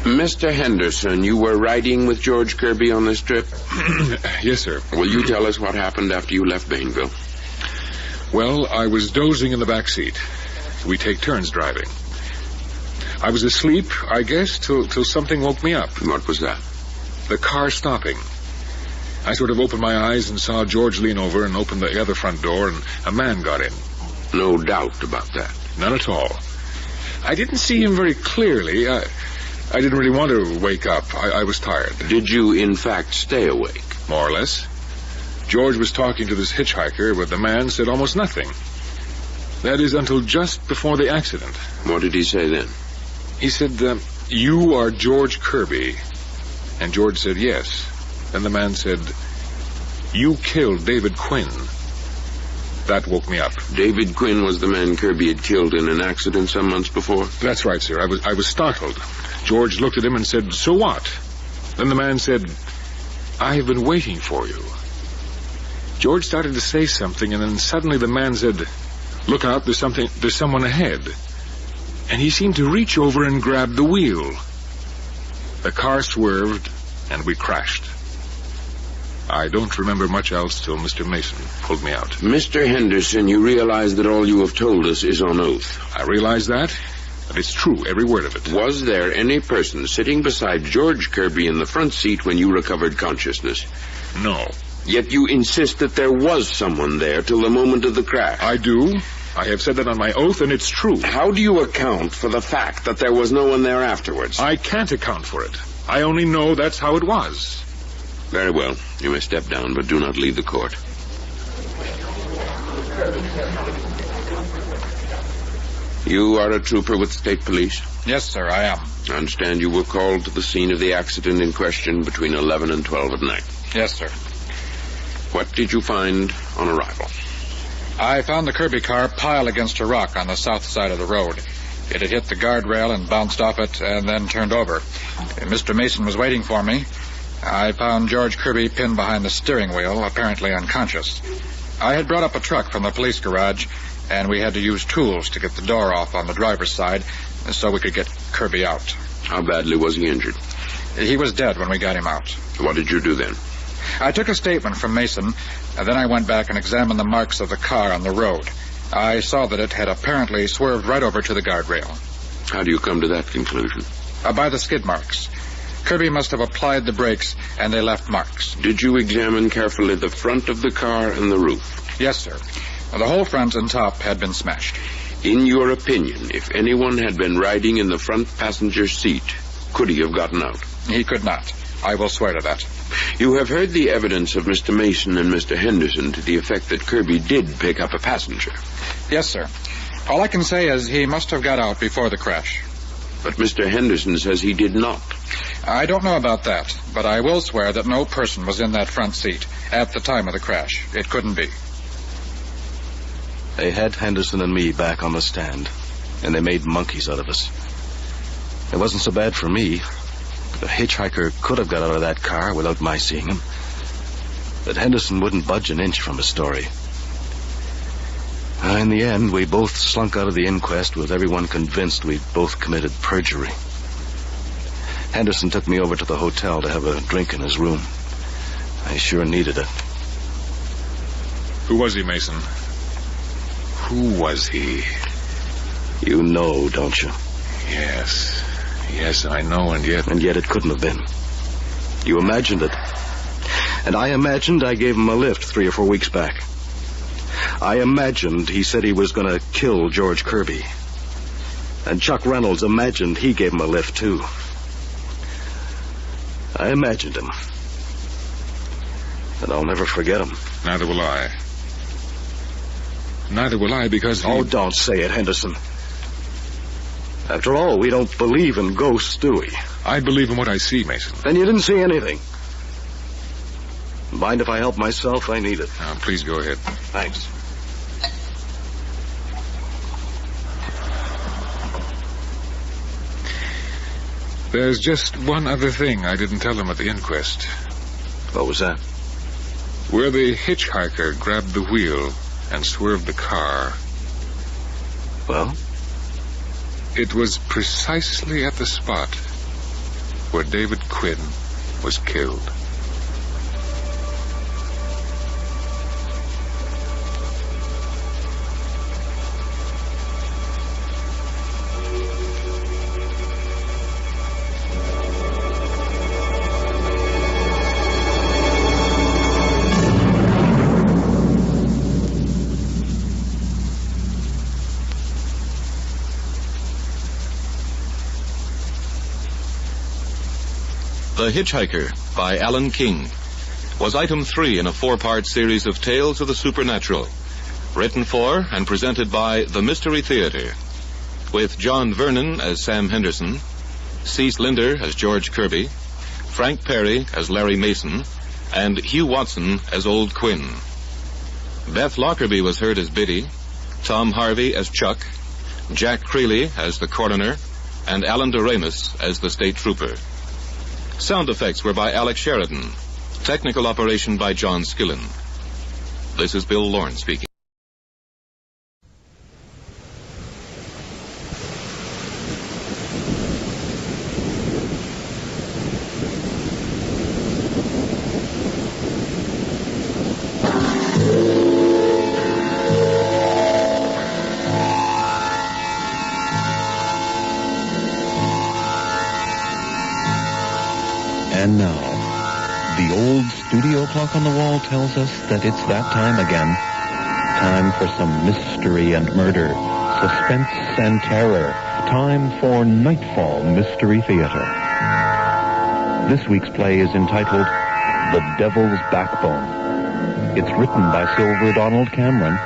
Mr. Henderson, you were riding with George Kirby on this trip? Yes, sir. Will you tell us what happened after you left Bainville? Well, I was dozing in the back seat. We take turns driving. I was asleep, I guess, till something woke me up. What was that? The car stopping. I sort of opened my eyes and saw George lean over and open the other front door, and a man got in. No doubt about that. None at all. I didn't see him very clearly. I didn't really want to wake up. I was tired. Did you, in fact, stay awake? More or less. George was talking to this hitchhiker, but the man said almost nothing. That is, until just before the accident. What did he say then? He said, you are George Kirby. And George said, yes. Then the man said, you killed David Quinn. That woke me up. David Quinn was the man Kirby had killed in an accident some months before? That's right, sir. I was startled. George looked at him and said, so what? Then the man said, I have been waiting for you. George started to say something, and then suddenly the man said, look out, there's someone ahead. And he seemed to reach over and grab the wheel. The car swerved, and we crashed. I don't remember much else till Mr. Mason pulled me out. Mr. Henderson, you realize that all you have told us is on oath. I realize that, but it's true, every word of it. Was there any person sitting beside George Kirby in the front seat when you recovered consciousness? No. Yet you insist that there was someone there till the moment of the crash. I do. I have said that on my oath, and it's true. How do you account for the fact that there was no one there afterwards? I can't account for it. I only know that's how it was. Very well. You may step down, but do not leave the court. You are a trooper with state police? Yes, sir, I am. I understand you were called to the scene of the accident in question between 11 and 12 at night. Yes, sir. What did you find on arrival? I found the Kirby car piled against a rock on the south side of the road. It had hit the guardrail and bounced off it and then turned over. Mr. Mason was waiting for me. I found George Kirby pinned behind the steering wheel, apparently unconscious. I had brought up a truck from the police garage, and we had to use tools to get the door off on the driver's side so we could get Kirby out. How badly was he injured? He was dead when we got him out. What did you do then? I took a statement from Mason, and then I went back and examined the marks of the car on the road. I saw that it had apparently swerved right over to the guardrail. How do you come to that conclusion? By the skid marks. Kirby must have applied the brakes, and they left marks. Did you examine carefully the front of the car and the roof? Yes, sir. The whole front and top had been smashed. In your opinion, if anyone had been riding in the front passenger seat, could he have gotten out? He could not. I will swear to that. You have heard the evidence of Mr. Mason and Mr. Henderson to the effect that Kirby did pick up a passenger. Yes, sir. All I can say is he must have got out before the crash. But Mr. Henderson says he did not. I don't know about that, but I will swear that no person was in that front seat at the time of the crash. It couldn't be. They had Henderson and me back on the stand, and they made monkeys out of us. It wasn't so bad for me. The hitchhiker could have got out of that car without my seeing him. But Henderson wouldn't budge an inch from his story. In the end, we both slunk out of the inquest with everyone convinced we'd both committed perjury. Henderson took me over to the hotel to have a drink in his room. I sure needed it. Who was he, Mason? Who was he? You know, don't you? Yes. Yes, I know, and yet... And yet it couldn't have been. You imagined it. And I imagined I gave him a lift 3 or 4 weeks back. I imagined he said he was going to kill George Kirby. And Chuck Reynolds imagined he gave him a lift, too. I imagined him. And I'll never forget him. Neither will I. Neither will I, because Oh, don't say it, Henderson. After all, we don't believe in ghosts, do we? I believe in what I see, Mason. Then you didn't see anything. Mind if I help myself? I need it. Now, please go ahead. Thanks. There's just one other thing I didn't tell them at the inquest. What was that? Where the hitchhiker grabbed the wheel and swerved the car. Well? It was precisely at the spot where David Quinn was killed. The Hitchhiker by Alan King was item 3 in a 4-part series of tales of the supernatural, written for and presented by the Mystery Theater, with John Vernon as Sam Henderson, Cease Linder as George Kirby, Frank Perry as Larry Mason, and Hugh Watson as Old Quinn. Beth Lockerbie was heard as Biddy, Tom Harvey as Chuck, Jack Creeley as the coroner, and Alan Doremus as the state trooper. Sound effects were by Alex Sheridan. Technical operation by John Skillen. This is Bill Lorne speaking. And now, the old studio clock on the wall tells us that it's that time again. Time for some mystery and murder, suspense and terror. Time for Nightfall Mystery Theater. This week's play is entitled The Devil's Backbone. It's written by Silver Donald Cameron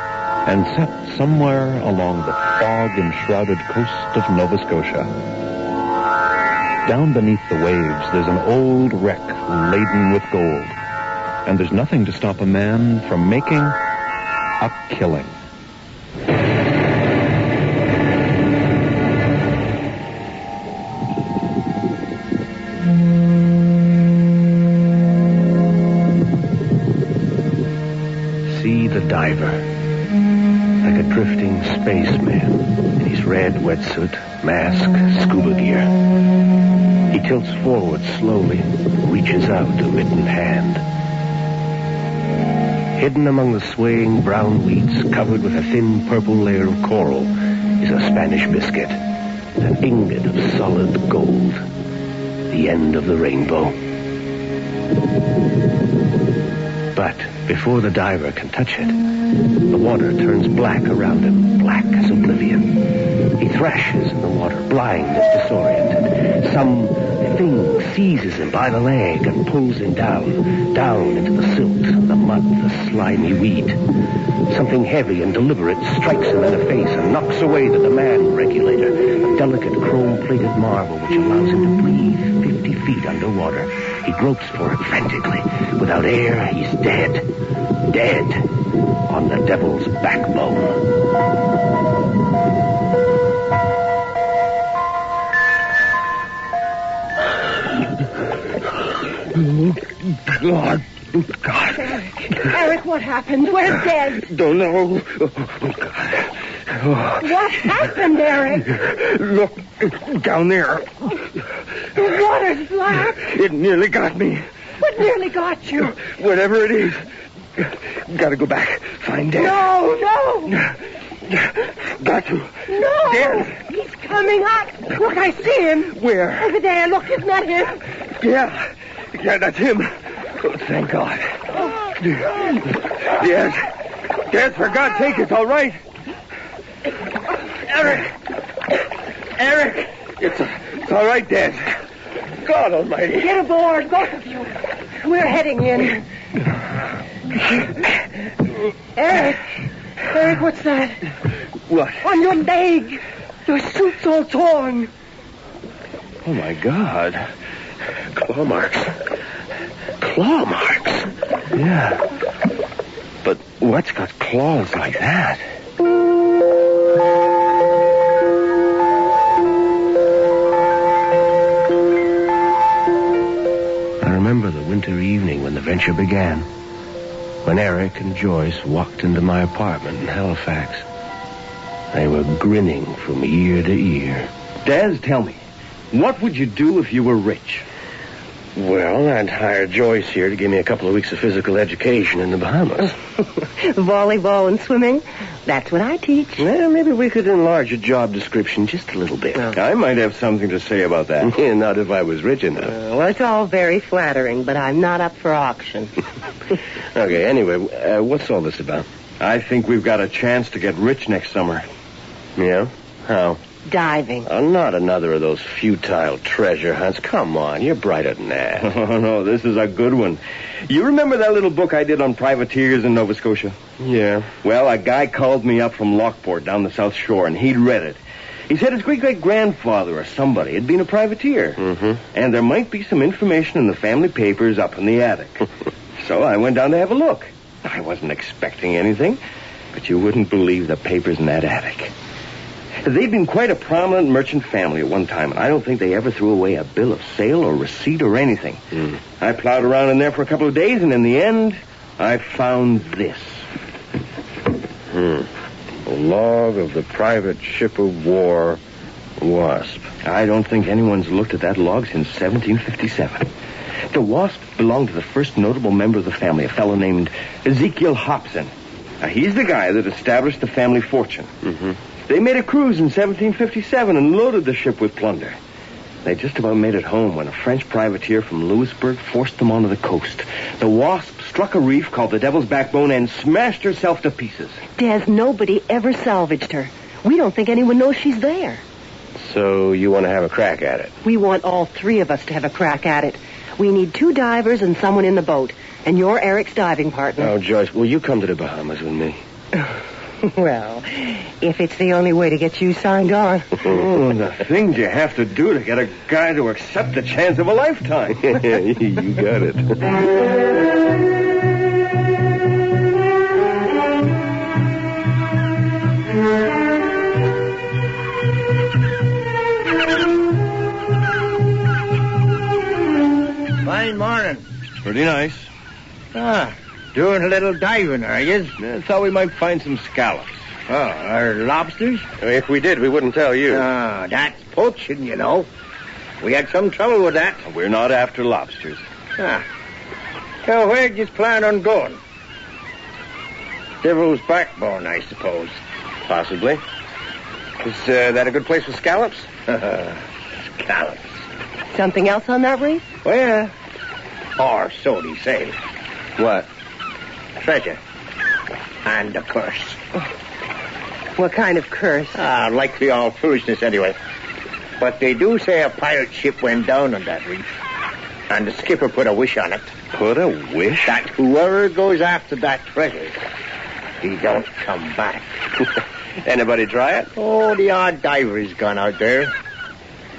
and set somewhere along the fog-enshrouded coast of Nova Scotia. Down beneath the waves, there's an old wreck laden with gold. And there's nothing to stop a man from making a killing. See the diver, like a drifting spaceman in his red wetsuit, mask, scuba gear. He tilts forward slowly, reaches out a mittened hand. Hidden among the swaying brown weeds covered with a thin purple layer of coral is a Spanish biscuit, an ingot of solid gold, the end of the rainbow. But before the diver can touch it, the water turns black around him, black as oblivion. He thrashes in the water, blind and disoriented. Some thing seizes him by the leg and pulls him down into the silt, the mud, the slimy weed. Something heavy and deliberate strikes him in the face and knocks away the demand regulator, a delicate chrome-plated marble which allows him to breathe 50 feet underwater. He gropes for it frantically. Without air, he's dead. Dead on the devil's backbone. God. Eric, what happened? Where's Dad? Don't know. What happened, Eric? Look, down there. The water's black. It nearly got me. What nearly got you? Whatever it is. Gotta go back. Find Dad. No. Got to. No. Dad. He's coming up. Look, I see him. Where? Over there. Look, isn't that him? Yeah, that's him. Oh, thank God. Yes, for God's sake, it's all right. Eric, it's all right, Dad. God Almighty. Get aboard, both of you. We're heading in. Eric, what's that? What? On your leg. Your suit's all torn. Oh, my God. Claw marks. Yeah. But what's got claws like that? I remember the winter evening when the venture began. When Eric and Joyce walked into my apartment in Halifax. They were grinning from ear to ear. Daz, tell me, what would you do if you were rich? Well, I'd hire Joyce here to give me a couple of weeks of physical education in the Bahamas. Volleyball and swimming. That's what I teach. Well, maybe we could enlarge your job description just a little bit. I might have something to say about that. Yeah, not if I was rich enough. Well, it's all very flattering, but I'm not up for auction. Okay, anyway, what's all this about? I think we've got a chance to get rich next summer. Yeah? How? Diving. Not another of those futile treasure hunts. Come on, you're brighter than that. Oh, no, this is a good one. You remember that little book I did on privateers in Nova Scotia? Yeah. Well, a guy called me up from Lockport down the South Shore, and he'd read it. He said his great-great-grandfather or somebody had been a privateer. Mm-hmm. And there might be some information in the family papers up in the attic. So I went down to have a look. I wasn't expecting anything, but you wouldn't believe the papers in that attic. They'd been quite a prominent merchant family at one time, and I don't think they ever threw away a bill of sale or receipt or anything. I plowed around in there for a couple of days, and in the end, I found this. A log of the private ship of war, Wasp. I don't think anyone's looked at that log since 1757. The Wasp belonged to the first notable member of the family, a fellow named Ezekiel Hobson. Now, he's the guy that established the family fortune. Mm-hmm. They made a cruise in 1757 and loaded the ship with plunder. They just about made it home when a French privateer from Louisburg forced them onto the coast. The Wasp struck a reef called the Devil's Backbone and smashed herself to pieces. Des, nobody ever salvaged her. We don't think anyone knows she's there. So you want to have a crack at it? We want all three of us to have a crack at it. We need 2 divers and someone in the boat. And you're Eric's diving partner. Oh, Joyce, will you come to the Bahamas with me? Well, if it's the only way to get you signed on. Oh, the things you have to do to get a guy to accept the chance of a lifetime. You got it. Fine morning. Pretty nice. Doing a little diving, are you? Thought we might find some scallops. Oh, are lobsters? If we did, we wouldn't tell you. That's poaching, you know. We had some trouble with that. We're not after lobsters. So where'd you plan on going? Devil's Backbone, I suppose. Possibly. Is that a good place for scallops? Scallops. Something else on that reef? Well, or so they say. What? Treasure. And a curse. What kind of curse? Likely all foolishness anyway. But they do say a pirate ship went down on that reef. And the skipper put a wish on it. Put a wish? That whoever goes after that treasure, he don't come back. Anybody try it? Oh, the odd diver's gone out there.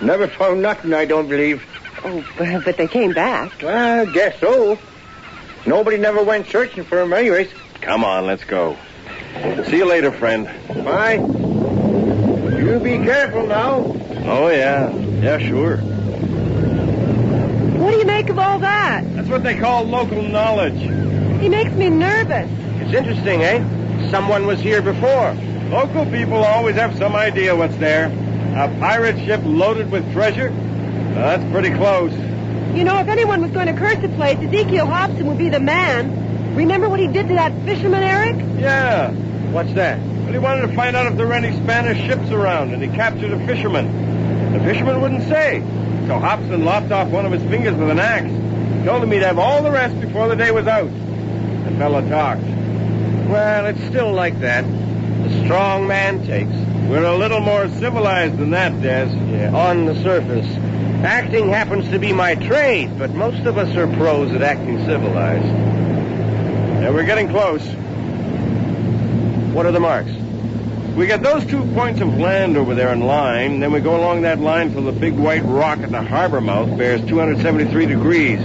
Never found nothing, I don't believe. Oh, but they came back. Well, I guess so. Nobody never went searching for him anyways. Come on, let's go. See you later, friend. Bye. You be careful now. Oh, yeah. Yeah, sure. What do you make of all that? That's what they call local knowledge. He makes me nervous. It's interesting, eh? Someone was here before. Local people always have some idea what's there. A pirate ship loaded with treasure? That's pretty close. You know, if anyone was going to curse the place, Ezekiel Hobson would be the man. Remember what he did to that fisherman, Eric? Yeah. What's that? Well, he wanted to find out if there were any Spanish ships around, and he captured a fisherman. The fisherman wouldn't say. So Hobson lopped off one of his fingers with an axe. Told him he'd have all the rest before the day was out. The fellow talked. Well, it's still like that. The strong man takes. We're a little more civilized than that, Des. Yeah, on the surface. Acting happens to be my trade, but most of us are pros at acting civilized. Yeah, we're getting close. What are the marks? We get those 2 points of land over there in line, then we go along that line till the big white rock at the harbor mouth bears 273 degrees.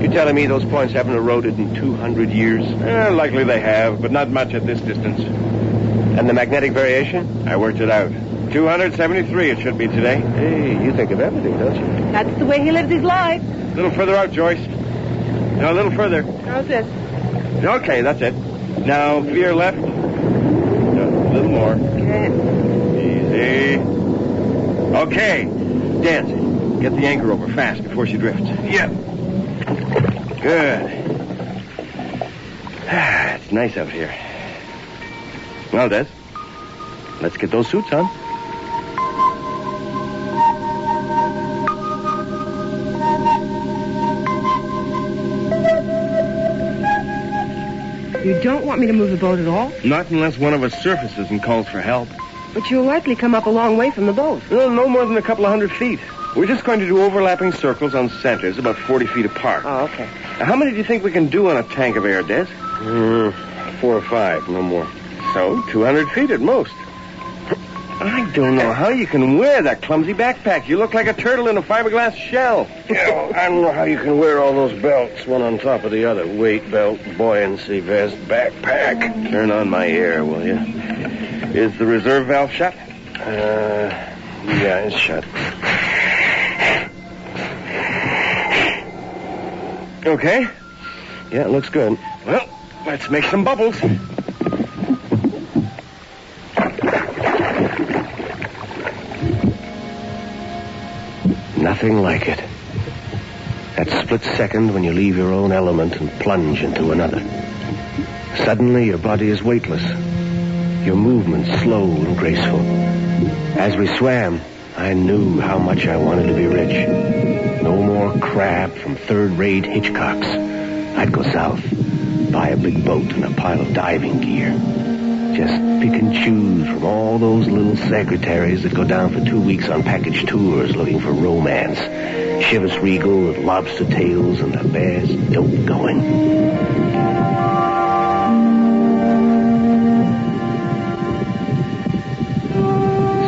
You telling me those points haven't eroded in 200 years? Likely they have, but not much at this distance. And the magnetic variation? I worked it out. 273 it should be today. Hey, you think of everything, don't you? That's the way he lives his life. A little further out, Joyce. No, a little further. How's this? Okay, that's it. Now, veer left. A little more. Okay. Easy. Okay. Dance. Get the anchor over fast before she drifts. Yep. Good. It's nice out here. Well, Des, let's get those suits on. You don't want me to move the boat at all? Not unless one of us surfaces and calls for help. But you'll likely come up a long way from the boat. Well, no more than a couple of 100 feet. We're just going to do overlapping circles on centers about 40 feet apart. Oh, okay. Now, how many do you think we can do on a tank of air, Des? 4 or 5, no more. So, 200 feet at most. I don't know how you can wear that clumsy backpack. You look like a turtle in a fiberglass shell. Yeah, I don't know how you can wear all those belts, one on top of the other. Weight belt, buoyancy vest, backpack. Turn on my air, will you? Is the reserve valve shut? Yeah, it's shut. Okay. Yeah, it looks good. Well, let's make some bubbles. Nothing like it. That split second when you leave your own element and plunge into another. Suddenly your body is weightless. Your movement slow and graceful. As we swam, I knew how much I wanted to be rich. No more crab from third-rate Hitchcocks. I'd go south, buy a big boat and a pile of diving gear. Just pick and choose from all those little secretaries that go down for 2 weeks on package tours looking for romance. Chivas Regal with lobster tails and the best dope going.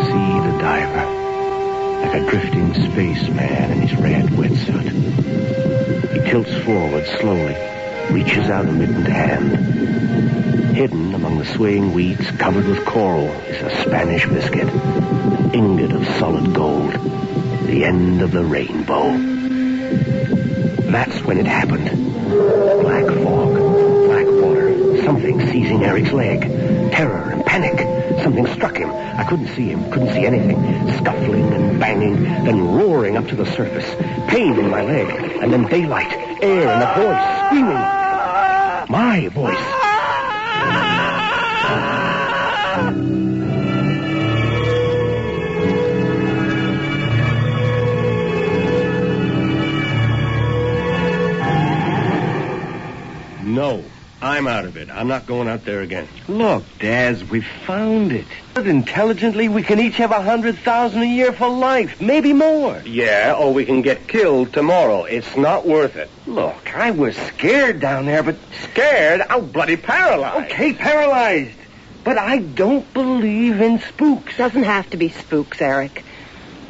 See the diver, like a drifting spaceman in his red wetsuit. He tilts forward slowly, reaches out a mittened hand. Hidden among the swaying weeds, covered with coral, is a Spanish biscuit, an ingot of solid gold, the end of the rainbow. That's when it happened. Black fog, black water, something seizing Eric's leg, terror and panic. Something struck him. I couldn't see him, couldn't see anything. Scuffling and banging, then roaring up to the surface. Pain in my leg, and then daylight, air, and a voice screaming. My voice. No, I'm out of it. I'm not going out there again. Look, Daz, we found it. Intelligently, we can each have $100,000 a year for life, maybe more. Yeah, or we can get killed tomorrow. It's not worth it. Look, I was scared down there, but... Scared? I'm bloody paralyzed. Okay, paralyzed. But I don't believe in spooks. Doesn't have to be spooks, Eric.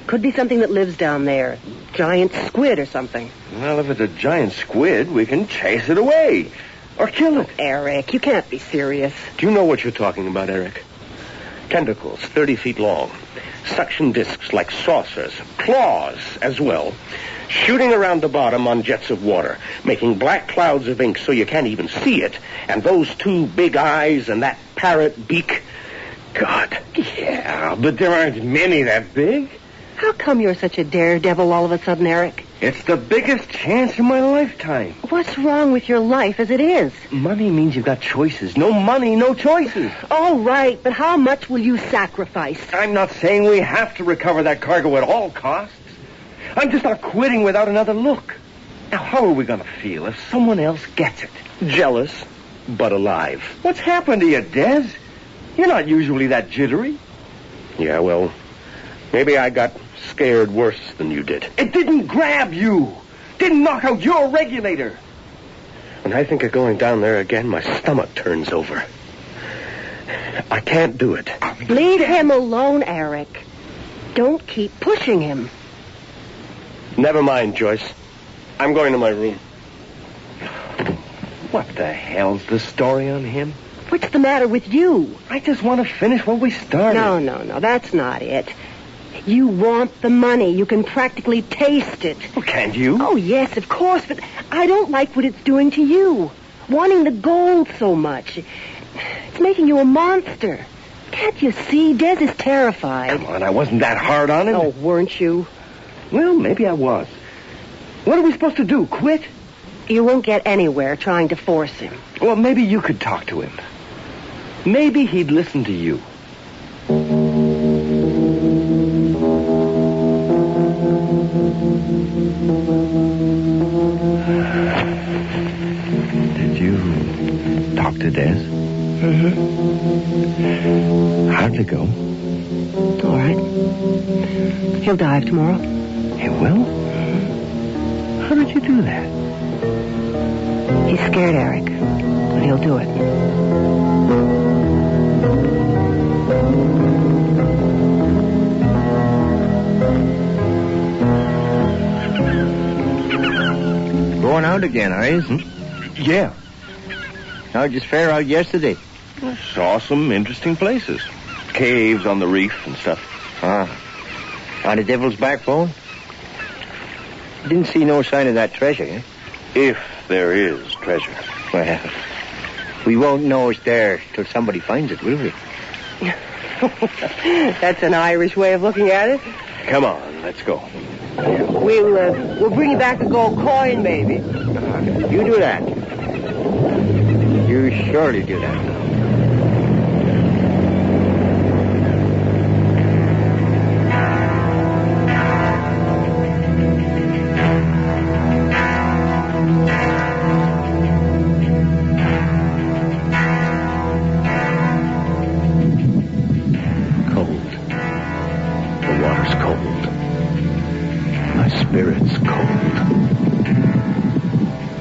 Could be something that lives down there. Giant squid or something. Well, if it's a giant squid, we can chase it away. Or kill it. Eric, you can't be serious. Do you know what you're talking about, Eric? Tentacles 30 feet long. Suction discs like saucers. Claws as well. Shooting around the bottom on jets of water. Making black clouds of ink so you can't even see it. And those two big eyes and that parrot beak. God. Yeah, but there aren't many that big. How come you're such a daredevil all of a sudden, Eric? It's the biggest chance in my lifetime. What's wrong with your life as it is? Money means you've got choices. No money, no choices. All right, but how much will you sacrifice? I'm not saying we have to recover that cargo at all costs. I'm just not quitting without another look. Now, how are we going to feel if someone else gets it? Jealous, but alive. What's happened to you, Des? You're not usually that jittery. Yeah, well, maybe I got scared worse than you did. It didn't grab you. Didn't knock out your regulator. When I think of going down there again, my stomach turns over. I can't do it. Leave him alone, Eric. Don't keep pushing him. Never mind, Joyce. I'm going to my room. What the hell's the story on him? What's the matter with you? I just want to finish what we started. No, that's not it. You want the money. You can practically taste it. Well, can't you? Oh, yes, of course, but I don't like what it's doing to you. Wanting the gold so much. It's making you a monster. Can't you see? Des is terrified. Come on, I wasn't that hard on him. Oh, weren't you? Well, maybe I was. What are we supposed to do, quit? You won't get anywhere trying to force him. Well, maybe you could talk to him. Maybe he'd listen to you. Did you talk to Des? Mm-hmm. How'd it go? All right. He'll dive tomorrow. He will? How did you do that? He's scared, Eric, but he'll do it. Going out again, are you? Yeah. How'd you fare out yesterday? I saw some interesting places. Caves on the reef and stuff. On the Devil's Backbone? Didn't see no sign of that treasure, eh? If there is treasure. Well, we won't know it's there till somebody finds it, will we? That's an Irish way of looking at it. Come on, let's go. We'll bring you back a gold coin, maybe. You do that. You surely do that.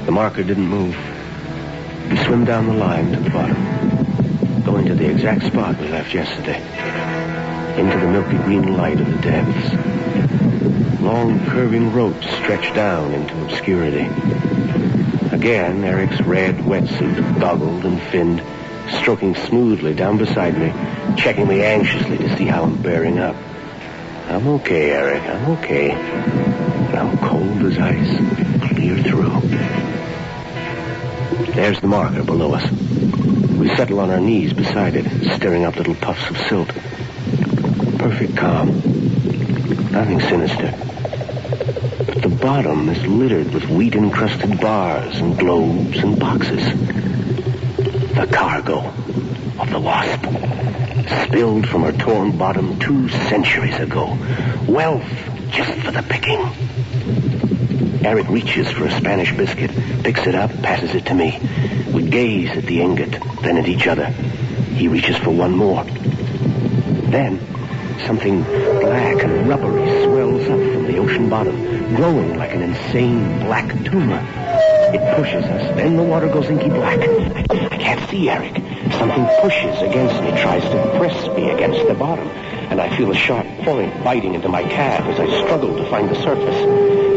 The marker didn't move. We swim down the line to the bottom, going to the exact spot we left yesterday, into the milky green light of the depths. Long curving ropes stretched down into obscurity. Again, Eric's red wetsuit, goggled and finned, stroking smoothly down beside me, checking me anxiously to see how I'm bearing up. I'm okay, Eric, I'm okay. And I'm cold as ice, clear through. There's the marker below us. We settle on our knees beside it, stirring up little puffs of silt. Perfect calm. Nothing sinister. But the bottom is littered with wheat-encrusted bars and globes and boxes. The cargo of the Wasp. Spilled from her torn bottom 2 centuries ago. Wealth just for the picking. Eric reaches for a Spanish biscuit, picks it up, passes it to me. We gaze at the ingot, then at each other. He reaches for one more. Then, something black and rubbery swells up from the ocean bottom, glowing like an insane black tumor. It pushes us, then the water goes inky black. I can't see Eric. Something pushes against me, tries to press me against the bottom, and I feel a sharp point biting into my calf as I struggle to find the surface.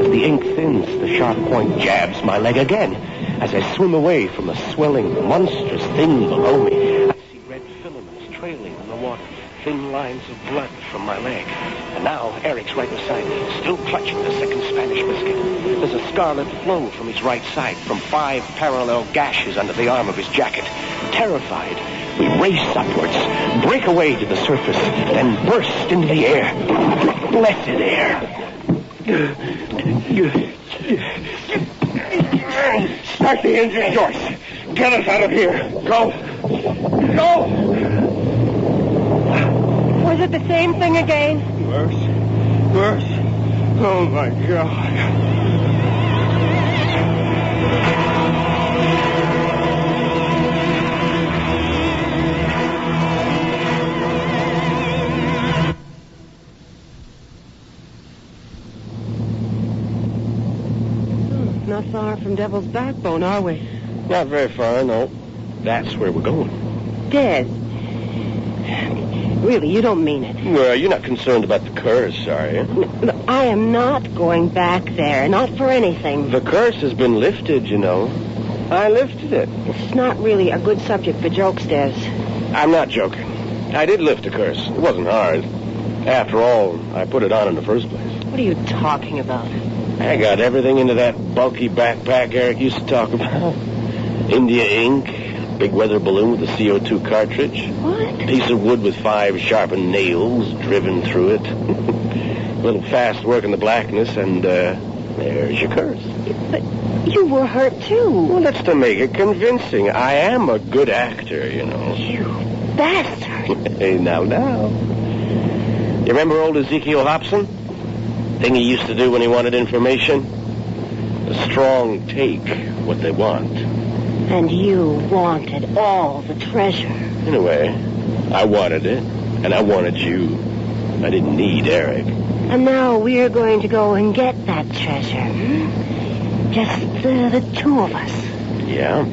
As the ink thins, the sharp point jabs my leg again. As I swim away from a swelling, monstrous thing below me, I see red filaments trailing in the water, thin lines of blood from my leg. And now Eric's right beside me, still clutching the second Spanish biscuit. There's a scarlet flow from his right side, from 5 parallel gashes under the arm of his jacket. Terrified, we race upwards, break away to the surface, then burst into the air. Blessed air. Start the engine, Joyce. Get us out of here. Go. Go. Was it the same thing again? Worse. Oh, my God. Not far from Devil's Backbone, are we? Not very far, no. That's where we're going. Des. Really, you don't mean it. Well, you're not concerned about the curse, are you? No, I am not going back there. Not for anything. The curse has been lifted, you know. I lifted it. It's not really a good subject for jokes, Des. I'm not joking. I did lift the curse. It wasn't hard. After all, I put it on in the first place. What are you talking about? I got everything into that bulky backpack Eric used to talk about. India ink, big weather balloon with a CO2 cartridge. What? Piece of wood with 5 sharpened nails driven through it. A little fast work in the blackness, and there's your curse. But you were hurt, too. Well, that's to make it convincing. I am a good actor, you know. You bastard. Hey, now. You remember old Ezekiel Hobson? Thing he used to do when he wanted information? The strong take what they want. And you wanted all the treasure. In a way, I wanted it, and I wanted you. I didn't need Eric. And now we're going to go and get that treasure. Just the two of us. Yeah.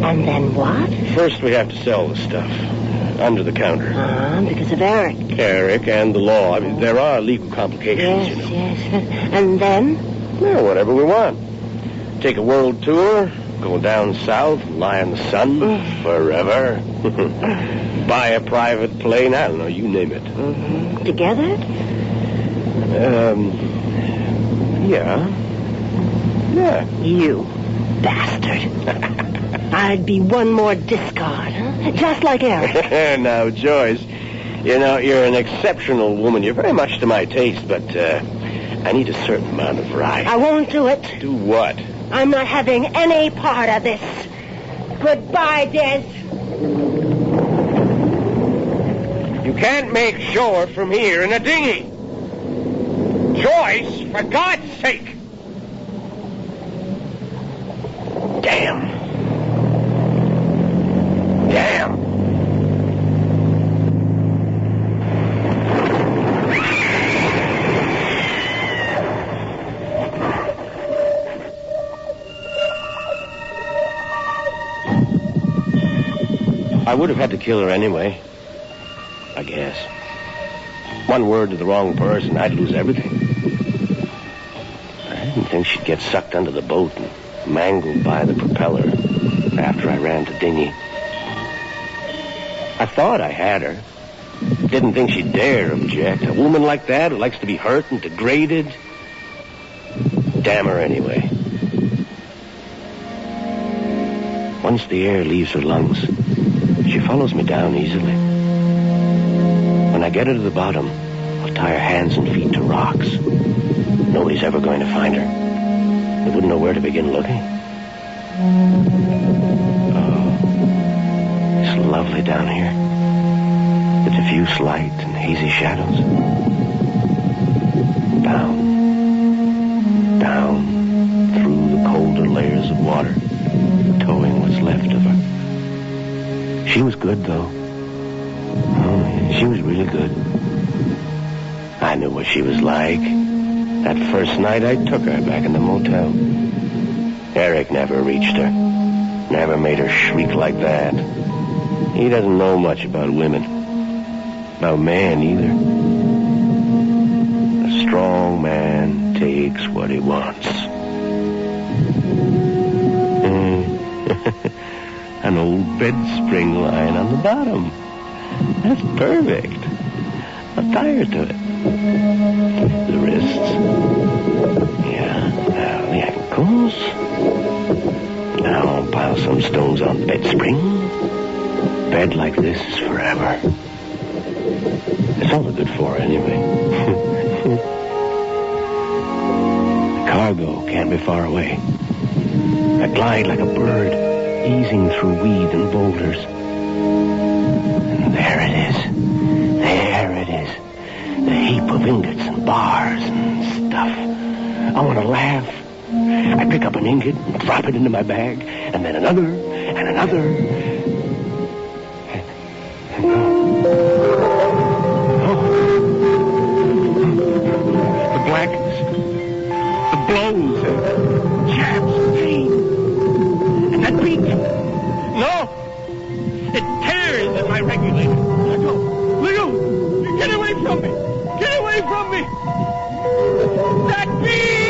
And then what? First, we have to sell the stuff. Under the counter. Because of Eric. Eric and the law. I mean, there are legal complications, you know. Yes. And then? Well, whatever we want. Take a world tour, go down south, lie in the sun forever. Buy a private plane, I don't know, you name it. Mm-hmm. Together? Yeah. You bastard. I'd be one more discard, huh? Just like Eric. Now, Joyce, you know, you're an exceptional woman. You're very much to my taste, but I need a certain amount of variety. I won't do it. Do what? I'm not having any part of this. Goodbye, Des. You can't make shore from here in a dinghy. Joyce, for God's sake. Damn. I would have had to kill her anyway. I guess. One word to the wrong person, I'd lose everything. I didn't think she'd get sucked under the boat and mangled by the propeller after I ran to dinghy. I thought I had her. Didn't think she'd dare object. A woman like that who likes to be hurt and degraded. Damn her anyway. Once the air leaves her lungs, she follows me down easily. When I get her to the bottom, I'll tie her hands and feet to rocks. Nobody's ever going to find her. They wouldn't know where to begin looking. Oh, it's lovely down here. The diffuse light and hazy shadows. Down She was good, though. Oh, she was really good. I knew what she was like. That first night I took her back in the motel. Eric never reached her. Never made her shriek like that. He doesn't know much about women. About man, either. A strong man takes what he wants. An old bed spring lying on the bottom. That's perfect. I'll tie her to it. The wrists. Yeah, now the ankles. Now I'll pile some stones on the bed spring. Bed like this is forever. It's all they're good for, anyway. The cargo can't be far away. I glide like a bird, easing through weed and boulders. And there it is. There it is. The heap of ingots and bars and stuff. I want to laugh. I pick up an ingot and drop it into my bag, and then another, and another. The blackness. The blows. Jabs of pain. And that beat. No! It tears at my regulator. Let go. Let go! Get away from me! Get away from me! That beat!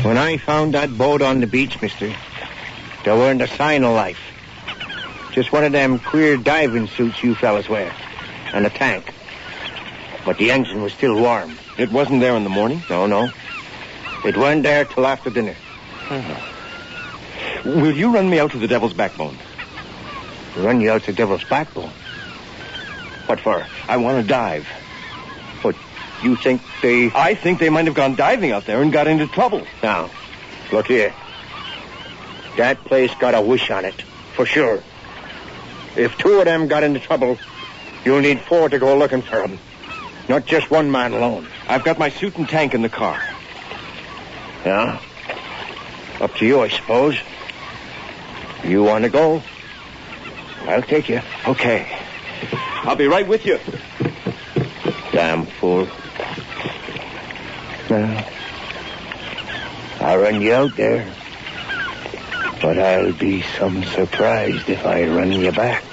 When I found that boat on the beach, mister, there weren't a sign of life. Just one of them queer diving suits you fellas wear. And a tank. But the engine was still warm. It wasn't there in the morning? No. It weren't there till after dinner. Will you run me out to the Devil's Backbone? Run you out to Devil's Backbone? What for? I want to dive. What, you think they... I think they might have gone diving out there and got into trouble. Now, look here. That place got a wish on it, for sure. If 2 of them got into trouble, you'll need 4 to go looking for them. Not just one man alone. I've got my suit and tank in the car. Yeah? Up to you, I suppose. You want to go? I'll take you. Okay. I'll be right with you. Damn fool. Well, I'll run you out there. But I'll be some surprised if I run you back.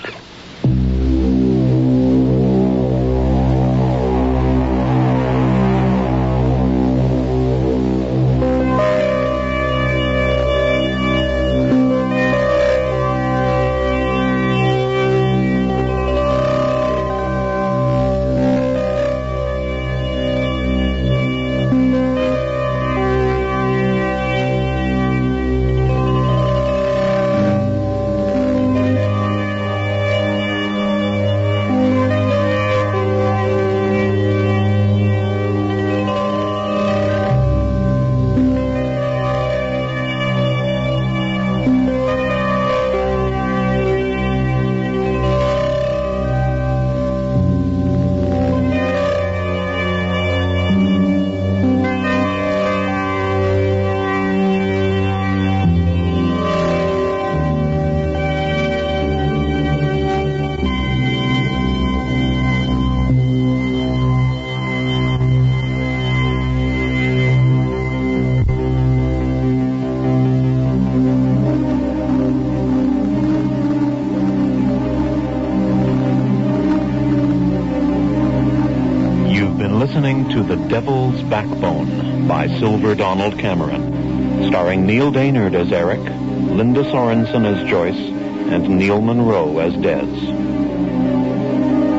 Listening to The Devil's Backbone by Silver Donald Cameron, starring Neil Daynard as Eric, Linda Sorensen as Joyce, and Neil Monroe as Des.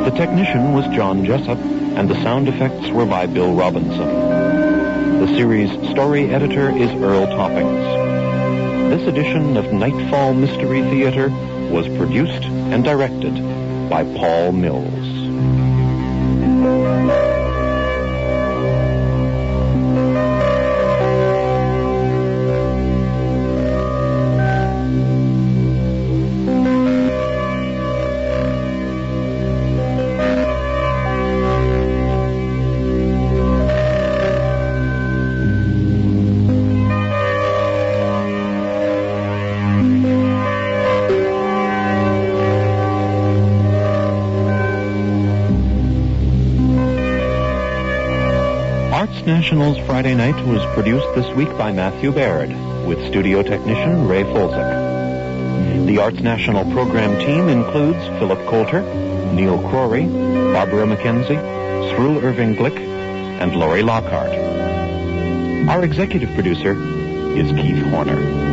The technician was John Jessup, and the sound effects were by Bill Robinson. The series' story editor is Earl Toppings. This edition of Nightfall Mystery Theater was produced and directed by Paul Mills. Arts National's Friday Night was produced this week by Matthew Baird, with studio technician Ray Folczek. The Arts National program team includes Philip Coulter, Neil Crory, Barbara McKenzie, Sproul Irving Glick, and Laurie Lockhart. Our executive producer is Keith Horner.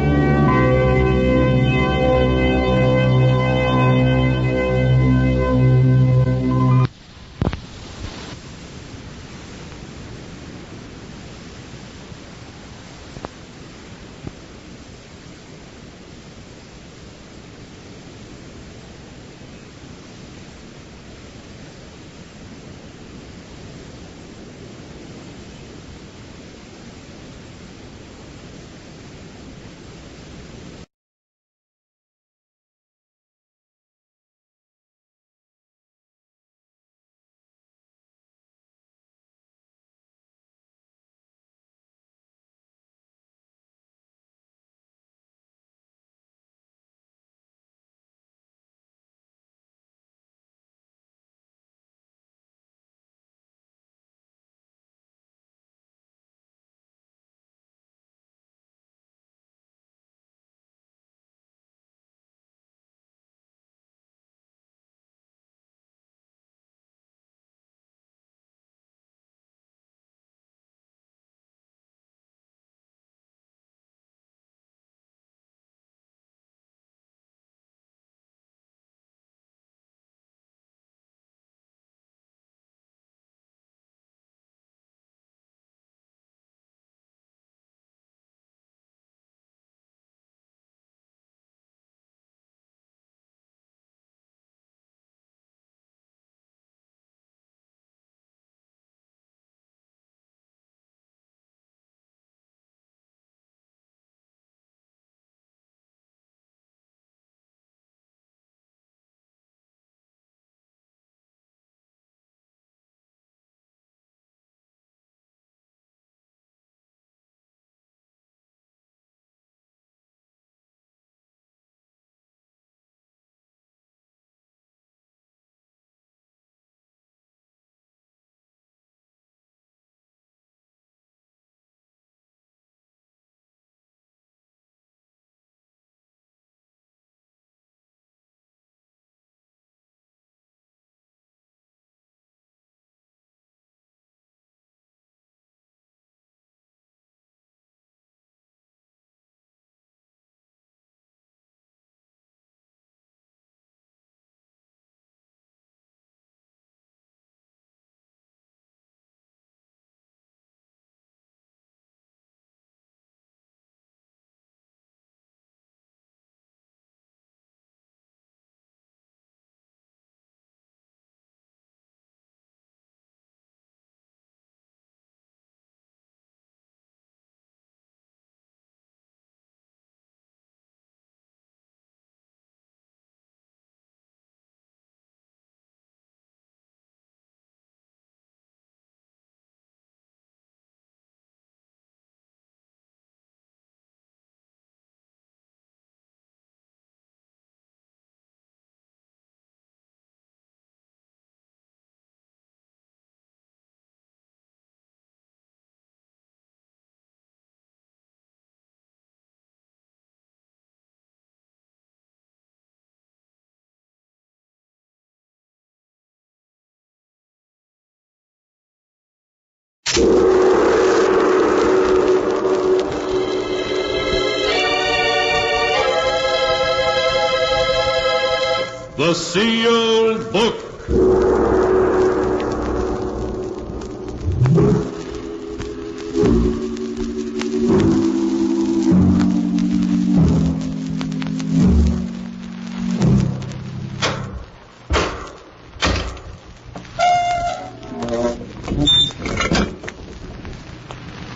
The Sealed Book.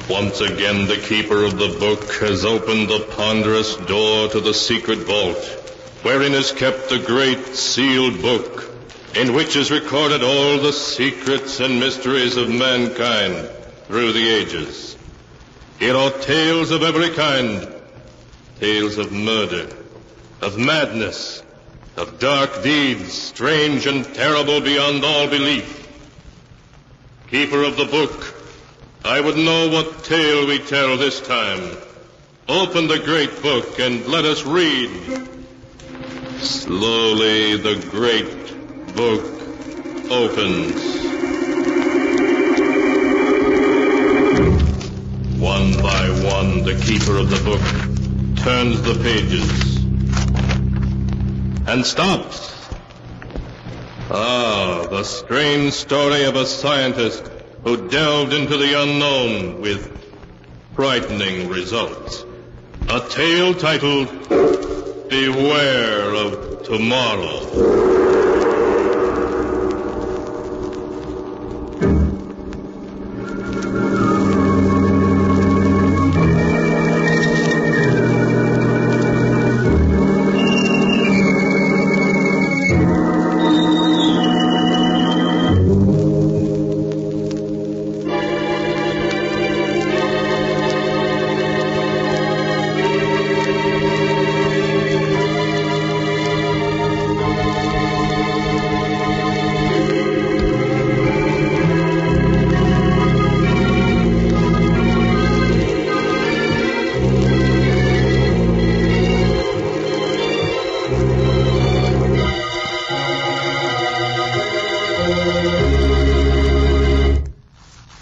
Once again, the keeper of the book has opened the ponderous door to the secret vault, wherein is kept the great sealed book, in which is recorded all the secrets and mysteries of mankind through the ages. Here are tales of every kind, tales of murder, of madness, of dark deeds, strange and terrible beyond all belief. Keeper of the book, I would know what tale we tell this time. Open the great book and let us read. Slowly the great book opens. One by one, the keeper of the book turns the pages and stops. Ah, the strange story of a scientist who delved into the unknown with frightening results. A tale titled Beware of Tomorrow.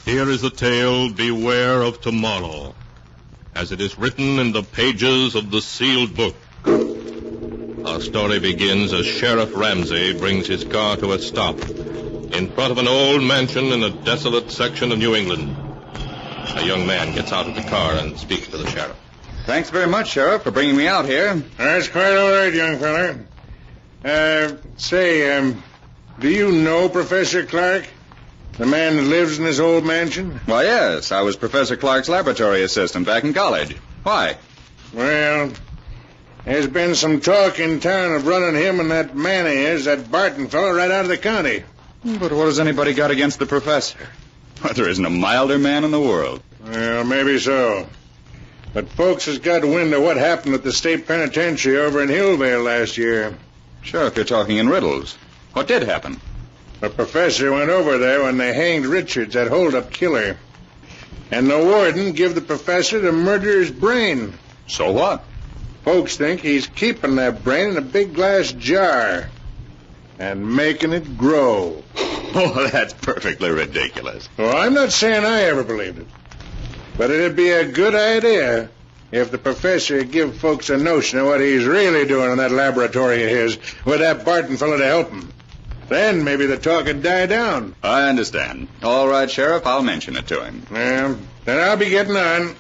Here is the tale, Beware of Tomorrow, as it is written in the pages of the sealed book. Our story begins as Sheriff Ramsey brings his car to a stop in front of an old mansion in a desolate section of New England. A young man gets out of the car and speaks to the sheriff. Thanks very much, Sheriff, for bringing me out here. That's quite all right, young feller. Do you know Professor Clark? The man that lives in this old mansion? Why, yes. I was Professor Clark's laboratory assistant back in college. Why? Well, there's been some talk in town of running him and that man of his, that Barton fellow, right out of the county. But what has anybody got against the professor? Well, there isn't a milder man in the world. Well, maybe so. But folks has got wind of what happened at the state penitentiary over in Hillvale last year. Sure, if you're talking in riddles. What did happen? The professor went over there when they hanged Richards, that hold-up killer. And the warden give the professor the murderer's brain. So what? Folks think he's keeping that brain in a big glass jar and making it grow. Oh, that's perfectly ridiculous. Well, I'm not saying I ever believed it. But it'd be a good idea if the professor would give folks a notion of what he's really doing in that laboratory of his with that Barton fellow to help him. Then maybe the talk would die down. I understand. All right, Sheriff, I'll mention it to him. Well, then I'll be getting on.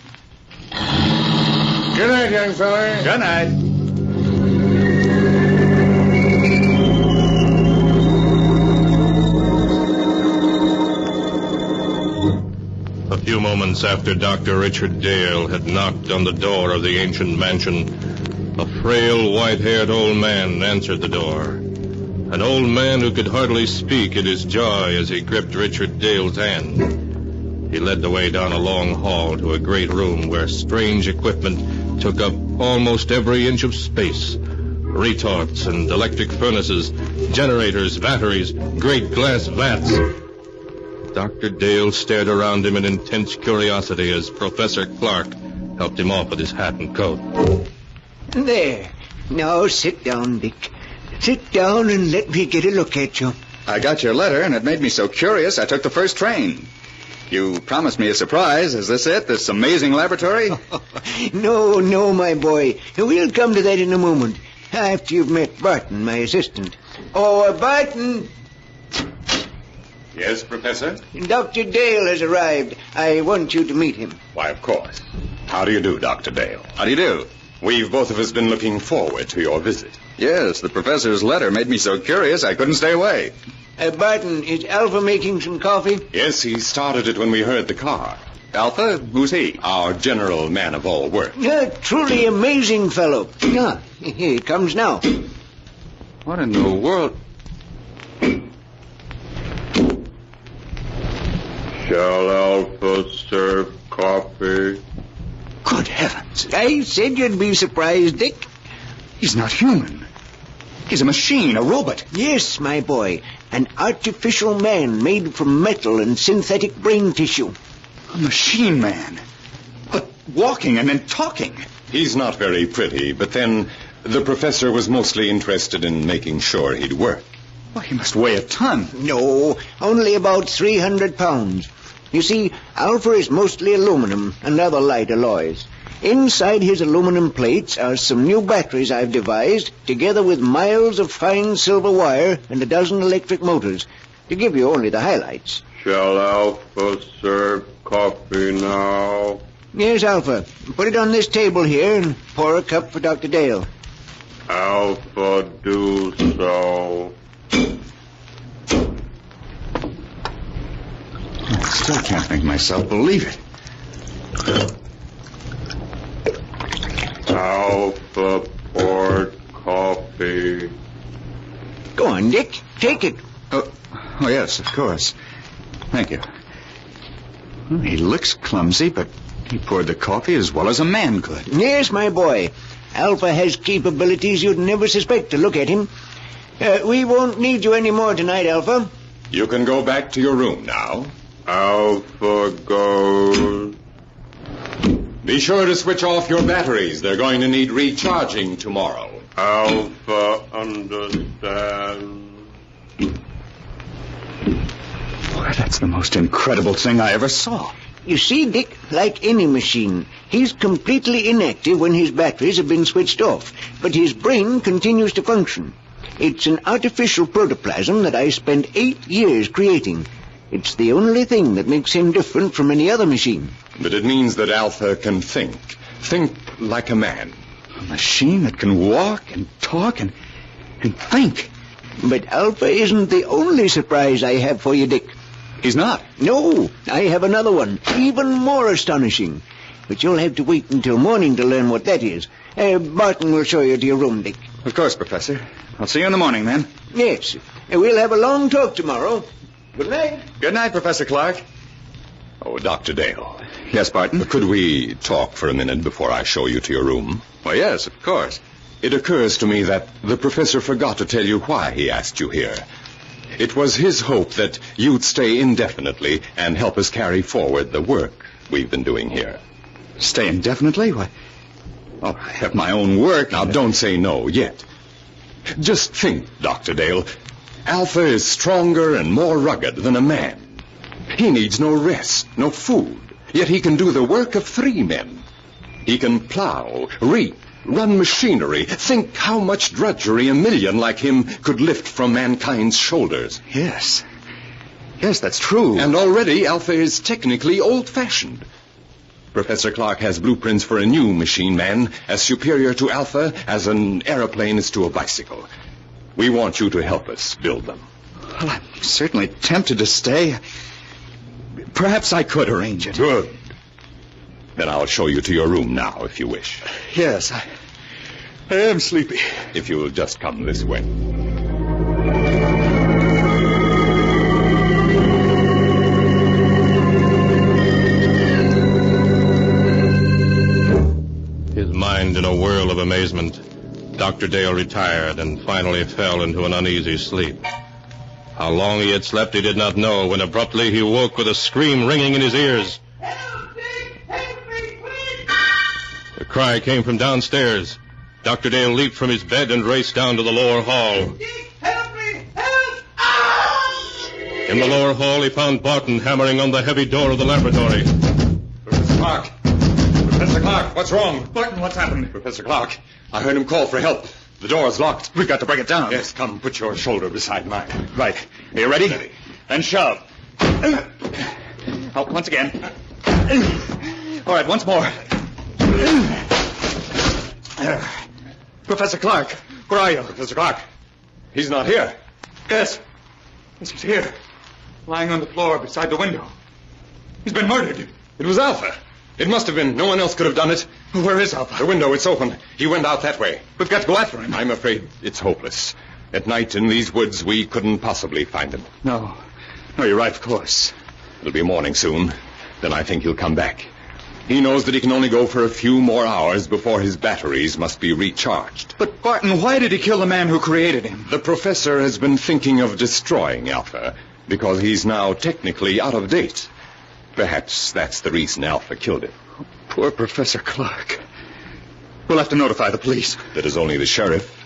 Good night, young fella. Good night. A few moments after Dr. Richard Dale had knocked on the door of the ancient mansion, a frail, white-haired old man answered the door. An old man who could hardly speak in his joy as he gripped Richard Dale's hand. He led the way down a long hall to a great room where strange equipment took up almost every inch of space. Retorts and electric furnaces, generators, batteries, great glass vats. Dr. Dale stared around him in intense curiosity as Professor Clark helped him off with his hat and coat. There. Now sit down, Dick. Sit down and let me get a look at you. I got your letter, and it made me so curious I took the first train. You promised me a surprise. Is this it, this amazing laboratory? No, my boy. We'll come to that in a moment, after you've met Barton, my assistant. Oh, Barton! Yes, Professor? Dr. Dale has arrived. I want you to meet him. Why, of course. How do you do, Dr. Dale? How do you do? We've both of us been looking forward to your visit. Yes, the professor's letter made me so curious I couldn't stay away. Barton, is Alpha making some coffee? Yes, he started it when we heard the car. Alpha? Who's he? Our general man of all work. Truly amazing fellow. Here he comes now. What in the world? Shall Alpha serve coffee? Good heavens. I said you'd be surprised, Dick. He's not human. He's a machine, a robot. Yes, my boy. An artificial man made from metal and synthetic brain tissue. A machine man. But walking and then talking. He's not very pretty, but then the professor was mostly interested in making sure he'd work. Well, he must weigh a ton. No, only about 300 pounds. You see, Alpha is mostly aluminum and other light alloys. Inside his aluminum plates are some new batteries I've devised, together with miles of fine silver wire and a dozen electric motors, to give you only the highlights. Shall Alpha serve coffee now? Yes, Alpha. Put it on this table here and pour a cup for Dr. Dale. Alpha, do so. I still can't make myself believe it. Alpha, pour coffee. Go on, Dick. Take it. Oh, yes, of course. Thank you. Well, he looks clumsy, but he poured the coffee as well as a man could. Yes, my boy. Alpha has capabilities you'd never suspect to look at him. We won't need you any more tonight, Alpha. You can go back to your room now. Alpha goes. Be sure to switch off your batteries. They're going to need recharging tomorrow. Alpha understands. Boy, that's the most incredible thing I ever saw. You see, Dick, like any machine, he's completely inactive when his batteries have been switched off, but his brain continues to function. It's an artificial protoplasm that I spent 8 years creating. It's the only thing that makes him different from any other machine. But it means that Alpha can think. Think like a man. A machine that can walk and talk and think. But Alpha isn't the only surprise I have for you, Dick. He's not? No, I have another one, even more astonishing. But you'll have to wait until morning to learn what that is. Barton will show you to your room, Dick. Of course, Professor. I'll see you in the morning, then. Yes. We'll have a long talk tomorrow. Good night. Good night, Professor Clark. Oh, Dr. Dale. Yes, Barton? Could we talk for a minute before I show you to your room? Well, yes, of course. It occurs to me that the professor forgot to tell you why he asked you here. It was his hope that you'd stay indefinitely and help us carry forward the work we've been doing here. Stay indefinitely? Why? Oh, I have my own work. Now, don't say no yet. Just think, Dr. Dale. Alpha is stronger and more rugged than a man. He needs no rest, no food, yet he can do the work of 3 men. He can plow, reap, run machinery. Think how much drudgery a million like him could lift from mankind's shoulders. Yes. Yes, that's true. And already Alpha is technically old-fashioned. Professor Clark has blueprints for a new machine man as superior to Alpha as an aeroplane is to a bicycle. We want you to help us build them. Well, I'm certainly tempted to stay. Perhaps I could arrange it. Good. Then I'll show you to your room now, if you wish. Yes, I am sleepy. If you'll just come this way. His mind in a whirl of amazement, Dr. Dale retired and finally fell into an uneasy sleep. How long he had slept he did not know when abruptly he woke with a scream ringing in his ears. The cry came from downstairs. Dr. Dale leaped from his bed and raced down to the lower hall. Help me! Help! In the lower hall he found Barton hammering on the heavy door of the laboratory. Professor Clark! Professor Clark, what's wrong? Barton, what's happened? Professor Clark, I heard him call for help. The door's locked. We've got to break it down. Yes, come, put your shoulder beside mine. Right. Are you ready? Then shove. Oh, once again. All right, once more. Professor Clark, where are you? Professor Clark, he's not here. Yes. Yes, he's here. Lying on the floor beside the window. He's been murdered. It was Alpha. It must have been. No one else could have done it. Where is Alpha? The window, it's open. He went out that way. We've got to go after him. I'm afraid it's hopeless. At night in these woods, we couldn't possibly find him. No. No, you're right, of course. It'll be morning soon. Then I think he'll come back. He knows that he can only go for a few more hours before his batteries must be recharged. But, Barton, why did he kill the man who created him? The professor has been thinking of destroying Alpha because he's now technically out of date. Perhaps that's the reason Alpha killed him. Poor Professor Clark. We'll have to notify the police. That is only the sheriff.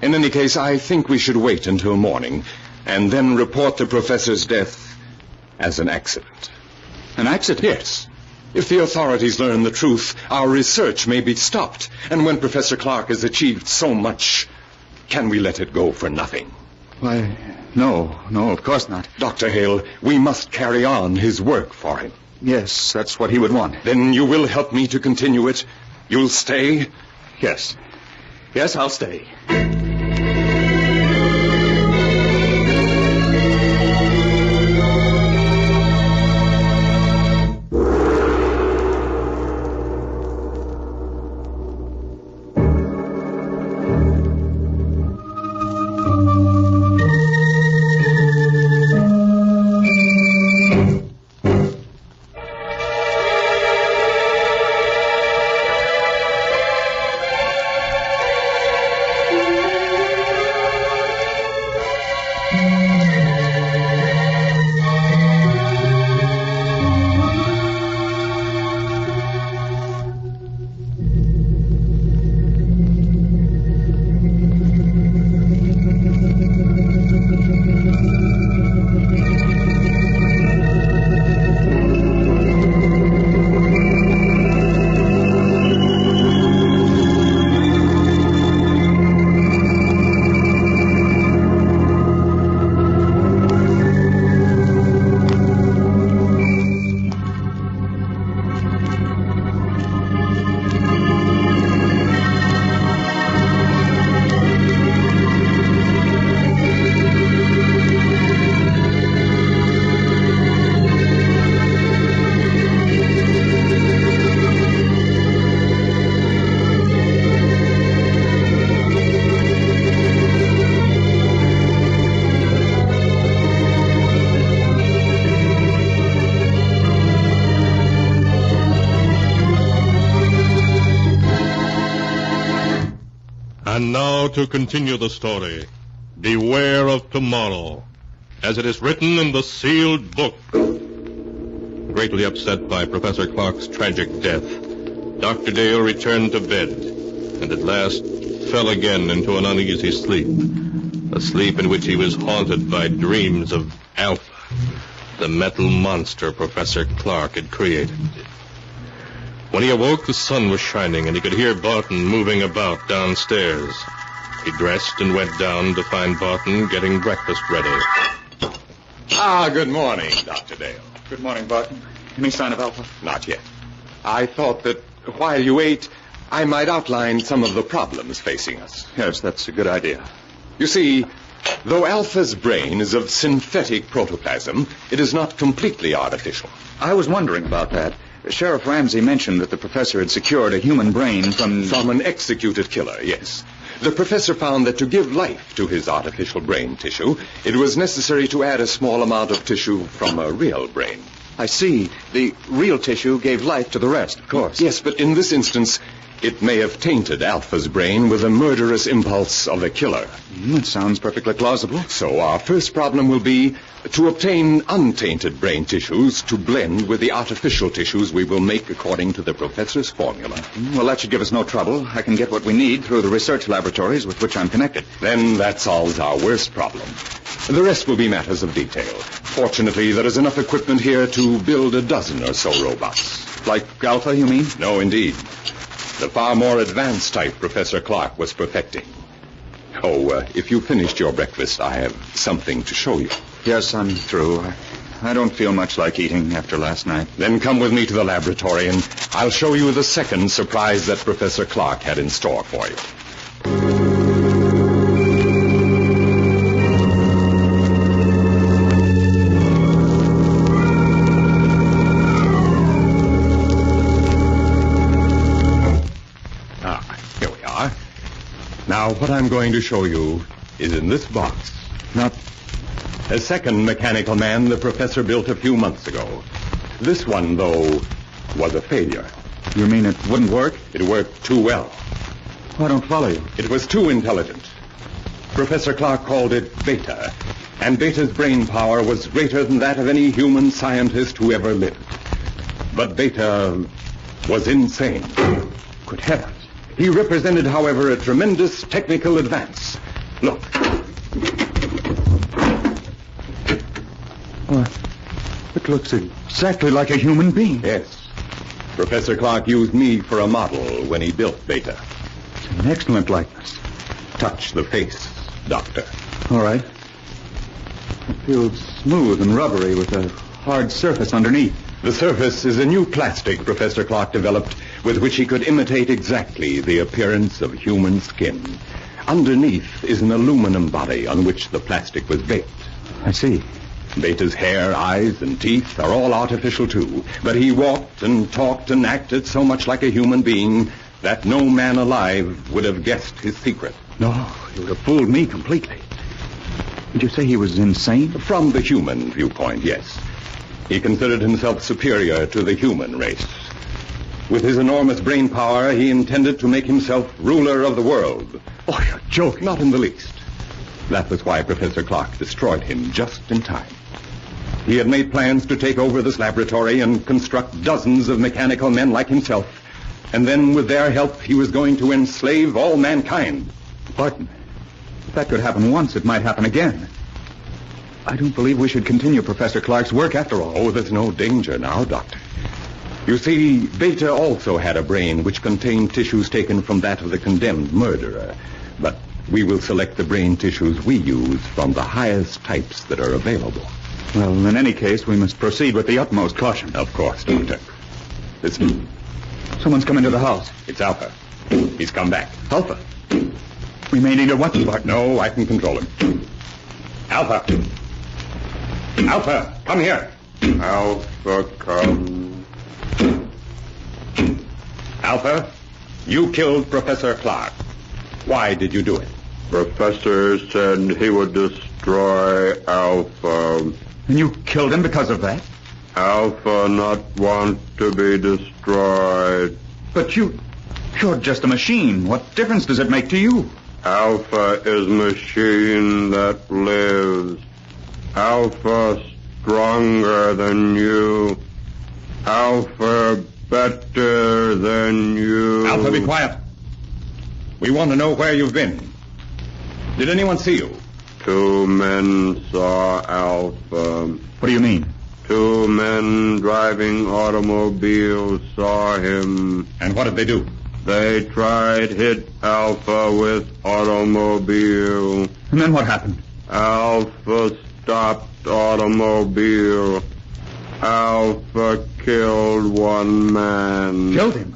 In any case, I think we should wait until morning and then report the professor's death as an accident. An accident? Yes. If the authorities learn the truth, our research may be stopped. And when Professor Clark has achieved so much, can we let it go for nothing? Why, no, of course not. Dr. Hale, we must carry on his work for him. Yes, that's what he would want. Then you will help me to continue it? You'll stay? Yes. Yes, I'll stay. And now to continue the story. Beware of tomorrow, as it is written in the sealed book. Greatly upset by Professor Clark's tragic death, Dr. Dale returned to bed, and at last fell again into an uneasy sleep. A sleep in which he was haunted by dreams of Alpha, the metal monster Professor Clark had created. When he awoke, the sun was shining, and he could hear Barton moving about downstairs. He dressed and went down to find Barton getting breakfast ready. Good morning, Dr. Dale. Good morning, Barton. Any sign of Alpha? Not yet. I thought that while you ate, I might outline some of the problems facing us. Yes, that's a good idea. You see, though Alpha's brain is of synthetic protoplasm, it is not completely artificial. I was wondering about that. Sheriff Ramsey mentioned that the professor had secured a human brain from an executed killer, yes. The professor found that to give life to his artificial brain tissue, it was necessary to add a small amount of tissue from a real brain. I see. The real tissue gave life to the rest, of course. Yes, but in this instance, it may have tainted Alpha's brain with the murderous impulse of a killer. That sounds perfectly plausible. So our first problem will be to obtain untainted brain tissues to blend with the artificial tissues we will make according to the professor's formula. Well, that should give us no trouble. I can get what we need through the research laboratories with which I'm connected. Then that solves our worst problem. The rest will be matters of detail. Fortunately, there is enough equipment here to build a dozen or so robots. Like Alpha, you mean? No, indeed. The far more advanced type Professor Clark was perfecting. If you finished your breakfast, I have something to show you. Yes, I'm through. I don't feel much like eating after last night. Then come with me to the laboratory, and I'll show you the second surprise that Professor Clark had in store for you. Here we are. Now, what I'm going to show you is in this box. Not a second mechanical man the professor built a few months ago. This one, though, was a failure. You mean it wouldn't work? It worked too well. I don't follow you. It was too intelligent. Professor Clark called it Beta, And Beta's brain power was greater than that of any human scientist who ever lived. But Beta was insane. Good heavens. He represented, however, a tremendous technical advance. Look. It looks exactly like a human being. Yes. Professor Clark used me for a model when he built Beta. It's an excellent likeness. Touch the face, Doctor. All right. It feels smooth and rubbery with a hard surface underneath. The surface is a new plastic Professor Clark developed with which he could imitate exactly the appearance of human skin. Underneath is an aluminum body on which the plastic was baked. I see. Beta's hair, eyes, and teeth are all artificial, too. But he walked and talked and acted so much like a human being that no man alive would have guessed his secret. No, you would have fooled me completely. Did you say he was insane? From the human viewpoint, yes. He considered himself superior to the human race. With his enormous brain power, he intended to make himself ruler of the world. Oh, you're joking. Not in the least. That was why Professor Clark destroyed him just in time. He had made plans to take over this laboratory and construct dozens of mechanical men like himself. And then, with their help, he was going to enslave all mankind. Barton, if that could happen once, it might happen again. I don't believe we should continue Professor Clark's work after all. Oh, there's no danger now, Doctor. You see, Beta also had a brain which contained tissues taken from that of the condemned murderer. But we will select the brain tissues we use from the highest types that are available. Well, in any case, we must proceed with the utmost caution. Of course, Doctor. Listen. Someone's come into the house. It's Alpha. He's come back. Alpha? We may need a weapon, Barton. No, I can control him. Alpha! Alpha, come here. Alpha, come. Alpha, you killed Professor Clark. Why did you do it? Professor said he would destroy Alpha. And you killed him because of that? Alpha not want to be destroyed. But you're just a machine. What difference does it make to you? Alpha is machine that lives. Alpha stronger than you. Alpha better than you. Alpha, be quiet. We want to know where you've been. Did anyone see you? 2 men saw Alpha. What do you mean? 2 men driving automobiles saw him. And what did they do? They tried hit Alpha with automobile. And then what happened? Alpha stopped automobile. Alpha killed 1 man. Killed him?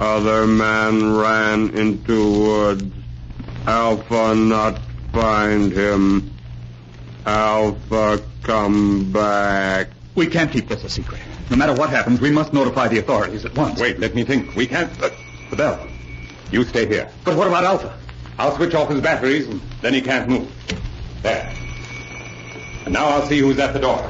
Other man ran into woods. Alpha not find him. Alpha come back. We can't keep this a secret. No matter what happens, we must notify the authorities at once. Wait, let me think. We can't... the bell. You stay here. But what about Alpha? I'll switch off his batteries, and then he can't move. There. And now I'll see who's at the door.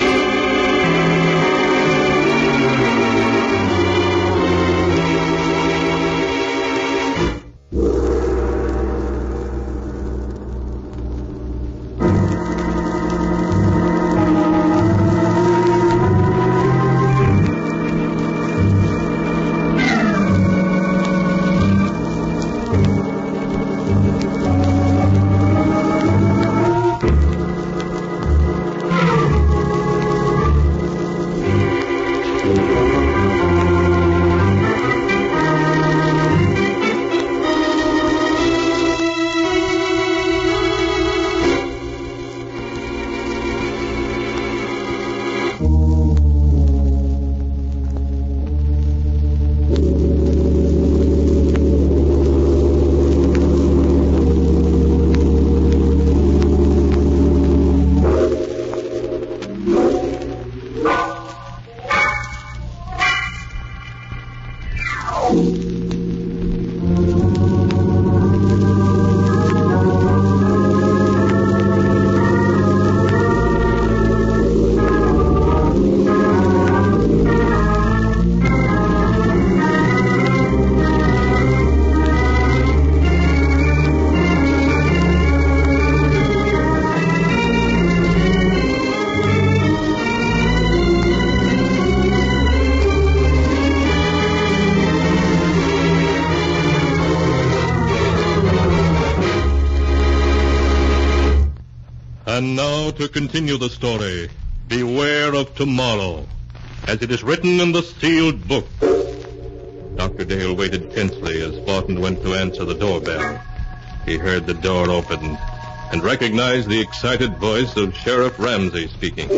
And now to continue the story. Beware of tomorrow, as it is written in the sealed book. Dr. Dale waited tensely as Barton went to answer the doorbell. He heard the door open and recognized the excited voice of Sheriff Ramsey speaking.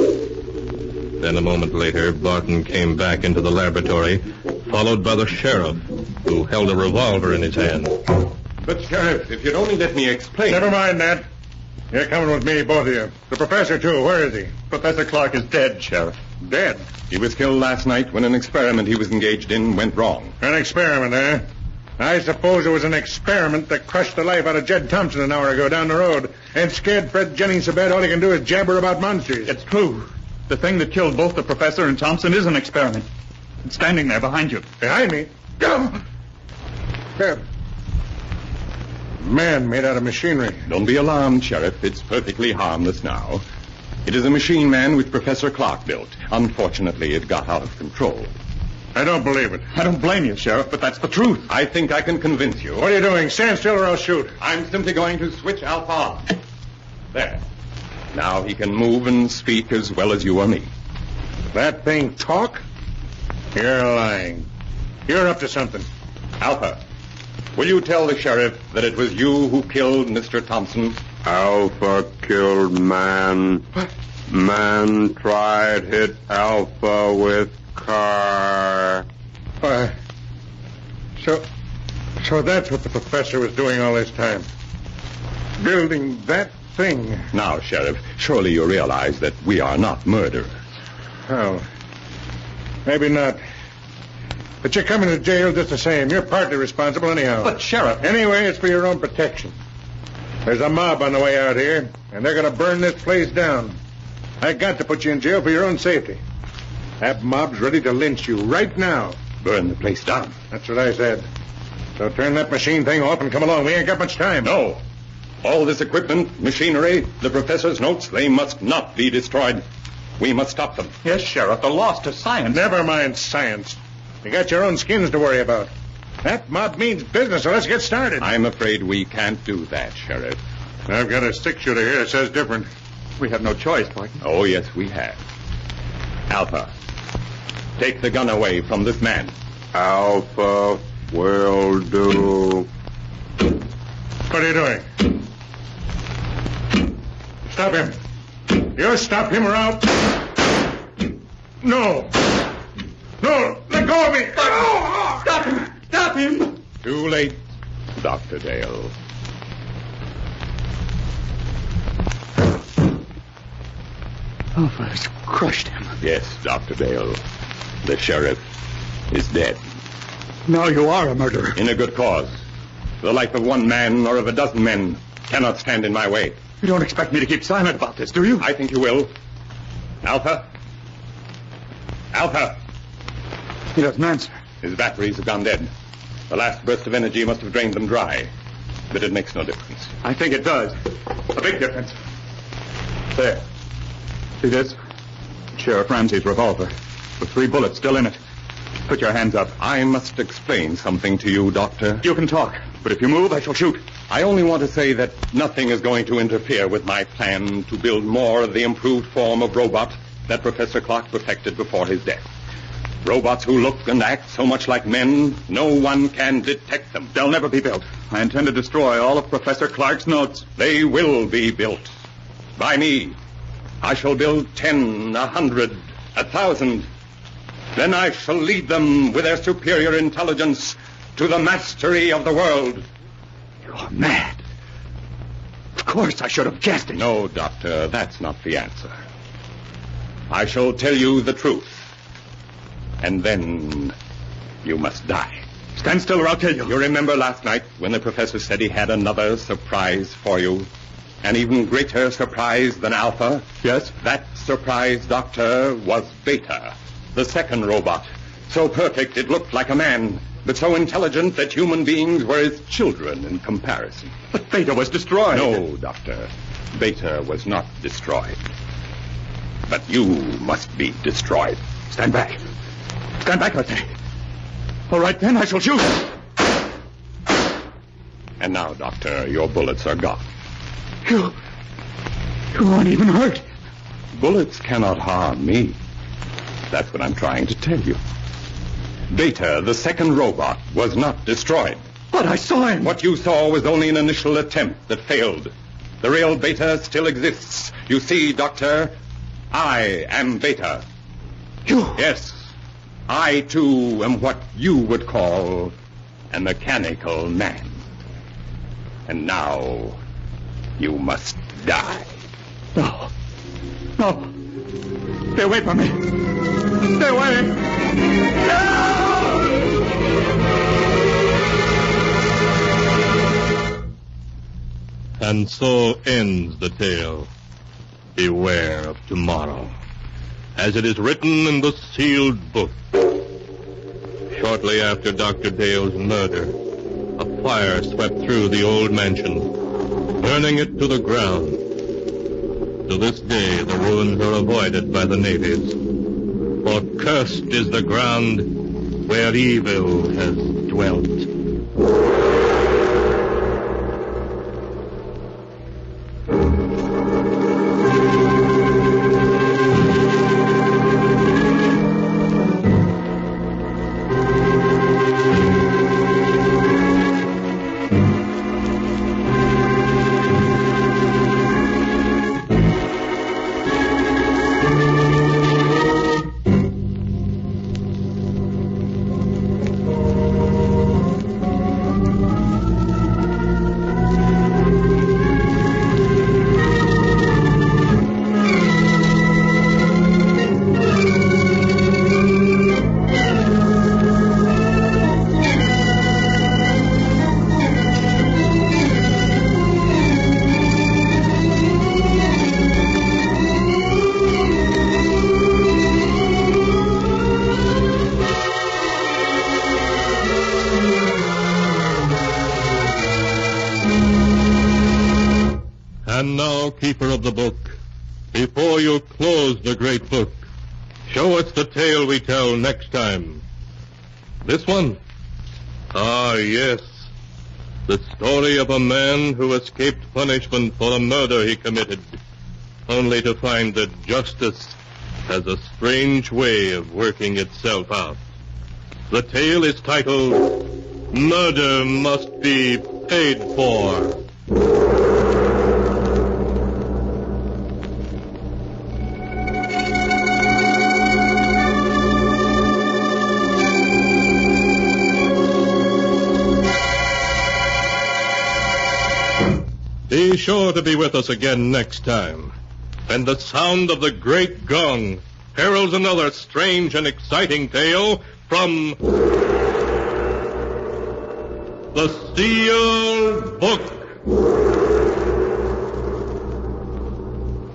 Then a moment later, Barton came back into the laboratory, followed by the sheriff, who held a revolver in his hand. But, Sheriff, if you'd only let me explain... Never mind that. You're coming with me, both of you. The professor, too. Where is he? Professor Clark is dead, Sheriff. Dead? He was killed last night when an experiment he was engaged in went wrong. An experiment, eh? I suppose it was an experiment that crushed the life out of Jed Thompson an hour ago down the road and scared Fred Jennings so bad all he can do is jabber about monsters. It's true. The thing that killed both the professor and Thompson is an experiment. It's standing there behind you. Behind me? Man made out of machinery. Don't be alarmed, Sheriff. It's perfectly harmless now. It is a machine man which Professor Clark built. Unfortunately, it got out of control. I don't believe it. I don't blame you, Sheriff, but that's the truth. I think I can convince you. What are you doing? Stand still or I'll shoot. I'm simply going to switch Alpha on. There. Now he can move and speak as well as you or me. That thing talk? You're lying. You're up to something. Alpha, will you tell the sheriff that it was you who killed Mr. Thompson? Alpha killed man. What? Man tried hit Alpha with car. Why? So that's what the professor was doing all this time. Building that thing. Now, Sheriff, surely you realize that we are not murderers. Oh, maybe not. But you're coming to jail just the same. You're partly responsible anyhow. But, Sheriff... Anyway, it's for your own protection. There's a mob on the way out here, and they're going to burn this place down. I got to put you in jail for your own safety. That mob's ready to lynch you right now. Burn the place down. That's what I said. So turn that machine thing off and come along. We ain't got much time. No. All this equipment, machinery, the professor's notes, they must not be destroyed. We must stop them. Yes, Sheriff, the loss to science. Never mind science. You got your own skins to worry about. That mob means business, so let's get started. I'm afraid we can't do that, Sheriff. I've got a stick shooter here that says different. We have no choice, Barton. Oh, yes, we have. Alpha, take the gun away from this man. Alpha will do. What are you doing? Stop him. You stop him or I'll... No. No, let go of me. Stop him. Stop him. Too late, Dr. Dale. Alpha has crushed him. Yes, Dr. Dale. The sheriff is dead. Now you are a murderer. In a good cause. The life of one man or of a dozen men cannot stand in my way. You don't expect me to keep silent about this, do you? I think you will. Alpha? Alpha? He doesn't answer. His batteries have gone dead. The last burst of energy must have drained them dry. But it makes no difference. I think it does. A big difference. There. See this? Sheriff Ramsey's revolver, with 3 bullets still in it. Put your hands up. I must explain something to you, Doctor. You can talk, but if you move, I shall shoot. I only want to say that nothing is going to interfere with my plan to build more of the improved form of robot that Professor Clark perfected before his death. Robots who look and act so much like men, no one can detect them. They'll never be built. I intend to destroy all of Professor Clark's notes. They will be built. By me. I shall build 10, 100, 1,000. Then I shall lead them with their superior intelligence to the mastery of the world. You're mad. Of course I should have guessed it. No, Doctor, that's not the answer. I shall tell you the truth. And then you must die. Stand still or I'll kill you. You remember last night when the professor said he had another surprise for you? An even greater surprise than Alpha? Yes. That surprise, Doctor, was Beta, the second robot. So perfect it looked like a man, but so intelligent that human beings were his children in comparison. But Beta was destroyed. No, Doctor. Beta was not destroyed. But you must be destroyed. Stand back. Stand back, I say. All right, then, I shall shoot. And now, Doctor, your bullets are gone. You won't even hurt. Bullets cannot harm me. That's what I'm trying to tell you. Beta, the second robot, was not destroyed. But I saw him. What you saw was only an initial attempt that failed. The real Beta still exists. You see, Doctor, I am Beta. You? Yes. I, too, am what you would call a mechanical man. And now, you must die. No. No. Stay away from me. Stay away. No! And so ends the tale. Beware of tomorrow, as it is written in the sealed book. Shortly after Dr. Dale's murder, a fire swept through the old mansion, burning it to the ground. To this day, the ruins are avoided by the natives, for cursed is the ground where evil has dwelt. And now, keeper of the book, before you close the great book, show us the tale we tell next time. This one? Ah, yes. The story of a man who escaped punishment for a murder he committed, only to find that justice has a strange way of working itself out. The tale is titled, Murder Must Be Paid For. Be sure to be with us again next time. And the sound of the great gong heralds another strange and exciting tale from the Sealed Book.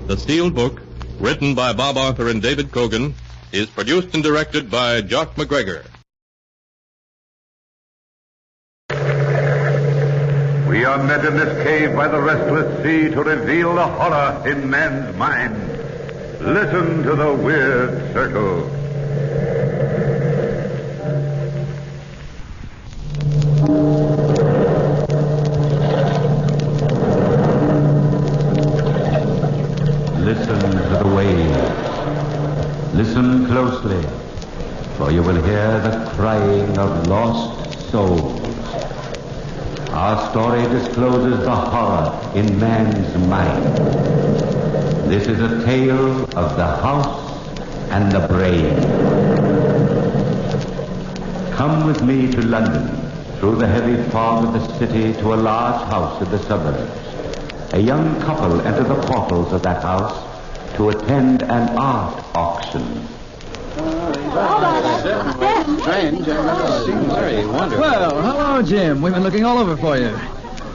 The Sealed Book, written by Bob Arthur and David Cogan, is produced and directed by Jock McGregor. We are met in this cave by the restless sea to reveal the horror in man's mind. Listen to the weird circle. Listen to the waves. Listen closely, for you will hear the crying of lost souls. Our story discloses the horror in man's mind. This is a tale of the house and the brain. Come with me to London, through the heavy fog of the city to a large house in the suburbs. A young couple enter the portals of that house to attend an art auction. Strange. Seems very wonderful. Well, hello, Jim. We've been looking all over for you.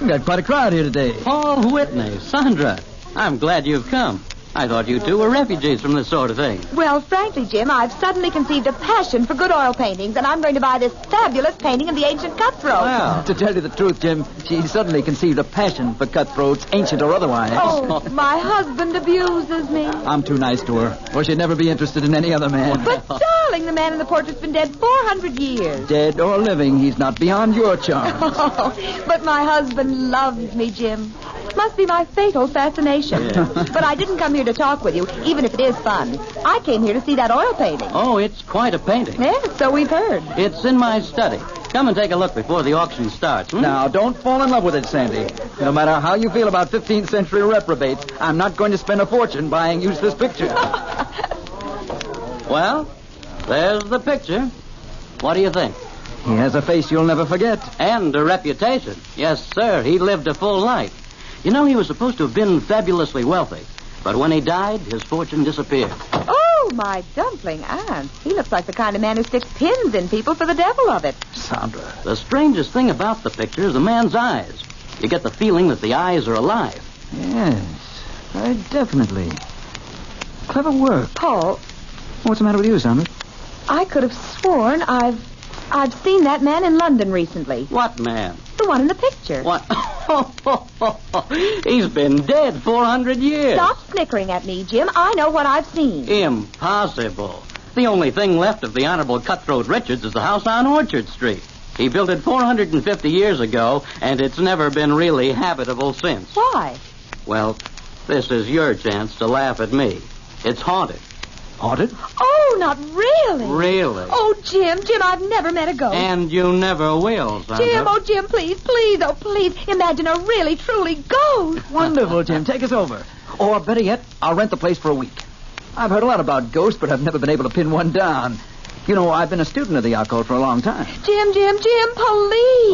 We've got quite a crowd here today. Paul Whitney, Sandra, I'm glad you've come. I thought you two were refugees from this sort of thing. Well, frankly, Jim, I've suddenly conceived a passion for good oil paintings, and I'm going to buy this fabulous painting of the ancient cutthroat. Well, to tell you the truth, Jim, she suddenly conceived a passion for cutthroats, ancient or otherwise. Oh, my husband abuses me. I'm too nice to her, or she'd never be interested in any other man. But, darling, the man in the portrait's been dead 400 years. Dead or living, he's not beyond your charms. Oh, but my husband loves me, Jim. Must be my fatal fascination. But I didn't come here to talk with you, even if it is fun. I came here to see that oil painting. Oh, it's quite a painting. Yes, so we've heard. It's in my study. Come and take a look before the auction starts. Now, don't fall in love with it, Sandy. No matter how you feel about 15th century reprobates, I'm not going to spend a fortune buying useless pictures. Well, there's the picture. What do you think? He has a face you'll never forget. And a reputation. Yes, sir. He lived a full life. You know, he was supposed to have been fabulously wealthy. But when he died, his fortune disappeared. Oh, my dumpling aunt. He looks like the kind of man who sticks pins in people for the devil of it. Sandra. The strangest thing about the picture is the man's eyes. You get the feeling that the eyes are alive. Yes, very definitely. Clever work. Paul. What's the matter with you, Sandra? I could have sworn I've seen that man in London recently. What man? The one in the picture. What? He's been dead 400 years. Stop snickering at me, Jim. I know what I've seen. Impossible. The only thing left of the Honorable Cutthroat Richards is the house on Orchard Street. He built it 450 years ago, and it's never been really habitable since. Why? Well, this is your chance to laugh at me. It's haunted. Haunted? Oh, not really. Really? Oh, Jim, I've never met a ghost. And you never will, Sandra. Jim, oh, Jim, please, oh, please. Imagine a really, truly ghost. Wonderful, Jim. Take us over. Or, better yet, I'll rent the place for a week. I've heard a lot about ghosts, but I've never been able to pin one down. You know, I've been a student of the occult for a long time. Jim, please.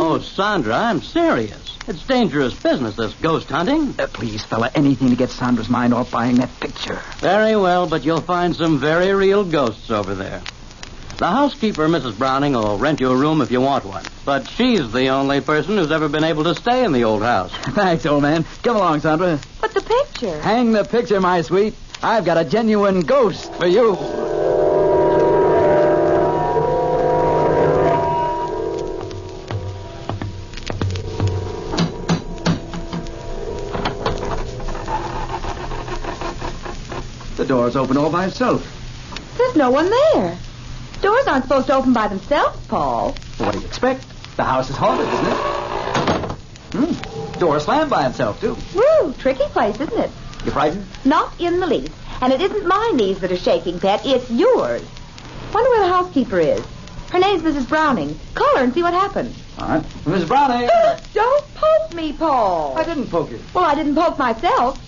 Oh, Sandra, I'm serious. It's dangerous business, this ghost hunting. Please, fella, anything to get Sandra's mind off buying that picture. Very well, but you'll find some very real ghosts over there. The housekeeper, Mrs. Browning, will rent you a room if you want one. But she's the only person who's ever been able to stay in the old house. Thanks, old man. Come along, Sandra. But the picture. Hang the picture, my sweet. I've got a genuine ghost for you. The door's open all by itself. There's no one there. Doors aren't supposed to open by themselves, Paul. What do you expect? The house is haunted, isn't it? Door slammed by itself, too. Woo, tricky place, isn't it? You frightened? Not in the least. And it isn't my knees that are shaking, Pet. It's yours. Wonder where the housekeeper is. Her name's Mrs. Browning. Call her and see what happened. All right. Mrs. Browning! Don't poke me, Paul. I didn't poke you. Well, I didn't poke myself.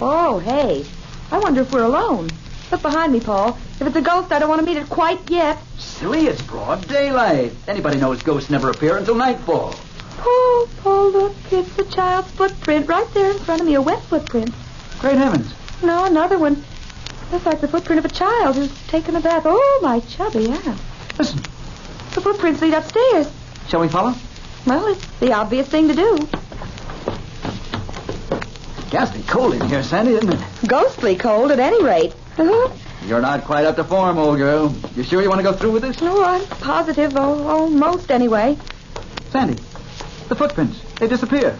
Oh, hey. I wonder if we're alone. Look behind me, Paul. If it's a ghost, I don't want to meet it quite yet. Silly, it's broad daylight. Anybody knows ghosts never appear until nightfall. Paul, look. It's a child's footprint right there in front of me, a wet footprint. Great heavens. No, another one. Looks like the footprint of a child who's taken a bath. Oh, my chubby aunt. Listen. The footprints lead upstairs. Shall we follow? Well, it's the obvious thing to do. Ghastly cold in here, Sandy, isn't it? Ghostly cold, at any rate. You're not quite up to form, old girl. You sure you want to go through with this? No, I'm positive. Almost, anyway. Sandy, the footprints. They disappear.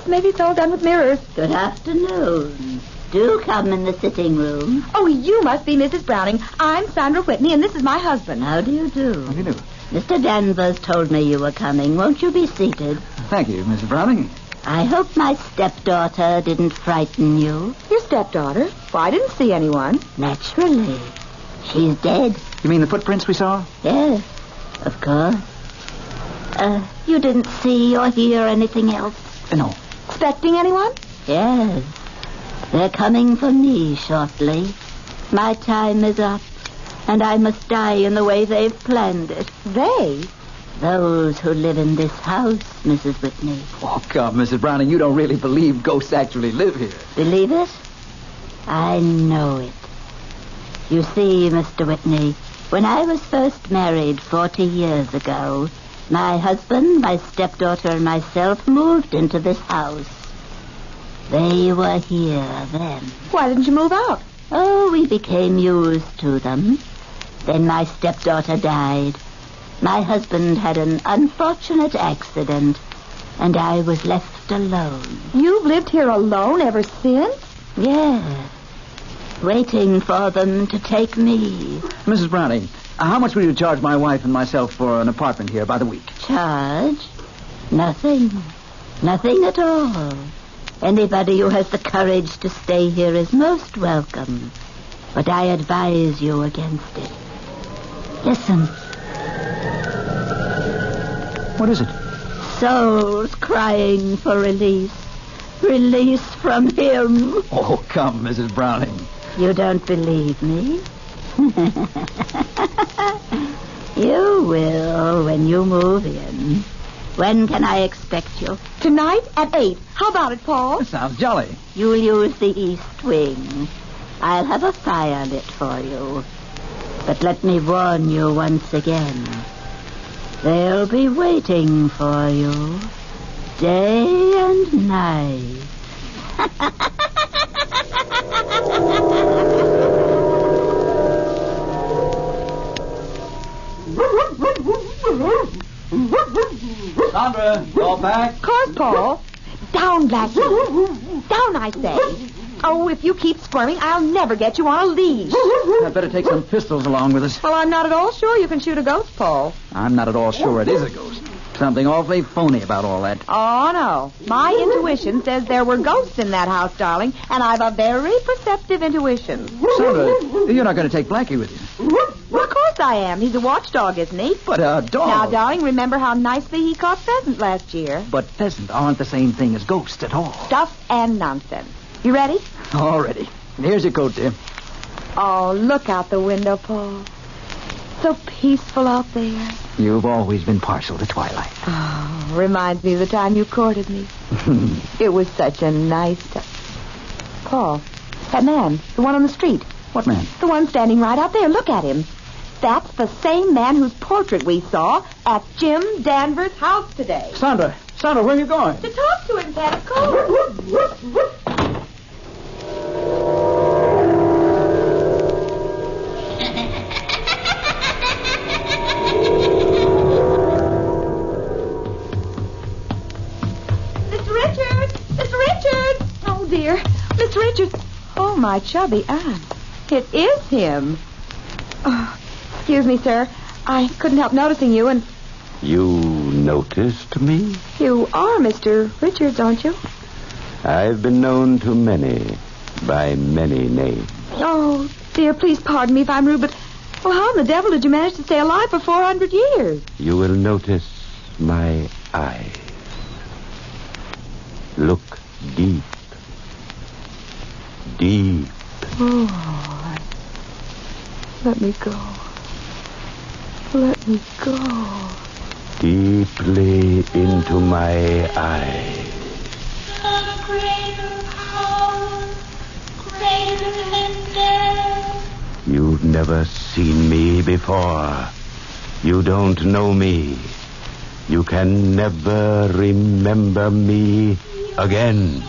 Maybe it's all done with mirrors. Good afternoon. Do come in the sitting room. Oh, you must be Mrs. Browning. I'm Sandra Whitney, and this is my husband. How do you do? How do you do? Mr. Danvers told me you were coming. Won't you be seated? Thank you, Mrs. Browning. I hope my stepdaughter didn't frighten you. Your stepdaughter? Well, I didn't see anyone. Naturally. She's dead. You mean the footprints we saw? Yes, of course. You didn't see or hear anything else? No. Expecting anyone? Yes. They're coming for me shortly. My time is up, and I must die in the way they've planned it. They? Those who live in this house, Mrs. Whitney. Oh, God, Mrs. Browning, you don't really believe ghosts actually live here. Believe it? I know it. You see, Mr. Whitney, when I was first married 40 years ago, my husband, my stepdaughter, and myself moved into this house. They were here then. Why didn't you move out? Oh, we became used to them. Then my stepdaughter died. My husband had an unfortunate accident, and I was left alone. You've lived here alone ever since? Yes. Waiting for them to take me. Mrs. Browning, how much will you charge my wife and myself for an apartment here by the week? Charge? Nothing. Nothing at all. Anybody who has the courage to stay here is most welcome. But I advise you against it. Listen. What is it? Souls crying for release. Release from him. Oh, come, Mrs. Browning. You don't believe me? You will when you move in. When can I expect you? Tonight at 8. How about it, Paul? That sounds jolly. You'll use the east wing. I'll have a fire lit for you. But let me warn you once again. They'll be waiting for you day and night. Sandra, all back? Of course, Paul. Down, Blackie. Down, I say. Oh, if you keep squirming, I'll never get you on a leash. I'd better take some pistols along with us. Well, I'm not at all sure you can shoot a ghost, Paul. I'm not at all sure it is a ghost. Something awfully phony about all that. Oh, no. My intuition says there were ghosts in that house, darling, and I've a very perceptive intuition. Sandra, you're not going to take Blackie with you. Well, of course I am. He's a watchdog, isn't he? But a dog. Now, darling, remember how nicely he caught pheasant last year. But pheasant aren't the same thing as ghosts at all. Stuff and nonsense. You ready? All ready. Here's your coat, dear. Oh, look out the window, Paul. So peaceful out there. You've always been partial to twilight. Oh, reminds me of the time you courted me. It was such a nice time. Paul, that man, the one on the street. What man? The one standing right out there. Look at him. That's the same man whose portrait we saw at Jim Danvers' house today. Sandra, where are you going? To talk to him, Pat, of course. Dear, Mr. Richards. Oh, my chubby aunt. It is him. Oh, excuse me, sir. I couldn't help noticing you, and... You noticed me? You are Mr. Richards, aren't you? I've been known to many, by many names. Oh, dear, please pardon me if I'm rude, but... Well, how in the devil did you manage to stay alive for 400 years? You will notice my eyes. Look deep. Deep. Oh, let me go. Let me go. Deeply into my eyes. The greater power, greater than death. You've never seen me before. You don't know me. You can never remember me again.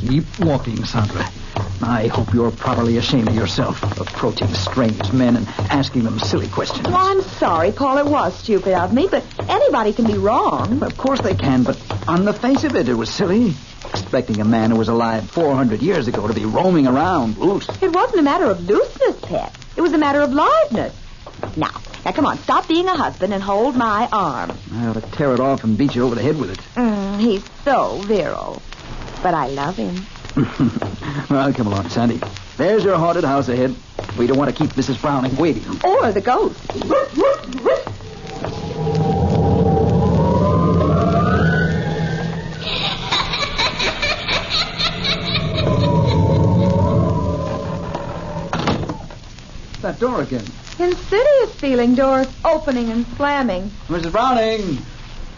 Keep walking, Sandra. I hope you're properly ashamed of yourself, approaching strange men and asking them silly questions. Well, I'm sorry, Paul. It was stupid of me, but anybody can be wrong. Of course they can, but on the face of it, it was silly. Expecting a man who was alive 400 years ago to be roaming around loose. It wasn't a matter of looseness, Pet. It was a matter of liveness. Now, come on, stop being a husband and hold my arm. I ought to tear it off and beat you over the head with it. He's so virile. But I love him. Well, come along, Sandy. There's your haunted house ahead. We don't want to keep Mrs. Browning waiting. Or the ghost. That door again. Insidious feeling, doors opening and slamming. Mrs. Browning!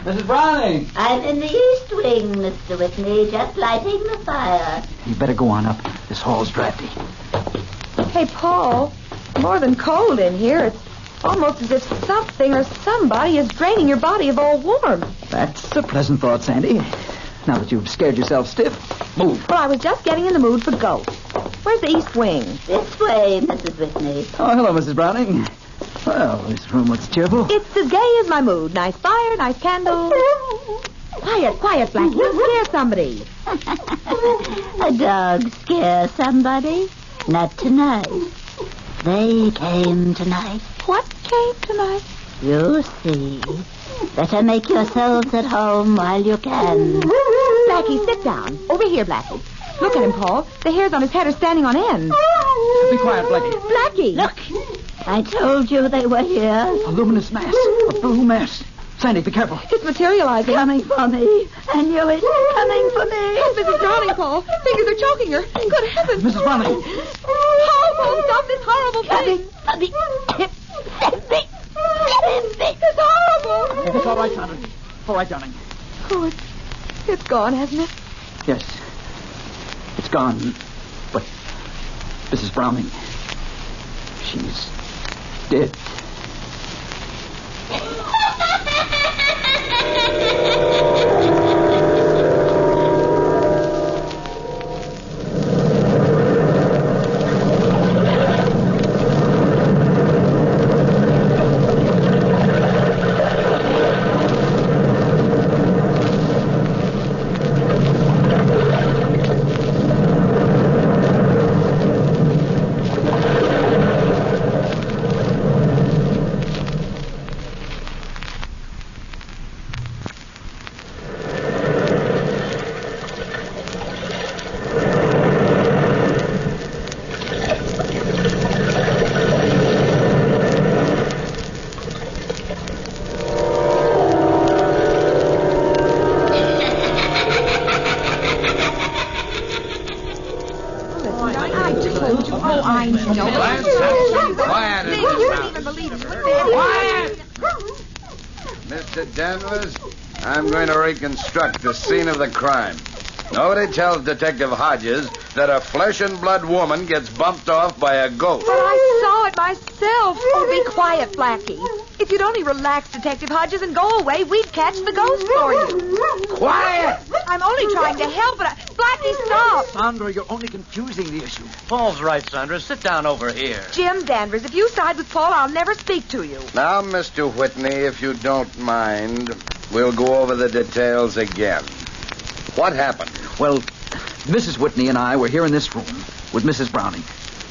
Mrs. Browning! I'm in the east wing, Mr. Whitney, just lighting the fire. You better go on up. This hall's drafty. Hey, Paul, more than cold in here. It's almost as if something or somebody is draining your body of all warmth. That's a pleasant thought, Sandy. Now that you've scared yourself stiff, move. Well, I was just getting in the mood for ghosts. Where's the east wing? This way, Mrs. Whitney. Oh, hello, Mrs. Browning. Well, this room looks cheerful. It's as gay as my mood. Nice fire, nice candles. Why, Quiet, Blackie. You'll scare somebody. A dog scare somebody? Not tonight. They came tonight. What came tonight? You see. Better make yourselves at home while you can. Blackie, sit down. Over here, Blackie. Look at him, Paul. The hairs on his head are standing on end. Be quiet, Blackie. Blackie! Look, I told you they were here. A luminous mass. A blue mass. Sandy, be careful. It's materializing. Coming for me. I knew it. Coming for me. It's Mrs. Browning, Paul. Fingers are choking her. Good heavens. Mrs. Browning. Oh, Paul, stop this horrible thing. Coming for me. It's horrible. It's all right, Sandra. All right, darling. Oh, it's gone, hasn't it? Yes. It's gone. But Mrs. Browning, she's dead. Mr. Danvers, I'm going to reconstruct the scene of the crime. Nobody tells Detective Hodges that a flesh-and-blood woman gets bumped off by a ghost. But I saw it myself. Oh, be quiet, Blackie. If you'd only relax, Detective Hodges, and go away, we'd catch the ghost for you. Quiet! I'm only trying to help, but Blackie, stop. Sandra, you're only confusing the issue. Paul's right, Sandra. Sit down over here. Jim Danvers, if you side with Paul, I'll never speak to you. Now, Mr. Whitney, if you don't mind, we'll go over the details again. What happened? Well, Mrs. Whitney and I were here in this room with Mrs. Browning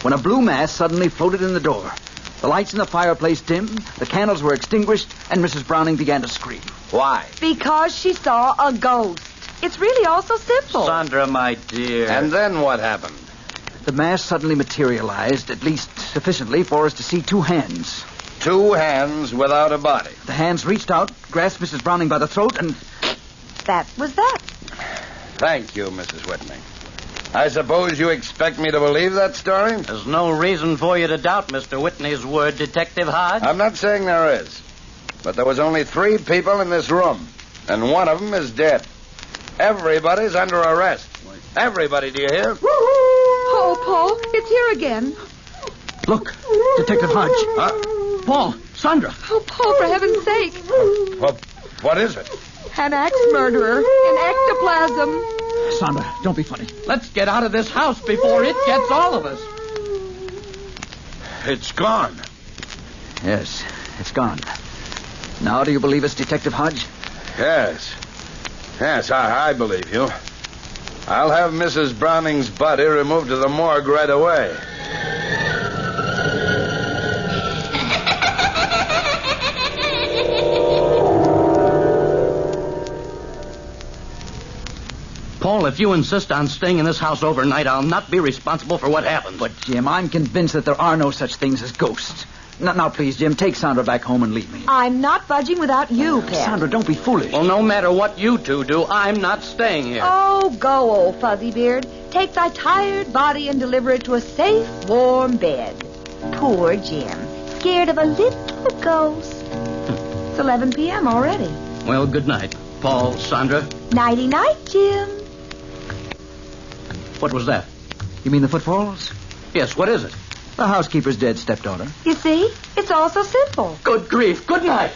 when a blue mass suddenly floated in the door. The lights in the fireplace dimmed, the candles were extinguished, and Mrs. Browning began to scream. Why? Because she saw a ghost. It's really all so simple. Sandra, my dear. And then what happened? The mass suddenly materialized, at least sufficiently for us to see two hands. Two hands without a body. The hands reached out, grasped Mrs. Browning by the throat, and... That was that. Thank you, Mrs. Whitney. I suppose you expect me to believe that story? There's no reason for you to doubt Mr. Whitney's word, Detective Hodge. I'm not saying there is. But there was only 3 people in this room, and one of them is dead. Everybody's under arrest. Everybody, do you hear? Oh, Paul, it's here again. Look, Detective Hodge. Paul, Sandra. Oh, Paul, for heaven's sake. What is it? An axe murderer in ectoplasm. Sandra, don't be funny. Let's get out of this house before it gets all of us. It's gone. Yes, it's gone. Now do you believe us, Detective Hodge? Yes. Yes, I believe you. I'll have Mrs. Browning's body removed to the morgue right away. Paul, if you insist on staying in this house overnight, I'll not be responsible for what happens. But, Jim, I'm convinced that there are no such things as ghosts. Now, please, Jim, take Sandra back home and leave me. I'm not budging without you, Pep. Sandra, don't be foolish. Well, no matter what you two do, I'm not staying here. Oh, go, old Fuzzybeard. Take thy tired body and deliver it to a safe, warm bed. Poor Jim. Scared of a little ghost. It's 11 p.m. already. Well, good night, Paul, Sandra. Nighty-night, Jim. What was that? You mean the footfalls? Yes, what is it? The housekeeper's dead stepdaughter. You see? It's all so simple. Good grief. Good night.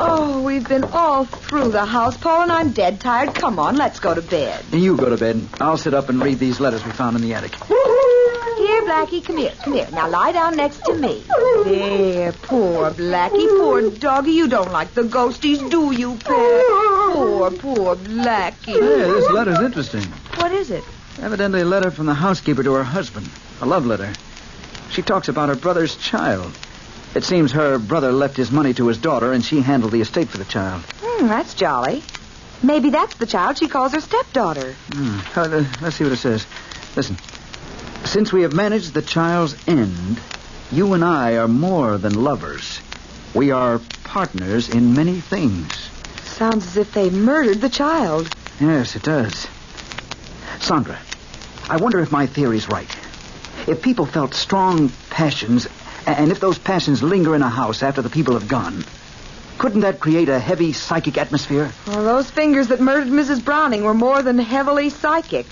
Oh, we've been all through the house, Paul, and I'm dead tired. Come on, let's go to bed. You go to bed. I'll sit up and read these letters we found in the attic. Here here, Blackie. Come here. Come here. Now lie down next to me. There, poor Blackie. Poor doggy. You don't like the ghosties, do you, pet? Poor Blackie. Hey, this letter's interesting. What is it? Evidently a letter from the housekeeper to her husband. A love letter. She talks about her brother's child. It seems her brother left his money to his daughter, and she handled the estate for the child. That's jolly. Maybe that's the child she calls her stepdaughter. Let's see what it says. Listen. Since we have managed the child's end, you and I are more than lovers. We are partners in many things. Sounds as if they murdered the child. Yes, it does. Sandra, I wonder if my theory's right. If people felt strong passions, and if those passions linger in a house after the people have gone, couldn't that create a heavy psychic atmosphere? Well, those fingers that murdered Mrs. Browning were more than heavily psychic.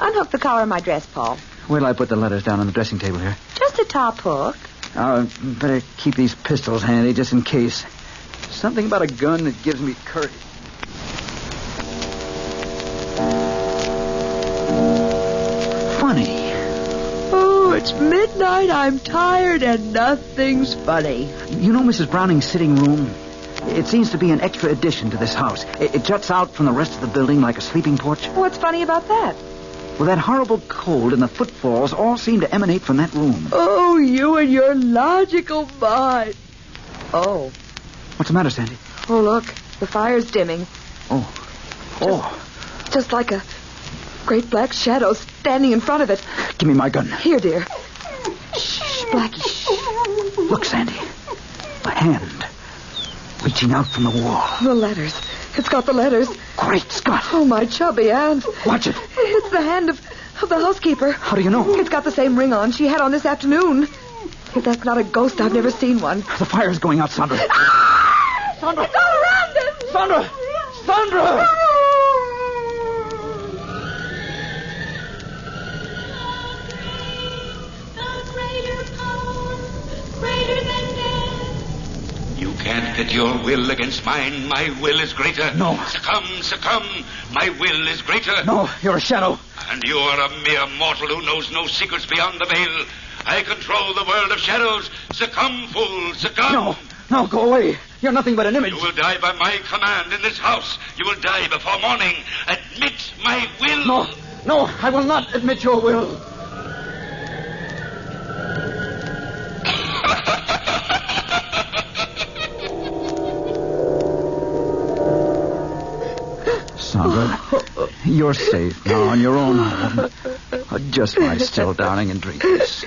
Unhook the collar of my dress, Paul. Where'll I put the letters down on the dressing table here? Just a top hook. Better keep these pistols handy just in case. Something about a gun that gives me courage. Funny. Oh, it's midnight. I'm tired and nothing's funny. You know Mrs. Browning's sitting room? It seems to be an extra addition to this house. It juts out from the rest of the building like a sleeping porch. What's funny about that? Well, that horrible cold and the footfalls all seem to emanate from that room. Oh, you and your logical mind. Oh. What's the matter, Sandy? Oh, look. The fire's dimming. Just like a great black shadow standing in front of it. Give me my gun. Here, dear. Shh, Blackie, shh. Look, Sandy. A hand reaching out from the wall. The letters. It's got the letters. Great Scott. Oh, my chubby aunt. Watch it. It's the hand of the housekeeper. How do you know? It's got the same ring on she had on this afternoon. If that's not a ghost, I've never seen one. The fire's going out, Sandra. Sandra! It's all around him! Sandra! Sandra! You can't pit your will against mine. My will is greater. No. Succumb. My will is greater. No, you're a shadow. And you are a mere mortal who knows no secrets beyond the veil. I control the world of shadows. Succumb, fool, succumb. No, go away. You're nothing but an image. You will die by my command in this house. You will die before morning. Admit my will. No, I will not admit your will. Sandra, you're safe now on your own home. Just lie still, darling, and drink this.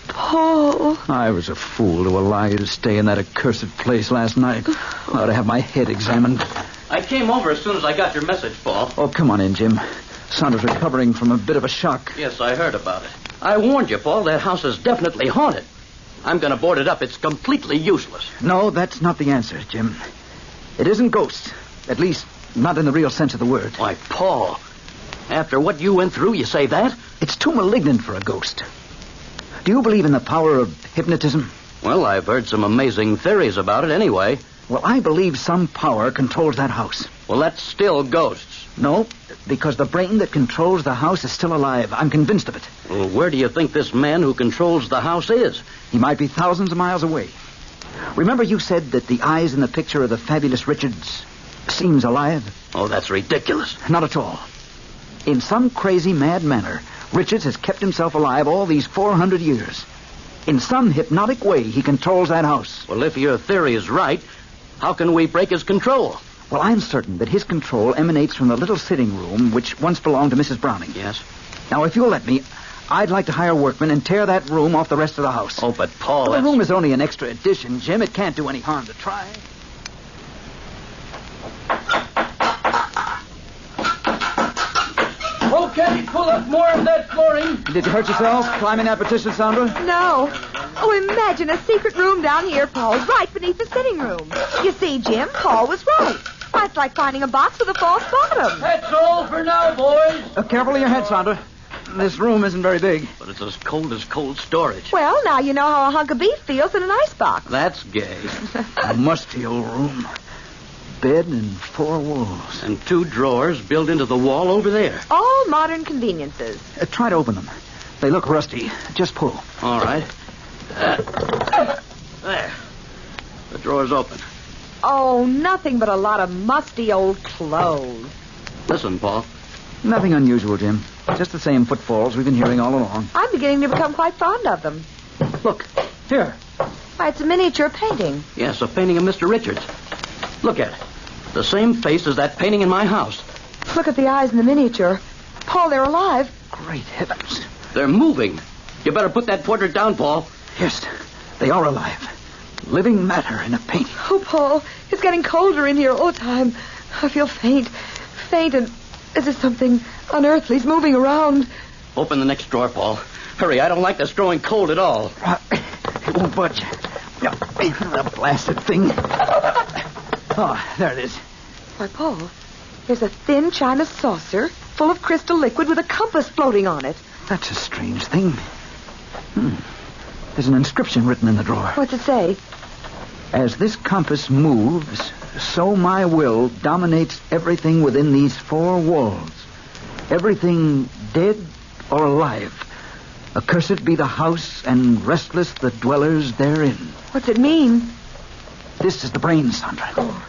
Paul. I was a fool to allow you to stay in that accursed place last night. I ought to have my head examined. I came over as soon as I got your message, Paul. Oh, come on in, Jim. Sandra's recovering from a bit of a shock. Yes, I heard about it. I warned you, Paul. That house is definitely haunted. I'm going to board it up. It's completely useless. No, that's not the answer, Jim. It isn't ghosts. At least, not in the real sense of the word. Why, Paul, after what you went through, you say that? It's too malignant for a ghost. Do you believe in the power of hypnotism? Well, I've heard some amazing theories about it anyway. Well, I believe some power controls that house. Well, that's still ghosts. No, because the brain that controls the house is still alive. I'm convinced of it. Well, where do you think this man who controls the house is? He might be thousands of miles away. Remember you said that the eyes in the picture of the fabulous Richards seems alive? Oh, that's ridiculous. Not at all. In some crazy, mad manner, Richards has kept himself alive all these 400 years. In some hypnotic way, he controls that house. Well, if your theory is right, how can we break his control? Well, I'm certain that his control emanates from the little sitting room which once belonged to Mrs. Browning. Yes? Now, if you'll let me, I'd like to hire workmen and tear that room off the rest of the house. Oh, but Paul, the room is only an extra addition, Jim. It can't do any harm to try. Okay, pull up more of that flooring. Did you hurt yourself climbing that petition, Sandra? No. Oh, imagine a secret room down here, Paul, right beneath the sitting room. You see, Jim, Paul was right. Why, it's like finding a box with a false bottom. That's all for now, boys. Careful of your head, Sandra. This room isn't very big. But it's as cold storage. Well, now you know how a hunk of beef feels in an icebox. That's gay. A musty old room. bed and 4 walls. And 2 drawers built into the wall over there. All modern conveniences. Try to open them. They look rusty. Just pull. All right. There. The drawer's open. Oh, nothing but a lot of musty old clothes. Listen, Paul. Nothing unusual, Jim. Just the same footfalls we've been hearing all along. I'm beginning to become quite fond of them. Look, here. Why, it's a miniature painting. Yes, a painting of Mr. Richards. Look at it. The same face as that painting in my house. Look at the eyes in the miniature. Paul, they're alive. Great heavens. They're moving. You better put that portrait down, Paul. Yes, they are alive. Living matter in a painting. Oh, Paul, it's getting colder in here all the time. I feel faint, and as if something unearthly's moving around. Open the next drawer, Paul. Hurry, I don't like this growing cold at all. It won't budge. The blasted thing. Oh, there it is. Why, Paul, there's a thin china saucer full of crystal liquid with a compass floating on it. That's a strange thing. There's an inscription written in the drawer. What's it say? As this compass moves, so my will dominates everything within these 4 walls. Everything dead or alive. Accursed be the house, and restless the dwellers therein. What's it mean? This is the brain, Sandra. Oh.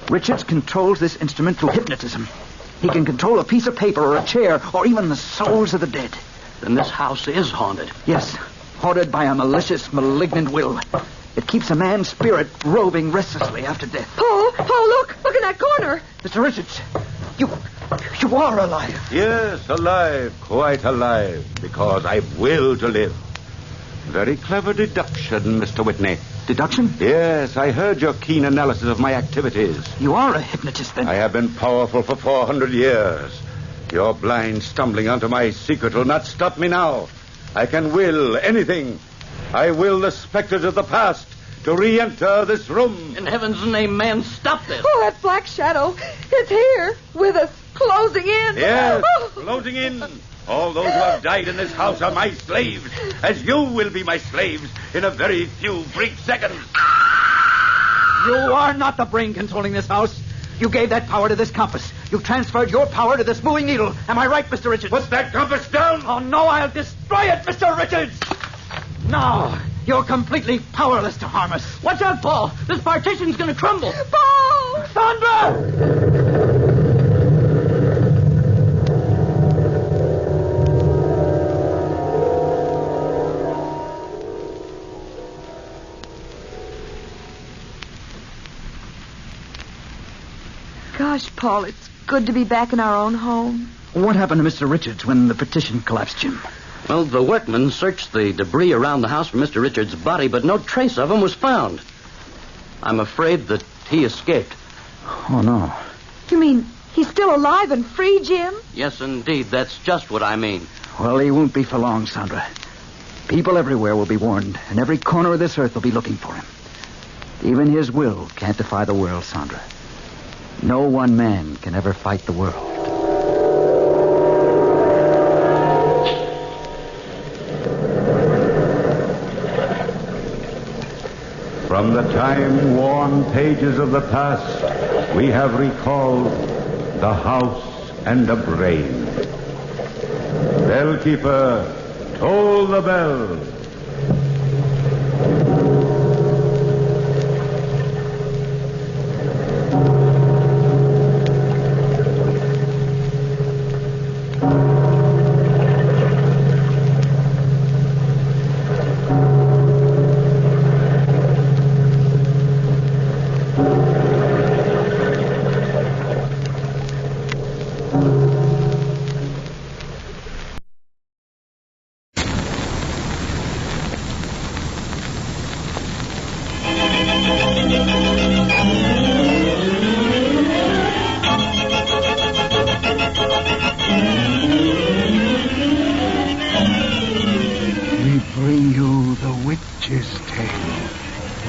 Richards controls this instrument through hypnotism. He can control a piece of paper or a chair or even the souls of the dead. Then this house is haunted. Yes, haunted by a malicious, malignant will. It keeps a man's spirit roving restlessly after death. Paul, look in that corner. Mr. Richards, you are alive. Yes, alive, quite alive, because I will to live. Very clever deduction, Mr. Whitney. Deduction? Yes, I heard your keen analysis of my activities. You are a hypnotist, then? I have been powerful for 400 years. Your blind stumbling onto my secret will not stop me now. I can will anything. I will the specters of the past to re-enter this room. In heaven's name, man, stop this. Oh, that black shadow. It's here with us, closing in. Yes, closing in. All those who have died in this house are my slaves, as you will be my slaves in a very few brief seconds. You are not the brain controlling this house. You gave that power to this compass. You transferred your power to this moving needle. Am I right, Mr. Richards? Put that compass down! Oh, no, I'll destroy it, Mr. Richards! No, you're completely powerless to harm us. Watch out, Paul. This partition's going to crumble. Paul! Sandra! Gosh, Paul, it's good to be back in our own home. What happened to Mr. Richards when the partition collapsed, Jim? Well, the workmen searched the debris around the house for Mr. Richards' body, but no trace of him was found. I'm afraid that he escaped. Oh, no. You mean he's still alive and free, Jim? Yes, indeed. That's just what I mean. Well, he won't be for long, Sandra. People everywhere will be warned, and every corner of this earth will be looking for him. Even his will can't defy the world, Sandra. No one man can ever fight the world. From the time-worn pages of the past, we have recalled the house and the brain. Bellkeeper, toll the bell.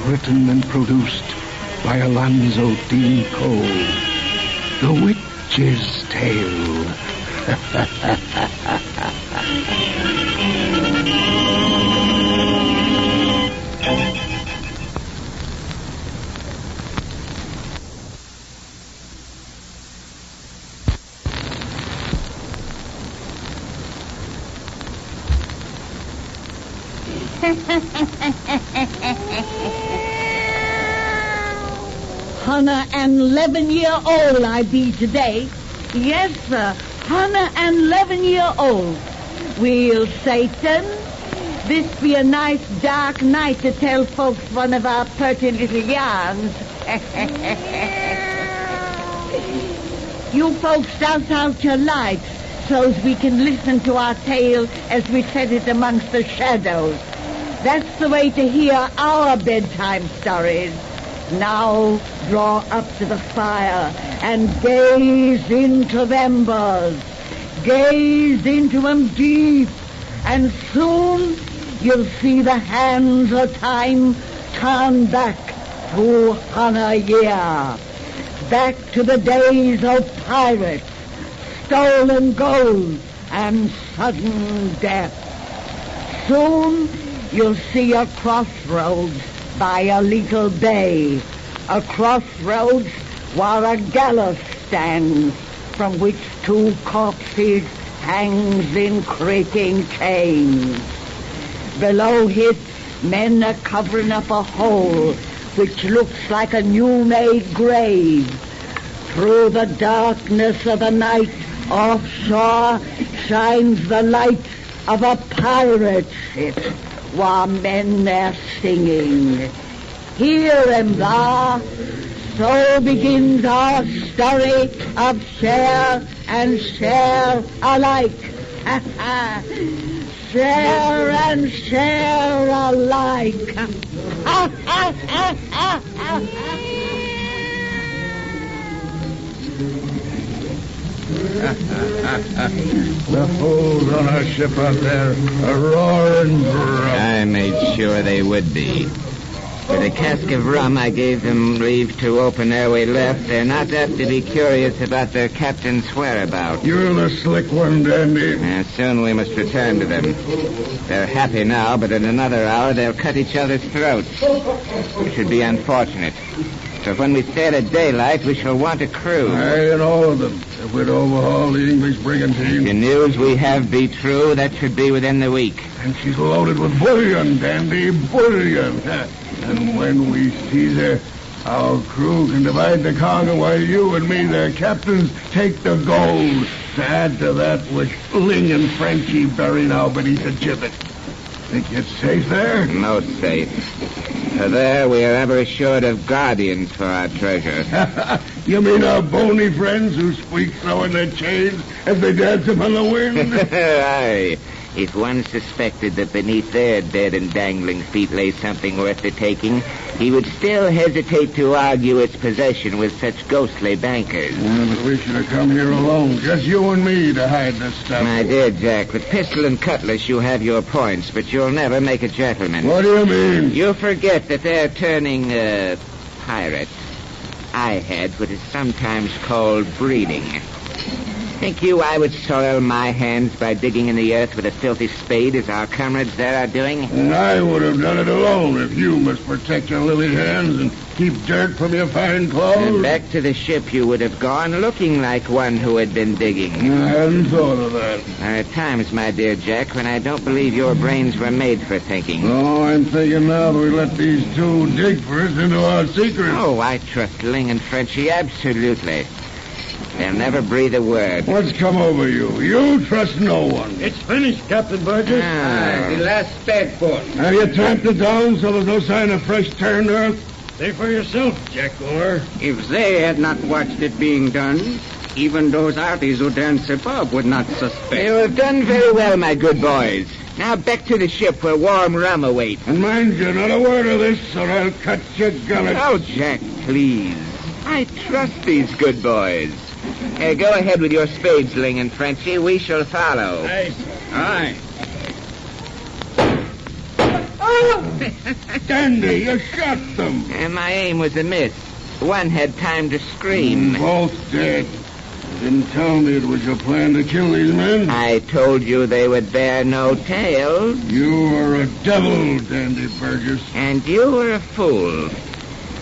Written and produced by Alonzo D. Cole. The Witch's Tale. $111-year-old I be today. Yes, sir, 111-year-old. Well, Satan, this be a nice dark night to tell folks one of our pretty little yarns. You folks douse out your lights so's we can listen to our tale as we set it amongst the shadows. That's the way to hear our bedtime stories. Now draw up to the fire and gaze into the embers. Gaze into them deep, and soon you'll see the hands of time turn back 200 years. Back to the days of pirates, stolen gold, and sudden death. Soon you'll see a crossroads by a little bay, a crossroads where a gallows stands, from which 2 corpses hangs in creaking chains. Below it, men are covering up a hole which looks like a new-made grave. Through the darkness of the night, offshore shines the light of a pirate ship, while men are singing. Hear them thou. So begins our story of share and share alike. Share and share alike. The fools on our ship out there are roaring drunk. I made sure they would be. With a cask of rum, I gave them leave to open ere we left. They're not apt to be curious about their captain's whereabouts. You're the slick one, Dandy. Soon we must return to them. They're happy now, but in another hour they'll cut each other's throats. It should be unfortunate. So when we sail at daylight, we shall want a crew. Aye, and all of them. If we'd overhaul the English brigantine. If the news we have be true, that should be within the week. And she's loaded with bullion, Dandy, bullion. And when we seize her, our crew can divide the cargo while you and me, their captains, take the gold. To add to that which Ling and Frenchie bury now beneath the gibbet. Think it's safe there? Most safe. For there we are ever assured of guardians for our treasure. You mean our bony friends who squeak so in their chains as they dance upon the wind? Aye. If one suspected that beneath their dead and dangling feet lay something worth the taking, he would still hesitate to argue its possession with such ghostly bankers. Well, but we should have come here alone, just you and me, to hide this stuff. My dear Jack, with pistol and cutlass you have your points, but you'll never make a gentleman. What do you mean? You forget that they're turning, pirates. I had what is sometimes called breeding. Think you I would soil my hands by digging in the earth with a filthy spade as our comrades there are doing? And I would have done it alone if you must protect your lily hands and keep dirt from your fine clothes. And back to the ship you would have gone looking like one who had been digging. I hadn't thought of that. There are times, my dear Jack, when I don't believe your brains were made for thinking. Oh, I'm thinking now that we let these 2 dig first into our secret. Oh, I trust Ling and Frenchie absolutely. They'll never breathe a word. What's come over you? You trust no one. It's finished, Captain Burgess. The last bagful. Have you tamped it down so there's no sign of fresh turned earth? Say for yourself, Jack Orr. If they had not watched it being done, even those arties who dance above would not suspect. You have done very well, my good boys. Now back to the ship where warm rum awaits. And mind you, not a word of this, or I'll cut your gullet. Oh, Jack, please. I trust these good boys. Go ahead with your spades, Ling and Frenchie. We shall follow. Aye. Dandy, you shot them. And my aim was a miss. One had time to scream. Both dead. You didn't tell me it was your plan to kill these men. I told you they would bear no tale. You are a devil, Dandy Burgess. And you were a fool.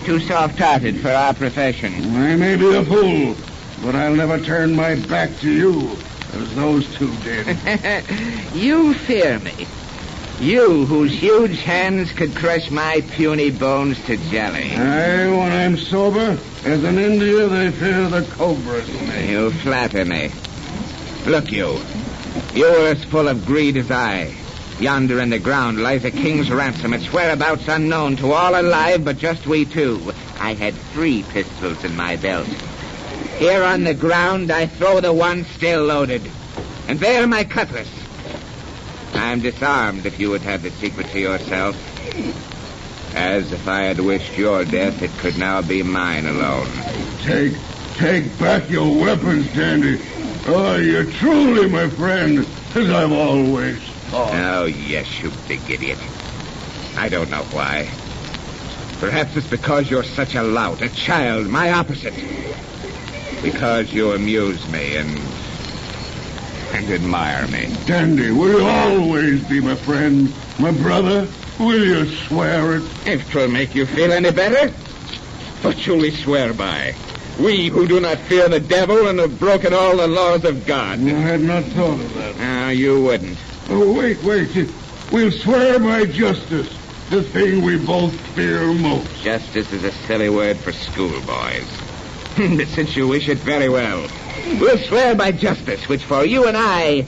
Too soft-hearted for our profession. I may be a fool, but I'll never turn my back to you, as those 2 did. You fear me. You, whose huge hands could crush my puny bones to jelly. Aye, when I'm sober, as in India, they fear the cobras. You flatter me. Look, you. You're as full of greed as I. Yonder in the ground lies a king's ransom, its whereabouts unknown to all alive but just we two. I had 3 pistols in my belt. Here on the ground, I throw the one still loaded. And there my cutlass. I'm disarmed if you would have the secret to yourself. As if I had wished your death, it could now be mine alone. Take back your weapons, Dandy. Oh, you're truly my friend, as I've always thought. Oh, yes, you big idiot. I don't know why. Perhaps it's because you're such a lout, a child, my opposite. Because you amuse me and admire me. Dandy, will you always be my friend, my brother? Will you swear it? If 'twill make you feel any better. What shall we swear by? We who do not fear the devil and have broken all the laws of God. I had not thought of that. No, you wouldn't. Oh, wait. We'll swear by justice, the thing we both fear most. Justice is a silly word for schoolboys. But since you wish it very well, we'll swear by justice, which for you and I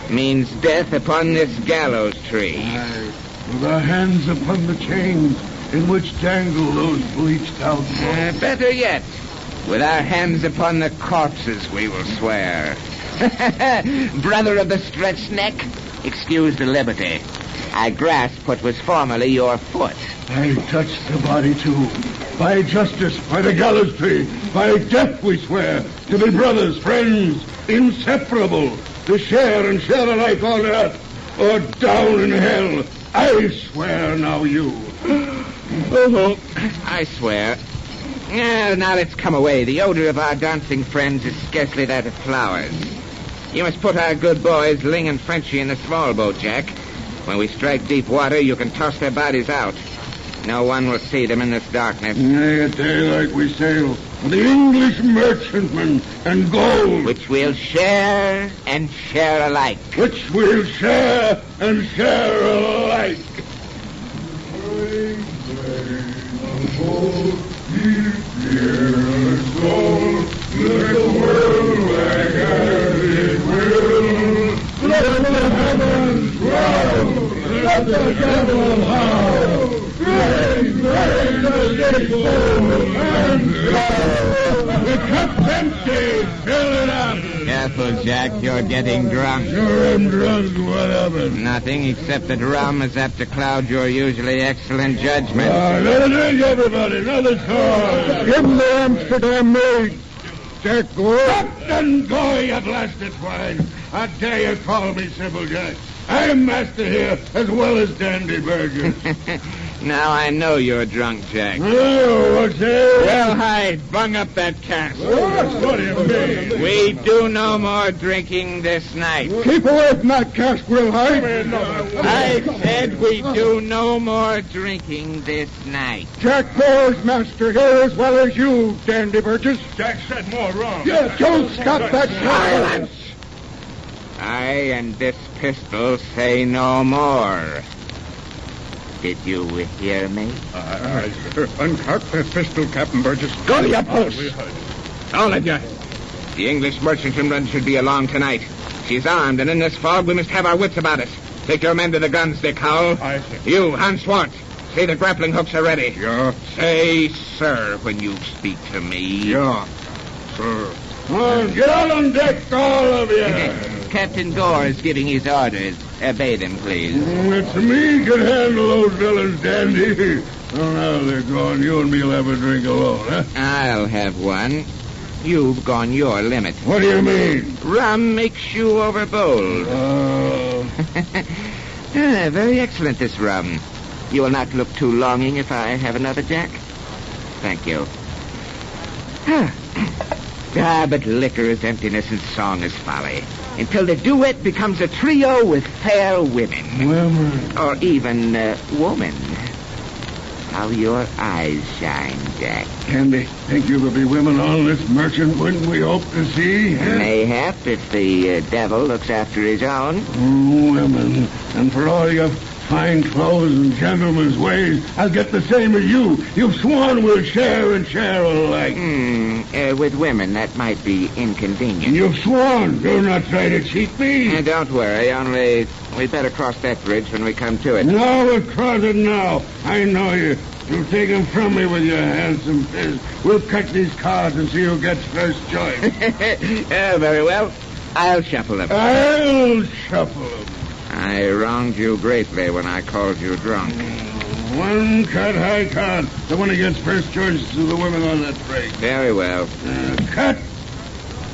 means death upon this gallows tree. Aye, with our hands upon the chains in which dangle those bleached out bones. Better yet, with our hands upon the corpses we will swear. Brother of the stretched neck, excuse the liberty. I grasp what was formerly your foot. I touched the body too. By justice, by the gallows tree, by death we swear to be brothers, friends, inseparable, to share and share alike on earth or down in hell. I swear now you. Oh, I swear. Now let's come away. The odor of our dancing friends is scarcely that of flowers. You must put our good boys, Ling and Frenchie, in the small boat, Jack. When we strike deep water, you can toss their bodies out. No one will see them in this darkness. Nay, at daylight we sail for the English merchantmen and gold. Which we'll share and share alike. Which we'll share and share alike. Let the world wag as it will. Let the heavens grow. Let the devil howl. Raise the sickle and go. The cup's empty. Fill it up. Careful, Jack. You're getting drunk. Sure am drunk. What of it? Nothing except that rum is apt to cloud your usually excellent judgment. Another drink, everybody. Another sword. Give me the Amsterdam maid. Jack Gore. Captain Gore, you blasted swine. How dare you call me Simple Jack? I'm master here as well as Dandy Burgess. Now I know you're drunk, Jack. Oh, what's that? Well, hide. Bung up that cask. What do you mean? We do no more drinking this night. Keep away from that cask, Will Hyde. I said we do no more drinking this night. Jack Gore's master here as well as you, Dandy Burgess. Jack said more wrong. Yeah, don't stop that silence. I and this pistol say no more. Did you hear me? Uncock that pistol, Captain Burgess. Go to your post. All of you. The English merchantman should be along tonight. She's armed, and in this fog we must have our wits about us. Take your men to the guns, Dick Howell. Aye, sir. You, Hans Swart, see the grappling hooks are ready. Yeah. Say, sir, when you speak to me. Yeah, sir. Come on, get out on deck, all of you. Captain Gore is giving his orders. Obey them, please. It's me can handle those villains, Dandy. Oh, now they're gone. You and me'll have a drink alone, huh? I'll have one. You've gone your limit. What do you mean? Rum makes you overbold. Very excellent, this rum. You will not look too longing if I have another, Jack? Thank you. But liquor is emptiness and song is folly. Until the duet becomes a trio with fair women. Women. Or even woman. How your eyes shine, Jack. Candy, think you will be women on this merchant when we hope to see? Mayhap, if the devil looks after his own. Women. And for all your fine clothes and gentlemen's ways, I'll get the same as you. You've sworn we'll share and share alike. With women, that might be inconvenient. You've sworn. Do not try to cheat me. Don't worry, only we'd better cross that bridge when we come to it. No, we'll cross it now. I know you. You'll take him from me with your handsome fist. We'll cut these cards and see who gets first choice. Very well. I'll shuffle them. I'll shuffle them. I wronged you greatly when I called you drunk. One cut, high card. The one who gets first choice to the women on that break. Very well. Cut.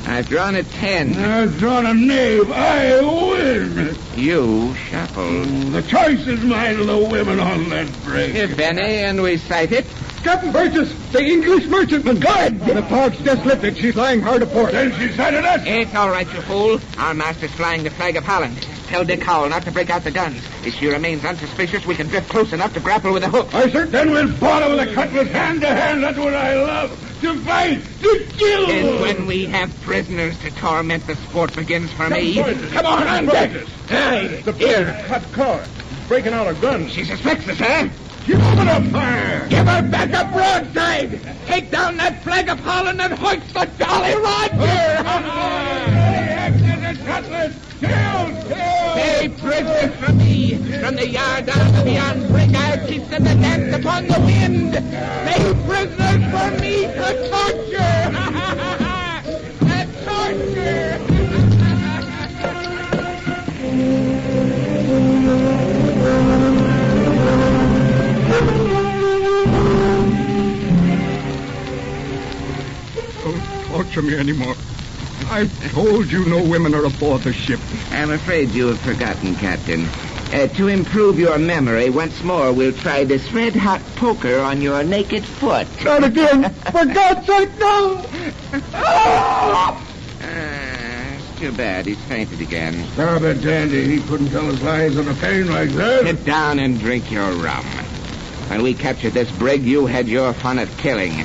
I've drawn a 10. I've drawn a knave. I win. You shuffle. The choice is mine of the women on that break. If any, and we sight it. Captain Burgess, the English merchantman. Good. The fog's just lifted. She's lying hard aport. Then she sighted us. It's all right, you fool. Our master's flying the flag of Holland. Tell Dick Howell not to break out the guns. If she remains unsuspicious, we can drift close enough to grapple with a hook. I sir. Then we'll bother with a cutlass hand to hand. That's what I love. To fight, to kill. And when we have prisoners to torment, the sport begins for me. Come on, on deck. Hey, the here. Cut cord. Breaking out a gun. She suspects us, eh? She's open up fire. Give her back a broadside. Take down that flag of Holland and hoist the Jolly Roger. Cutlass. Kill. Save prisoners from me. From the yard down to beyond break, I'll teach them to dance upon the wind. Save prisoners for me to torture. The torture. Don't torture me anymore. I've told you no women are aboard the ship. I'm afraid you have forgotten, Captain. To improve your memory, once more we'll try this red-hot poker on your naked foot. Not again! For God's sake, no! It's too bad. He's fainted again. Stop it, Dandy. He couldn't tell his lies on the pain like that. Sit down and drink your rum. When we captured this brig, you had your fun at killing.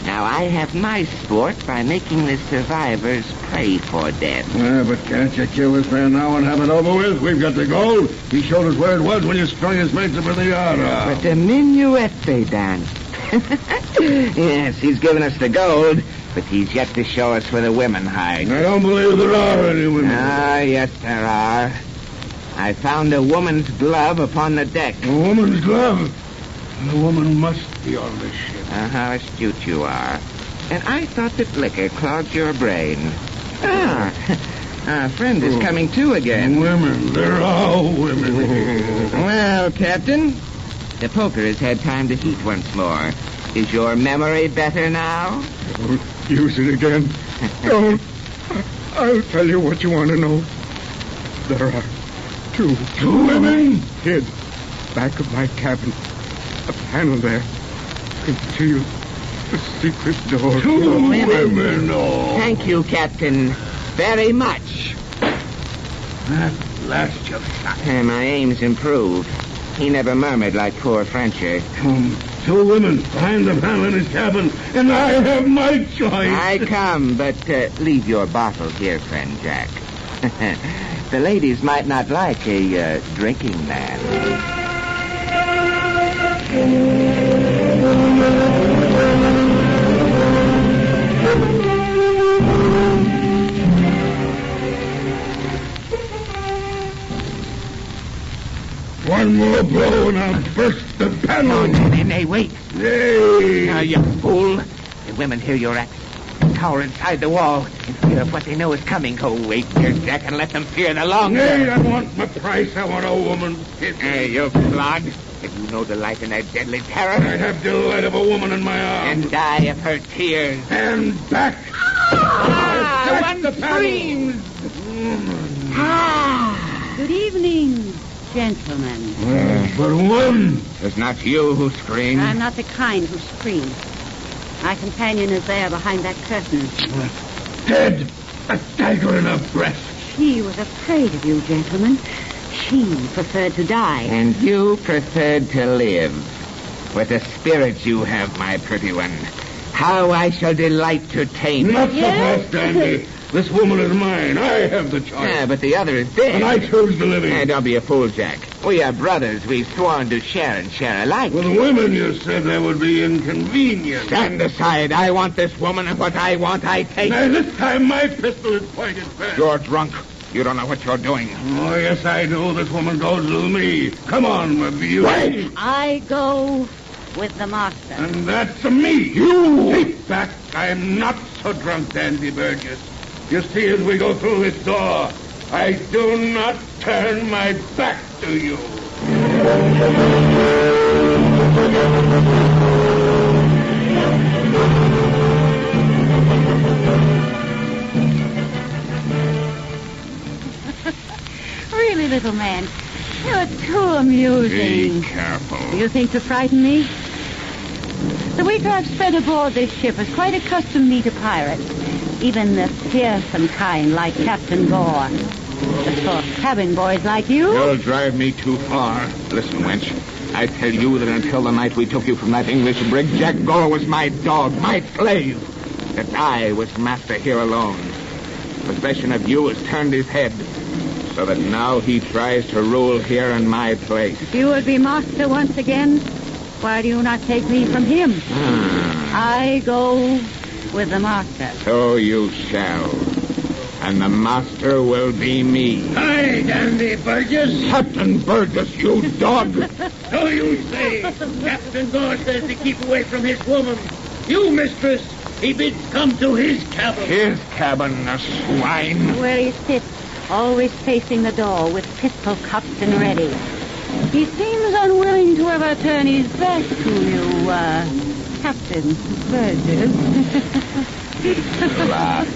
Now I have my sport by making the survivors pray for death. Yeah, but can't you kill this man now and have it over with? We've got the gold. He showed us where it was when you strung his mates up in the yard. But the minuet they danced. Yes, he's given us the gold, but he's yet to show us where the women hide. I don't believe there are any women. Yes, there are. I found a woman's glove upon the deck. A woman's glove? The woman must be on this ship. How astute you are. And I thought that liquor clogged your brain. Our friend is coming to again. Women. They're all women. Well, Captain, the poker has had time to heat once more. Is your memory better now? Don't use it again. Don't. I'll tell you what you want to know. There are two women hid back of my cabin. A panel there. Concealed the secret door. Two women. Oh. Thank you, Captain. Very much. At last you've shot him. My aim's improved. He never murmured like poor Frenchy. Two women behind the panel in his cabin, and I have my choice. I come, but leave your bottle here, friend Jack. The ladies might not like a drinking man. One more blow and I'll burst the panel. Nay, wait. Nay. Now, you fool. The women hear your act. Cower inside the wall in fear of what they know is coming. Oh, wait here, Jack, and let them fear the long. Nay, I want my price. I want a woman's kiss. Hey, you clod. If you know delight in that deadly terror. I'd have delight of a woman in my arms. And die of her tears. And back. One screams. Good evening, gentlemen. But one. It's not you who screams. I'm not the kind who screams. My companion is there behind that curtain. Dead. A dagger in her breast. She was afraid of you, gentlemen. She preferred to die. And you preferred to live. What a spirit you have, my pretty one. How I shall delight to tame it. Not so fast, Dandy. This woman is mine. I have the choice. Yeah, but the other is dead. And I chose the living. Don't be a fool, Jack. We are brothers. We've sworn to share and share alike. With women, you said there would be inconvenience. Stand aside. I want this woman, and what I want, I take. Now, this time my pistol is pointed first. You're drunk. You don't know what you're doing. Oh, yes, I do. This woman goes with me. Come on, my beauty. Wait. I go with the master. And that's me. You! Take back. I'm not so drunk, Dandy Burgess. You see, as we go through this door, I do not turn my back to you. Really, little man, you're too amusing. Be careful. You think to frighten me? The week I've spent aboard this ship has quite accustomed me to pirates, even the fearsome kind like Captain Gore. But for cabin boys like you... You'll drive me too far. Listen, wench. I tell you that until the night we took you from that English brig, Jack Gore was my dog, my slave. That I was master here alone. Possession of you has turned his head, so that now he tries to rule here in my place. If you would be master once again, why do you not take me from him? I go with the master. So you shall. And the master will be me. Hi, Dandy Burgess. Captain Burgess, you dog. So you say. Captain Gore says to keep away from his woman. You, mistress, he bids come to his cabin. His cabin, the swine. Where he sits, always facing the door with pistol cocked and ready. He seems unwilling to ever turn his back to you, Captain Burgess. Laugh.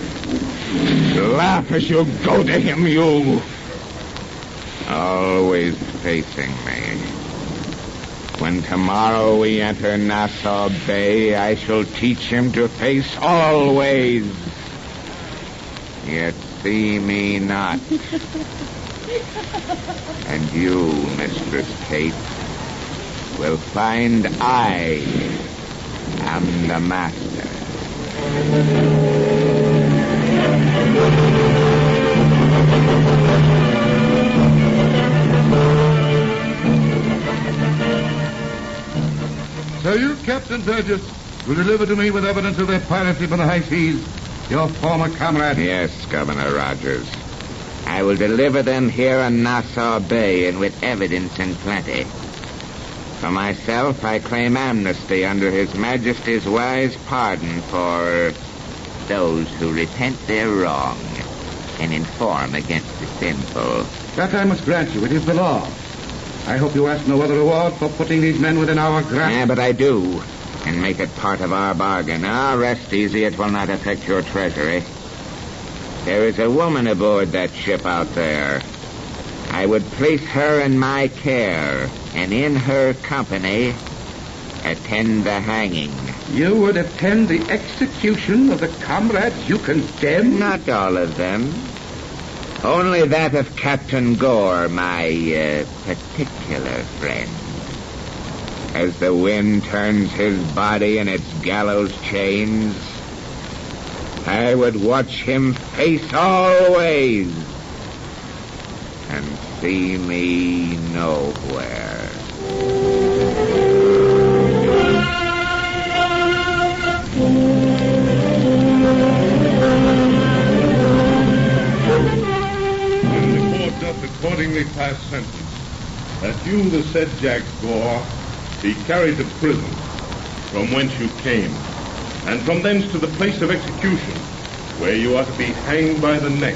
Laugh as you go to him, you. Always facing me. When tomorrow we enter Nassau Bay, I shall teach him to face always. Yet see me not. And you, Mistress Kate, will find I am the master. So you, Captain Burgess, will deliver to me with evidence of their piracy from the high seas your former comrade? Yes, Governor Rogers. I will deliver them here in Nassau Bay and with evidence in plenty. For myself, I claim amnesty under His Majesty's wise pardon for those who repent their wrong and inform against the sinful. That I must grant you. It is the law. I hope you ask no other reward for putting these men within our grasp. Yeah, but I do. And make it part of our bargain. Now, rest easy. It will not affect your treasury. There is a woman aboard that ship out there. I would place her in my care, and in her company, attend the hanging. You would attend the execution of the comrades you condemn? Not all of them. Only that of Captain Gore, my particular friend. As the wind turns his body in its gallows chains, I would watch him face always and see me nowhere. Accordingly passed sentence that you, the said Jack Gore, be carried to prison, from whence you came, and from thence to the place of execution, where you are to be hanged by the neck,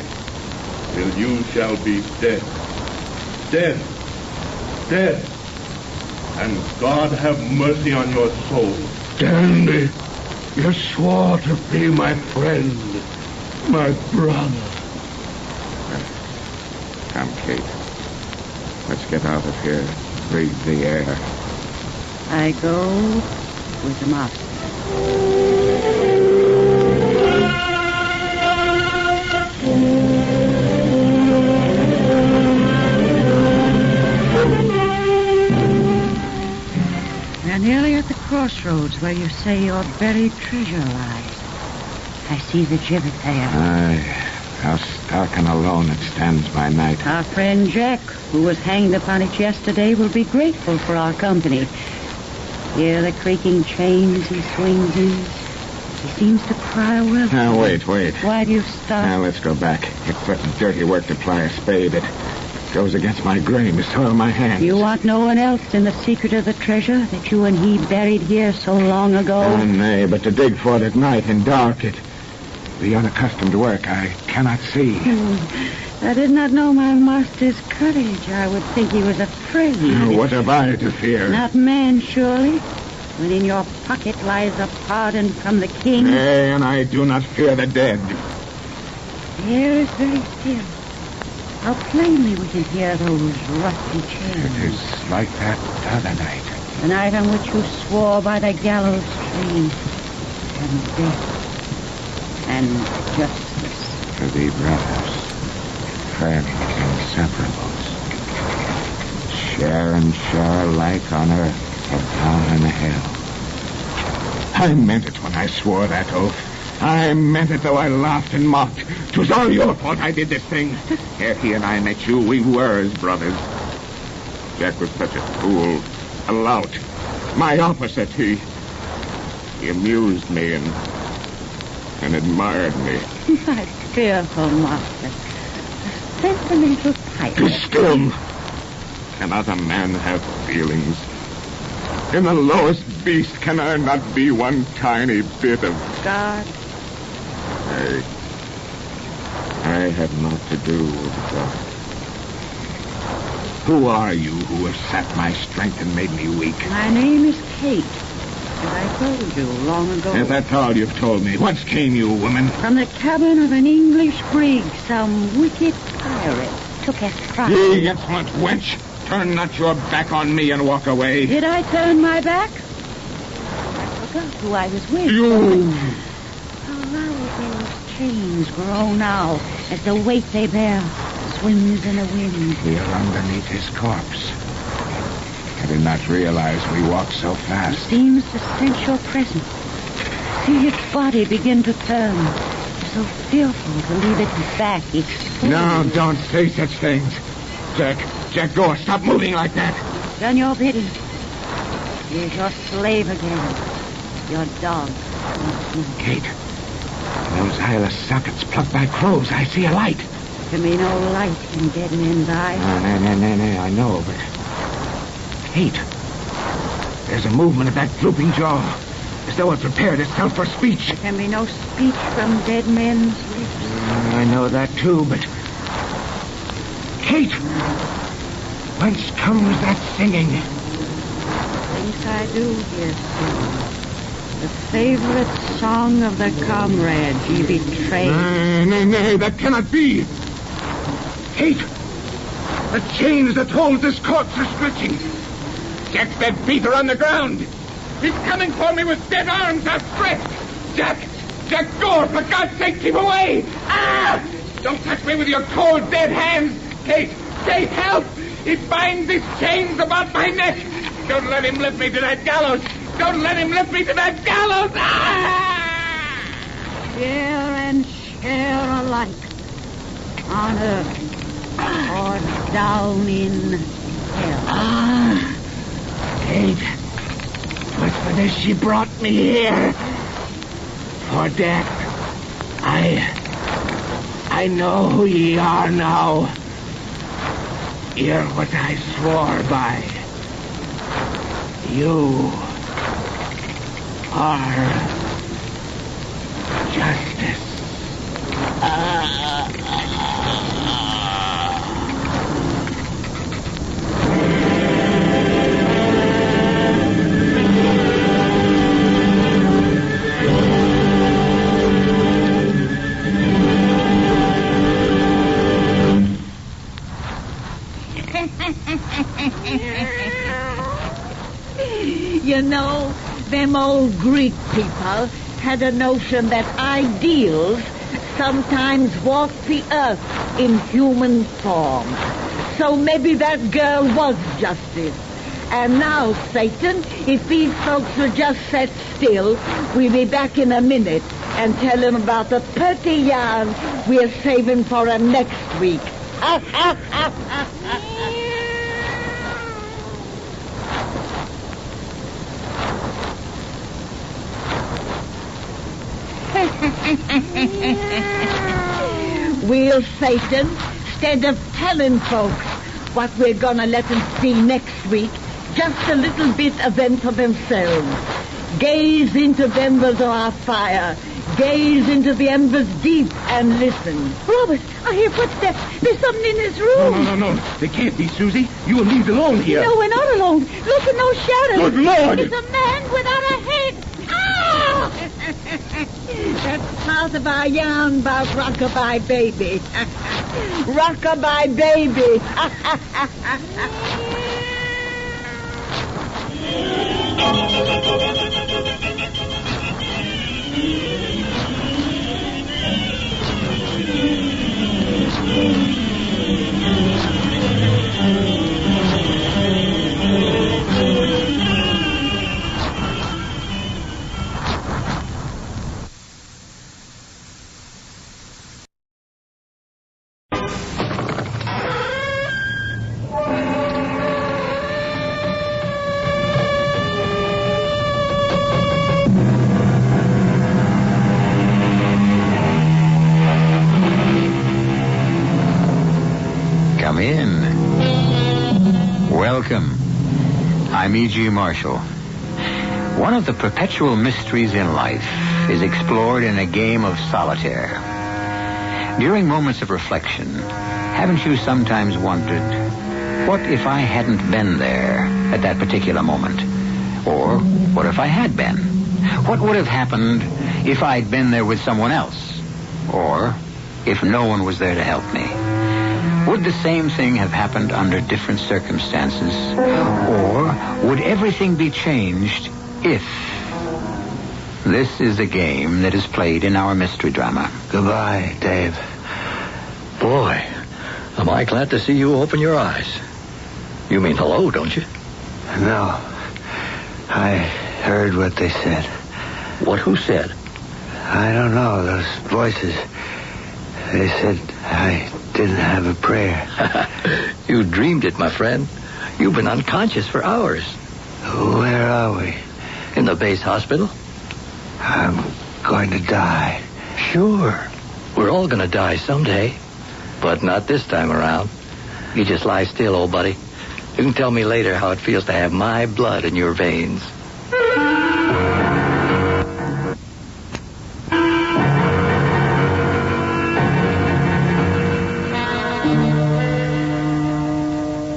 till you shall be dead. Dead. Dead. And God have mercy on your soul. Dandy, you swore to be my friend, my brother. Come, Kate. Let's get out of here. Breathe the air. I go with the master. We're nearly at the crossroads where you say your buried treasure lies. I see the gibbet there. Aye. How stark and alone it stands by night. Our friend Jack, who was hanged upon it yesterday, will be grateful for our company. Hear the creaking chains he swings in. He seems to cry well. Now, wait. Why do you stop? Now, let's go back. It's such dirty work to ply a spade. It goes against my grain to soil my hands. You want no one else in the secret of the treasure that you and he buried here so long ago? Oh, nay, but to dig for it at night and dark, it... The unaccustomed work I cannot see. I did not know my master's courage. I would think he was afraid. Now, what have I to fear? Not man, surely. When in your pocket lies a pardon from the king. Nay, and I do not fear the dead. The air is very still. How plainly we can hear those rusty chains. It is like that other night. The night on which you swore by the gallows tree. And death. And justice. To be brothers, friends, inseparables. Share and share alike on earth or down in hell. I meant it when I swore that oath. I meant it though I laughed and mocked. 'Twas all your fault I did this thing. Ere he and I met you, we were as brothers. Jack was such a fool, a lout. My opposite, he amused me and admired me. My fearful master. A sentimental type. Still, cannot a man have feelings? In the lowest beast, can I not be one tiny bit of... God? I have naught to do with God. Who are you who have sapped my strength and made me weak? My name is Kate. As I told you long ago. Yes, that's all you've told me. Whence came you, woman? From the cabin of an English brig, some wicked pirate took us prize. Ye insolent wench! Turn not your back on me and walk away. Did I turn my back? I forgot who I was with. You! How loud those chains grow now as the weight they bear swims in the wind. We are underneath his corpse. I did not realize we walked so fast. It seems to sense your presence. See his body begin to turn. It's so fearful to leave it back. It's No, don't say such things. Jack, go. Stop moving like that. Done your bidding. Here's your slave again. Your dog. Kate, those eyeless sockets plugged by crows. I see a light. There can be no light in dead men's eyes. No, I know, but... Kate, there's a movement of that drooping jaw, as though it prepared itself for speech. There can be no speech from dead men's lips. I know that too, but... Kate! Whence comes that singing? Things I do hear sing. The favorite song of the comrade he betrayed. Nay, that cannot be. Kate! The chains that hold this corpse are stretching. Jack's dead feet are on the ground. He's coming for me with dead arms outstretched. Jack, go! For God's sake, keep away! Ah! Don't touch me with your cold, dead hands. Kate, help! He binds his chains about my neck. Don't let him lift me to that gallows. Don't let him lift me to that gallows. Ah! Share and share alike. On earth or down in hell. Kate, but for this she brought me here. For death. I know who ye are now. Hear what I swore by. You are justice. You know, them old Greek people had a notion that ideals sometimes walk the earth in human form. So maybe that girl was justice. And now, Satan, if these folks would just sit still, we'll be back in a minute and tell them about the pretty yarn we're saving for them next week. Well, Satan, instead of telling folks what we're gonna let them see next week, just a little bit of them for themselves. Gaze into the embers of our fire. Gaze into the embers deep and listen. Robert, I hear footsteps. There's something in this room. No. They can't be, Susie. You and me's alone here. No, we're not alone. Look at those shadows. Good Lord! It's a man without a head. Ah! That's part of our yarn about Rockabye Baby. Rockabye Baby. Come in. Welcome. I'm E.G. Marshall. One of the perpetual mysteries in life is explored in a game of solitaire. During moments of reflection, haven't you sometimes wondered, what if I hadn't been there at that particular moment? Or what if I had been? What would have happened if I'd been there with someone else? Or if no one was there to help me? Would the same thing have happened under different circumstances? Or would everything be changed if? This is a game that is played in our mystery drama. Goodbye, Dave. Boy, am I glad to see you open your eyes. You mean hello, don't you? No. I heard what they said. What? Who said? I don't know. Those voices. They said I didn't have a prayer. You dreamed it, my friend. You've been unconscious for hours. Where are we? In the base hospital. I'm going to die. Sure. We're all going to die someday. But not this time around. You just lie still, old buddy. You can tell me later how it feels to have my blood in your veins.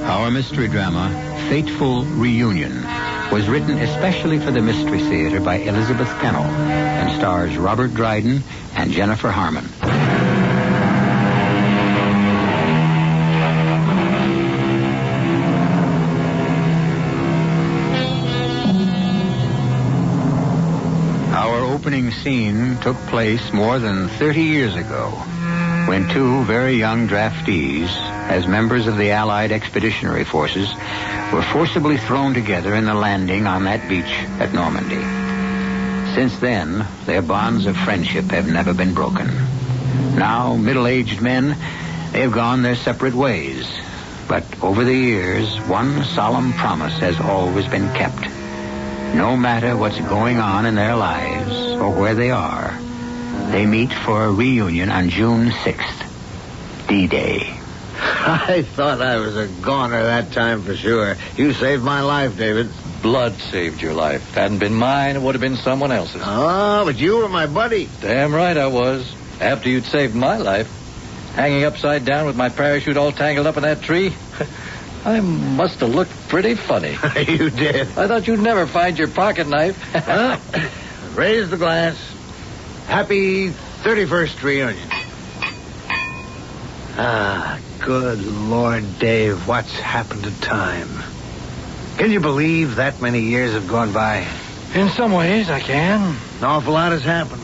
Our mystery drama, Fateful Reunion, was written especially for the Mystery Theater by Elizabeth Kennel and stars Robert Dryden and Jennifer Harmon. Our opening scene took place more than 30 years ago, when two very young draftees, as members of the Allied Expeditionary Forces, were forcibly thrown together in the landing on that beach at Normandy. Since then, their bonds of friendship have never been broken. Now, middle-aged men, they have gone their separate ways. But over the years, one solemn promise has always been kept. No matter what's going on in their lives or where they are, they meet for a reunion on June 6th, D-Day. I thought I was a goner that time for sure. You saved my life, David. Blood saved your life. If it hadn't been mine, it would have been someone else's. Oh, but you were my buddy. Damn right I was. After you'd saved my life. Hanging upside down with my parachute all tangled up in that tree. I must have looked pretty funny. You did. I thought you'd never find your pocket knife. Raise the glass. Happy 31st reunion. Ah, good Lord, Dave, what's happened to time? Can you believe that many years have gone by? In some ways, I can. An awful lot has happened.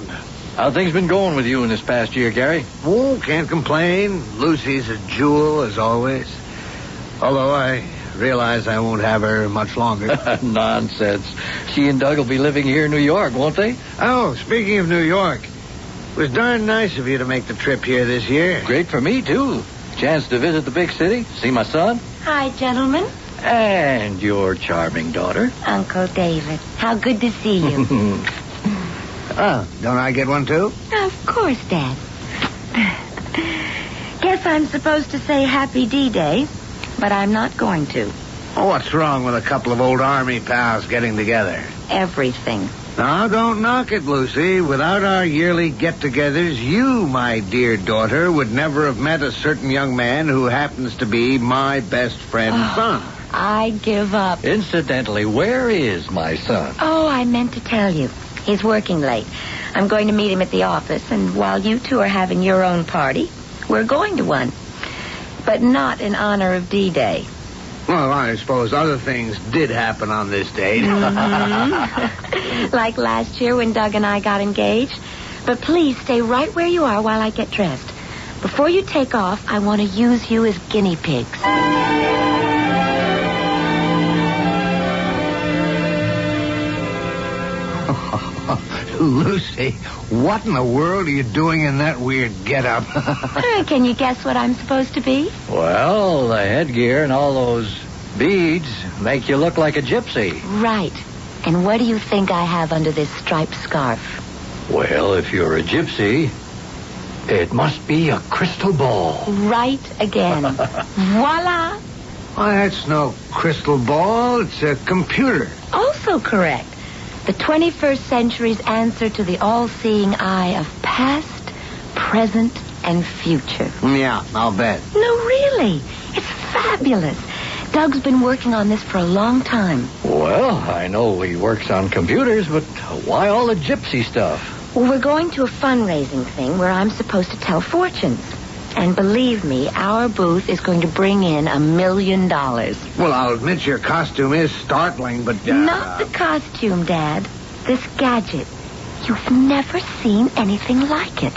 How things been going with you in this past year, Gary? Oh, can't complain. Lucy's a jewel, as always. Although I realize I won't have her much longer. Nonsense. She and Doug will be living here in New York, won't they? Oh, speaking of New York, it was darn nice of you to make the trip here this year. Great for me, too. Chance to visit the big city, see my son. Hi, gentlemen. And your charming daughter. Uncle David. How good to see you. Oh, don't I get one, too? Of course, Dad. Guess I'm supposed to say Happy D-Day, but I'm not going to. Oh, what's wrong with a couple of old Army pals getting together? Everything. Now, don't knock it, Lucy. Without our yearly get-togethers, you, my dear daughter, would never have met a certain young man who happens to be my best friend's son. I give up. Incidentally, where is my son? Oh, I meant to tell you. He's working late. I'm going to meet him at the office, and while you two are having your own party, we're going to one. But not in honor of D-Day. Well, I suppose other things did happen on this date. Mm-hmm. Like last year when Doug and I got engaged. But please stay right where you are while I get dressed. Before you take off, I want to use you as guinea pigs. Lucy, what in the world are you doing in that weird getup? Can you guess what I'm supposed to be? Well, the headgear and all those beads make you look like a gypsy. Right. And what do you think I have under this striped scarf? Well, if you're a gypsy, it must be a crystal ball. Right again. Voila! Why, that's no crystal ball. It's a computer. Also correct. The 21st century's answer to the all-seeing eye of past, present, and future. Yeah, I'll bet. No, really. It's fabulous. Doug's been working on this for a long time. Well, I know he works on computers, but why all the gypsy stuff? Well, we're going to a fundraising thing where I'm supposed to tell fortunes. And believe me, our booth is going to bring in $1 million. Well, I'll admit your costume is startling, but... Not the costume, Dad. This gadget. You've never seen anything like it.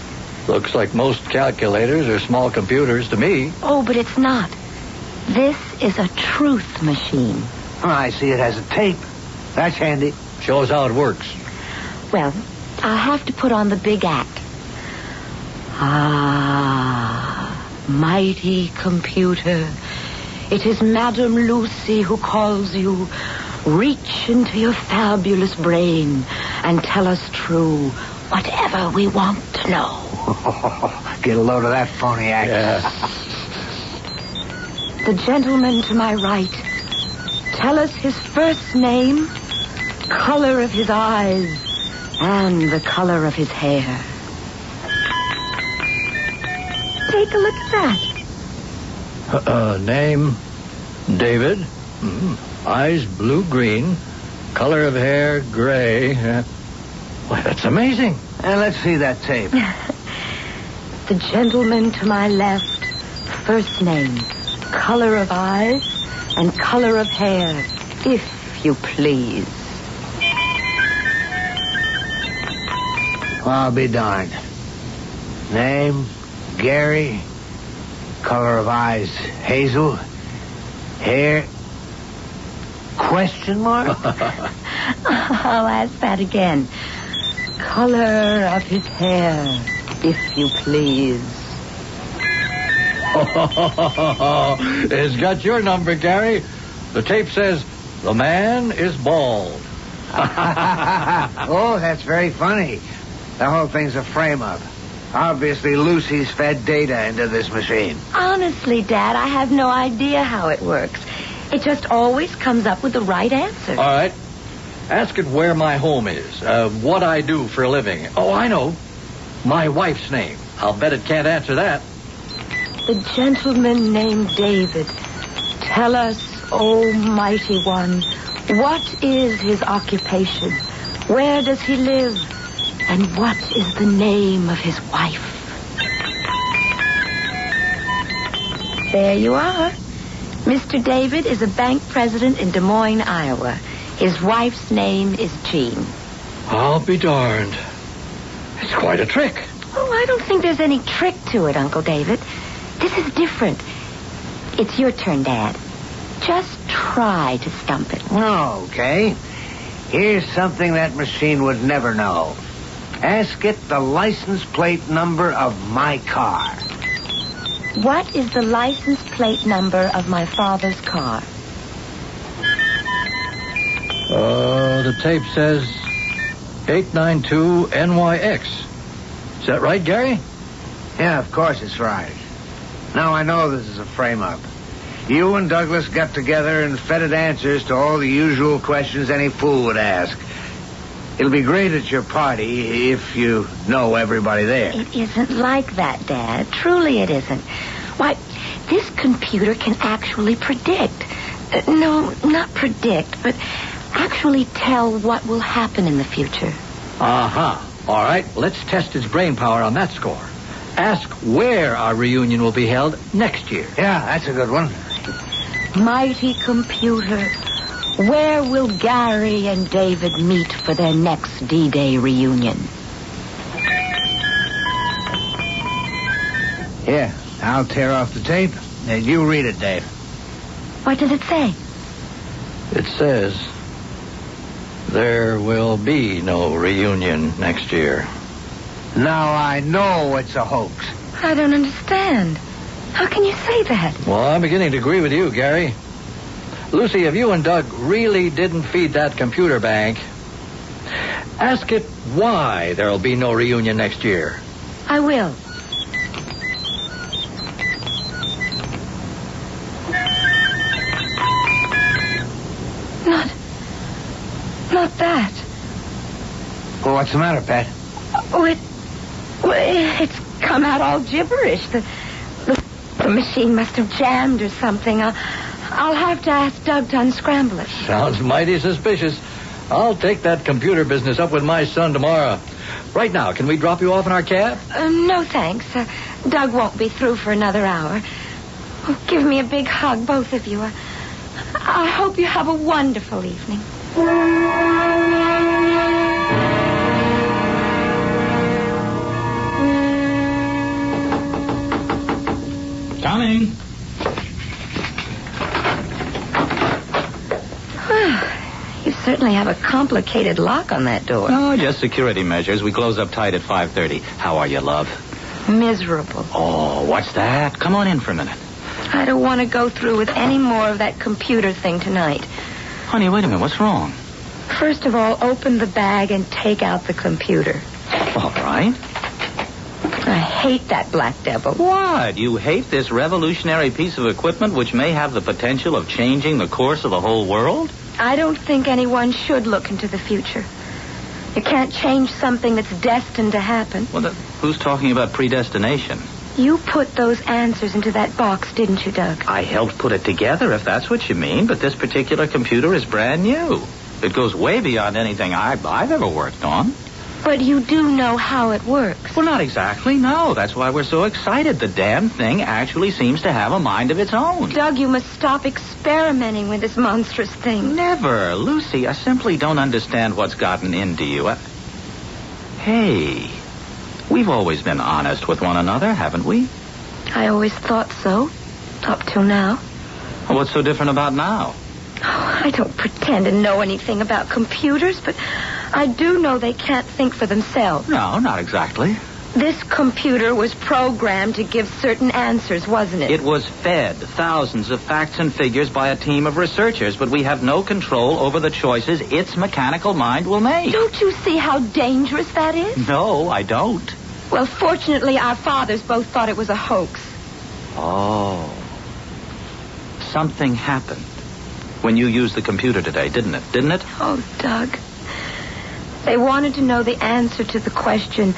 Looks like most calculators are small computers to me. Oh, but it's not. This is a truth machine. Oh, I see it has a tape. That's handy. Shows how it works. Well, I'll have to put on the big act. Ah, mighty computer. It is Madame Lucy who calls you. Reach into your fabulous brain and tell us true whatever we want to know. Get a load of that phony act. Yeah. The gentleman to my right. Tell us his first name, color of his eyes, and the color of his hair. Take a look at that. Name, David. Eyes blue-green. Color of hair, gray. Why, that's amazing. Let's see that tape. The gentleman to my left. First name, color of eyes, and color of hair, if you please. I'll be darned. Name, Gary. Color of eyes, hazel. Hair, question mark? I'll ask that again. Color of his hair, if you please. It's got your number, Gary. The tape says, the man is bald. Oh, that's very funny. The whole thing's a frame-up. Obviously, Lucy's fed data into this machine. Honestly, Dad, I have no idea how it works. It just always comes up with the right answer. All right. Ask it where my home is, what I do for a living. Oh, I know. My wife's name. I'll bet it can't answer that. The gentleman named David. Tell us, oh mighty one, what is his occupation? Where does he live? And what is the name of his wife? There you are. Mr. David is a bank president in Des Moines, Iowa. His wife's name is Jean. I'll be darned. It's quite a trick. Oh, I don't think there's any trick to it, Uncle David. This is different. It's your turn, Dad. Just try to stump it. Okay. Here's something that machine would never know. Ask it the license plate number of my car. What is the license plate number of my father's car? The tape says 892 NYX. Is that right, Gary? Yeah, of course it's right. Now I know this is a frame-up. You and Douglas got together and fed it answers to all the usual questions any fool would ask. It'll be great at your party if you know everybody there. It isn't like that, Dad. Truly it isn't. Why, this computer can actually predict. No, not predict, but actually tell what will happen in the future. Uh-huh. All right, let's test its brain power on that score. Ask where our reunion will be held next year. Yeah, that's a good one. Mighty computer, where will Gary and David meet for their next D-Day reunion? Here, I'll tear off the tape, and you read it, Dave. What does it say? It says there will be no reunion next year. Now I know it's a hoax. I don't understand. How can you say that? Well, I'm beginning to agree with you, Gary. Lucy, if you and Doug really didn't feed that computer bank, ask it why there'll be no reunion next year. I will. Not that. Well, what's the matter, Pat? Oh, it's come out all gibberish. The machine must have jammed or something. I'll have to ask Doug to unscramble it. Sounds mighty suspicious. I'll take that computer business up with my son tomorrow. Right now, can we drop you off in our cab? No, thanks. Doug won't be through for another hour. Oh, give me a big hug, both of you. I hope you have a wonderful evening. Coming. You certainly have a complicated lock on that door. Oh, just security measures. We close up tight at 5:30. How are you, love? Miserable. Oh, what's that? Come on in for a minute. I don't want to go through with any more of that computer thing tonight. Honey, wait a minute. What's wrong? First of all, open the bag and take out the computer. All right. I hate that black devil. What? You hate this revolutionary piece of equipment which may have the potential of changing the course of the whole world? I don't think anyone should look into the future. You can't change something that's destined to happen. Well, who's talking about predestination? You put those answers into that box, didn't you, Doug? I helped put it together, if that's what you mean, but this particular computer is brand new. It goes way beyond anything I've ever worked on. But you do know how it works. Well, not exactly, no. That's why we're so excited. The damn thing actually seems to have a mind of its own. Doug, you must stop experimenting with this monstrous thing. Never. Lucy, I simply don't understand what's gotten into you. Hey, we've always been honest with one another, haven't we? I always thought so, up till now. Well, what's so different about now? Oh, I don't pretend to know anything about computers, but I do know they can't think for themselves. No, not exactly. This computer was programmed to give certain answers, wasn't it? It was fed thousands of facts and figures by a team of researchers, but we have no control over the choices its mechanical mind will make. Don't you see how dangerous that is? No, I don't. Well, fortunately, our fathers both thought it was a hoax. Oh. Something happened when you used the computer today, didn't it? Didn't it? Oh, Doug. They wanted to know the answer to the question,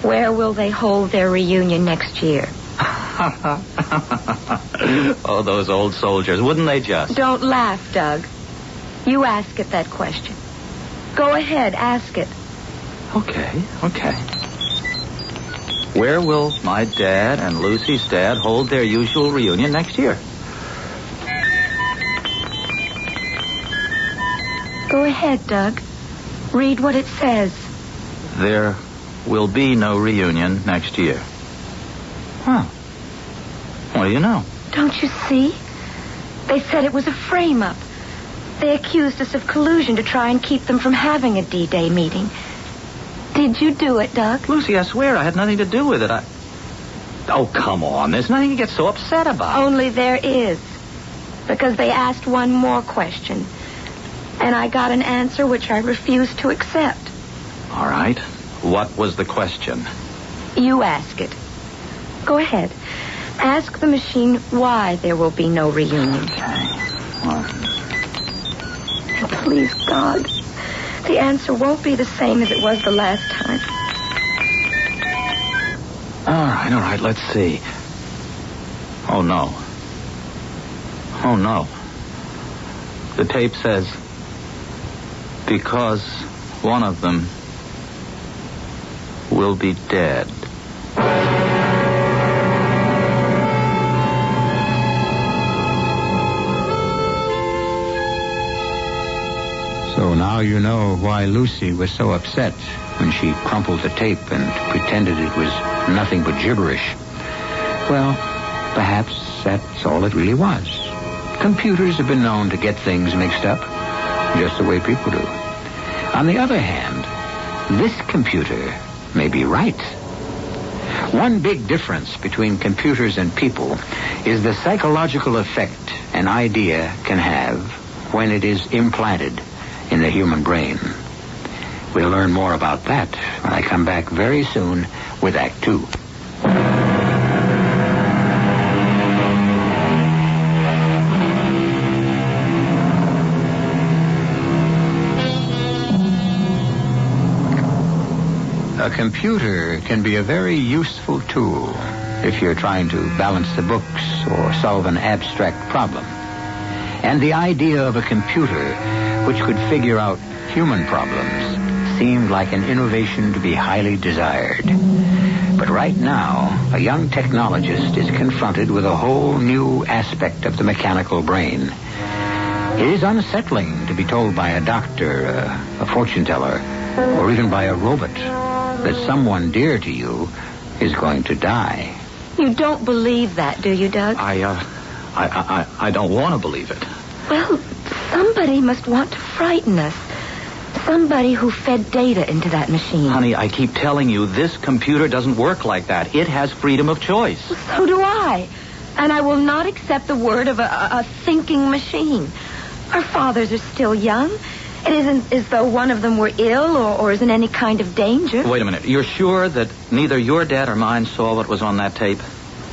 where will they hold their reunion next year? Oh, those old soldiers. Wouldn't they just? Don't laugh, Doug. You ask it that question. Go ahead, ask it. Okay. Where will my dad and Lucy's dad hold their usual reunion next year? Go ahead, Doug. Read what it says. There will be no reunion next year. Huh. What do you know? Don't you see? They said it was a frame-up. They accused us of collusion to try and keep them from having a D-Day meeting. Did you do it, Doug? Lucy, I swear I had nothing to do with it. Oh, come on. There's nothing to get so upset about. Only there is. Because they asked one more question. And I got an answer which I refused to accept. All right. What was the question? You ask it. Go ahead. Ask the machine why there will be no reunion. Okay. Well. And please, God, the answer won't be the same as it was the last time. All right. Let's see. Oh, no. The tape says, because one of them will be dead. So now you know why Lucy was so upset when she crumpled the tape and pretended it was nothing but gibberish. Well, perhaps that's all it really was. Computers have been known to get things mixed up, just the way people do. On the other hand, this computer may be right. One big difference between computers and people is the psychological effect an idea can have when it is implanted in the human brain. We'll learn more about that when I come back very soon with Act 2. A computer can be a very useful tool if you're trying to balance the books or solve an abstract problem. And the idea of a computer which could figure out human problems seemed like an innovation to be highly desired. But right now, a young technologist is confronted with a whole new aspect of the mechanical brain. It is unsettling to be told by a doctor, a fortune teller, or even by a robot that someone dear to you is going to die. You don't believe that, do you, Doug? I don't want to believe it. Well, somebody must want to frighten us. Somebody who fed data into that machine. Honey, I keep telling you, this computer doesn't work like that. It has freedom of choice. So do I. And I will not accept the word of a thinking machine. Our fathers are still young. It isn't as though one of them were ill or is in any kind of danger. Wait a minute. You're sure that neither your dad or mine saw what was on that tape?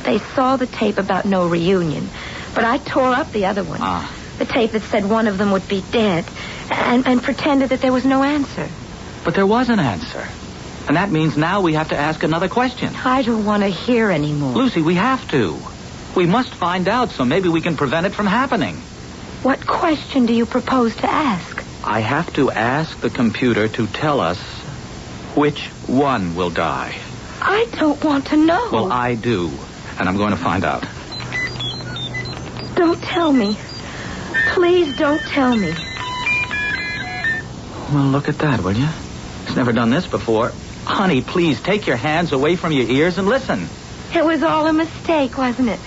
They saw the tape about no reunion. But I tore up the other one. The tape that said one of them would be dead. And pretended that there was no answer. But there was an answer. And that means now we have to ask another question. I don't want to hear anymore. Lucy, we have to. We must find out so maybe we can prevent it from happening. What question do you propose to ask? I have to ask the computer to tell us which one will die. I don't want to know. Well, I do. And I'm going to find out. Don't tell me. Please don't tell me. Well, look at that, will you? It's never done this before. Honey, please take your hands away from your ears and listen. It was all a mistake, wasn't it?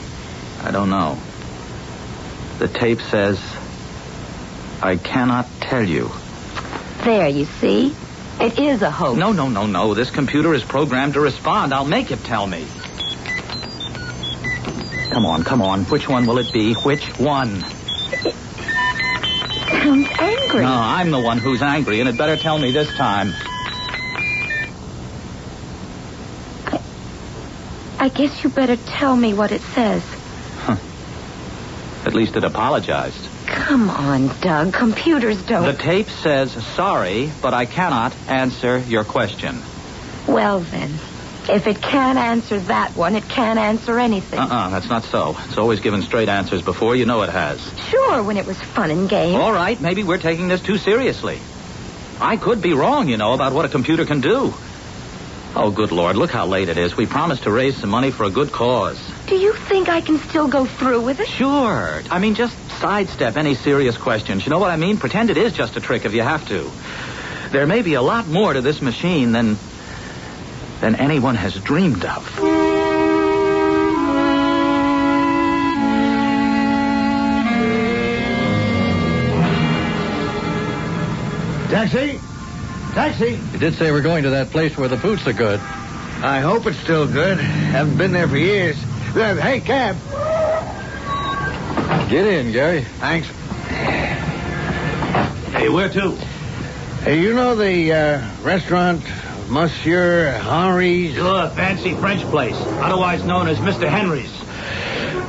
I don't know. The tape says, I cannot tell you. There, you see? It is a hoax. No. This computer is programmed to respond. I'll make it tell me. Come on. Which one will it be? Which one? It sounds angry. No, I'm the one who's angry, and it better tell me this time. I guess you better tell me what it says. At least it apologized. Come on, Doug. Computers don't... The tape says, sorry, but I cannot answer your question. Well, then, if it can't answer that one, it can't answer anything. That's not so. It's always given straight answers before. You know it has. Sure, when it was fun and games. All right, maybe we're taking this too seriously. I could be wrong, about what a computer can do. Oh, good Lord, look how late it is. We promised to raise some money for a good cause. Do you think I can still go through with it? Sure. Just sidestep any serious questions. You know what I mean? Pretend it is just a trick if you have to. There may be a lot more to this machine than anyone has dreamed of. Taxi? Taxi? You did say we're going to that place where the food's so good. I hope it's still good. Haven't been there for years. Hey, cab. Get in, Gary. Thanks. Hey, where to? Hey, you know the restaurant Monsieur Henry's? Sure, a fancy French place, otherwise known as Mr. Henry's.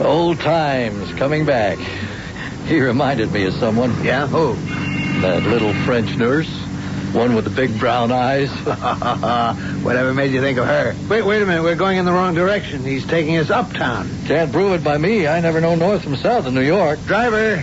Old times coming back. He reminded me of someone. Yeah? Who? That little French nurse. One with the big brown eyes. Whatever made you think of her? Wait a minute. We're going in the wrong direction. He's taking us uptown. Can't prove it by me. I never know north from south in New York. Driver,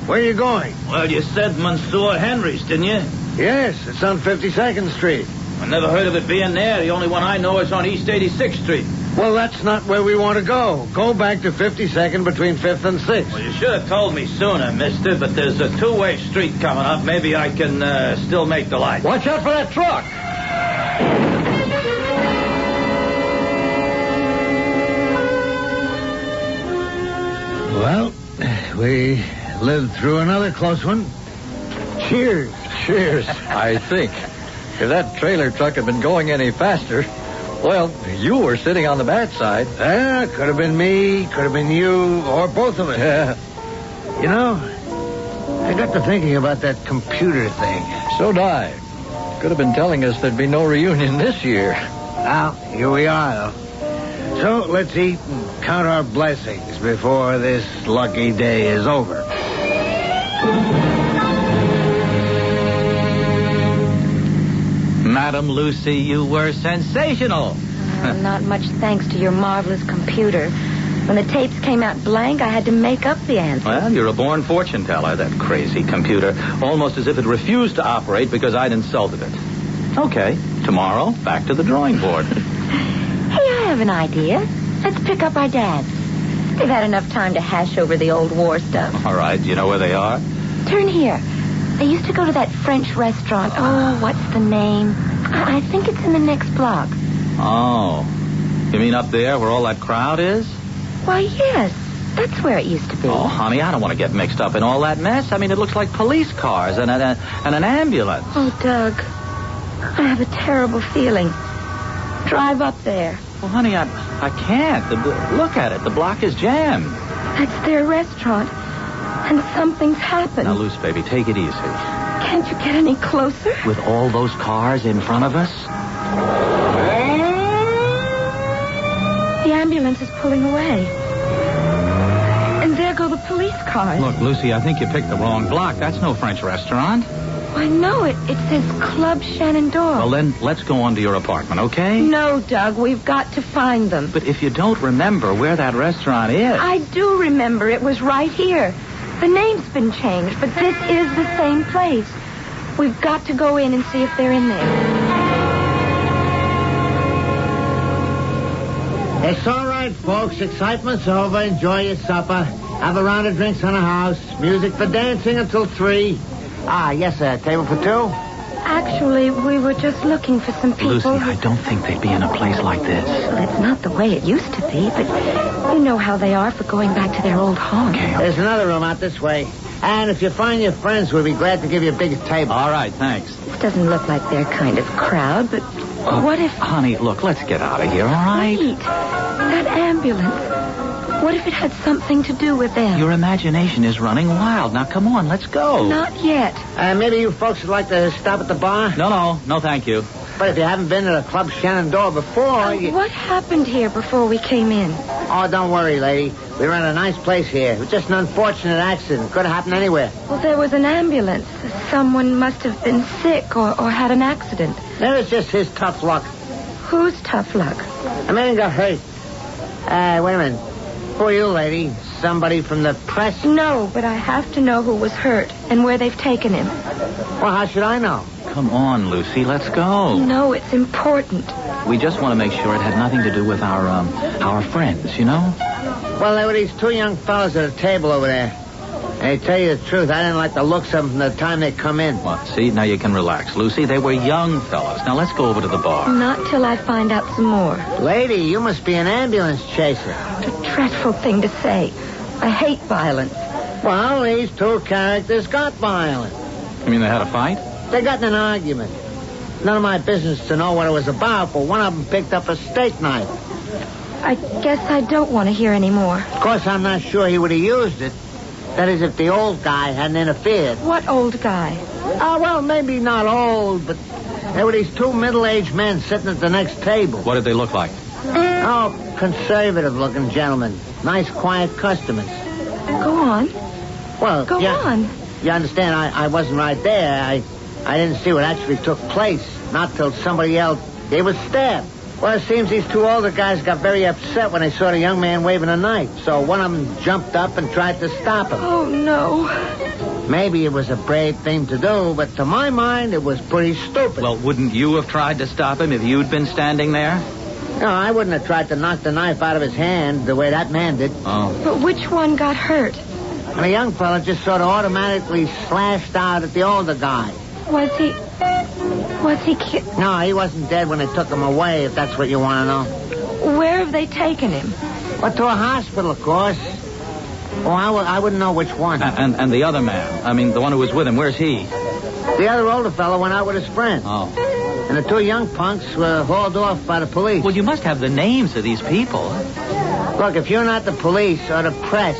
where are you going? Well, you said Monsieur Henry's, didn't you? Yes, it's on 52nd Street. I never heard of it being there. The only one I know is on East 86th Street. Well, that's not where we want to go. Go back to 52nd between 5th and 6th. Well, you should have told me sooner, mister, but there's a two-way street coming up. Maybe I can still make the light. Watch out for that truck. Well, we lived through another close one. Cheers. Cheers, I think. If that trailer truck had been going any faster, well, you were sitting on the bad side. Could have been me, could have been you, or both of us. Yeah. You know, I got to thinking about that computer thing. So did I. Could have been telling us there'd be no reunion this year. Well, here we are, though. So let's eat and count our blessings before this lucky day is over. Madam Lucy, you were sensational. Not much thanks to your marvelous computer. When the tapes came out blank, I had to make up the answer. Well, you're a born fortune teller, that crazy computer. Almost as if it refused to operate because I'd insulted it. Okay, tomorrow, back to the drawing board. Hey, I have an idea. Let's pick up our dads. They've had enough time to hash over the old war stuff. All right, do you know where they are? Turn here. They used to go to that French restaurant. Oh, what's the name? I think it's in the next block. Oh. You mean up there where all that crowd is? Why, yes. That's where it used to be. Oh, honey, I don't want to get mixed up in all that mess. I mean, it looks like police cars and an ambulance. Oh, Doug. I have a terrible feeling. Drive up there. Well, honey, I can't. Look at it. The block is jammed. That's their restaurant. And something's happened. Now, Luce, baby, take it easy. Can't you get any closer? With all those cars in front of us? The ambulance is pulling away. And there go the police cars. Look, Lucy, I think you picked the wrong block. That's no French restaurant. I know it. It says Club Shenandoah. Well, then, let's go on to your apartment, okay? No, Doug. We've got to find them. But if you don't remember where that restaurant is... I do remember. It was right here. The name's been changed, but this is the same place. We've got to go in and see if they're in there. It's all right, folks. Excitement's over. Enjoy your supper. Have a round of drinks on the house. Music for dancing until 3. Ah, yes, sir. Table for 2? Actually, we were just looking for some people. Lucy, I don't think they'd be in a place like this. Well, it's not the way it used to be, but you know how they are for going back to their old home. Okay. There's another room out this way. And if you find your friends, we'll be glad to give you a big table. All right, thanks. This doesn't look like their kind of crowd, but what if... Honey, look, let's get out of here, all right? Wait. That ambulance. What if it had something to do with them? Your imagination is running wild. Now, come on, let's go. Not yet. Maybe you folks would like to stop at the bar? No, thank you. But if you haven't been to the Club Shenandoah before... What happened here before we came in? Oh, don't worry, lady. We run a nice place here. It was just an unfortunate accident. Could have happened anywhere. Well, there was an ambulance. Someone must have been sick or had an accident. That was just his tough luck. Whose tough luck? A man got hurt. Wait a minute. Who are you, lady? Somebody from the press? No, but I have to know who was hurt and where they've taken him. Well, how should I know? Come on, Lucy, let's go. No, it's important. We just want to make sure it had nothing to do with our friends, you know? Well, there were these 2 young fellas at a table over there. And to tell you the truth, I didn't like the looks of them from the time they come in. Well, see, now you can relax, Lucy. They were young fellas. Now let's go over to the bar. Not till I find out some more. Lady, you must be an ambulance chaser. What a dreadful thing to say. I hate violence. Well, these 2 characters got violent. You mean they had a fight? They got in an argument. None of my business to know what it was about, but one of them picked up a steak knife. I guess I don't want to hear any more. Of course, I'm not sure he would have used it. That is, if the old guy hadn't interfered. What old guy? Well, maybe not old, but there were these two middle-aged men sitting at the next table. What did they look like? Oh, conservative-looking gentlemen. Nice, quiet customers. Go on. Well, Go on. You understand, I wasn't right there. I didn't see what actually took place. Not till somebody yelled, they were stabbed. Well, it seems these two older guys got very upset when they saw the young man waving a knife. So one of them jumped up and tried to stop him. Oh, no. Maybe it was a brave thing to do, but to my mind, it was pretty stupid. Well, wouldn't you have tried to stop him if you'd been standing there? No, I wouldn't have tried to knock the knife out of his hand the way that man did. Oh. But which one got hurt? And the young fella just sort of automatically slashed out at the older guy. Was he No, he wasn't dead when they took him away, if that's what you want to know. Where have they taken him? Well, to a hospital, of course. Oh, I wouldn't know which one. And the other man, I mean, the one who was with him, where's he? The other older fellow went out with his friend. Oh. And the two young punks were hauled off by the police. Well, you must have the names of these people. Look, if you're not the police or the press,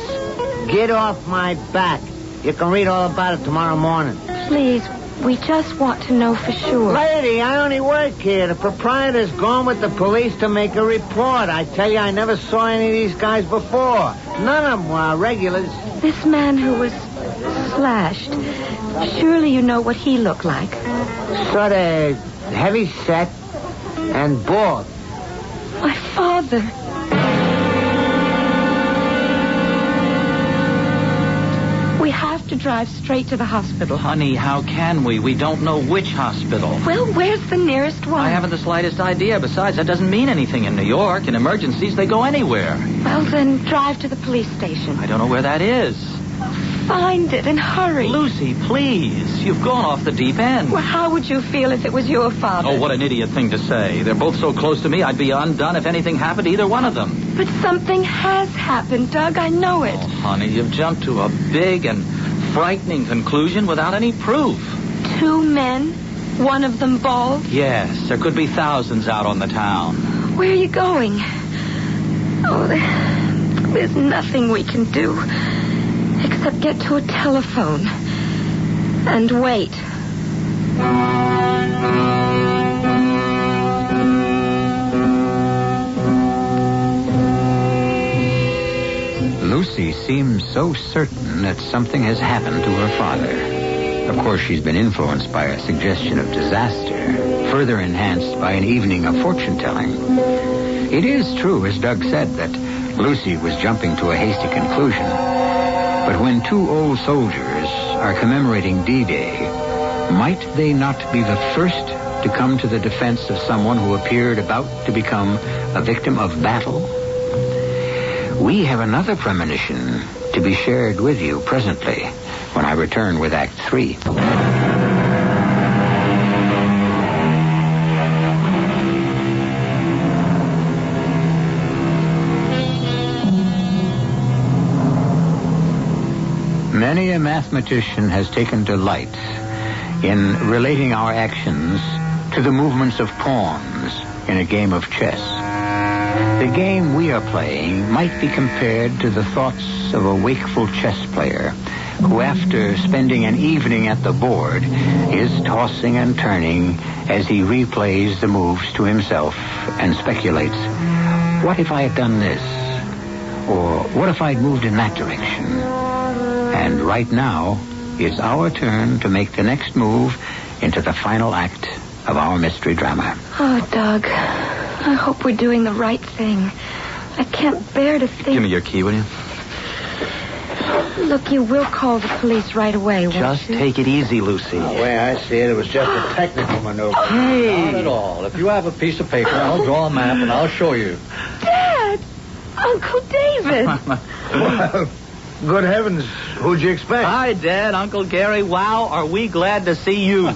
get off my back. You can read all about it tomorrow morning. Please, we just want to know for sure. Lady, I only work here. The proprietor's gone with the police to make a report. I tell you, I never saw any of these guys before. None of them were regulars. This man who was slashed, surely you know what he looked like. Sort of heavy set and bald. My father. We have to drive straight to the hospital. Honey, how can we? We don't know which hospital. Well, where's the nearest one? I haven't the slightest idea. Besides, that doesn't mean anything in New York. In emergencies, they go anywhere. Well, then drive to the police station. I don't know where that is. Find it and hurry. Lucy, please. You've gone off the deep end. Well, how would you feel if it was your father? Oh, what an idiot thing to say. They're both so close to me, I'd be undone if anything happened to either one of them. But something has happened, Doug. I know it. Oh, honey, you've jumped to a big and frightening conclusion without any proof. Two men, one of them bald? Yes, there could be thousands out on the town. Where are you going? Oh, there's nothing we can do except get to a telephone and wait. Lucy seems so certain that something has happened to her father. Of course, she's been influenced by a suggestion of disaster, further enhanced by an evening of fortune-telling. It is true, as Doug said, that Lucy was jumping to a hasty conclusion. But when two old soldiers are commemorating D-Day, might they not be the first to come to the defense of someone who appeared about to become a victim of battle? We have another premonition to be shared with you presently when I return with Act 3. Many a mathematician has taken delight in relating our actions to the movements of pawns in a game of chess. The game we are playing might be compared to the thoughts of a wakeful chess player who, after spending an evening at the board, is tossing and turning as he replays the moves to himself and speculates, what if I had done this? Or what if I'd moved in that direction? And right now, it's our turn to make the next move into the final act of our mystery drama. Oh, Doug, I hope we're doing the right thing. I can't bear to think... Give me your key, will you? Look, you will call the police right away, won't Just you? take it easy, Lucy. The way I see it, it was just a technical maneuver. Hey! Not at all. If you have a piece of paper, I'll draw a map and I'll show you. Dad! Uncle David! Well, good heavens, who'd you expect? Hi, Dad, Uncle Gary. Wow, are we glad to see you.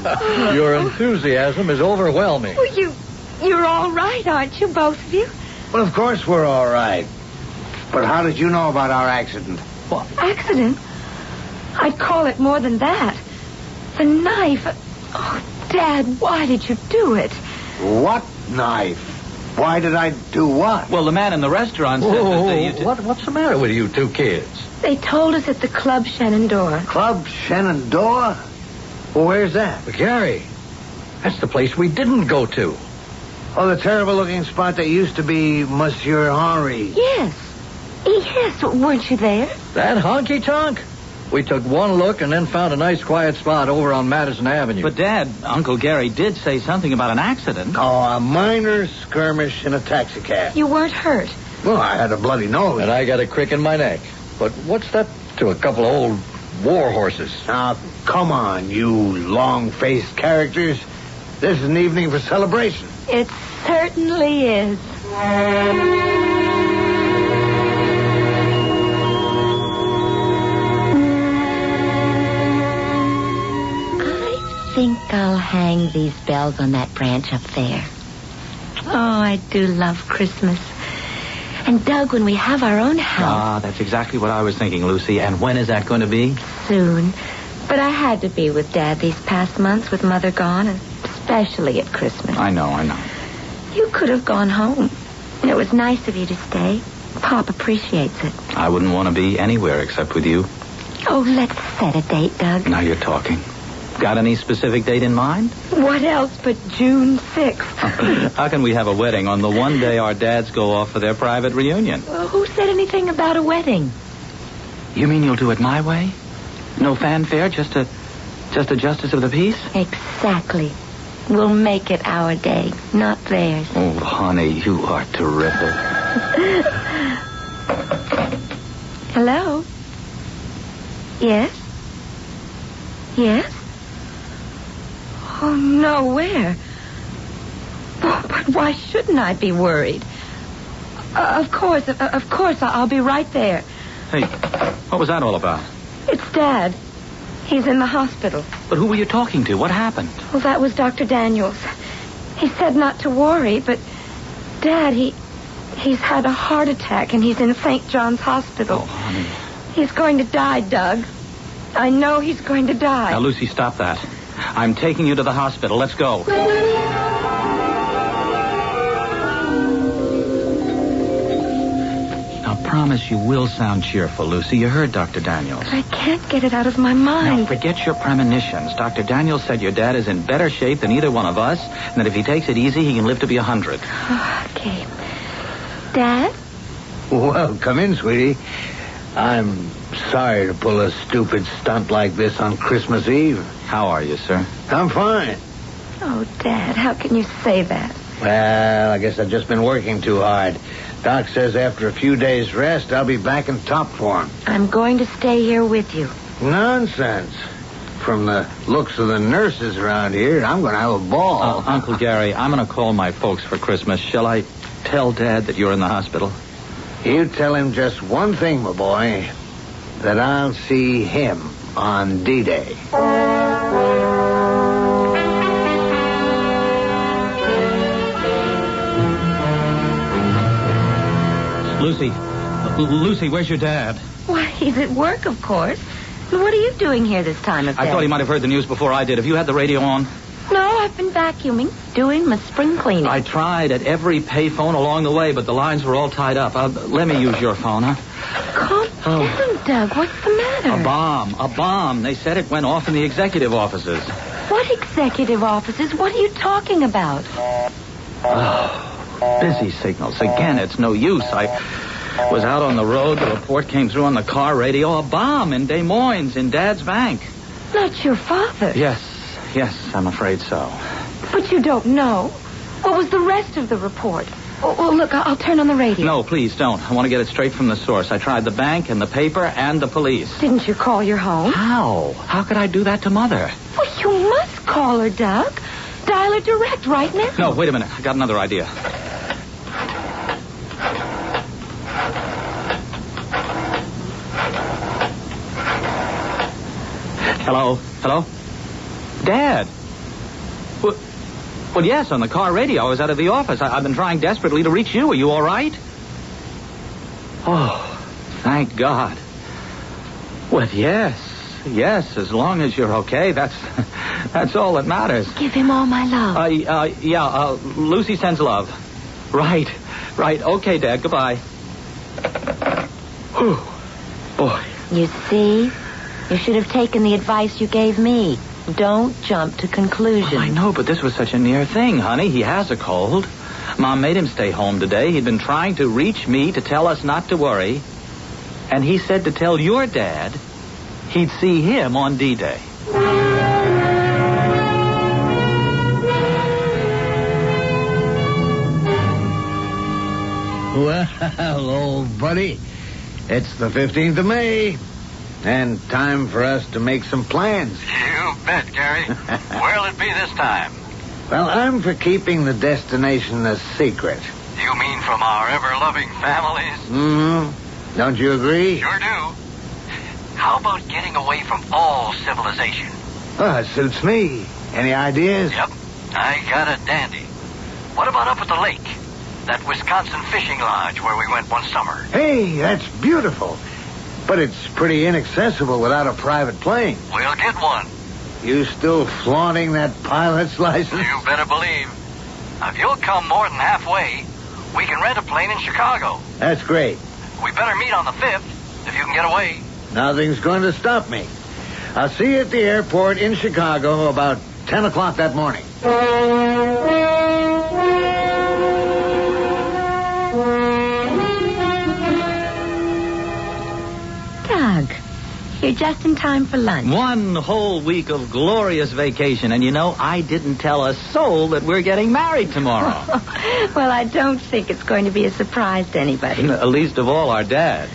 Your enthusiasm is overwhelming. Well, you're all right, aren't you, both of you? Well, of course we're all right. But how did you know about our accident? Accident? I'd call it more than that. The knife. Oh, Dad, why did you do it? What knife? Why did I do what? Well, the man in the restaurant said that What's the matter with you two kids? They told us at the Club Shenandoah. Club Shenandoah? Well, where's that? Gary, that's the place we didn't go to. Oh, the terrible-looking spot that used to be Monsieur Henri. Yes. Yes, weren't you there? That honky-tonk? We took one look and then found a nice quiet spot over on Madison Avenue. But, Dad, Uncle Gary did say something about an accident. Oh, a minor skirmish in a taxicab. You weren't hurt. Well, I had a bloody nose. And I got a crick in my neck. But what's that to a couple of old war horses? Now, come on, you long-faced characters. This is an evening for celebration. It certainly is. I think I'll hang these bells on that branch up there. Oh, I do love Christmas. And, Doug, when we have our own house... Ah, that's exactly what I was thinking, Lucy. And when is that going to be? Soon. But I had to be with Dad these past months with Mother gone, and especially at Christmas. I know. You could have gone home. And it was nice of you to stay. Pop appreciates it. I wouldn't want to be anywhere except with you. Oh, let's set a date, Doug. Now you're talking. Got any specific date in mind? What else but June 6th? How can we have a wedding on the one day our dads go off for their private reunion? Well, who said anything about a wedding? You mean you'll do it my way? No fanfare, just a justice of the peace? Exactly. We'll make it our day, not theirs. Oh, honey, you are terrific. Hello? Yes? Yes? Oh, no, where? Oh, but why shouldn't I be worried? Of course, I'll be right there. Hey, what was that all about? It's Dad. He's in the hospital. But who were you talking to? What happened? Well, that was Dr. Daniels. He said not to worry, but Dad, he's had a heart attack and he's in St. John's Hospital. Oh, honey. He's going to die, Doug. I know he's going to die. Now, Lucy, stop that. I'm taking you to the hospital. Let's go. Now, promise you will sound cheerful, Lucy. You heard Dr. Daniels. I can't get it out of my mind. Now, forget your premonitions. Dr. Daniels said your dad is in better shape than either one of us, and that if he takes it easy, he can live to be 100. Okay. Dad? Well, come in, sweetie. I'm sorry to pull a stupid stunt like this on Christmas Eve. How are you, sir? I'm fine. Oh, Dad, how can you say that? Well, I guess I've just been working too hard. Doc says after a few days' rest, I'll be back in top form. I'm going to stay here with you. Nonsense. From the looks of the nurses around here, I'm going to have a ball. Uncle Gary, I'm going to call my folks for Christmas. Shall I tell Dad that you're in the hospital? You tell him just one thing, my boy, that I'll see him on D-Day. Lucy, where's your dad? Why, he's at work, of course. What are you doing here this time of day? I thought he might have heard the news before I did. Have you had the radio on? No, I've been vacuuming, doing my spring cleaning. I tried at every payphone along the way, but the lines were all tied up. Let me use your phone, huh? Calm down, Doug. What's the matter? A bomb. They said it went off in the executive offices. What executive offices? What are you talking about? Oh, busy signals. Again, it's no use. I was out on the road. The report came through on the car radio. A bomb in Des Moines, in Dad's bank. Not your father. Yes, I'm afraid so. But you don't know. What was the rest of the report? Oh, look, I'll turn on the radio. No, please don't. I want to get it straight from the source. I tried the bank and the paper and the police. Didn't you call your home? How? How could I do that to Mother? Well, you must call her, Doug. Dial her direct right now. No, wait a minute. I got another idea. Hello? Dad? Well, yes, on the car radio. I was out of the office. I've been trying desperately to reach you. Are you all right? Oh, thank God. Well, yes. Yes, as long as you're okay. That's all that matters. Give him all my love. Lucy sends love. Right. Okay, Dad, goodbye. Whew. Boy. You see? You should have taken the advice you gave me. Don't jump to conclusions. Well, I know, but this was such a near thing, honey. He has a cold. Mom made him stay home today. He'd been trying to reach me to tell us not to worry. And he said to tell your dad he'd see him on D-Day. Well, old buddy, it's the 15th of May. And time for us to make some plans. You bet, Gary. Where'll it be this time? Well, I'm for keeping the destination a secret. You mean from our ever-loving families? Mm-hmm. Don't you agree? Sure do. How about getting away from all civilization? Well, it suits me. Any ideas? Yep, I got a dandy. What about up at the lake? That Wisconsin fishing lodge where we went one summer. Hey, that's beautiful. But it's pretty inaccessible without a private plane. We'll get one. You still flaunting that pilot's license? You better believe. Now, if you'll come more than halfway, we can rent a plane in Chicago. That's great. We better meet on the 5th, if you can get away. Nothing's going to stop me. I'll see you at the airport in Chicago about 10 o'clock that morning. Doug, you're just in time for lunch. One whole week of glorious vacation. And, I didn't tell a soul that we're getting married tomorrow. Well, I don't think it's going to be a surprise to anybody. Least of all our dads.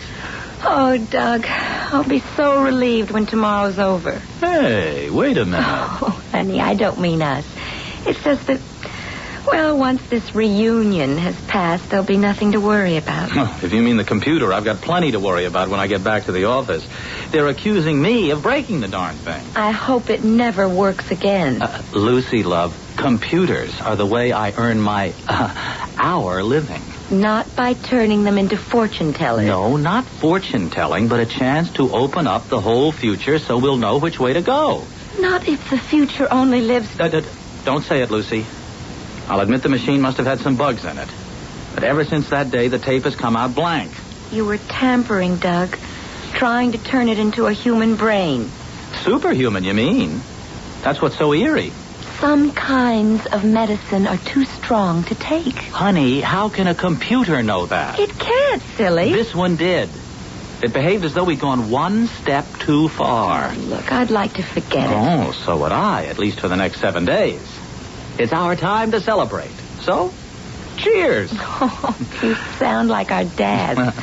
Oh, Doug, I'll be so relieved when tomorrow's over. Hey, wait a minute. Oh, honey, I don't mean us. It's just that, once this reunion has passed, there'll be nothing to worry about. If you mean the computer, I've got plenty to worry about when I get back to the office. They're accusing me of breaking the darn thing. I hope it never works again. Lucy, love, computers are the way I earn my, our living. Not by turning them into fortune tellers. No, not fortune telling, but a chance to open up the whole future so we'll know which way to go. Not if the future only lives... Don't say it, Lucy. I'll admit the machine must have had some bugs in it. But ever since that day, the tape has come out blank. You were tampering, Doug. Trying to turn it into a human brain. Superhuman, you mean? That's what's so eerie. Some kinds of medicine are too strong to take. Honey, how can a computer know that? It can't, silly. This one did. It behaved as though we'd gone one step too far. Oh, look, I'd like to forget it. Oh, so would I, at least for the next 7 days. It's our time to celebrate. So, cheers. Oh, you sound like our dad.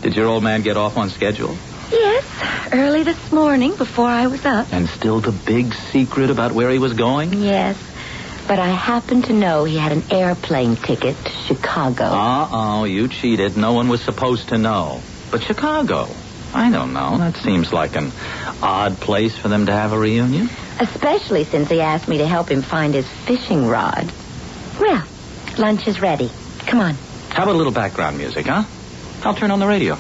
Did your old man get off on schedule? Yes, early this morning before I was up. And still the big secret about where he was going? Yes, but I happen to know he had an airplane ticket to Chicago. Uh-oh, you cheated. No one was supposed to know. But Chicago, I don't know. That seems like an odd place for them to have a reunion. Especially since he asked me to help him find his fishing rod. Well, lunch is ready. Come on. How about a little background music, huh? I'll turn on the radio.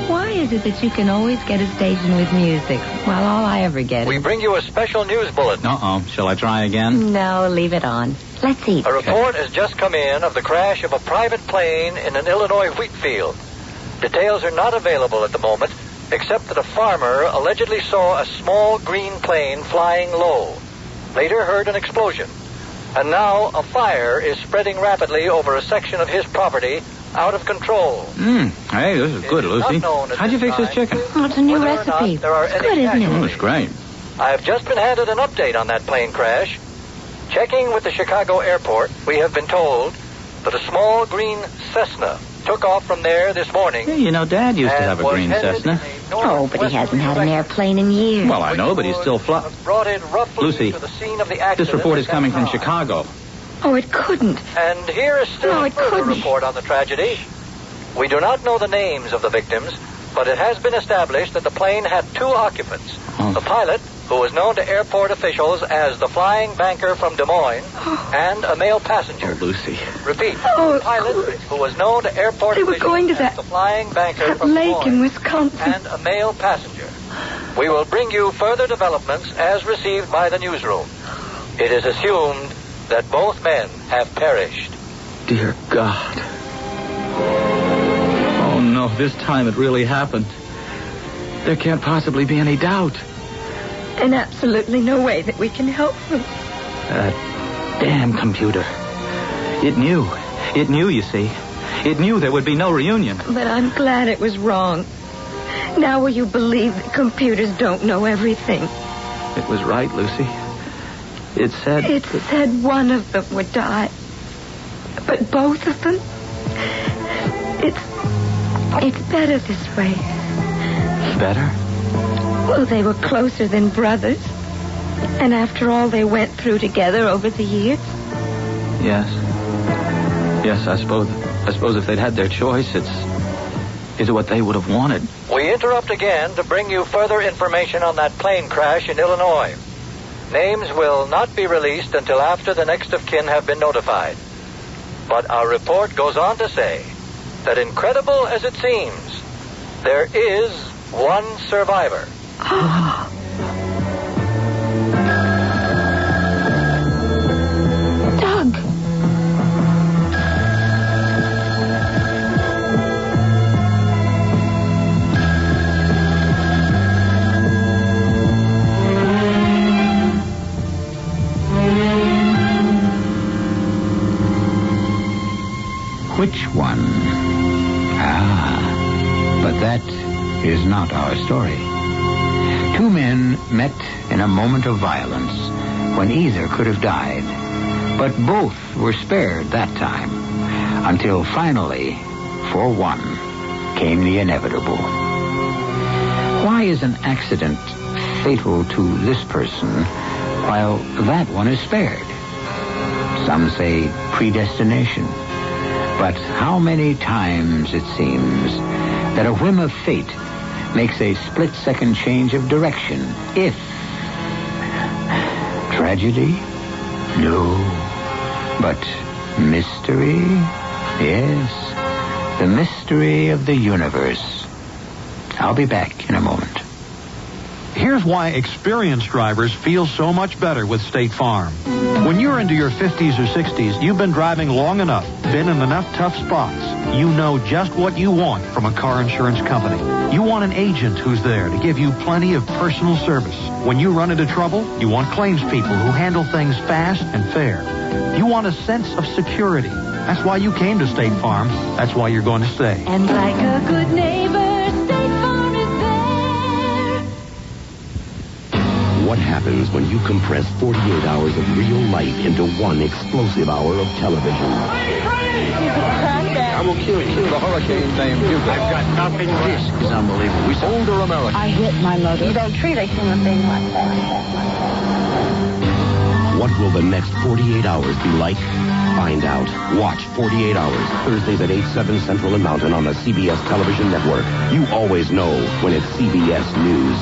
Why is it that you can always get a station with music, while all I ever get We is... bring you a special news bulletin. Uh-oh. Shall I try again? No, leave it on. Let's eat. A report has just come in of the crash of a private plane in an Illinois wheat field. Details are not available at the moment, except that a farmer allegedly saw a small green plane flying low. Later heard an explosion. And now a fire is spreading rapidly over a section of his property, out of control. Hey, this is good, Lucy. How'd you fix this chicken? Oh, it's a new recipe. There are It's good, isn't it? Oh, it's great. I have just been handed an update on that plane crash. Checking with the Chicago airport, we have been told that a small green Cessna took off from there this morning. Yeah, Dad used to have a green Cessna. Oh, but he hasn't had an airplane in years. Well, I know, but he's still brought in roughly Lucy, to the scene of the accident. this report is coming from Chicago. Oh, it couldn't. And here is still a further report on the tragedy. We do not know the names of the victims, but it has been established that the plane had 2 occupants, the pilot who was known to airport officials as the flying banker from Des Moines, and a male passenger. Oh, Lucy. Repeat, a pilot who was known to airport officials going to as the flying banker from Des lake Moines, in Wisconsin. and a male passenger. We will bring you further developments as received by the newsroom. It is assumed that both men have perished. Dear God. Oh, no, this time it really happened. There can't possibly be any doubt. And absolutely no way that we can help them. That damn computer. It knew. It knew, you see. It knew there would be no reunion. But I'm glad it was wrong. Now will you believe that computers don't know everything? It was right, Lucy. It said... It said one of them would die. But both of them? It's better this way. Better? Well, they were closer than brothers. And after all they went through together over the years. Yes. Yes, I suppose if they'd had their choice, it's what they would have wanted. We interrupt again to bring you further information on that plane crash in Illinois. Names will not be released until after the next of kin have been notified. But our report goes on to say that, incredible as it seems, there is one survivor. Doug. Which one? But that is not our story. Two men met in a moment of violence when either could have died, but both were spared that time, until finally, for one, came the inevitable. Why is an accident fatal to this person while that one is spared? Some say predestination. But how many times, it seems, that a whim of fate makes a split-second change of direction, if... Tragedy? No. But mystery? Yes. The mystery of the universe. I'll be back in a moment. Here's why experienced drivers feel so much better with State Farm. When you're into your 50s or 60s, you've been driving long enough, been in enough tough spots. You know just what you want from a car insurance company. You want an agent who's there to give you plenty of personal service. When you run into trouble, you want claims people who handle things fast and fair. You want a sense of security. That's why you came to State Farm. That's why you're going to stay. And like a good neighbor, State Farm is there. What happens when you compress 48 hours of real life into one explosive hour of television? I will kill the hurricane named Hugo. I've got nothing. This is unbelievable. We older America. I hit my mother. You don't treat a human being like that. What will the next 48 hours be like? Find out. Watch 48 Hours, Thursdays at 8, 7 Central and Mountain on the CBS television network. You always know when it's CBS News.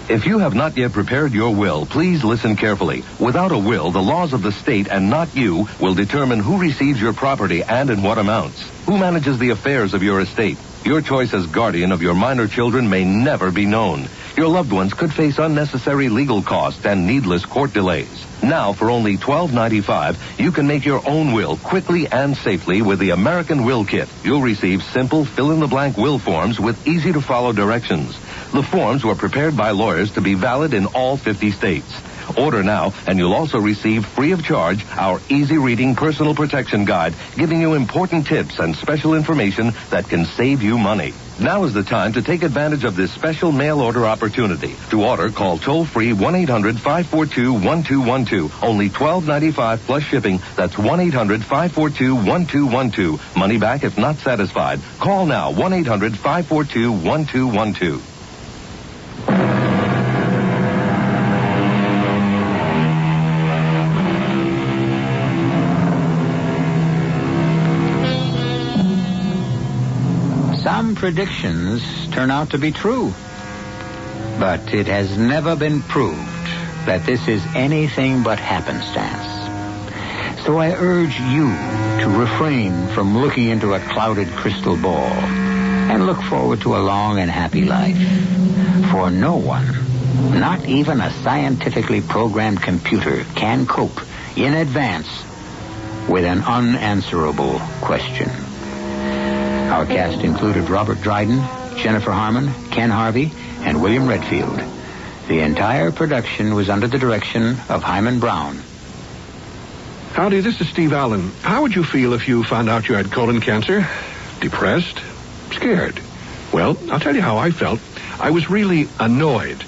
If you have not yet prepared your will, please listen carefully. Without a will, the laws of the state and not you will determine who receives your property and in what amounts. Who manages the affairs of your estate. Your choice as guardian of your minor children may never be known. Your loved ones could face unnecessary legal costs and needless court delays. Now, for only $12.95, you can make your own will quickly and safely with the American Will Kit. You'll receive simple fill-in-the-blank will forms with easy-to-follow directions. The forms were prepared by lawyers to be valid in all 50 states. Order now, and you'll also receive free of charge our easy-reading personal protection guide, giving you important tips and special information that can save you money. Now is the time to take advantage of this special mail order opportunity. To order, call toll-free 1-800-542-1212. Only $12.95 plus shipping. That's 1-800-542-1212. Money back if not satisfied. Call now, 1-800-542-1212. Some predictions turn out to be true. But it has never been proved that this is anything but happenstance. So I urge you to refrain from looking into a clouded crystal ball and look forward to a long and happy life. For no one, not even a scientifically programmed computer, can cope in advance with an unanswerable question. Our cast included Robert Dryden, Jennifer Harmon, Ken Harvey, and William Redfield. The entire production was under the direction of Hyman Brown. Howdy, this is Steve Allen. How would you feel if you found out you had colon cancer? Depressed? Scared? Well, I'll tell you how I felt. I was really annoyed.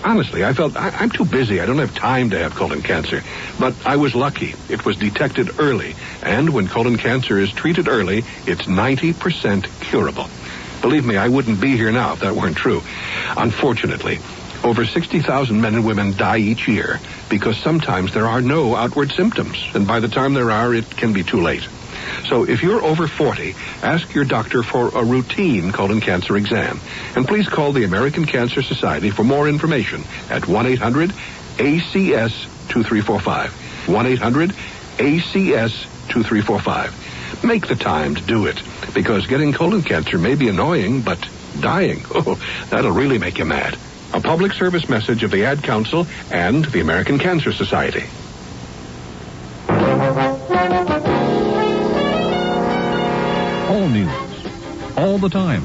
Honestly, I felt I'm too busy. I don't have time to have colon cancer. But I was lucky. It was detected early. And when colon cancer is treated early, it's 90% curable. Believe me, I wouldn't be here now if that weren't true. Unfortunately, over 60,000 men and women die each year because sometimes there are no outward symptoms. And by the time there are, it can be too late. So if you're over 40, ask your doctor for a routine colon cancer exam. And please call the American Cancer Society for more information at 1-800-ACS-2345. 1-800-ACS-2345. Make the time to do it, because getting colon cancer may be annoying, but dying, that'll really make you mad. A public service message of the Ad Council and the American Cancer Society. All news, all the time.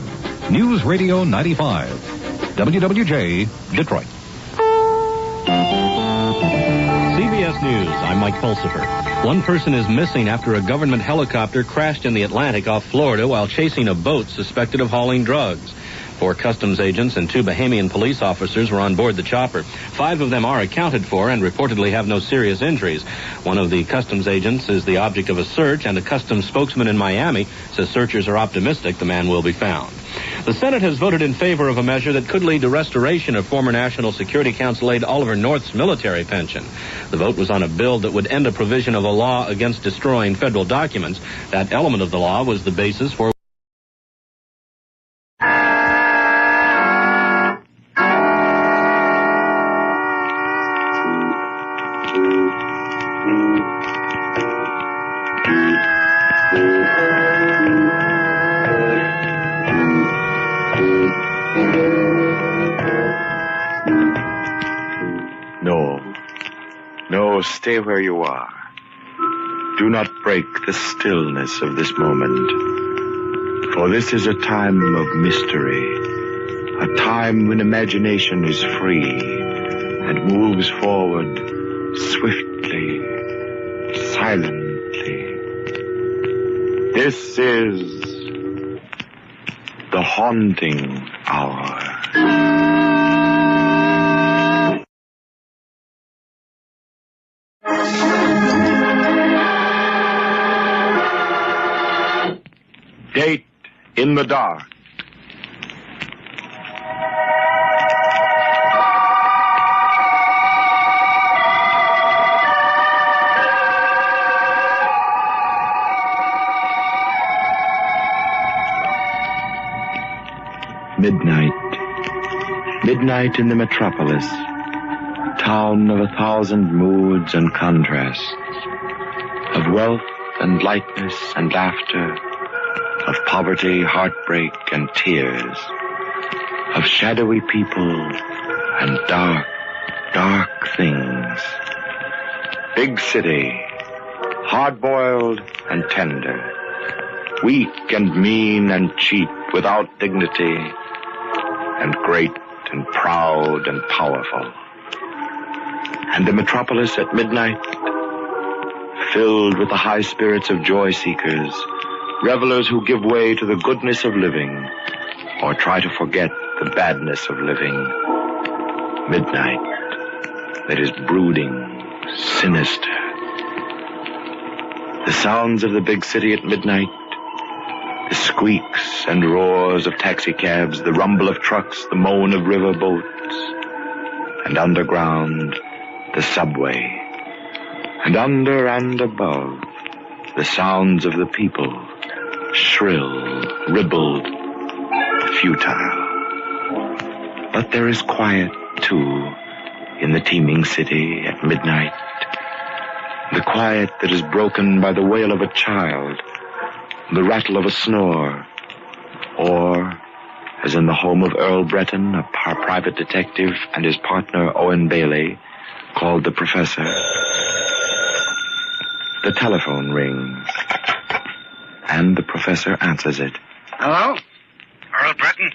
News Radio 95. WWJ, Detroit. CBS News, I'm Mike Pulsifer. One person is missing after a government helicopter crashed in the Atlantic off Florida while chasing a boat suspected of hauling drugs. 4 customs agents and 2 Bahamian police officers were on board the chopper. 5 of them are accounted for and reportedly have no serious injuries. One of the customs agents is the object of a search, and a customs spokesman in Miami says searchers are optimistic the man will be found. The Senate has voted in favor of a measure that could lead to restoration of former National Security Council aide Oliver North's military pension. The vote was on a bill that would end a provision of a law against destroying federal documents. That element of the law was the basis for Stay where you are. Do not break the stillness of this moment. For this is a time of mystery. A time when imagination is free and moves forward swiftly, silently. This is the haunting hour. Date in the dark. Midnight. Midnight in the metropolis. Town of 1,000 moods and contrasts. Of wealth and lightness and laughter. Of poverty, heartbreak, and tears. Of shadowy people and dark, dark things. Big city, hard-boiled and tender. Weak and mean and cheap without dignity. And great and proud and powerful. And the metropolis at midnight, filled with the high spirits of joy seekers, revelers who give way to the goodness of living or try to forget the badness of living. Midnight that is brooding, sinister. The sounds of the big city at midnight, the squeaks and roars of taxicabs, the rumble of trucks, the moan of river boats, and underground, the subway, and under and above, the sounds of the people, shrill, ribald, futile. But there is quiet, too, in the teeming city at midnight. The quiet that is broken by the wail of a child, the rattle of a snore, or, as in the home of Earl Breton, a private detective, and his partner, Owen Bailey, called the Professor. The telephone rings, and the Professor answers it. Hello? Earl Breton?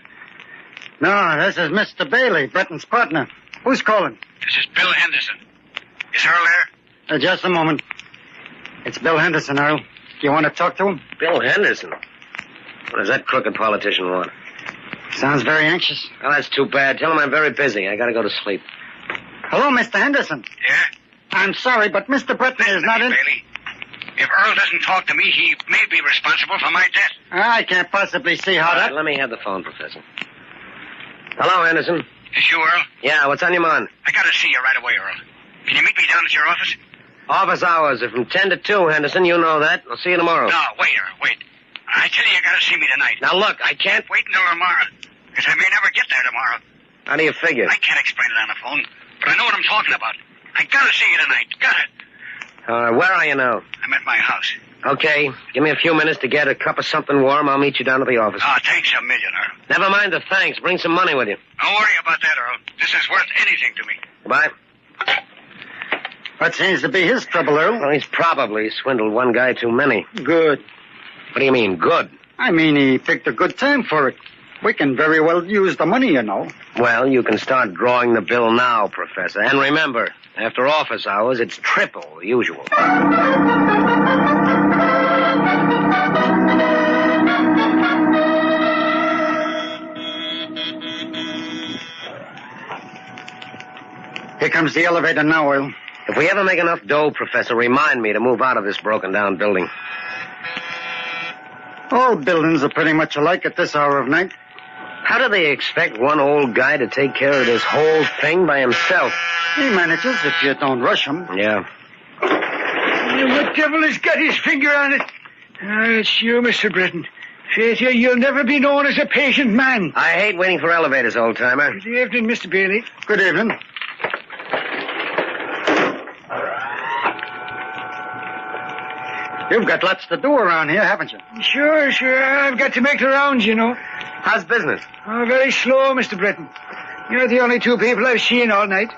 No, this is Mr. Bailey, Breton's partner. Who's calling? This is Bill Henderson. Is Earl there? Just a moment. It's Bill Henderson, Earl. Do you want to talk to him? Bill Henderson? What does that crooked politician want? Sounds very anxious. Well, that's too bad. Tell him I'm very busy. I gotta go to sleep. Hello, Mr. Henderson. Yeah? I'm sorry, but Mr. Breton is not in... Bailey. If Earl doesn't talk to me, he may be responsible for my death. I can't possibly see how that... Let me have the phone, Professor. Hello, Henderson. Is you, Earl? Yeah, what's on your mind? I gotta see you right away, Earl. Can you meet me down at your office? Office hours are from 10 to 2, Henderson. You know that. I'll see you tomorrow. No, wait, Earl, wait. I tell you gotta see me tonight. Now, look, I can't... Wait until tomorrow, because I may never get there tomorrow. How do you figure? I can't explain it on the phone, but I know what I'm talking about. I gotta see you tonight. Got it. Where are you now? I'm at my house. Okay, give me a few minutes to get a cup of something warm. I'll meet you down at the office. Oh, thanks a million, Earl. Never mind the thanks. Bring some money with you. Don't worry about that, Earl. This is worth anything to me. Goodbye. What seems to be his trouble, Earl? Well, he's probably swindled one guy too many. Good. What do you mean, good? I mean, he picked a good time for it. We can very well use the money, you know. Well, you can start drawing the bill now, Professor. And remember, after office hours, it's triple the usual. Here comes the elevator now, Earl. If we ever make enough dough, Professor, remind me to move out of this broken-down building. All buildings are pretty much alike at this hour of night. How do they expect one old guy to take care of this whole thing by himself? He manages if you don't rush him. Yeah. What devil has got his finger on it? It's you, Mr. Breton. Faith, you'll never be known as a patient man. I hate waiting for elevators, old-timer. Good evening, Mr. Bailey. Good evening. You've got lots to do around here, haven't you? Sure. I've got to make the rounds, you know. How's business? Oh, very slow, Mr. Breton. You're the only two people I've seen all night.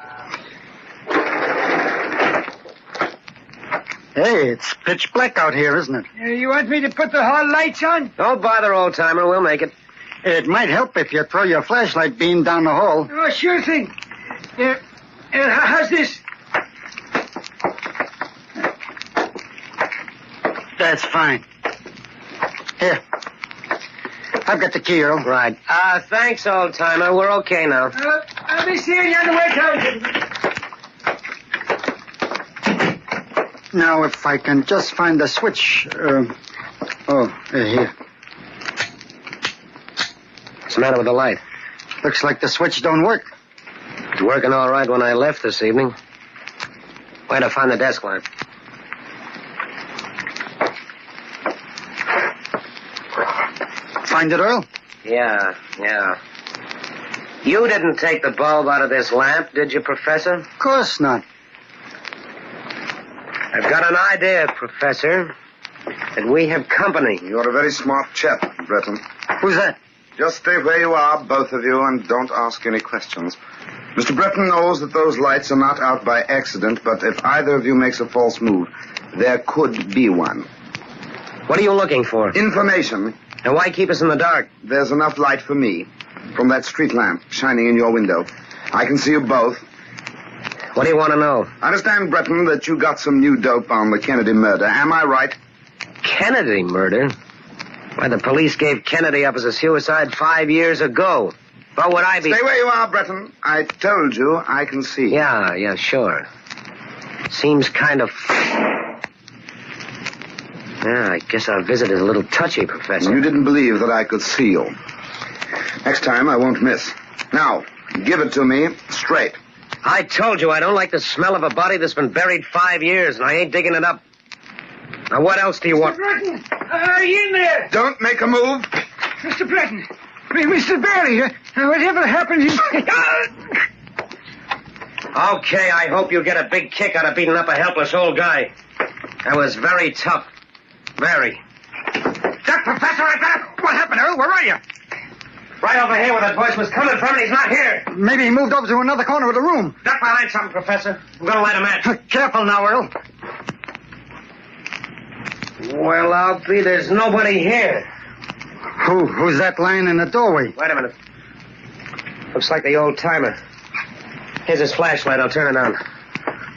Hey, it's pitch black out here, isn't it? You want me to put the hall lights on? Don't bother, old-timer. We'll make it. It might help if you throw your flashlight beam down the hall. Oh, sure thing. How's this? That's fine. Here. I've got the key, Earl. Right. Thanks, old-timer. We're okay now. I'll be seeing you on the way down. Now, if I can just find the switch. Here. What's the matter with the light? Looks like the switch don't work. It was working all right when I left this evening. Where'd I find the desk lamp? Find it, Earl? Yeah. You didn't take the bulb out of this lamp, did you, Professor? Of course not. I've got an idea, Professor, that we have company. You're a very smart chap, Breton. Who's that? Just stay where you are, both of you, and don't ask any questions. Mr. Breton knows that those lights are not out by accident, but if either of you makes a false move, there could be one. What are you looking for? Information. And why keep us in the dark? There's enough light for me from that street lamp shining in your window. I can see you both. What do you want to know? I understand, Breton, that you got some new dope on the Kennedy murder. Am I right? Kennedy murder? Why, the police gave Kennedy up as a suicide 5 years ago. But would I be... Stay where you are, Breton. I told you I can see. Yeah, sure. Seems kind of... Yeah, I guess our visit is a little touchy, Professor. You didn't believe that I could see you. Next time, I won't miss. Now, give it to me straight. I told you I don't like the smell of a body that's been buried 5 years, and I ain't digging it up. Now, what else do you want? Mr. Breton, are you in there? Don't make a move. Mr. Breton, Mr. Bailey, whatever happened is... Okay, I hope you get a big kick out of beating up a helpless old guy. That was very tough. Very. That Professor, I got it. What happened, Earl? Where are you? Right over here where that voice was coming from, and he's not here. Maybe he moved over to another corner of the room. Duck behind something, Professor. I'm going to light a match. Careful now, Earl. Well, I'll be. There's nobody here. Who's that lying in the doorway? Wait a minute. Looks like the old timer. Here's his flashlight. I'll turn it on.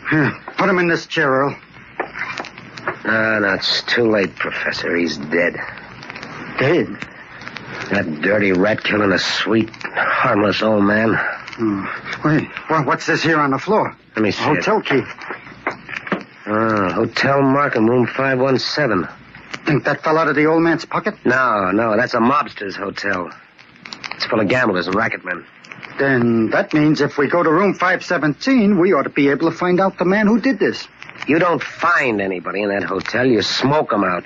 Here, put him in this chair, Earl. No, it's too late, Professor. He's dead. Dead? That dirty rat killing a sweet, harmless old man. Wait, what's this here on the floor? Let me see. Hotel key. Hotel Markham, room 517. Think that fell out of the old man's pocket? No, that's a mobster's hotel. It's full of gamblers and racketmen. Then that means if we go to room 517, we ought to be able to find out the man who did this. You don't find anybody in that hotel. You smoke them out.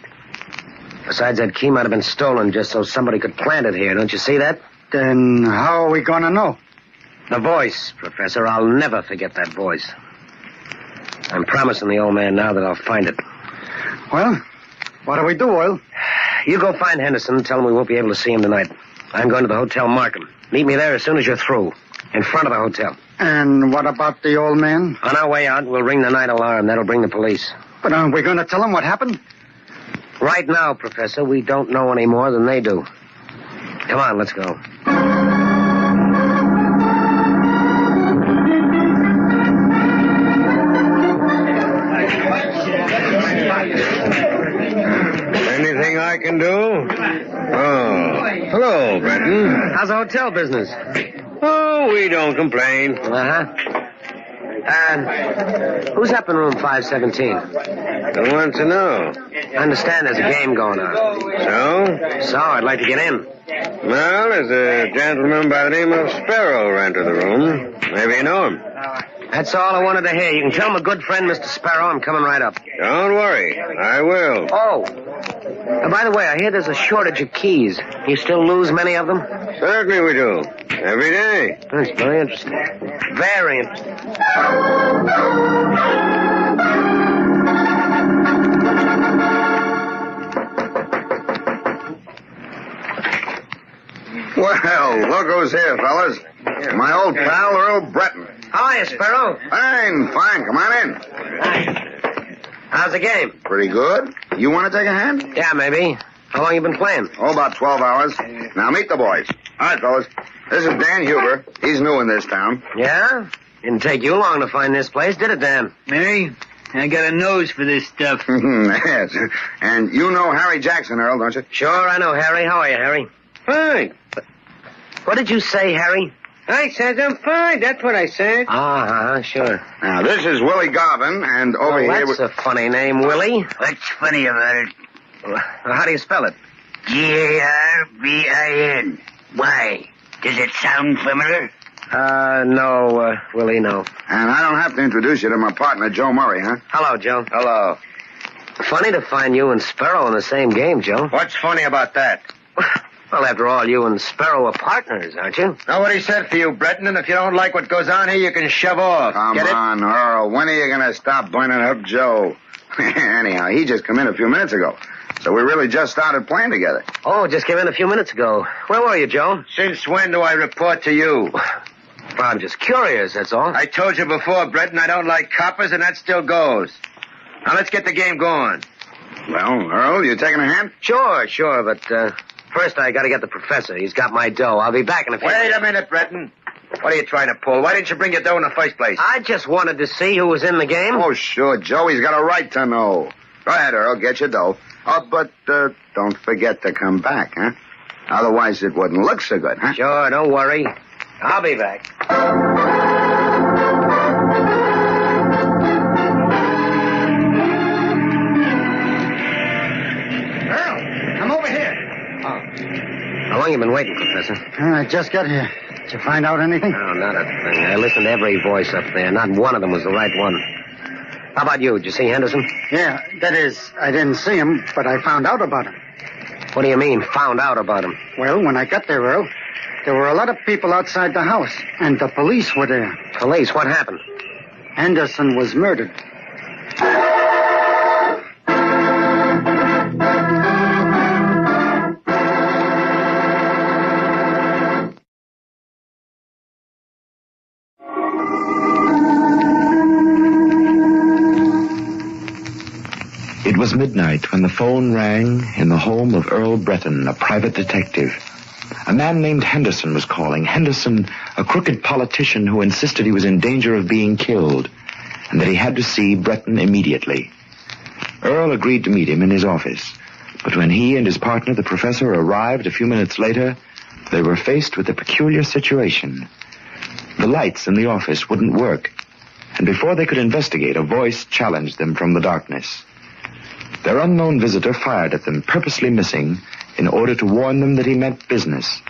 Besides, that key might have been stolen just so somebody could plant it here. Don't you see that? Then how are we going to know? The voice, Professor. I'll never forget that voice. I'm promising the old man now that I'll find it. Well, what do we do, Oil? You go find Henderson and tell him we won't be able to see him tonight. I'm going to the Hotel Markham. Meet me there as soon as you're through. In front of the hotel. And what about the old man? On our way out, we'll ring the night alarm. That'll bring the police. But aren't we going to tell them what happened? Right now, Professor, we don't know any more than they do. Come on, let's go. Anything I can do? Oh, hello, Breton. How's the hotel business? Oh, we don't complain. Who's up in room 517? I want to know. I understand there's a game going on. So, I'd like to get in. Well, there's a gentleman by the name of Sparrow rented the room. Maybe you know him. That's all I wanted to hear. You can tell my good friend, Mr. Sparrow, I'm coming right up. Don't worry. I will. Oh. By the way, I hear there's a shortage of keys. You still lose many of them? Certainly we do. Every day. That's very interesting. Very interesting. Well, look who's here, fellas. My old pal, Earl Breton. How are you, Sparrow? Fine. Come on in. How's the game? Pretty good. You want to take a hand? Yeah, maybe. How long you been playing? Oh, about 12 hours. Now, meet the boys. All right, fellas. This is Dan Huber. He's new in this town. Yeah? Didn't take you long to find this place, did it, Dan? Me? I got a nose for this stuff. Yes. And you know Harry Jackson, Earl, don't you? Sure, I know Harry. How are you, Harry? Fine. What did you say, Harry? I said I'm fine. That's what I said. Sure. Now, this is Willie Garvin, and over here... That's a funny name, Willie. What's funny about it? How do you spell it? Garbin. Why? Does it sound familiar? No, Willie, no. And I don't have to introduce you to my partner, Joe Murray, huh? Hello, Joe. Hello. Funny to find you and Sparrow in the same game, Joe. What's funny about that? Well, after all, you and Sparrow are partners, aren't you? Nobody said for you, Breton, and if you don't like what goes on here, you can shove off. Come on, Earl. When are you going to stop binding up Joe? Anyhow, he just come in a few minutes ago. So we really just started playing together. Oh, just came in a few minutes ago. Where were you, Joe? Since when do I report to you? Well, I'm just curious, that's all. I told you before, Breton, I don't like coppers, and that still goes. Now, let's get the game going. Well, Earl, you taking a hand? Sure, but first I got to get the professor. He's got my dough. I'll be back in a few minutes. Wait a minute, Breton. What are you trying to pull? Why didn't you bring your dough in the first place? I just wanted to see who was in the game. Oh, sure, Joe. He's got a right to know. Go ahead, Earl. Get your dough. Oh, but don't forget to come back, huh? Otherwise, it wouldn't look so good, huh? Sure, don't worry. I'll be back. Earl, I'm over here. Oh. How long you been waiting, Professor? I just got here. Did you find out anything? No, not a thing. I listened to every voice up there. Not one of them was the right one. How about you? Did you see Henderson? Yeah, that is, I didn't see him, but I found out about him. What do you mean, found out about him? Well, when I got there, Earl, there were a lot of people outside the house, and the police were there. Police? What happened? Henderson was murdered. It was midnight when the phone rang in the home of Earl Breton, a private detective. A man named Henderson was calling. Henderson, a crooked politician who insisted he was in danger of being killed, and that he had to see Breton immediately. Earl agreed to meet him in his office, but when he and his partner, the professor, arrived a few minutes later, they were faced with a peculiar situation. The lights in the office wouldn't work, and before they could investigate, a voice challenged them from the darkness. Their unknown visitor fired at them, purposely missing, in order to warn them that he meant business.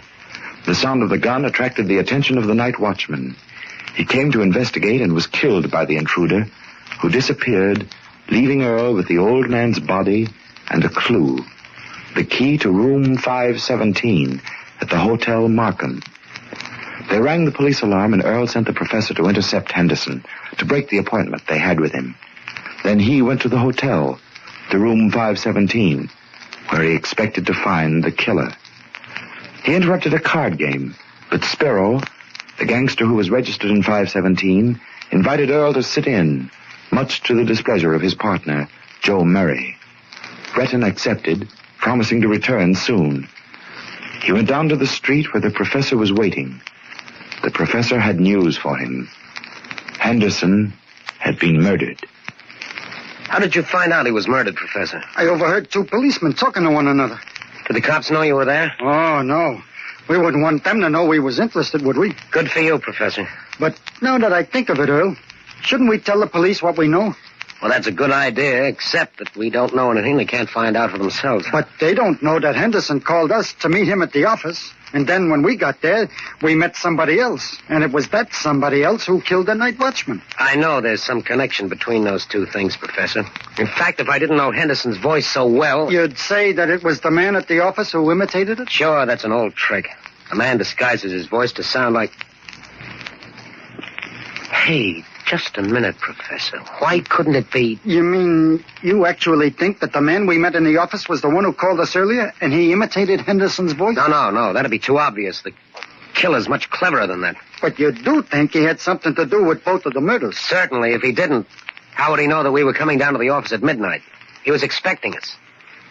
The sound of the gun attracted the attention of the night watchman. He came to investigate and was killed by the intruder, who disappeared, leaving Earl with the old man's body and a clue, the key to room 517 at the Hotel Markham. They rang the police alarm, and Earl sent the professor to intercept Henderson, to break the appointment they had with him. Then he went to the hotel, to room 517, where he expected to find the killer. He interrupted a card game, but Sparrow, the gangster who was registered in 517, invited Earl to sit in, much to the displeasure of his partner, Joe Murray. Breton accepted, promising to return soon. He went down to the street where the professor was waiting. The professor had news for him. Henderson had been murdered. How did you find out he was murdered, Professor? I overheard two policemen talking to one another. Did the cops know you were there? Oh, no. We wouldn't want them to know we was interested, would we? Good for you, Professor. But now that I think of it, Earl, shouldn't we tell the police what we know? Well, that's a good idea, except that we don't know anything they can't find out for themselves. But they don't know that Henderson called us to meet him at the office. And then when we got there, we met somebody else. And it was that somebody else who killed the night watchman. I know there's some connection between those two things, Professor. In fact, if I didn't know Henderson's voice so well... You'd say that it was the man at the office who imitated it? Sure, that's an old trick. A man disguises his voice to sound like... Hey, just a minute, Professor. Why couldn't it be... You mean you actually think that the man we met in the office was the one who called us earlier, and he imitated Henderson's voice? No. That'd be too obvious. The killer's much cleverer than that. But you do think he had something to do with both of the murders? Certainly. If he didn't, how would he know that we were coming down to the office at midnight? He was expecting us.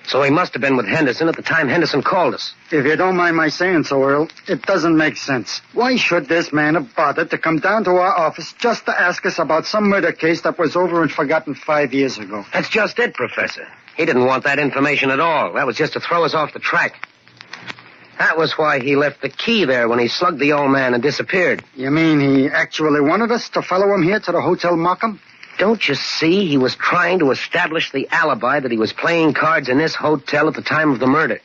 So he must have been with Henderson at the time Henderson called us. If you don't mind my saying so, Earl, it doesn't make sense. Why should this man have bothered to come down to our office just to ask us about some murder case that was over and forgotten 5 years ago? That's just it, Professor. He didn't want that information at all. That was just to throw us off the track. That was why he left the key there when he slugged the old man and disappeared. You mean he actually wanted us to follow him here to the Hotel Markham? Don't you see? He was trying to establish the alibi that he was playing cards in this hotel at the time of the murder.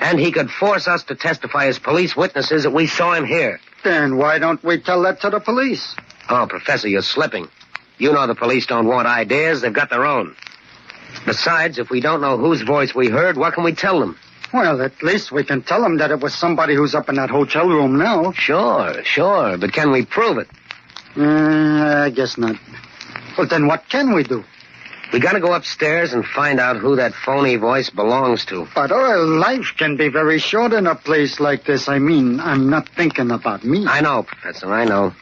And he could force us to testify as police witnesses that we saw him here. Then why don't we tell that to the police? Oh, Professor, you're slipping. You know the police don't want ideas. They've got their own. Besides, if we don't know whose voice we heard, what can we tell them? Well, at least we can tell them that it was somebody who's up in that hotel room now. Sure. But can we prove it? I guess not. Well, then what can we do? We gotta go upstairs and find out who that phony voice belongs to. But our life can be very short in a place like this. I mean, I'm not thinking about me. I know, Professor, I know.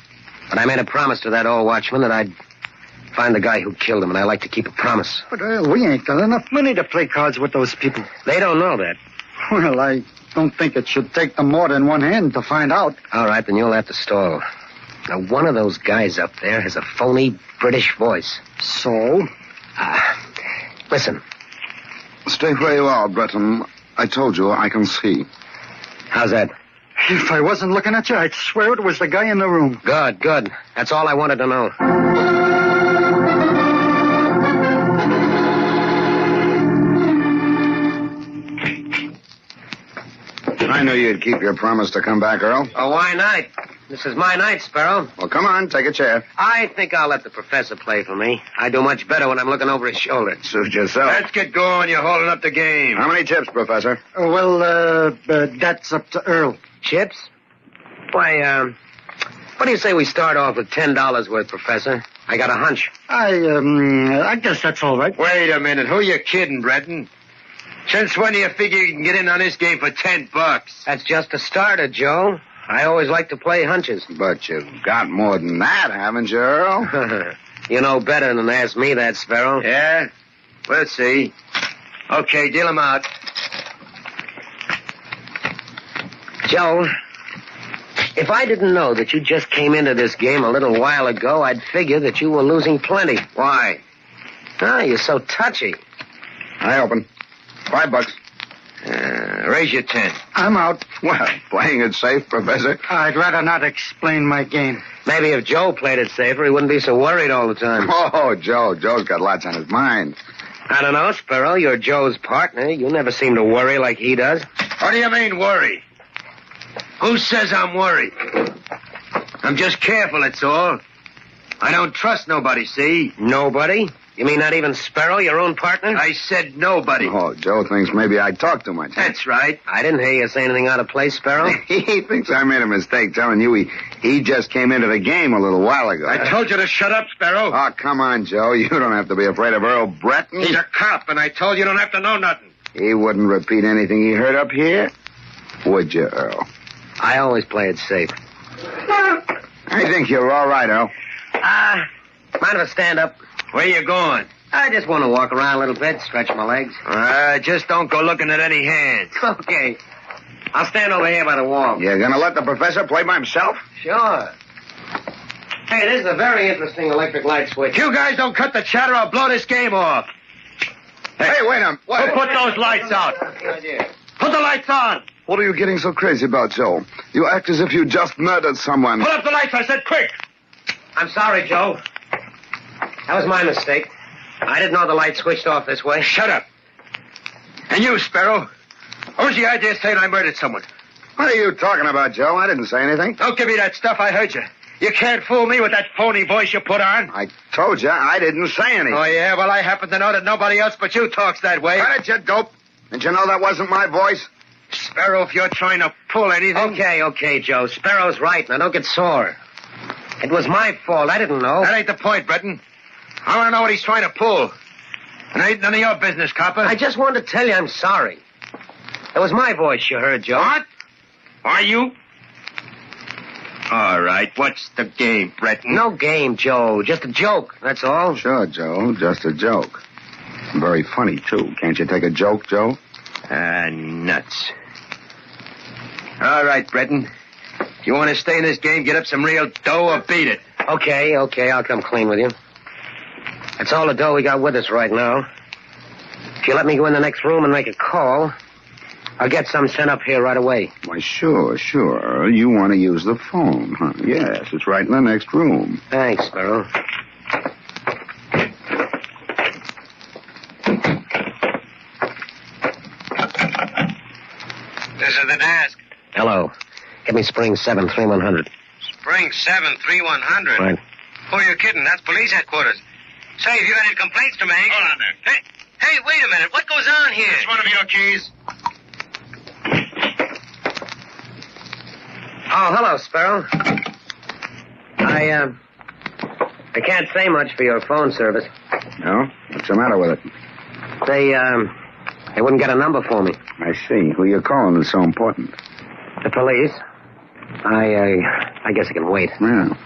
But I made a promise to that old watchman that I'd find the guy who killed him, and I like to keep a promise. But we ain't got enough money to play cards with those people. They don't know that. Well, I don't think it should take them more than one hand to find out. All right, then you'll have to stall. Now, one of those guys up there has a phony British voice. So? Listen. Stay where you are, Breton. I told you I can see. How's that? If I wasn't looking at you, I'd swear it was the guy in the room. Good. That's all I wanted to know. I knew you'd keep your promise to come back, Earl. Oh, why not? This is my night, Sparrow. Well, come on, take a chair. I think I'll let the professor play for me. I do much better when I'm looking over his shoulder. Suit yourself. Let's get going. You're holding up the game. How many chips, Professor? That's up to Earl. Chips? Why, what do you say we start off with $10 worth, Professor? I got a hunch. I guess that's all right. Wait a minute. Who you kidding, Breton? Since when do you figure you can get in on this game for $10? That's just a starter, Joe. I always like to play hunches. But you've got more than that, haven't you, Earl? You know better than to ask me that, Sparrow. Yeah? We'll see. Okay, deal 'em out. Joe, if I didn't know that you just came into this game a little while ago, I'd figure that you were losing plenty. Why? You're so touchy. I open. $5. Raise your 10. I'm out. Well, playing it safe, Professor. I'd rather not explain my game. Maybe if Joe played it safer, he wouldn't be so worried all the time. Oh, Joe. Joe's got lots on his mind. I don't know, Sparrow. You're Joe's partner. You never seem to worry like he does. What do you mean, worry? Who says I'm worried? I'm just careful, that's all. I don't trust nobody, see? Nobody? You mean not even Sparrow, your own partner? I said nobody. Oh, Joe thinks maybe I talk too much. That's right. I didn't hear you say anything out of place, Sparrow. He thinks I made a mistake telling you he just came into the game a little while ago. I told you to shut up, Sparrow. Oh, come on, Joe. You don't have to be afraid of Earl Breton. He's a cop, and I told you don't have to know nothing. He wouldn't repeat anything he heard up here, would you, Earl? I always play it safe. I think you're all right, Earl. Mind if I stand up? Where you going? I just want to walk around a little bit, stretch my legs. Just don't go looking at any hands. Okay. I'll stand over here by the wall. You're going to let the professor play by himself? Sure. Hey, this is a very interesting electric light switch. You guys don't cut the chatter, I'll blow this game off. Hey, wait a minute. Who put those lights out? Put the lights on. What are you getting so crazy about, Joe? You act as if you just murdered someone. Put up the lights, I said, quick. I'm sorry, Joe. That was my mistake. I didn't know the light switched off this way. Shut up. And you, Sparrow. What was the idea saying I murdered someone? What are you talking about, Joe? I didn't say anything. Don't give me that stuff. I heard you. You can't fool me with that phony voice you put on. I told you I didn't say anything. Oh, yeah? Well, I happen to know that nobody else but you talks that way. Cut it, you dope. Didn't you know that wasn't my voice? Sparrow, if you're trying to pull anything... Okay, Joe. Sparrow's right. Now, don't get sore. It was my fault. I didn't know. That ain't the point, Breton. I want to know what he's trying to pull. And it ain't none of your business, copper. I just wanted to tell you I'm sorry. It was my voice you heard, Joe. What? Are you? All right, what's the game, Breton? No game, Joe. Just a joke, that's all. Sure, Joe. Just a joke. Very funny, too. Can't you take a joke, Joe? Nuts. All right, Breton. If you want to stay in this game, get up some real dough or beat it. Okay, I'll come clean with you. That's all the dough we got with us right now. If you let me go in the next room and make a call, I'll get some sent up here right away. Why, sure. You want to use the phone, huh? Yes, it's right in the next room. Thanks, Sparrow. This is the desk. Hello. Give me Spring 73100. Spring 73100? Right. Who are you kidding? That's police headquarters. Say, have you got any complaints to make? Hold on there. Hey, wait a minute. What goes on here? It's one of your keys. Oh, hello, Sparrow. I can't say much for your phone service. No? What's the matter with it? They wouldn't get a number for me. I see. Who you calling is so important. The police. I guess I can wait. Well,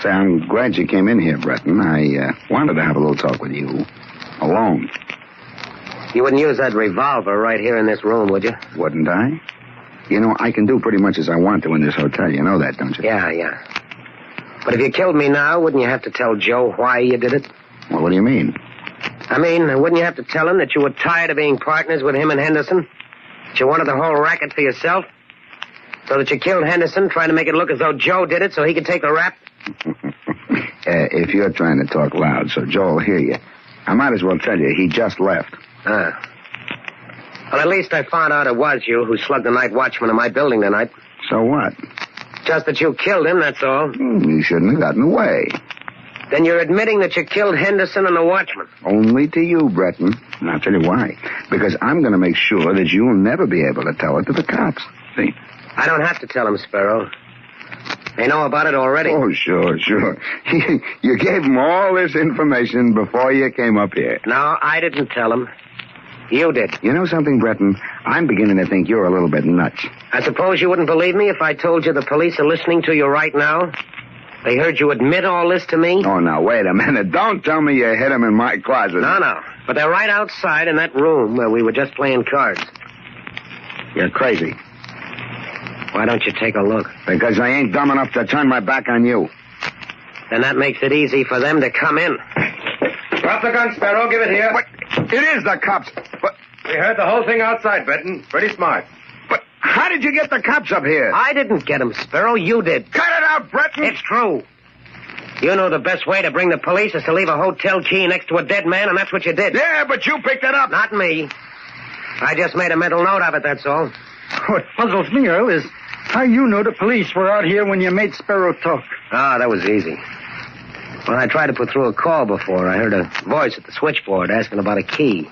say, I'm glad you came in here, Breton. I wanted to have a little talk with you. Alone. You wouldn't use that revolver right here in this room, would you? Wouldn't I? You know, I can do pretty much as I want to in this hotel. You know that, don't you? Yeah. But if you killed me now, wouldn't you have to tell Joe why you did it? Well, what do you mean? I mean, wouldn't you have to tell him that you were tired of being partners with him and Henderson? That you wanted the whole racket for yourself? So that you killed Henderson, trying to make it look as though Joe did it so he could take the rap? If you're trying to talk loud so Joe will hear you, I might as well tell you he just left. Well, at least I found out it was you who slugged the night watchman in my building tonight. So what? Just that you killed him, that's all. He shouldn't have gotten away. Then you're admitting that you killed Henderson and the watchman. Only to you, Breton. And I'll tell you why. Because I'm going to make sure that you'll never be able to tell it to the cops. See? I don't have to tell him, Sparrow. They know about it already. Oh, sure. You gave them all this information before you came up here. No, I didn't tell him. You did. You know something, Breton? I'm beginning to think you're a little bit nuts. I suppose you wouldn't believe me if I told you the police are listening to you right now? They heard you admit all this to me? Oh, now, wait a minute. Don't tell me you hid them in my closet. No. But they're right outside in that room where we were just playing cards. You're crazy. Why don't you take a look? Because I ain't dumb enough to turn my back on you. Then that makes it easy for them to come in. Drop the gun, Sparrow. Give it here. What? It is the cops. But we heard the whole thing outside, Benton. Pretty smart. But how did you get the cops up here? I didn't get them, Sparrow. You did. Cut it out, Breton. It's true. You know the best way to bring the police is to leave a hotel key next to a dead man, and that's what you did. Yeah, but you picked it up. Not me. I just made a mental note of it, that's all. What puzzles me, Earl, is how you know the police were out here when you made Sparrow talk. Ah, that was easy. When I tried to put through a call before, I heard a voice at the switchboard asking about a key.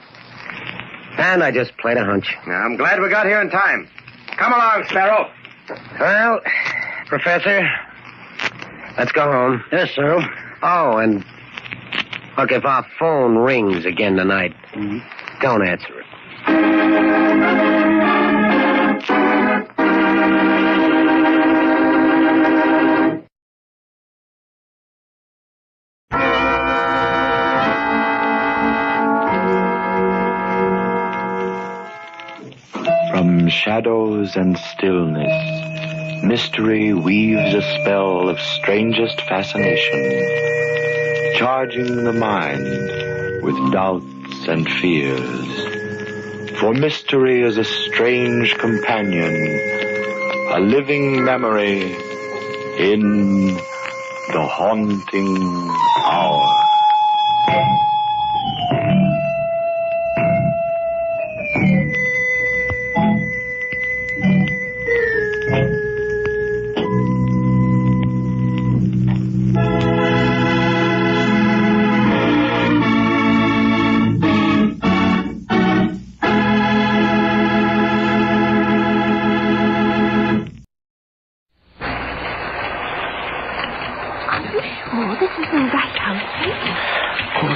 And I just played a hunch. Now, I'm glad we got here in time. Come along, Sparrow. Well, Professor, let's go home. Yes, sir. Oh, and look, if our phone rings again tonight, don't answer it. From shadows and stillness, mystery weaves a spell of strangest fascination, charging the mind with doubts and fears. For mystery is a strange companion, a living memory in the haunting hour.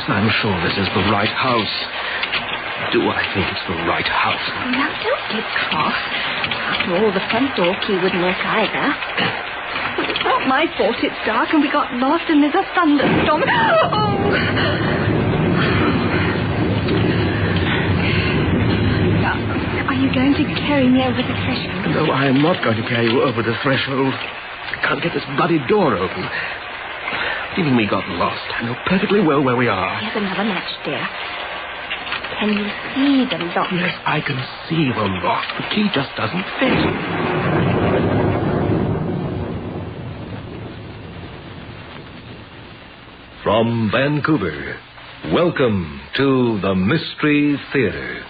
I'm sure this is the right house. Do I think it's the right house? Now, don't get cross. After all, the front door key wouldn't work either. Well, it's not my fault it's dark and we got lost and there's a thunderstorm. Now, are you going to carry me over the threshold? No, I am not going to carry you over the threshold. I can't get this bloody door open. Even we got lost. I know perfectly well where we are. Here's another match, dear. Can you see the lock? Yes, I can see the lock. The key just doesn't fit. From Vancouver, welcome to the Mystery Theater.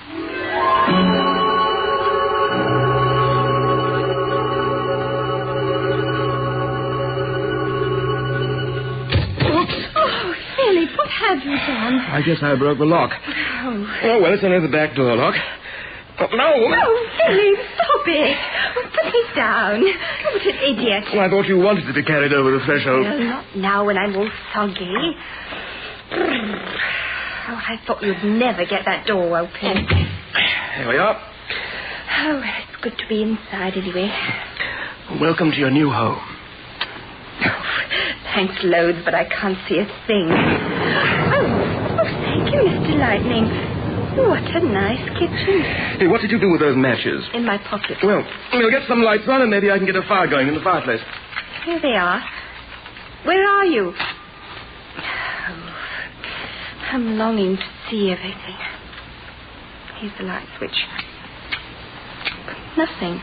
What have you done? I guess I broke the lock. Oh, well, it's only the back door lock. Oh, no! Oh, Philip, stop it. Put me down. What an idiot. Well, I thought you wanted to be carried over the threshold. Well, not now when I'm all soggy. Oh, I thought you'd never get that door open. Here we are. Oh, well, it's good to be inside anyway. Welcome to your new home. Thanks loads, but I can't see a thing. Oh, thank you, Mr. Lightning. What a nice kitchen. Hey, what did you do with those matches? In my pocket. Well, we'll get some lights on and maybe I can get a fire going in the fireplace. Here they are. Where are you? Oh, I'm longing to see everything. Here's the light switch. But nothing.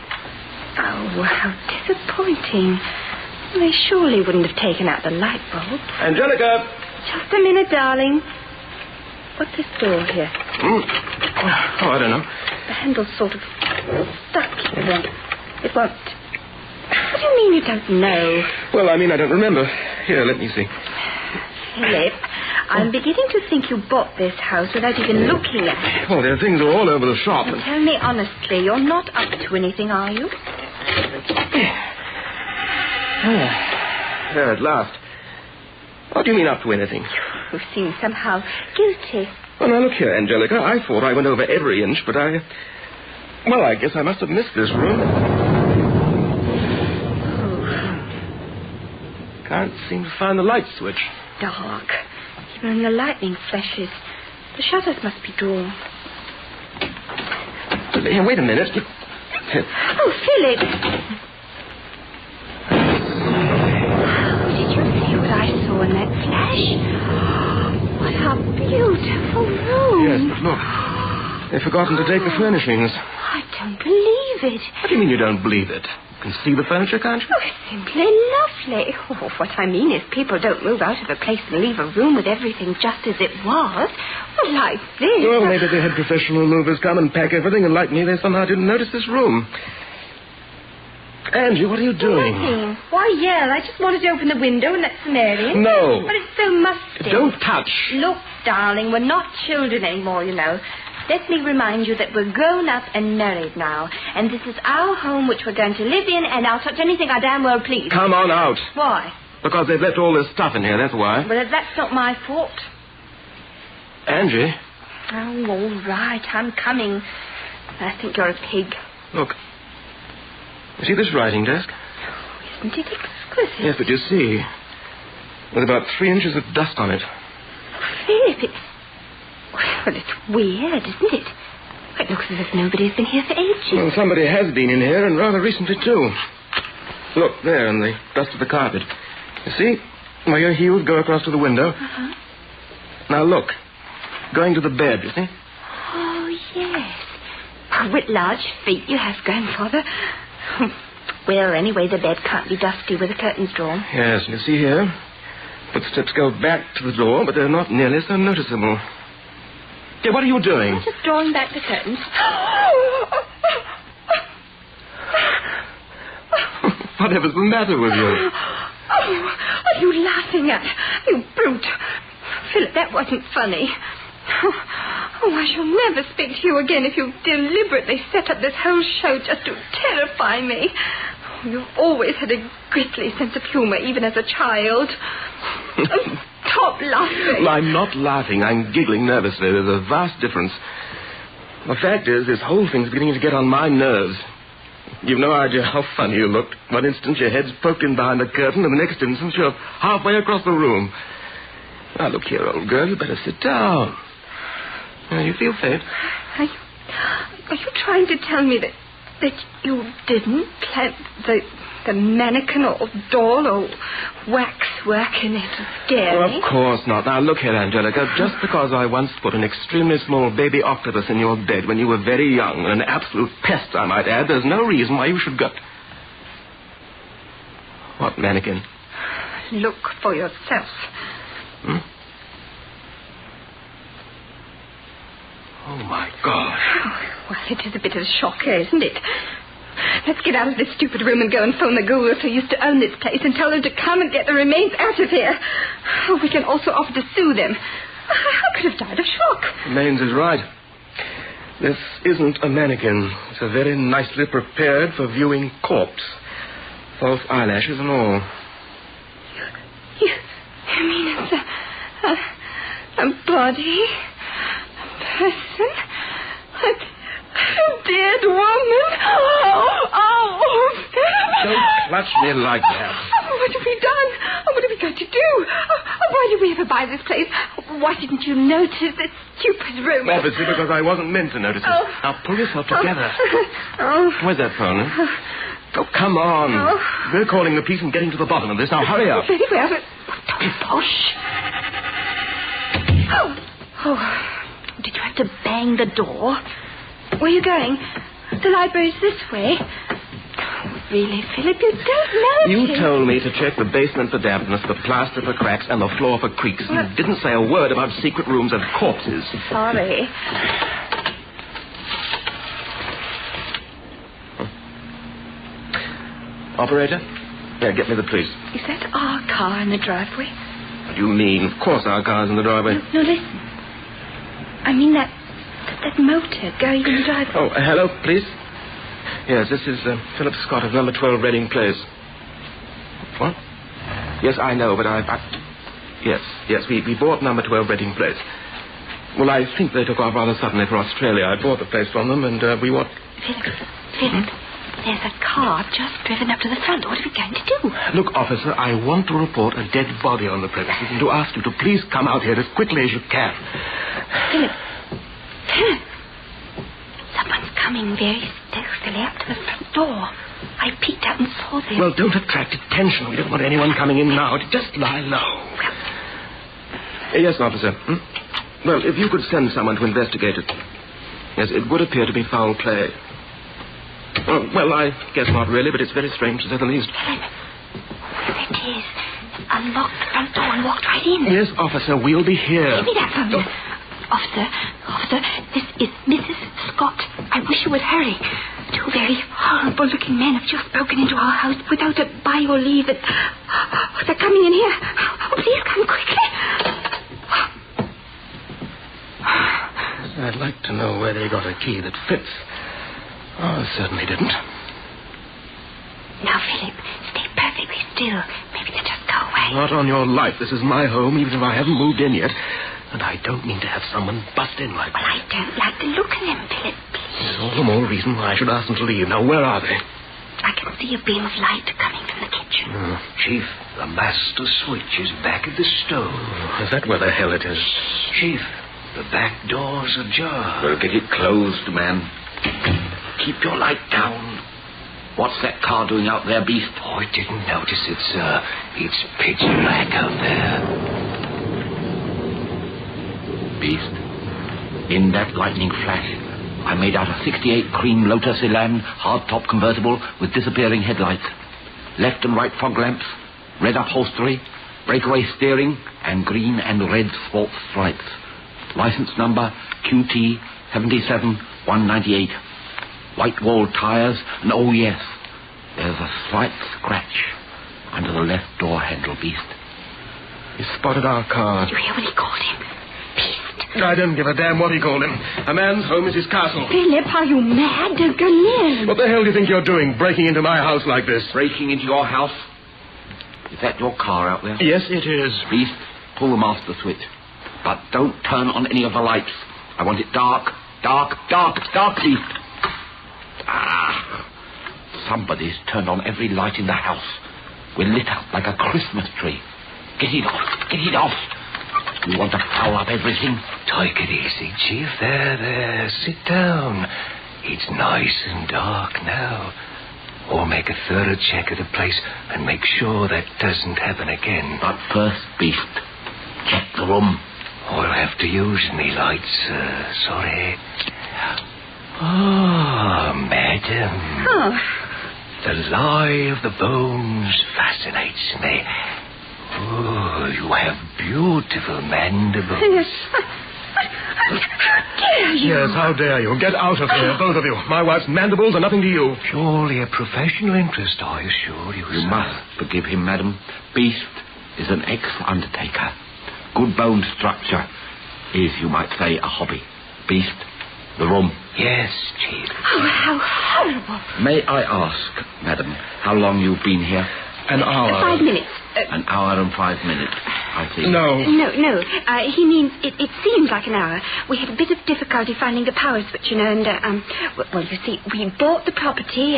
Oh, how disappointing. They surely wouldn't have taken out the light bulb. Angelica! Just a minute, darling. What's this door here? Oh, I don't know. The handle's sort of stuck here. It won't... What do you mean you don't know? Well, I mean, I don't remember. Here, let me see. Philip, I'm beginning to think you bought this house without even looking at it. Well, there are things all over the shop. Now, tell me honestly, you're not up to anything, are you? There, at last. What do you mean up to anything? You seem somehow guilty. Well, now, look here, Angelica. I thought I went over every inch, but I guess I must have missed this room. Can't seem to find the light switch. Dark. Even when the lightning flashes, the shutters must be drawn. Here, wait a minute. Oh, Philip! Did you see what I saw in that flash? What a beautiful room. Yes, but look. They've forgotten to take the furnishings. I don't believe it. What do you mean you don't believe it? You can see the furniture, can't you? Oh, it's simply lovely. Oh, what I mean is people don't move out of a place and leave a room with everything just as it was. Well, like this. Well, maybe they had professional movers come and pack everything, and like me, they somehow didn't notice this room. Angie, what are you doing? Nothing. Why, yeah, I just wanted to open the window and let some air in. No. But it's so musty. Don't touch. Look, darling, we're not children anymore, you know. Let me remind you that we're grown up and married now. And this is our home which we're going to live in, and I'll touch anything I damn well please. Come on out. Why? Because they've left all this stuff in here, that's why. Well, that's not my fault. Angie? Oh, all right, I'm coming. I think you're a pig. Look. You see this writing desk? Isn't it exquisite? Yes, but you see, with about 3 inches of dust on it. Philip, well, it's weird, isn't it? It looks as if nobody's been here for ages. Well, somebody has been in here, and rather recently, too. Look, there, in the dust of the carpet. You see? Where your heels go across to the window. Uh-huh. Now, look. Going to the bed, you see? Oh, yes. Oh, what large feet you have, Grandfather. Well, anyway, the bed can't be dusty with the curtains drawn. Yes, you see here? Footsteps go back to the door, but they're not nearly so noticeable. Yeah, what are you doing? I'm just drawing back the curtains. Whatever's the matter with you? Oh, what are you laughing at? You brute. Philip, that wasn't funny. Oh, I shall never speak to you again if you deliberately set up this whole show just to terrify me. You've always had a grisly sense of humor, even as a child. Stop laughing. Well, I'm not laughing. I'm giggling nervously. There's a vast difference. The fact is, this whole thing's beginning to get on my nerves. You've no idea how funny you looked. One instant your head's poked in behind the curtain, and the next instant you're halfway across the room. Now, look here, old girl. You better sit down. You feel faint. Are you trying to tell me that you didn't plant the mannequin or doll or waxwork in it to scare me? Of course not. Now, look here, Angelica. Just because I once put an extremely small baby octopus in your bed when you were very young, and an absolute pest, I might add, there's no reason why you should go... What mannequin? Look for yourself. Hmm? Oh, my God. Well, it is a bit of a shocker, isn't it? Let's get out of this stupid room and go and phone the ghouls who used to own this place and tell them to come and get the remains out of here. Oh, we can also offer to sue them. I could have died of shock. Maines is right. This isn't a mannequin. It's a very nicely prepared for viewing corpse. False eyelashes and all. You mean it's a body? Person? A dead woman? Oh! Don't clutch me like that. What have we done? What have we got to do? Why did we ever buy this place? Why didn't you notice this stupid room? Obviously because I wasn't meant to notice it. Now pull yourself together. Where's that phone? Oh, come on. We're calling the police and getting to the bottom of this. Now hurry up. Very well. Don't push. Oh. Did you have to bang the door? Where are you going? The library's this way. Really, Philip, you don't know. You told me to check the basement for dampness, the plaster for cracks, and the floor for creaks. You didn't say a word about secret rooms and corpses. Sorry. Operator? Here, get me the police. Is that our car in the driveway? What do you mean? Of course our car's in the driveway. No, listen. I mean that motor going in the driveway. Oh, hello, police? Yes, this is Philip Scott of number 12 Reading Place. What? Yes, I know, but Yes, we bought number 12 Reading Place. Well, I think they took off rather suddenly for Australia. I bought the place from them, and we want... Philip, there's a car just driven up to the front. What are we going to do? Look, officer, I want to report a dead body on the premises and to ask you to please come out here as quickly as you can. Philip. Someone's coming very stealthily up to the front door. I peeked out and saw them. Well, don't attract attention. We don't want anyone coming in now. Just lie low. Yes, officer. Well, if you could send someone to investigate it. Yes, it would appear to be foul play. Well, I guess not really, but it's very strange to say the least. There it is. Unlocked the front door and walked right in. Yes, officer, we'll be here. Give me that phone. Officer, this is Mrs. Scott. I wish you would hurry. Two very horrible-looking men have just broken into our house without a by or leave. They're coming in here. Oh, please come quickly. I'd like to know where they got a key that fits. Oh, certainly didn't. Now, Philip, stay perfectly still. Maybe they'll just go away. Not on your life. This is my home, even if I haven't moved in yet. And I don't mean to have someone bust in like that. Well, I don't like the look of them, Philip. There's all the more reason why I should ask them to leave. Now, where are they? I can see a beam of light coming from the kitchen. Chief, the master switch is back at the stove. Is that where the hell it is? Chief, the back door's ajar. Well, get it closed, man. Keep your light down. What's that car doing out there, Beast? Oh, I didn't notice it, sir. It's pitch black out there. Beast, in that lightning flash, I made out a 68 cream Lotus Elan hardtop convertible with disappearing headlights, left and right fog lamps, red upholstery, breakaway steering, and green and red sports stripes. License number QT 77198. White wall tires, and oh yes, there's a slight scratch under the left door handle, Beast. He spotted our car. Did you hear what he called him? Beast. I don't give a damn what he called him. A man's home is his castle. Philip, are you mad? Don't go near. What the hell do you think you're doing, breaking into my house like this? Breaking into your house? Is that your car out there? Yes, it is. Beast, pull the master switch. But don't turn on any of the lights. I want it dark, Beast. Somebody's turned on every light in the house. We're lit up like a Christmas tree. Get it off. You want to foul up everything? Take it easy, Chief. There. Sit down. It's nice and dark now. Or make a thorough check of the place and make sure that doesn't happen again. But first, Beast, check the room. I'll have to use me lights, sorry. Oh, madam. Oh. The lie of the bones fascinates me. Oh, you have beautiful mandibles. Yes. How dare you? Yes, how dare you? Get out of here, both of you. My wife's mandibles are nothing to you. Purely a professional interest, I assure you, You sir. must forgive him, madam. Beast is an ex-undertaker. Good bone structure is, you might say, a hobby. Beast, the room. Yes, Chief. Oh, how horrible. May I ask, madam, how long you've been here? An hour. 5 minutes. An hour and 5 minutes, I see. No. No. He means it seems like an hour. We had a bit of difficulty finding the power switch, you know, and, well, you see, we bought the property,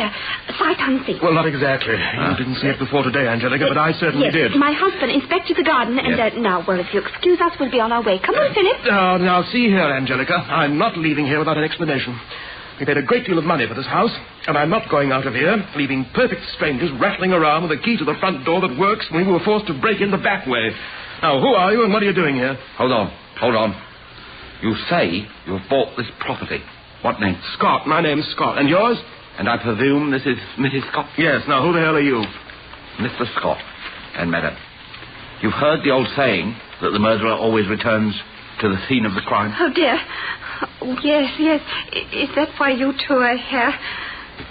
sight unseen. Well, not exactly. You didn't see it before today, Angelica, but I certainly yes, did. My husband inspected the garden, and, now, well, if you excuse us, we'll be on our way. Come on, Philip. Now, see here, Angelica. I'm not leaving here without an explanation. We paid a great deal of money for this house, and I'm not going out of here, leaving perfect strangers rattling around with a key to the front door that works when we were forced to break in the back way. Now, who are you and what are you doing here? Hold on. You say you've bought this property. What name? Scott. My name's Scott. And yours? And I presume this is Mrs. Scott? Yes. Now, who the hell are you? Mr. Scott and Madam. You've heard the old saying that the murderer always returns to the scene of the crime? Oh, dear. Oh, yes. Is that why you two are here?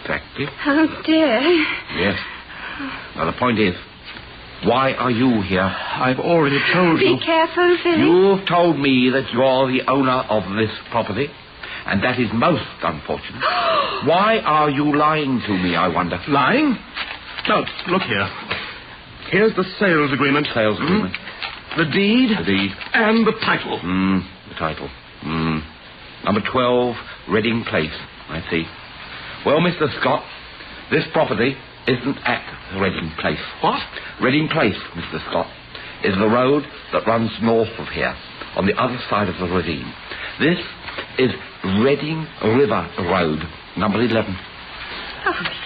Exactly. Oh, dear. Yes. Now, the point is, why are you here? I've already told you. Be careful, Philip. You've told me that you're the owner of this property, and that is most unfortunate. Why are you lying to me, I wonder? Lying? No, look here. Here's the sales agreement. Sales agreement. The deed. The deed. And the title. The title. Number 12, Reading Place. I see. Well, Mr. Scott, this property isn't at Reading Place. What? Reading Place, Mr. Scott, is the road that runs north of here, on the other side of the ravine. This is Reading River Road, number 11.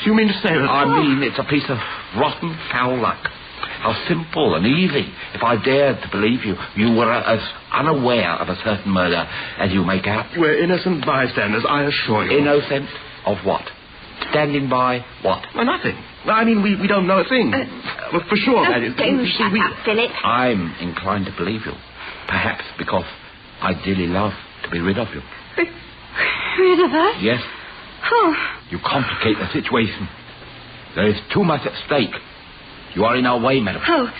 You mean to say that... I mean, it's a piece of rotten foul luck. How simple and easy. If I dared to believe you were as unaware of a certain murder as you make out. We're innocent bystanders, I assure you. Innocent of what? Standing by what? Well, nothing. I mean, we don't know a thing. For sure, that is. Don't shut up, Philip. I'm inclined to believe you. Perhaps because I dearly love to be rid of you. Rid of us? Yes. Oh. You complicate the situation. There is too much at stake. You are in our way, madam. Well,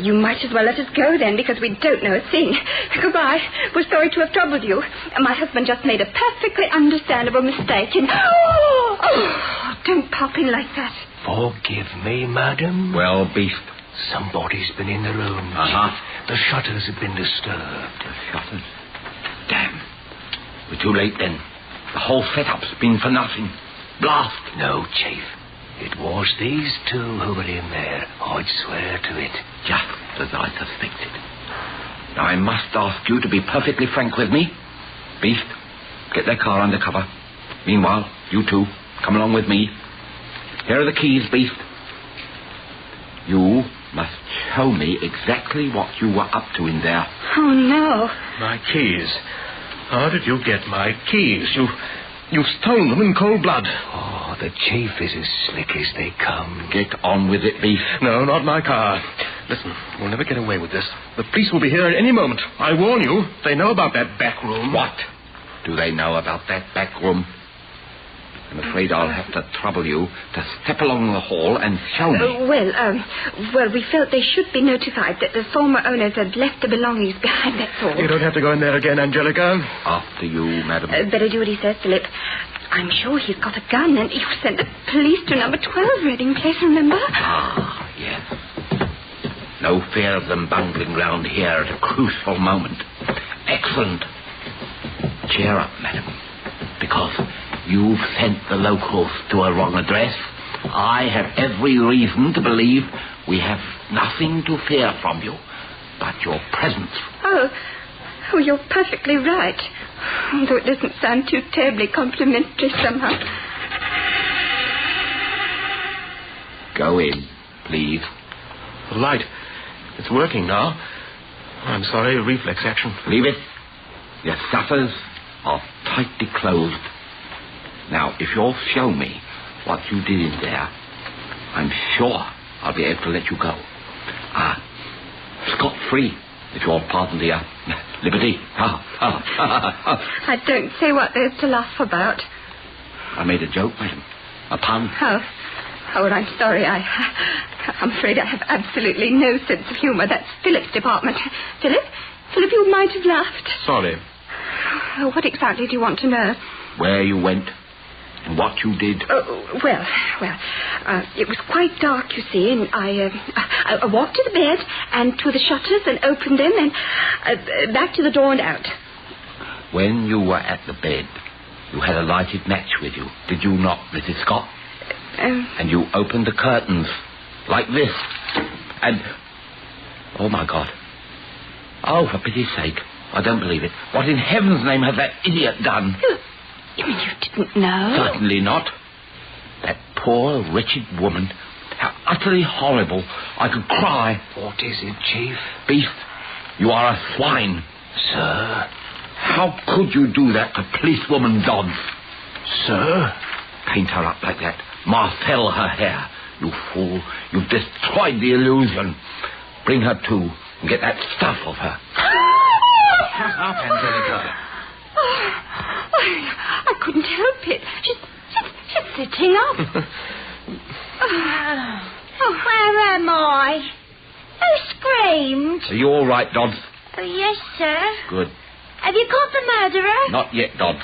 you might as well let us go then, because we don't know a thing. Goodbye. We're sorry to have troubled you. My husband just made a perfectly understandable mistake in... Oh, don't pop in like that. Forgive me, madam. Well, beast. Somebody's been in the room. The shutters have been disturbed. The shutters? Damn. We're too late then. The whole setup's been for nothing. Blast. No, Chief. It was these two who were in there. I'd swear to it. Just as I suspected. Now, I must ask you to be perfectly frank with me. Beast, get their car under cover. Meanwhile, you two, come along with me. Here are the keys, Beast. You must show me exactly what you were up to in there. Oh, no. My keys? How did you get my keys? You've stolen them in cold blood. Oh, the Chief is as slick as they come. Get on with it, Beast. No, not my car. Listen, we'll never get away with this. The police will be here at any moment. I warn you, they know about that back room. What do they know about that back room? I'm afraid I'll have to trouble you to step along the hall and show me. Well, we felt they should be notified that the former owners had left the belongings behind, that's all. You don't have to go in there again, Angelica. After you, madam. Better do what he says, Philip. I'm sure he's got a gun, and you sent the police to number 12 Reading Place, remember? Ah, yes. No fear of them bungling round here at a crucial moment. Excellent. Cheer up, madam, because you've sent the locals to a wrong address. I have every reason to believe we have nothing to fear from you but your presence. Oh, you're perfectly right. Though it doesn't sound too terribly complimentary somehow. Go in, please. The light. It's working now. I'm sorry, reflex action. Leave it. Your shutters are tightly closed. Now, if you'll show me what you did in there, I'm sure I'll be able to let you go. Scot-free, if you'll pardon the liberty. I don't say what there's to laugh about. I made a joke, madam. A pun. Oh, well, I'm sorry. I'm afraid I have absolutely no sense of humour. That's Philip's department. Philip, you might have laughed. Sorry. Oh, what exactly do you want to know? Where you went and what you did. Well, it was quite dark, you see, and I walked to the bed and to the shutters and opened them and back to the door and out. When you were at the bed, you had a lighted match with you, did you not, Mrs. Scott? And you opened the curtains like this. And... oh, my God. Oh, for pity's sake. I don't believe it. What in heaven's name has that idiot done? You mean you didn't know? Certainly not. That poor, wretched woman. How utterly horrible. I could cry. What is it, Chief? Beast, you are a swine. Sir? How could you do that to policewoman Dodds? Sir? Paint her up like that. Marcel her hair. You fool. You've destroyed the illusion. Bring her to and get that stuff off her. Shut up, Angelica. I couldn't help it. She's sitting up. Where am I? Who screamed? Are you all right, Dodds? Oh, yes, sir. Good. Have you caught the murderer? Not yet, Dodds.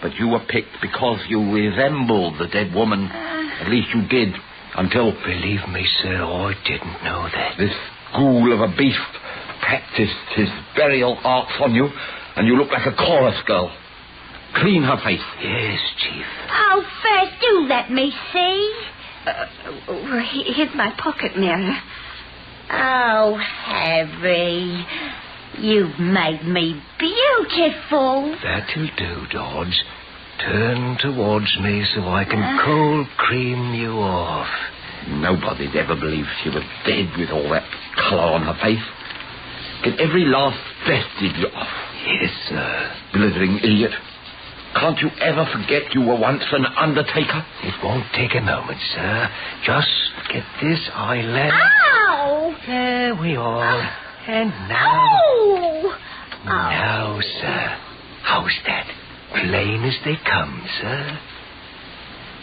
But you were picked because you resembled the dead woman. At least you did, until... Believe me, sir, I didn't know that. This ghoul of a beast practiced his burial arts on you, and you look like a chorus girl. Clean her face. Yes, Chief. Oh, first, do let me see. Here's my pocket mirror. Oh, Harry, you've made me beautiful. That'll do, Dodds. Turn towards me so I can cold cream you off. Nobody'd ever believe she was dead with all that colour on her face. Get every last vestige off. Yes, sir. Blithering idiot. Can't you ever forget you were once an undertaker? It won't take a moment, sir. Just get this eyelid. Ow! There we are. And now... Oh! Now, sir. How's that? Plain as they come, sir.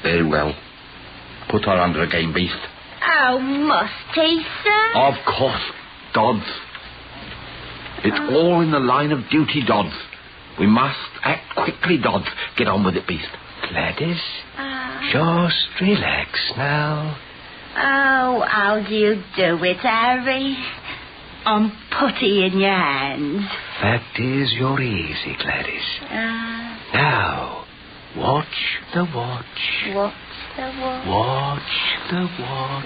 Very well. Put her under again, beast. Oh, must he, sir? Of course, Dodds. It's all in the line of duty, Dodds. We must act quickly, Dodds. Get on with it, beast. Gladys, just relax now. Oh, how do you do it, Harry? I'm putty in your hands. Fact is, you're easy, Gladys. Now, watch the watch. Watch the watch. Watch the watch.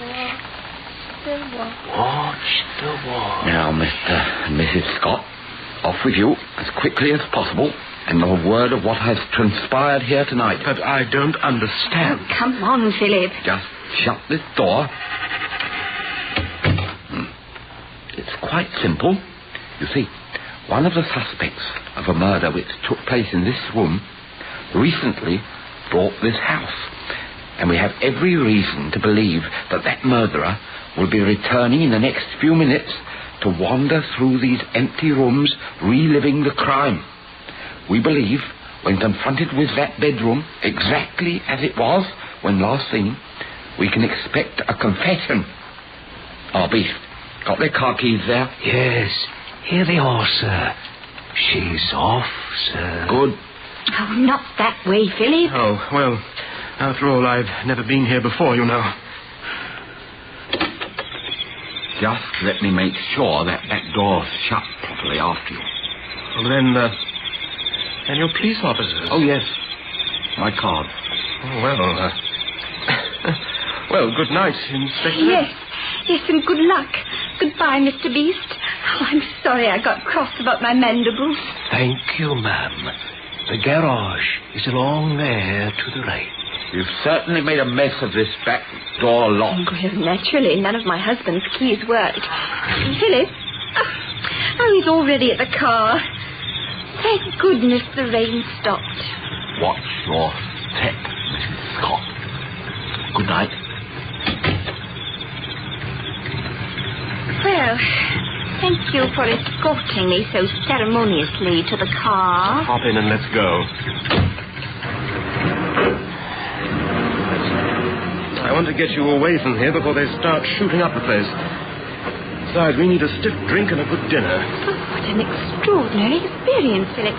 Watch the watch. Now, Mr. and Mrs. Scott, off with you as quickly as possible, and not a word of what has transpired here tonight. But I don't understand. Oh, come on, Philip. Just shut this door. It's quite simple. You see, one of the suspects of a murder which took place in this room recently bought this house. And we have every reason to believe that that murderer will be returning in the next few minutes to wander through these empty rooms, reliving the crime. We believe, when confronted with that bedroom, exactly as it was when last seen, we can expect a confession. Our beast. Got their car keys there? Yes. Here they are, sir. She's off, sir. Good. Oh, not that way, Philip. Oh, well, after all, I've never been here before, you know. Just let me make sure that door's shut properly after you. Well, then you're police officers? Oh, yes. My card. Oh, well, well, good night, Inspector. Yes, and good luck. Goodbye, Mr. Beast. Oh, I'm sorry I got cross about my mandibles. Thank you, ma'am. The garage is along there to the right. You've certainly made a mess of this back door lock. Well, naturally, none of my husband's keys worked. Philip? Oh, he's already at the car. Thank goodness the rain stopped. Watch your step, Mrs. Scott. Good night. Well, thank you for escorting me so ceremoniously to the car. Hop in and let's go. I want to get you away from here before they start shooting up the place. Besides, we need a stiff drink and a good dinner. Oh, what an extraordinary experience, Philip.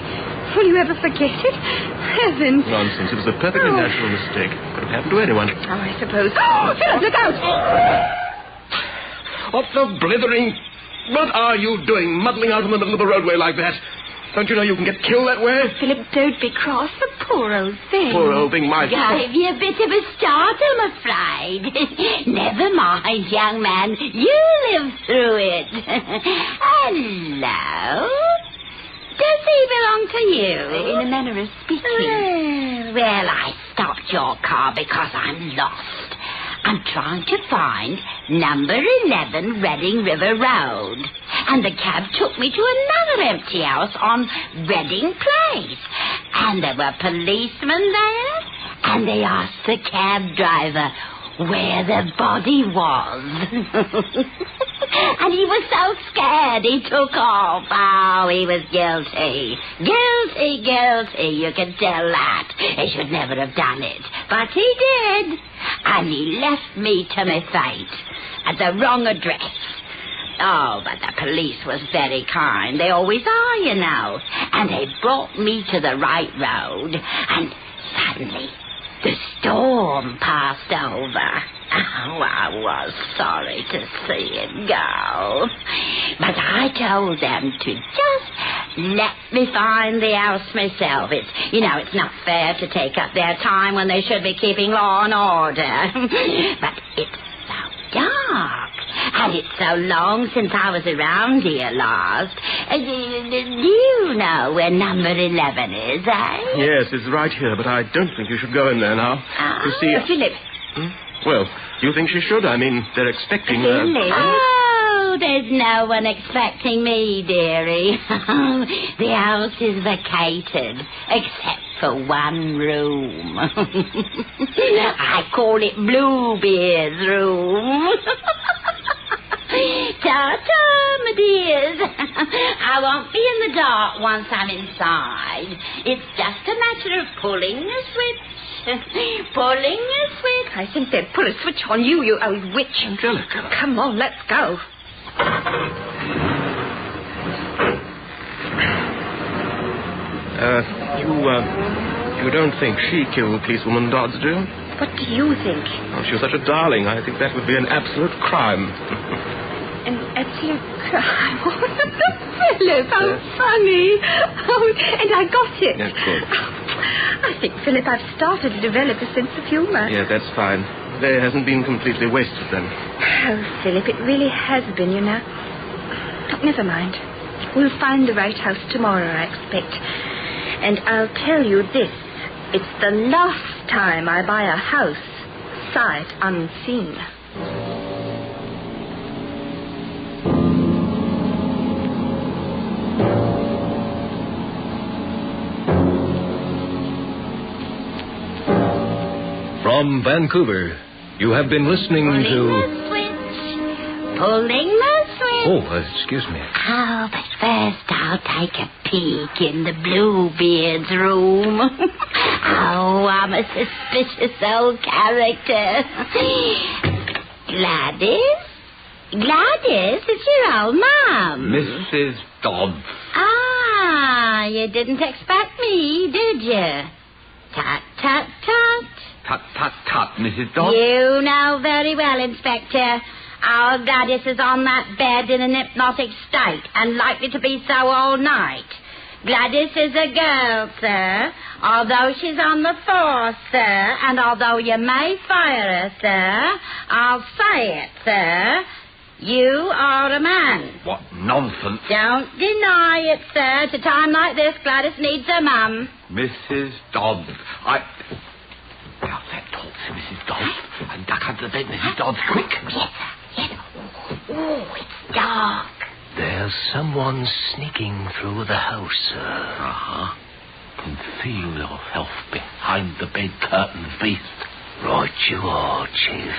Will you ever forget it? Heavens. Nonsense. It was a perfectly natural mistake. Could have happened to anyone. Oh, I suppose. Oh, Philip, look out! What the blithering... What are you doing, muddling out in the middle of the roadway like that? Don't you know you can get killed that way? Philip, don't be cross. The poor old thing. Poor old thing, my... Gave you a bit of a start, I'm afraid. Never mind, young man. You live through it. Hello? Does he belong to you? In a manner of speaking. Well, I stopped your car because I'm lost. I'm trying to find number 11 Reading River Road. And the cab took me to another empty house on Reading Place. And there were policemen there. And they asked the cab driver where the body was. And he was so scared he took off. Oh, he was guilty. Guilty. You can tell that. He should never have done it. But he did. And he left me to my fate at the wrong address. Oh, but the police was very kind. They always are, you know. And they brought me to the right road. And suddenly, the storm passed over. Oh, I was sorry to see it go. But I told them to just let me find the house myself. It's not fair to take up their time when they should be keeping law and order. But it's so dark. And it's so long since I was around here last. Do you know where number 11 is, eh? Yes, it's right here, but I don't think you should go in there now. You see... Philip. Well, do you think she should? I mean, they're expecting... Philip? Oh, there's no one expecting me, dearie. The house is vacated, except for one room. I call it Bluebeard's room. Ta-ta, my dears. I won't be in the dark once I'm inside. It's just a matter of pulling a switch. Pulling a switch. I think they'd pull a switch on you, you old witch. Angelica. Come on, let's go. You don't think she killed policewoman Dodds, do you? What do you think? Oh, she was such a darling. I think that would be an absolute crime. An absolute crime? Philip, how funny. Oh, and I got it. Yeah, good. I think, Philip, I've started to develop a sense of humor. Yeah, that's fine. There hasn't been completely wasted, then. Oh, Philip, it really has been, you know. Never mind. We'll find the right house tomorrow, I expect. And I'll tell you this. It's the last time I buy a house sight unseen. From Vancouver, you have been listening Pulling to... the switch. Pulling the switch. Oh, excuse me. Oh, but first I'll take a peek in the Bluebeard's room. Oh, I'm a suspicious old character. Gladys, it's your old Mum. Mrs. Dodds. Ah, you didn't expect me, did you? Tut, tut, tut. Tut, tut, tut, Mrs. Dodds. You know very well, Inspector. Our Gladys is on that bed in an hypnotic state and likely to be so all night. Gladys is a girl, sir, although she's on the force, sir, and although you may fire her, sir, I'll say it, sir, you are a man. What nonsense. Don't deny it, sir. At a time like this, Gladys needs her mum. Mrs. Dodds, Now, that talks to Mrs. Dodds. And duck under the bed, Mrs. Dodds, quick. Yes, sir. Yes. Oh, it's dark. There's someone sneaking through the house, sir. Uh-huh. Conceal yourself behind the bed curtains, beast. Right you are, Chief.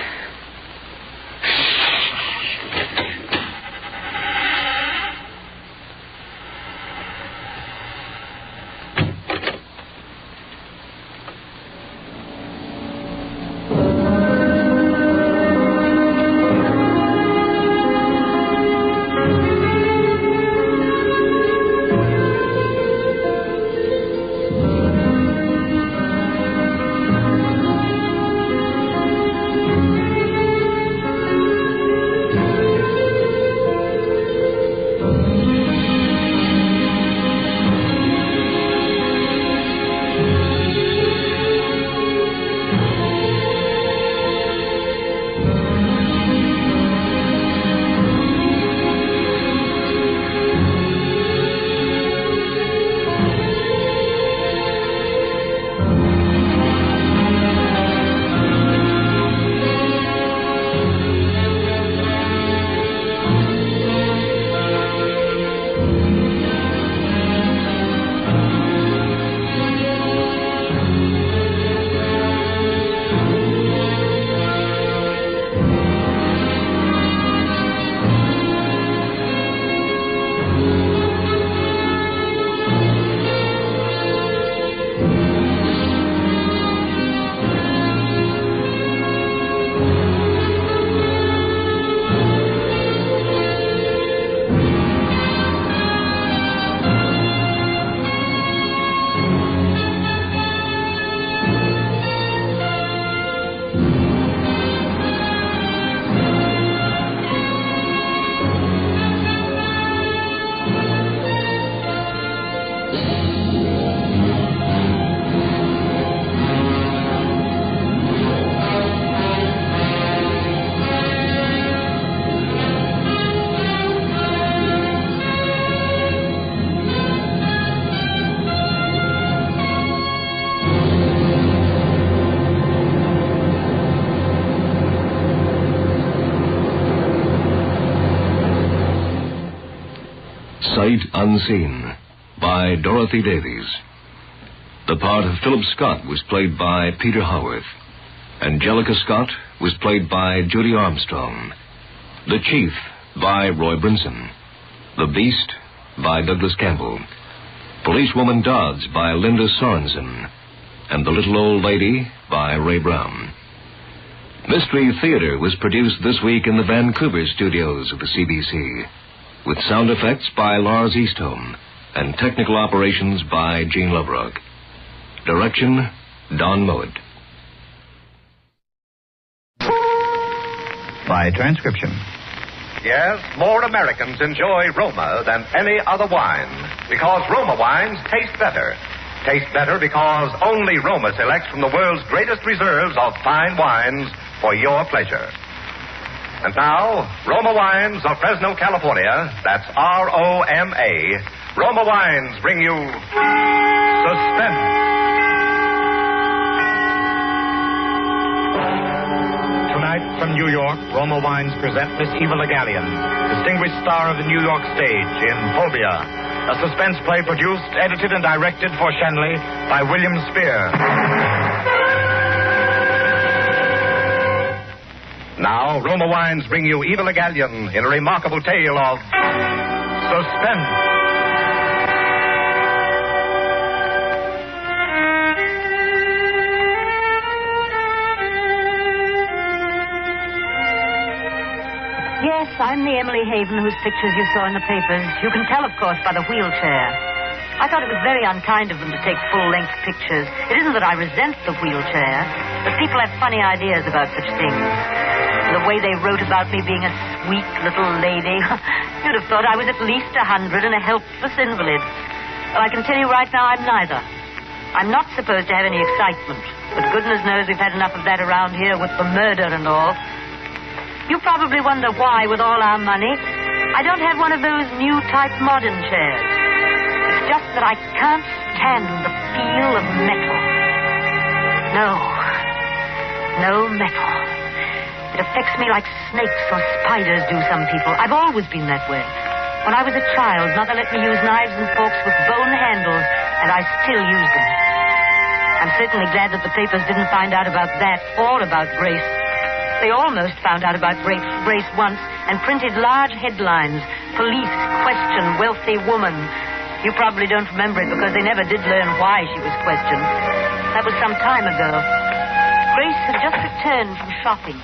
Great Unseen by Dorothy Davies. The part of Philip Scott was played by Peter Howarth. Angelica Scott was played by Judy Armstrong. The Chief by Roy Brinson. The Beast by Douglas Campbell. Policewoman Dodds by Linda Sorensen. And The Little Old Lady by Ray Brown. Mystery Theater was produced this week in the Vancouver studios of the CBC, with sound effects by Lars Eastholm and technical operations by Gene Loverock. Direction, Don Mowat. By transcription. Yes, more Americans enjoy Roma than any other wine, because Roma wines taste better. Taste better because only Roma selects from the world's greatest reserves of fine wines for your pleasure. And now, Roma Wines of Fresno, California, that's R-O-M-A, Roma Wines bring you Suspense. Tonight from New York, Roma Wines present Miss Eva Le Gallienne, distinguished star of the New York stage in Phobia, a suspense play produced, edited, and directed for Shenley by William Spear. Now, Roma Wines bring you Eva Le Gallienne in a remarkable tale of suspense. Yes, I'm the Emily Haven whose pictures you saw in the papers. You can tell, of course, by the wheelchair. I thought it was very unkind of them to take full-length pictures. It isn't that I resent the wheelchair, but people have funny ideas about such things. The way they wrote about me being a sweet little lady, you'd have thought I was at least 100 and a helpless invalid. Well, I can tell you right now I'm neither. I'm not supposed to have any excitement, but goodness knows we've had enough of that around here with the murder and all. You probably wonder why, with all our money, I don't have one of those new type modern chairs. It's just that I can't stand the feel of metal. No metal. It affects me like snakes or spiders do some people. I've always been that way. When I was a child, Mother let me use knives and forks with bone handles, and I still use them. I'm certainly glad that the papers didn't find out about that or about Grace. They almost found out about Grace once and printed large headlines. Police question wealthy woman. You probably don't remember it because they never did learn why she was questioned. That was some time ago. Grace had just returned from shopping.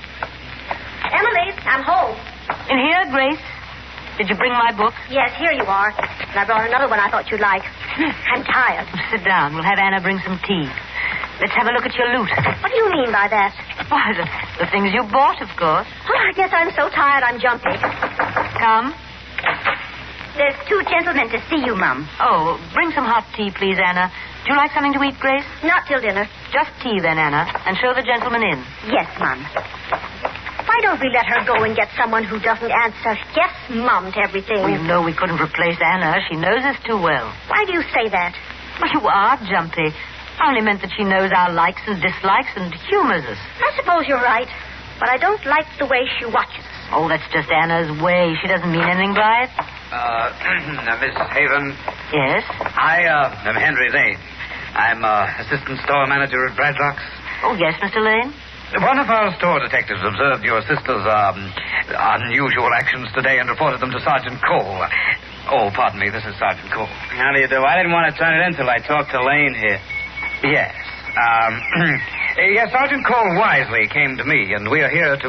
Emily, I'm home. In here, Grace? Did you bring my book? Yes, here you are. And I brought another one I thought you'd like. I'm tired. Sit down. We'll have Anna bring some tea. Let's have a look at your loot. What do you mean by that? Why, the things you bought, of course. Oh, I guess I'm so tired I'm jumpy. Come. There's two gentlemen to see you, Mum. Oh, bring some hot tea, please, Anna. Do you like something to eat, Grace? Not till dinner. Just tea, then, Anna, and show the gentleman in. Yes, Mum. Why don't we let her go and get someone who doesn't answer yes, Mum, to everything? Well, you know we couldn't replace Anna. She knows us too well. Why do you say that? Well, you are jumpy. I only meant that she knows our likes and dislikes and humors us. I suppose you're right, but I don't like the way she watches us. Oh, that's just Anna's way. She doesn't mean anything by it. Miss Haven. Yes? I am Henry Lane. I'm assistant store manager at Bradlock's. Oh, yes, Mr. Lane? One of our store detectives observed your sister's unusual actions today and reported them to Sergeant Cole. Oh, pardon me, this is Sergeant Cole. How do you do? I didn't want to turn it in till I talked to Lane here. Yes. Yes, Sergeant Cole wisely came to me, and we are here to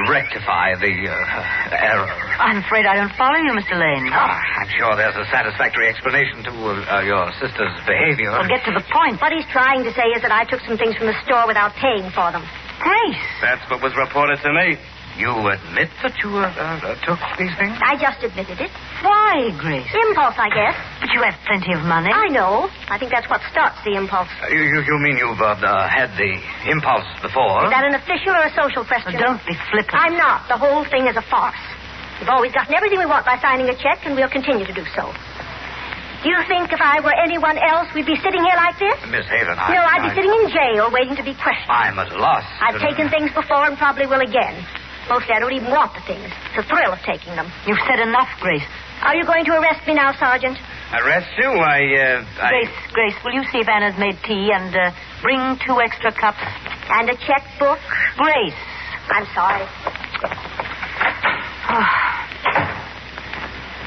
rectify the error. I'm afraid I don't follow you, Mr. Lane. I'm sure there's a satisfactory explanation to your sister's behavior. Well, get to the point. What he's trying to say is that I took some things from the store without paying for them. Grace! That's what was reported to me. You admit that you took these things? I just admitted it. Why, Grace? Impulse, I guess. But you have plenty of money. I know. I think that's what starts the impulse. You mean you've had the impulse before? Is that an official or a social question? Well, don't be flippant. I'm not. The whole thing is a farce. We've always gotten everything we want by signing a check, and we'll continue to do so. Do you think if I were anyone else, we'd be sitting here like this? Miss Haven, No, I'd be sitting in jail waiting to be questioned. I'm at a loss. I've taken things before and probably will again. Mostly I don't even want the things. It's a thrill of taking them. You've said enough, Grace. Are you going to arrest me now, Sergeant? Arrest you? Grace, will you see if Anna's made tea and bring 2 extra cups? And a checkbook? Grace. I'm sorry.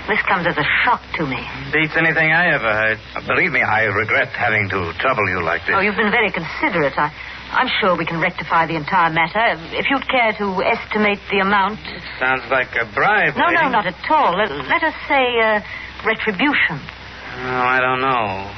This comes as a shock to me. Beats anything I ever heard. Believe me, I regret having to trouble you like this. Oh, you've been very considerate. I'm sure we can rectify the entire matter. If you'd care to estimate the amount. It sounds like a bribe. No, lady. not at all. Let us say retribution. Oh, I don't know.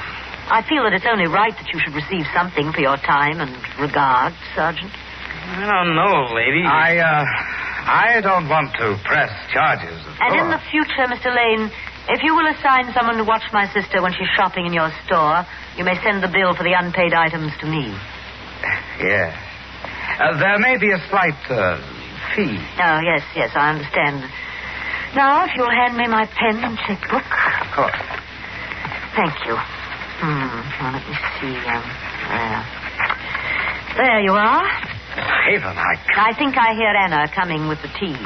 I feel that it's only right that you should receive something for your time and regard, Sergeant. I don't know, lady. I don't want to press charges. And in the future, Mr. Lane, if you will assign someone to watch my sister when she's shopping in your store, you may send the bill for the unpaid items to me. Yes. There may be a slight fee. Oh, yes, I understand. Now, if you'll hand me my pen and checkbook. Of course. Thank you. Now, let me see. There you are. Haven, I think I hear Anna coming with the tea.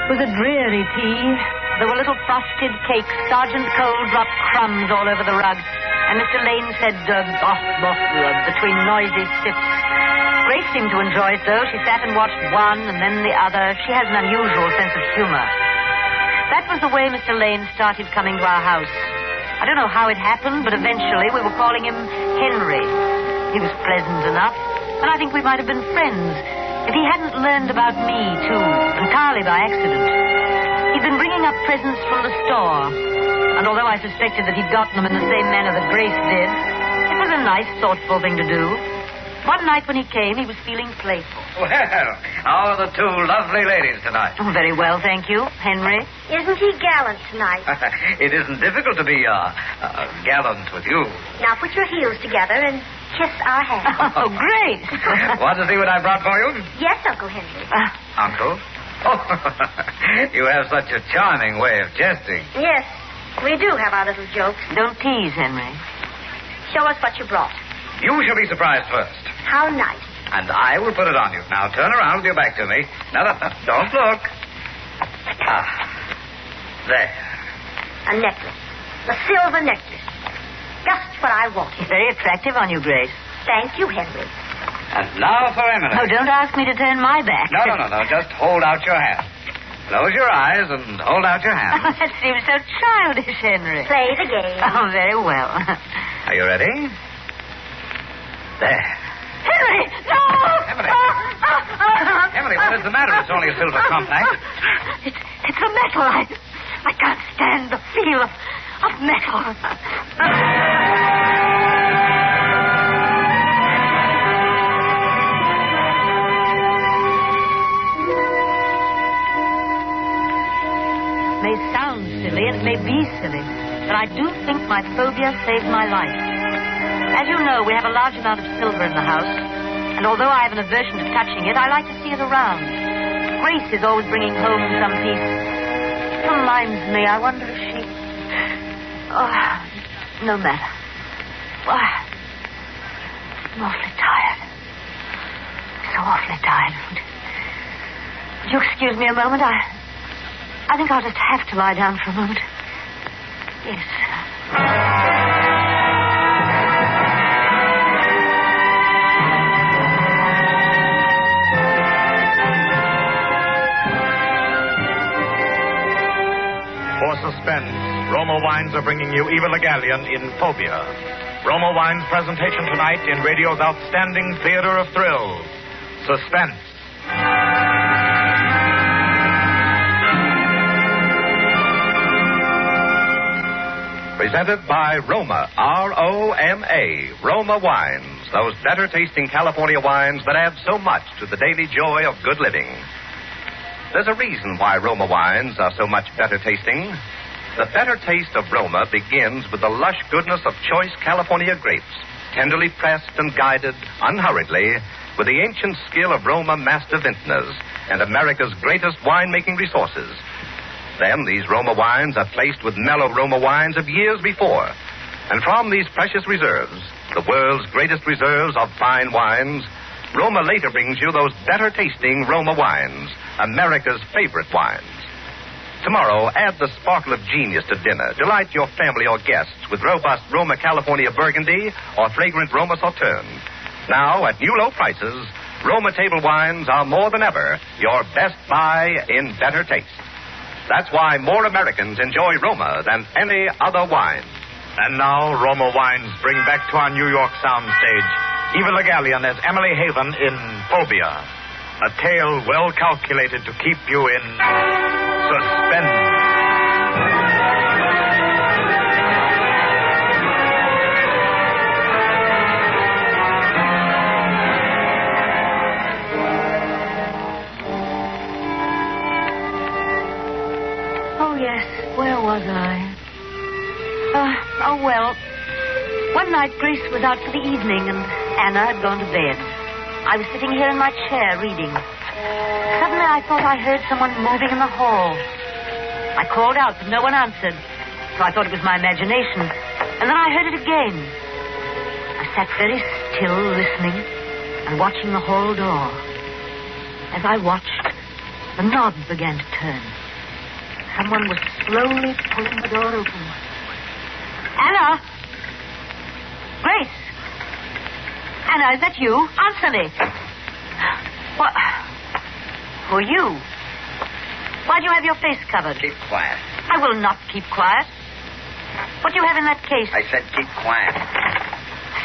It was a dreary tea. There were little frosted cakes. Sergeant Cole dropped crumbs all over the rug. And Mr. Lane said, between noisy sips. Grace seemed to enjoy it, though. She sat and watched one and then the other. She has an unusual sense of humor. That was the way Mr. Lane started coming to our house. I don't know how it happened, but eventually we were calling him Henry. He was pleasant enough, and I think we might have been friends if he hadn't learned about me, too, entirely by accident. He'd been bringing up presents from the store, and although I suspected that he'd gotten them in the same manner that Grace did, it was a nice, thoughtful thing to do. One night when he came, he was feeling playful. Well, how are the 2 lovely ladies tonight? Oh, very well, thank you. Henry? Isn't he gallant tonight? It isn't difficult to be gallant with you. Now put your heels together and kiss our hands. Oh, great. Want to see what I brought for you? Yes, Uncle Henry. Uncle? Oh, you have such a charming way of jesting. Yes, we do have our little jokes. Don't tease, Henry. Show us what you brought. You shall be surprised first. How nice. And I will put it on you. Now, turn around with your back to me. Now, don't look. There. A necklace. A silver necklace. Just what I wanted. Very attractive on you, Grace. Thank you, Henry. And now for Emily. Oh, don't ask me to turn my back. No. Just hold out your hand. Close your eyes and hold out your hand. That seems so childish, Henry. Play the game. Oh, very well. Are you ready? There. Henry, no! Emily, what is the matter? It's only a silver compact. It's a metal. I can't stand the feel of metal. May sound silly, and it may be silly, but I do think my phobia saved my life. As you know, we have a large amount of silver in the house, and although I have an aversion to touching it, I like to see it around. Grace is always bringing home some piece. It reminds me, I wonder if she... Oh, no matter. Oh, I'm awfully tired. So awfully tired. Would you excuse me a moment? I think I'll just have to lie down for a moment. Yes. For Suspense, Roma Wines are bringing you Eva Le Gallienne in Phobia. Roma Wines' presentation tonight in radio's outstanding theater of thrills, Suspense. Presented by Roma, R-O-M-A, Roma Wines, those better-tasting California wines that add so much to the daily joy of good living. There's a reason why Roma wines are so much better tasting. The better taste of Roma begins with the lush goodness of choice California grapes, tenderly pressed and guided unhurriedly with the ancient skill of Roma master vintners and America's greatest winemaking resources. Then these Roma wines are placed with mellow Roma wines of years before, And from these precious reserves, the world's greatest reserves of fine wines, Roma later brings you those better-tasting Roma wines, America's favorite wines. Tomorrow, add the sparkle of genius to dinner. Delight your family or guests with robust Roma California Burgundy or fragrant Roma Sauterne. Now, at new low prices, Roma table wines are more than ever your best buy in better taste. That's why more Americans enjoy Roma than any other wine. And now, Roma Wines bring back to our New York soundstage Eva Le Gallienne as Emily Haven in Phobia, a tale well calculated to keep you in suspense. Oh, yes. Where was I? Well. One night, Grace was out for the evening, and Anna had gone to bed. I was sitting here in my chair reading. Suddenly, I thought I heard someone moving in the hall. I called out, but no one answered, so I thought it was my imagination. And then I heard it again. I sat very still, listening, and watching the hall door. As I watched, the knob began to turn. Someone was slowly pulling the door open. Anna! Grace! Anna, is that you? Answer me. What? Who are you? Why do you have your face covered? Keep quiet. I will not keep quiet. What do you have in that case? I said keep quiet.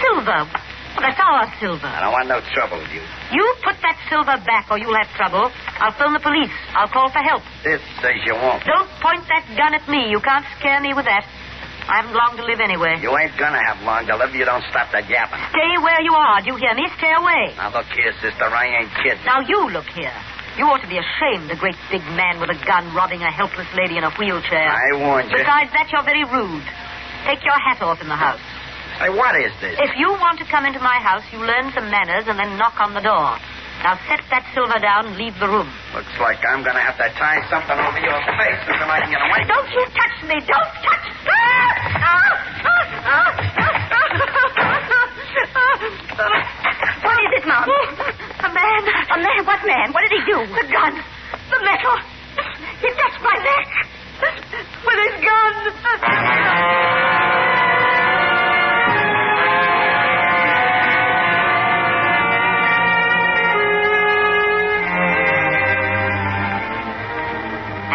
Silver. Well, that's our silver. I don't want no trouble with you. You put that silver back or you'll have trouble. I'll phone the police. I'll call for help. This says you won't. Don't point that gun at me. You can't scare me with that. I haven't long to live anyway. You ain't gonna have long to live if you don't stop that yapping. Stay where you are. Do you hear me? Stay away. Now, look here, sister. I ain't kidding. Now, you look here. You ought to be ashamed, a great big man with a gun robbing a helpless lady in a wheelchair. I warned you. Besides that, you're very rude. Take your hat off in the house. Hey, what is this? If you want to come into my house, you learn some manners and then knock on the door. Now, set that silver down and leave the room. Looks like I'm gonna have to tie something over your face until I can get away. Don't you touch me! Don't touch me! What is it, Mom? A man. A man? What man? What did he do? The gun. The metal. He touched my neck. With his gun.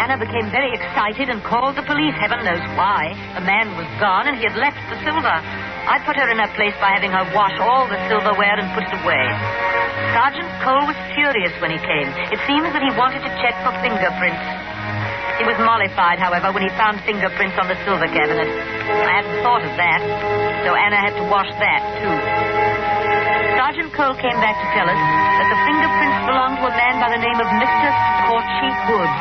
Anna became very excited and called the police. Heaven knows why. The man was gone and he had left the silver. I put her in her place by having her wash all the silverware and put it away. Sergeant Cole was furious when he came. It seems that he wanted to check for fingerprints. He was mollified, however, when he found fingerprints on the silver cabinet. I hadn't thought of that, so Anna had to wash that, too. Sergeant Cole came back to tell us that the fingerprints belonged to a man by the name of Mr. Scorchy Hood.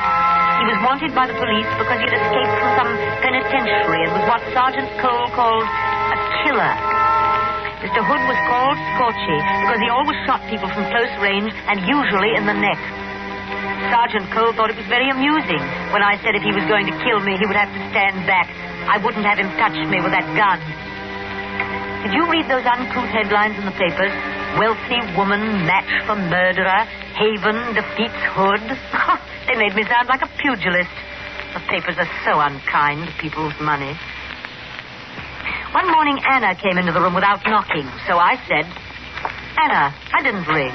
He was wanted by the police because he had escaped from some penitentiary and was what Sergeant Cole called a killer. Mr. Hood was called Scorchy because he always shot people from close range and usually in the neck. Sergeant Cole thought it was very amusing when I said if he was going to kill me, he would have to stand back. I wouldn't have him touch me with that gun. Did you read those uncouth headlines in the papers? Wealthy woman match for murderer. Haven defeats Hood. They made me sound like a pugilist. The papers are so unkind to people with money. One morning, Anna came into the room without knocking, so I said, Anna, I didn't ring.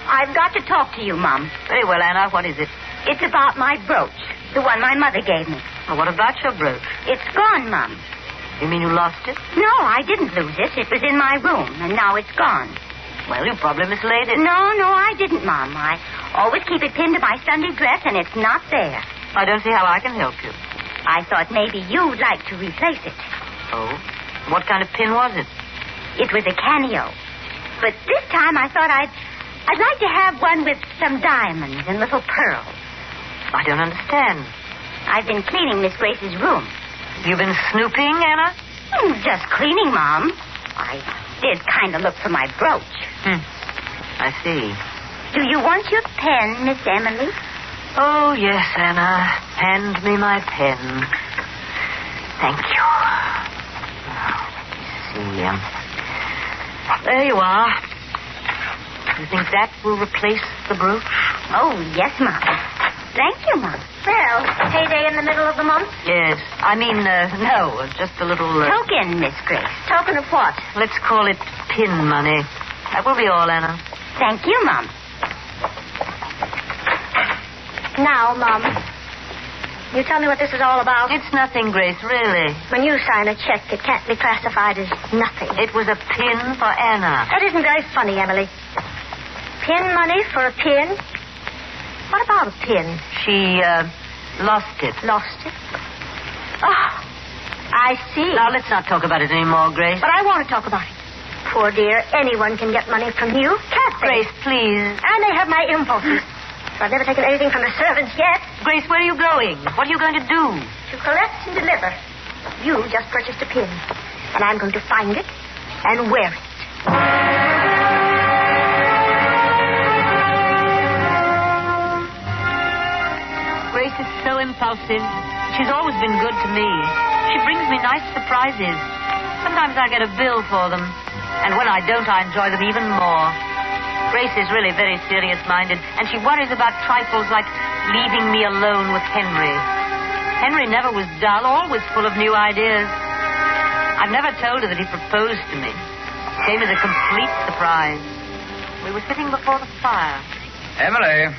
I've got to talk to you, Mom. Very well, Anna. What is it? It's about my brooch, the one my mother gave me. Well, what about your brooch? It's gone, Mom. You mean you lost it? No, I didn't lose it. It was in my room, and now it's gone. Well, you probably mislaid it. No, I didn't, Mom. I always keep it pinned to my Sunday dress, and it's not there. I don't see how I can help you. I thought maybe you'd like to replace it. Oh? What kind of pin was it? It was a cameo. But this time I thought I'd like to have one with some diamonds and little pearls. I don't understand. I've been cleaning Miss Grace's room. You've been snooping, Anna? Just cleaning, Mom. I did kind of look for my brooch. I see. Do you want your pen, Miss Emily? Oh, yes, Anna. Hand me my pen. Thank you. There you are. You think that will replace the brooch? Oh, yes, Mom. Thank you, Mom. Well, payday in the middle of the month? Yes. I mean, no, just a little... Token, Miss Grace. Token of what? Let's call it pin money. That will be all, Anna. Thank you, Mom. Now, Mom, you tell me what this is all about. It's nothing, Grace, really. When you sign a check, it can't be classified as nothing. It was a pin for Anna. That isn't very funny, Emily. Pin money for a pin? What about a pin? She, lost it. Lost it? Oh, I see. Now, let's not talk about it anymore, Grace. But I want to talk about it. Poor dear, anyone can get money from you, can't they? Grace, please. I may have my impulses. But I've never taken anything from the servants yet. Grace, where are you going? What are you going to do? To collect and deliver. You just purchased a pin. And I'm going to find it and wear it. Grace is so impulsive. She's always been good to me. She brings me nice surprises. Sometimes I get a bill for them. And when I don't, I enjoy them even more. Grace is really very serious-minded, and she worries about trifles like leaving me alone with Henry. Henry never was dull, always full of new ideas. I've never told her that he proposed to me. It came as a complete surprise. We were sitting before the fire. Emily,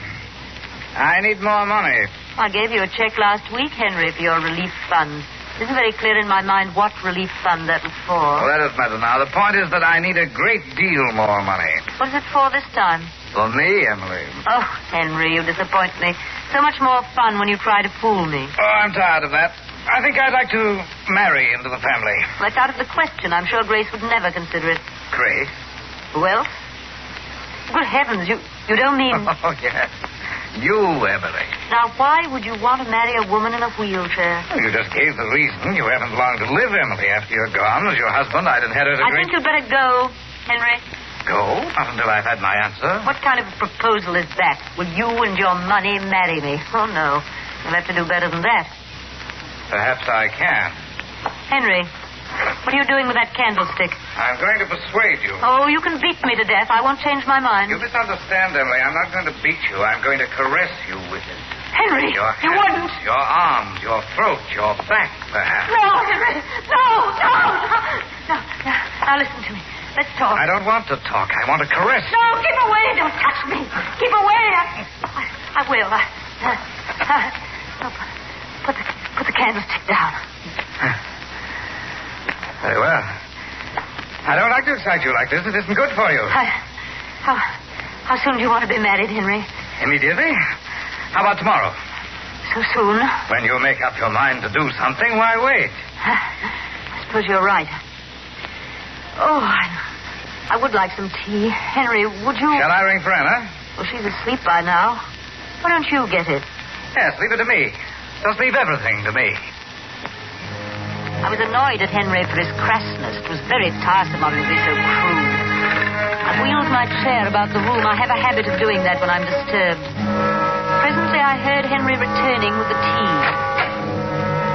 I need more money. I gave you a check last week, Henry, for your relief fund. It isn't very clear in my mind what relief fund that was for. Well, that doesn't matter now. The point is that I need a great deal more money. What is it for this time? For me, Emily. Oh, Henry, you disappoint me. So much more fun when you try to fool me. Oh, I'm tired of that. I think I'd like to marry into the family. Well, it's out of the question. I'm sure Grace would never consider it. Grace? Who else? Good heavens, you don't mean... Oh, yes. You, Emily. Now, why would you want to marry a woman in a wheelchair? Well, you just gave the reason. You haven't long to live, Emily. After you're gone, as your husband, I'd inherit a I think you'd better go, Henry. Go? Not until I've had my answer. What kind of a proposal is that? Will you and your money marry me? Oh, no. You'll have to do better than that. Perhaps I can. Henry, what are you doing with that candlestick? I'm going to persuade you. Oh, you can beat me to death. I won't change my mind. You misunderstand, Emily. I'm not going to beat you. I'm going to caress you with it. Henry, your hands, you wouldn't. Your arms, your throat, your back, perhaps. No, Henry. No. Now, listen to me. Let's talk. I don't want to talk. I want to caress you. No, keep away. Don't touch me. Keep away. I will. Put the candlestick down. Very well. I don't like to excite you like this. It isn't good for you. How soon do you want to be married, Henry? Immediately. How about tomorrow? So soon? When you make up your mind to do something, why wait? I suppose you're right. Oh, I would like some tea. Henry, would you... Shall I ring for Anna? Well, she's asleep by now. Why don't you get it? Yes, leave it to me. Just leave everything to me. I was annoyed at Henry for his crassness. It was very tiresome of him to be so crude. I wheeled my chair about the room. I have a habit of doing that when I'm disturbed. Presently, I heard Henry returning with the tea.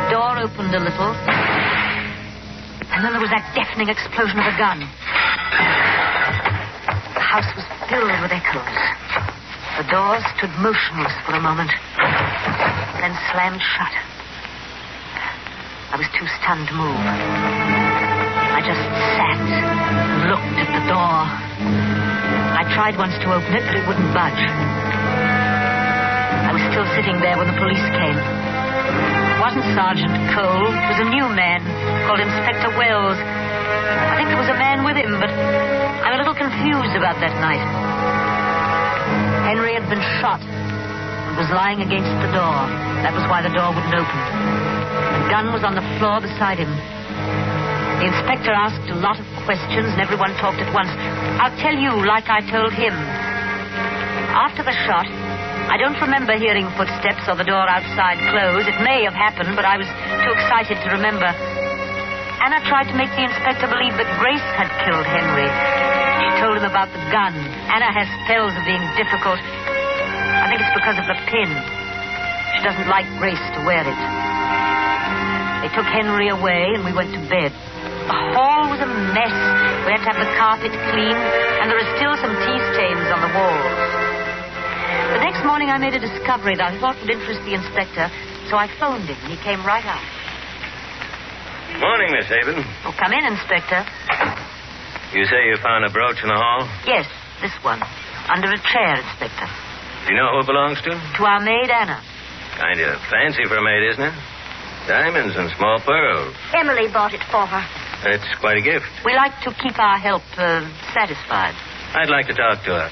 The door opened a little. And then there was that deafening explosion of a gun. The house was filled with echoes. The door stood motionless for a moment, then slammed shut. I was too stunned to move. I just sat and looked at the door. I tried once to open it, but it wouldn't budge. I was still sitting there when the police came. It wasn't Sergeant Cole. It was a new man called Inspector Wells. I think there was a man with him, but I'm a little confused about that night. Henry had been shot and was lying against the door. That was why the door wouldn't open. The gun was on the floor beside him. The inspector asked a lot of questions, and everyone talked at once. I'll tell you like I told him. After the shot, I don't remember hearing footsteps or the door outside close. It may have happened, but I was too excited to remember. Anna tried to make the inspector believe that Grace had killed Henry. She told him about the gun. Anna has spells of being difficult. I think it's because of the pin. She doesn't like Grace to wear it. They took Henry away, and we went to bed. The hall was a mess. We had to have the carpet cleaned, and there are still some tea stains on the walls. The next morning I made a discovery that I thought would interest the inspector, so I phoned him, and he came right out. Morning, Miss Haven. Oh, come in, Inspector. You say you found a brooch in the hall? Yes, this one. Under a chair, Inspector. Do you know who it belongs to? To our maid, Anna. Kind of fancy for a maid, isn't it? Diamonds and small pearls. Emily bought it for her. It's quite a gift. We like to keep our help satisfied. I'd like to talk to her.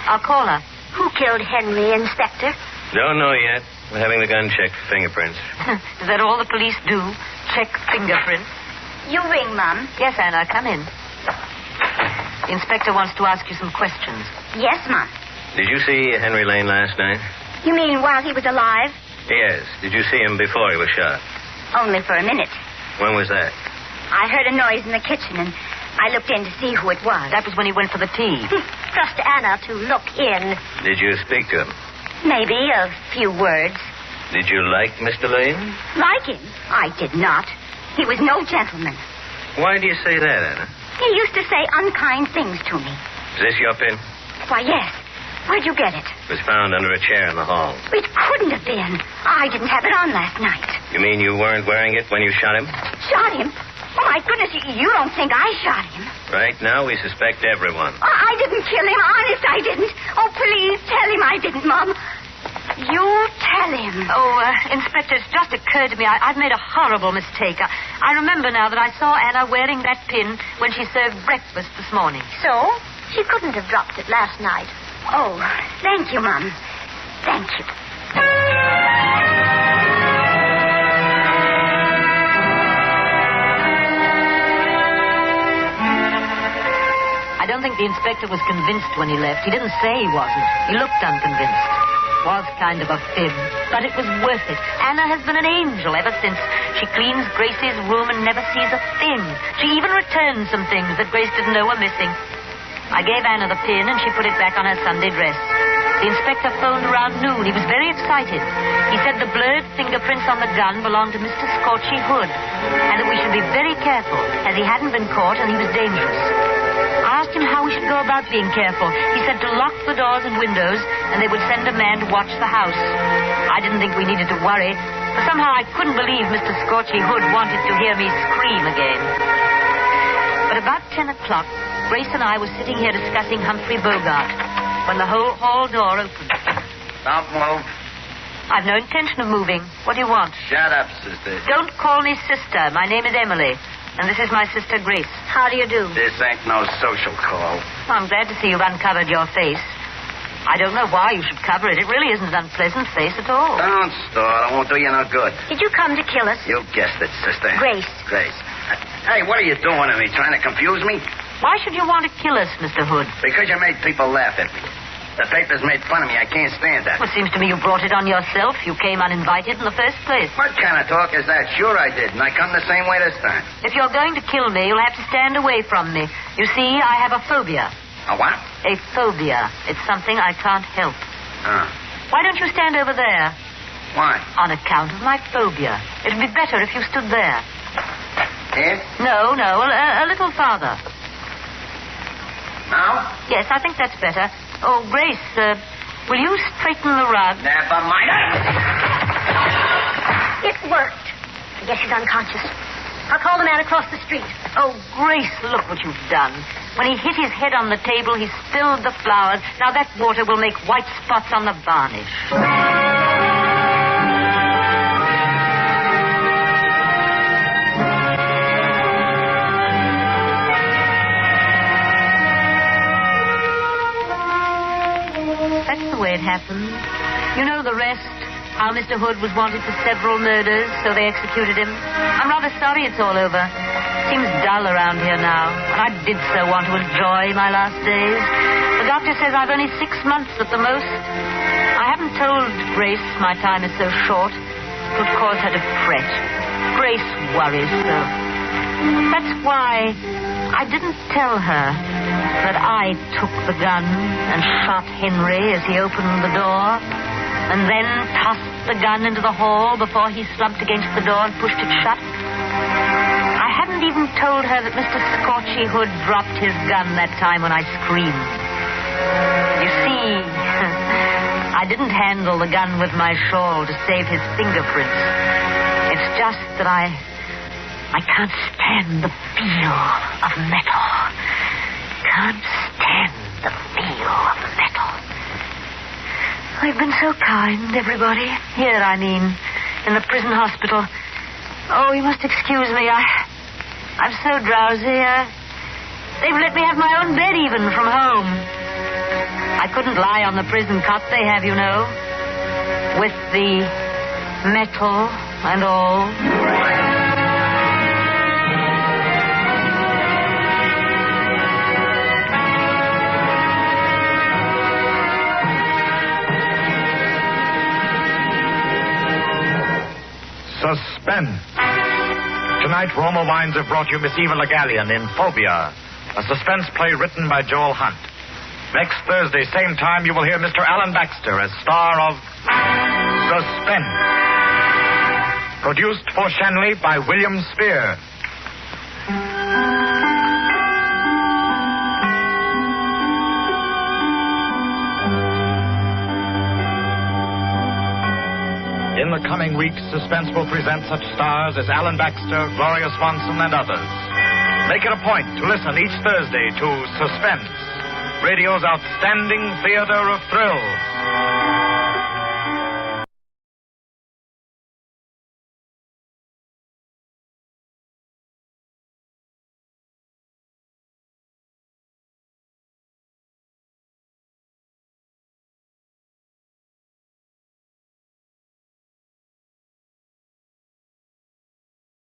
I'll call her. Who killed Henry, Inspector? Don't know yet. We're having the gun checked for fingerprints. Is that all the police do? Check fingerprints? You ring, Mum. Yes, Anna, come in. The inspector wants to ask you some questions. Yes, Mum. Did you see Henry Lane last night? You mean while he was alive? Yes. Did you see him before he was shot? Only for a minute. When was that? I heard a noise in the kitchen, and I looked in to see who it was. That was when he went for the tea. Trust Anna to look in. Did you speak to him? Maybe a few words. Did you like Mr. Lane? Like him? I did not. He was no gentleman. Why do you say that, Anna? He used to say unkind things to me. Is this your pin? Why, yes. Where'd you get it? It was found under a chair in the hall. It couldn't have been. I didn't have it on last night. You mean you weren't wearing it when you shot him? Shot him? Oh, my goodness, you don't think I shot him? Right now, we suspect everyone. I didn't kill him. Honest, I didn't. Oh, please, tell him I didn't, Mom. You tell him. Oh, Inspector, it's just occurred to me. I've made a horrible mistake. I remember now that I saw Anna wearing that pin when she served breakfast this morning. So? She couldn't have dropped it last night. Oh, thank you, Mom. Thank you. I don't think the inspector was convinced when he left. He didn't say he wasn't. He looked unconvinced. Was kind of a fib, but it was worth it. Anna has been an angel ever since. She cleans Grace's room and never sees a thing. She even returns some things that Grace didn't know were missing. I gave Anna the pin, and she put it back on her Sunday dress. The inspector phoned around noon. He was very excited. He said the blurred fingerprints on the gun belonged to Mr. Scorchy Hood, and that we should be very careful, as he hadn't been caught and he was dangerous. I asked him how we should go about being careful. He said to lock the doors and windows, and they would send a man to watch the house. I didn't think we needed to worry, but somehow I couldn't believe Mr. Scorchy Hood wanted to hear me scream again. But about 10 o'clock, Grace and I were sitting here discussing Humphrey Bogart when the whole hall door opened. Don't move. I've no intention of moving. What do you want? Shut up, sister. Don't call me sister. My name is Emily, and this is my sister Grace. How do you do? This ain't no social call. I'm glad to see you've uncovered your face. I don't know why you should cover it. It really isn't an unpleasant face at all. Don't stall. It won't do you no good. Did you come to kill us? You guessed it, sister. Grace. Grace. Hey, what are you doing to me? Trying to confuse me? Why should you want to kill us, Mr. Hood? Because you made people laugh at me. The papers made fun of me. I can't stand that. Well, it seems to me you brought it on yourself. You came uninvited in the first place. What kind of talk is that? Sure I did, and I come the same way this time. If you're going to kill me, you'll have to stand away from me. You see, I have a phobia. A what? A phobia. It's something I can't help. Oh. Why don't you stand over there? Why? On account of my phobia. It'd be better if you stood there. Here? No, a little farther. Now? Yes, I think that's better. Oh, Grace, will you straighten the rug? Never mind. It worked. I guess he's unconscious. I'll call the man across the street. Oh, Grace, look what you've done. When he hit his head on the table, he spilled the flowers. Now that water will make white spots on the varnish. That's the way it happened. You know the rest. How Mr. Hood was wanted for several murders, so they executed him. I'm rather sorry it's all over. Seems dull around here now, and I did so want to enjoy my last days. The doctor says I've only 6 months at the most. I haven't told Grace my time is so short. It would cause her to fret. Grace worries so. That's why I didn't tell her that I took the gun and shot Henry as he opened the door, and then tossed the gun into the hall before he slumped against the door and pushed it shut. I hadn't even told her that Mr. Scorchy Hood dropped his gun that time when I screamed. You see, I didn't handle the gun with my shawl to save his fingerprints. It's just that I can't stand the feel of metal. Can't stand the feel of metal. They've been so kind, everybody. Here, I mean, in the prison hospital. Oh, you must excuse me. I'm so drowsy. They've let me have my own bed even from home. I couldn't lie on the prison cot they have, you know. With the metal and all. Suspense. Tonight, Roma Wines have brought you Miss Eva Le Gallienne in Phobia, a suspense play written by Joel Hunt. Next Thursday, same time, you will hear Mr. Alan Baxter as star of Suspense. Produced for Shanley by William Spear. In the coming weeks, Suspense will present such stars as Alan Baxter, Gloria Swanson, and others. Make it a point to listen each Thursday to Suspense, radio's outstanding theater of thrills.